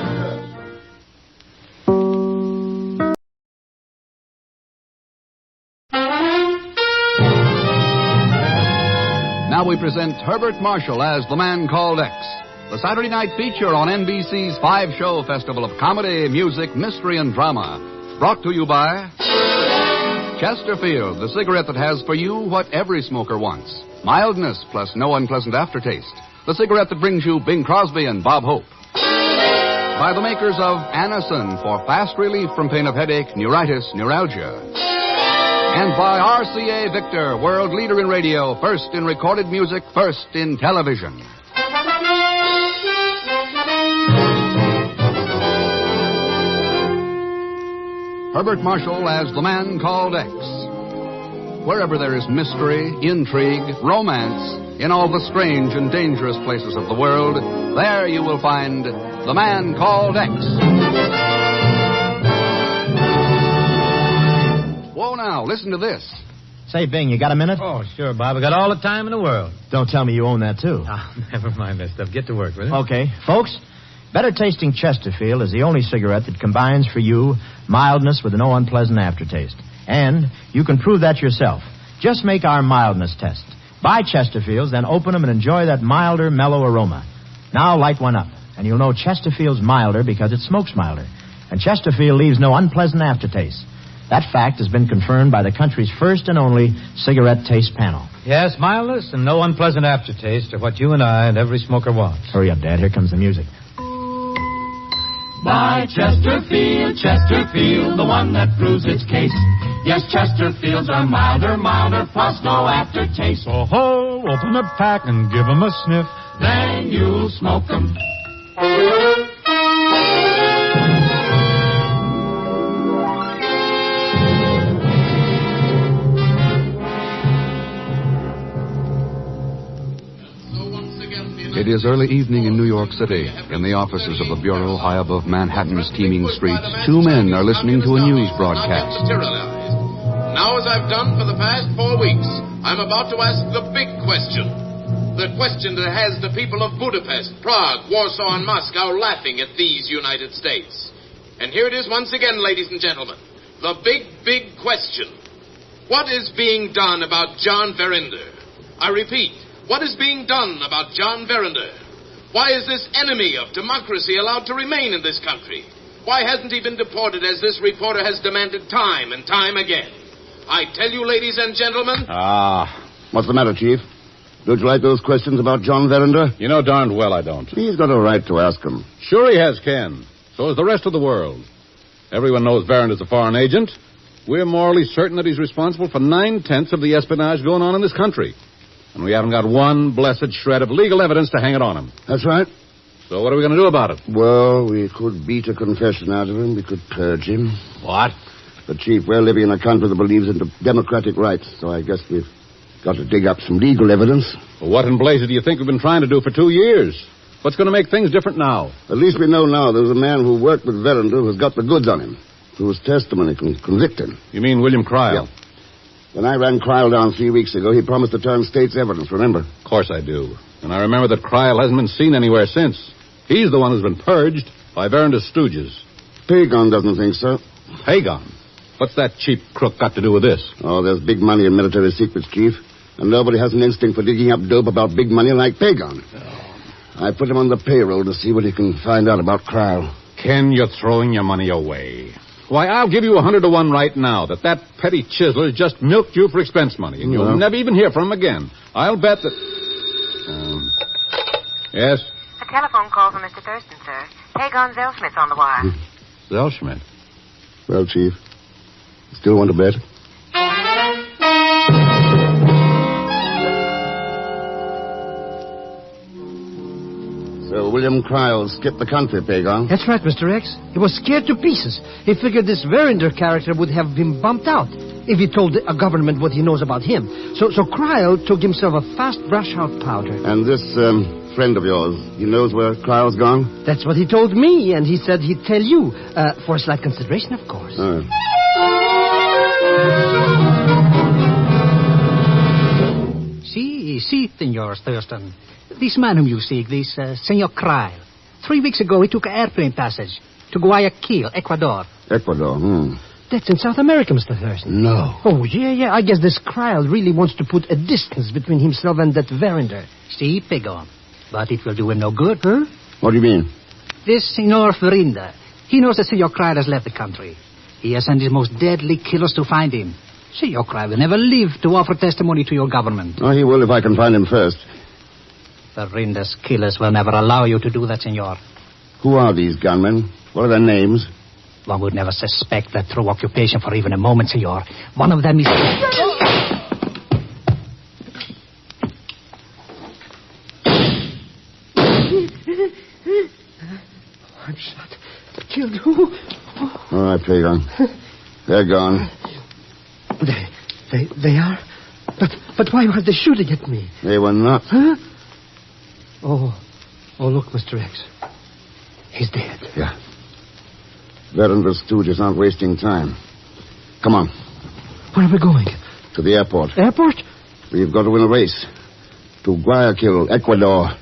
Now we present Herbert Marshall as The Man Called X, the Saturday night feature on NBC's 5-show festival of comedy, music, mystery, and drama. Brought to you by Chesterfield, the cigarette that has for you what every smoker wants. Mildness plus no unpleasant aftertaste. The cigarette that brings you Bing Crosby and Bob Hope. By the makers of Anacin for fast relief from pain of headache, neuritis, neuralgia. And by RCA Victor, world leader in radio, first in recorded music, first in television. Herbert Marshall as The Man Called X. Wherever there is mystery, intrigue, romance, in all the strange and dangerous places of the world, there you will find The Man Called X. Whoa, now, listen to this. Say, Bing, you got a minute? Oh, sure, Bob. I got all the time in the world. Don't tell me you own that, too. Oh, never mind that stuff. Get to work with it. Okay. Folks, better tasting Chesterfield is the only cigarette that combines for you mildness with no unpleasant aftertaste. And you can prove that yourself. Just make our mildness test. Buy Chesterfields, then open them and enjoy that milder, mellow aroma. Now light one up, and you'll know Chesterfield's milder because it smokes milder. And Chesterfield leaves no unpleasant aftertaste. That fact has been confirmed by the country's first and only cigarette taste panel. Yes, mildness and no unpleasant aftertaste are what you and I and every smoker wants. Hurry up, Dad. Here comes the music. Buy Chesterfield, Chesterfield, the one that proves its case. Yes, Chesterfields are milder, plus no aftertaste. Oh, ho, open the pack and give 'em a sniff. Then you'll smoke 'em. It is early evening in New York City. In the offices of the Bureau high above Manhattan's teeming streets, two men are listening to a news broadcast. Now, as I've done for the past 4 weeks, I'm about to ask the big question. The question that has the people of Budapest, Prague, Warsaw, and Moscow laughing at these United States. And here it is once again, ladies and gentlemen. The big question. What is being done about John Verinder? I repeat. What is being done about John Verinder? Why is this enemy of democracy allowed to remain in this country? Why hasn't he been deported as this reporter has demanded time and time again? I tell you, ladies and gentlemen... What's the matter, Chief? Don't you like those questions about John Verinder? You know darned well I don't. He's got a right to ask them. Sure he has, Ken. So has the rest of the world. Everyone knows Verinder's a foreign agent. We're morally certain that he's responsible for 9/10 of the espionage going on in this country. And we haven't got one blessed shred of legal evidence to hang it on him. That's right. So what are we going to do about it? Well, we could beat a confession out of him. We could purge him. What? But, Chief, we're living in a country that believes in democratic rights, so I guess we've got to dig up some legal evidence. Well, what in blazes do you think we've been trying to do for 2 years? What's going to make things different now? At least we know now there's a man who worked with Verinder who's got the goods on him, whose testimony can convict him. You mean William Cryle? Yeah. When I ran Cryle down 3 weeks ago, he promised to turn state's evidence, remember? Of course I do. And I remember that Cryle hasn't been seen anywhere since. He's the one who's been purged by Verinder's stooges. Pagan doesn't think so. Pagan? What's that cheap crook got to do with this? Oh, there's big money in military secrets, Chief. And nobody has an instinct for digging up dope about big money like Pagan. I put him on the payroll to see what he can find out about Cryle. Ken, you're throwing your money away. Why, I'll give you 100 to 1 right now that petty chiseler just milked you for expense money, and you'll never even hear from him again. I'll bet that... Yes? A telephone call from Mr. Thurston, sir. Pagan Zellschmidt's on the wire. Zellschmidt? Well, Chief, still want to bet? So William Cryle skipped the country, Pagan. That's right, Mr. X. He was scared to pieces. He figured this Verinder character would have been bumped out if he told a government what he knows about him. So Cryle took himself a fast brush-out powder. And this friend of yours, he knows where Cryle's gone? That's what he told me, and he said he'd tell you. For a slight consideration, of course. See, Senor Thurston. This man whom you seek, this Senor Cryle. 3 weeks ago, he took an airplane passage to Guayaquil, Ecuador. Ecuador, That's in South America, Mr. Thurston. No. Oh, yeah. I guess this Cryle really wants to put a distance between himself and that Verinder. See, Pagan. But it will do him no good, huh? What do you mean? This Senor Verinder, he knows that Senor Cryle has left the country. He has sent his most deadly killers to find him. Senor Cryle will never live to offer testimony to your government. Oh, he will if I can find him first. Verinder's killers will never allow you to do that, Senor. Who are these gunmen? What are their names? One would never suspect that through occupation for even a moment, Senor. One of them is... I'm shot. Killed who? All right, Pagan. They're gone. They are? But why were they shooting at me? They were not. Huh? Oh, look, Mr. X. He's dead. Yeah. Verinder's stooges aren't wasting time. Come on. Where are we going? To the airport. Airport? We've got to win a race. To Guayaquil, Ecuador.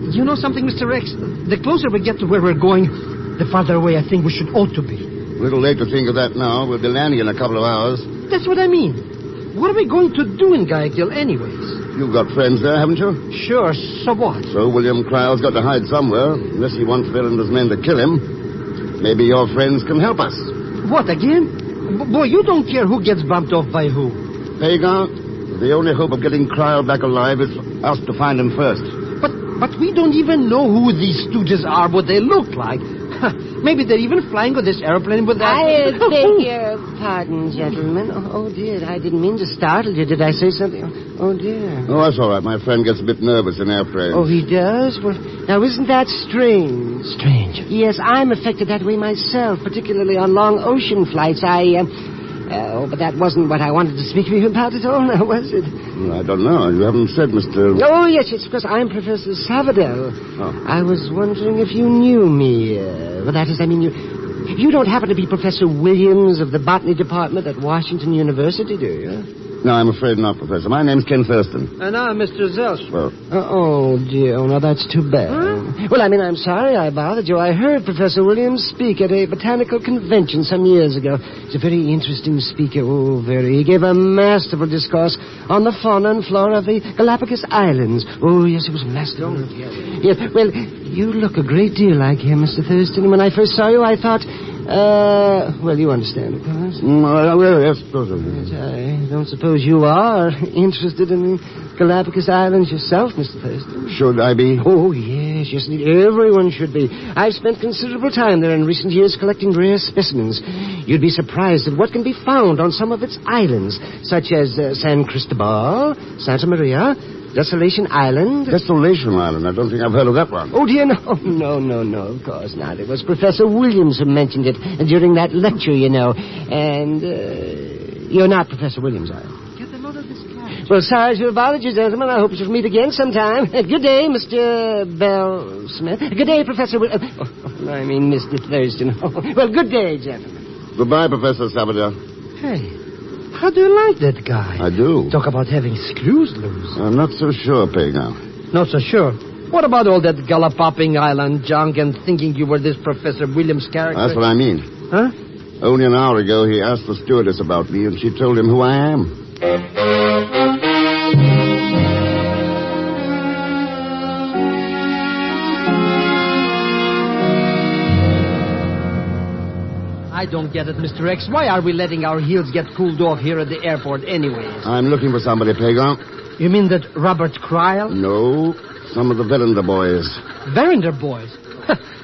You know something, Mr. X? The closer we get to where we're going, the farther away I think we should ought to be. A little late to think of that now. We'll be landing in a couple of hours. That's what I mean. What are we going to do in Guayaquil anyways? You've got friends there, haven't you? Sure, so what? So William Cryle's got to hide somewhere, unless he wants Verinder's men to kill him. Maybe your friends can help us. What, again? Boy, you don't care who gets bumped off by who. Pagan, the only hope of getting Cryle back alive is us to find him first. But we don't even know who these stooges are, what they look like. Maybe they're even flying with this airplane with that... I beg your pardon, gentlemen. Oh, dear, I didn't mean to startle you. Did I say something? Oh, dear. Oh, that's all right. My friend gets a bit nervous in airplanes. Oh, he does? Well, now, isn't that strange? Strange? Yes, I'm affected that way myself, particularly on long ocean flights. But that wasn't what I wanted to speak to you about at all, now, was it? Well, I don't know. You haven't said, Mr... Oh, yes, it's because I'm Professor Savadell. Oh. I was wondering if you knew me. That is, I mean, you don't happen to be Professor Williams of the Botany Department at Washington University, do you? No, I'm afraid not, Professor. My name's Ken Thurston. And I'm Mr. Zelsch. Well... Oh, dear. Oh, now, that's too bad. Huh? Well, I mean, I'm sorry I bothered you. I heard Professor Williams speak at a botanical convention some years ago. He's a very interesting speaker. Oh, very. He gave a masterful discourse on the fauna and flora of the Galapagos Islands. Oh, yes, it was masterful. Yes, well, you look a great deal like him, Mr. Thurston. And when I first saw you, I thought... well, you understand, of course. Well, yes, of course. Yes, I don't suppose you are interested in Galapagos Islands yourself, Mr. Thurston. Should I be? Oh, yes, indeed. Everyone should be. I've spent considerable time there in recent years collecting rare specimens. You'd be surprised at what can be found on some of its islands, such as San Cristobal, Santa Maria, Desolation Island. Desolation Island? I don't think I've heard of that one. Oh, dear, no, of course not. It was Professor Williams who mentioned it during that lecture, you know. And, you're not Professor Williams, are you? Get a load of this Well, sorry to have bothered you, gentlemen. I hope we shall meet again sometime. Good day, Mr. Bell Smith. Good day, Professor... Mr. Thurston. Well, good day, gentlemen. Goodbye, Professor Sabadell. Hey, how do you like that guy? I do. Talk about having screws loose. I'm not so sure, Pagan. Not so sure. What about all that gallop-popping island junk and thinking you were this Professor Williams' character? That's what I mean. Huh? Only an hour ago, he asked the stewardess about me, and she told him who I am. I don't get it, Mr. X. Why are we letting our heels get cooled off here at the airport anyways? I'm looking for somebody, Pagan. You mean that Robert Cryle? No, some of the Verinder boys. Verinder boys?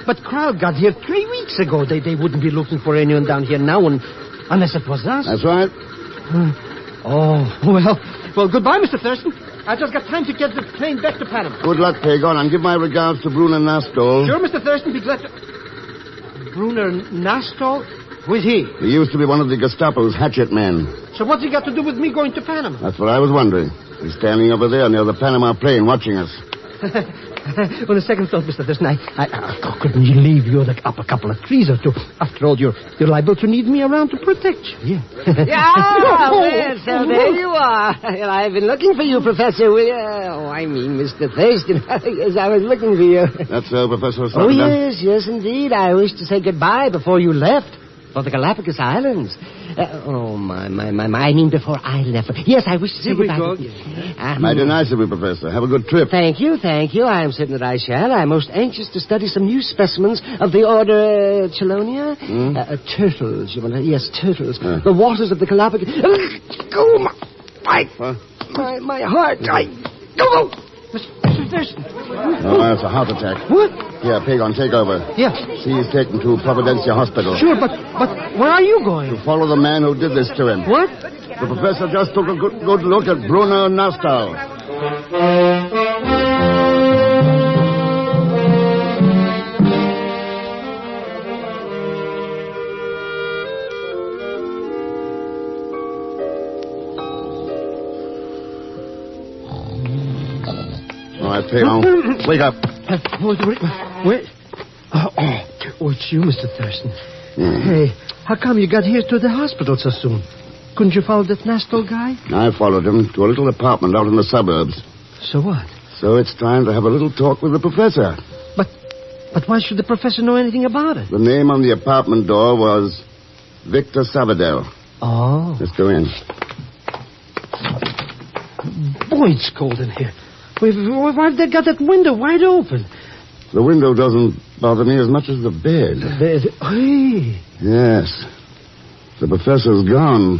But Cryle got here 3 weeks ago. They wouldn't be looking for anyone down here now unless it was us. That's right. Well, goodbye, Mr. Thurston. I just got time to get the plane back to Panama. Good luck, Pagan, and give my regards to Brunner Nastol. Sure, Mr. Thurston, be glad to... Brunner Nastol? Who is he? He used to be one of the Gestapo's hatchet men. So what's he got to do with me going to Panama? That's what I was wondering. He's standing over there near the Panama plane watching us. On a second thought, Mr. Thurston, I couldn't leave you up a couple of trees or two. After all, you're liable to need me around to protect you. Yeah. Well, so there you are. I've been looking for you, Professor. Mr. Thurston. Yes, I was looking for you. That's so, Professor Sutherland. Oh, yes, indeed. I wish to say goodbye before you left. For the Galapagos Islands. Before I left. Yes, I wish to say goodbye. Mighty nice of you, Professor. Have a good trip. Thank you. I am certain that I shall. I'm most anxious to study some new specimens of the order Chelonia. Turtles, you know. Yes, turtles. The waters of the Galapagos. My heart. Go! Mr. Thurston. Oh, that's a heart attack. What? Here, Pagan, take over. Yeah. See, he's taken to Providencia Hospital. Sure, but where are you going? To follow the man who did this to him. What? The professor just took a good look at Brunner Nastol. All right, Pagan, wake up. Wait. Oh, it's you, Mr. Thurston. Hey, how come you got here to the hospital so soon? Couldn't you follow that Nastol guy? I followed him to a little apartment out in the suburbs. So what? So it's time to have a little talk with the professor. But why should the professor know anything about it? The name on the apartment door was Victor Sabadell. Oh. Let's go in. Boy, it's cold in here. Why've they got that window wide open? The window doesn't bother me as much as the bed. The bed? Hey. Yes. The professor's gone.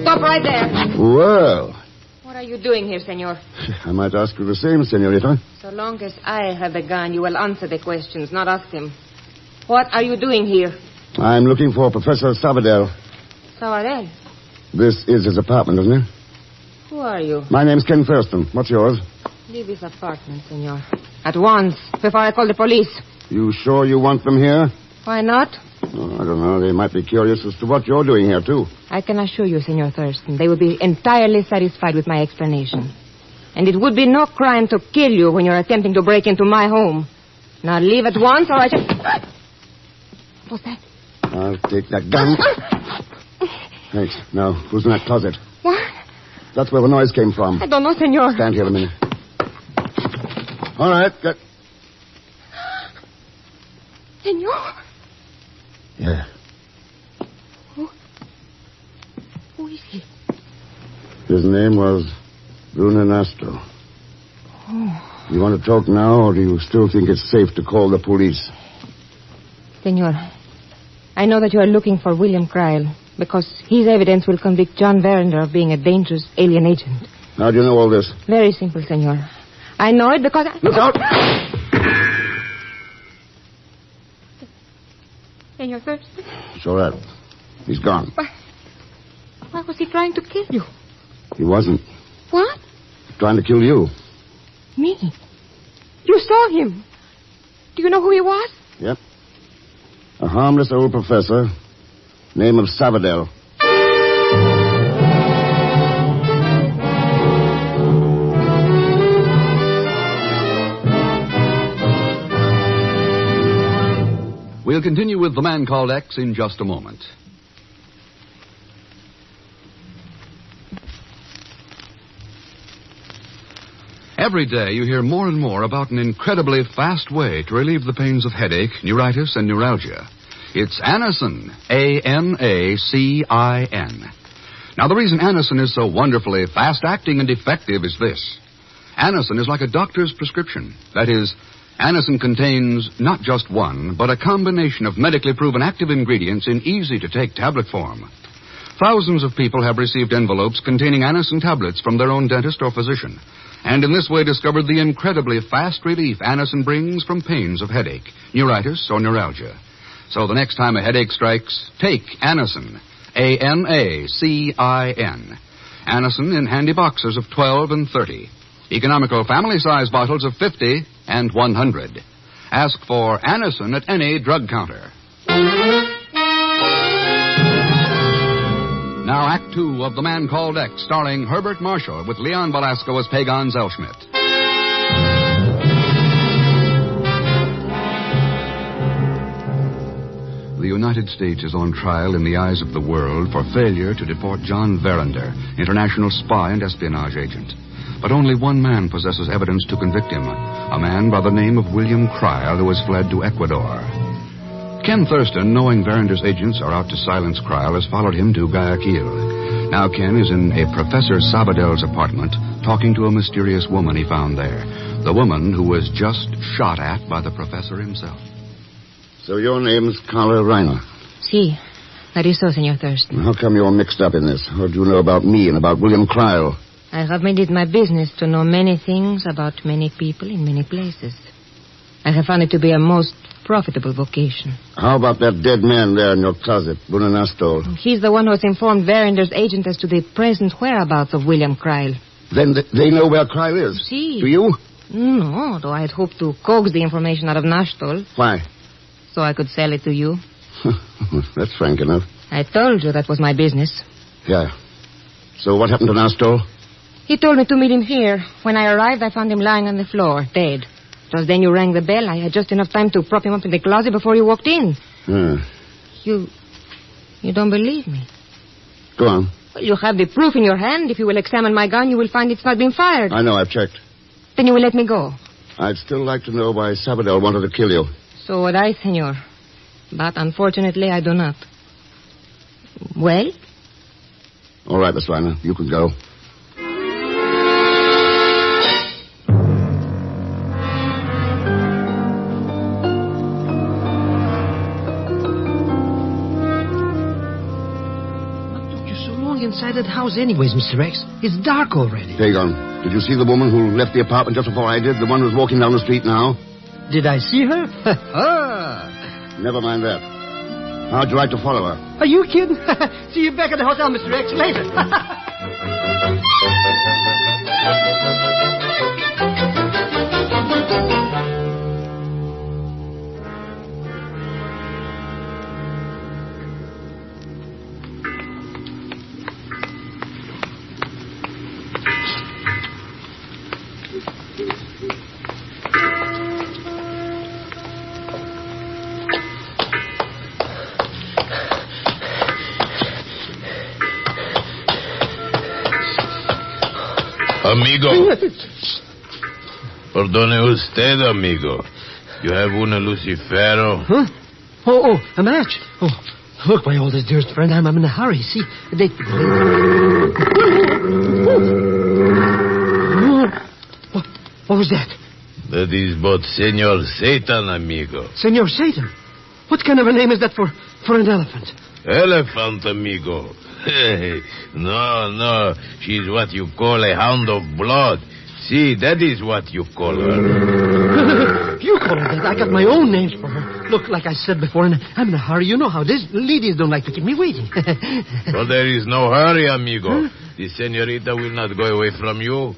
Stop right there. Well, What are you doing here, senor? I might ask you the same, senorita. So long as I have the gun, you will answer the questions, not ask them. What are you doing here? I'm looking for Professor Sabadell. Sabadell? This is his apartment, isn't it? Who are you? My name's Ken Thurston. What's yours? Leave this apartment, senor. At once, before I call the police. You sure you want them here? Why not? Oh, I don't know. They might be curious as to what you're doing here, too. I can assure you, Senor Thurston, they will be entirely satisfied with my explanation. And it would be no crime to kill you when you're attempting to break into my home. Now leave at once, or I shall... What's that? I'll take that gun. Thanks. Now, who's in that closet? What? That's where the noise came from. I don't know, Senor. Stand here a minute. All right, get... Senor? Yeah. Who is he? His name was Brunner Nastol. Oh. You want to talk now, or do you still think it's safe to call the police? Senor, I know that you are looking for William Cryle because his evidence will convict John Verinder of being a dangerous alien agent. How do you know all this? Very simple, Senor. I know it because I... Look out! Senor Thurston? It's all right. He's gone. Why was he trying to kill you? He wasn't. What? Trying to kill you. Me? You saw him. Do you know who he was? Yep. A harmless old professor, name of Savadell. We'll continue with The Man Called X in just a moment. Every day you hear more and more about an incredibly fast way to relieve the pains of headache, neuritis, and neuralgia. It's Anacin, A-N-A-C-I-N. Now, the reason Anacin is so wonderfully fast-acting and effective is this. Anacin is like a doctor's prescription. That is, Anacin contains not just one, but a combination of medically proven active ingredients in easy-to-take tablet form. Thousands of people have received envelopes containing Anacin tablets from their own dentist or physician, and in this way discovered the incredibly fast relief Anacin brings from pains of headache, neuritis, or neuralgia. So the next time a headache strikes, take Anacin, A-N-A-C-I-N. Anacin in handy boxes of 12 and 30. Economical family-size bottles of 50 and 100. Ask for Anacin at any drug counter. Now, Act Two of The Man Called X, starring Herbert Marshall with Leon Belasco as Pagan Zellschmidt. The United States is on trial in the eyes of the world for failure to deport John Verinder, international spy and espionage agent. But only one man possesses evidence to convict him, a man by the name of William Cryle, who has fled to Ecuador. Ken Thurston, knowing Verinder's agents are out to silence Cryle, has followed him to Guayaquil. Now Ken is in a Professor Sabadell's apartment, talking to a mysterious woman he found there. The woman who was just shot at by the professor himself. So your name's Carla Reiner. Si, that is so, Senor Thurston. How come you're mixed up in this? What do you know about me and about William Cryle? I have made it my business to know many things about many people in many places. I have found it to be a most profitable vocation. How about that dead man there in your closet, Bunanastol? He's the one who has informed Verinder's agent as to the present whereabouts of William Cryle. Then they know where Cryle is? Si. Do you? No, though I had hoped to coax the information out of Nastol. Why? So I could sell it to you. That's frank enough. I told you that was my business. Yeah. So what happened to Nastol? He told me to meet him here. When I arrived, I found him lying on the floor, dead. Just then you rang the bell. I had just enough time to prop him up in the closet before you walked in. You don't believe me? Go on. Well, you have the proof in your hand. If you will examine my gun, you will find it's not been fired. I know, I've checked. Then you will let me go. I'd still like to know why Sabadell wanted to kill you. So would I, senor. But unfortunately, I do not. Well? All right, Miss Reiner, you can go. Inside that house anyways, Mr. X. It's dark already. Pagan, did you see the woman who left the apartment just before I did? The one who's walking down the street now? Did I see her? Never mind that. How'd you like to follow her? Are you kidding? See you back at the hotel, Mr. X, later. Amigo. Perdone usted, amigo. You have una Lucifero? Huh? Oh, a match. Oh, look, my oldest, dearest friend, I'm in a hurry. See, What was that? That is but Senor Satan, amigo. Senor Satan? What kind of a name is that for an elephant? Elephant, amigo. Hey, no. She's what you call a hound of blood. See, that is what you call her. You call her that. I got my own names for her. Look, like I said before, and I'm in a hurry. You know how this. Ladies don't like to keep me waiting. Well, there is no hurry, amigo. The senorita will not go away from you.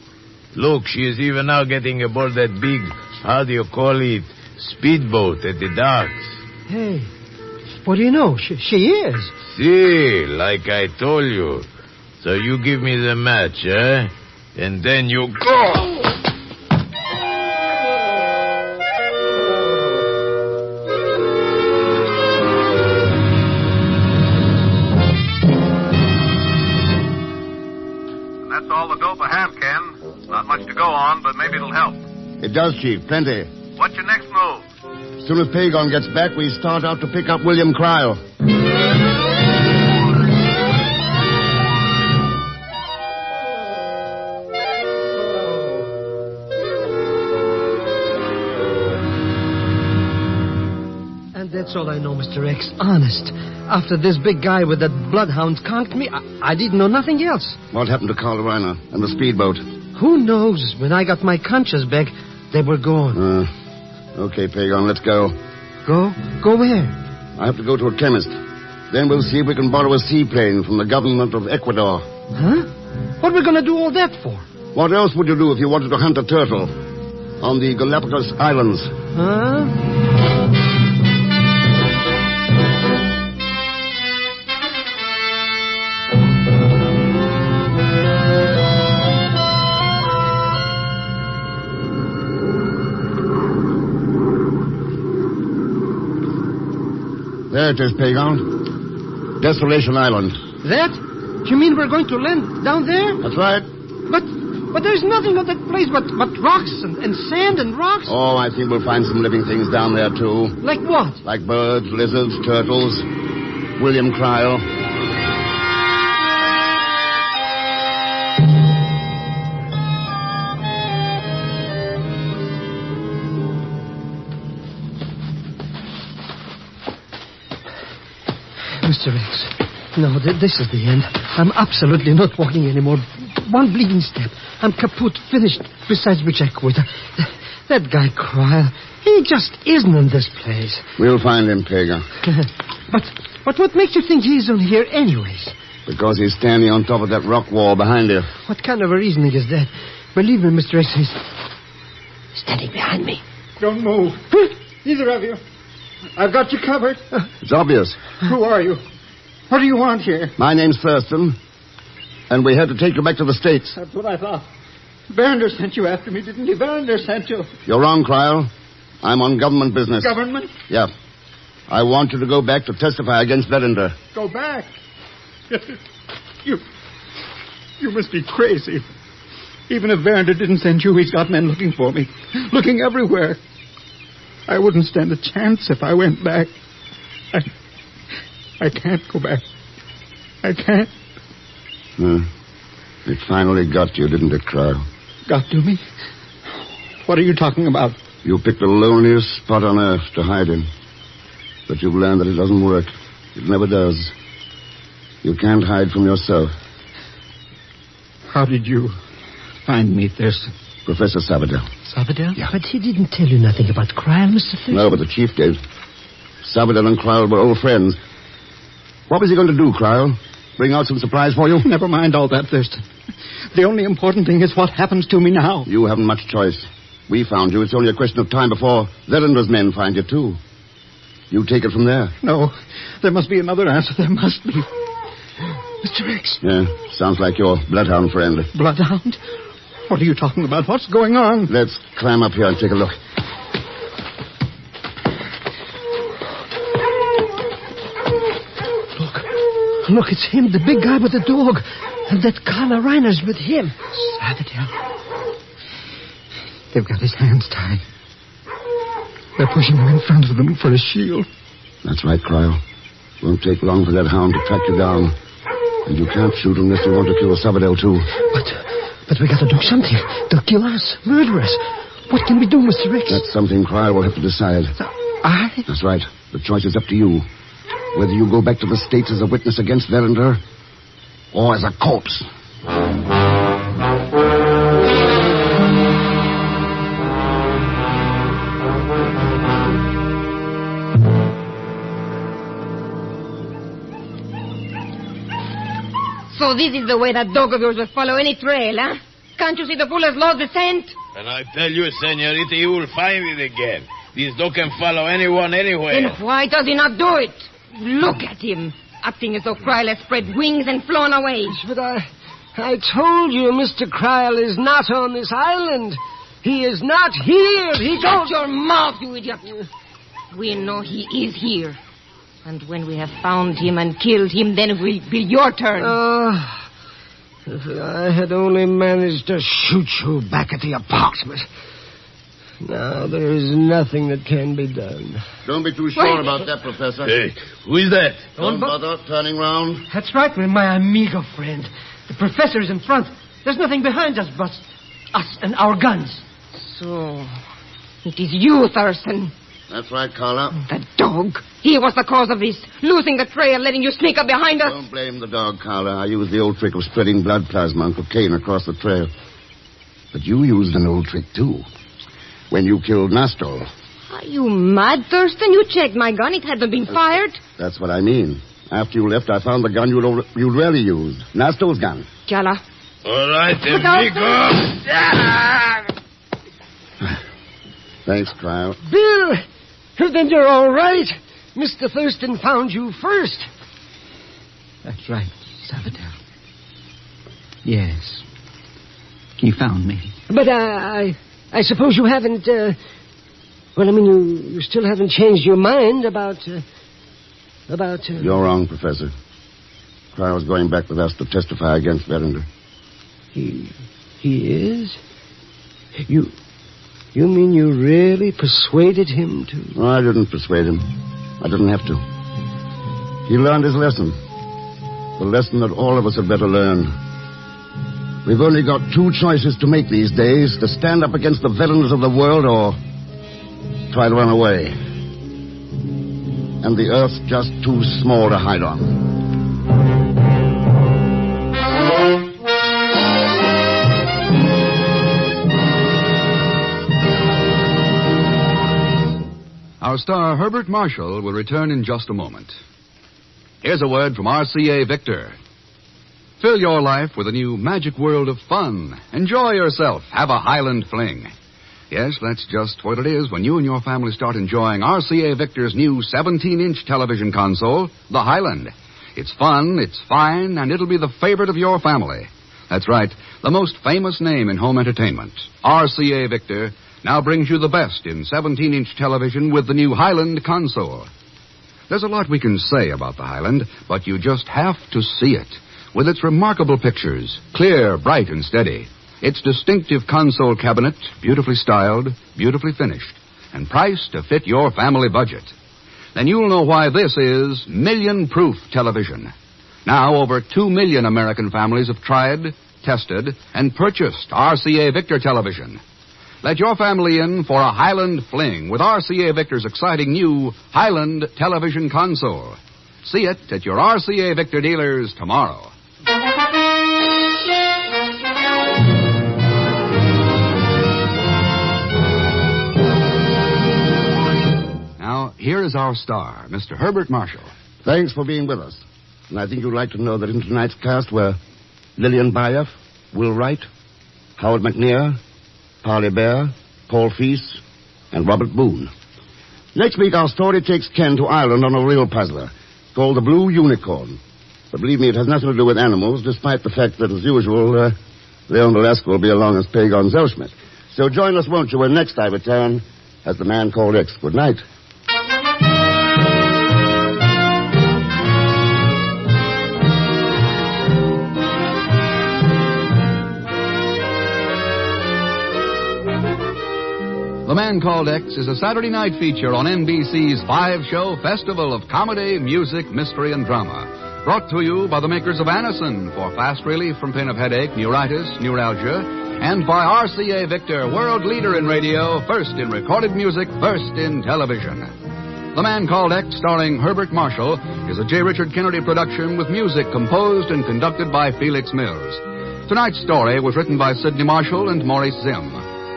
Look, she is even now getting aboard that big, how do you call it, speedboat at the docks. Hey, what do you know? She is. See, like I told you. So you give me the match, eh? And then you go. That's all the dope I have, Ken. Not much to go on, but maybe it'll help. It does, Chief. Plenty. What's your next move? As soon as Pagon gets back, we start out to pick up William Cryle. That's all I know, Mr. X. Honest. After this big guy with that bloodhound conked me, I didn't know nothing else. What happened to Carl Reiner and the speedboat? Who knows? When I got my conscience back, they were gone. Okay, Pagon, let's go. Go? Go where? I have to go to a chemist. Then we'll see if we can borrow a seaplane from the government of Ecuador. Huh? What are we going to do all that for? What else would you do if you wanted to hunt a turtle on the Galapagos Islands? Huh? There it is, Pagon. Desolation Island. That? You mean we're going to land down there? That's right. But there's nothing on that place but rocks and sand and rocks. Oh, I think we'll find some living things down there, too. Like what? Like birds, lizards, turtles. William Cryle. Mr. X, no, this is the end. I'm absolutely not walking anymore. One bleeding step. I'm kaput, finished, besides which I quit. That guy Cryle, he just isn't in this place. We'll find him, Pagan. But what makes you think he's on here anyways? Because he's standing on top of that rock wall behind you. What kind of a reasoning is that? Believe me, Mr. X, he's standing behind me. Don't move. Either of you. I've got you covered. It's obvious. Who are you? What do you want here? My name's Thurston, and we had to take you back to the States. That's what I thought. Berender sent you after me, didn't he? Berender sent you. You're wrong, Cryle. I'm on government business. Government? Yeah. I want you to go back to testify against Berender. Go back? You must be crazy. Even if Berender didn't send you, he's got men looking for me. Looking everywhere. I wouldn't stand a chance if I went back. I can't go back. I can't. It finally got you, didn't it, Cryle? Got to me? What are you talking about? You picked the loneliest spot on earth to hide in. But you've learned that it doesn't work. It never does. You can't hide from yourself. How did you find me, Thurston? Professor Sabadell. Sabadell? Yeah. But he didn't tell you nothing about Cryle, Mr. Thurston. No, but the chief did. Sabadell and Cryle were old friends. What was he going to do, Cryle? Bring out some surprise for you? Never mind all that, Thurston. The only important thing is what happens to me now. You haven't much choice. We found you. It's only a question of time before Verender's men find you, too. You take it from there. No, there must be another answer. There must be. Mr. X. Yeah, sounds like your bloodhound friend. Bloodhound? What are you talking about? What's going on? Let's climb up here and take a look. Look, it's him, the big guy with the dog. And that Carlo Reiner's with him. Sabadell. They've got his hands tied. They're pushing him in front of them for a shield. That's right, Cryle. Won't take long for that hound to track you down. And you can't shoot unless you want to kill Sabadell, too. But we got to do something. They'll kill us, murder us. What can we do, Mr. X? That's something Cryle will have to decide. That's right. The choice is up to you. Whether you go back to the States as a witness against Verender or as a corpse. So this is the way that dog of yours will follow any trail, huh? Can't you see the fool has lost the scent? And I tell you, senorita, you will find it again. This dog can follow anyone anywhere. Then why does he not do it? Look at him, acting as though Cryle has spread wings and flown away. But I told you Mr. Cryle is not on this island. He is not here. Shut your mouth, you idiot. We know he is here. And when we have found him and killed him, then it will be your turn. If I had only managed to shoot you back at the apartment. Now there is nothing that can be done. Don't be too sure about that, Professor. Hey, who is that? Don't bother turning round. That's right, my amigo friend. The professor is in front. There's nothing behind us but us and our guns. So, it is you, Thurston. That's right, Carlo. The dog. He was the cause of this. Losing the trail, letting you sneak up behind us. Don't blame the dog, Carlo. I used the old trick of spreading blood plasma and cocaine across the trail. But you used an old trick, too. When you killed Nastol. Are you mad, Thurston? You checked my gun. It hadn't been fired. That's what I mean. After you left, I found the gun you'd rarely used. Nastol's gun. Jala. All right, amigo. Thanks, Cryle. Bill! Then you're all right. Mr. Thurston found you first. That's right, Salvador. Yes. He found me. But I suppose you haven't, you still haven't changed your mind about... You're wrong, Professor. Cryle's going back with us to testify against Verinder. He is? You mean you really persuaded him to... No, I didn't persuade him. I didn't have to. He learned his lesson. The lesson that all of us had better learn. We've only got two choices to make these days. To stand up against the villains of the world or try to run away. And the Earth's just too small to hide on. Our star, Herbert Marshall, will return in just a moment. Here's a word from RCA Victor. Fill your life with a new magic world of fun. Enjoy yourself. Have a Highland fling. Yes, that's just what it is when you and your family start enjoying RCA Victor's new 17-inch television console, the Highland. It's fun, it's fine, and it'll be the favorite of your family. That's right, the most famous name in home entertainment. RCA Victor now brings you the best in 17-inch television with the new Highland console. There's a lot we can say about the Highland, but you just have to see it. With its remarkable pictures, clear, bright, and steady. Its distinctive console cabinet, beautifully styled, beautifully finished, and priced to fit your family budget. Then you'll know why this is million-proof television. Now over 2 million American families have tried, tested, and purchased RCA Victor television. Let your family in for a Highland fling with RCA Victor's exciting new Highland television console. See it at your RCA Victor dealers tomorrow. Now, here is our star, Mr. Herbert Marshall. Thanks for being with us. And I think you'd like to know that in tonight's cast were Lillian Bayef, Will Wright, Howard McNear, Parley Bear, Paul Feast, and Robert Boone. Next week, our story takes Ken to Ireland on a real puzzler called The Blue Unicorn. But believe me, it has nothing to do with animals, despite the fact that, as usual, Leon Velasco will be along as Pagon Zellschmidt. So join us, won't you, when next I return as The Man Called X. Good night. The Man Called X is a Saturday night feature on NBC's 5-show Festival of Comedy, Music, Mystery, and Drama. Brought to you by the makers of Anacin for fast relief from pain of headache, neuritis, neuralgia, and by RCA Victor, world leader in radio, first in recorded music, first in television. The Man Called X, starring Herbert Marshall, is a J. Richard Kennedy production with music composed and conducted by Felix Mills. Tonight's story was written by Sidney Marshall and Maurice Zimm.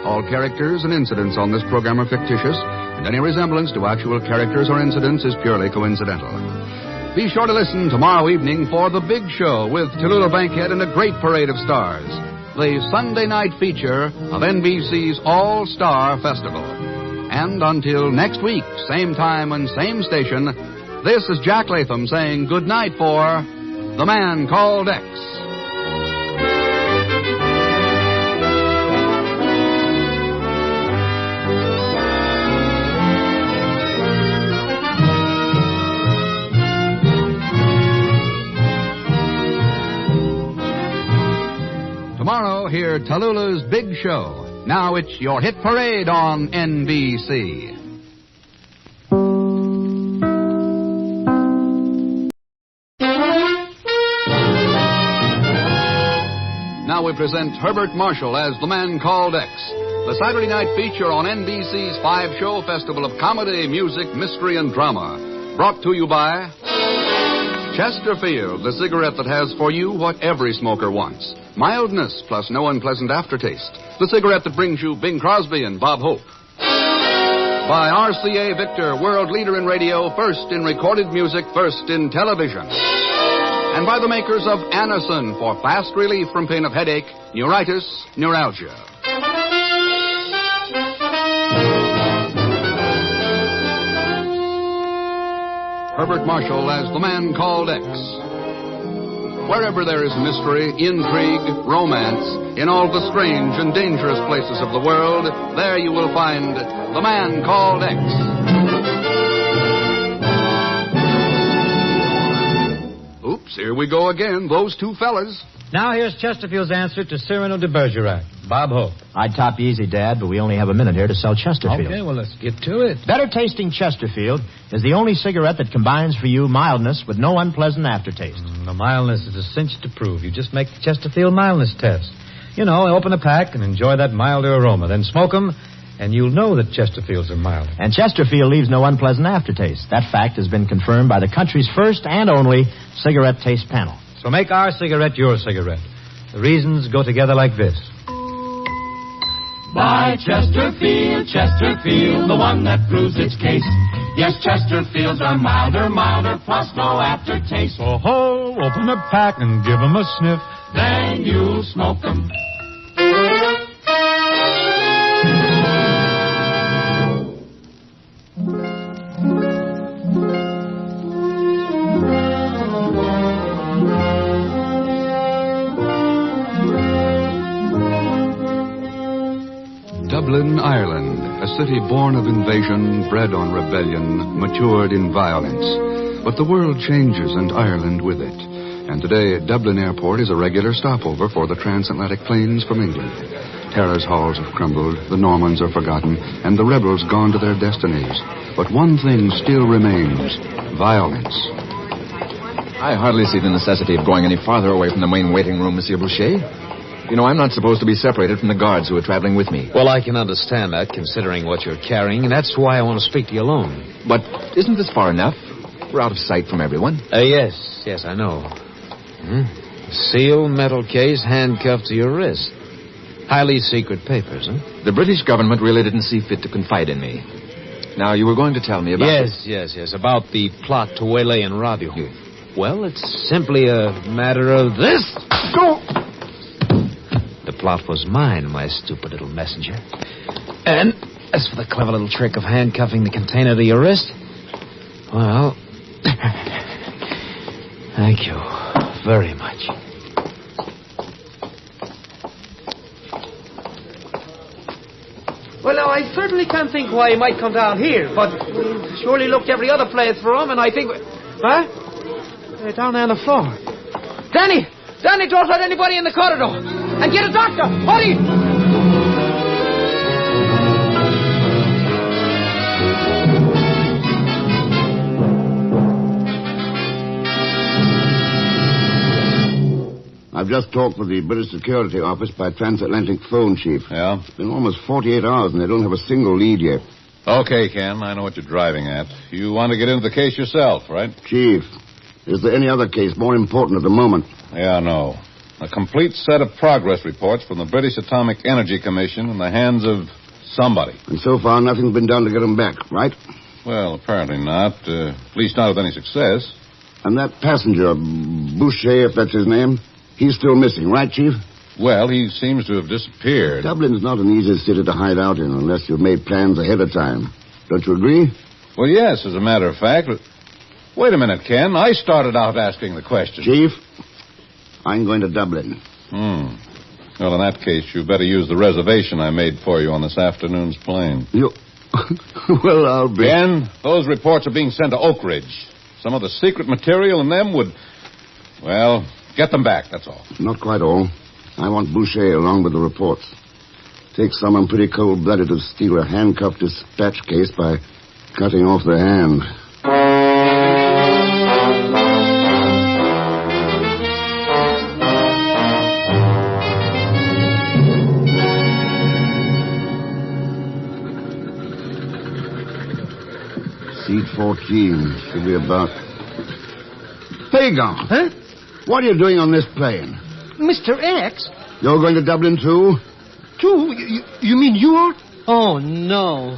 All characters and incidents on this program are fictitious, and any resemblance to actual characters or incidents is purely coincidental. Be sure to listen tomorrow evening for The Big Show with Tallulah Bankhead and a great parade of stars. The Sunday night feature of NBC's All-Star Festival. And until next week, same time and same station, this is Jack Latham saying good night for The Man Called X. Tomorrow, hear Tallulah's Big Show. Now it's your hit parade on NBC. Now we present Herbert Marshall as The Man Called X, the Saturday night feature on NBC's 5-show festival of comedy, music, mystery, and drama. Brought to you by Chesterfield, the cigarette that has for you what every smoker wants. Mildness plus no unpleasant aftertaste. The cigarette that brings you Bing Crosby and Bob Hope. By RCA Victor, world leader in radio, first in recorded music, first in television. And by the makers of Anacin for fast relief from pain of headache, neuritis, neuralgia. Herbert Marshall as The Man Called X. Wherever there is mystery, intrigue, romance, in all the strange and dangerous places of the world, there you will find The Man Called X. Oops, here we go again, those two fellas. Now here's Chesterfield's answer to Cyrano de Bergerac. Bob Hope. I'd top you easy, Dad, but we only have a minute here to sell Chesterfield. Okay, well, let's get to it. Better tasting Chesterfield is the only cigarette that combines for you mildness with no unpleasant aftertaste. The mildness is a cinch to prove. You just make the Chesterfield mildness test. You know, open a pack and enjoy that milder aroma. Then smoke them, and you'll know that Chesterfields are mild. And Chesterfield leaves no unpleasant aftertaste. That fact has been confirmed by the country's first and only cigarette taste panel. So make our cigarette your cigarette. The reasons go together like this. Buy Chesterfield, Chesterfield, the one that proves its case. Yes, Chesterfields are milder, milder, plus no aftertaste. So ho, open a pack and give 'em a sniff. Then you'll smoke 'em. Dublin, Ireland, a city born of invasion, bred on rebellion, matured in violence. But the world changes and Ireland with it. And today, Dublin Airport is a regular stopover for the transatlantic planes from England. Terror's halls have crumbled, the Normans are forgotten, and the rebels gone to their destinies. But one thing still remains: violence. I hardly see the necessity of going any farther away from the main waiting room, Monsieur Boucher. You know, I'm not supposed to be separated from the guards who are traveling with me. Well, I can understand that, considering what you're carrying, and that's why I want to speak to you alone. But isn't this far enough? We're out of sight from everyone. Yes, I know. Sealed metal case handcuffed to your wrist. Highly secret papers, huh? The British government really didn't see fit to confide in me. Now, you were going to tell me about... Yes, about the plot to waylay and rob you. Yes. Well, it's simply a matter of this. Go! The plot was mine, my stupid little messenger. And as for the clever little trick of handcuffing the container to your wrist, well, thank you very much. Well, now, I certainly can't think why he might come down here, but we've surely looked every other place for him, and I think... Huh? They're down there on the floor. Danny, don't let anybody in the corridor. And get a doctor. Hurry! I've just talked with the British Security Office by transatlantic phone, Chief. Yeah? It's been almost 48 hours, and they don't have a single lead yet. Okay, Ken, I know what you're driving at. You want to get into the case yourself, right? Chief, is there any other case more important at the moment? Yeah, no. A complete set of progress reports from the British Atomic Energy Commission in the hands of somebody. And so far, nothing's been done to get them back, right? Well, apparently not. At least not with any success. And that passenger, Boucher, if that's his name, he's still missing, right, Chief? Well, he seems to have disappeared. Dublin's not an easy city to hide out in unless you've made plans ahead of time. Don't you agree? Well, yes, as a matter of fact. Wait a minute, Ken. I started out asking the question. Chief, I'm going to Dublin. Well, in that case, you better use the reservation I made for you on this afternoon's plane. You... Well, I'll be... Ken, those reports are being sent to Oak Ridge. Some of the secret material in them would... Well, get them back, that's all. Not quite all. I want Boucher along with the reports. Takes someone pretty cold-blooded to steal a handcuffed dispatch case by cutting off their hand. Seat 14 should be about... Pagan! Huh? What are you doing on this plane? Mr. X? You're going to Dublin, too? Too? You mean you are? Oh, no.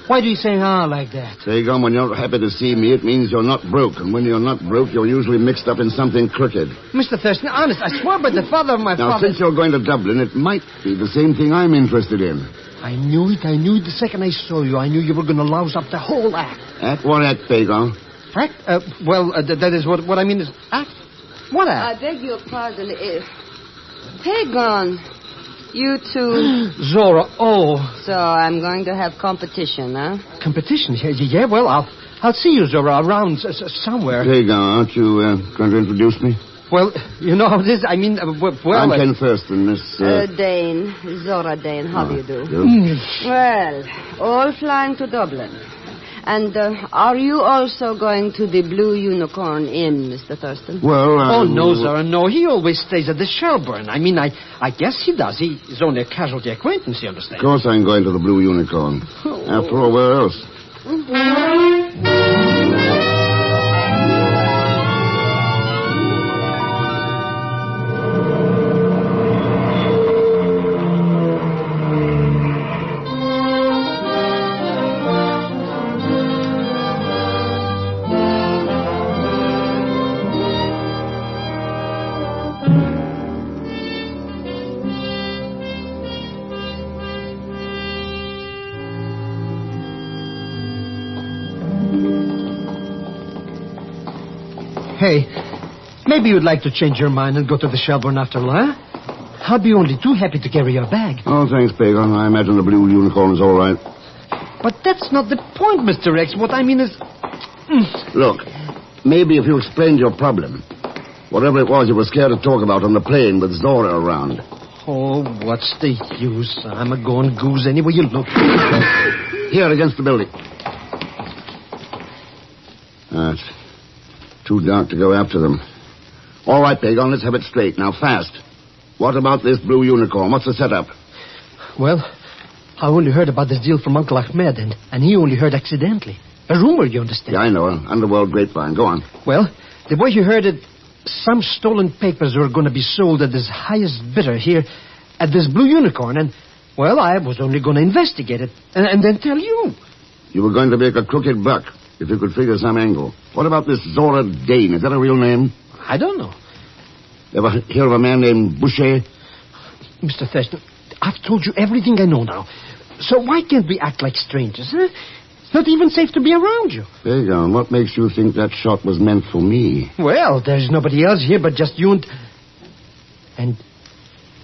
Why do you say like that? Pagan, when you're happy to see me, it means you're not broke. And when you're not broke, you're usually mixed up in something crooked. Mr. Thurston, honest, I swear by the father of my now, father... since you're going to Dublin, it might be the same thing I'm interested in. I knew it. The second I saw you. I knew you were going to louse up the whole act. Act? What act, Pagan? Act? That is what I mean is act. What act? I beg your pardon. Pagan, you two... Zora, oh. So I'm going to have competition, huh? Competition? Yeah, well, I'll see you, Zora, around somewhere. Pagan, aren't you going to introduce me? Well, you know how it is. I mean, well... I'm Ken Thurston, Miss... Dane. Zora Dane. How do you do? You? Well, all flying to Dublin. And are you also going to the Blue Unicorn Inn, Mr. Thurston? Well, Oh, no, Zora, no. He always stays at the Shelburne. I mean, I guess he does. He's only a casualty acquaintance, you understand? Of course I'm going to the Blue Unicorn. After all, where else? Hey, maybe you'd like to change your mind and go to the Shelburne after all, huh? I'll be only too happy to carry your bag. Oh, thanks, Pagan. I imagine the Blue Unicorn is all right. But that's not the point, Mr. X. What I mean is... Look, maybe if you explained your problem, whatever it was you were scared to talk about on the plane with Zora around. Oh, what's the use? I'm a going goose anyway you look. Here, against the building. It's too dark to go after them. All right, Pagan, let's have it straight. Now, fast. What about this Blue Unicorn? What's the setup? Well, I only heard about this deal from Uncle Ahmed, and he only heard accidentally. A rumor, you understand? Yeah, I know. An underworld grapevine. Go on. Well, the way you heard it, some stolen papers were going to be sold at this highest bidder here at this Blue Unicorn, and, well, I was only going to investigate it and then tell you. You were going to make a crooked buck if you could figure some angle. What about this Zora Dane? Is that a real name? I don't know. Ever hear of a man named Boucher? Mr. Thurston, I've told you everything I know now. So why can't we act like strangers, huh? It's not even safe to be around you. Pagan, what makes you think that shot was meant for me? Well, there's nobody else here but just you and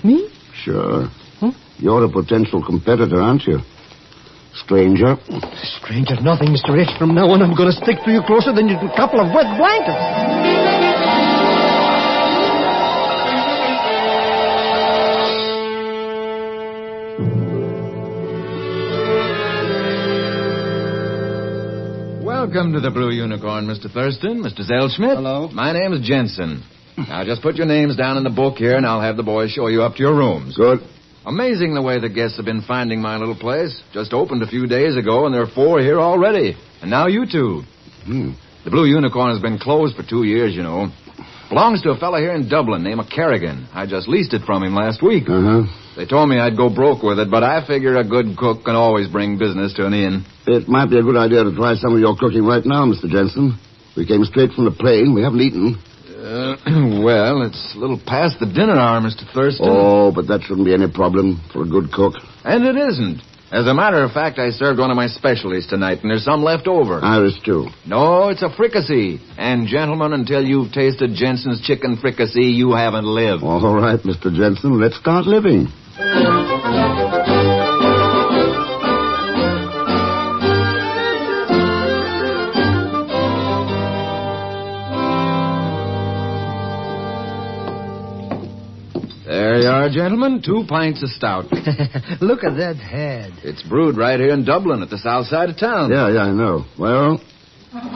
me? Sure. You're a potential competitor, aren't you? Stranger. Stranger nothing, Mr. H. From now on, I'm going to stick to you closer than a couple of wet blankets. Welcome to the Blue Unicorn, Mr. Thurston, Mr. Zellschmidt. Hello. My name is Jensen. Now, just put your names down in the book here, and I'll have the boys show you up to your rooms. Good. Amazing the way the guests have been finding my little place. Just opened a few days ago, and there are 4 here already. And now you 2. The Blue Unicorn has been closed for 2 years, you know. Belongs to a fellow here in Dublin named Kerrigan. I just leased it from him last week. They told me I'd go broke with it, but I figure a good cook can always bring business to an inn. It might be a good idea to try some of your cooking right now, Mr. Jensen. We came straight from the plane. We haven't eaten. Well, it's a little past the dinner hour, Mr. Thurston. Oh, but that shouldn't be any problem for a good cook. And it isn't. As a matter of fact, I served one of my specialties tonight, and there's some left over. Irish stew. No, it's a fricassee. And, gentlemen, until you've tasted Jensen's chicken fricassee, you haven't lived. All right, Mr. Jensen, let's start living. There you are, gentlemen. 2 pints of stout. Look at that head. It's brewed right here in Dublin at the south side of town. Yeah, I know. Well,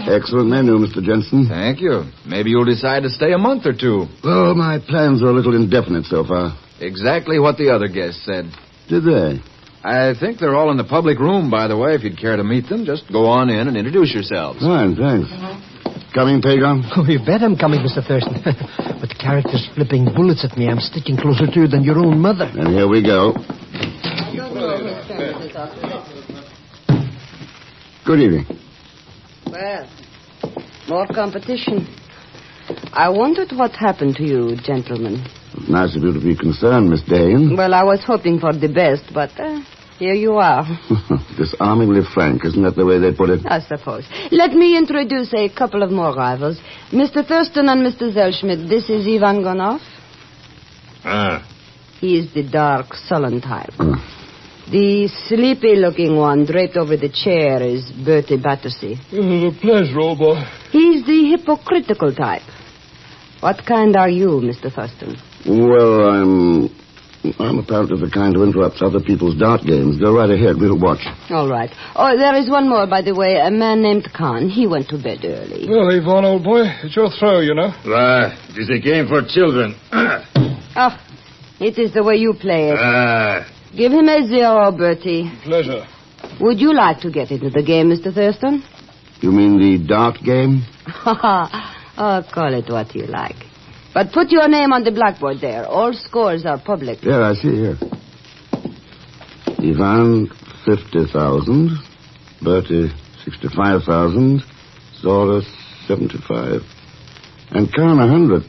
excellent menu, Mr. Jensen. Thank you. Maybe you'll decide to stay a month or 2. Well, my plans are a little indefinite so far. Exactly what the other guests said. Did they? I think they're all in the public room, by the way. If you'd care to meet them, just go on in and introduce yourselves. Fine, thanks. Coming, Pagon? Oh, you bet I'm coming, Mr. Thurston. But the character's flipping bullets at me. I'm sticking closer to you than your own mother. And here we go. Good evening. Well, more competition. I wondered what happened to you, gentlemen. Nice of you to be concerned, Miss Dane. Well, I was hoping for the best, but here you are. Disarmingly frank, isn't that the way they put it? I suppose. Let me introduce a couple of more rivals. Mr. Thurston and Mr. Zellschmidt, this is Ivan Gonov. He is the dark, sullen type. The sleepy-looking one draped over the chair is Bertie Battersea. A pleasure, old boy. He's the hypocritical type. What kind are you, Mr. Thurston? Well, I'm apparently the kind who interrupts other people's dart games. Go right ahead. We'll watch. All right. Oh, there is one more, by the way. A man named Khan. He went to bed early. Well, Yvonne, old boy, it's your throw, you know. Right. It is a game for children. Oh, it is the way you play it. Give him a 0, Bertie. Pleasure. Would you like to get into the game, Mr. Thurston? You mean the dart game? Oh, call it what you like. But put your name on the blackboard there. All scores are public. Yeah, I see here. Ivan, 50,000. Bertie, 65,000. Zora, 75. And Khan, 100.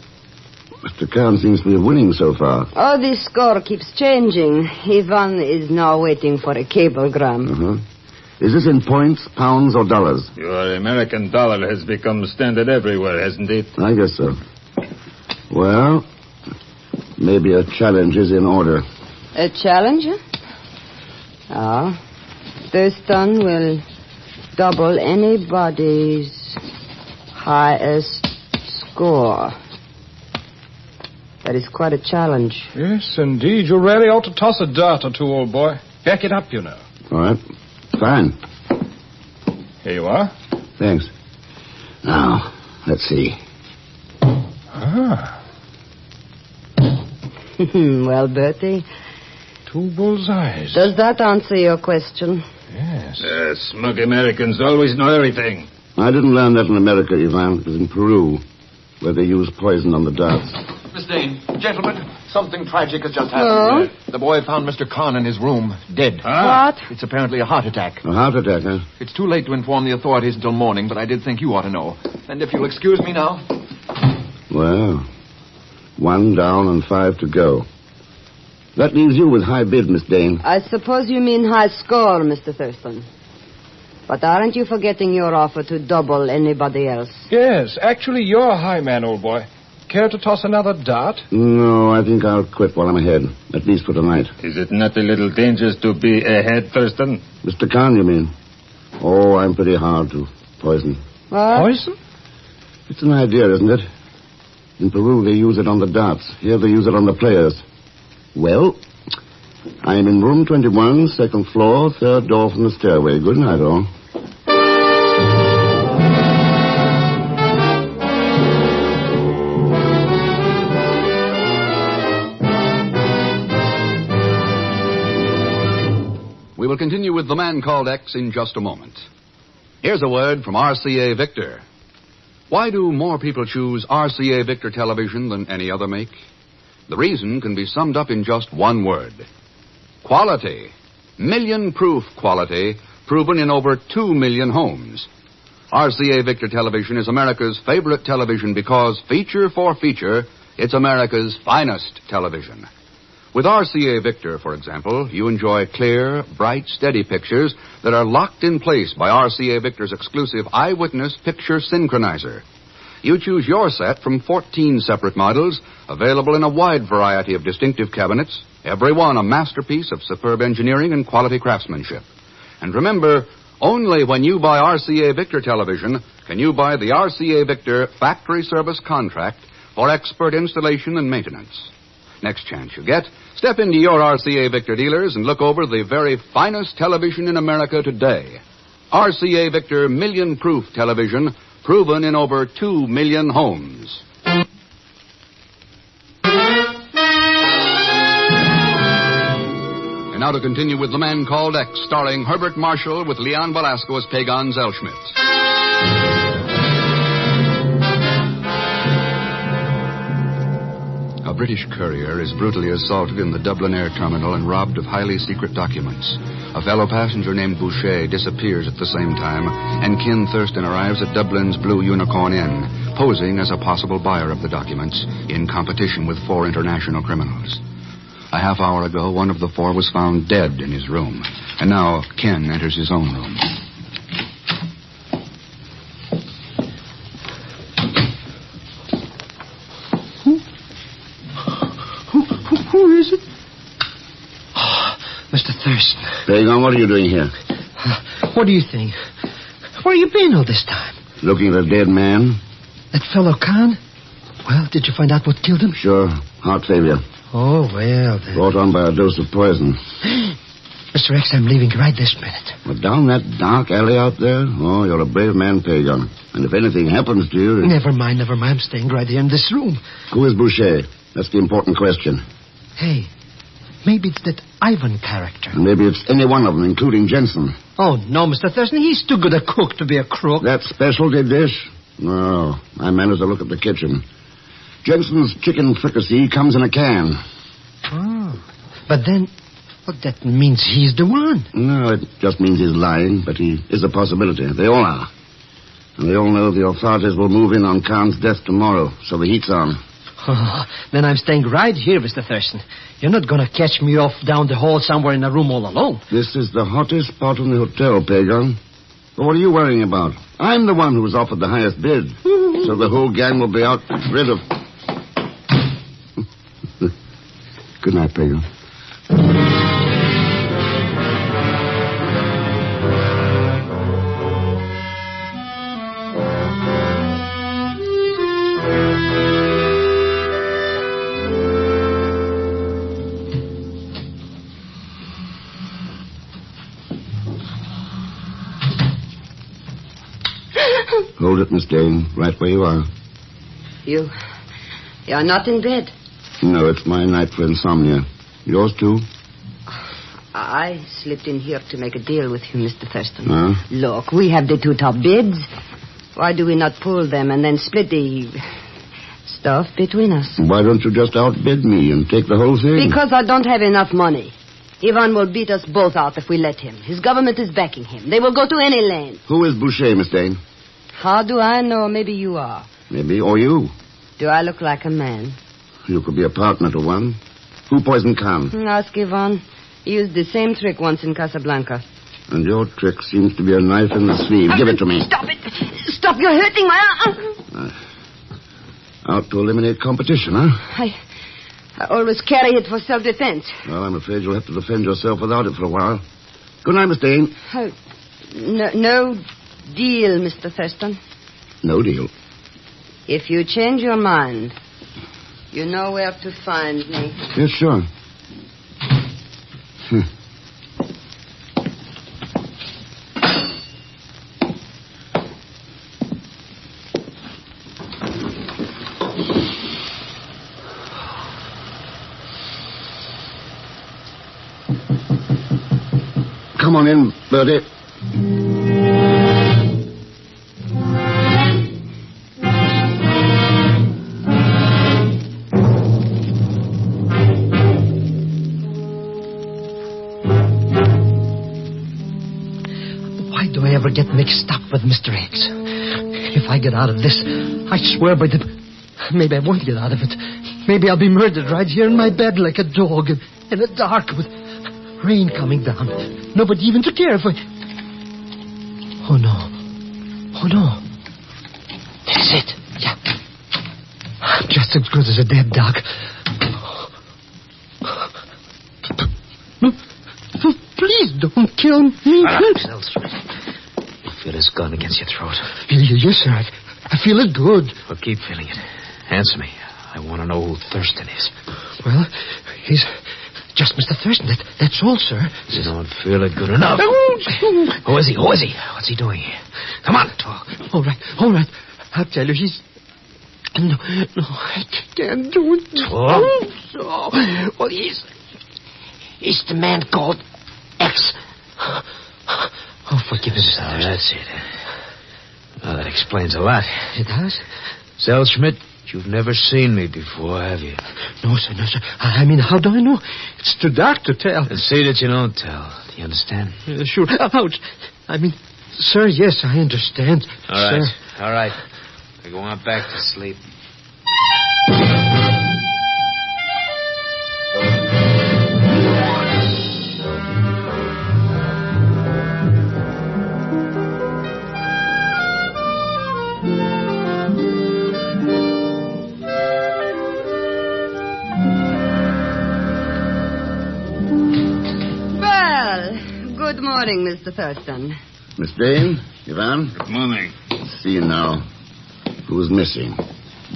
Mr. Khan seems to be winning so far. Oh, the score keeps changing. Ivan is now waiting for a cablegram. Is this in points, pounds, or dollars? Your American dollar has become standard everywhere, hasn't it? I guess so. Well, maybe a challenge is in order. A challenge? Thurston will double anybody's highest score. That is quite a challenge. Yes, indeed. You really ought to toss a dart or two, old boy. Back it up, you know. All right. Fine. Here you are. Thanks. Now, let's see. Well, Bertie. 2 bullseyes. Does that answer your question? Yes. Smug Americans always know everything. I didn't learn that in America, Ivan. It was in Peru, where they use poison on the darts. Miss Dane, gentlemen, something tragic has just happened. The boy found Mr. Khan in his room, dead. What? It's apparently a heart attack. A heart attack, huh? It's too late to inform the authorities until morning, but I did think you ought to know. And if you'll excuse me now. Well, 1 down and 5 to go. That leaves you with high bid, Miss Dane. I suppose you mean high score, Mr. Thurston. But aren't you forgetting your offer to double anybody else? Yes, actually, you're a high man, old boy. Care to toss another dart? No, I think I'll quit while I'm ahead. At least for tonight. Is it not a little dangerous to be ahead, Thurston? Mr. Khan, you mean? Oh, I'm pretty hard to poison. What? Poison? It's an idea, isn't it? In Peru, they use it on the darts. Here, they use it on the players. Well, I am in room 21, 2nd floor, 3rd door from the stairway. Good night, all. We will continue with The Man Called X in just a moment. Here's a word from RCA Victor. Why do more people choose RCA Victor television than any other make? The reason can be summed up in just one word. Quality. Million-proof quality, proven in over 2 million homes. RCA Victor Television is America's favorite television because, feature for feature, it's America's finest television. With RCA Victor, for example, you enjoy clear, bright, steady pictures that are locked in place by RCA Victor's exclusive Eyewitness Picture Synchronizer. You choose your set from 14 separate models, available in a wide variety of distinctive cabinets, every one a masterpiece of superb engineering and quality craftsmanship. And remember, only when you buy RCA Victor Television can you buy the RCA Victor Factory Service Contract for expert installation and maintenance. Next chance you get, step into your RCA Victor dealers and look over the very finest television in America today. RCA Victor Million-Proof Television, proven in over 2 million homes. And now to continue with The Man Called X, starring Herbert Marshall with Leon Velasco as Pagan Zellschmidt. A British courier is brutally assaulted in the Dublin Air Terminal and robbed of highly secret documents. A fellow passenger named Boucher disappears at the same time, and Ken Thurston arrives at Dublin's Blue Unicorn Inn, posing as a possible buyer of the documents in competition with 4 international criminals. A half hour ago, one of the 4 was found dead in his room, and now Ken enters his own room. Who is it? Oh, Mr. Thurston. Pagan, what are you doing here? What do you think? Where you been all this time? Looking at a dead man. That fellow Khan? Well, did you find out what killed him? Sure. Heart failure. Oh, well, then. Brought on by a dose of poison. Mr. X, I'm leaving right this minute. But down that dark alley out there? Oh, you're a brave man, Pagan. And if anything happens to you... Never mind. I'm staying right here in this room. Who is Boucher? That's the important question. Hey, maybe it's that Ivan character. Maybe it's any one of them, including Jensen. Oh, no, Mr. Thurston. He's too good a cook to be a crook. That specialty dish? No, I managed to look at the kitchen. Jensen's chicken fricassee comes in a can. Oh, but then, well, that means he's the one. No, it just means he's lying, but he is a possibility. They all are. And they all know the authorities will move in on Khan's death tomorrow, so the heat's on. Oh, then I'm staying right here, Mr. Thurston. You're not going to catch me off down the hall somewhere in a room all alone. This is the hottest spot in the hotel, Pagan. But what are you worrying about? I'm the one who was offered the highest bid. So the whole gang will be out rid of... Good night, Pagan. Hold it, Miss Dane, right where you are. You're not in bed. No, it's my night for insomnia. Yours, too? I slipped in here to make a deal with you, Mr. Thurston. Huh? Look, we have the 2 top bids. Why do we not pool them and then split the stuff between us? Why don't you just outbid me and take the whole thing? Because I don't have enough money. Ivan will beat us both out if we let him. His government is backing him. They will go to any length. Who is Boucher, Miss Dane? How do I know? Maybe you are. Maybe, or you. Do I look like a man? You could be a partner to one. Who poisoned Khan? Ask Ivan. He used the same trick once in Casablanca. And your trick seems to be a knife in the sleeve. Give it to me. Stop it. Stop, you're hurting my arm. Out to eliminate competition, huh? I always carry it for self-defense. Well, I'm afraid you'll have to defend yourself without it for a while. Good night, Miss Dane. No deal, Mr. Thurston. No deal. If you change your mind, you know where to find me. Yes, sure. Come on in, Bertie. ever get mixed up with Mr. X. If I get out of this, I swear by the... Maybe I won't get out of it. Maybe I'll be murdered right here in my bed like a dog in the dark with rain coming down. Nobody even to care if I... Oh, no. Oh, no. That's it. Yeah. I'm just as good as a dead dog. Please don't kill me. Relax, you feel his gun against your throat. Yes, sir. I feel it good. Well, keep feeling it. Answer me. I want to know who Thurston is. Well, he's just Mr. Thurston. That's all, sir. You don't feel it good enough. Who is he? Who is he? What's he doing here? Come on, talk. All right. I'll tell you, he's... No, I can't do it. Talk. Well, he's the man called X. Oh, forgive me, Mr. Thurston. That's it. Well, that explains a lot. It does? Zellschmidt, you've never seen me before, have you? No, sir. I mean, how do I know? It's too dark to tell. Then see that you don't tell. Do you understand? Sure. Ouch. I mean, sir, yes, I understand. All right. Sir. All right. I go on back to sleep. Good morning, Mr. Thurston. Miss Dane, Ivan. Good morning. See you now. Who's missing?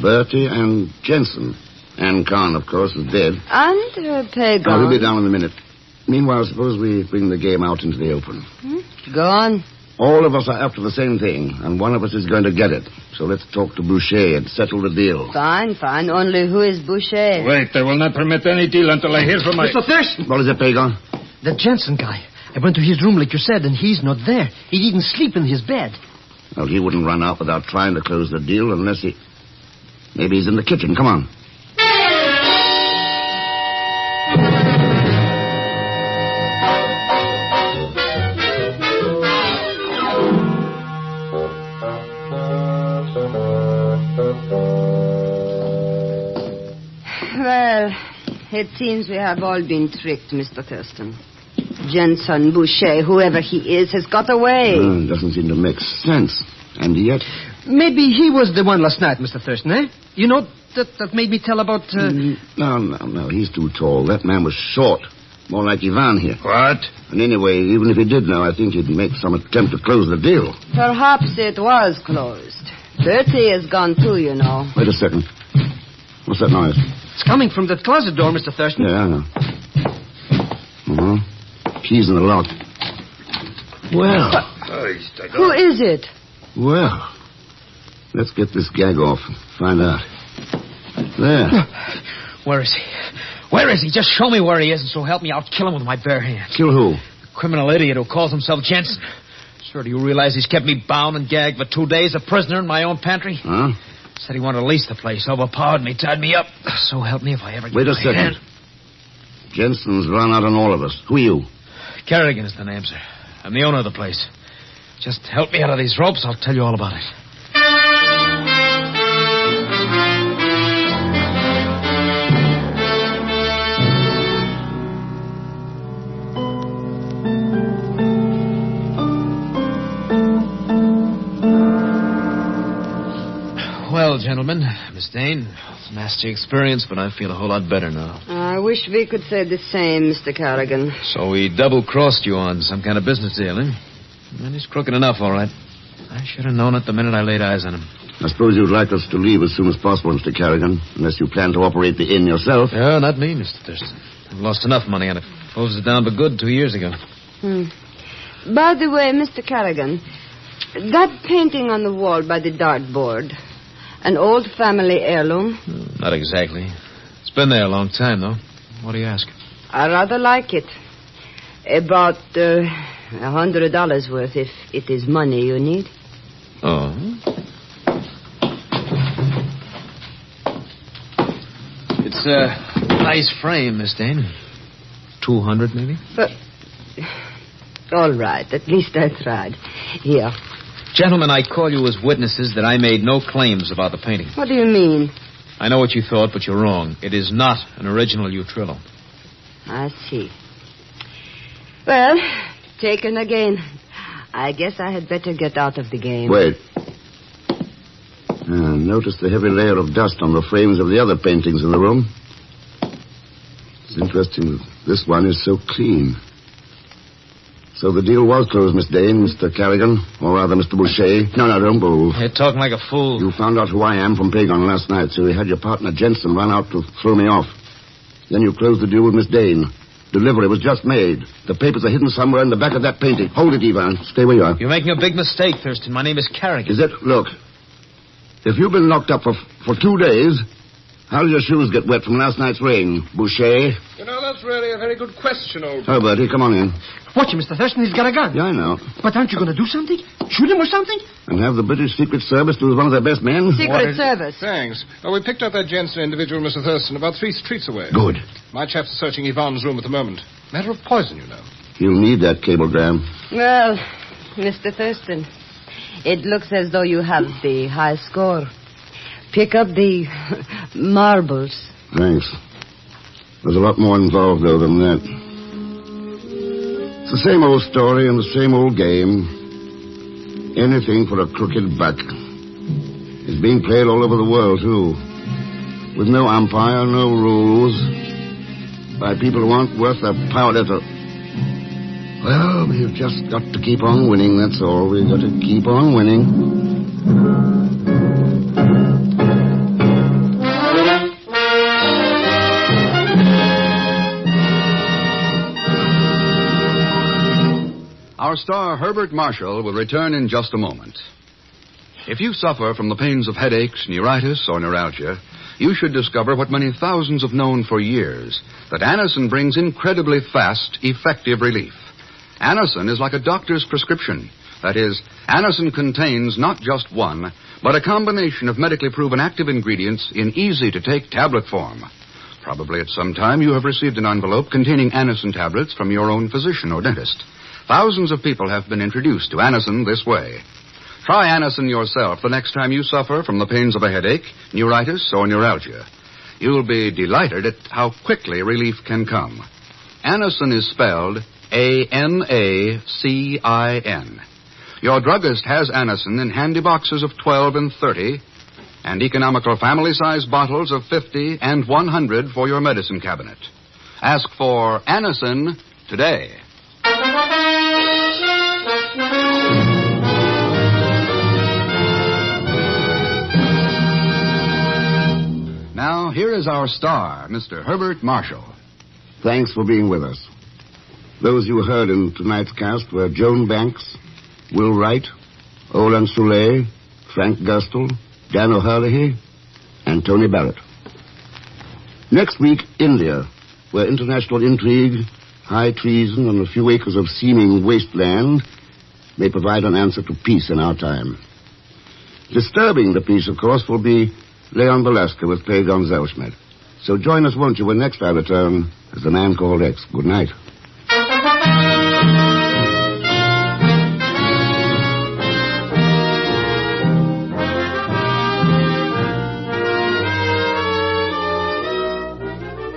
Bertie and Jensen. Ann Kahn, of course, is dead. And Pagan. He'll be down in a minute. Meanwhile, suppose we bring the game out into the open. Go on. All of us are after the same thing, and one of us is going to get it. So let's talk to Boucher and settle the deal. Fine. Only who is Boucher? Wait, I will not permit any deal until I hear from my... Mr. Thurston! What is it, Pagan? The Jensen guy. I went to his room like you said, and he's not there. He didn't sleep in his bed. Well, he wouldn't run out without trying to close the deal unless he... Maybe he's in the kitchen. Come on. Well, it seems we have all been tricked, Mr. Thurston. Jensen, Boucher, whoever he is, has got away. Doesn't seem to make sense. And yet... Maybe he was the one last night, Mr. Thurston, eh? You know, that made me tell about... No. He's too tall. That man was short. More like Ivan here. What? And anyway, even if he did know, I think he'd make some attempt to close the deal. Perhaps it was closed. Bertie is gone too, you know. Wait a second. What's that noise? It's coming from that closet door, Mr. Thurston. Yeah, I know. Keys in the lock. Well. Who is it? Well, let's get this gag off and find out. There. Where is he? Where is he? Just show me where he is, and so help me, I'll kill him with my bare hands. Kill who? The criminal idiot who calls himself Jensen. Sir, do you realize he's kept me bound and gagged for 2 days, a prisoner in my own pantry? Huh? Said he wanted to lease the place, overpowered me, tied me up. So help me if I ever get Wait a my second. hand. Jensen's run out on all of us. Who are you? Kerrigan is the name, sir. I'm the owner of the place. Just help me out of these ropes, I'll tell you all about it. Well, gentlemen, Miss Dane, it's a nasty experience, but I feel a whole lot better now. I wish we could say the same, Mr. Kerrigan. So he double-crossed you on some kind of business deal, eh? And he's crooked enough, all right. I should have known it the minute I laid eyes on him. I suppose you'd like us to leave as soon as possible, Mr. Kerrigan, unless you plan to operate the inn yourself. Yeah, not me, Mr. Thurston. I've lost enough money on it. Closed it down for good 2 years ago. By the way, Mr. Kerrigan, that painting on the wall by the dartboard, an old family heirloom? Not exactly. It's been there a long time, though. What do you ask? I rather like it. About $100 worth, if it is money you need. Oh? It's a nice frame, Miss Dane. 200, maybe? But All right. At least I tried. Here. Gentlemen, I call you as witnesses that I made no claims about the painting. What do you mean? I know what you thought, but you're wrong. It is not an original Utrillo. I see. Well, taken again. I guess I had better get out of the game. Wait. Notice the heavy layer of dust on the frames of the other paintings in the room. It's interesting that this one is so clean. So the deal was closed, Miss Dane, Mr. Carrigan, or rather Mr. Boucher. No, don't move. You're talking like a fool. You found out who I am from Pagon last night, so you had your partner Jensen run out to throw me off. Then you closed the deal with Miss Dane. Delivery was just made. The papers are hidden somewhere in the back of that painting. Hold it, Ivan. Stay where you are. You're making a big mistake, Thurston. My name is Carrigan. Is it? Look. If you've been locked up for 2 days, how did your shoes get wet from last night's rain, Boucher? You know, that's really a very good question, old boy. Oh, Bertie, come on in. Watch him, Mr. Thurston. He's got a gun. Yeah, I know. But aren't you going to do something? Shoot him or something? And have the British Secret Service lose one of their best men? Secret Service. Thanks. We picked up that Jensen individual, Mr. Thurston, about 3 streets away. Good. My chaps are searching Yvonne's room at the moment. Matter of poison, you know. You'll need that cablegram. Well, Mr. Thurston, it looks as though you have the high score. Pick up the marbles. Thanks. There's a lot more involved, though, than that. It's the same old story and the same old game. Anything for a crooked buck. It's being played all over the world, too. With no umpire, no rules. By people who aren't worth their powder to... Well, we've just got to keep on winning, that's all. We've got to keep on winning. Our star, Herbert Marshall, will return in just a moment. If you suffer from the pains of headaches, neuritis, or neuralgia, you should discover what many thousands have known for years, that Anacin brings incredibly fast, effective relief. Anacin is like a doctor's prescription. That is, Anacin contains not just one, but a combination of medically proven active ingredients in easy-to-take tablet form. Probably at some time you have received an envelope containing Anacin tablets from your own physician or dentist. Thousands of people have been introduced to Anacin this way. Try Anacin yourself the next time you suffer from the pains of a headache, neuritis, or neuralgia. You'll be delighted at how quickly relief can come. Anacin is spelled A-N-A-C-I-N. Your druggist has Anacin in handy boxes of 12 and 30, and economical family-size bottles of 50 and 100 for your medicine cabinet. Ask for Anacin today. Now, here is our star, Mr. Herbert Marshall. Thanks for being with us. Those you heard in tonight's cast were Joan Banks, Will Wright, Olan Soule, Frank Gerstle, Dan O'Herlihy, and Tony Barrett. Next week, India, where international intrigue, high treason, and a few acres of seeming wasteland may provide an answer to peace in our time. Disturbing the peace, of course, will be Leon Velasquez with Pagon Zelschmidt. So join us, won't you, when next I return as The Man Called X. Good night.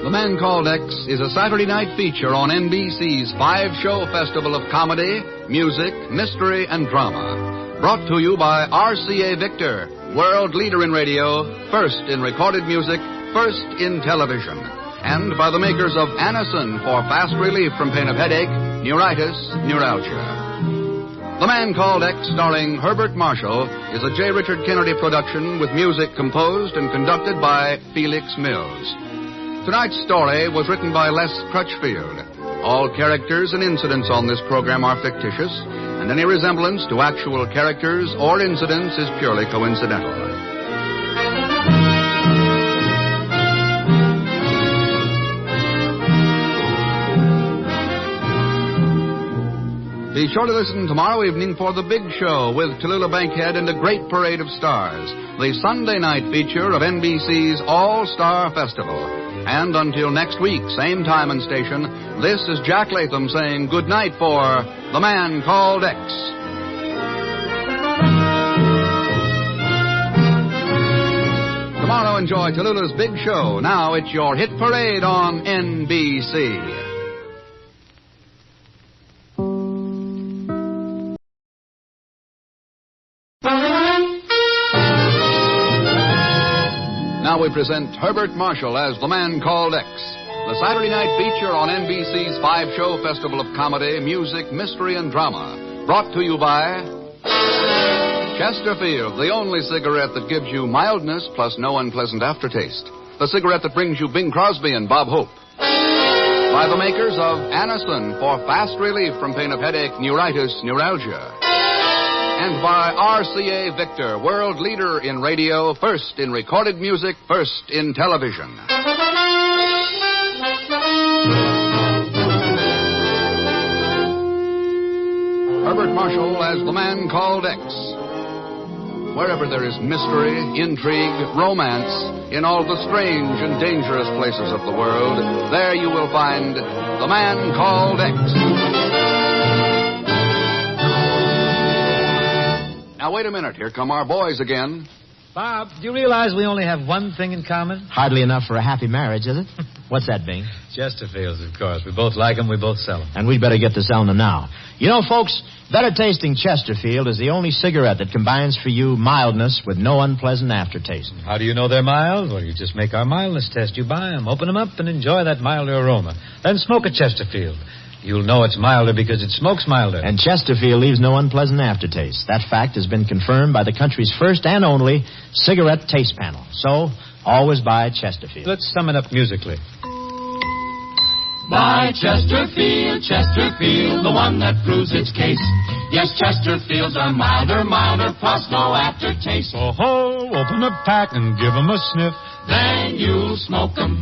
The Man Called X is a Saturday night feature on NBC's 5-show festival of comedy, music, mystery, and drama. Brought to you by RCA Victor, world leader in radio, first in recorded music, first in television. And by the makers of Anacin for fast relief from pain of headache, neuritis, neuralgia. The Man Called X, starring Herbert Marshall, is a J. Richard Kennedy production with music composed and conducted by Felix Mills. Tonight's story was written by Les Crutchfield. All characters and incidents on this program are fictitious, and any resemblance to actual characters or incidents is purely coincidental. Be sure to listen tomorrow evening for The Big Show with Tallulah Bankhead and a great parade of stars, the Sunday night feature of NBC's All-Star Festival. And until next week, same time and station, this is Jack Latham saying good night for The Man Called X. Tomorrow, enjoy Tallulah's big show. Now it's your hit parade on NBC. Now we present Herbert Marshall as The Man Called X, the Saturday night feature on NBC's 5-show festival of comedy, music, mystery, and drama. Brought to you by Chesterfield, the only cigarette that gives you mildness plus no unpleasant aftertaste. The cigarette that brings you Bing Crosby and Bob Hope. By the makers of Anacin for fast relief from pain of headache, neuritis, neuralgia. And by RCA Victor, world leader in radio, first in recorded music, first in television. Herbert Marshall as The Man Called X. Wherever there is mystery, intrigue, romance, in all the strange and dangerous places of the world, there you will find The Man Called X. Now, wait a minute. Here come our boys again. Bob, do you realize we only have one thing in common? Hardly enough for a happy marriage, is it? What's that, Bing? Chesterfields, of course. We both like them, we both sell them. And we'd better get to selling them now. You know, folks, better tasting Chesterfield is the only cigarette that combines for you mildness with no unpleasant aftertaste. How do you know they're mild? Well, you just make our mildness test. You buy them, open them up, and enjoy that milder aroma. Then smoke a Chesterfield. You'll know it's milder because it smokes milder. And Chesterfield leaves no unpleasant aftertaste. That fact has been confirmed by the country's first and only cigarette taste panel. So, always buy Chesterfield. Let's sum it up musically. Buy Chesterfield, Chesterfield, the one that proves its case. Yes, Chesterfields are milder, plus no aftertaste. Oh-ho, open a pack and give 'em a sniff. Then you'll smoke 'em.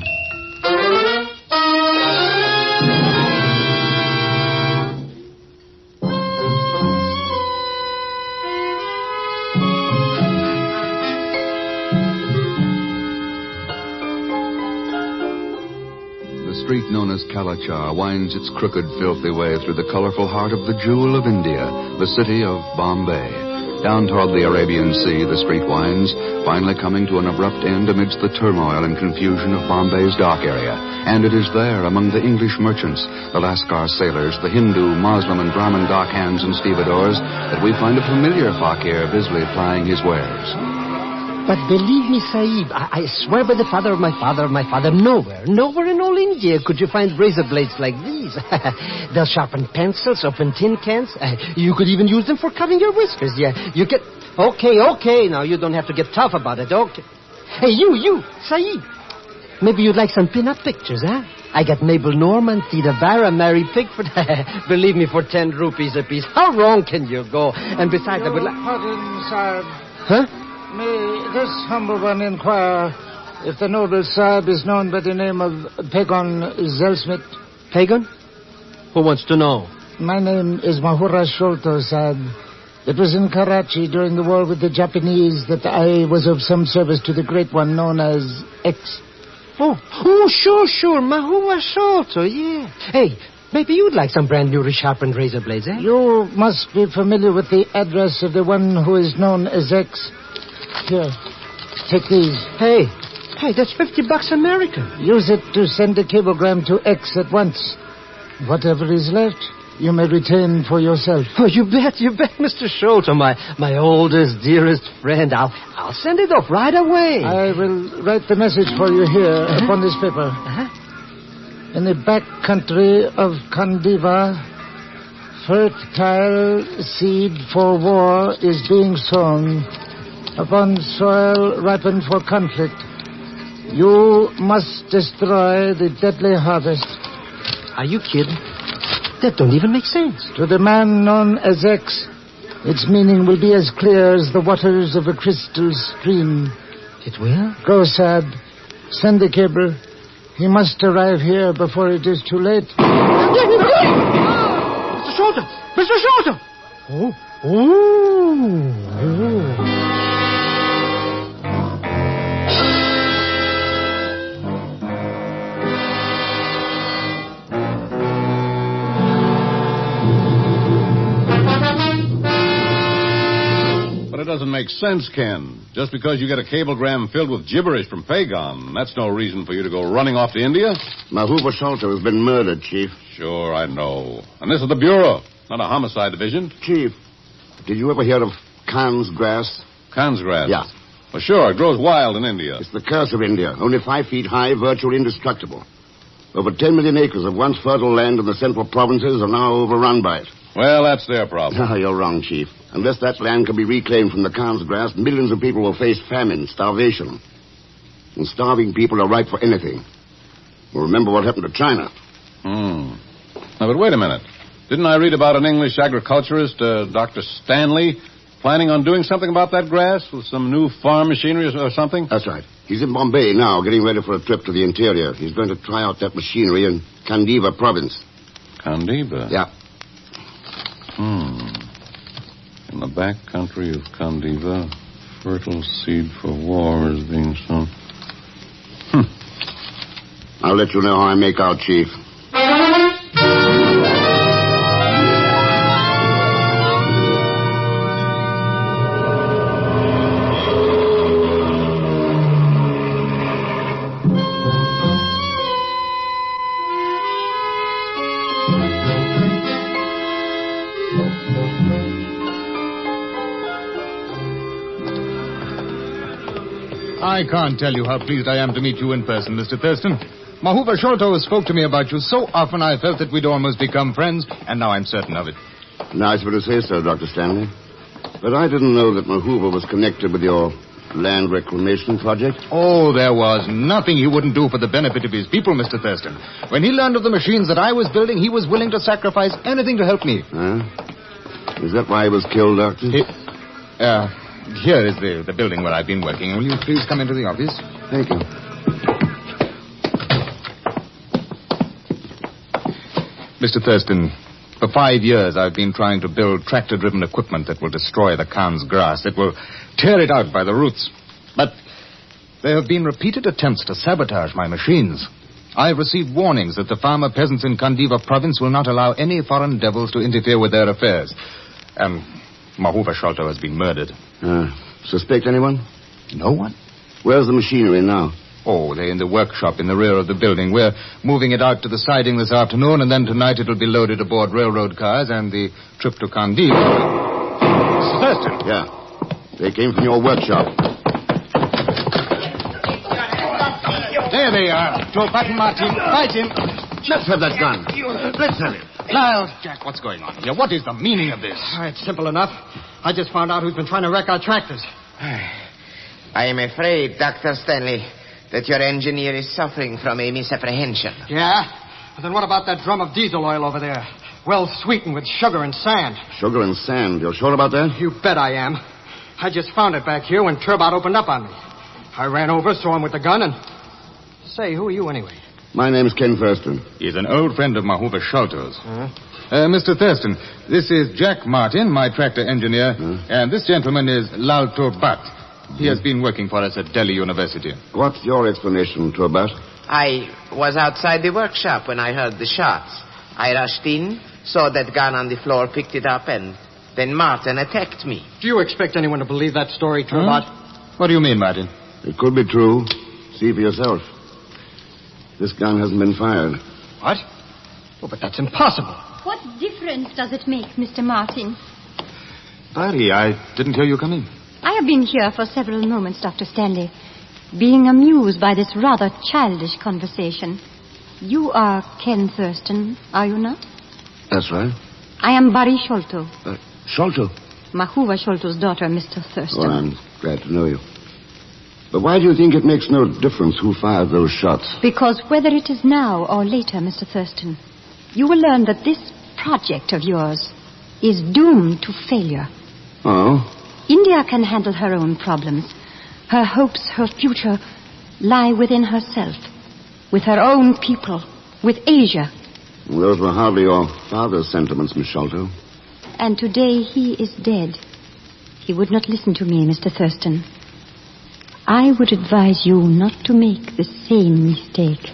The street known as Kalachar winds its crooked, filthy way through the colorful heart of the jewel of India, the city of Bombay. Down toward the Arabian Sea, the street winds, finally coming to an abrupt end amidst the turmoil and confusion of Bombay's dock area. And it is there, among the English merchants, the Lascar sailors, the Hindu, Muslim, and Brahmin dock hands and stevedores, that we find a familiar fakir busily plying his wares. But believe me, Sahib, I swear by the father of my father, nowhere in all India could you find razor blades like these. They'll sharpen pencils, open tin cans. You could even use them for cutting your whiskers. Yeah, you get... Okay, now you don't have to get tough about it, okay? Hey, you, Sahib. Maybe you'd like some pin-up pictures, huh? I got Mabel Norman, Theda Barra, Mary Pickford. Believe me, for 10 rupees apiece. How wrong can you go? And besides, I would like... Pardon, sir. Huh? May this humble one inquire if the noble Sahib is known by the name of Pagan Zelsmith? Pagan? Who wants to know? My name is Mahura Sholto, Sahib. It was in Karachi during the war with the Japanese that I was of some service to the great one known as X. Oh, sure, Mahura Sholto, yeah. Hey, maybe you'd like some brand new resharpened razor blades, eh? You must be familiar with the address of the one who is known as X. Here, take these. Hey, that's $50 American. Use it to send a cablegram to X at once. Whatever is left, you may retain for yourself. Oh, you bet, Mr. Sholto, my oldest, dearest friend. I'll send it off right away. I will write the message for you here upon this paper. In the back country of Kandiva, fertile seed for war is being sown upon soil ripened for conflict. You must destroy the deadly harvest. Are you kidding? That don't even make sense. To the man known as X, its meaning will be as clear as the waters of a crystal stream. It will? Go, Sab. Send the cable. He must arrive here before it is too late. Mr. Sholto! Oh. doesn't make sense, Ken. Just because you get a cablegram filled with gibberish from Pagon, that's no reason for you to go running off to India. Mahuva Sholto has been murdered, Chief. Sure, I know. And this is the Bureau, not a homicide division. Chief, did you ever hear of Khan's grass? Khan's grass? Yeah. Well, sure, it grows wild in India. It's the curse of India. Only 5 feet high, virtually indestructible. Over 10 million acres of once fertile land in the central provinces are now overrun by it. Well, that's their problem. No, you're wrong, Chief. Unless that land can be reclaimed from the Khan's grass, millions of people will face famine, starvation. And starving people are ripe for anything. Well, remember what happened to China. Now, but wait a minute. Didn't I read about an English agriculturist, Dr. Stanley, planning on doing something about that grass with some new farm machinery or something? That's right. He's in Bombay now, getting ready for a trip to the interior. He's going to try out that machinery in Kandiva province. Kandiva? Yeah. In the back country of Kandiva, fertile seed for war is being sown. I'll let you know how I make out, Chief. I can't tell you how pleased I am to meet you in person, Mr. Thurston. Mahuva Sholto spoke to me about you so often I felt that we'd almost become friends, and now I'm certain of it. Nice of you to say so, Dr. Stanley. But I didn't know that Mahuva was connected with your land reclamation project. Oh, there was nothing he wouldn't do for the benefit of his people, Mr. Thurston. When he learned of the machines that I was building, he was willing to sacrifice anything to help me. Huh? Is that why he was killed, Doctor? Here is the building where I've been working. Will you please come into the office? Thank you. Mr. Thurston, for 5 years I've been trying to build tractor-driven equipment that will destroy the Khan's grass, that will tear it out by the roots. But there have been repeated attempts to sabotage my machines. I've received warnings that the farmer peasants in Kandiva province will not allow any foreign devils to interfere with their affairs. And Mahuva Sholto has been murdered. Suspect anyone? No one. Where's the machinery now? Oh, they're in the workshop in the rear of the building. We're moving it out to the siding this afternoon, and then tonight it'll be loaded aboard railroad cars, and the trip to Kandiva. Mr. Thurston. Yeah. They came from your workshop. There they are. Joe Button, Martin. Fight him. Let's have that gun. Let's have it. Niles, Jack, what's going on here? What is the meaning of this? It's simple enough. I just found out who's been trying to wreck our tractors. I am afraid, Dr. Stanley, that your engineer is suffering from a misapprehension. Yeah? And then what about that drum of diesel oil over there? Well sweetened with sugar and sand. Sugar and sand. You're sure about that? You bet I am. I just found it back here when Turbot opened up on me. I ran over, saw him with the gun, and... Say, who are you anyway? My name's Ken Thurston. He's an old friend of Mahuva Sholto's. Mr. Thurston, this is Jack Martin, my tractor engineer, and this gentleman is Lal Turbat. He has been working for us at Delhi University. What's your explanation, Turbat? I was outside the workshop when I heard the shots. I rushed in, saw that gun on the floor, picked it up, and then Martin attacked me. Do you expect anyone to believe that story, Turbat? What do you mean, Martin? It could be true. See for yourself. This gun hasn't been fired. What? Oh, but that's impossible. What difference does it make, Mr. Martin? Barry, I didn't hear you come in. I have been here for several moments, Dr. Stanley, being amused by this rather childish conversation. You are Ken Thurston, are you not? That's right. I am Barry Sholto. Sholto? Mahuva Sholto's daughter, Mr. Thurston. Well, I'm glad to know you. But why do you think it makes no difference who fired those shots? Because whether it is now or later, Mr. Thurston, you will learn that this project of yours is doomed to failure. Oh? India can handle her own problems. Her hopes, her future, lie within herself, with her own people, with Asia. Well, those were hardly your father's sentiments, Miss Sholto. And today he is dead. He would not listen to me, Mr. Thurston. I would advise you not to make the same mistake.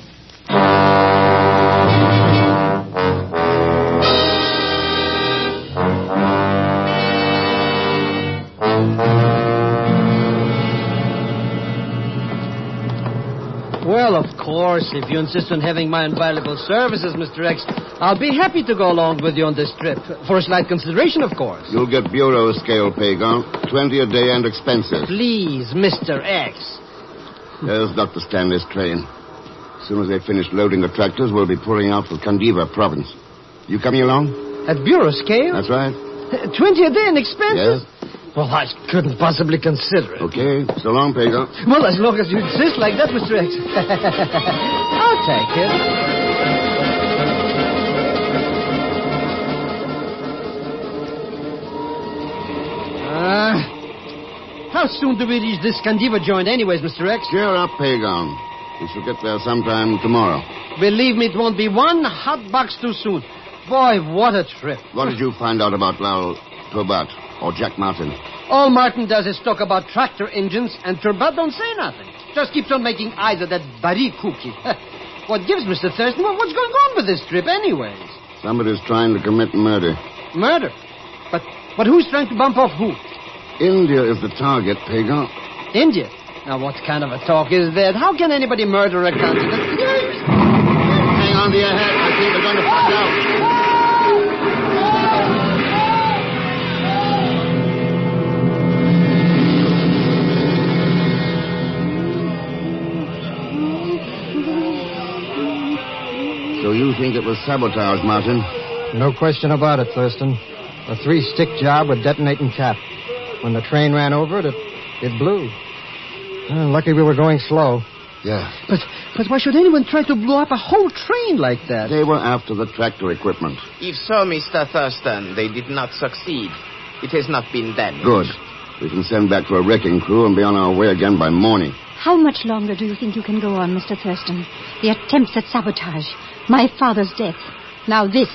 course, if you insist on having my invaluable services, Mr. X, I'll be happy to go along with you on this trip. For a slight consideration, of course. You'll get bureau scale pay, Gaunt. 20 a day and expenses. Please, Mr. X. There's Dr. Stanley's train. As soon as they finish loading the tractors, we'll be pulling out for Kandiva province. You coming along? At bureau scale? That's right. 20 a day in expenses? Yes. Well, I couldn't possibly consider it. Okay. So long, Pego. Well, as long as you insist like that, Mr. X. I'll take it. How soon do we reach this Kandiva joint anyways, Mr. X? Cheer up, Pagon. We shall get there sometime tomorrow. Believe me, it won't be one hot box too soon. Boy, what a trip. What did you find out about Lal Turbat or Jack Martin? All Martin does is talk about tractor engines, and Turbat don't say nothing. Just keeps on making eyes at that Barry cookie. What gives, Mr. Thurston? What's going on with this trip anyways? Somebody's trying to commit murder. Murder? But who's trying to bump off who? India is the target, Pagon. India? Now, what kind of a talk is that? How can anybody murder a continent? Hang on to your head. I think we're going to find out. So you think it was sabotage, Martin? No question about it, Thurston. A 3-stick job with detonating cap. When the train ran over it, it blew. Lucky we were going slow. Yeah. But why should anyone try to blow up a whole train like that? They were after the tractor equipment. If so, Mr. Thurston, they did not succeed. It has not been damaged. Good. We can send back for a wrecking crew and be on our way again by morning. How much longer do you think you can go on, Mr. Thurston? The attempts at sabotage, my father's death, now this.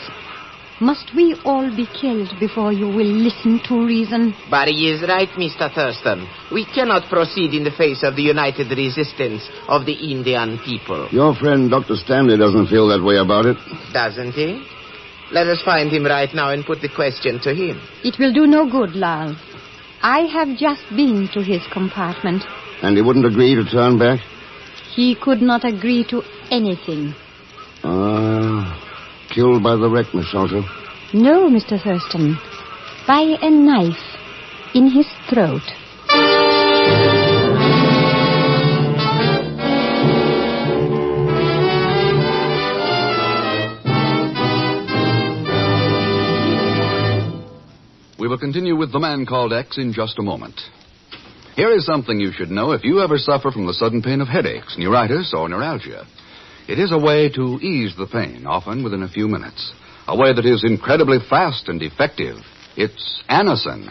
Must we all be killed before you will listen to reason? But he is right, Mr. Thurston. We cannot proceed in the face of the united resistance of the Indian people. Your friend, Dr. Stanley, doesn't feel that way about it. Doesn't he? Let us find him right now and put the question to him. It will do no good, Lal. I have just been to his compartment. And he wouldn't agree to turn back? He could not agree to anything. Killed by the wreck, Miss Salter? No, Mr. Thurston. By a knife in his throat. We will continue with The Man Called X in just a moment. Here is something you should know if you ever suffer from the sudden pain of headaches, neuritis, or neuralgia. It is a way to ease the pain, often within a few minutes. A way that is incredibly fast and effective. It's Anacin.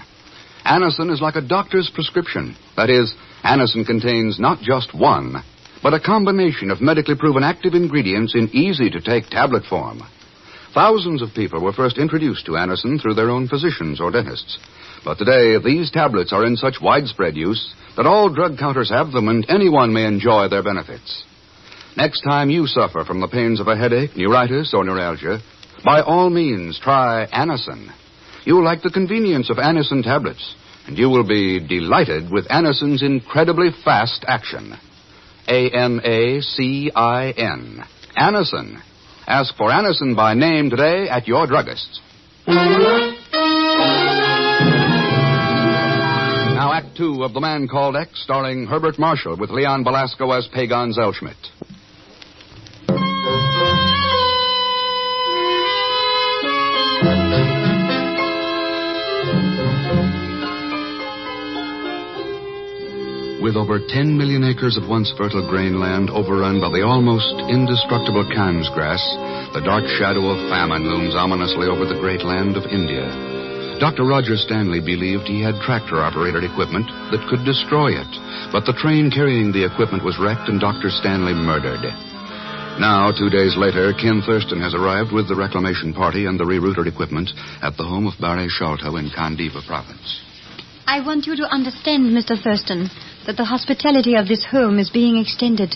Anacin is like a doctor's prescription. That is, Anacin contains not just one, but a combination of medically proven active ingredients in easy-to-take tablet form. Thousands of people were first introduced to Anacin through their own physicians or dentists. But today, these tablets are in such widespread use that all drug counters have them and anyone may enjoy their benefits. Next time you suffer from the pains of a headache, neuritis, or neuralgia, by all means try Anacin. You'll like the convenience of Anacin tablets, and you will be delighted with Anacin's incredibly fast action. Anacin. Anacin. Ask for Anacin by name today at your druggist's. Now, Act 2 of The Man Called X, starring Herbert Marshall with Leon Belasco as Pagon Zellschmidt. With over 10 million acres of once fertile grain land overrun by the almost indestructible Cannes grass, the dark shadow of famine looms ominously over the great land of India. Dr. Roger Stanley believed he had tractor-operated equipment that could destroy it, but the train carrying the equipment was wrecked and Dr. Stanley murdered. Now, 2 days later, Ken Thurston has arrived with the reclamation party and the rerouted equipment at the home of Barry Sholto in Kandiva province. I want you to understand, Mr. Thurston, that the hospitality of this home is being extended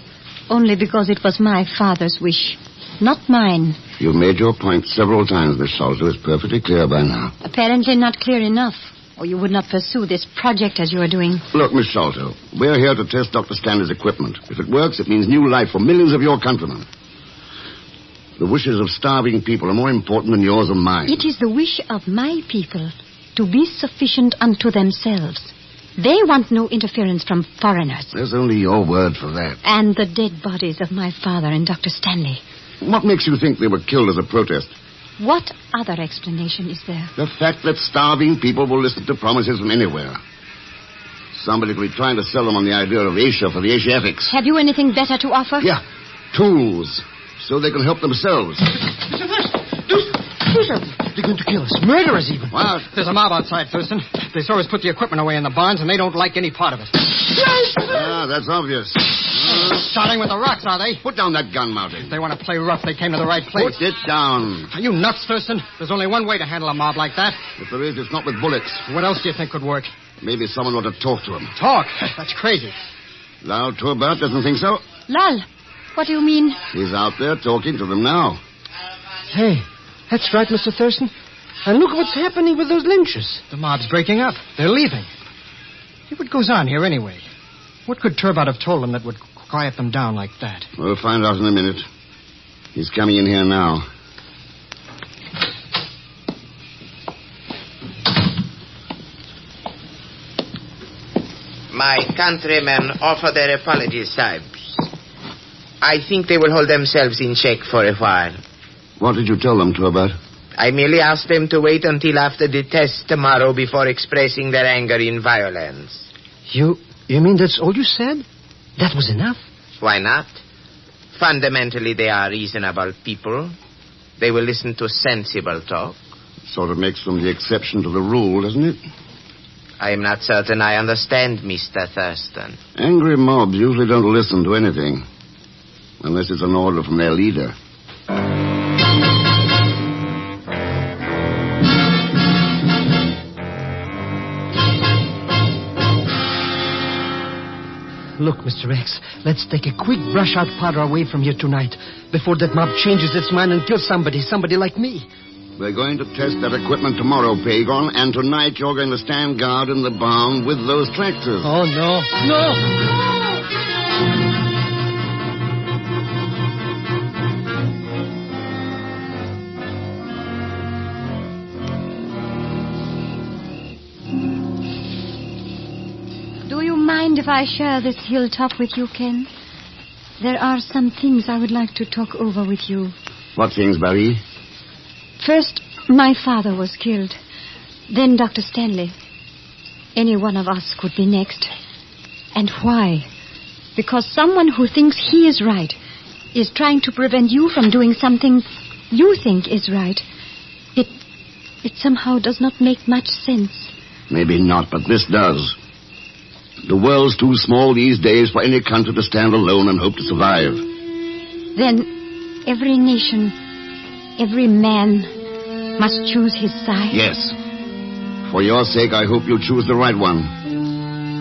only because it was my father's wish, not mine. You've made your point several times, Miss Salter. It's perfectly clear by now. Apparently not clear enough. or you would not pursue this project as you are doing. Look, Miss Sholto, we're here to test Dr. Stanley's equipment. If it works, it means new life for millions of your countrymen. The wishes of starving people are more important than yours or mine. It is the wish of my people to be sufficient unto themselves. They want no interference from foreigners. There's only your word for that. And the dead bodies of my father and Dr. Stanley. What makes you think they were killed as a protest? What other explanation is there? The fact that starving people will listen to promises from anywhere. Somebody could be trying to sell them on the idea of Asia for the Asiatics. Have you anything better to offer? Yeah, tools, so they can help themselves. They're going to kill us. Murderers, even. What? There's a mob outside, Thurston. They saw us put the equipment away in the barns, and they don't like any part of it. Ah, that's obvious. Starting with the rocks, are they? Put down that gun, Mountain. If they want to play rough, they came to the right place. Put it down. Are you nuts, Thurston? There's only one way to handle a mob like that. If there is, it's not with bullets. What else do you think could work? Maybe someone ought to talk to him. Talk? That's crazy. Lal Turbot doesn't think so? Lal, what do you mean? He's out there talking to them now. Hey, that's right, Mr. Thurston. And look what's happening with those lynchers. The mob's breaking up. They're leaving. Hey, what goes on here anyway? What could Turbot have told them that would quiet them down like that? We'll find out in a minute. He's coming in here now. My countrymen offer their apologies, Sahibs. I think they will hold themselves in check for a while. What did you tell them, Turbot? I merely asked them to wait until after the test tomorrow before expressing their anger in violence. You mean that's all you said? That was enough? Why not? Fundamentally, they are reasonable people. They will listen to sensible talk. Sort of makes them the exception to the rule, doesn't it? I am not certain I understand, Mr. Thurston. Angry mobs usually don't listen to anything. Unless it's an order from their leader. Look, Mr. X, let's take a quick brush-out powder away from here tonight before that mob changes its mind and kills somebody like me. We're going to test that equipment tomorrow, Pagon, and tonight you're going to stand guard in the barn with those tractors. Oh, no. No! Do you mind if I share this hilltop with you, Ken? There are some things I would like to talk over with you. What things, Barry? First, my father was killed. Then Dr. Stanley. Any one of us could be next. And why? Because someone who thinks he is right is trying to prevent you from doing something you think is right. It somehow does not make much sense. Maybe not, but this does. The world's too small these days for any country to stand alone and hope to survive. Then every nation, every man must choose his side? Yes. For your sake, I hope you choose the right one.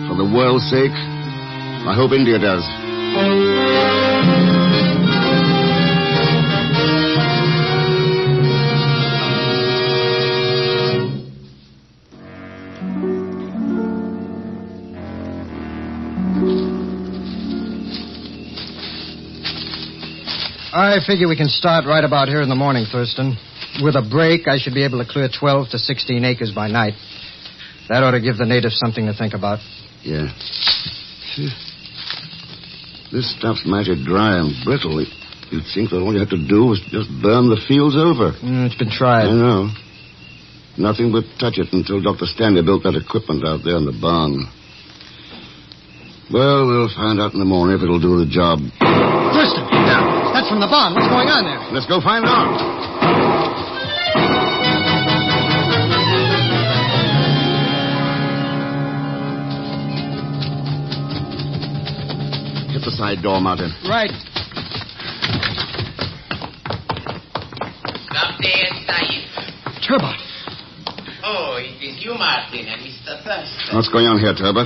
For the world's sake, I hope India does. I figure we can start right about here in the morning, Thurston. With a break, I should be able to clear 12 to 16 acres by night. That ought to give the natives something to think about. Yeah. This stuff's mighty dry and brittle. You'd think that all you had to do was just burn the fields over. It's been tried. I know. Nothing but touch it until Dr. Stanley built that equipment out there in the barn. Well, we'll find out in the morning if it'll do the job. Thurston! Yeah. That's from the barn. What's going on there? Let's go find out. Hit the side door, Martin. Right. Come there, Sahib. Turbot. Oh, it is you, Martin, and Mr. Thurston. What's going on here, Turbot?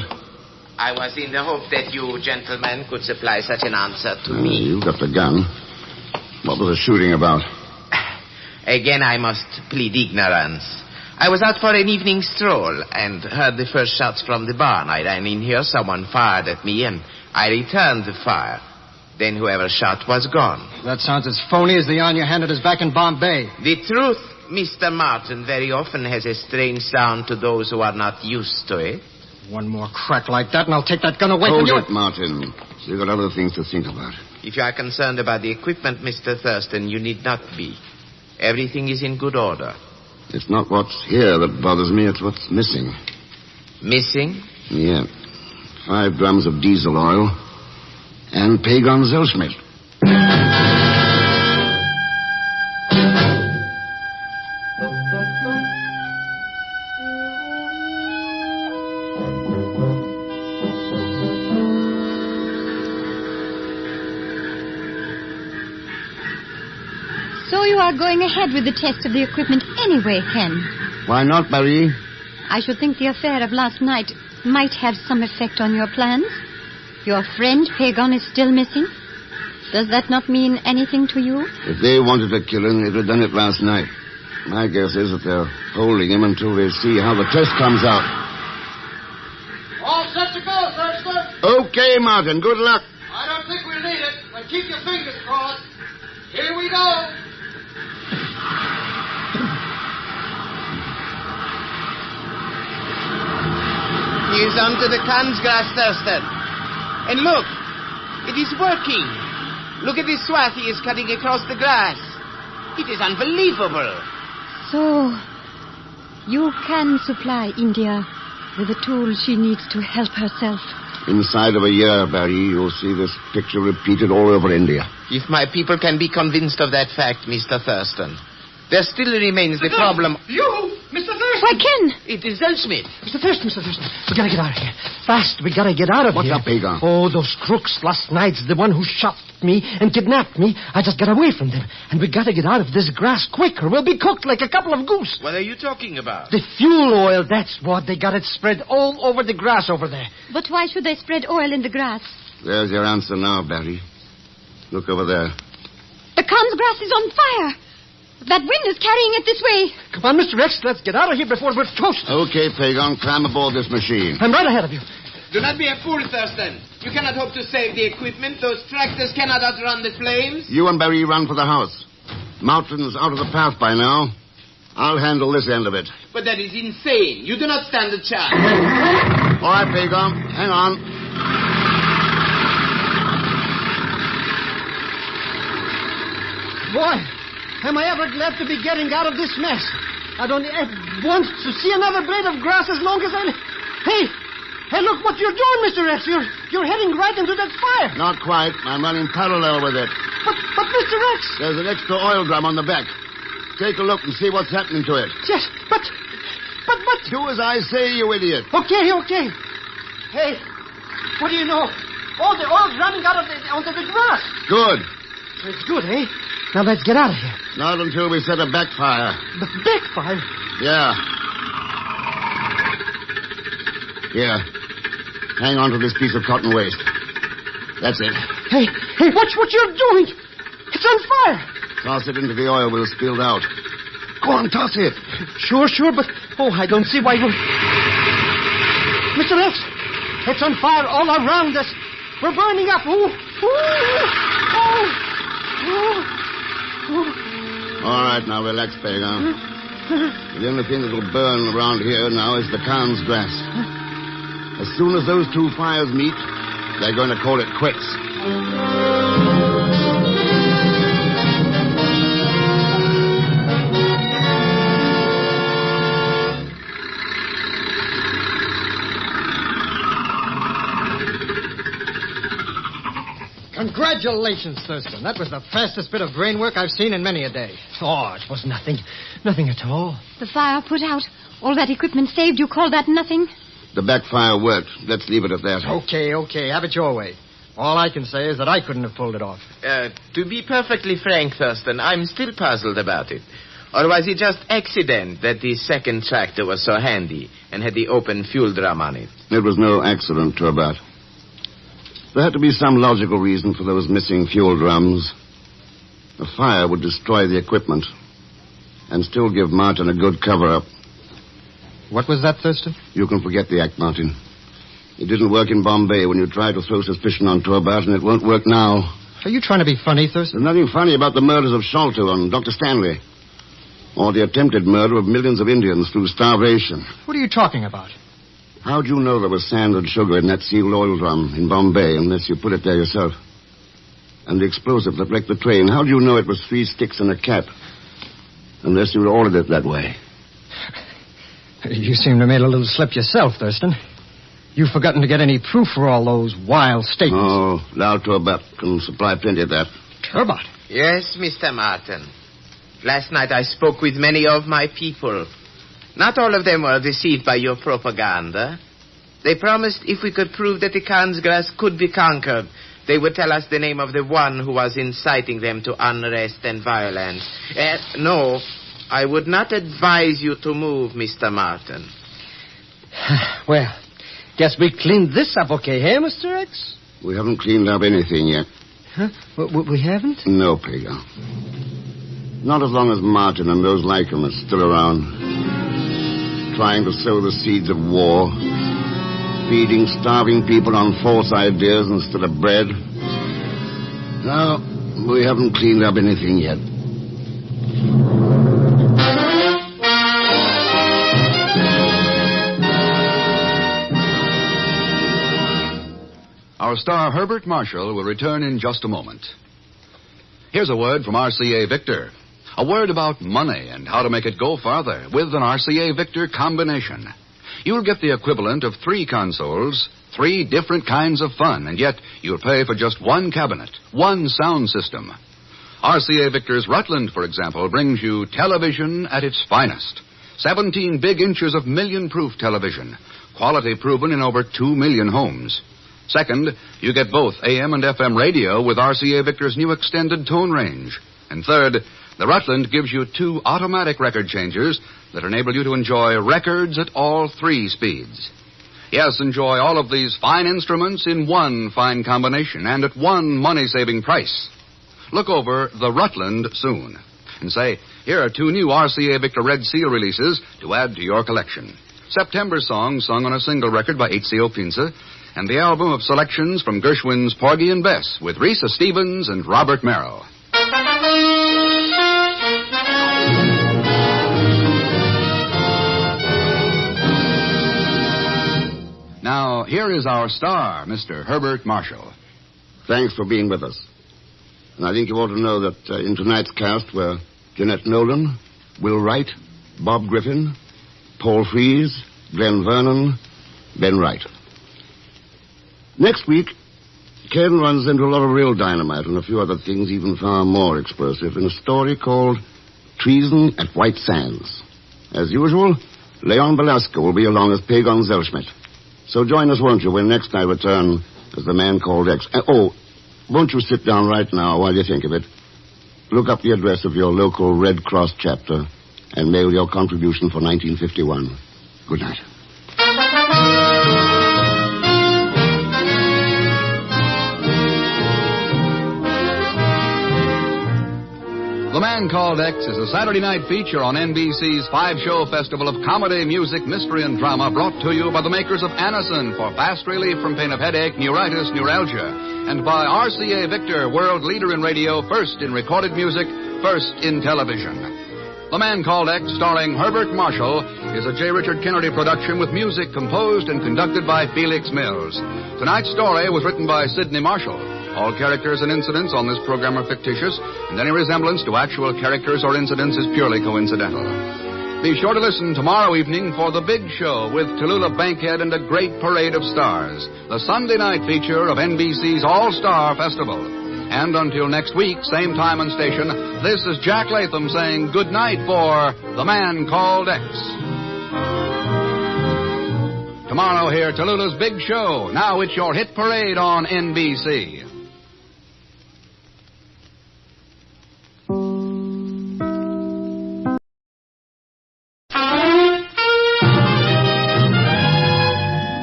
I was in the hope that you gentlemen could supply such an answer to me. You got the gun. What was the shooting about? Again, I must plead ignorance. I was out for an evening stroll and heard the first shots from the barn. I ran in here, someone fired at me, and I returned the fire. Then whoever shot was gone. That sounds as phony as the yarn you handed us back in Bombay. The truth, Mr. Martin, very often has a strange sound to those who are not used to it. One more crack like that, and I'll take that gun away from you. Hold it, Martin. You've got other things to think about. If you are concerned about the equipment, Mr. Thurston, you need not be. Everything is in good order. It's not what's here that bothers me, it's what's missing. Missing? Yeah. 5 drums of diesel oil and Pagon Zellschmidt. So you are going ahead with the test of the equipment anyway, Hen? Why not, Marie? I should think the affair of last night might have some effect on your plans. Your friend, Pagon, is still missing. Does that not mean anything to you? If they wanted to kill him, they'd have done it last night. My guess is that they're holding him until they see how the test comes out. All set to go, Thurston. Okay, Martin. Good luck. I don't think we'll need it, but keep your fingers crossed. Here we go. He's onto the Kansgrass, Thurston. And look, it is working. Look at the swath he is cutting across the grass. It is unbelievable. So, you can supply India with the tools she needs to help herself. Inside of a year, Barry, you'll see this picture repeated all over India. If my people can be convinced of that fact, Mr. Thurston, there still remains the problem... You, Mr. Thurston! Why, Ken! It is Zellschmidt. Mr. Thurston. We gotta get out of here. Fast, we gotta get out of here. What's up, Pagon? Oh, those crooks last night's the one who shot me and kidnapped me. I just got away from them. And we gotta get out of this grass quicker. We'll be cooked like a couple of goose. What are you talking about? The fuel oil, that's what. They got it spread all over the grass over there. But why should they spread oil in the grass? There's your answer now, Barry. Look over there. The Kansgrass is on fire. That wind is carrying it this way. Come on, Mr. X, let's get out of here before we're toasted. Okay, Pagon, climb aboard this machine. I'm right ahead of you. Do not be a fool, Thurston. You cannot hope to save the equipment. Those tractors cannot outrun the flames. You and Barry run for the house. Mountain's out of the path by now. I'll handle this end of it. But that is insane. You do not stand a chance. All right, Pagon, hang on. Boy, am I ever glad to be getting out of this mess. I don't want to see another blade of grass as long as I... Hey, look what you're doing, Mr. X. You're heading right into that fire. Not quite. I'm running parallel with it. But Mr. X... There's an extra oil drum on the back. Take a look and see what's happening to it. Yes, but... Do as I say, you idiot. Okay. Hey, what do you know? All the oil's running out onto the grass. Good. It's good, eh? Now let's get out of here. Not until we set a backfire. The backfire? Yeah. Here. Hang on to this piece of cotton waste. That's it. Hey, watch what you're doing. It's on fire. Toss it into the oil we'll spilled out. Go on, toss it. Sure, but... Oh, I don't see why you... Mr. X, it's on fire all around us. We're burning up. All right, now relax, Pagan. The only thing that'll burn around here now is the Khan's grass. As soon as those two fires meet, they're going to call it quits. Congratulations, Thurston. That was the fastest bit of brain work I've seen in many a day. Oh, it was nothing. Nothing at all. The fire put out. All that equipment saved. You call that nothing? The backfire worked. Let's leave it at that. Okay. Have it your way. All I can say is that I couldn't have pulled it off. To be perfectly frank, Thurston, I'm still puzzled about it. Or was it just accident that the second tractor was so handy and had the open fuel drum on it? It was no accident, Turbat. There had to be some logical reason for those missing fuel drums. A fire would destroy the equipment and still give Martin a good cover-up. What was that, Thurston? You can forget the act, Martin. It didn't work in Bombay when you tried to throw suspicion on Torbat, and it won't work now. Are you trying to be funny, Thurston? There's nothing funny about the murders of Sholto and Dr. Stanley. Or the attempted murder of millions of Indians through starvation. What are you talking about? How'd you know there was sand and sugar in that sealed oil drum in Bombay unless you put it there yourself? And the explosive that wrecked the train, how'd you know it was 3 sticks and a cap? Unless you'd ordered it that way. You seem to have made a little slip yourself, Thurston. You've forgotten to get any proof for all those wild statements. Oh, Lal Turbat can supply plenty of that. Turbat? Yes, Mr. Martin. Last night I spoke with many of my people. Not all of them were deceived by your propaganda. They promised if we could prove that the Khan's could be conquered, they would tell us the name of the one who was inciting them to unrest and violence. No, I would not advise you to move, Mr. Martin. Well, guess we cleaned this up okay, hey, Mr. X? We haven't cleaned up anything yet. Huh? We haven't? No, Pego. Not as long as Martin and those like him are still around. Trying to sow the seeds of war. Feeding starving people on false ideas instead of bread. No, we haven't cleaned up anything yet. Our star Herbert Marshall will return in just a moment. Here's a word from RCA Victor. A word about money and how to make it go farther with an RCA Victor combination. You'll get the equivalent of 3 consoles, 3 different kinds of fun, and yet you'll pay for just 1 cabinet, 1 sound system. RCA Victor's Rutland, for example, brings you television at its finest. 17 big inches of million-proof television, quality proven in over 2 million homes. Second, you get both AM and FM radio with RCA Victor's new extended tone range. And third, the Rutland gives you 2 automatic record changers that enable you to enjoy records at all 3 speeds. Yes, enjoy all of these fine instruments in 1 fine combination and at 1 money-saving price. Look over the Rutland soon and say, here are 2 new RCA Victor Red Seal releases to add to your collection. September songs sung on a single record by H.C.O. Pinsa, and the album of selections from Gershwin's Porgy and Bess with Risa Stevens and Robert Merrill. Now, here is our star, Mr. Herbert Marshall. Thanks for being with us. And I think you ought to know that in tonight's cast were Jeanette Nolan, Will Wright, Bob Griffin, Paul Frees, Glenn Vernon, Ben Wright. Next week, Ken runs into a lot of real dynamite and a few other things even far more explosive in a story called Treason at White Sands. As usual, Leon Belasco will be along as Pagon Zellschmidt. So join us, won't you, when next I return as the man called X. Won't you sit down right now while you think of it? Look up the address of your local Red Cross chapter and mail your contribution for 1951. Good night. The Man Called X is a Saturday night feature on NBC's 5-show festival of comedy, music, mystery, and drama brought to you by the makers of Anacin for fast relief from pain of headache, neuritis, neuralgia, and by RCA Victor, world leader in radio, first in recorded music, first in television. The Man Called X, starring Herbert Marshall, is a J. Richard Kennedy production with music composed and conducted by Felix Mills. Tonight's story was written by Sidney Marshall. All characters and incidents on this program are fictitious, and any resemblance to actual characters or incidents is purely coincidental. Be sure to listen tomorrow evening for The Big Show with Tallulah Bankhead and a great parade of stars, the Sunday night feature of NBC's All-Star Festival. And until next week, same time and station, this is Jack Latham saying good night for The Man Called X. Tomorrow here, Tallulah's Big Show. Now it's your hit parade on NBC.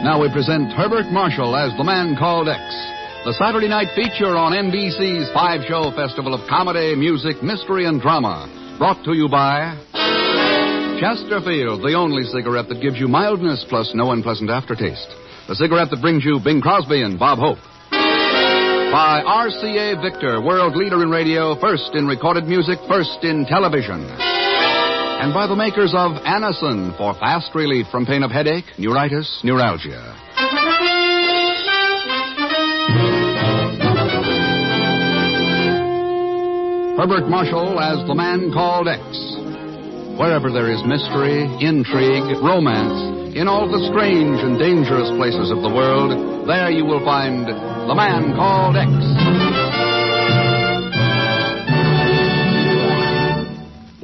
Now we present Herbert Marshall as The Man Called X, the Saturday night feature on NBC's 5-show festival of comedy, music, mystery, and drama, brought to you by Chesterfield, the only cigarette that gives you mildness plus no unpleasant aftertaste. The cigarette that brings you Bing Crosby and Bob Hope. By RCA Victor, world leader in radio, first in recorded music, first in television. And by the makers of Anacin for fast relief from pain of headache, neuritis, neuralgia. Herbert Marshall as the man called X. Wherever there is mystery, intrigue, romance, in all the strange and dangerous places of the world, there you will find the man called X.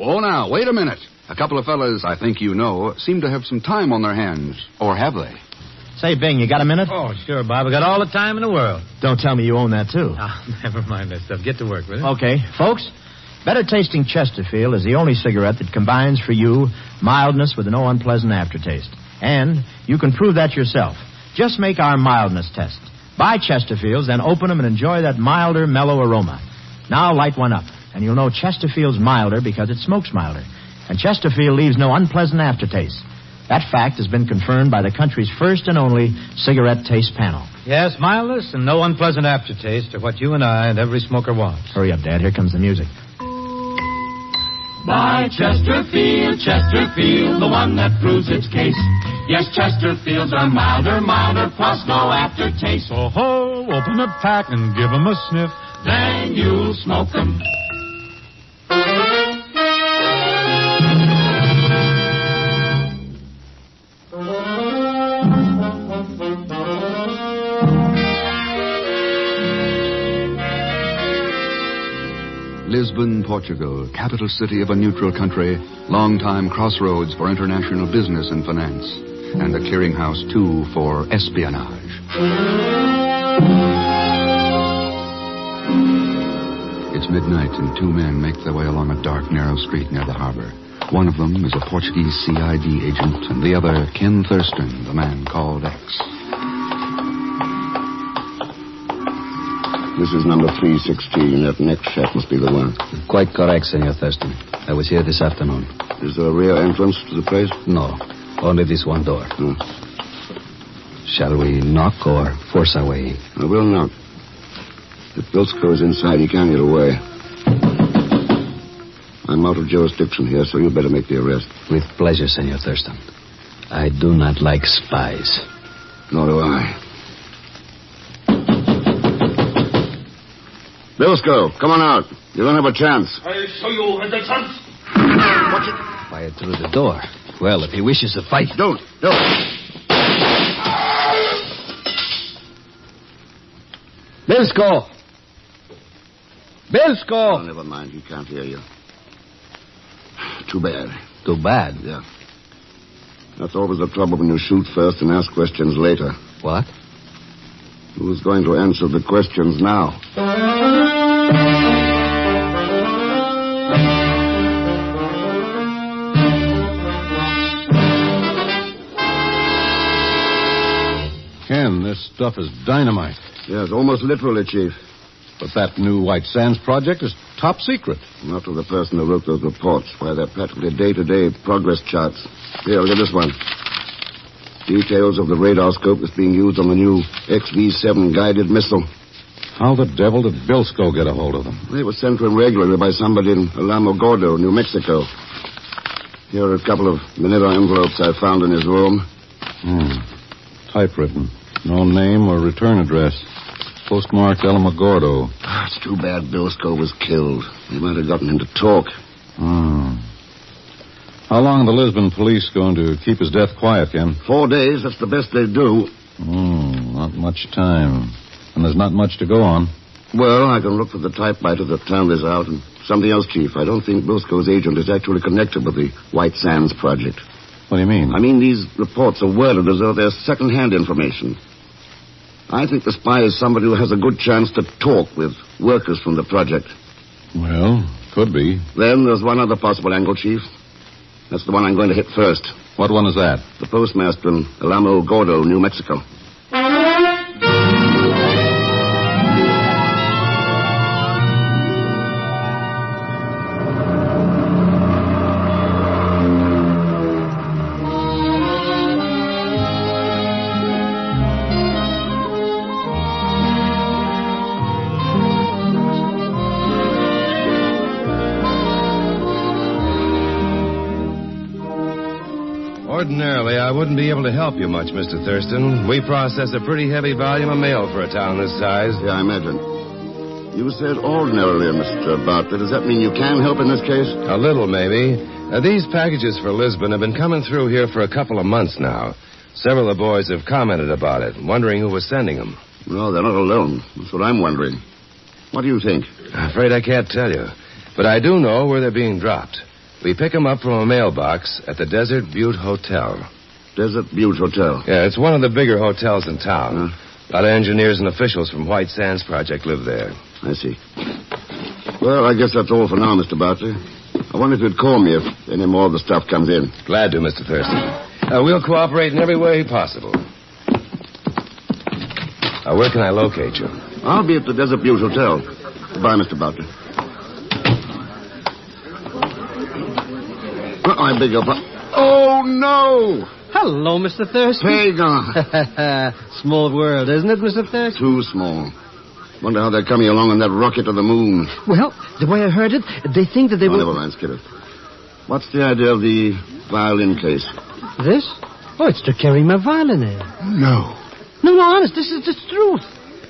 Oh, now, wait a minute. A couple of fellas I think you know seem to have some time on their hands. Or have they? Say, Bing, you got a minute? Oh, sure, Bob. I got all the time in the world. Don't tell me you own that, too. Oh, never mind that stuff. Get to work with it. Okay. Folks, better tasting Chesterfield is the only cigarette that combines for you mildness with no unpleasant aftertaste. And you can prove that yourself. Just make our mildness test. Buy Chesterfields, then open them and enjoy that milder, mellow aroma. Now light one up, and you'll know Chesterfield's milder because it smokes milder. And Chesterfield leaves no unpleasant aftertaste. That fact has been confirmed by the country's first and only cigarette taste panel. Yes, mildness and no unpleasant aftertaste are what you and I and every smoker wants. Hurry up, Dad. Here comes the music. Buy Chesterfield, Chesterfield, the one that proves its case. Yes, Chesterfields are milder, milder, plus no aftertaste. So ho, open a pack and give 'em a sniff. Then you'll smoke 'em. Lisbon, Portugal, capital city of a neutral country, long-time crossroads for international business and finance, and a clearinghouse, too, for espionage. It's midnight, and two men make their way along a dark, narrow street near the harbor. One of them is a Portuguese CID agent, and the other, Ken Thurston, the man called X. This is number 316. That next shack must be the one. Quite correct, Senor Thurston. I was here this afternoon. Is there a rear entrance to the place? No. Only this one door. Shall we knock or force our way in? I will knock. If Bilsko is inside, he can't get away. I'm out of jurisdiction here, so you better make the arrest. With pleasure, Senor Thurston. I do not like spies. Nor do I. Bilsko, come on out. You don't have a chance. I'll show you the chance. Watch it. Fired through the door. Well, if he wishes to fight... Don't. Bilsko! Bilsko! Oh, never mind. He can't hear you. Too bad. Too bad? Yeah. That's always the trouble when you shoot first and ask questions later. What? Who's going to answer the questions now? Ken, this stuff is dynamite. Yes, almost literally, Chief. But that new White Sands project is top secret. Not to the person who wrote those reports. Why, they're practically day-to-day progress charts. Here, look at this one. Details of the radar scope that's being used on the new XV-7 guided missile. How the devil did Bilsko get a hold of them? They were sent to him regularly by somebody in Alamogordo, New Mexico. Here are a couple of Manila envelopes I found in his room. Typewritten. No name or return address. Postmarked Alamogordo. It's too bad Bilsko was killed. They might have gotten him to talk. How long are the Lisbon police going to keep his death quiet, Ken? 4 days. That's the best they do. Not much time. And there's not much to go on. Well, I can look for the typewriter that found this out. And something else, Chief. I don't think Bilsko's agent is actually connected with the White Sands project. What do you mean? I mean, these reports are worded as though they're second-hand information. I think the spy is somebody who has a good chance to talk with workers from the project. Well, could be. Then there's one other possible angle, Chief. That's the one I'm going to hit first. What one is that? The postmaster in Alamogordo, New Mexico. Ordinarily, I wouldn't be able to help you much, Mr. Thurston. We process a pretty heavy volume of mail for a town this size. Yeah, I imagine. You said ordinarily, Mr. Bartlett. Does that mean you can help in this case? A little, maybe. These packages for Lisbon have been coming through here for a couple of months now. Several of the boys have commented about it, wondering who was sending them. No, they're not alone. That's what I'm wondering. What do you think? I'm afraid I can't tell you. But I do know where they're being dropped. We pick them up from a mailbox at the Desert Butte Hotel. Desert Butte Hotel? Yeah, it's one of the bigger hotels in town. A lot of engineers and officials from White Sands Project live there. I see. Well, I guess that's all for now, Mr. Bartlett. I wonder if you'd call me if any more of the stuff comes in. Glad to, Mr. Thurston. We'll cooperate in every way possible. Where can I locate you? I'll be at the Desert Butte Hotel. Goodbye, Mr. Bartlett. I beg your pardon. Oh, no! Hello, Mr. Thurston. Pagan. Small world, isn't it, Mr. Thurston? Too small. Wonder how they're coming along on that rocket to the moon. Well, the way I heard it, they think that they will... Never mind, skip it. What's the idea of the violin case? This? Oh, it's to carry my violin in. No. No, honest, this is the truth.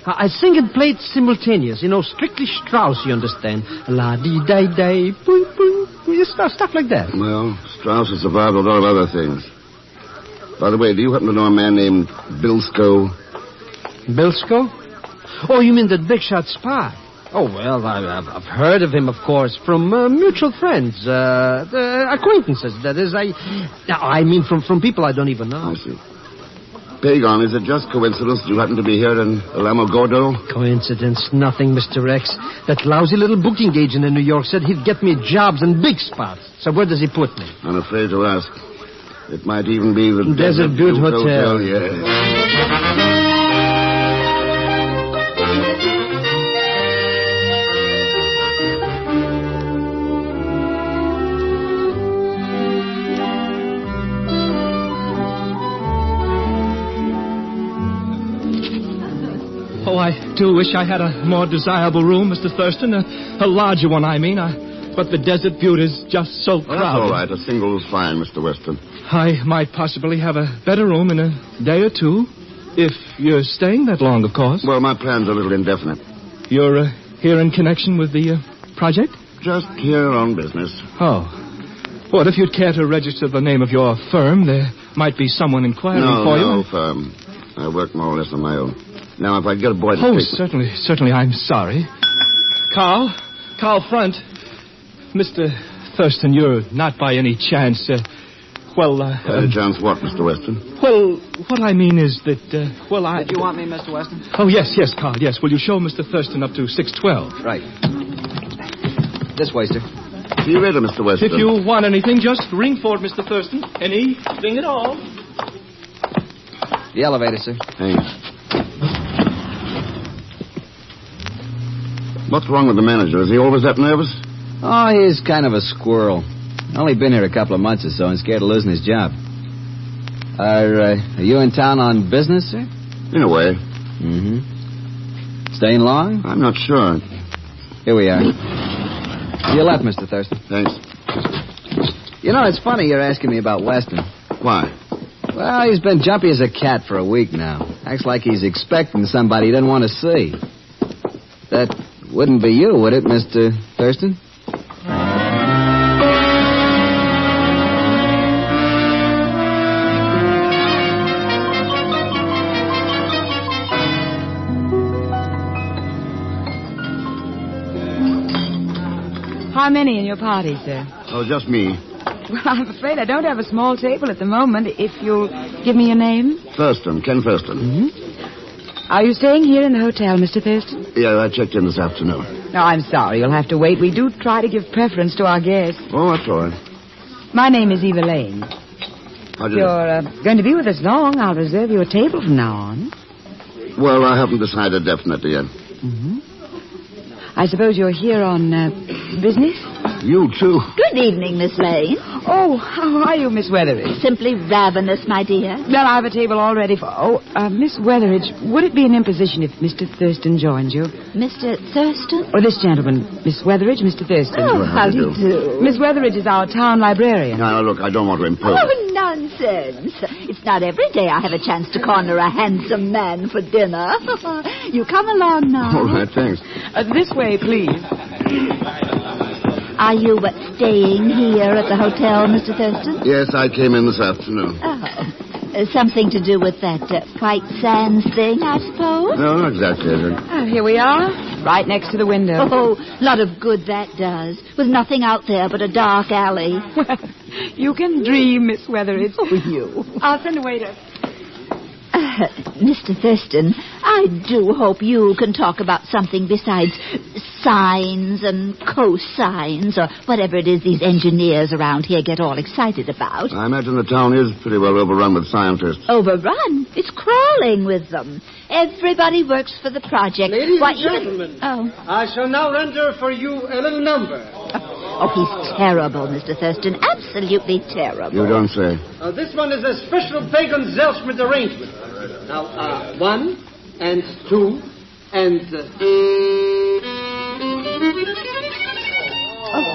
I sing and play it simultaneous. Strictly Strauss, you understand. La-dee-day-day, boing-boing. Stuff like that. Well, Strauss has survived a lot of other things. By the way, do you happen to know a man named Bilsko? Bilsko? Oh, you mean that big shot spy? Oh, well, I've heard of him, of course, from mutual friends, acquaintances, that is. I mean from people I don't even know. I see. Pagan, is it just coincidence you happen to be here in Alamogordo? Coincidence? Nothing, Mr. X. That lousy little booking agent in New York said he'd get me jobs in big spots. So where does he put me? I'm afraid to ask. It might even be the Desert Butte Hotel. Yes. Oh, I do wish I had a more desirable room, Mr. Thurston. A larger one, I mean. But the Desert Butte is just so crowded. Well, that's all right. A single is fine, Mr. Weston. I might possibly have a better room in a day or two. If you're staying that long, of course. Well, my plan's a little indefinite. You're here in connection with the project? Just here on business. Oh. Well, if you'd care to register the name of your firm, there might be someone inquiring for you. No firm. I work more or less on my own. Now, if I get a boy to... Oh, certainly, I'm sorry. Carl Front. Mr. Thurston, you're not by any chance, Any chance what, Mr. Weston? Well, what I mean is that, I... Did you want me, Mr. Weston? Oh, yes, Carl, yes. Will you show Mr. Thurston up to 612? Right. This way, sir. See you later, Mr. Weston. If you want anything, just ring for it, Mr. Thurston. Anything at all. The elevator, sir. Thanks. What's wrong with the manager? Is he always that nervous? Oh, he's kind of a squirrel. Only been here a couple of months or so and scared of losing his job. Are you in town on business, sir? In a way. Mm-hmm. Staying long? I'm not sure. Here we are. To your left, Mr. Thurston. Thanks. It's funny you're asking me about Weston. Why? Well, he's been jumpy as a cat for a week now. Acts like he's expecting somebody he doesn't want to see. That wouldn't be you, would it, Mr. Thurston? How many in your party, sir? Oh, just me. Well, I'm afraid I don't have a small table at the moment. If you'll give me your name. Thurston, Ken Thurston. Mm-hmm. Are you staying here in the hotel, Mr. Thurston? Yeah, I checked in this afternoon. No, I'm sorry. You'll have to wait. We do try to give preference to our guests. Oh, that's all right. My name is Eva Lane. If you're going to be with us long, I'll reserve you a table from now on. Well, I haven't decided definitely yet. Mm-hmm. I suppose you're here on business? You, too. Good evening, Miss Lane. Oh, how are you, Miss Weatheridge? Simply ravenous, my dear. Well, I have a table all ready for... Miss Weatheridge, would it be an imposition if Mr. Thurston joined you? Mr. Thurston? Or this gentleman, Miss Weatheridge, Mr. Thurston. Oh, how do you do? Miss Weatheridge is our town librarian. No, look, I don't want to impose. Oh, now, nonsense. It's not every day I have a chance to corner a handsome man for dinner. You come along now. All right, thanks. This way, please. Are you staying here at the hotel, Mr. Thurston? Yes, I came in this afternoon. Oh. Something to do with that White Sands thing, I suppose? No, not exactly. Here we are, right next to the window. Oh, lot of good that does, with nothing out there but a dark alley. Well, you can dream, Miss Weatheridge. Oh, you. I'll send a waiter. Mr. Thurston, I do hope you can talk about something besides sines and cosines or whatever it is these engineers around here get all excited about. I imagine the town is pretty well overrun with scientists. Overrun? It's crawling with them. Everybody works for the project. Ladies and gentlemen, Oh. I shall now render for you a little number. Oh, he's terrible, Mr. Thurston. Absolutely terrible. You don't say. This one is a special Pagan Zellschmidt arrangement. Now, 1 and 2 and... Oh,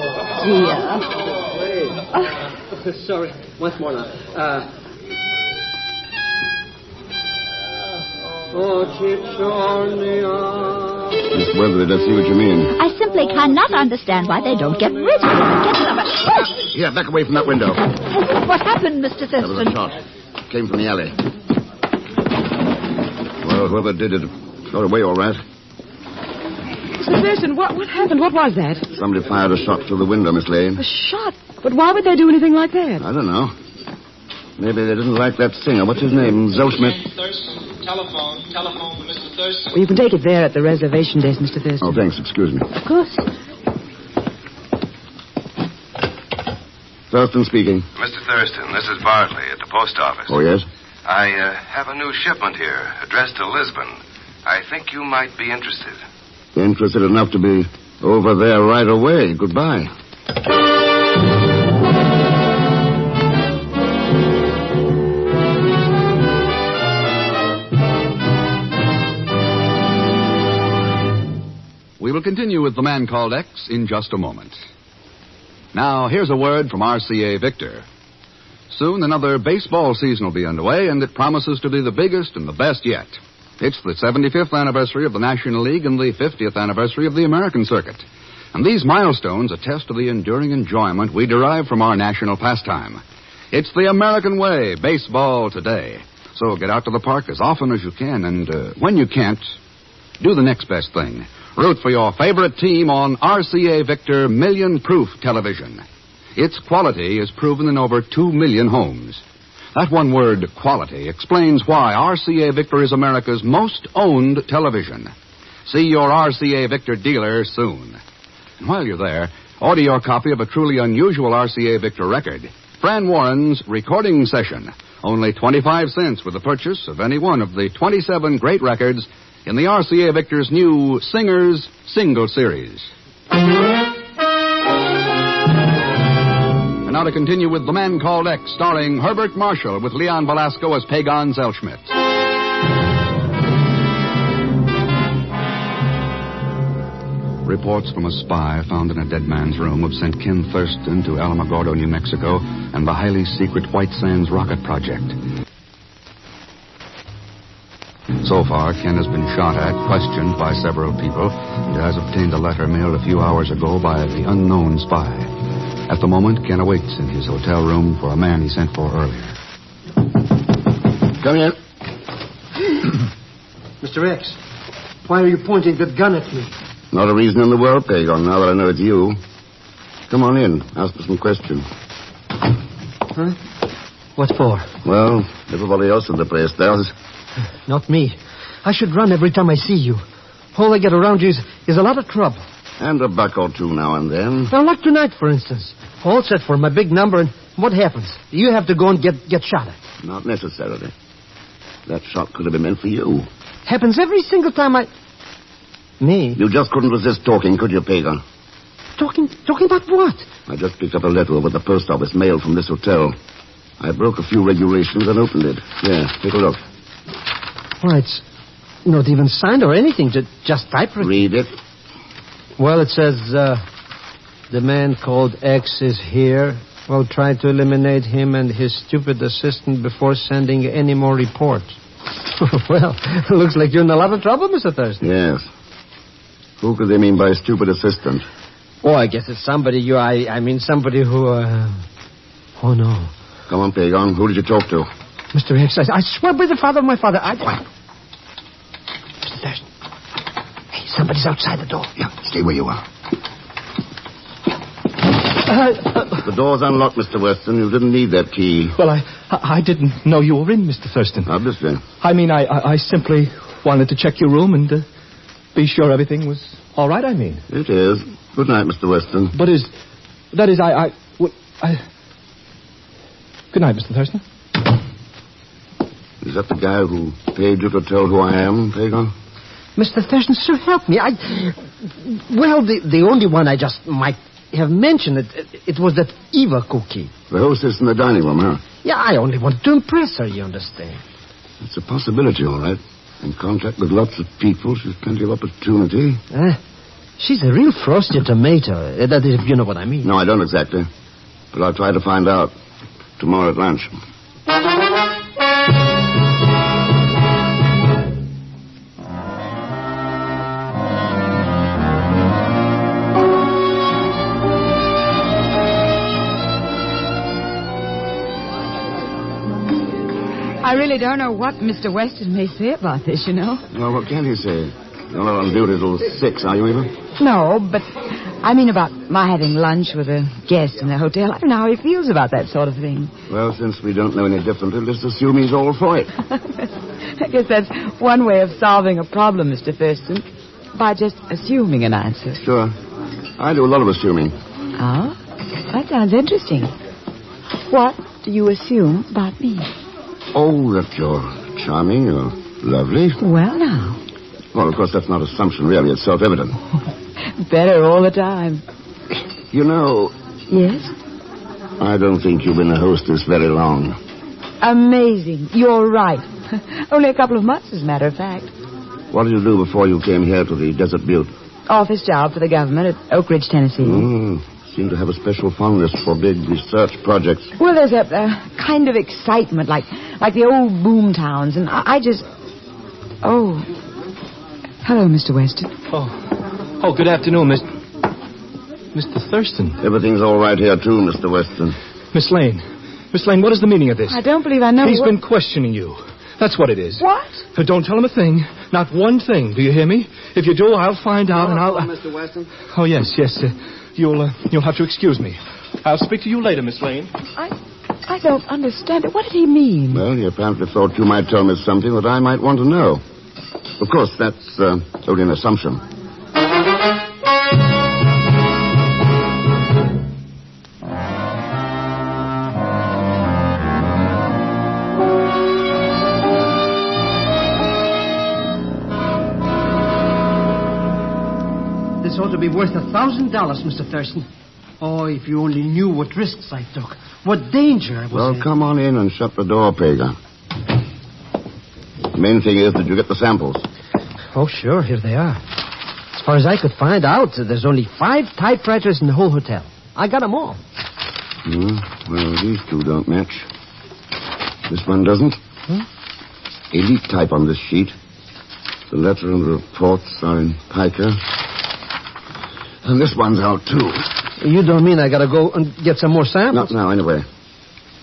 dear. Sorry, once more now. Miss Weatheridge, I see what you mean. I simply cannot understand why they don't get rid of him. Get rid of him. Oh! Here, back away from that window. What happened, Mr. That was a Thurston? shot. Came from the alley. Well, whoever did it got away all right. Mr. Thurston, what happened? What was that? Somebody fired a shot through the window, Miss Lane. A shot? But why would they do anything like that? I don't know. Maybe they didn't like that singer. What's his name? Zellschmidt. Telephone to Mr. Thurston. Well, you can take it there at the reservation desk, Mr. Thurston. Oh, thanks. Excuse me. Of course. Thurston speaking. Mr. Thurston, this is Bartley at the post office. Oh, yes? I have a new shipment here, addressed to Lisbon. I think you might be interested. Interested enough to be over there right away. Goodbye. We will continue with The Man Called X in just a moment. Now, here's a word from RCA Victor. Soon another baseball season will be underway, and it promises to be the biggest and the best yet. It's the 75th anniversary of the National League and the 50th anniversary of the American circuit. And these milestones attest to the enduring enjoyment we derive from our national pastime. It's the American way, baseball today. So get out to the park as often as you can, and when you can't, do the next best thing. Root for your favorite team on RCA Victor Million Proof Television. Its quality is proven in over 2 million homes. That one word, quality, explains why RCA Victor is America's most owned television. See your RCA Victor dealer soon. And while you're there, order your copy of a truly unusual RCA Victor record, Fran Warren's Recording Session. Only 25 cents with the purchase of any one of the 27 great records in the RCA Victor's new Singers Single Series. And now to continue with The Man Called X, starring Herbert Marshall with Leon Velasco as Pagan Zellschmidt. Reports from a spy found in a dead man's room have sent Ken Thurston to Alamogordo, New Mexico, and the highly secret White Sands rocket project. So far, Ken has been shot at, questioned by several people, and has obtained a letter mailed a few hours ago by the unknown spy. At the moment, Ken awaits in his hotel room for a man he sent for earlier. Come here. Mr. X, why are you pointing that gun at me? Not a reason in the world, Pagan, now that I know it's you. Come on in. Ask me some questions. Huh? What for? Well, everybody else in the place does. Not me. I should run every time I see you. All I get around you is a lot of trouble. And a buck or two now and then. Well, like tonight, for instance. All set for my big number, and what happens? You have to go and get shot at. Not necessarily. That shot could have been meant for you. Happens every single time I... Me? You just couldn't resist talking, could you, Pagan? Talking about what? I just picked up a letter over the post office mail from this hotel. I broke a few regulations and opened it. Here, take a look. Why, it's not even signed or anything, just typewritten. Read it. Well, it says, the man called X is here. We'll try to eliminate him and his stupid assistant before sending any more reports. Well, looks like you're in a lot of trouble, Mr. Thurston. Yes. Who could they mean by stupid assistant? Oh, I guess it's somebody I mean somebody who, Oh, no. Come on, Pagon. Who did you talk to? Mr. Hicks, I swear by the father of my father, Mr. Thurston. Hey, somebody's outside the door. Yeah, stay where you are. The door's unlocked, Mr. Weston. You didn't need that key. Well, I didn't know you were in, Mr. Thurston. Obviously. I mean, I simply wanted to check your room and be sure everything was all right, I mean. It is. Good night, Mr. Weston. But Good night, Mr. Thurston. Is that the guy who paid you to tell who I am, Pagon? Mr. Thurston, sir, help me. Well, the only one I just might have mentioned, it was that Eva cookie. The hostess in the dining room, huh? Yeah, I only wanted to impress her, you understand. It's a possibility, all right. In contact with lots of people, she's plenty of opportunity. She's a real frosty tomato. That is, if you know what I mean. No, I don't exactly. But I'll try to find out tomorrow at lunch. I really don't know what Mr. Weston may say about this, you know. Well, what can he say? You're not on duty till 6, are you, Eva? No, but I mean about my having lunch with a guest in the hotel. I don't know how he feels about that sort of thing. Well, since we don't know any differently, let's assume he's all for it. I guess that's one way of solving a problem, Mr. Thurston, by just assuming an answer. Sure. I do a lot of assuming. Oh? That sounds interesting. What do you assume about me? Oh, that you're charming, you're lovely. Well, now. Well, of course, that's not assumption, really. It's self-evident. Better all the time. You know... Yes? I don't think you've been a hostess very long. Amazing. You're right. Only a couple of months, as a matter of fact. What did you do before you came here to the Desert Butte? Office job for the government at Oak Ridge, Tennessee. Seem to have a special fondness for big research projects. Well, there's a kind of excitement, like the old boom towns, and I just... Oh. Hello, Mr. Weston. Oh, good afternoon, Mr. Thurston. Everything's all right here, too, Mr. Weston. Miss Lane, what is the meaning of this? I don't believe I know. He's been questioning you. That's what it is. What? Don't tell him a thing. Not one thing. Do you hear me? If you do, I'll find out and I'll... Mr. Weston? Oh, yes. You'll have to excuse me. I'll speak to you later, Miss Lane. I don't understand it. What did he mean? Well, he apparently thought you might tell me something that I might want to know. Of course, that's only an assumption. This ought to be worth $1,000, Mr. Thurston. Oh, if you only knew what risks I took, what danger I was in. Well, come on in and shut the door, Pagan. The main thing is, did you get the samples? Oh, sure, here they are. As far as I could find out, there's only 5 typewriters in the whole hotel. I got them all. Well, these two don't match. This one doesn't. Elite type on this sheet. The letter and the reports are in pica. And this one's out, too. You don't mean I gotta go and get some more samples? Not now, anyway.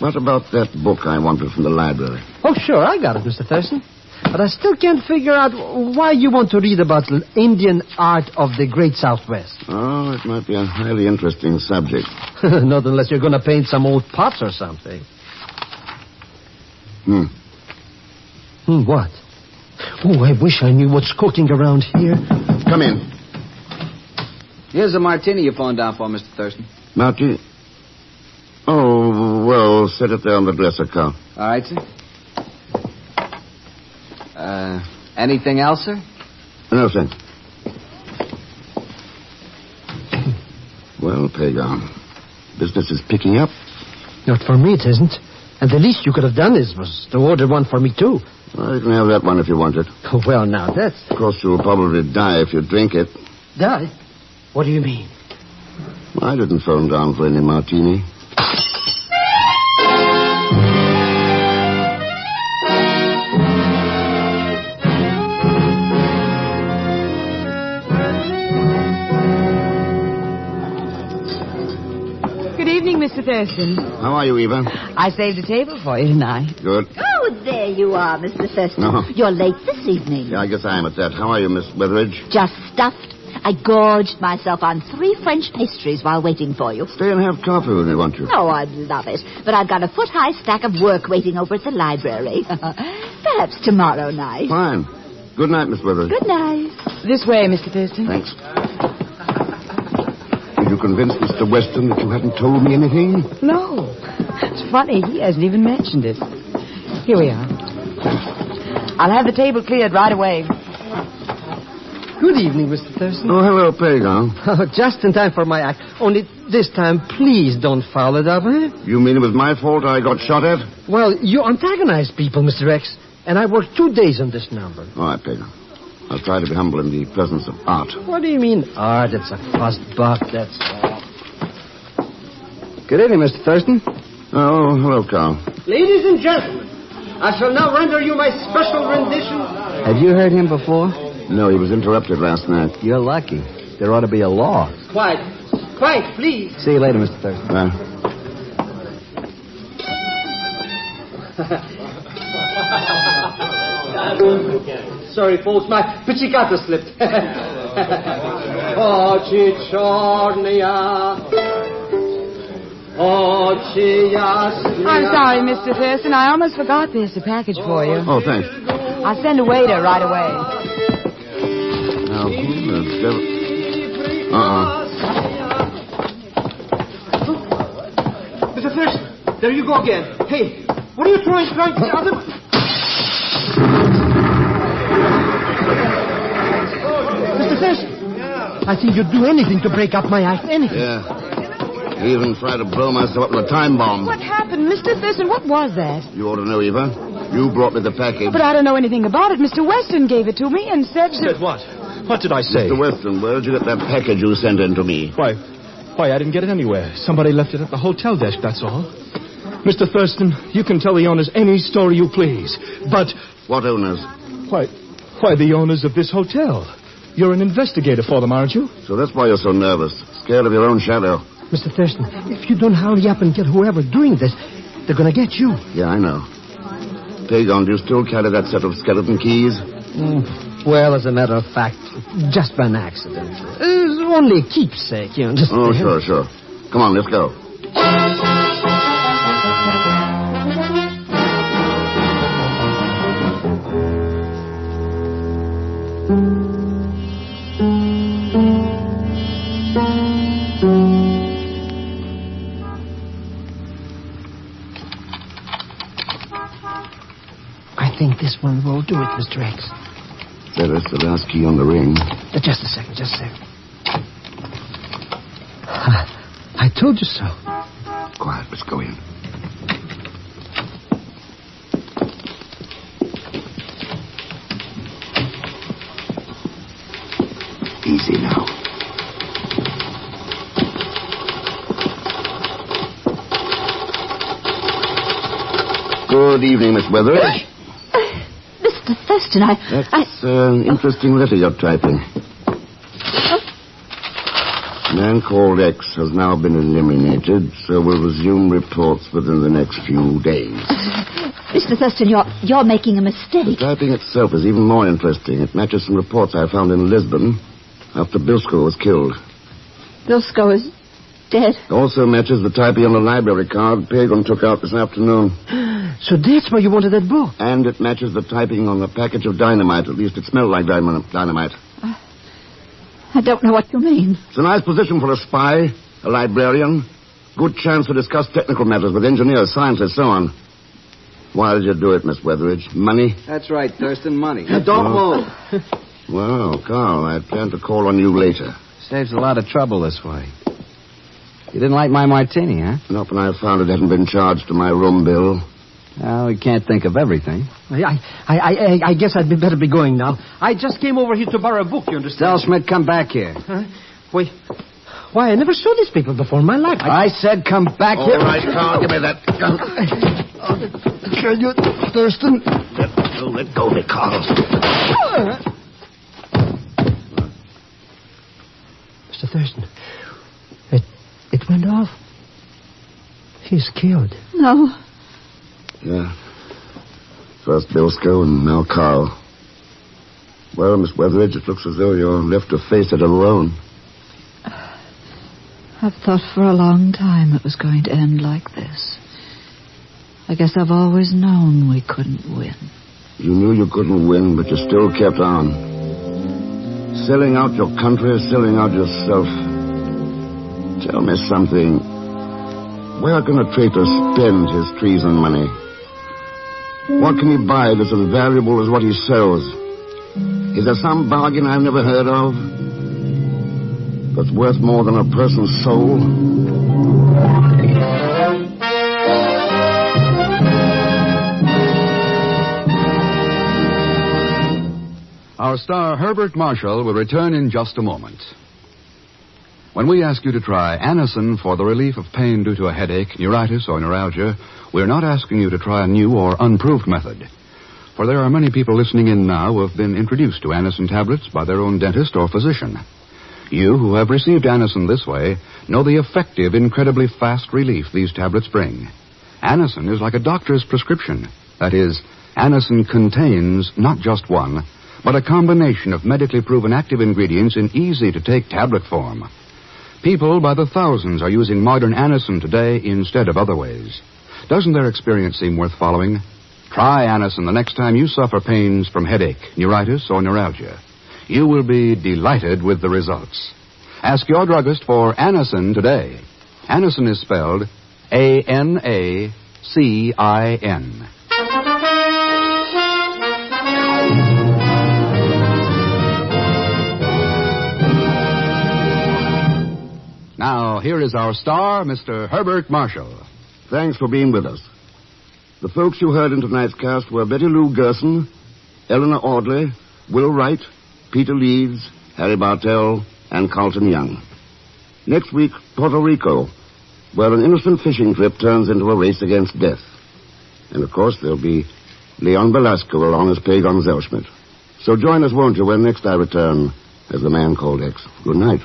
What about that book I wanted from the library? Oh, sure, I got it, Mr. Thurston. But I still can't figure out why you want to read about the Indian art of the Great Southwest. Oh, it might be a highly interesting subject. Not unless you're going to paint some old pots or something. What? Oh, I wish I knew what's cooking around here. Come in. Here's a martini you phoned down for, Mr. Thurston. Martini? Oh, well, set it there on the dresser, Carl. All right, sir. Anything else, sir? No, thanks. Well, Pagan, business is picking up. Not for me, it isn't. And the least you could have done was to order one for me, too. Well, you can have that one if you want it. Oh, well, now, that's... Of course, you'll probably die if you drink it. Die? What do you mean? I didn't phone down for any martini. Thurston. How are you, Eva? I saved a table for you tonight. Good. Oh, there you are, Mr. Thurston. No. You're late this evening. Yeah, I guess I am at that. How are you, Miss Weatheridge? Just stuffed. I gorged myself on 3 French pastries while waiting for you. Stay and have coffee with me, won't you? Oh, I'd love it. But I've got a foot-high stack of work waiting over at the library. Perhaps tomorrow night. Fine. Good night, Miss Weatheridge. Good night. This way, Mr. Thurston. Thanks. Did you convince Mr. Weston that you hadn't told me anything? No. It's funny, he hasn't even mentioned it. Here we are. I'll have the table cleared right away. Good evening, Mr. Thurston. Oh, hello, Pagan. Just in time for my act. Only this time, please don't foul it up, eh? You mean it was my fault I got shot at? Well, you antagonize people, Mr. X. And I worked 2 days on this number. All right, Pagan. I'll try to be humble in the presence of art. What do you mean, art? It's a fussbuck, that's all. Good evening, Mr. Thurston. Oh, hello, Carl. Ladies and gentlemen, I shall now render you my special rendition. Have you heard him before? No, he was interrupted last night. You're lucky. There ought to be a law. Quiet. Quiet, please. See you later, Mr. Thurston. Sorry, folks, my pizzicata slipped. Oh, Cicciornia. Oh, I'm sorry, Mr. Thurston. I almost forgot there's a package for you. Oh, thanks. I'll send a waiter right away. Now, who the devil... Mr. Thurston, there you go again. Hey, what are you trying to... Mr. Thurston, I think you'd do anything to break up my act. Anything. Yeah. Even tried to blow myself up with a time bomb. What happened, Mr. Thurston? What was that? You ought to know, Eva. You brought me the package. But I don't know anything about it. Mr. Weston gave it to me and said... Said what? What did I say? Mr. Weston, where did you get that package you sent in to me? Why, I didn't get it anywhere. Somebody left it at the hotel desk, that's all. Mr. Thurston, you can tell the owners any story you please, but... What owners? Why, the owners of this hotel. You're an investigator for them, aren't you? So that's why you're so nervous. Scared of your own shadow. Mr. Thurston, if you don't hurry up and get whoever's doing this, they're going to get you. Yeah, I know. Pagan, do you still carry that set of skeleton keys? Well, as a matter of fact, just by an accident. It's only a keepsake, you understand? Oh, sure. Come on, let's go. I think this one will do it, Mr. X. That's the last key on the ring. Just a second. I told you so. Quiet, let's go in. Easy now. Good evening, Miss Weatheridge. Mr. Thurston, That's an interesting letter you're typing. A man called X has now been eliminated, so we'll resume reports within the next few days. Mr. Thurston, you're making a mistake. The typing itself is even more interesting. It matches some reports I found in Lisbon after Bilsko was killed. Bilsko is dead. Also matches the typing on the library card Pagan took out this afternoon. So that's why you wanted that book? And it matches the typing on the package of dynamite. At least it smelled like dynamite. I don't know what you mean. It's a nice position for a spy, a librarian. Good chance to discuss technical matters with engineers, scientists, so on. Why did you do it, Miss Weatheridge? Money? That's right, Thurston, money. Don't move. Well, Carl, I plan to call on you later. Saves a lot of trouble this way. You didn't like my martini, huh? Not when I found it hadn't been charged to my room bill. Well, we can't think of everything. I guess I'd better be going now. I just came over here to borrow a book, you understand? Tell Schmidt, come back here. Wait. Why, I never saw these people before in my life. I said come back here. All right, Carl, give me that gun. Can you, Thurston? Let go of me, Carl. Mr. Thurston, it went off. He's killed. No. Yeah. First Bilsko and now Carl. Well, Miss Weatheridge, it looks as though you're left to face it alone. I've thought for a long time it was going to end like this. I guess I've always known we couldn't win. You knew you couldn't win, but you still kept on. Selling out your country, selling out yourself. Tell me something. Where can a traitor spend his treason money? What can he buy that's as valuable as what he sells? Is there some bargain I've never heard of that's worth more than a person's soul? Our star, Herbert Marshall, will return in just a moment. When we ask you to try Anacin for the relief of pain due to a headache, neuritis, or neuralgia, we're not asking you to try a new or unproved method. For there are many people listening in now who have been introduced to Anacin tablets by their own dentist or physician. You who have received Anacin this way know the effective, incredibly fast relief these tablets bring. Anacin is like a doctor's prescription. That is, Anacin contains not just one, but a combination of medically proven active ingredients in easy-to-take tablet form. People by the thousands are using modern Anacin today instead of other ways. Doesn't their experience seem worth following? Try Anacin the next time you suffer pains from headache, neuritis, or neuralgia. You will be delighted with the results. Ask your druggist for Anacin today. Anacin is spelled Anacin. Now, here is our star, Mr. Herbert Marshall. Thanks for being with us. The folks you heard in tonight's cast were Betty Lou Gerson, Eleanor Audley, Will Wright, Peter Leeds, Harry Bartell, and Carlton Young. Next week, Puerto Rico, where an innocent fishing trip turns into a race against death. And, of course, there'll be Leon Belasco along as P. Gonzalschmidt. So join us, won't you, when next I return as the man called X. Good night.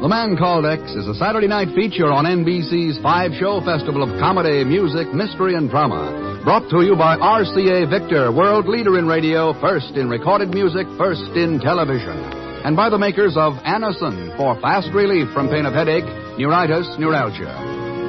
The Man Called X is a Saturday night feature on NBC's 5-show festival of comedy, music, mystery, and drama. Brought to you by RCA Victor, world leader in radio, first in recorded music, first in television. And by the makers of Anacin for fast relief from pain of headache, neuritis, neuralgia.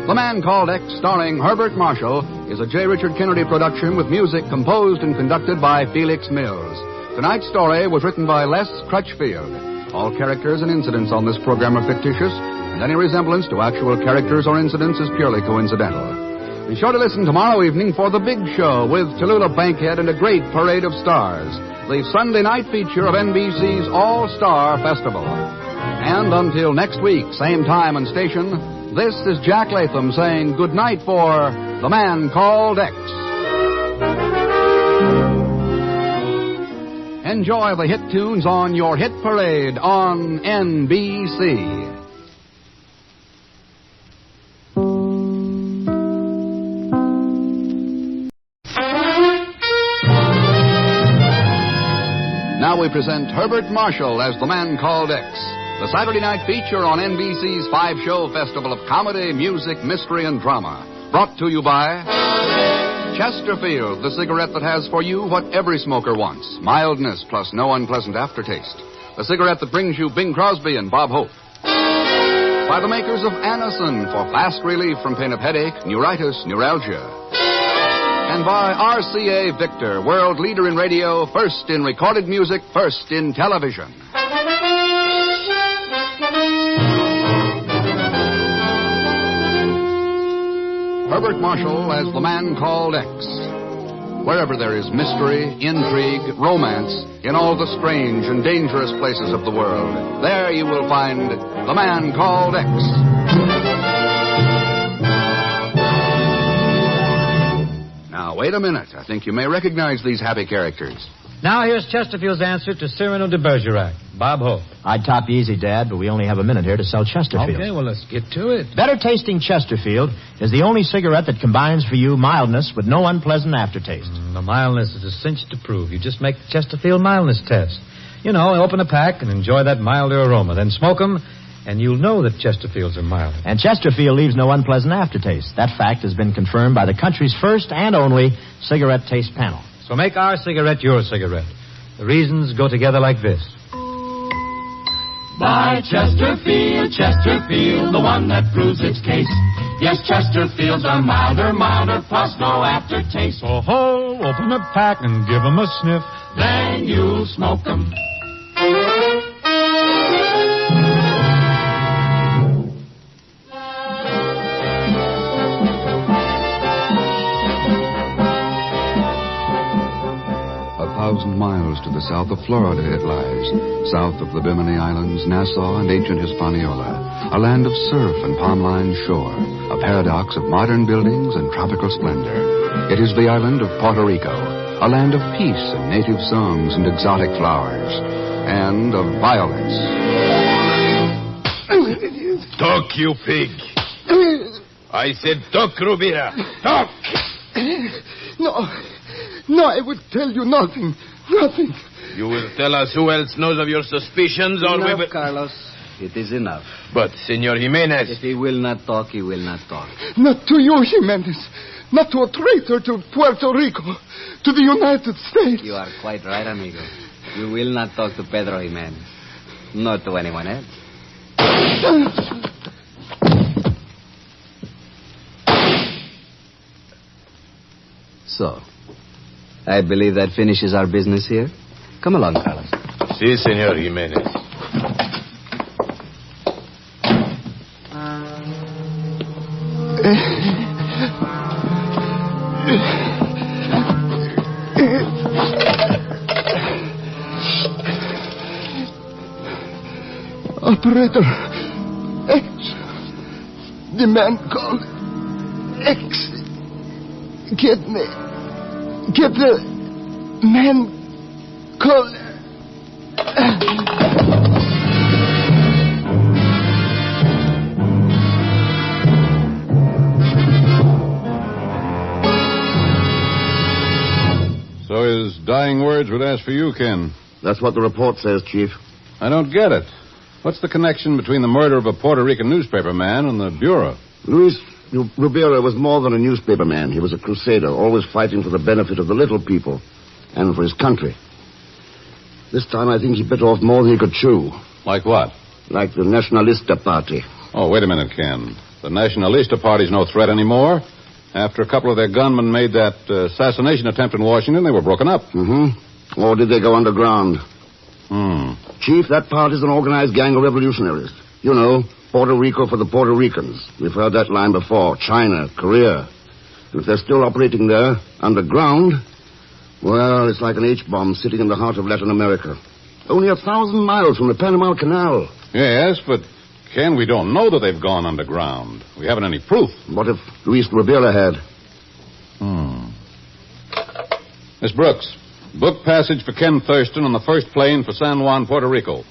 The Man Called X, starring Herbert Marshall, is a J. Richard Kennedy production with music composed and conducted by Felix Mills. Tonight's story was written by Les Crutchfield. All characters and incidents on this program are fictitious, and any resemblance to actual characters or incidents is purely coincidental. Be sure to listen tomorrow evening for The Big Show with Tallulah Bankhead and a great parade of stars, the Sunday night feature of NBC's All-Star Festival. And until next week, same time and station, this is Jack Latham saying good night for The Man Called X. Enjoy the hit tunes on your hit parade on NBC. Now we present Herbert Marshall as The Man Called X, the Saturday night feature on NBC's 5-show festival of comedy, music, mystery, and drama. Brought to you by Chesterfield, the cigarette that has for you what every smoker wants. Mildness plus no unpleasant aftertaste. The cigarette that brings you Bing Crosby and Bob Hope. By the makers of Anacin for fast relief from pain of headache, neuritis, neuralgia. And by RCA Victor, world leader in radio, first in recorded music, first in television. Herbert Marshall as The Man Called X. Wherever there is mystery, intrigue, romance, in all the strange and dangerous places of the world, there you will find The Man Called X. Now, wait a minute. I think you may recognize these happy characters. Now here's Chesterfield's answer to Cyrano de Bergerac. Bob Hope. I'd top easy, Dad, but we only have a minute here to sell Chesterfield. Okay, well, let's get to it. Better Tasting Chesterfield is the only cigarette that combines for you mildness with no unpleasant aftertaste. The mildness is a cinch to prove. You just make the Chesterfield mildness test. You know, open a pack and enjoy that milder aroma. Then smoke them, and you'll know that Chesterfields are milder. And Chesterfield leaves no unpleasant aftertaste. That fact has been confirmed by the country's first and only cigarette taste panel. So make our cigarette your cigarette. The reasons go together like this. Buy Chesterfield, Chesterfield, the one that proves its case. Yes, Chesterfields are milder, plus no aftertaste. Oh, ho, open a pack and give 'em a sniff. Then you'll smoke 'em. Miles to the south of Florida it lies, south of the Bimini Islands, Nassau, and ancient Hispaniola, a land of surf and palm-lined shore, a paradox of modern buildings and tropical splendor. It is the island of Puerto Rico, a land of peace and native songs and exotic flowers, and of violence. Talk, you pig. I said talk, Rubira. Talk! No, I would tell you nothing. Nothing. You will tell us who else knows of your suspicions, or we will... Carlos. It is enough. But, Senor Jimenez... If he will not talk, he will not talk. Not to you, Jimenez. Not to a traitor to Puerto Rico. To the United States. You are quite right, amigo. You will not talk to Pedro Jimenez. Not to anyone else. So... I believe that finishes our business here. Come along, Carlos. Si, Senor Jimenez. Operator X. The man called X. Get the man called... So his dying words would ask for you, Ken. That's what the report says, Chief. I don't get it. What's the connection between the murder of a Puerto Rican newspaper man and the Bureau? Luis Rubira was more than a newspaper man. He was a crusader, always fighting for the benefit of the little people and for his country. This time I think he bit off more than he could chew. Like what? Like the Nacionalista Party. Oh, wait a minute, Ken. The Nacionalista Party's no threat anymore. After a couple of their gunmen made that assassination attempt in Washington, they were broken up. Mm-hmm. Or did they go underground? Chief, that party's an organized gang of revolutionaries. You know, Puerto Rico for the Puerto Ricans. We've heard that line before. China, Korea. And if they're still operating there, underground, well, it's like an H-bomb sitting in the heart of Latin America. Only 1,000 miles from the Panama Canal. Yes, but, Ken, we don't know that they've gone underground. We haven't any proof. What if Luis Rubira had? Miss Brooks, book passage for Ken Thurston on the first plane for San Juan, Puerto Rico.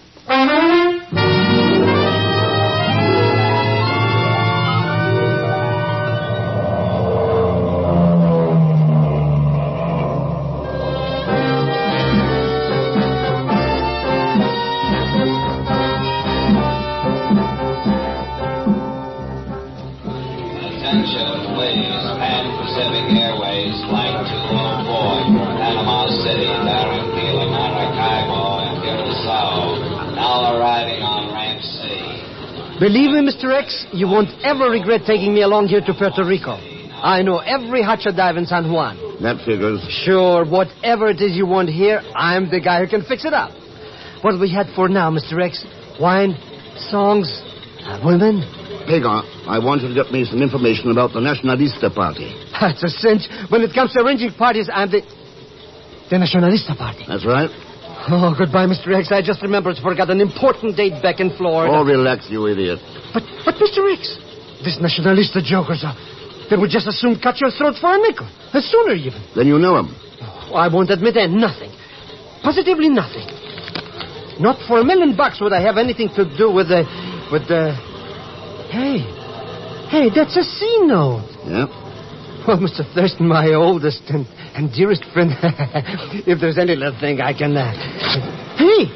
Believe me, Mr. X, you won't ever regret taking me along here to Puerto Rico. I know every hacha dive in San Juan. That figures. Sure, whatever it is you want here, I'm the guy who can fix it up. What we had for now, Mr. X? Wine, songs, women? Hagar, I want you to get me some information about the Nacionalista Party. That's a cinch. When it comes to arranging parties, I'm the Nacionalista Party. That's right. Oh, goodbye, Mr. X. I just remembered to forgot an important date back in Florida. Oh, relax, you idiot. But Mr. X, these Nacionalista jokers they would just as soon cut your throat for a nickel. Sooner, even. Then you know him. Oh, I won't admit nothing. Positively nothing. Not for $1 million would I have anything to do with the... Hey, that's a C note. Yeah. Oh, Mr. Thurston, my oldest and dearest friend. If there's any little thing I can... Hey!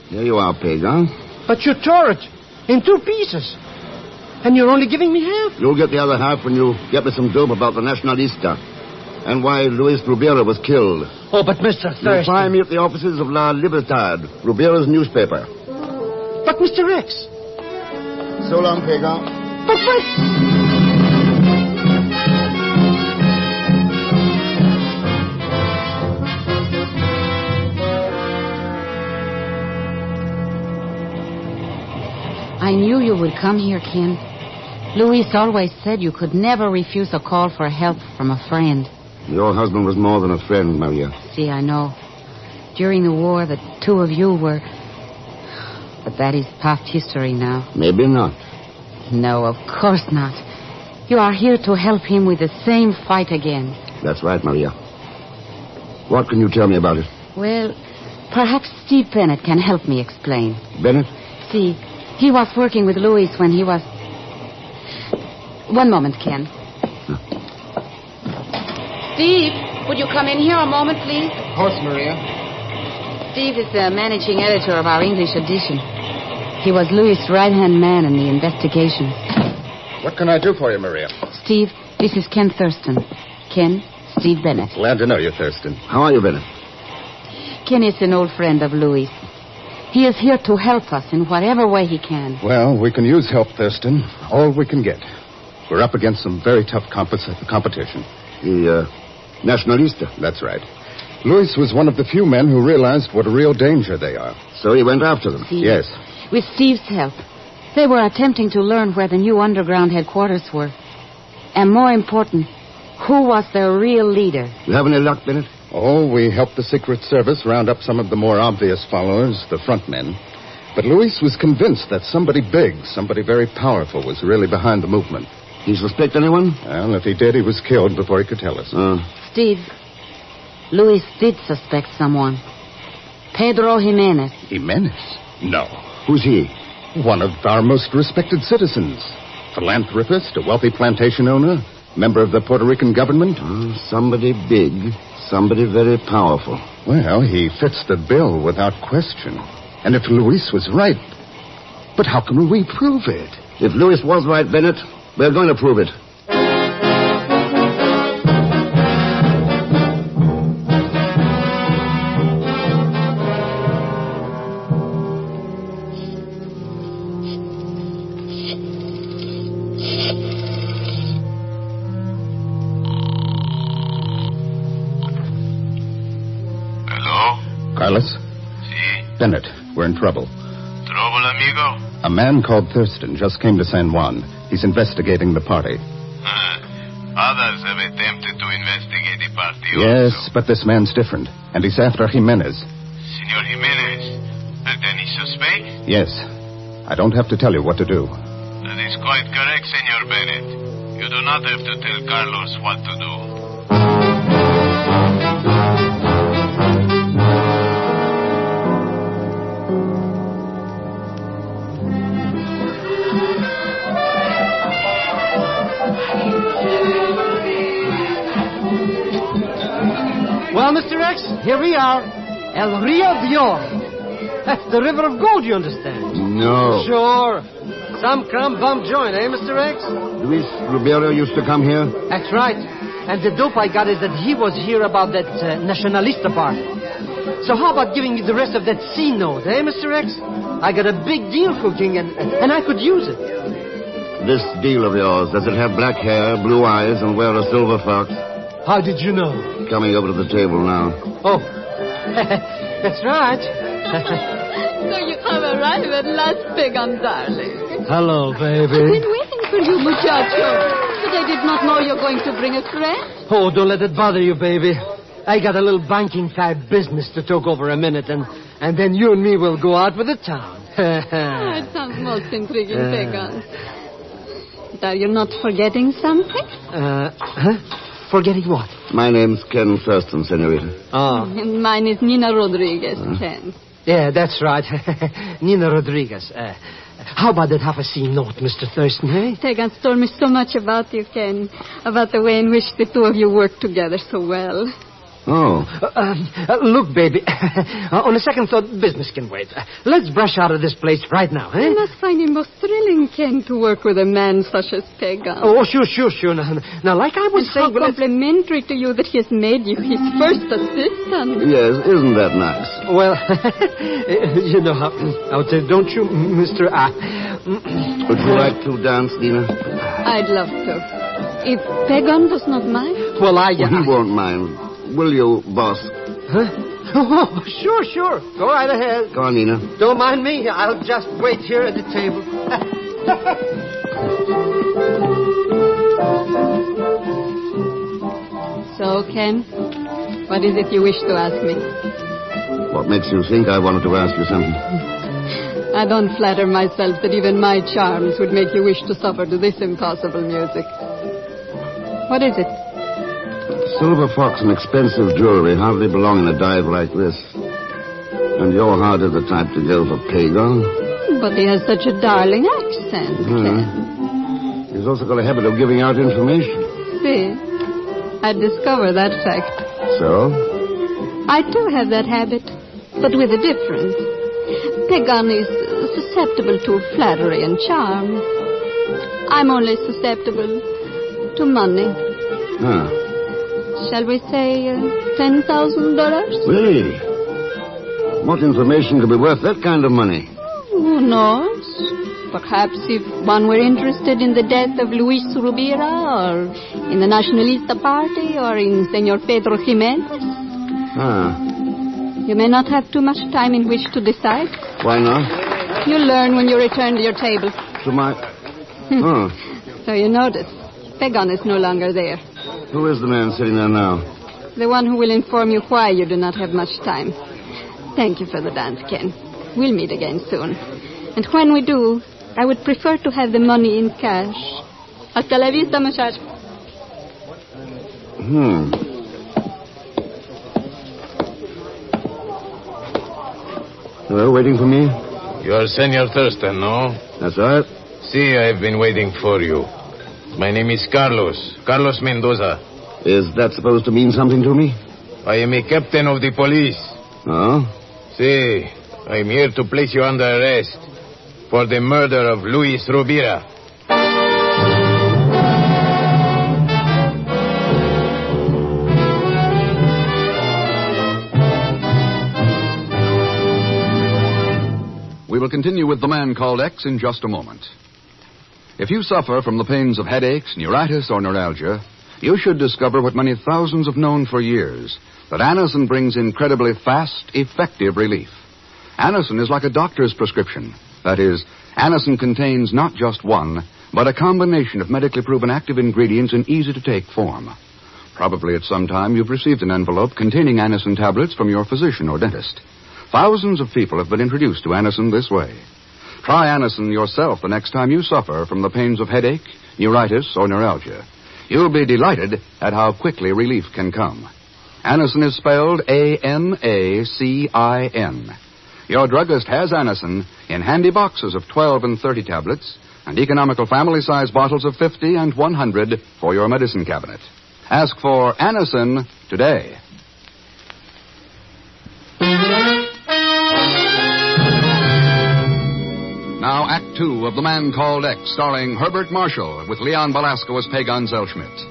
Here you are, pig, huh? But you tore it in 2 pieces. And you're only giving me half. You'll get the other half when you get me some dope about the Nacionalista. And why Luis Rubiera was killed. Oh, but Mr. Thurston... You'll find me at the offices of La Libertad, Rubiera's newspaper. But Mr. X... So long, pig, huh? But... I knew you would come here, Ken. Luis always said you could never refuse a call for help from a friend. Your husband was more than a friend, Maria. See, I know. During the war, the 2 of you were... But that is past history now. Maybe not. No, of course not. You are here to help him with the same fight again. That's right, Maria. What can you tell me about it? Well, perhaps Steve Bennett can help me explain. Bennett? See, he was working with Luis when he was... One moment, Ken. Steve, would you come in here a moment, please? Of course, Maria. Steve is the managing editor of our English edition. He was Louis' right-hand man in the investigation. What can I do for you, Maria? Steve, this is Ken Thurston. Ken, Steve Bennett. Glad to know you, Thurston. How are you, Bennett? Ken is an old friend of Louis. He is here to help us in whatever way he can. Well, we can use help, Thurston. All we can get. We're up against some very tough competition. The Nacionalista? That's right. Luis was one of the few men who realized what a real danger they are. So he went after them? Steve, yes. With Steve's help, they were attempting to learn where the new underground headquarters were. And more important, who was their real leader. You have any luck, Bennett? Oh, we helped the Secret Service round up some of the more obvious followers, the front men. But Luis was convinced that somebody big, somebody very powerful, was really behind the movement. He suspect anyone? Well, if he did, he was killed before he could tell us. Steve, Luis did suspect someone. Pedro Jimenez. Jimenez? No. Who's he? One of our most respected citizens. Philanthropist, a wealthy plantation owner, member of the Puerto Rican government. Somebody big, somebody very powerful. Well, he fits the bill without question. And if Luis was right... But how can we prove it? If Luis was right, Bennett, we're going to prove it. Carlos? Si. Bennett, we're in trouble. Trouble, amigo? A man called Thurston just came to San Juan. He's investigating the party. Others have attempted to investigate the party Yes, also. but this man's different. And he's after Jimenez. Senor Jimenez. Any suspect? Yes. I don't have to tell you what to do. That is quite correct, Senor Bennett. You do not have to tell Carlos what to do. Well, Mr. X, here we are. El Rio de Oro. That's the river of gold, you understand? No. Sure. Some crumb bum joint, eh, Mr. X? Luis Rubiera used to come here? That's right. And the dope I got is that he was here about that Nacionalista party. So how about giving me the rest of that C note, eh, Mr. X? I got a big deal cooking, and I could use it. This deal of yours, does it have black hair, blue eyes, and wear a silver fox? How did you know? Coming over to the table now. Oh, that's right. So you have arrived at last, Pegam, darling. Hello, I've baby. been waiting for you, muchacho. But I did not know you're going to bring a friend. Oh, don't let it bother you, baby. I got a little banking-type business to talk over a minute, and then you and me will go out with the town. It sounds most intriguing, Pegam. But are you not forgetting something? Huh? Forgetting what? My name's Ken Thurston, senorita. Oh. And mine is Nina Rodriguez, Ken. Yeah, that's right. Nina Rodriguez. How about that half-a-scene note, Mr. Thurston, eh? Tegan told me so much about you, Ken. About the way in which the two of you work together so well. Oh. Look, baby. On a second thought, business can wait. Let's brush out of this place right now, eh? You must find it most thrilling, Ken, to work with a man such as Tegan. Oh, sure. Now, like I was saying... How complimentary to you that he has made you his first assistant. Yes, isn't that nice? Well, you know how... don't you, Mr. Would you like to dance, Nina? I'd love to. If Tegan does not mind? Well, He won't mind. Will you, boss? Huh? Oh, sure. Go right ahead. Go on, Nina. Don't mind me. I'll just wait here at the table. So, Ken, what is it you wish to ask me? What makes you think I wanted to ask you something? I don't flatter myself that even my charms would make you wish to suffer to this impossible music. What is it? Silver fox and expensive jewelry hardly belong in a dive like this. And you're hardly the type to go for Pagan. But he has such a darling accent, Ken. He's also got a habit of giving out information. See, I discovered that fact. So? I too have that habit, but with a difference. Pagan is susceptible to flattery and charm. I'm only susceptible to money. Shall we say $10,000? Really? What information could be worth that kind of money? Who knows? Perhaps if one were interested in the death of Luis Rubira, or in the Nacionalista Party, or in Senor Pedro Jimenez. You may not have too much time in which to decide. Why not? You'll learn when you return to your table. To my... So you notice, Pagan is no longer there. Who is the man sitting there now? The one who will inform you why you do not have much time. Thank you for the dance, Ken. We'll meet again soon. And when we do, I would prefer to have the money in cash. Hasta la vista, muchacho. Hello, waiting for me? You're Senor Thurston, no? That's right. See, I've been waiting for you. My name is Carlos Mendoza. Is that supposed to mean something to me? I am a captain of the police. Oh? See, I'm here to place you under arrest for the murder of Luis Rubira. We will continue with The Man Called X in just a moment. If you suffer from the pains of headaches, neuritis, or neuralgia, you should discover what many thousands have known for years, that Anacin brings incredibly fast, effective relief. Anacin is like a doctor's prescription. That is, Anacin contains not just one, but a combination of medically proven active ingredients in easy-to-take form. Probably at some time you've received an envelope containing Anacin tablets from your physician or dentist. Thousands of people have been introduced to Anacin this way. Try Anacin yourself the next time you suffer from the pains of headache, neuritis, or neuralgia. You'll be delighted at how quickly relief can come. Anacin is spelled A-N-A-C-I-N. Your druggist has Anacin in handy boxes of 12 and 30 tablets and economical family-size bottles of 50 and 100 for your medicine cabinet. Ask for Anacin today. Now, Act Two of The Man Called X, starring Herbert Marshall, with Leon Belasco as Pagan Zellschmidt.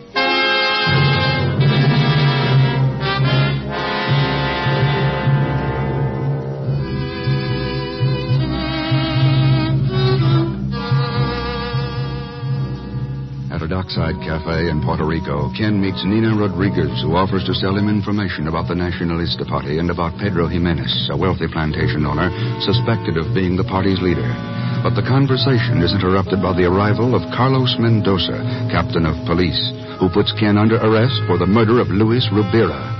At a dockside cafe in Puerto Rico, Ken meets Nina Rodriguez, who offers to sell him information about the Nacionalista Party and about Pedro Jimenez, a wealthy plantation owner suspected of being the party's leader. But the conversation is interrupted by the arrival of Carlos Mendoza, captain of police, who puts Ken under arrest for the murder of Luis Rubira.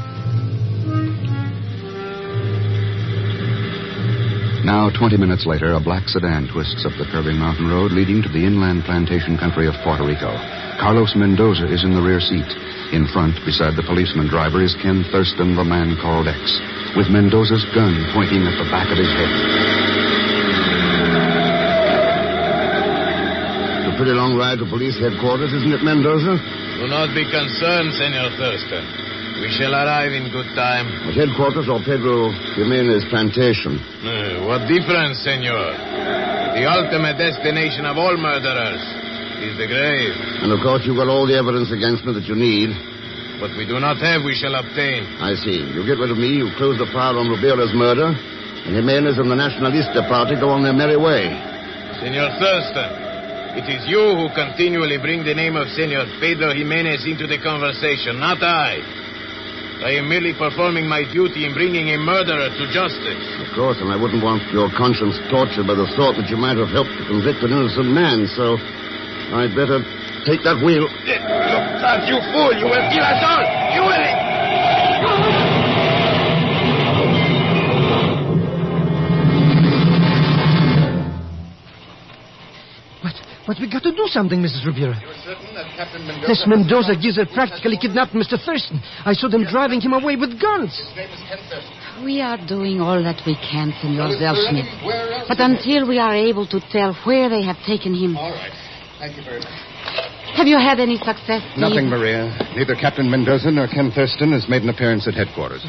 Now, 20 minutes later, a black sedan twists up the curving mountain road leading to the inland plantation country of Puerto Rico. Carlos Mendoza is in the rear seat. In front, beside the policeman driver, is Ken Thurston, the Man Called X. with Mendoza's gun pointing at the back of his head. It's a pretty long ride to police headquarters, isn't it, Mendoza? Do not be concerned, Senor Thurston. We shall arrive in good time. At headquarters or Pedro Jimenez plantation? What difference, senor? The ultimate destination of all murderers is the grave. And, of course, you've got all the evidence against me that you need. What we do not have, we shall obtain. I see. You get rid of me, you close the file on Rivera's murder, and Jimenez and the Nacionalista Party go on their merry way. Senor Thurston, it is you who continually bring the name of Senor Pedro Jimenez into the conversation, not I. I am merely performing my duty in bringing a murderer to justice. Of course, and I wouldn't want your conscience tortured by the thought that you might have helped to convict an innocent man, so I'd better take that wheel. Look, you fool! You will kill us all! You will... But we got to do something, Mrs. Rivera. You're certain that Captain Mendoza... This Mendoza geezer practically kidnapped Mr. Thurston. I saw them driving him away with guns. His name is Ken Thurston. We are doing all that we can, Senor Zellschmidt. But until we are able to tell where they have taken him... All right. Thank you very much. Have you had any success, Steve? Nothing, Maria. Neither Captain Mendoza nor Ken Thurston has made an appearance at headquarters.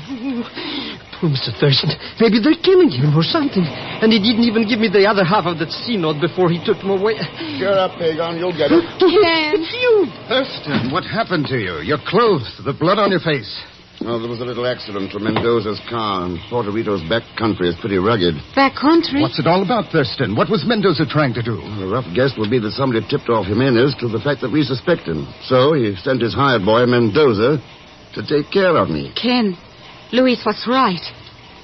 Poor Mr. Thurston. Maybe they're killing him or something. And he didn't even give me the other half of that C note before he took him away. Cheer up, Pagan. You'll get it. Ken. It's you. Thurston, what happened to you? Your clothes, the blood on your face. Oh, there was a little accident to Mendoza's car, and Puerto Rico's back country is pretty rugged. Back country? What's it all about, Thurston? What was Mendoza trying to do? The rough guess would be that somebody tipped off Jimenez to the fact that we suspect him. So he sent his hired boy, Mendoza, to take care of me. Ken, Luis was right.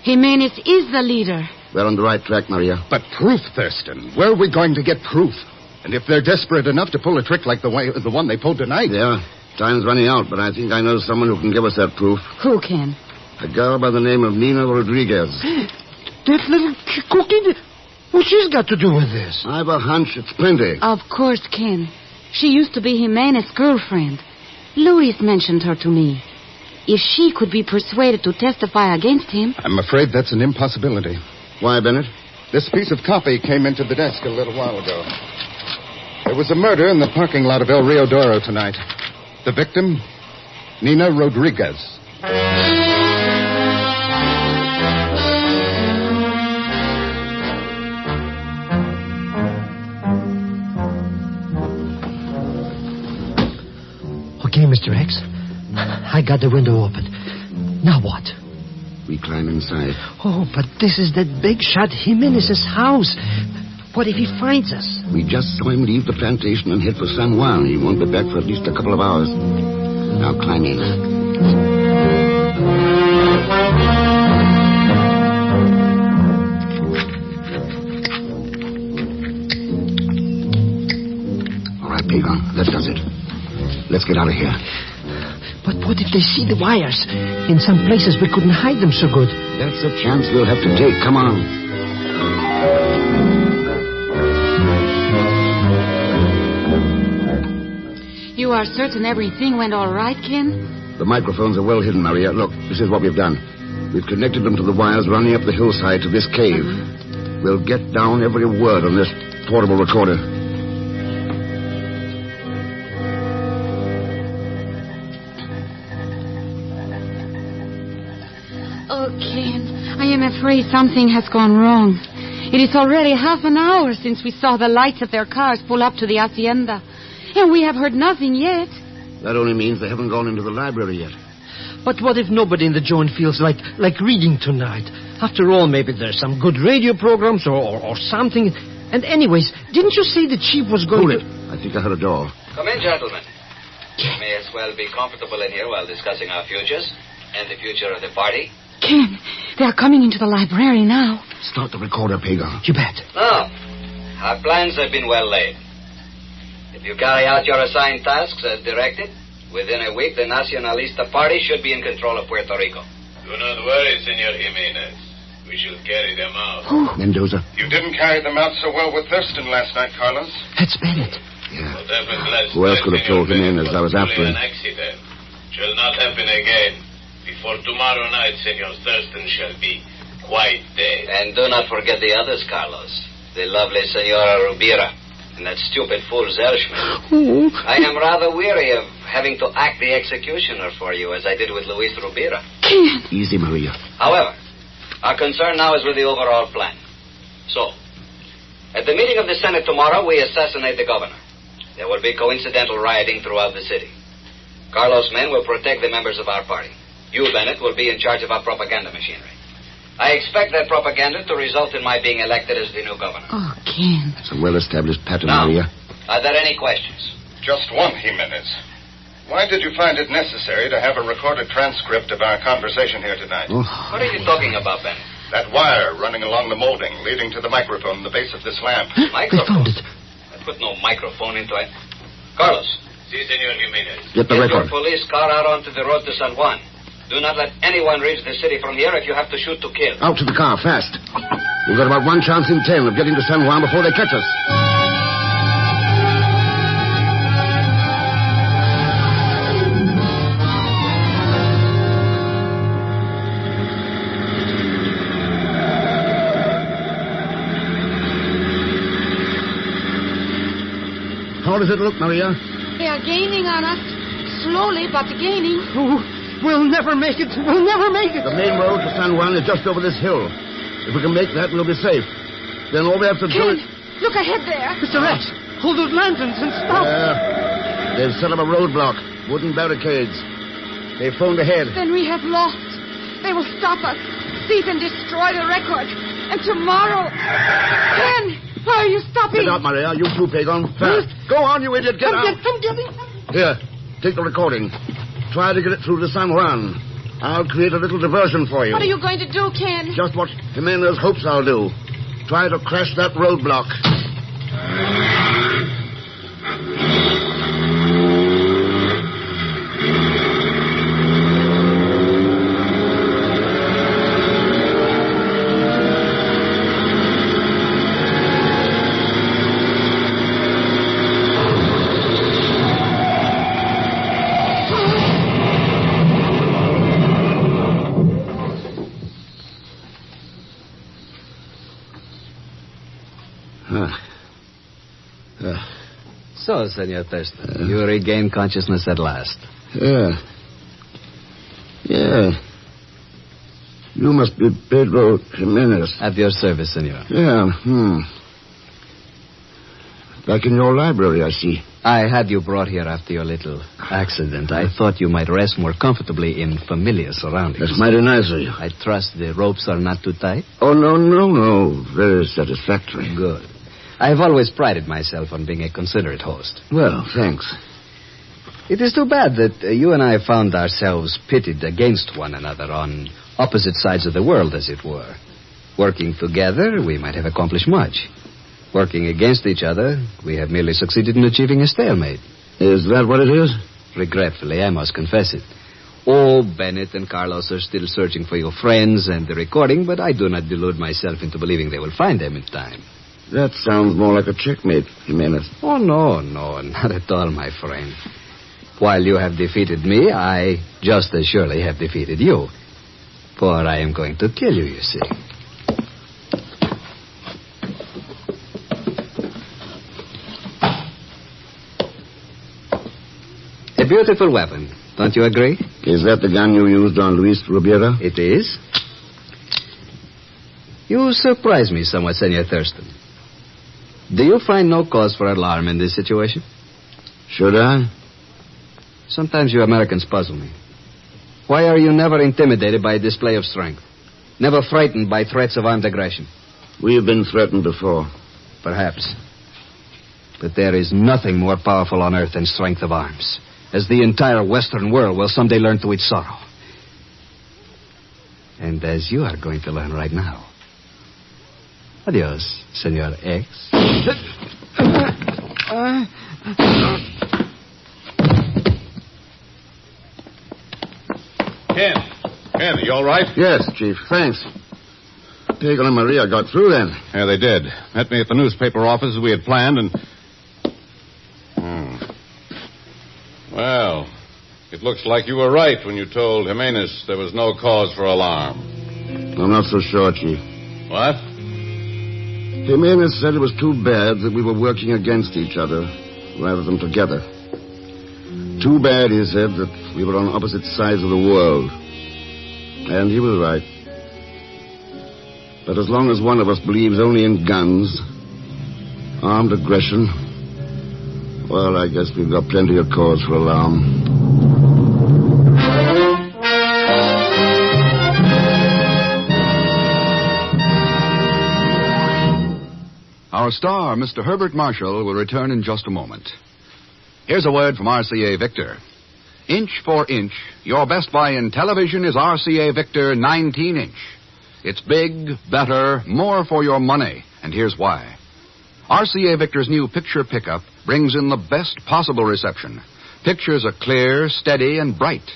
Jimenez is the leader. We're on the right track, Maria. But proof, Thurston. Where are we going to get proof? And if they're desperate enough to pull a trick like the one they pulled tonight... Yeah, time's running out, but I think I know someone who can give us that proof. Who can? A girl by the name of Nina Rodriguez. That little cookie? What she's got to do with this? I've a hunch it's plenty. Of course, Ken. She used to be Jimenez's girlfriend. Luis mentioned her to me. If she could be persuaded to testify against him... I'm afraid that's an impossibility. Why, Bennett? This piece of copy came into the desk a little while ago. There was a murder in the parking lot of El Rio Doro tonight. The victim, Nina Rodriguez. Okay, Mr. X. I got the window open. Now what? We climb inside. Oh, but this is that big shot Jimenez's house. What if he finds us? We just saw him leave the plantation and head for San Juan. He won't be back for at least a couple of hours. Now climb in. All right, Pagan, that does it. Let's get out of here. But what if they see the wires? In some places we couldn't hide them so good. That's a chance we'll have to take. Come on. You are certain everything went all right, Ken? The microphones are well hidden, Maria. Look, this is what we've done. We've connected them to the wires running up the hillside to this cave. We'll get down every word on this portable recorder. Oh, Ken, I am afraid something has gone wrong. It is already half an hour since we saw the lights of their cars pull up to the hacienda. And we have heard nothing yet. That only means they haven't gone into the library yet. But what if nobody in the joint feels like reading tonight? After all, maybe there's some good radio programs or something. And anyways, didn't you say the chief was going Hold it. I think I heard a door. Come in, gentlemen. You may as well be comfortable in here while discussing our futures and the future of the party. Ken, they are coming into the library now. Start the recorder, Pagan. You bet. Now, our plans have been well laid. If you carry out your assigned tasks as directed, within a week the Nacionalista Party should be in control of Puerto Rico. Do not worry, Senor Jimenez. We shall carry them out. Mendoza. You didn't carry them out so well with Thurston last night, Carlos. That's Bennett. Yeah. What happened last Who else could have night, told Jimenez I was after him? An accident. Shall not happen again. Before tomorrow night, Senor Thurston shall be quite dead. And do not forget the others, Carlos. The lovely Senora Rubira and that stupid fool Zelschman. I am rather weary of having to act the executioner for you, as I did with Luis Rubira. Easy, Maria. However, our concern now is with the overall plan. So, at the meeting of the Senate tomorrow, we assassinate the governor. There will be coincidental rioting throughout the city. Carlos' men will protect the members of our party. You, Bennett, will be in charge of our propaganda machinery. I expect that propaganda to result in my being elected as the new governor. Oh, Ken. It's a well-established pattern, Now, Maria. are there any questions? Just one, Jimenez. Why did you find it necessary to have a recorded transcript of our conversation here tonight? Oh. What are you talking about, Bennett? That wire running along the molding, leading to the microphone in the base of this lamp. Microphone? I put no microphone into it. Carlos. Si, Senor Jimenez. Get the record. Your police car out onto the road to San Juan. Do not let anyone reach the city from here if you have to shoot to kill. Out to the car, fast. We've got about 1 chance in 10 of getting to San Juan before they catch us. How does it look, Maria? They are gaining on us. Slowly, but gaining. Oh, we'll never make it. We'll never make it. The main road to San Juan is just over this hill. If we can make that, we'll be safe. Then all we have to do Ken, is... look ahead there. Mr. Rex, hold those lanterns and stop. They've set up a roadblock. Wooden barricades. They phoned ahead. Then we have lost. They will stop us, seize and destroy the record. And tomorrow... Ken, why are you stopping? Get out, Maria. You too, Pagon. Fast. Go on, you idiot. Get out. I'm getting... Here, take the recording. Try to get it through to San Juan. I'll create a little diversion for you. What are you going to do, Ken? Just what Jimenez hopes I'll do. Try to crash that roadblock. So, Senor Thurston, you regain consciousness at last. Yeah. You must be Pedro Jimenez. At your service, senor. Yeah, Back in your library, I see. I had you brought here after your little accident. I thought you might rest more comfortably in familiar surroundings. That's mighty nice of you. I trust the ropes are not too tight? Oh, no. Very satisfactory. Good. I've always prided myself on being a considerate host. Well, thanks. It is too bad that you and I found ourselves pitted against one another on opposite sides of the world, as it were. Working together, we might have accomplished much. Working against each other, we have merely succeeded in achieving a stalemate. Is that what it is? Regretfully, I must confess it. Oh, Bennett and Carlos are still searching for your friends and the recording, but I do not delude myself into believing they will find them in time. That sounds more like a checkmate, Jimenez. Oh, no, not at all, my friend. While you have defeated me, I just as surely have defeated you. For I am going to kill you see. A beautiful weapon, don't you agree? Is that the gun you used on Luis Rubira? It is. You surprise me somewhat, Senor Thurston. Do you find no cause for alarm in this situation? Should I? Sometimes you Americans puzzle me. Why are you never intimidated by a display of strength? Never frightened by threats of armed aggression? We have been threatened before. Perhaps. But there is nothing more powerful on earth than strength of arms, as the entire Western world will someday learn to its sorrow. And as you are going to learn right now. Adios, Senor X. Ken, are you all right? Yes, Chief. Thanks. Pagan and Maria got through then. Yeah, they did. Met me at the newspaper office as we had planned, and... Well, It looks like you were right when you told Jimenez there was no cause for alarm. I'm not so sure, Chief. What? Jimenez said it was too bad that we were working against each other rather than together. Too bad, he said, that we were on opposite sides of the world. And he was right. But as long as one of us believes only in guns, armed aggression, well, I guess we've got plenty of cause for alarm. Our star, Mr. Herbert Marshall, will return in just a moment. Here's a word from RCA Victor. Inch for inch, your best buy in television is RCA Victor 19-inch. It's big, better, more for your money, and here's why. RCA Victor's new picture pickup brings in the best possible reception. Pictures are clear, steady, and bright.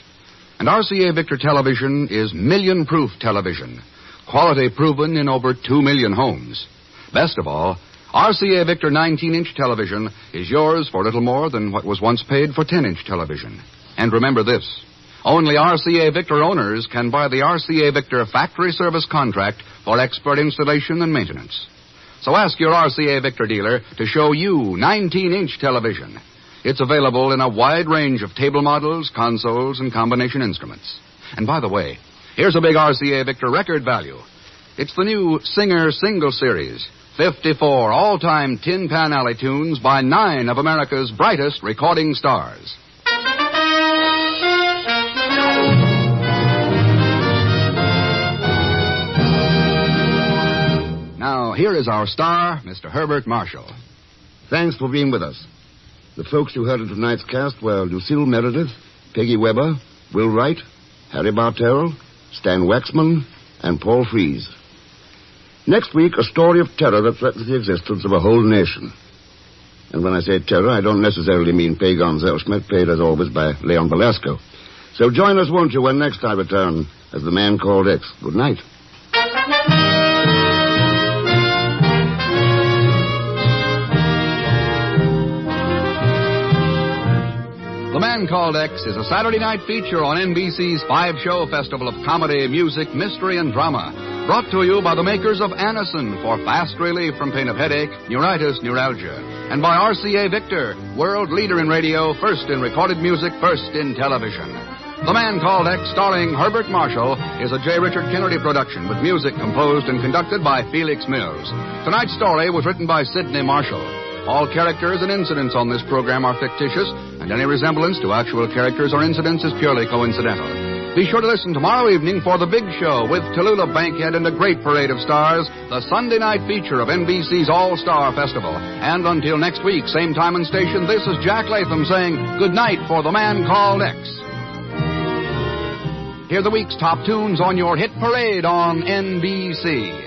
And RCA Victor television is million-proof television, quality proven in over 2 million homes. Best of all, RCA Victor 19-inch television is yours for little more than what was once paid for 10-inch television. And remember this, only RCA Victor owners can buy the RCA Victor factory service contract for expert installation and maintenance. So ask your RCA Victor dealer to show you 19-inch television. It's available in a wide range of table models, consoles, and combination instruments. And by the way, here's a big RCA Victor record value. It's the new Singer Single Series. 54 all-time Tin Pan Alley tunes by 9 of America's brightest recording stars. Now, here is our star, Mr. Herbert Marshall. Thanks for being with us. The folks you heard in tonight's cast were Lucille Meredith, Peggy Weber, Will Wright, Harry Bartell, Stan Waxman, and Paul Freese. Next week, a story of terror that threatens the existence of a whole nation. And when I say terror, I don't necessarily mean Pagon Zellschmidt, played as always by Leon Belasco. So join us, won't you, when next I return as the man called X. Good night. The Man Called X is a Saturday night feature on NBC's 5-show festival of comedy, music, mystery, and drama. Brought to you by the makers of Anacin for fast relief from pain of headache, neuritis, neuralgia. And by RCA Victor, world leader in radio, first in recorded music, first in television. The Man Called X, starring Herbert Marshall, is a J. Richard Kennedy production with music composed and conducted by Felix Mills. Tonight's story was written by Sidney Marshall. All characters and incidents on this program are fictitious, and any resemblance to actual characters or incidents is purely coincidental. Be sure to listen tomorrow evening for The Big Show with Tallulah Bankhead and a great parade of stars, the Sunday night feature of NBC's All-Star Festival. And until next week, same time and station, this is Jack Latham saying good night for The Man Called X. Hear the week's top tunes on your hit parade on NBC.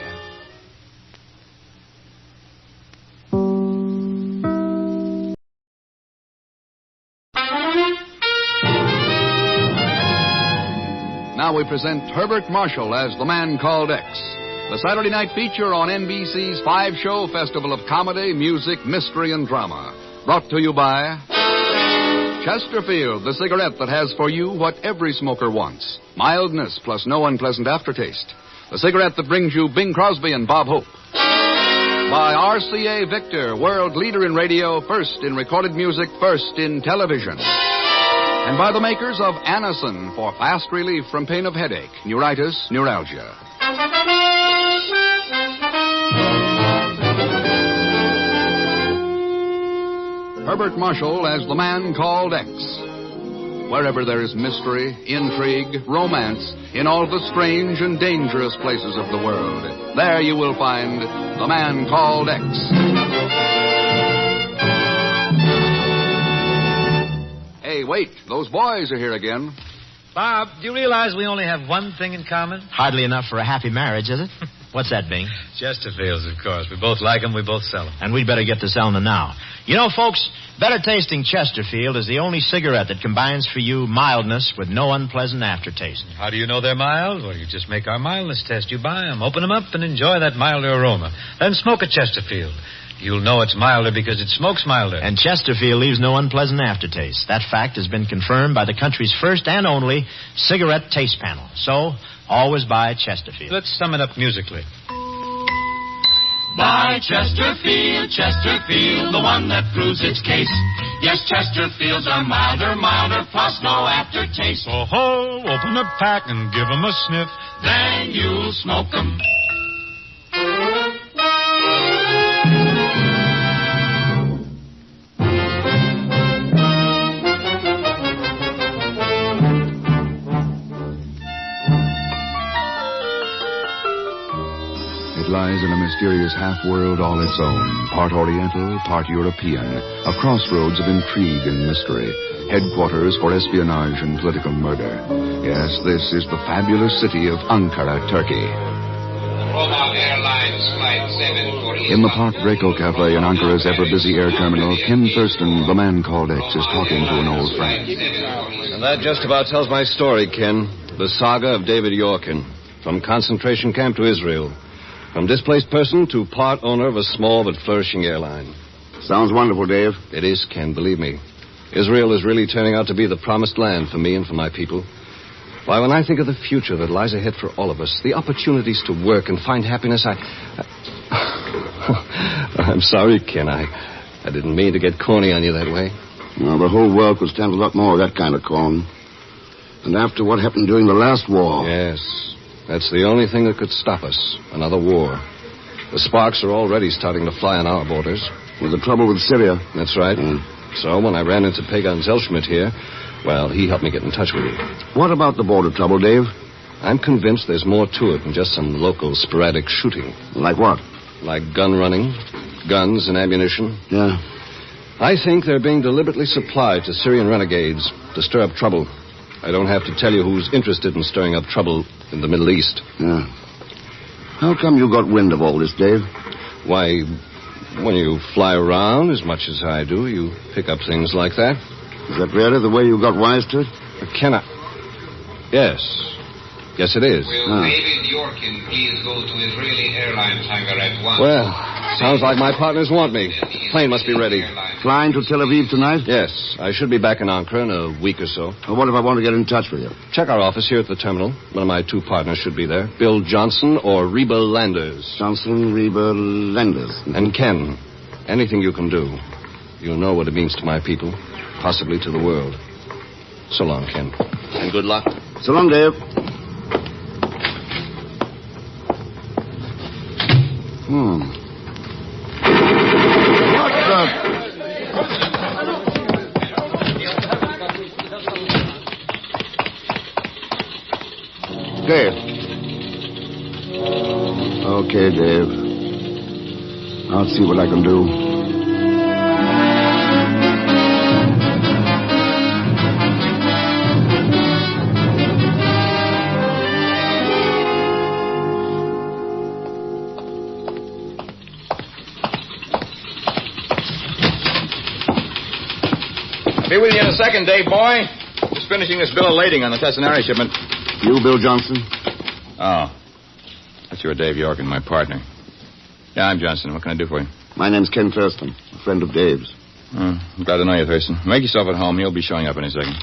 Now we present Herbert Marshall as The Man Called X, the Saturday night feature on NBC's 5-show festival of comedy, music, mystery, and drama. Brought to you by Chesterfield, the cigarette that has for you what every smoker wants. Mildness plus no unpleasant aftertaste. The cigarette that brings you Bing Crosby and Bob Hope. By RCA Victor, world leader in radio, first in recorded music, first in television. And by the makers of Anacin for fast relief from pain of headache, neuritis, neuralgia. Herbert Marshall as The Man Called X. Wherever there is mystery, intrigue, romance, in all the strange and dangerous places of the world, there you will find The Man Called X. Hey, wait. Those boys are here again. Bob, do you realize we only have one thing in common? Hardly enough for a happy marriage, is it? What's that, Bing? Chesterfields, of course. We both like them, we both sell them. And we'd better get to selling them now. You know, folks, better tasting Chesterfield is the only cigarette that combines for you mildness with no unpleasant aftertaste. How do you know they're mild? Well, you just make our mildness test. You buy them, open them up, and enjoy that milder aroma. Then smoke a Chesterfield. You'll know it's milder because it smokes milder. And Chesterfield leaves no unpleasant aftertaste. That fact has been confirmed by the country's first and only cigarette taste panel. So, always buy Chesterfield. Let's sum it up musically. Buy Chesterfield, Chesterfield, the one that proves its case. Yes, Chesterfields are milder, milder, plus no aftertaste. Oh-ho, open a pack and give 'em a sniff. Then you'll smoke 'em. It lies in a mysterious half-world all its own, part Oriental, part European, a crossroads of intrigue and mystery, headquarters for espionage and political murder. Yes, this is the fabulous city of Ankara, Turkey. In the Park Draco Cafe in Ankara's ever-busy air terminal, Ken Thurston, the man called X, is talking to an old friend. And that just about tells my story, Ken. The saga of David Yorkin, from concentration camp to Israel. From displaced person to part owner of a small but flourishing airline. Sounds wonderful, Dave. It is, Ken, believe me. Israel is really turning out to be the promised land for me and for my people. Why, when I think of the future that lies ahead for all of us, the opportunities to work and find happiness, I'm sorry, Ken. I didn't mean to get corny on you that way. Well, the whole world could stand a lot more of that kind of corn. And after what happened during the last war... Yes. That's the only thing that could stop us. Another war. The sparks are already starting to fly on our borders. With the trouble with Syria. That's right. So when I ran into Pagan Zellschmidt here, well, he helped me get in touch with you. What about the border trouble, Dave? I'm convinced there's more to it than just some local sporadic shooting. Like what? Like gun running, guns and ammunition. Yeah. I think they're being deliberately supplied to Syrian renegades to stir up trouble. I don't have to tell you who's interested in stirring up trouble in the Middle East. Yeah. How come you got wind of all this, Dave? Why, when you fly around as much as I do, you pick up things like that. Is that really the way you got wise to it? Yes. Yes, it is. Will David Yorkin please go to Israeli Airlines hangar at once? Well, sounds like my partners want me. Plane must be ready. Flying to Tel Aviv tonight? Yes. I should be back in Ankara in a week or so. Well, what if I want to get in touch with you? Check our office here at the terminal. One of my two partners should be there. Bill Johnson or Reba Landers. Johnson, Reba Landers. And Ken, anything you can do, you'll know what it means to my people, possibly to the world. So long, Ken. And good luck. So long, Dave. What the... Dave. Okay, Dave. I'll see what I can do. Be with you in a second, Dave, boy. Just finishing this bill of lading on the Tessanari shipment. You, Bill Johnson? Oh. That's your Dave Yorkin, my partner. Yeah, I'm Johnson. What can I do for you? My name's Ken Thurston, a friend of Dave's. I'm glad to know you, Thurston. Make yourself at home. He'll be showing up in a second.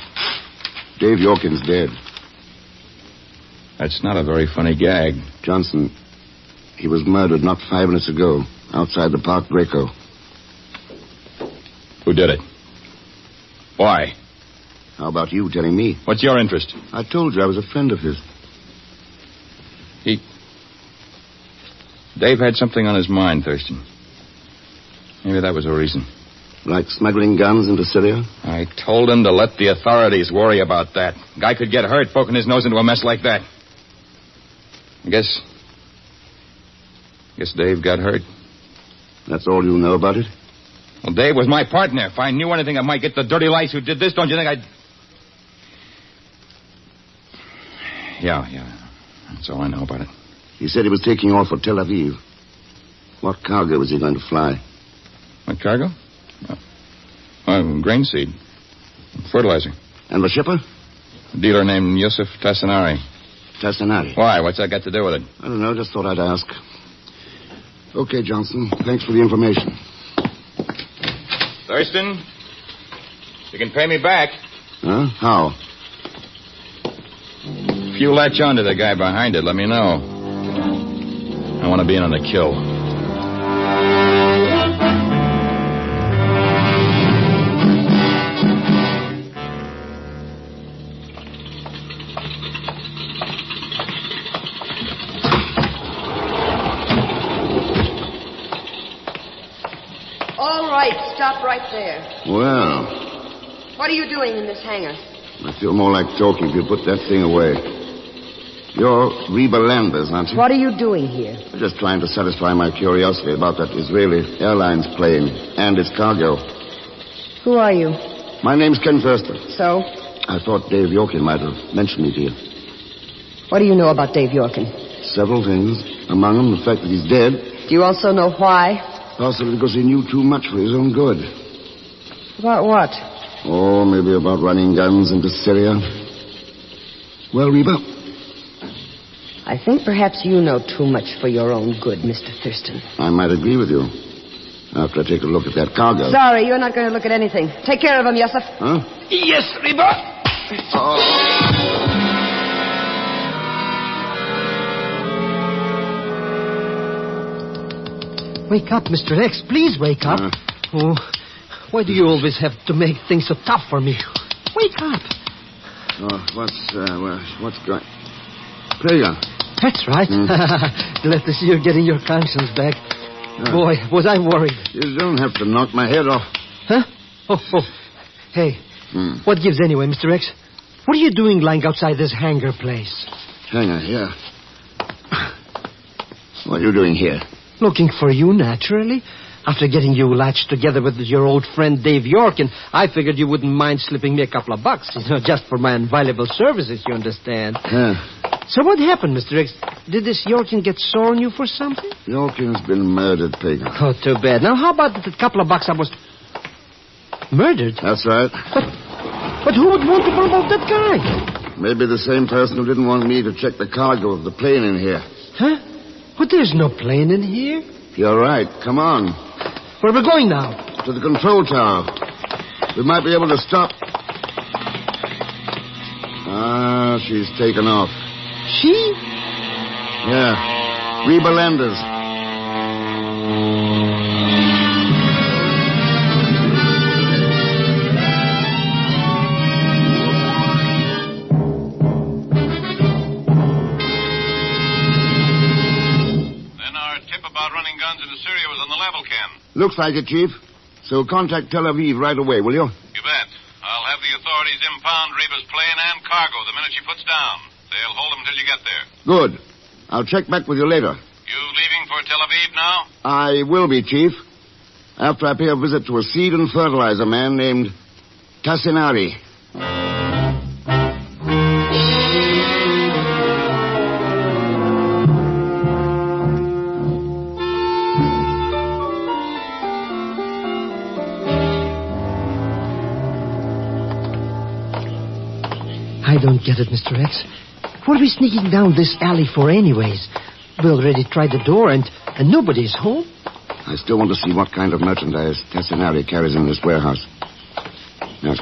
Dave Yorkin's dead. That's not a very funny gag. Johnson, he was murdered not 5 minutes ago, outside the Park Draco. Who did it? Why? How about you telling me? What's your interest? I told you I was a friend of his. Dave had something on his mind, Thurston. Maybe that was a reason. Like smuggling guns into Syria? I told him to let the authorities worry about that. Guy could get hurt poking his nose into a mess like that. I guess Dave got hurt. That's all you know about it? Well, Dave was my partner. If I knew anything that might get the dirty lice who did this, don't you think I'd... Yeah. That's all I know about it. He said he was taking off for Tel Aviv. What cargo was he going to fly? What cargo? Grain seed. Fertilizer. And the shipper? A dealer named Yusuf Tassanari. Tassanari? Why? What's that got to do with it? I don't know. Just thought I'd ask. Okay, Johnson. Thanks for the information. Thurston, you can pay me back. Huh? How? If you latch on to the guy behind it, let me know. I want to be in on the kill. All right, stop right there. Well, What are you doing in this hangar? I feel more like talking if you put that thing away. You're Reba Landers, aren't you? What are you doing here? I'm just trying to satisfy my curiosity about that Israeli Airlines plane and its cargo. Who are you? My name's Ken Thurston. So? I thought Dave Yorkin might have mentioned me to you. What do you know about Dave Yorkin? Several things. Among them, the fact that he's dead. Do you also know why? Possibly because he knew too much for his own good. About what? Oh, maybe about running guns into Syria. Well, Reba? I think perhaps you know too much for your own good, Mr. Thurston. I might agree with you. After I take a look at that cargo. Sorry, you're not going to look at anything. Take care of him, Yusuf. Huh? Yes, Reba. Wake up, Mr. X. Please wake up. Oh, why do you always have to make things so tough for me? Wake up. Oh, what's going... Prayer. That's right. Glad to see you're getting your conscience back. Boy, was I worried. You don't have to knock my head off. Huh? Oh. Hey, what gives anyway, Mr. X? What are you doing lying outside this hangar place? Hangar, yeah. What are you doing here? Looking for you, naturally. After getting you latched together with your old friend Dave Yorkin, I figured you wouldn't mind slipping me a couple of bucks, just for my invaluable services, you understand. Yeah. So what happened, Mr. X? Did this Yorkin get sore on you for something? Yorkin's been murdered, Pagan. Oh, too bad. Now, how about the couple of bucks I was... Murdered? That's right. But who would want to know about that guy? Maybe the same person who didn't want me to check the cargo of the plane in here. Huh? But there's no plane in here. You're right. Come on. Where are we going now? To the control tower. We might be able to stop. Ah, she's taken off. She? Yeah. Reba Landers. Running guns into Syria was on the level, Ken. Looks like it, Chief. So contact Tel Aviv right away, will you? You bet. I'll have the authorities impound Reba's plane and cargo the minute she puts down. They'll hold them till you get there. Good. I'll check back with you later. You leaving for Tel Aviv now? I will be, Chief. After I pay a visit to a seed and fertilizer man named Tassinari. I don't get it, Mr. X. What are we sneaking down this alley for anyways? We already tried the door and nobody's home. I still want to see what kind of merchandise Tassinari carries in this warehouse. Now,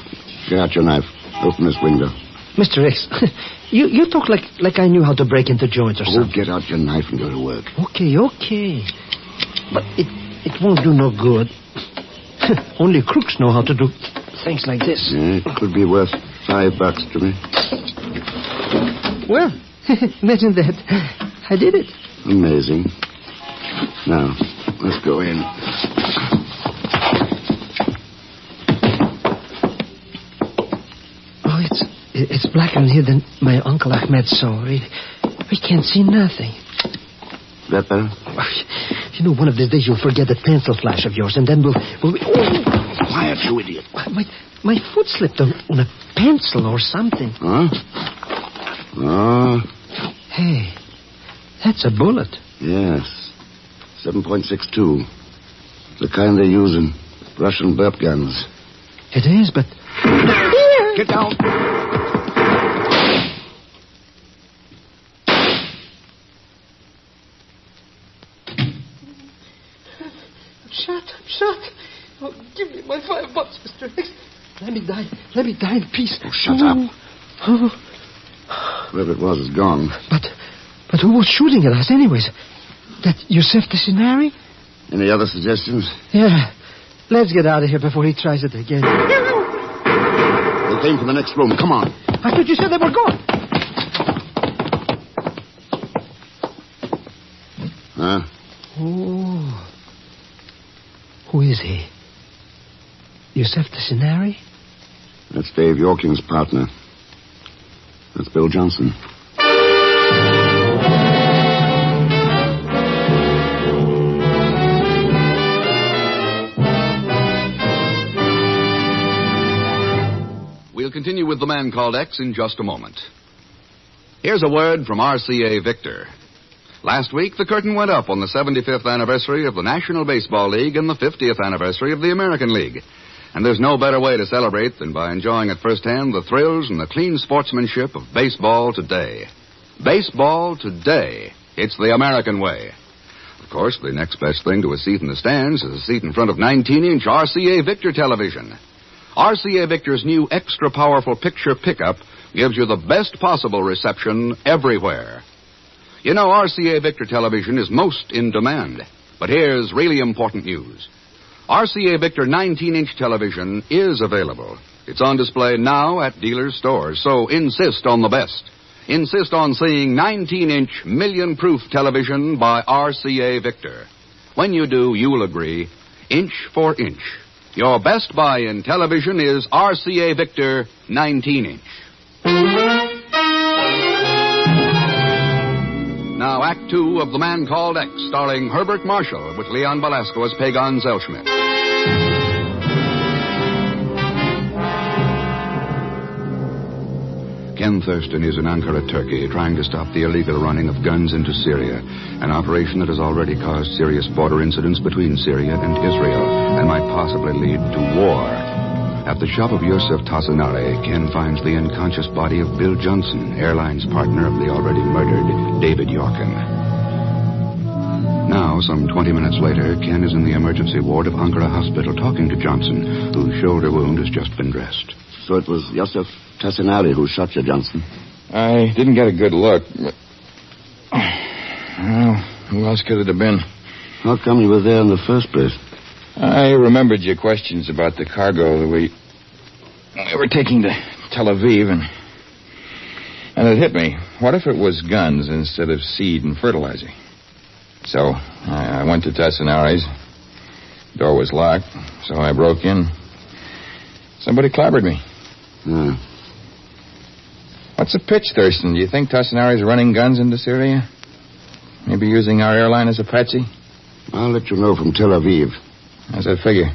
get out your knife. Open this window. Mr. X, you talk like I knew how to break into joints or something. Get out your knife and go to work. Okay. But it won't do no good. Only crooks know how to do things like this. Yeah, it could be worth $5 to me. Well, imagine that. I did it. Amazing. Now, let's go in. Oh, it's blacker in here than my Uncle Ahmed saw. We can't see nothing. That better? You know, one of these days you'll forget that pencil flash of yours, and then we'll Quiet, you idiot. My foot slipped on a pencil or something. Huh? Oh. Hey, that's a bullet. Yes. 7.62. The kind they use in Russian burp guns. It is, but... Get down. I'm shot. Oh, give me my $5, Mr. X. Let me die. Let me die in peace. Oh, shut up. Oh. Whoever it was is gone. But who was shooting at us anyways? That Yusef the Sinari? Any other suggestions? Yeah. Let's get out of here before he tries it again. They came from the next room. Come on. I thought you said they were gone. Huh? Oh. Who is he? Yusef the Sinari? That's Dave Yorking's partner. That's Bill Johnson. We'll continue with The Man Called X in just a moment. Here's a word from RCA Victor. Last week, the curtain went up on the 75th anniversary of the National Baseball League and the 50th anniversary of the American League. And there's no better way to celebrate than by enjoying at firsthand the thrills and the clean sportsmanship of baseball today. Baseball today. It's the American way. Of course, the next best thing to a seat in the stands is a seat in front of 19-inch RCA Victor television. RCA Victor's new extra-powerful picture pickup gives you the best possible reception everywhere. You know, RCA Victor television is most in demand. But here's really important news. RCA Victor 19-inch television is available. It's on display now at dealers' stores, so insist on the best. Insist on seeing 19-inch million-proof television by RCA Victor. When you do, you'll agree, inch for inch. Your best buy in television is RCA Victor 19-inch. Now, Act 2 of The Man Called X, starring Herbert Marshall with Leon Belasco as Pagan Zellschmidt. Ken Thurston is in Ankara, Turkey, trying to stop the illegal running of guns into Syria, an operation that has already caused serious border incidents between Syria and Israel and might possibly lead to war. At the shop of Yosef Tassanari, Ken finds the unconscious body of Bill Johnson, airline's partner of the already murdered David Yorkin. Now, some 20 minutes later, Ken is in the emergency ward of Ankara Hospital talking to Johnson, whose shoulder wound has just been dressed. So it was Yosef Tassanari who shot you, Johnson? I didn't get a good look. But... Well, who else could it have been? How come you were there in the first place? I remembered your questions about the cargo that we were taking to Tel Aviv, and it hit me. What if it was guns instead of seed and fertilizer? So I went to Tassanari's. Door was locked, so I broke in. Somebody clobbered me. What's the pitch, Thurston? Do you think Tassanari's running guns into Syria? Maybe using our airline as a patsy? I'll let you know from Tel Aviv. How's that figure?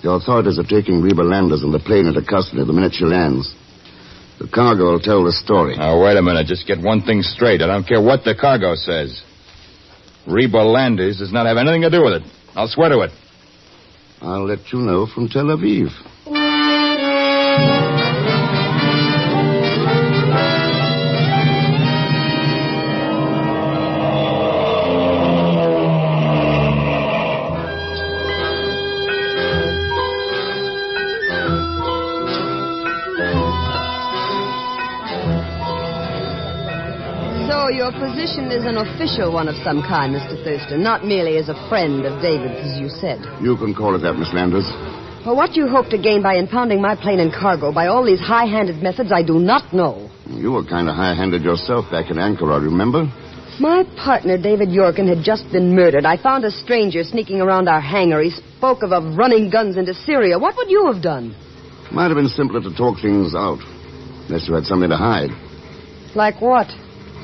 The authorities are taking Reba Landers and the plane into custody the minute she lands. The cargo will tell the story. Now, wait a minute. Just get one thing straight. I don't care what the cargo says. Reba Landers does not have anything to do with it. I'll swear to it. I'll let you know from Tel Aviv. Your position is an official one of some kind, Mr. Thurston, not merely as a friend of David's, as you said. You can call it that, Miss Landers. Well, what you hope to gain by impounding my plane and cargo by all these high-handed methods, I do not know. You were kind of high-handed yourself back in Ankara, remember? My partner, David Yorkin, had just been murdered. I found a stranger sneaking around our hangar. He spoke of running guns into Syria. What would you have done? Might have been simpler to talk things out, unless you had something to hide. Like what?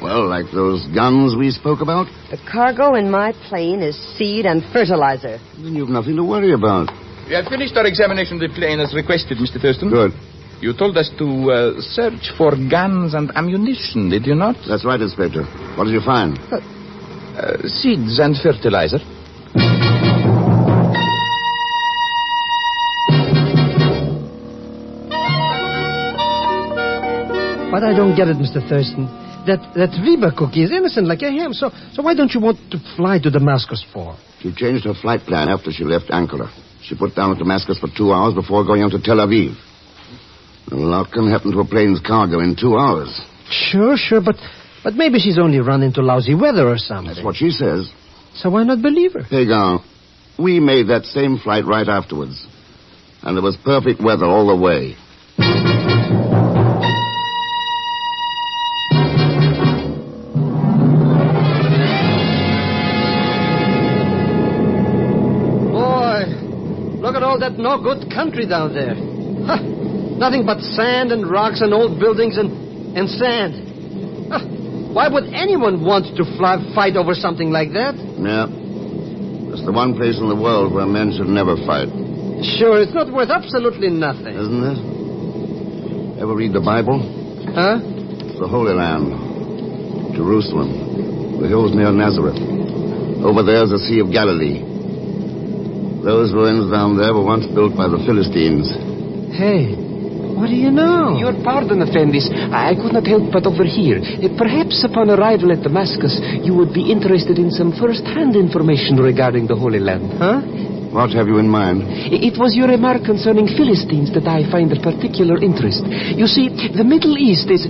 Well, like those guns we spoke about. The cargo in my plane is seed and fertilizer. Then you've nothing to worry about. We have finished our examination of the plane as requested, Mr. Thurston. Good. You told us to search for guns and ammunition, did you not? That's right, Inspector. What did you find? Seeds and fertilizer. But I don't get it, Mr. Thurston. That Reba cookie is innocent like I am, so why don't you want to fly to Damascus for? She changed her flight plan after she left Ankara. She put down at Damascus for 2 hours before going on to Tel Aviv. A lot can happen to a plane's cargo in 2 hours. Sure, but maybe she's only run into lousy weather or something. That's what she says. So why not believe her? Pagan, we made that same flight right afterwards. And there was perfect weather all the way. Boy, look at all that no-good country down there. Huh. Nothing but sand and rocks and old buildings and sand. Huh. Why would anyone want to fight over something like that? Yeah. It's the one place in the world where men should never fight. Sure, it's not worth absolutely nothing. Isn't it? Ever read the Bible? Huh? It's the Holy Land. Jerusalem. The hills near Nazareth. Over there's the Sea of Galilee. Those ruins down there were once built by the Philistines. Hey, what do you know? Your pardon, Effendis. I could not help but overhear. Perhaps upon arrival at Damascus, you would be interested in some first-hand information regarding the Holy Land. Huh? What have you in mind? It was your remark concerning Philistines that I find of particular interest. You see, the Middle East is...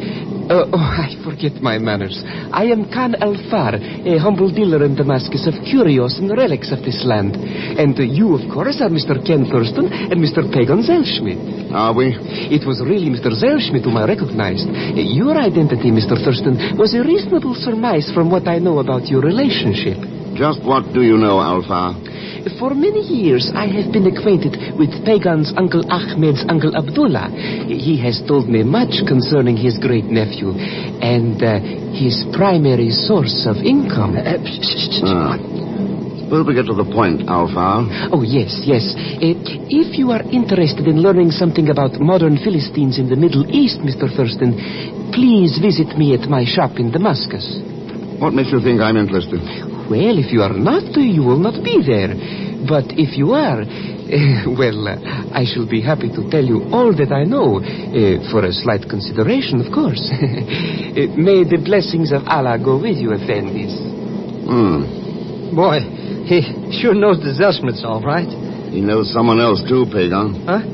I forget my manners. I am Khan Alfar, a humble dealer in Damascus of curios and relics of this land. And you, of course, are Mr. Ken Thurston and Mr. Pagan Zellschmidt. Are we? It was really Mr. Zellschmidt whom I recognized. Your identity, Mr. Thurston, was a reasonable surmise from what I know about your relationship. Just what do you know, Alfar? For many years, I have been acquainted with Pagan's Uncle Ahmed's Uncle Abdullah. He has told me much concerning his great-nephew and his primary source of income. Suppose we get to the point, Alfar. Oh, yes. If you are interested in learning something about modern Philistines in the Middle East, Mr. Thurston, please visit me at my shop in Damascus. What makes you think I'm interested? Well, if you are not, you will not be there. But if you are, I shall be happy to tell you all that I know, for a slight consideration, of course. May the blessings of Allah go with you, Effendis. Boy, he sure knows the Zellschmidts all right. He knows someone else, too, Pagan. Huh?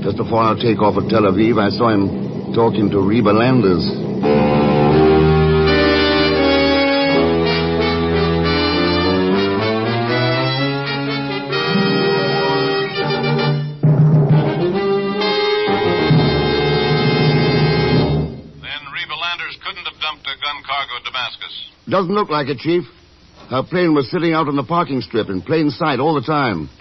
Just before our takeoff at Tel Aviv, I saw him talking to Reba Landers. Doesn't look like it, Chief. Her plane was sitting out on the parking strip in plain sight all the time.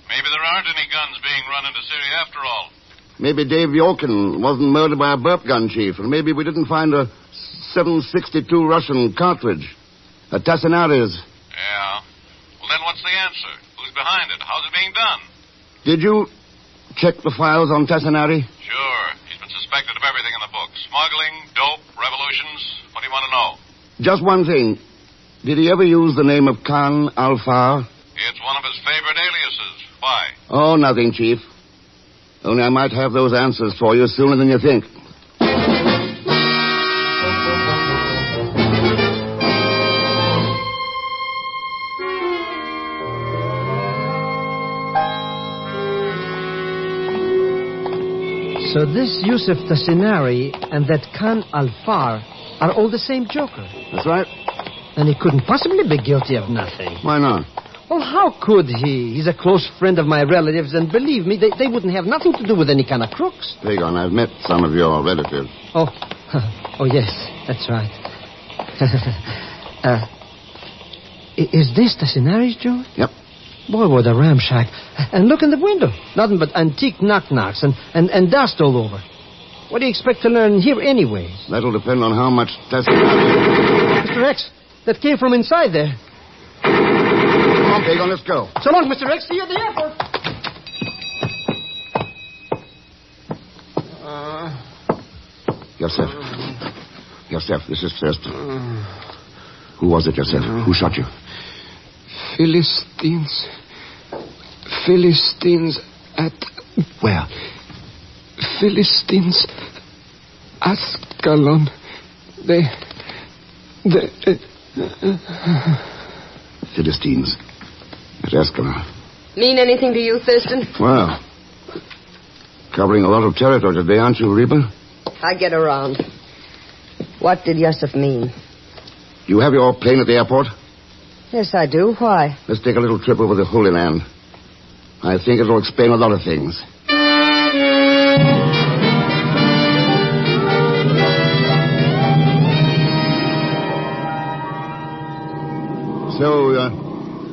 Maybe there aren't any guns being run into Syria after all. Maybe Dave Yorkin wasn't murdered by a burp gun, Chief, and maybe we didn't find a 7.62 Russian cartridge. A Tassinari's. Yeah. Well, then what's the answer? Who's behind it? How's it being done? Did you check the files on Tassinari? Sure. He's been suspected of everything in the book. Smuggling, dope, revolutions. What do you want to know? Just one thing. Did he ever use the name of Khan Alfar? It's one of his favorite aliases. Why? Oh, nothing, Chief. Only I might have those answers for you sooner than you think. So this Yusuf Tassinari and that Khan Alfar are all the same joker. That's right. And he couldn't possibly be guilty of nothing. Why not? Well, how could he? He's a close friend of my relatives, and believe me, they wouldn't have nothing to do with any kind of crooks. Pagan, I've met some of your relatives. Oh, yes, that's right. Is this Tassinari's, Joe? Yep. Boy, what a ramshack. And look in the window. Nothing but antique knock-knocks and dust all over. What do you expect to learn here anyways? That'll depend on how much Tassinari... Mr. X, that came from inside there. Come on, Pagan, let's go. So long, Mr. X. See you at the airport. Yosef, this is first. Who was it, Yosef? Who shot you? Philistines at... Where? Philistines... Ascalon. Philistines at Ascalon. Mean anything to you, Thurston? Well, covering a lot of territory today, aren't you, Reba? I get around. What did Yusuf mean? You have your plane at the airport? Yes, I do. Why? Let's take a little trip over the Holy Land. I think it'll explain a lot of things. So,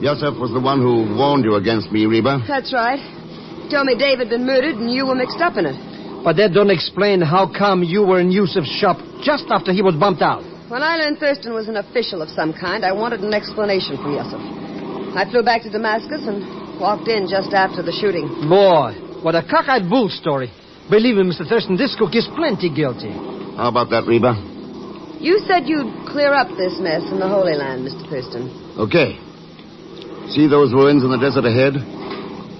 Yusuf was the one who warned you against me, Reba? That's right. Told me Dave had been murdered and you were mixed up in it. But that don't explain how come you were in Yusuf's shop just after he was bumped out. When I learned Thurston was an official of some kind, I wanted an explanation from Yusuf. I flew back to Damascus and walked in just after the shooting. Boy, what a cockeyed bull story. Believe me, Mr. Thurston, this cook is plenty guilty. How about that, Reba? You said you'd clear up this mess in the Holy Land, Mr. Thurston. Okay. See those ruins in the desert ahead?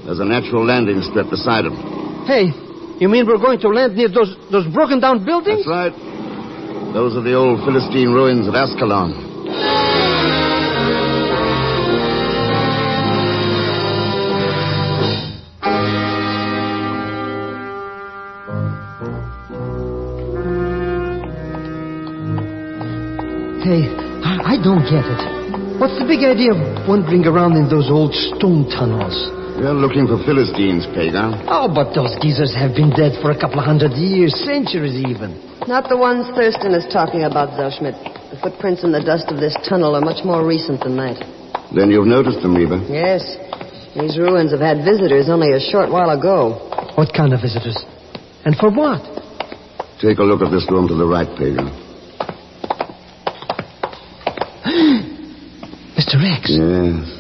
There's a natural landing strip beside them. Hey, you mean we're going to land near those broken down buildings? That's right. Those are the old Philistine ruins of Ascalon. Hey, I don't get it. What's the big idea of wandering around in those old stone tunnels? We're looking for Philistines, pagan. Oh, but those geezers have been dead for a couple of 100 years, centuries even. Not the ones Thurston is talking about, Zellschmidt. The footprints in the dust of this tunnel are much more recent than that. Then you've noticed them, Reba? Yes. These ruins have had visitors only a short while ago. What kind of visitors? And for what? Take a look at this room to the right, pagan. Mr. X. Yes.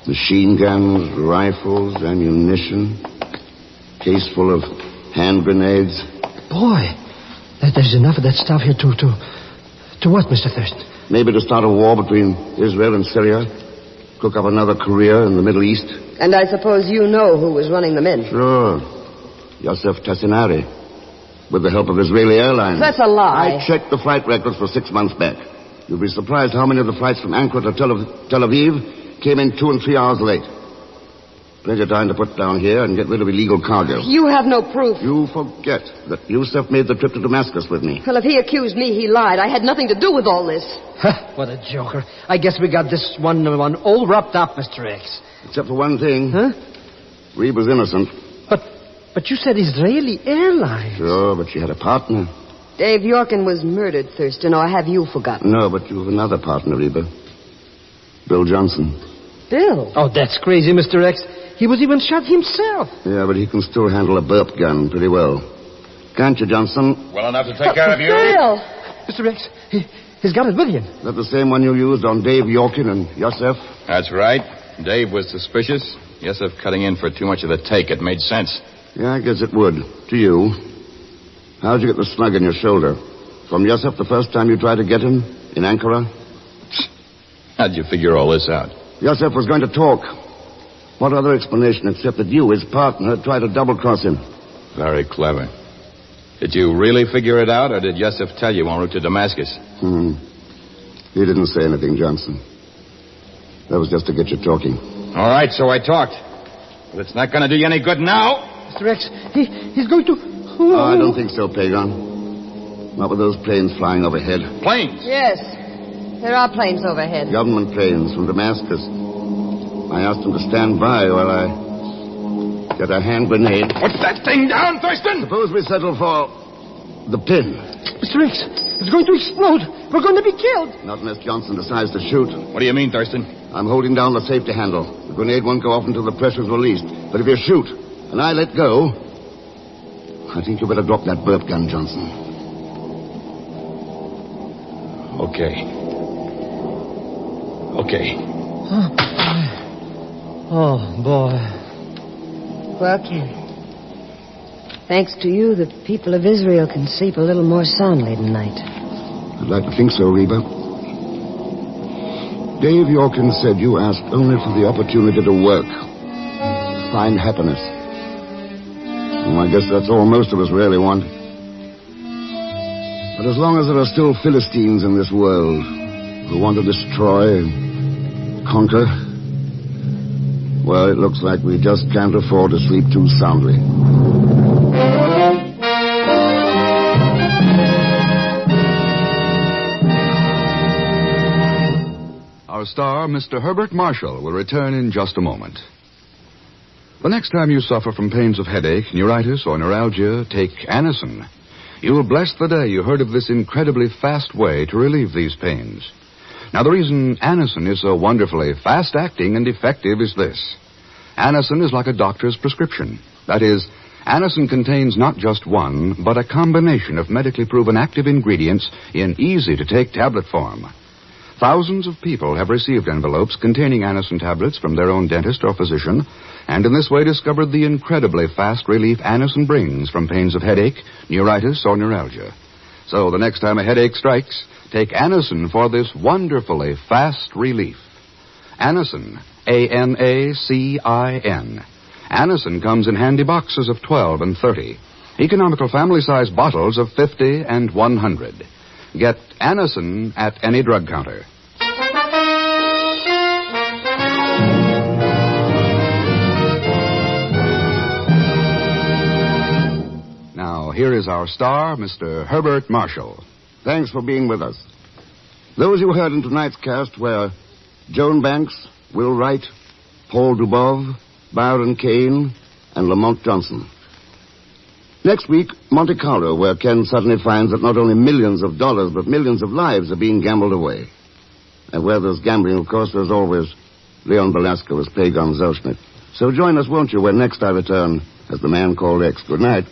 Machine guns, rifles, ammunition. Case full of hand grenades. Boy, there's enough of that stuff here to what, Mr. Thurston? Maybe to start a war between Israel and Syria. Cook up another career in the Middle East. And I suppose you know who was running them in. Sure. Yosef Tassinari. With the help of Israeli Airlines. That's a lie. I checked the flight records for 6 months back. You'll be surprised how many of the flights from Ankara to Tel Aviv came in 2 and 3 hours late. Plenty of time to put down here and get rid of illegal cargo. You have no proof. You forget that Yusuf made the trip to Damascus with me. Well, if he accused me, he lied. I had nothing to do with all this. What a joker. I guess we got this one all wrapped up, Mr. X. Except for one thing. Huh? Reeb was innocent. But you said Israeli Airlines. Sure, but she had a partner. Dave Yorkin was murdered, Thurston, or have you forgotten? No, but you have another partner, Reba. Bill Johnson. Bill? Oh, that's crazy, Mr. X. He was even shot himself. Yeah, but he can still handle a burp gun pretty well. Can't you, Johnson? Well enough to take care of you. Bill! Mr. X, he's got it with him. Is that the same one you used on Dave Yorkin and Yosef? That's right. Dave was suspicious. Yosef cutting in for too much of the take. It made sense. Yeah, I guess it would. To you. How'd you get the slug in your shoulder? From Yosef the first time you tried to get him? In Ankara? How'd you figure all this out? Yosef was going to talk. What other explanation except that you, his partner, tried to double-cross him? Very clever. Did you really figure it out, or did Yosef tell you en route to Damascus? He didn't say anything, Johnson. That was just to get you talking. All right, so I talked. But it's not going to do you any good now. Mr. X, he's going to... Oh, I don't think so, Pagan. Not with those planes flying overhead. Planes? Yes. There are planes overhead. Government planes from Damascus. I asked them to stand by while I get a hand grenade. Put that thing down, Thurston! Suppose we settle for the pin. Mr. X, it's going to explode. We're going to be killed. Not unless Johnson decides to shoot. What do you mean, Thurston? I'm holding down the safety handle. The grenade won't go off until the pressure's released. But if you shoot and I let go, I think you better drop that burp gun, Johnson. Okay. Oh, boy. Well, Ken, thanks to you, the people of Israel can sleep a little more soundly tonight. I'd like to think so, Reba. Dave Yorkin said you asked only for the opportunity to work, find happiness. Well, I guess that's all most of us really want. But as long as there are still Philistines in this world who want to destroy and conquer, Well, it looks like we just can't afford to sleep too soundly. Our star, Mr. Herbert Marshall, will return in just a moment. The next time you suffer from pains of headache, neuritis, or neuralgia, take Anacin. You will bless the day you heard of this incredibly fast way to relieve these pains. Now, the reason Anacin is so wonderfully fast-acting and effective is this. Anacin is like a doctor's prescription. That is, Anacin contains not just one, but a combination of medically proven active ingredients in easy-to-take tablet form. Thousands of people have received envelopes containing Anacin tablets from their own dentist or physician, and in this way discovered the incredibly fast relief Anacin brings from pains of headache, neuritis, or neuralgia. So the next time a headache strikes, take Anacin for this wonderfully fast relief. Anacin, A-N-A-C-I-N. Anacin comes in handy boxes of 12 and 30, economical family-size bottles of 50 and 100. Get Anacin at any drug counter. Now, here is our star, Mr. Herbert Marshall. Thanks for being with us. Those you heard in tonight's cast were Joan Banks, Will Wright, Paul Dubov, Byron Kane, and Lamont Johnson. Next week, Monte Carlo, where Ken suddenly finds that not only millions of dollars, but millions of lives are being gambled away. And where there's gambling, of course, there's always Leon Belasco as Pagon Zelschmidt. So join us, won't you, when next I return as the man called X. Good night.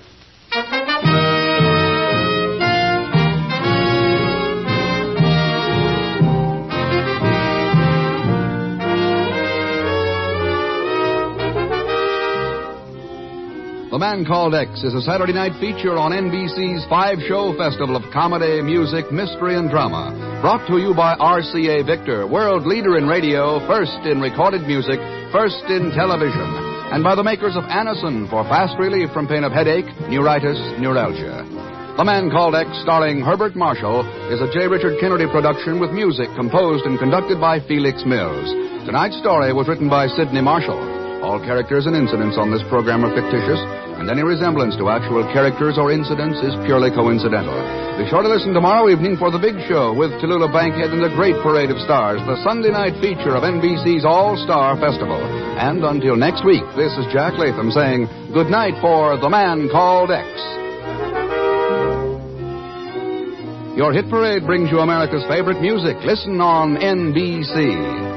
The Man Called X is a Saturday night feature on NBC's 5-show festival of comedy, music, mystery, and drama. Brought to you by RCA Victor, world leader in radio, first in recorded music, first in television. And by the makers of Anacin for fast relief from pain of headache, neuritis, neuralgia. The Man Called X, starring Herbert Marshall, is a J. Richard Kennedy production with music composed and conducted by Felix Mills. Tonight's story was written by Sidney Marshall. All characters and incidents on this program are fictitious, and any resemblance to actual characters or incidents is purely coincidental. Be sure to listen tomorrow evening for The Big Show with Tallulah Bankhead and the great parade of stars, the Sunday night feature of NBC's All-Star Festival. And until next week, this is Jack Latham saying good night for The Man Called X. Your hit parade brings you America's favorite music. Listen on NBC.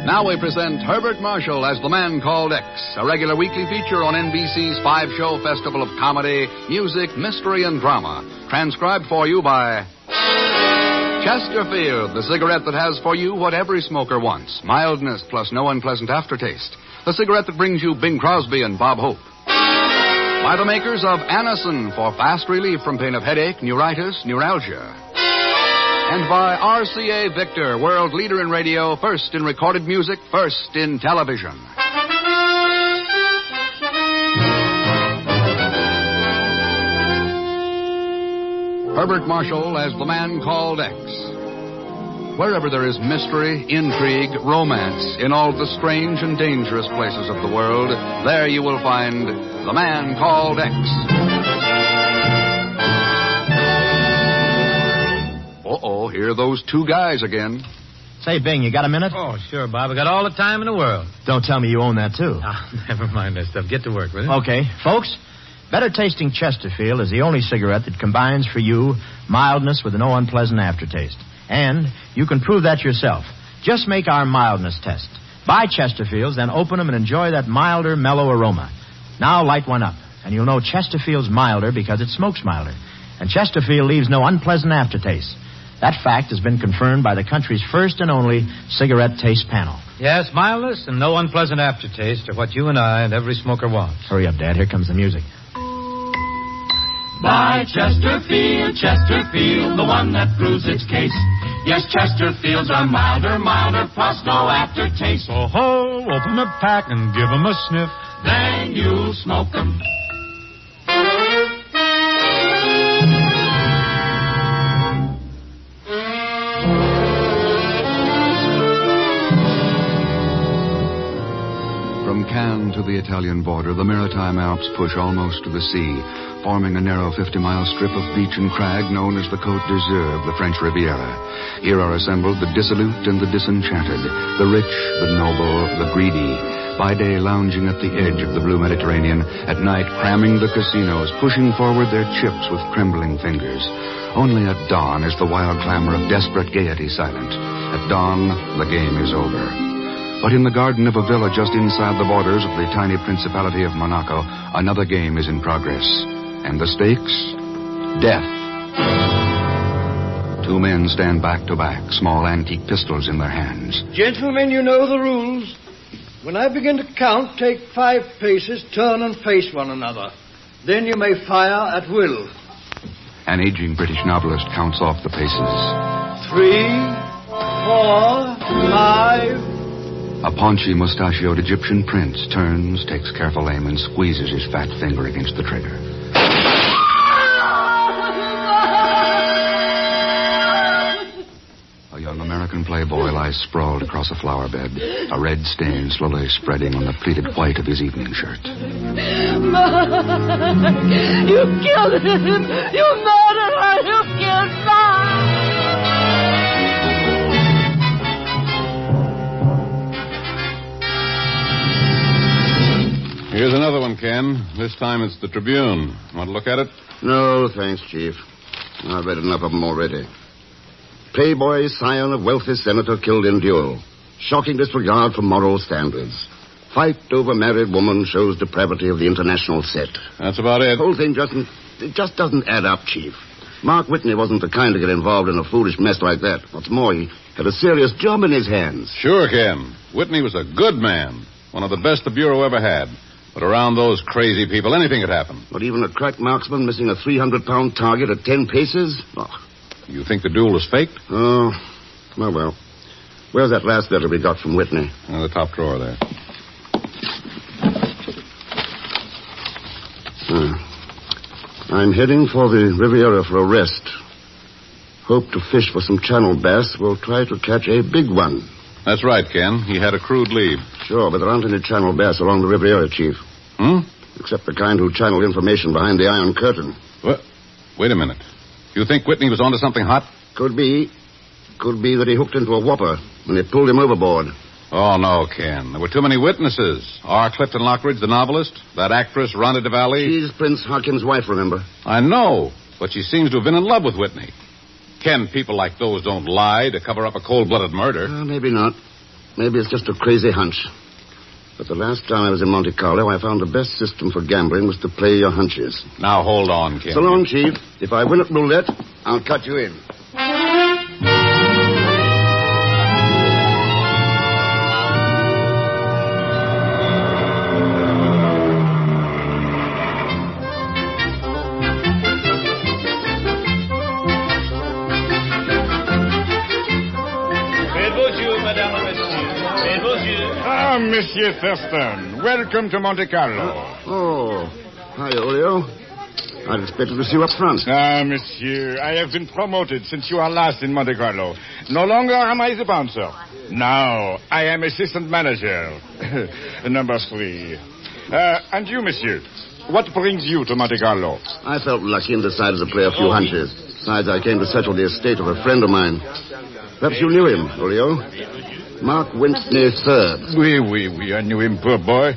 Now we present Herbert Marshall as The Man Called X, a regular weekly feature on NBC's 5-show festival of comedy, music, mystery, and drama. Transcribed for you by Chesterfield, the cigarette that has for you what every smoker wants. Mildness plus no unpleasant aftertaste. The cigarette that brings you Bing Crosby and Bob Hope. By the makers of Anacin for fast relief from pain of headache, neuritis, neuralgia. And by RCA Victor, world leader in radio, first in recorded music, first in television. Herbert Marshall as The Man Called X. Wherever there is mystery, intrigue, romance, in all the strange and dangerous places of the world, there you will find The Man Called X. Uh-oh, here are those two guys again. Say, Bing, you got a minute? Oh, sure, Bob. I got all the time in the world. Don't tell me you own that, too. Oh, never mind that stuff. Get to work, will you? Okay. Folks, Better Tasting Chesterfield is the only cigarette that combines for you mildness with no unpleasant aftertaste. And you can prove that yourself. Just make our mildness test. Buy Chesterfields, then open them and enjoy that milder, mellow aroma. Now light one up, and you'll know Chesterfield's milder because it smokes milder. And Chesterfield leaves no unpleasant aftertaste. That fact has been confirmed by the country's first and only cigarette taste panel. Yes, mildness and no unpleasant aftertaste are what you and I and every smoker wants. Hurry up, Dad. Here comes the music. Buy Chesterfield, Chesterfield, the one that proves its case. Yes, Chesterfields are milder, plus no aftertaste. So ho, open a pack and give 'em a sniff. Then you'll smoke 'em. Italian border, the maritime Alps push almost to the sea, forming a narrow 50-mile strip of beach and crag known as the Côte d'Azur of the French Riviera. Here are assembled the dissolute and the disenchanted, the rich, the noble, the greedy. By day, lounging at the edge of the blue Mediterranean. At night, cramming the casinos, pushing forward their chips with trembling fingers. Only at dawn is the wild clamor of desperate gaiety silent. At dawn, the game is over. But in the garden of a villa just inside the borders of the tiny Principality of Monaco, another game is in progress. And the stakes? Death. Two men stand back to back, small antique pistols in their hands. Gentlemen, you know the rules. When I begin to count, take 5 paces, turn and face one another. Then you may fire at will. An aging British novelist counts off the paces. 3, 4, 5. A paunchy, mustachioed Egyptian prince turns, takes careful aim, and squeezes his fat finger against the trigger. A young American playboy lies sprawled across a flower bed, a red stain slowly spreading on the pleated white of his evening shirt. Mark! You killed him! You murderer! You killed Mark! Here's another one, Ken. This time it's the Tribune. Want to look at it? No, thanks, Chief. I've read enough of them already. Playboy, scion of wealthy senator killed in duel. Shocking disregard for moral standards. Fight over married woman shows depravity of the international set. That's about it. The whole thing just doesn't add up, Chief. Mark Whitney wasn't the kind to get involved in a foolish mess like that. What's more, he had a serious job in his hands. Sure, Ken. Whitney was a good man. One of the best the Bureau ever had. But around those crazy people, anything could happen. But even a crack marksman missing a 300-pound target at 10 paces? Oh. You think the duel was faked? Oh, well. Where's that last letter we got from Whitney? In the top drawer there. I'm heading for the Riviera for a rest. Hope to fish for some channel bass. We'll try to catch a big one. That's right, Ken. He had a crude lead. Sure, but there aren't any channel bass along the Riviera, Chief. Except the kind who channeled information behind the Iron Curtain. What? Wait a minute. You think Whitney was onto something hot? Could be. Could be that he hooked into a whopper when they pulled him overboard. Oh, no, Ken. There were too many witnesses. R. Clifton Lockridge, the novelist. That actress, Rhonda DeValley. She's Prince Harkin's wife, remember? I know, but she seems to have been in love with Whitney. Ken, people like those don't lie to cover up a cold-blooded murder. Maybe not. Maybe it's just a crazy hunch. But the last time I was in Monte Carlo, I found the best system for gambling was to play your hunches. Now, hold on, Ken. So long, Chief. If I win at roulette, I'll cut you in. Monsieur Thurston, welcome to Monte Carlo. Oh, hi, Olio. I'd expected to see you up front. Ah, monsieur, I have been promoted since you are last in Monte Carlo. No longer am I the bouncer. Now, I am assistant manager. Number 3. And you, monsieur, what brings you to Monte Carlo? I felt lucky and decided to play a few hunches. Besides, I came to settle the estate of a friend of mine. Perhaps you knew him, Olio. Mark Whitney III. Oui, I knew him, poor boy.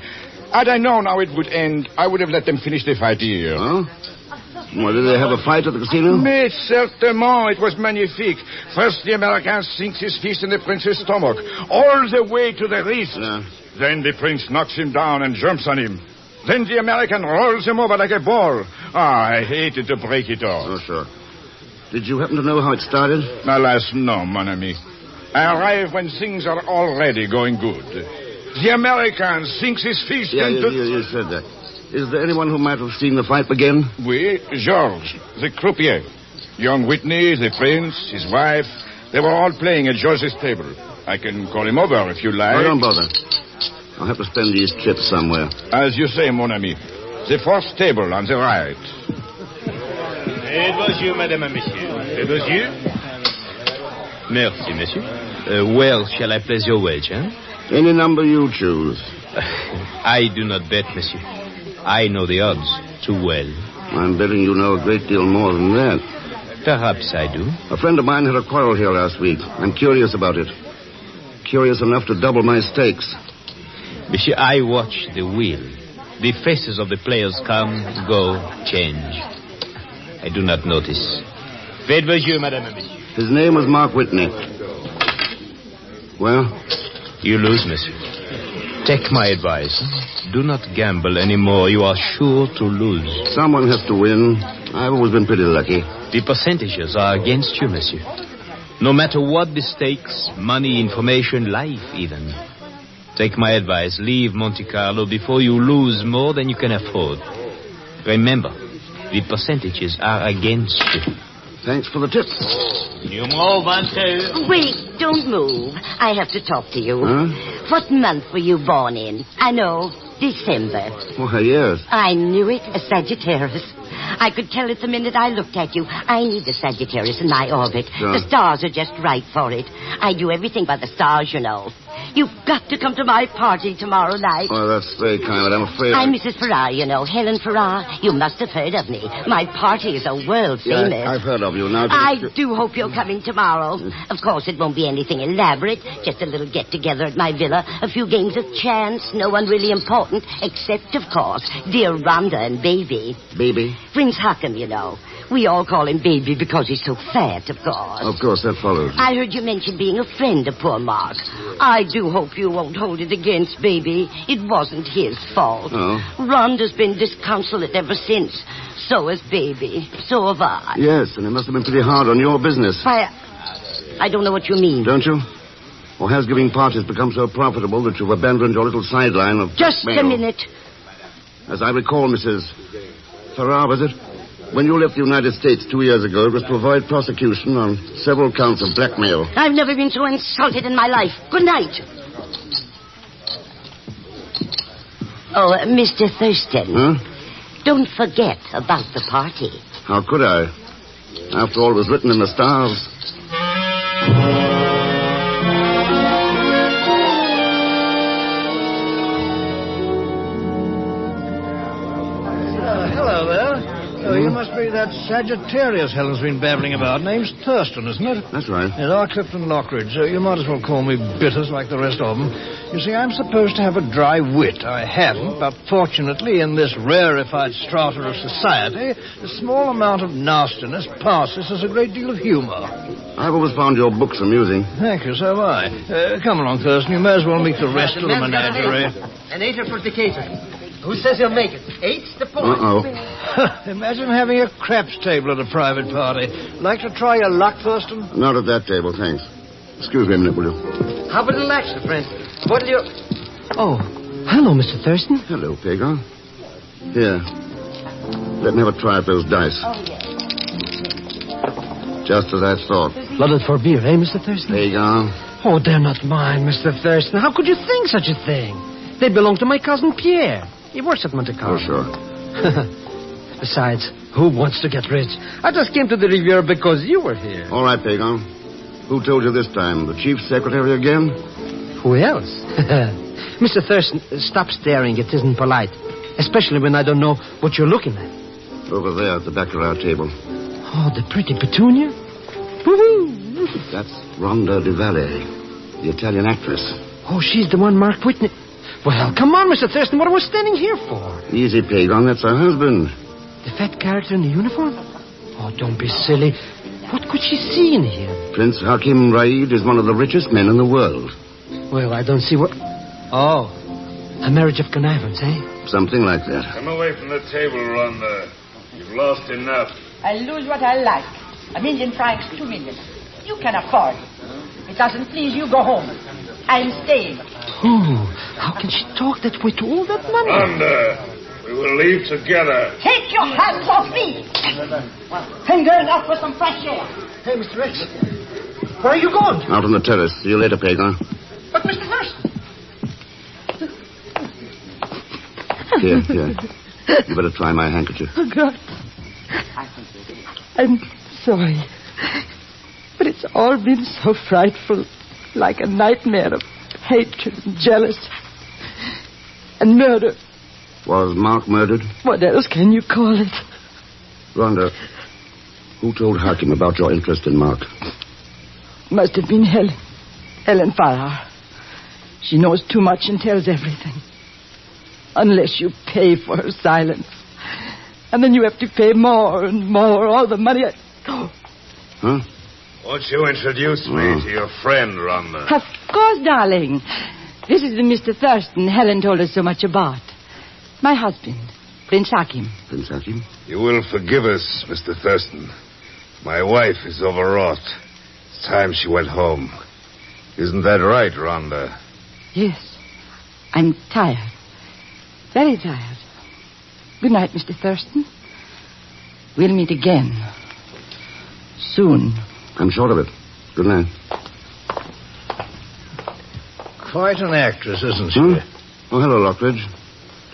Had I known how it would end, I would have let them finish the fight here. Huh? Well, did they have a fight at the casino? Mais certainement, it was magnifique. First, the American sinks his fist in the prince's stomach, all the way to the wrist. Yeah. Then the prince knocks him down and jumps on him. Then the American rolls him over like a ball. I hated to break it off. Oh, sure. Did you happen to know how it started? Alas, no, mon ami. I arrive when things are already going good. The American sinks his fist into... You said that. Is there anyone who might have seen the fight begin? Oui, Georges, the croupier. Young Whitney, the prince, his wife, they were all playing at George's table. I can call him over if you like. Oh, don't bother. I'll have to spend these chips somewhere. As you say, mon ami. The fourth table on the right. Et bonjour, madame and monsieur. Et bonjour. Merci, monsieur. Well, shall I place your wager? Any number you choose. I do not bet, monsieur. I know the odds too well. I'm betting you know a great deal more than that. Perhaps I do. A friend of mine had a quarrel here last week. I'm curious about it. Curious enough to double my stakes. Monsieur, I watch the wheel. The faces of the players come, go, change. I do not notice. Faites vos yeux, madame and monsieur. His name was Mark Whitney. Well? You lose, monsieur. Take my advice. Do not gamble anymore. You are sure to lose. Someone has to win. I've always been pretty lucky. The percentages are against you, monsieur. No matter what the stakes, money, information, life even. Take my advice. Leave Monte Carlo before you lose more than you can afford. Remember, the percentages are against you. Thanks for the tip. Numéro 21. Wait, don't move. I have to talk to you. Huh? What month were you born in? I know, December. Why, yes. I knew it, a Sagittarius. I could tell it the minute I looked at you. I need the Sagittarius in my orbit. Sure. The stars are just right for it. I do everything by the stars, you know. You've got to come to my party tomorrow night. Oh, that's very kind, but I'm afraid... I'm Mrs. Farrar, you know. Helen Farrar. You must have heard of me. My party is a world famous. Yeah, I've heard of you now. I do hope you're coming tomorrow. Of course, it won't be anything elaborate. Just a little get-together at my villa. A few games of chance. No one really important. Except, of course, dear Rhonda and Baby. Baby? Prince Haakon, you know. We all call him Baby because he's so fat, of course. Of course, that follows. I heard you mention being a friend of poor Mark. I do hope you won't hold it against Baby. It wasn't his fault. Oh? Rhonda's been disconsolate ever since. So has Baby. So have I. Yes, and it must have been pretty hard on your business. Why, I don't know what you mean. Don't you? Or has giving parties become so profitable that you've abandoned your little sideline of... Just blackmail? a minute. As I recall, Mrs. Farrar, was it? When you left the United States 2 years ago, it was to avoid prosecution on several counts of blackmail. I've never been so insulted in my life. Good night. Oh, Mr. Thurston. Huh? Don't forget about the party. How could I? After all, it was written in the stars. Hello there. Oh, you must be that Sagittarius Helen's been babbling about. Name's Thurston, isn't it? That's right. Yes, R. Clifton Lockridge. You might as well call me Bitters like the rest of them. You see, I'm supposed to have a dry wit. I haven't, but fortunately in this rarefied strata of society, a small amount of nastiness passes as a great deal of humor. I've always found your books amusing. Thank you, so have I. Come along, Thurston. You may as well meet the rest of the menagerie. An 8 for Decatur. Who says he'll make it? 8's the point. Uh-oh. Imagine having a craps table at a private party. Like to try your luck, Thurston? Not at that table, thanks. Excuse me a minute, will you? How about a little extra, friend? What'll you... Oh, hello, Mr. Thurston. Hello, Pagan. Here. Let me have a try at those dice. Oh, yes. Just as I thought. Loaded for beer, eh, Mr. Thurston? Pagan. Oh, they're not mine, Mr. Thurston. How could you think such a thing? They belong to my cousin Pierre. He works at Monte Carlo. Oh, sure. Besides, who wants to get rich? I just came to the Riviera because you were here. All right, Pagan. Who told you this time? The chief secretary again? Who else? Mr. Thurston, stop staring. It isn't polite. Especially when I don't know what you're looking at. Over there at the back of our table. Oh, the pretty Petunia? Woo-hoo! That's Rhonda Di Valle, the Italian actress. Oh, she's the one Mark Whitney... Well, come on, Mr. Thurston. What are we standing here for? Easy, Pagan. That's her husband. The fat character in the uniform? Oh, don't be silly. What could she see in him? Prince Hakim Raid is one of the richest men in the world. Well, I don't see what... Oh, a marriage of connivance, eh? Something like that. Come away from the table, Rhonda. You've lost enough. I lose what I like. £1 million francs, 2 million. You can afford it. If it doesn't please you, go home. I'm staying. Oh, how can she talk that way to all that money? Rhonda, we will leave together. Take your hands off me! I'm going out for some fresh air. Hey, Mr. X, where are you going? Out on the terrace. See you later, Pagan. But, Mr. Thurston... Here. You better try my handkerchief. Oh, God. I'm sorry. But it's all been so frightful, like a nightmare of hatred and jealousy. And murder. Was Mark murdered? What else can you call it? Rhonda, who told Hakim about your interest in Mark? Must have been Helen. Helen Farrar. She knows too much and tells everything. Unless you pay for her silence. And then you have to pay more and more. All the money Huh? Won't you introduce me to your friend, Rhonda? Of course, darling. This is the Mr. Thurston Helen told us so much about. My husband, Prince Hakim. Prince Hakim? You will forgive us, Mr. Thurston. My wife is overwrought. It's time she went home. Isn't that right, Rhonda? Yes. I'm tired. Very tired. Good night, Mr. Thurston. We'll meet again. Soon. I'm sure of it. Good night. Quite an actress, isn't she? Oh, hello, Lockridge.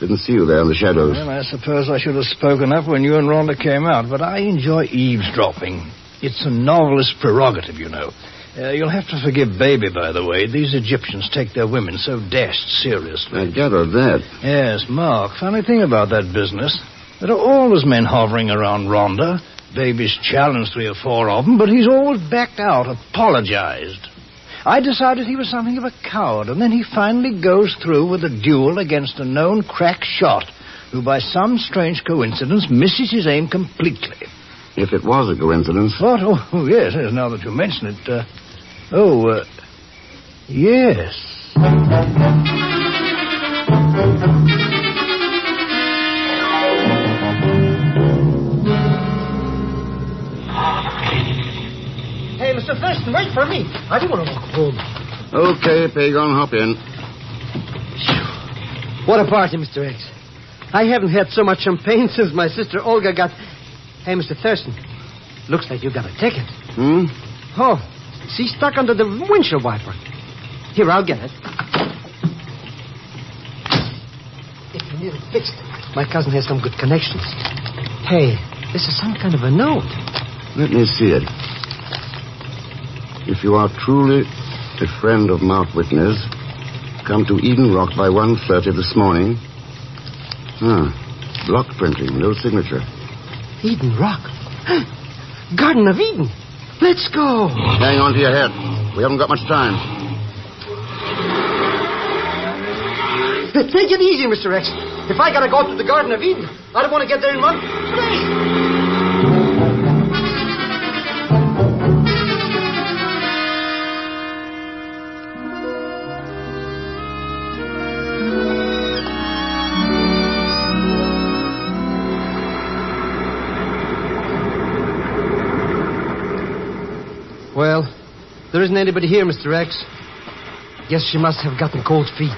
Didn't see you there in the shadows. Well, I suppose I should have spoken up when you and Rhonda came out, but I enjoy eavesdropping. It's a novelist's prerogative, you know. You'll have to forgive Baby, by the way. These Egyptians take their women so dashed seriously. I gather that. Yes, Mark. Funny thing about that business. There are always men hovering around Rhonda. Baby's challenged 3 or 4 of them, but he's always backed out, apologized. I decided he was something of a coward, and then he finally goes through with a duel against a known crack shot, who by some strange coincidence misses his aim completely. If it was a coincidence. What? Oh, yes, now that you mention it. Yes. Hey, Mr. Thurston, wait for me. I do want to walk home. Okay, Pagon, hop in. What a party, Mr. X. I haven't had so much champagne since my sister Olga got... Hey, Mr. Thurston, looks like you got a ticket. Oh, see, stuck under the windshield wiper. Here, I'll get it. If you need it fixed, my cousin has some good connections. Hey, this is some kind of a note. Let me see it. If you are truly a friend of Mark Whitney's, come to Eden Rock by 1:30 this morning. Block printing, no signature. Eden Rock? Garden of Eden. Let's go. Hang on to your head. We haven't got much time. Take it easy, Mr. X. If I gotta go to the Garden of Eden, I don't want to get there in one place. Well, there isn't anybody here, Mr. X. Guess she must have gotten cold feet.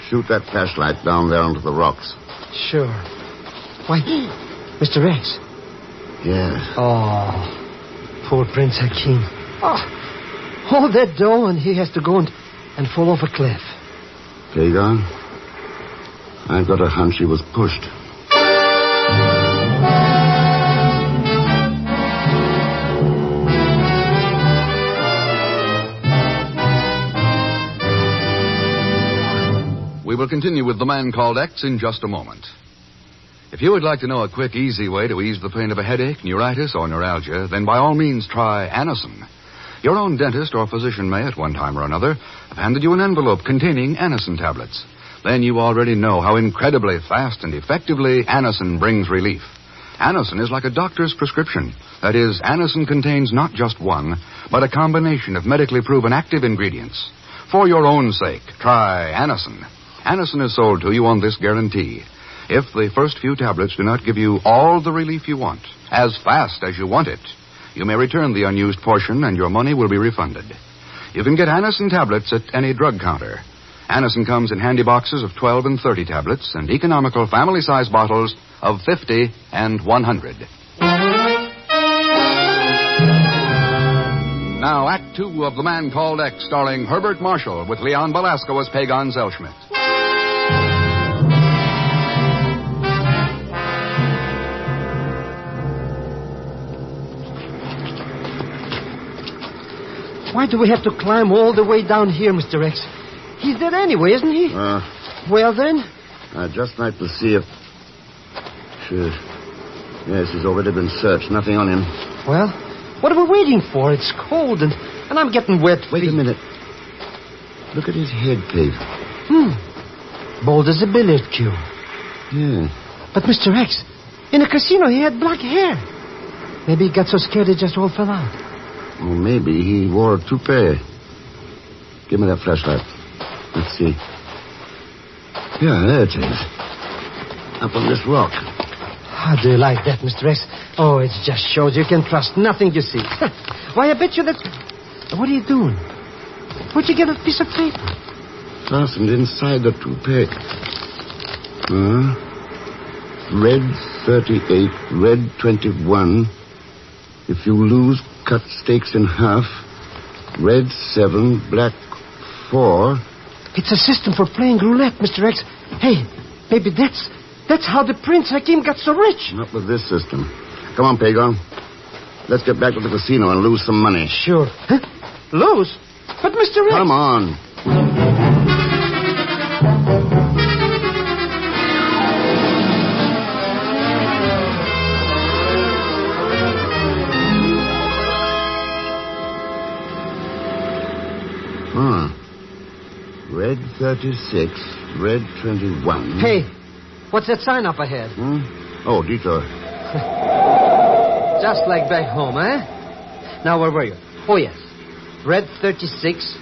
Shoot that flashlight down there onto the rocks. Sure. Why, Mr. X. Yes. Oh, poor Prince Hakim. Oh, all that dough, and he has to go and fall off a cliff. Pagon, I've got a hunch he was pushed. We will continue with The Man Called X in just a moment. If you would like to know a quick, easy way to ease the pain of a headache, neuritis, or neuralgia, then by all means try Anacin. Your own dentist or physician may, at one time or another, have handed you an envelope containing Anacin tablets. Then you already know how incredibly fast and effectively Anacin brings relief. Anacin is like a doctor's prescription. That is, Anacin contains not just one, but a combination of medically proven active ingredients. For your own sake, try Anacin. Anacin is sold to you on this guarantee. If the first few tablets do not give you all the relief you want, as fast as you want it, you may return the unused portion and your money will be refunded. You can get Anacin tablets at any drug counter. Anacin comes in handy boxes of 12 and 30 tablets and economical family-size bottles of 50 and 100. Now, Act 2 of The Man Called X, starring Herbert Marshall with Leon Belasco as Pagon Zellschmidt. Why do we have to climb all the way down here, Mr. X? He's dead anyway, isn't he? Well, then... I'd just like to see if... Sure. Yes, he's already been searched. Nothing on him. Well, what are we waiting for? It's cold and I'm getting wet. Wait a minute. Look at his head, Kate. Bold as a billiard cue. Yeah. But Mr. X, in a casino he had black hair. Maybe he got so scared it just all fell out. Or maybe he wore a toupee. Give me that flashlight. Let's see. Yeah, there it is. Up on this rock. How do you like that, Mr. X? Oh, it just shows you can trust nothing you see. Why, I bet you that... What are you doing? Where'd you get a piece of paper? Fastened inside the toupee. Red 38, red 21. If you lose, cut stakes in half. Red 7, black 4. It's a system for playing roulette, Mr. X. Hey, maybe that's how the Prince Hakim got so rich. Not with this system. Come on, Pagon. Let's get back to the casino and lose some money. Sure. Huh? Lose? But Mr. X... Come on. Red 36, red 21. Hey, what's that sign up ahead? Oh, detour. Just like back home, eh? Now, where were you? Oh, yes. Red 36.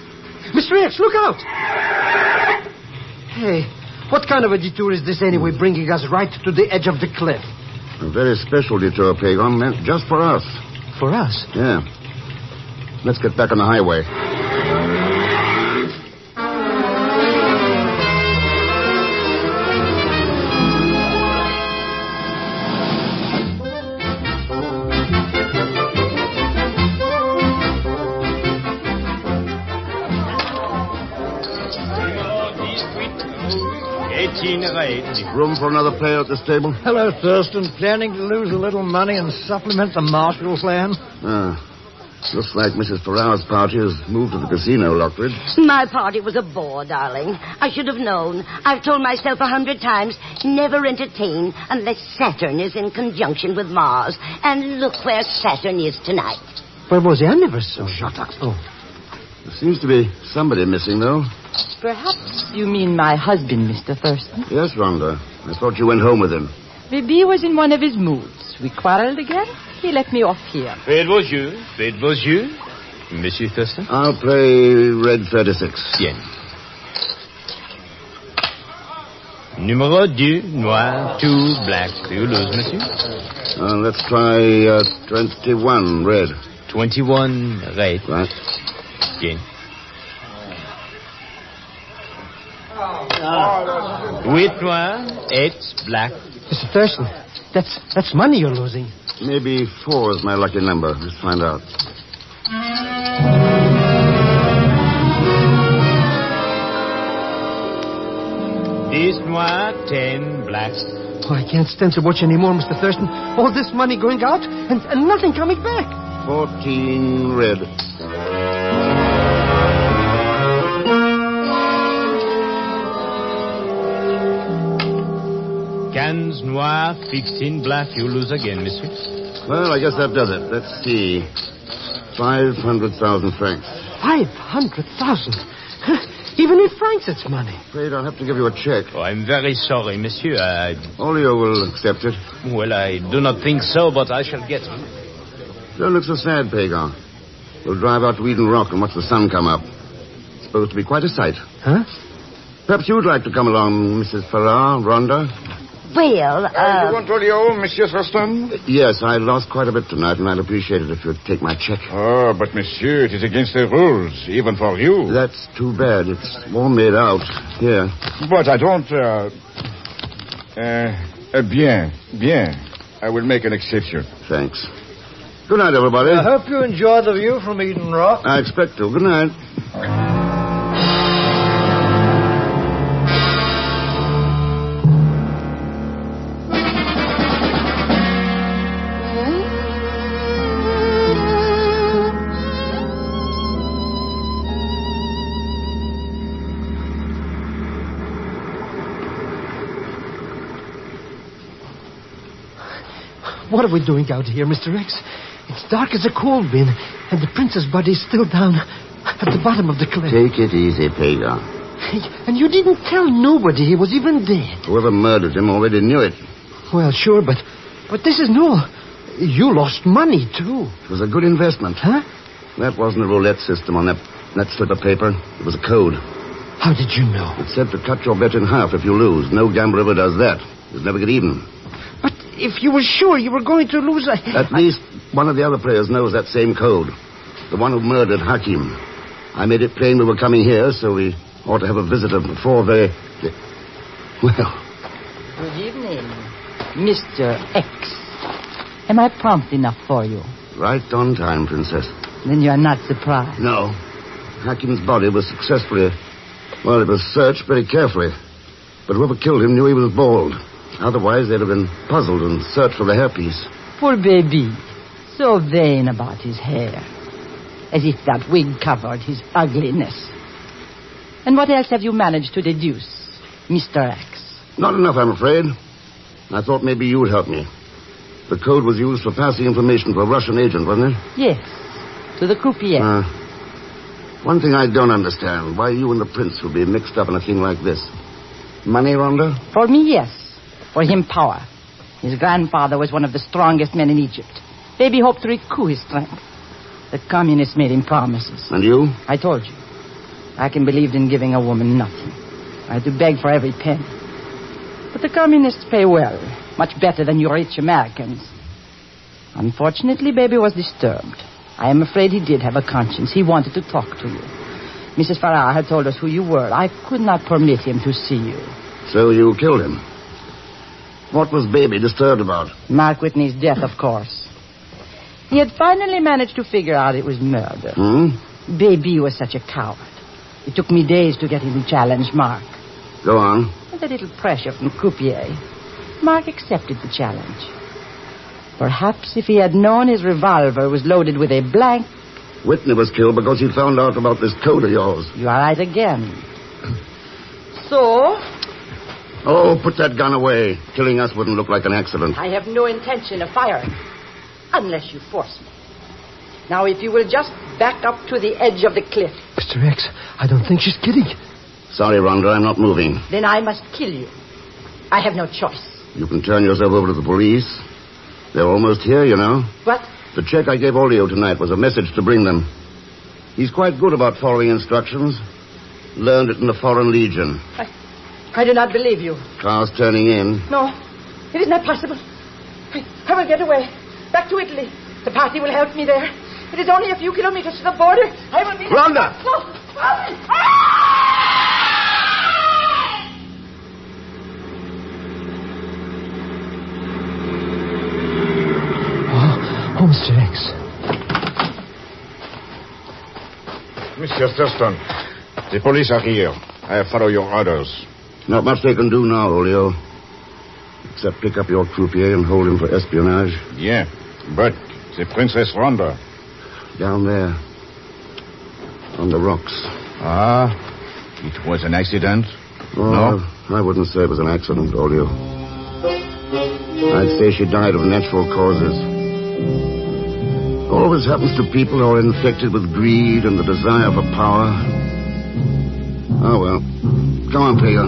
Mr. X, look out! Hey, what kind of a detour is this anyway, bringing us right to the edge of the cliff? A very special detour, Pagon, meant just for us. For us? Yeah. Let's get back on the highway. Room for another player at this table? Hello, Thurston. Planning to lose a little money and supplement the Marshall plan? Looks like Mrs. Farrar's party has moved to the casino, Lockridge. My party was a bore, darling. I should have known. I've told myself 100 times, never entertain unless Saturn is in conjunction with Mars. And look where Saturn is tonight. Where was he? I never saw. Shut up. Oh. There seems to be somebody missing, though. Perhaps you mean my husband, Mr. Thurston. Yes, Rhonda. I thought you went home with him. Maybe he was in one of his moods. We quarreled again. He let me off here. Faites vos yeux. Faites vos yeux. Monsieur Thurston? I'll play red 36. Bien. Numéro 2, noir, 2, black. You lose, monsieur? Let's try 21, red. 21, red. Right. Bien. 8 noir, 8 black. Mr. Thurston, that's money you're losing. Maybe 4 is my lucky number. Let's find out. This noir, 10 black. Oh, I can't stand to watch anymore, Mr. Thurston. All this money going out and nothing coming back. 14 red. Cans noir, 15 black. You lose again, monsieur. Well, I guess that does it. Let's see. 500,000 francs. 500,000? Even in francs, it's money. Afraid I'll have to give you a check. Oh, I'm very sorry, monsieur. Olio will accept it. Well, I do not think so, but I shall get it. Don't look so sad, Pagon. We'll drive out to Eden Rock and watch the sun come up. It's supposed to be quite a sight. Huh? Perhaps you'd like to come along, Mrs. Farrar, Rhonda? Well, You want Olio, Monsieur Thurston? Yes, I lost quite a bit tonight, and I'd appreciate it if you'd take my check. Oh, but monsieur, it is against the rules, even for you. That's too bad. It's all made out. Here. But I don't, bien. I will make an exception. Thanks. Good night, everybody. I hope you enjoy the view from Eden Rock. I expect to. Good night. What are we doing out here, Mr. X? It's dark as a coal bin, and the prince's body's still down at the bottom of the cliff. Take it easy, Pagan. And you didn't tell nobody he was even dead. Whoever murdered him already knew it. Well, sure, but this is no... You lost money, too. It was a good investment. Huh? That wasn't a roulette system on that slip of paper. It was a code. How did you know? It said to cut your bet in half if you lose. No gambler ever does that. You'll never get even. But if you were sure you were going to lose... At least one of the other players knows that same code. The one who murdered Hakim. I made it plain we were coming here, so we ought to have a visitor before they... Well... Good evening, Mr. X. Am I prompt enough for you? Right on time, Princess. Then you are not surprised. No. Hakim's body was successfully... Well, it was searched very carefully. But whoever killed him knew he was bald. Otherwise, they'd have been puzzled and searched for the hairpiece. Poor baby. So vain about his hair. As if that wig covered his ugliness. And what else have you managed to deduce, Mr. X? Not enough, I'm afraid. I thought maybe you'd help me. The code was used for passing information to a Russian agent, wasn't it? Yes. To the croupier. One thing I don't understand. Why you and the prince would be mixed up in a thing like this. Money, Rhonda? For me, yes. For him, power. His grandfather was one of the strongest men in Egypt. Baby hoped to recoup his strength. The communists made him promises. And you? I told you. Hakim believed in giving a woman nothing. I had to beg for every penny. But the communists pay well. Much better than you rich Americans. Unfortunately, Baby was disturbed. I am afraid he did have a conscience. He wanted to talk to you. Mrs. Farrar had told us who you were. I could not permit him to see you. So you killed him? What was Baby disturbed about? Mark Whitney's death, of course. He had finally managed to figure out it was murder. Baby was such a coward. It took me days to get him to challenge Mark. Go on. With a little pressure from Croupier, Mark accepted the challenge. Perhaps if he had known his revolver was loaded with a blank... Whitney was killed because he found out about this code of yours. You are right again. So? Oh, put that gun away. Killing us wouldn't look like an accident. I have no intention of firing. Unless you force me. Now, if you will just back up to the edge of the cliff. Mr. X, I don't think she's kidding. Sorry, Rhonda, I'm not moving. Then I must kill you. I have no choice. You can turn yourself over to the police. They're almost here, you know. What? The check I gave Olio tonight was a message to bring them. He's quite good about following instructions. Learned it in the Foreign Legion. I do not believe you. Car's turning in. No, it is not possible. I will get away. Back to Italy. The party will help me there. It is only a few kilometers to the border. I will be... Rhonda! No! Oh, Mr. X. Mr. Thurston, the police are here. I have followed your orders. Not much they can do now, Olio. Except pick up your croupier and hold him for espionage. Yeah, but the Princess Rhonda. Down there. On the rocks. Ah, it was an accident? Oh, No? I wouldn't say it was an accident, Olio. I'd say she died of natural causes. Always happens to people who are infected with greed and the desire for power. Oh, well. Come on, Peter.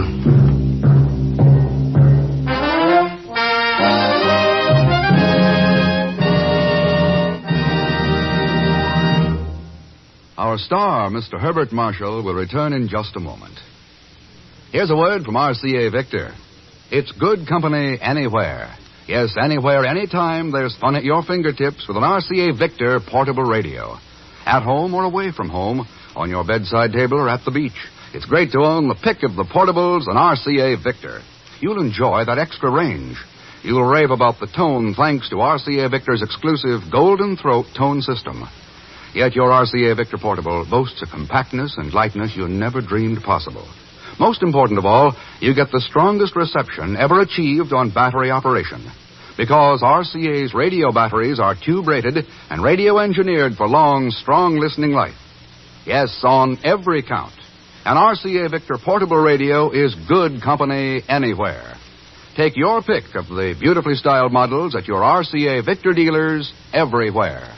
Our star, Mr. Herbert Marshall, will return in just a moment. Here's a word from RCA Victor. It's good company anywhere. Yes, anywhere, anytime, there's fun at your fingertips with an RCA Victor portable radio. At home or away from home, on your bedside table or at the beach. It's great to own the pick of the portables and RCA Victor. You'll enjoy that extra range. You'll rave about the tone thanks to RCA Victor's exclusive Golden Throat tone system. Yet your RCA Victor Portable boasts a compactness and lightness you never dreamed possible. Most important of all, you get the strongest reception ever achieved on battery operation. Because RCA's radio batteries are tube-rated and radio-engineered for long, strong listening life. Yes, on every count, an RCA Victor Portable Radio is good company anywhere. Take your pick of the beautifully styled models at your RCA Victor dealers everywhere.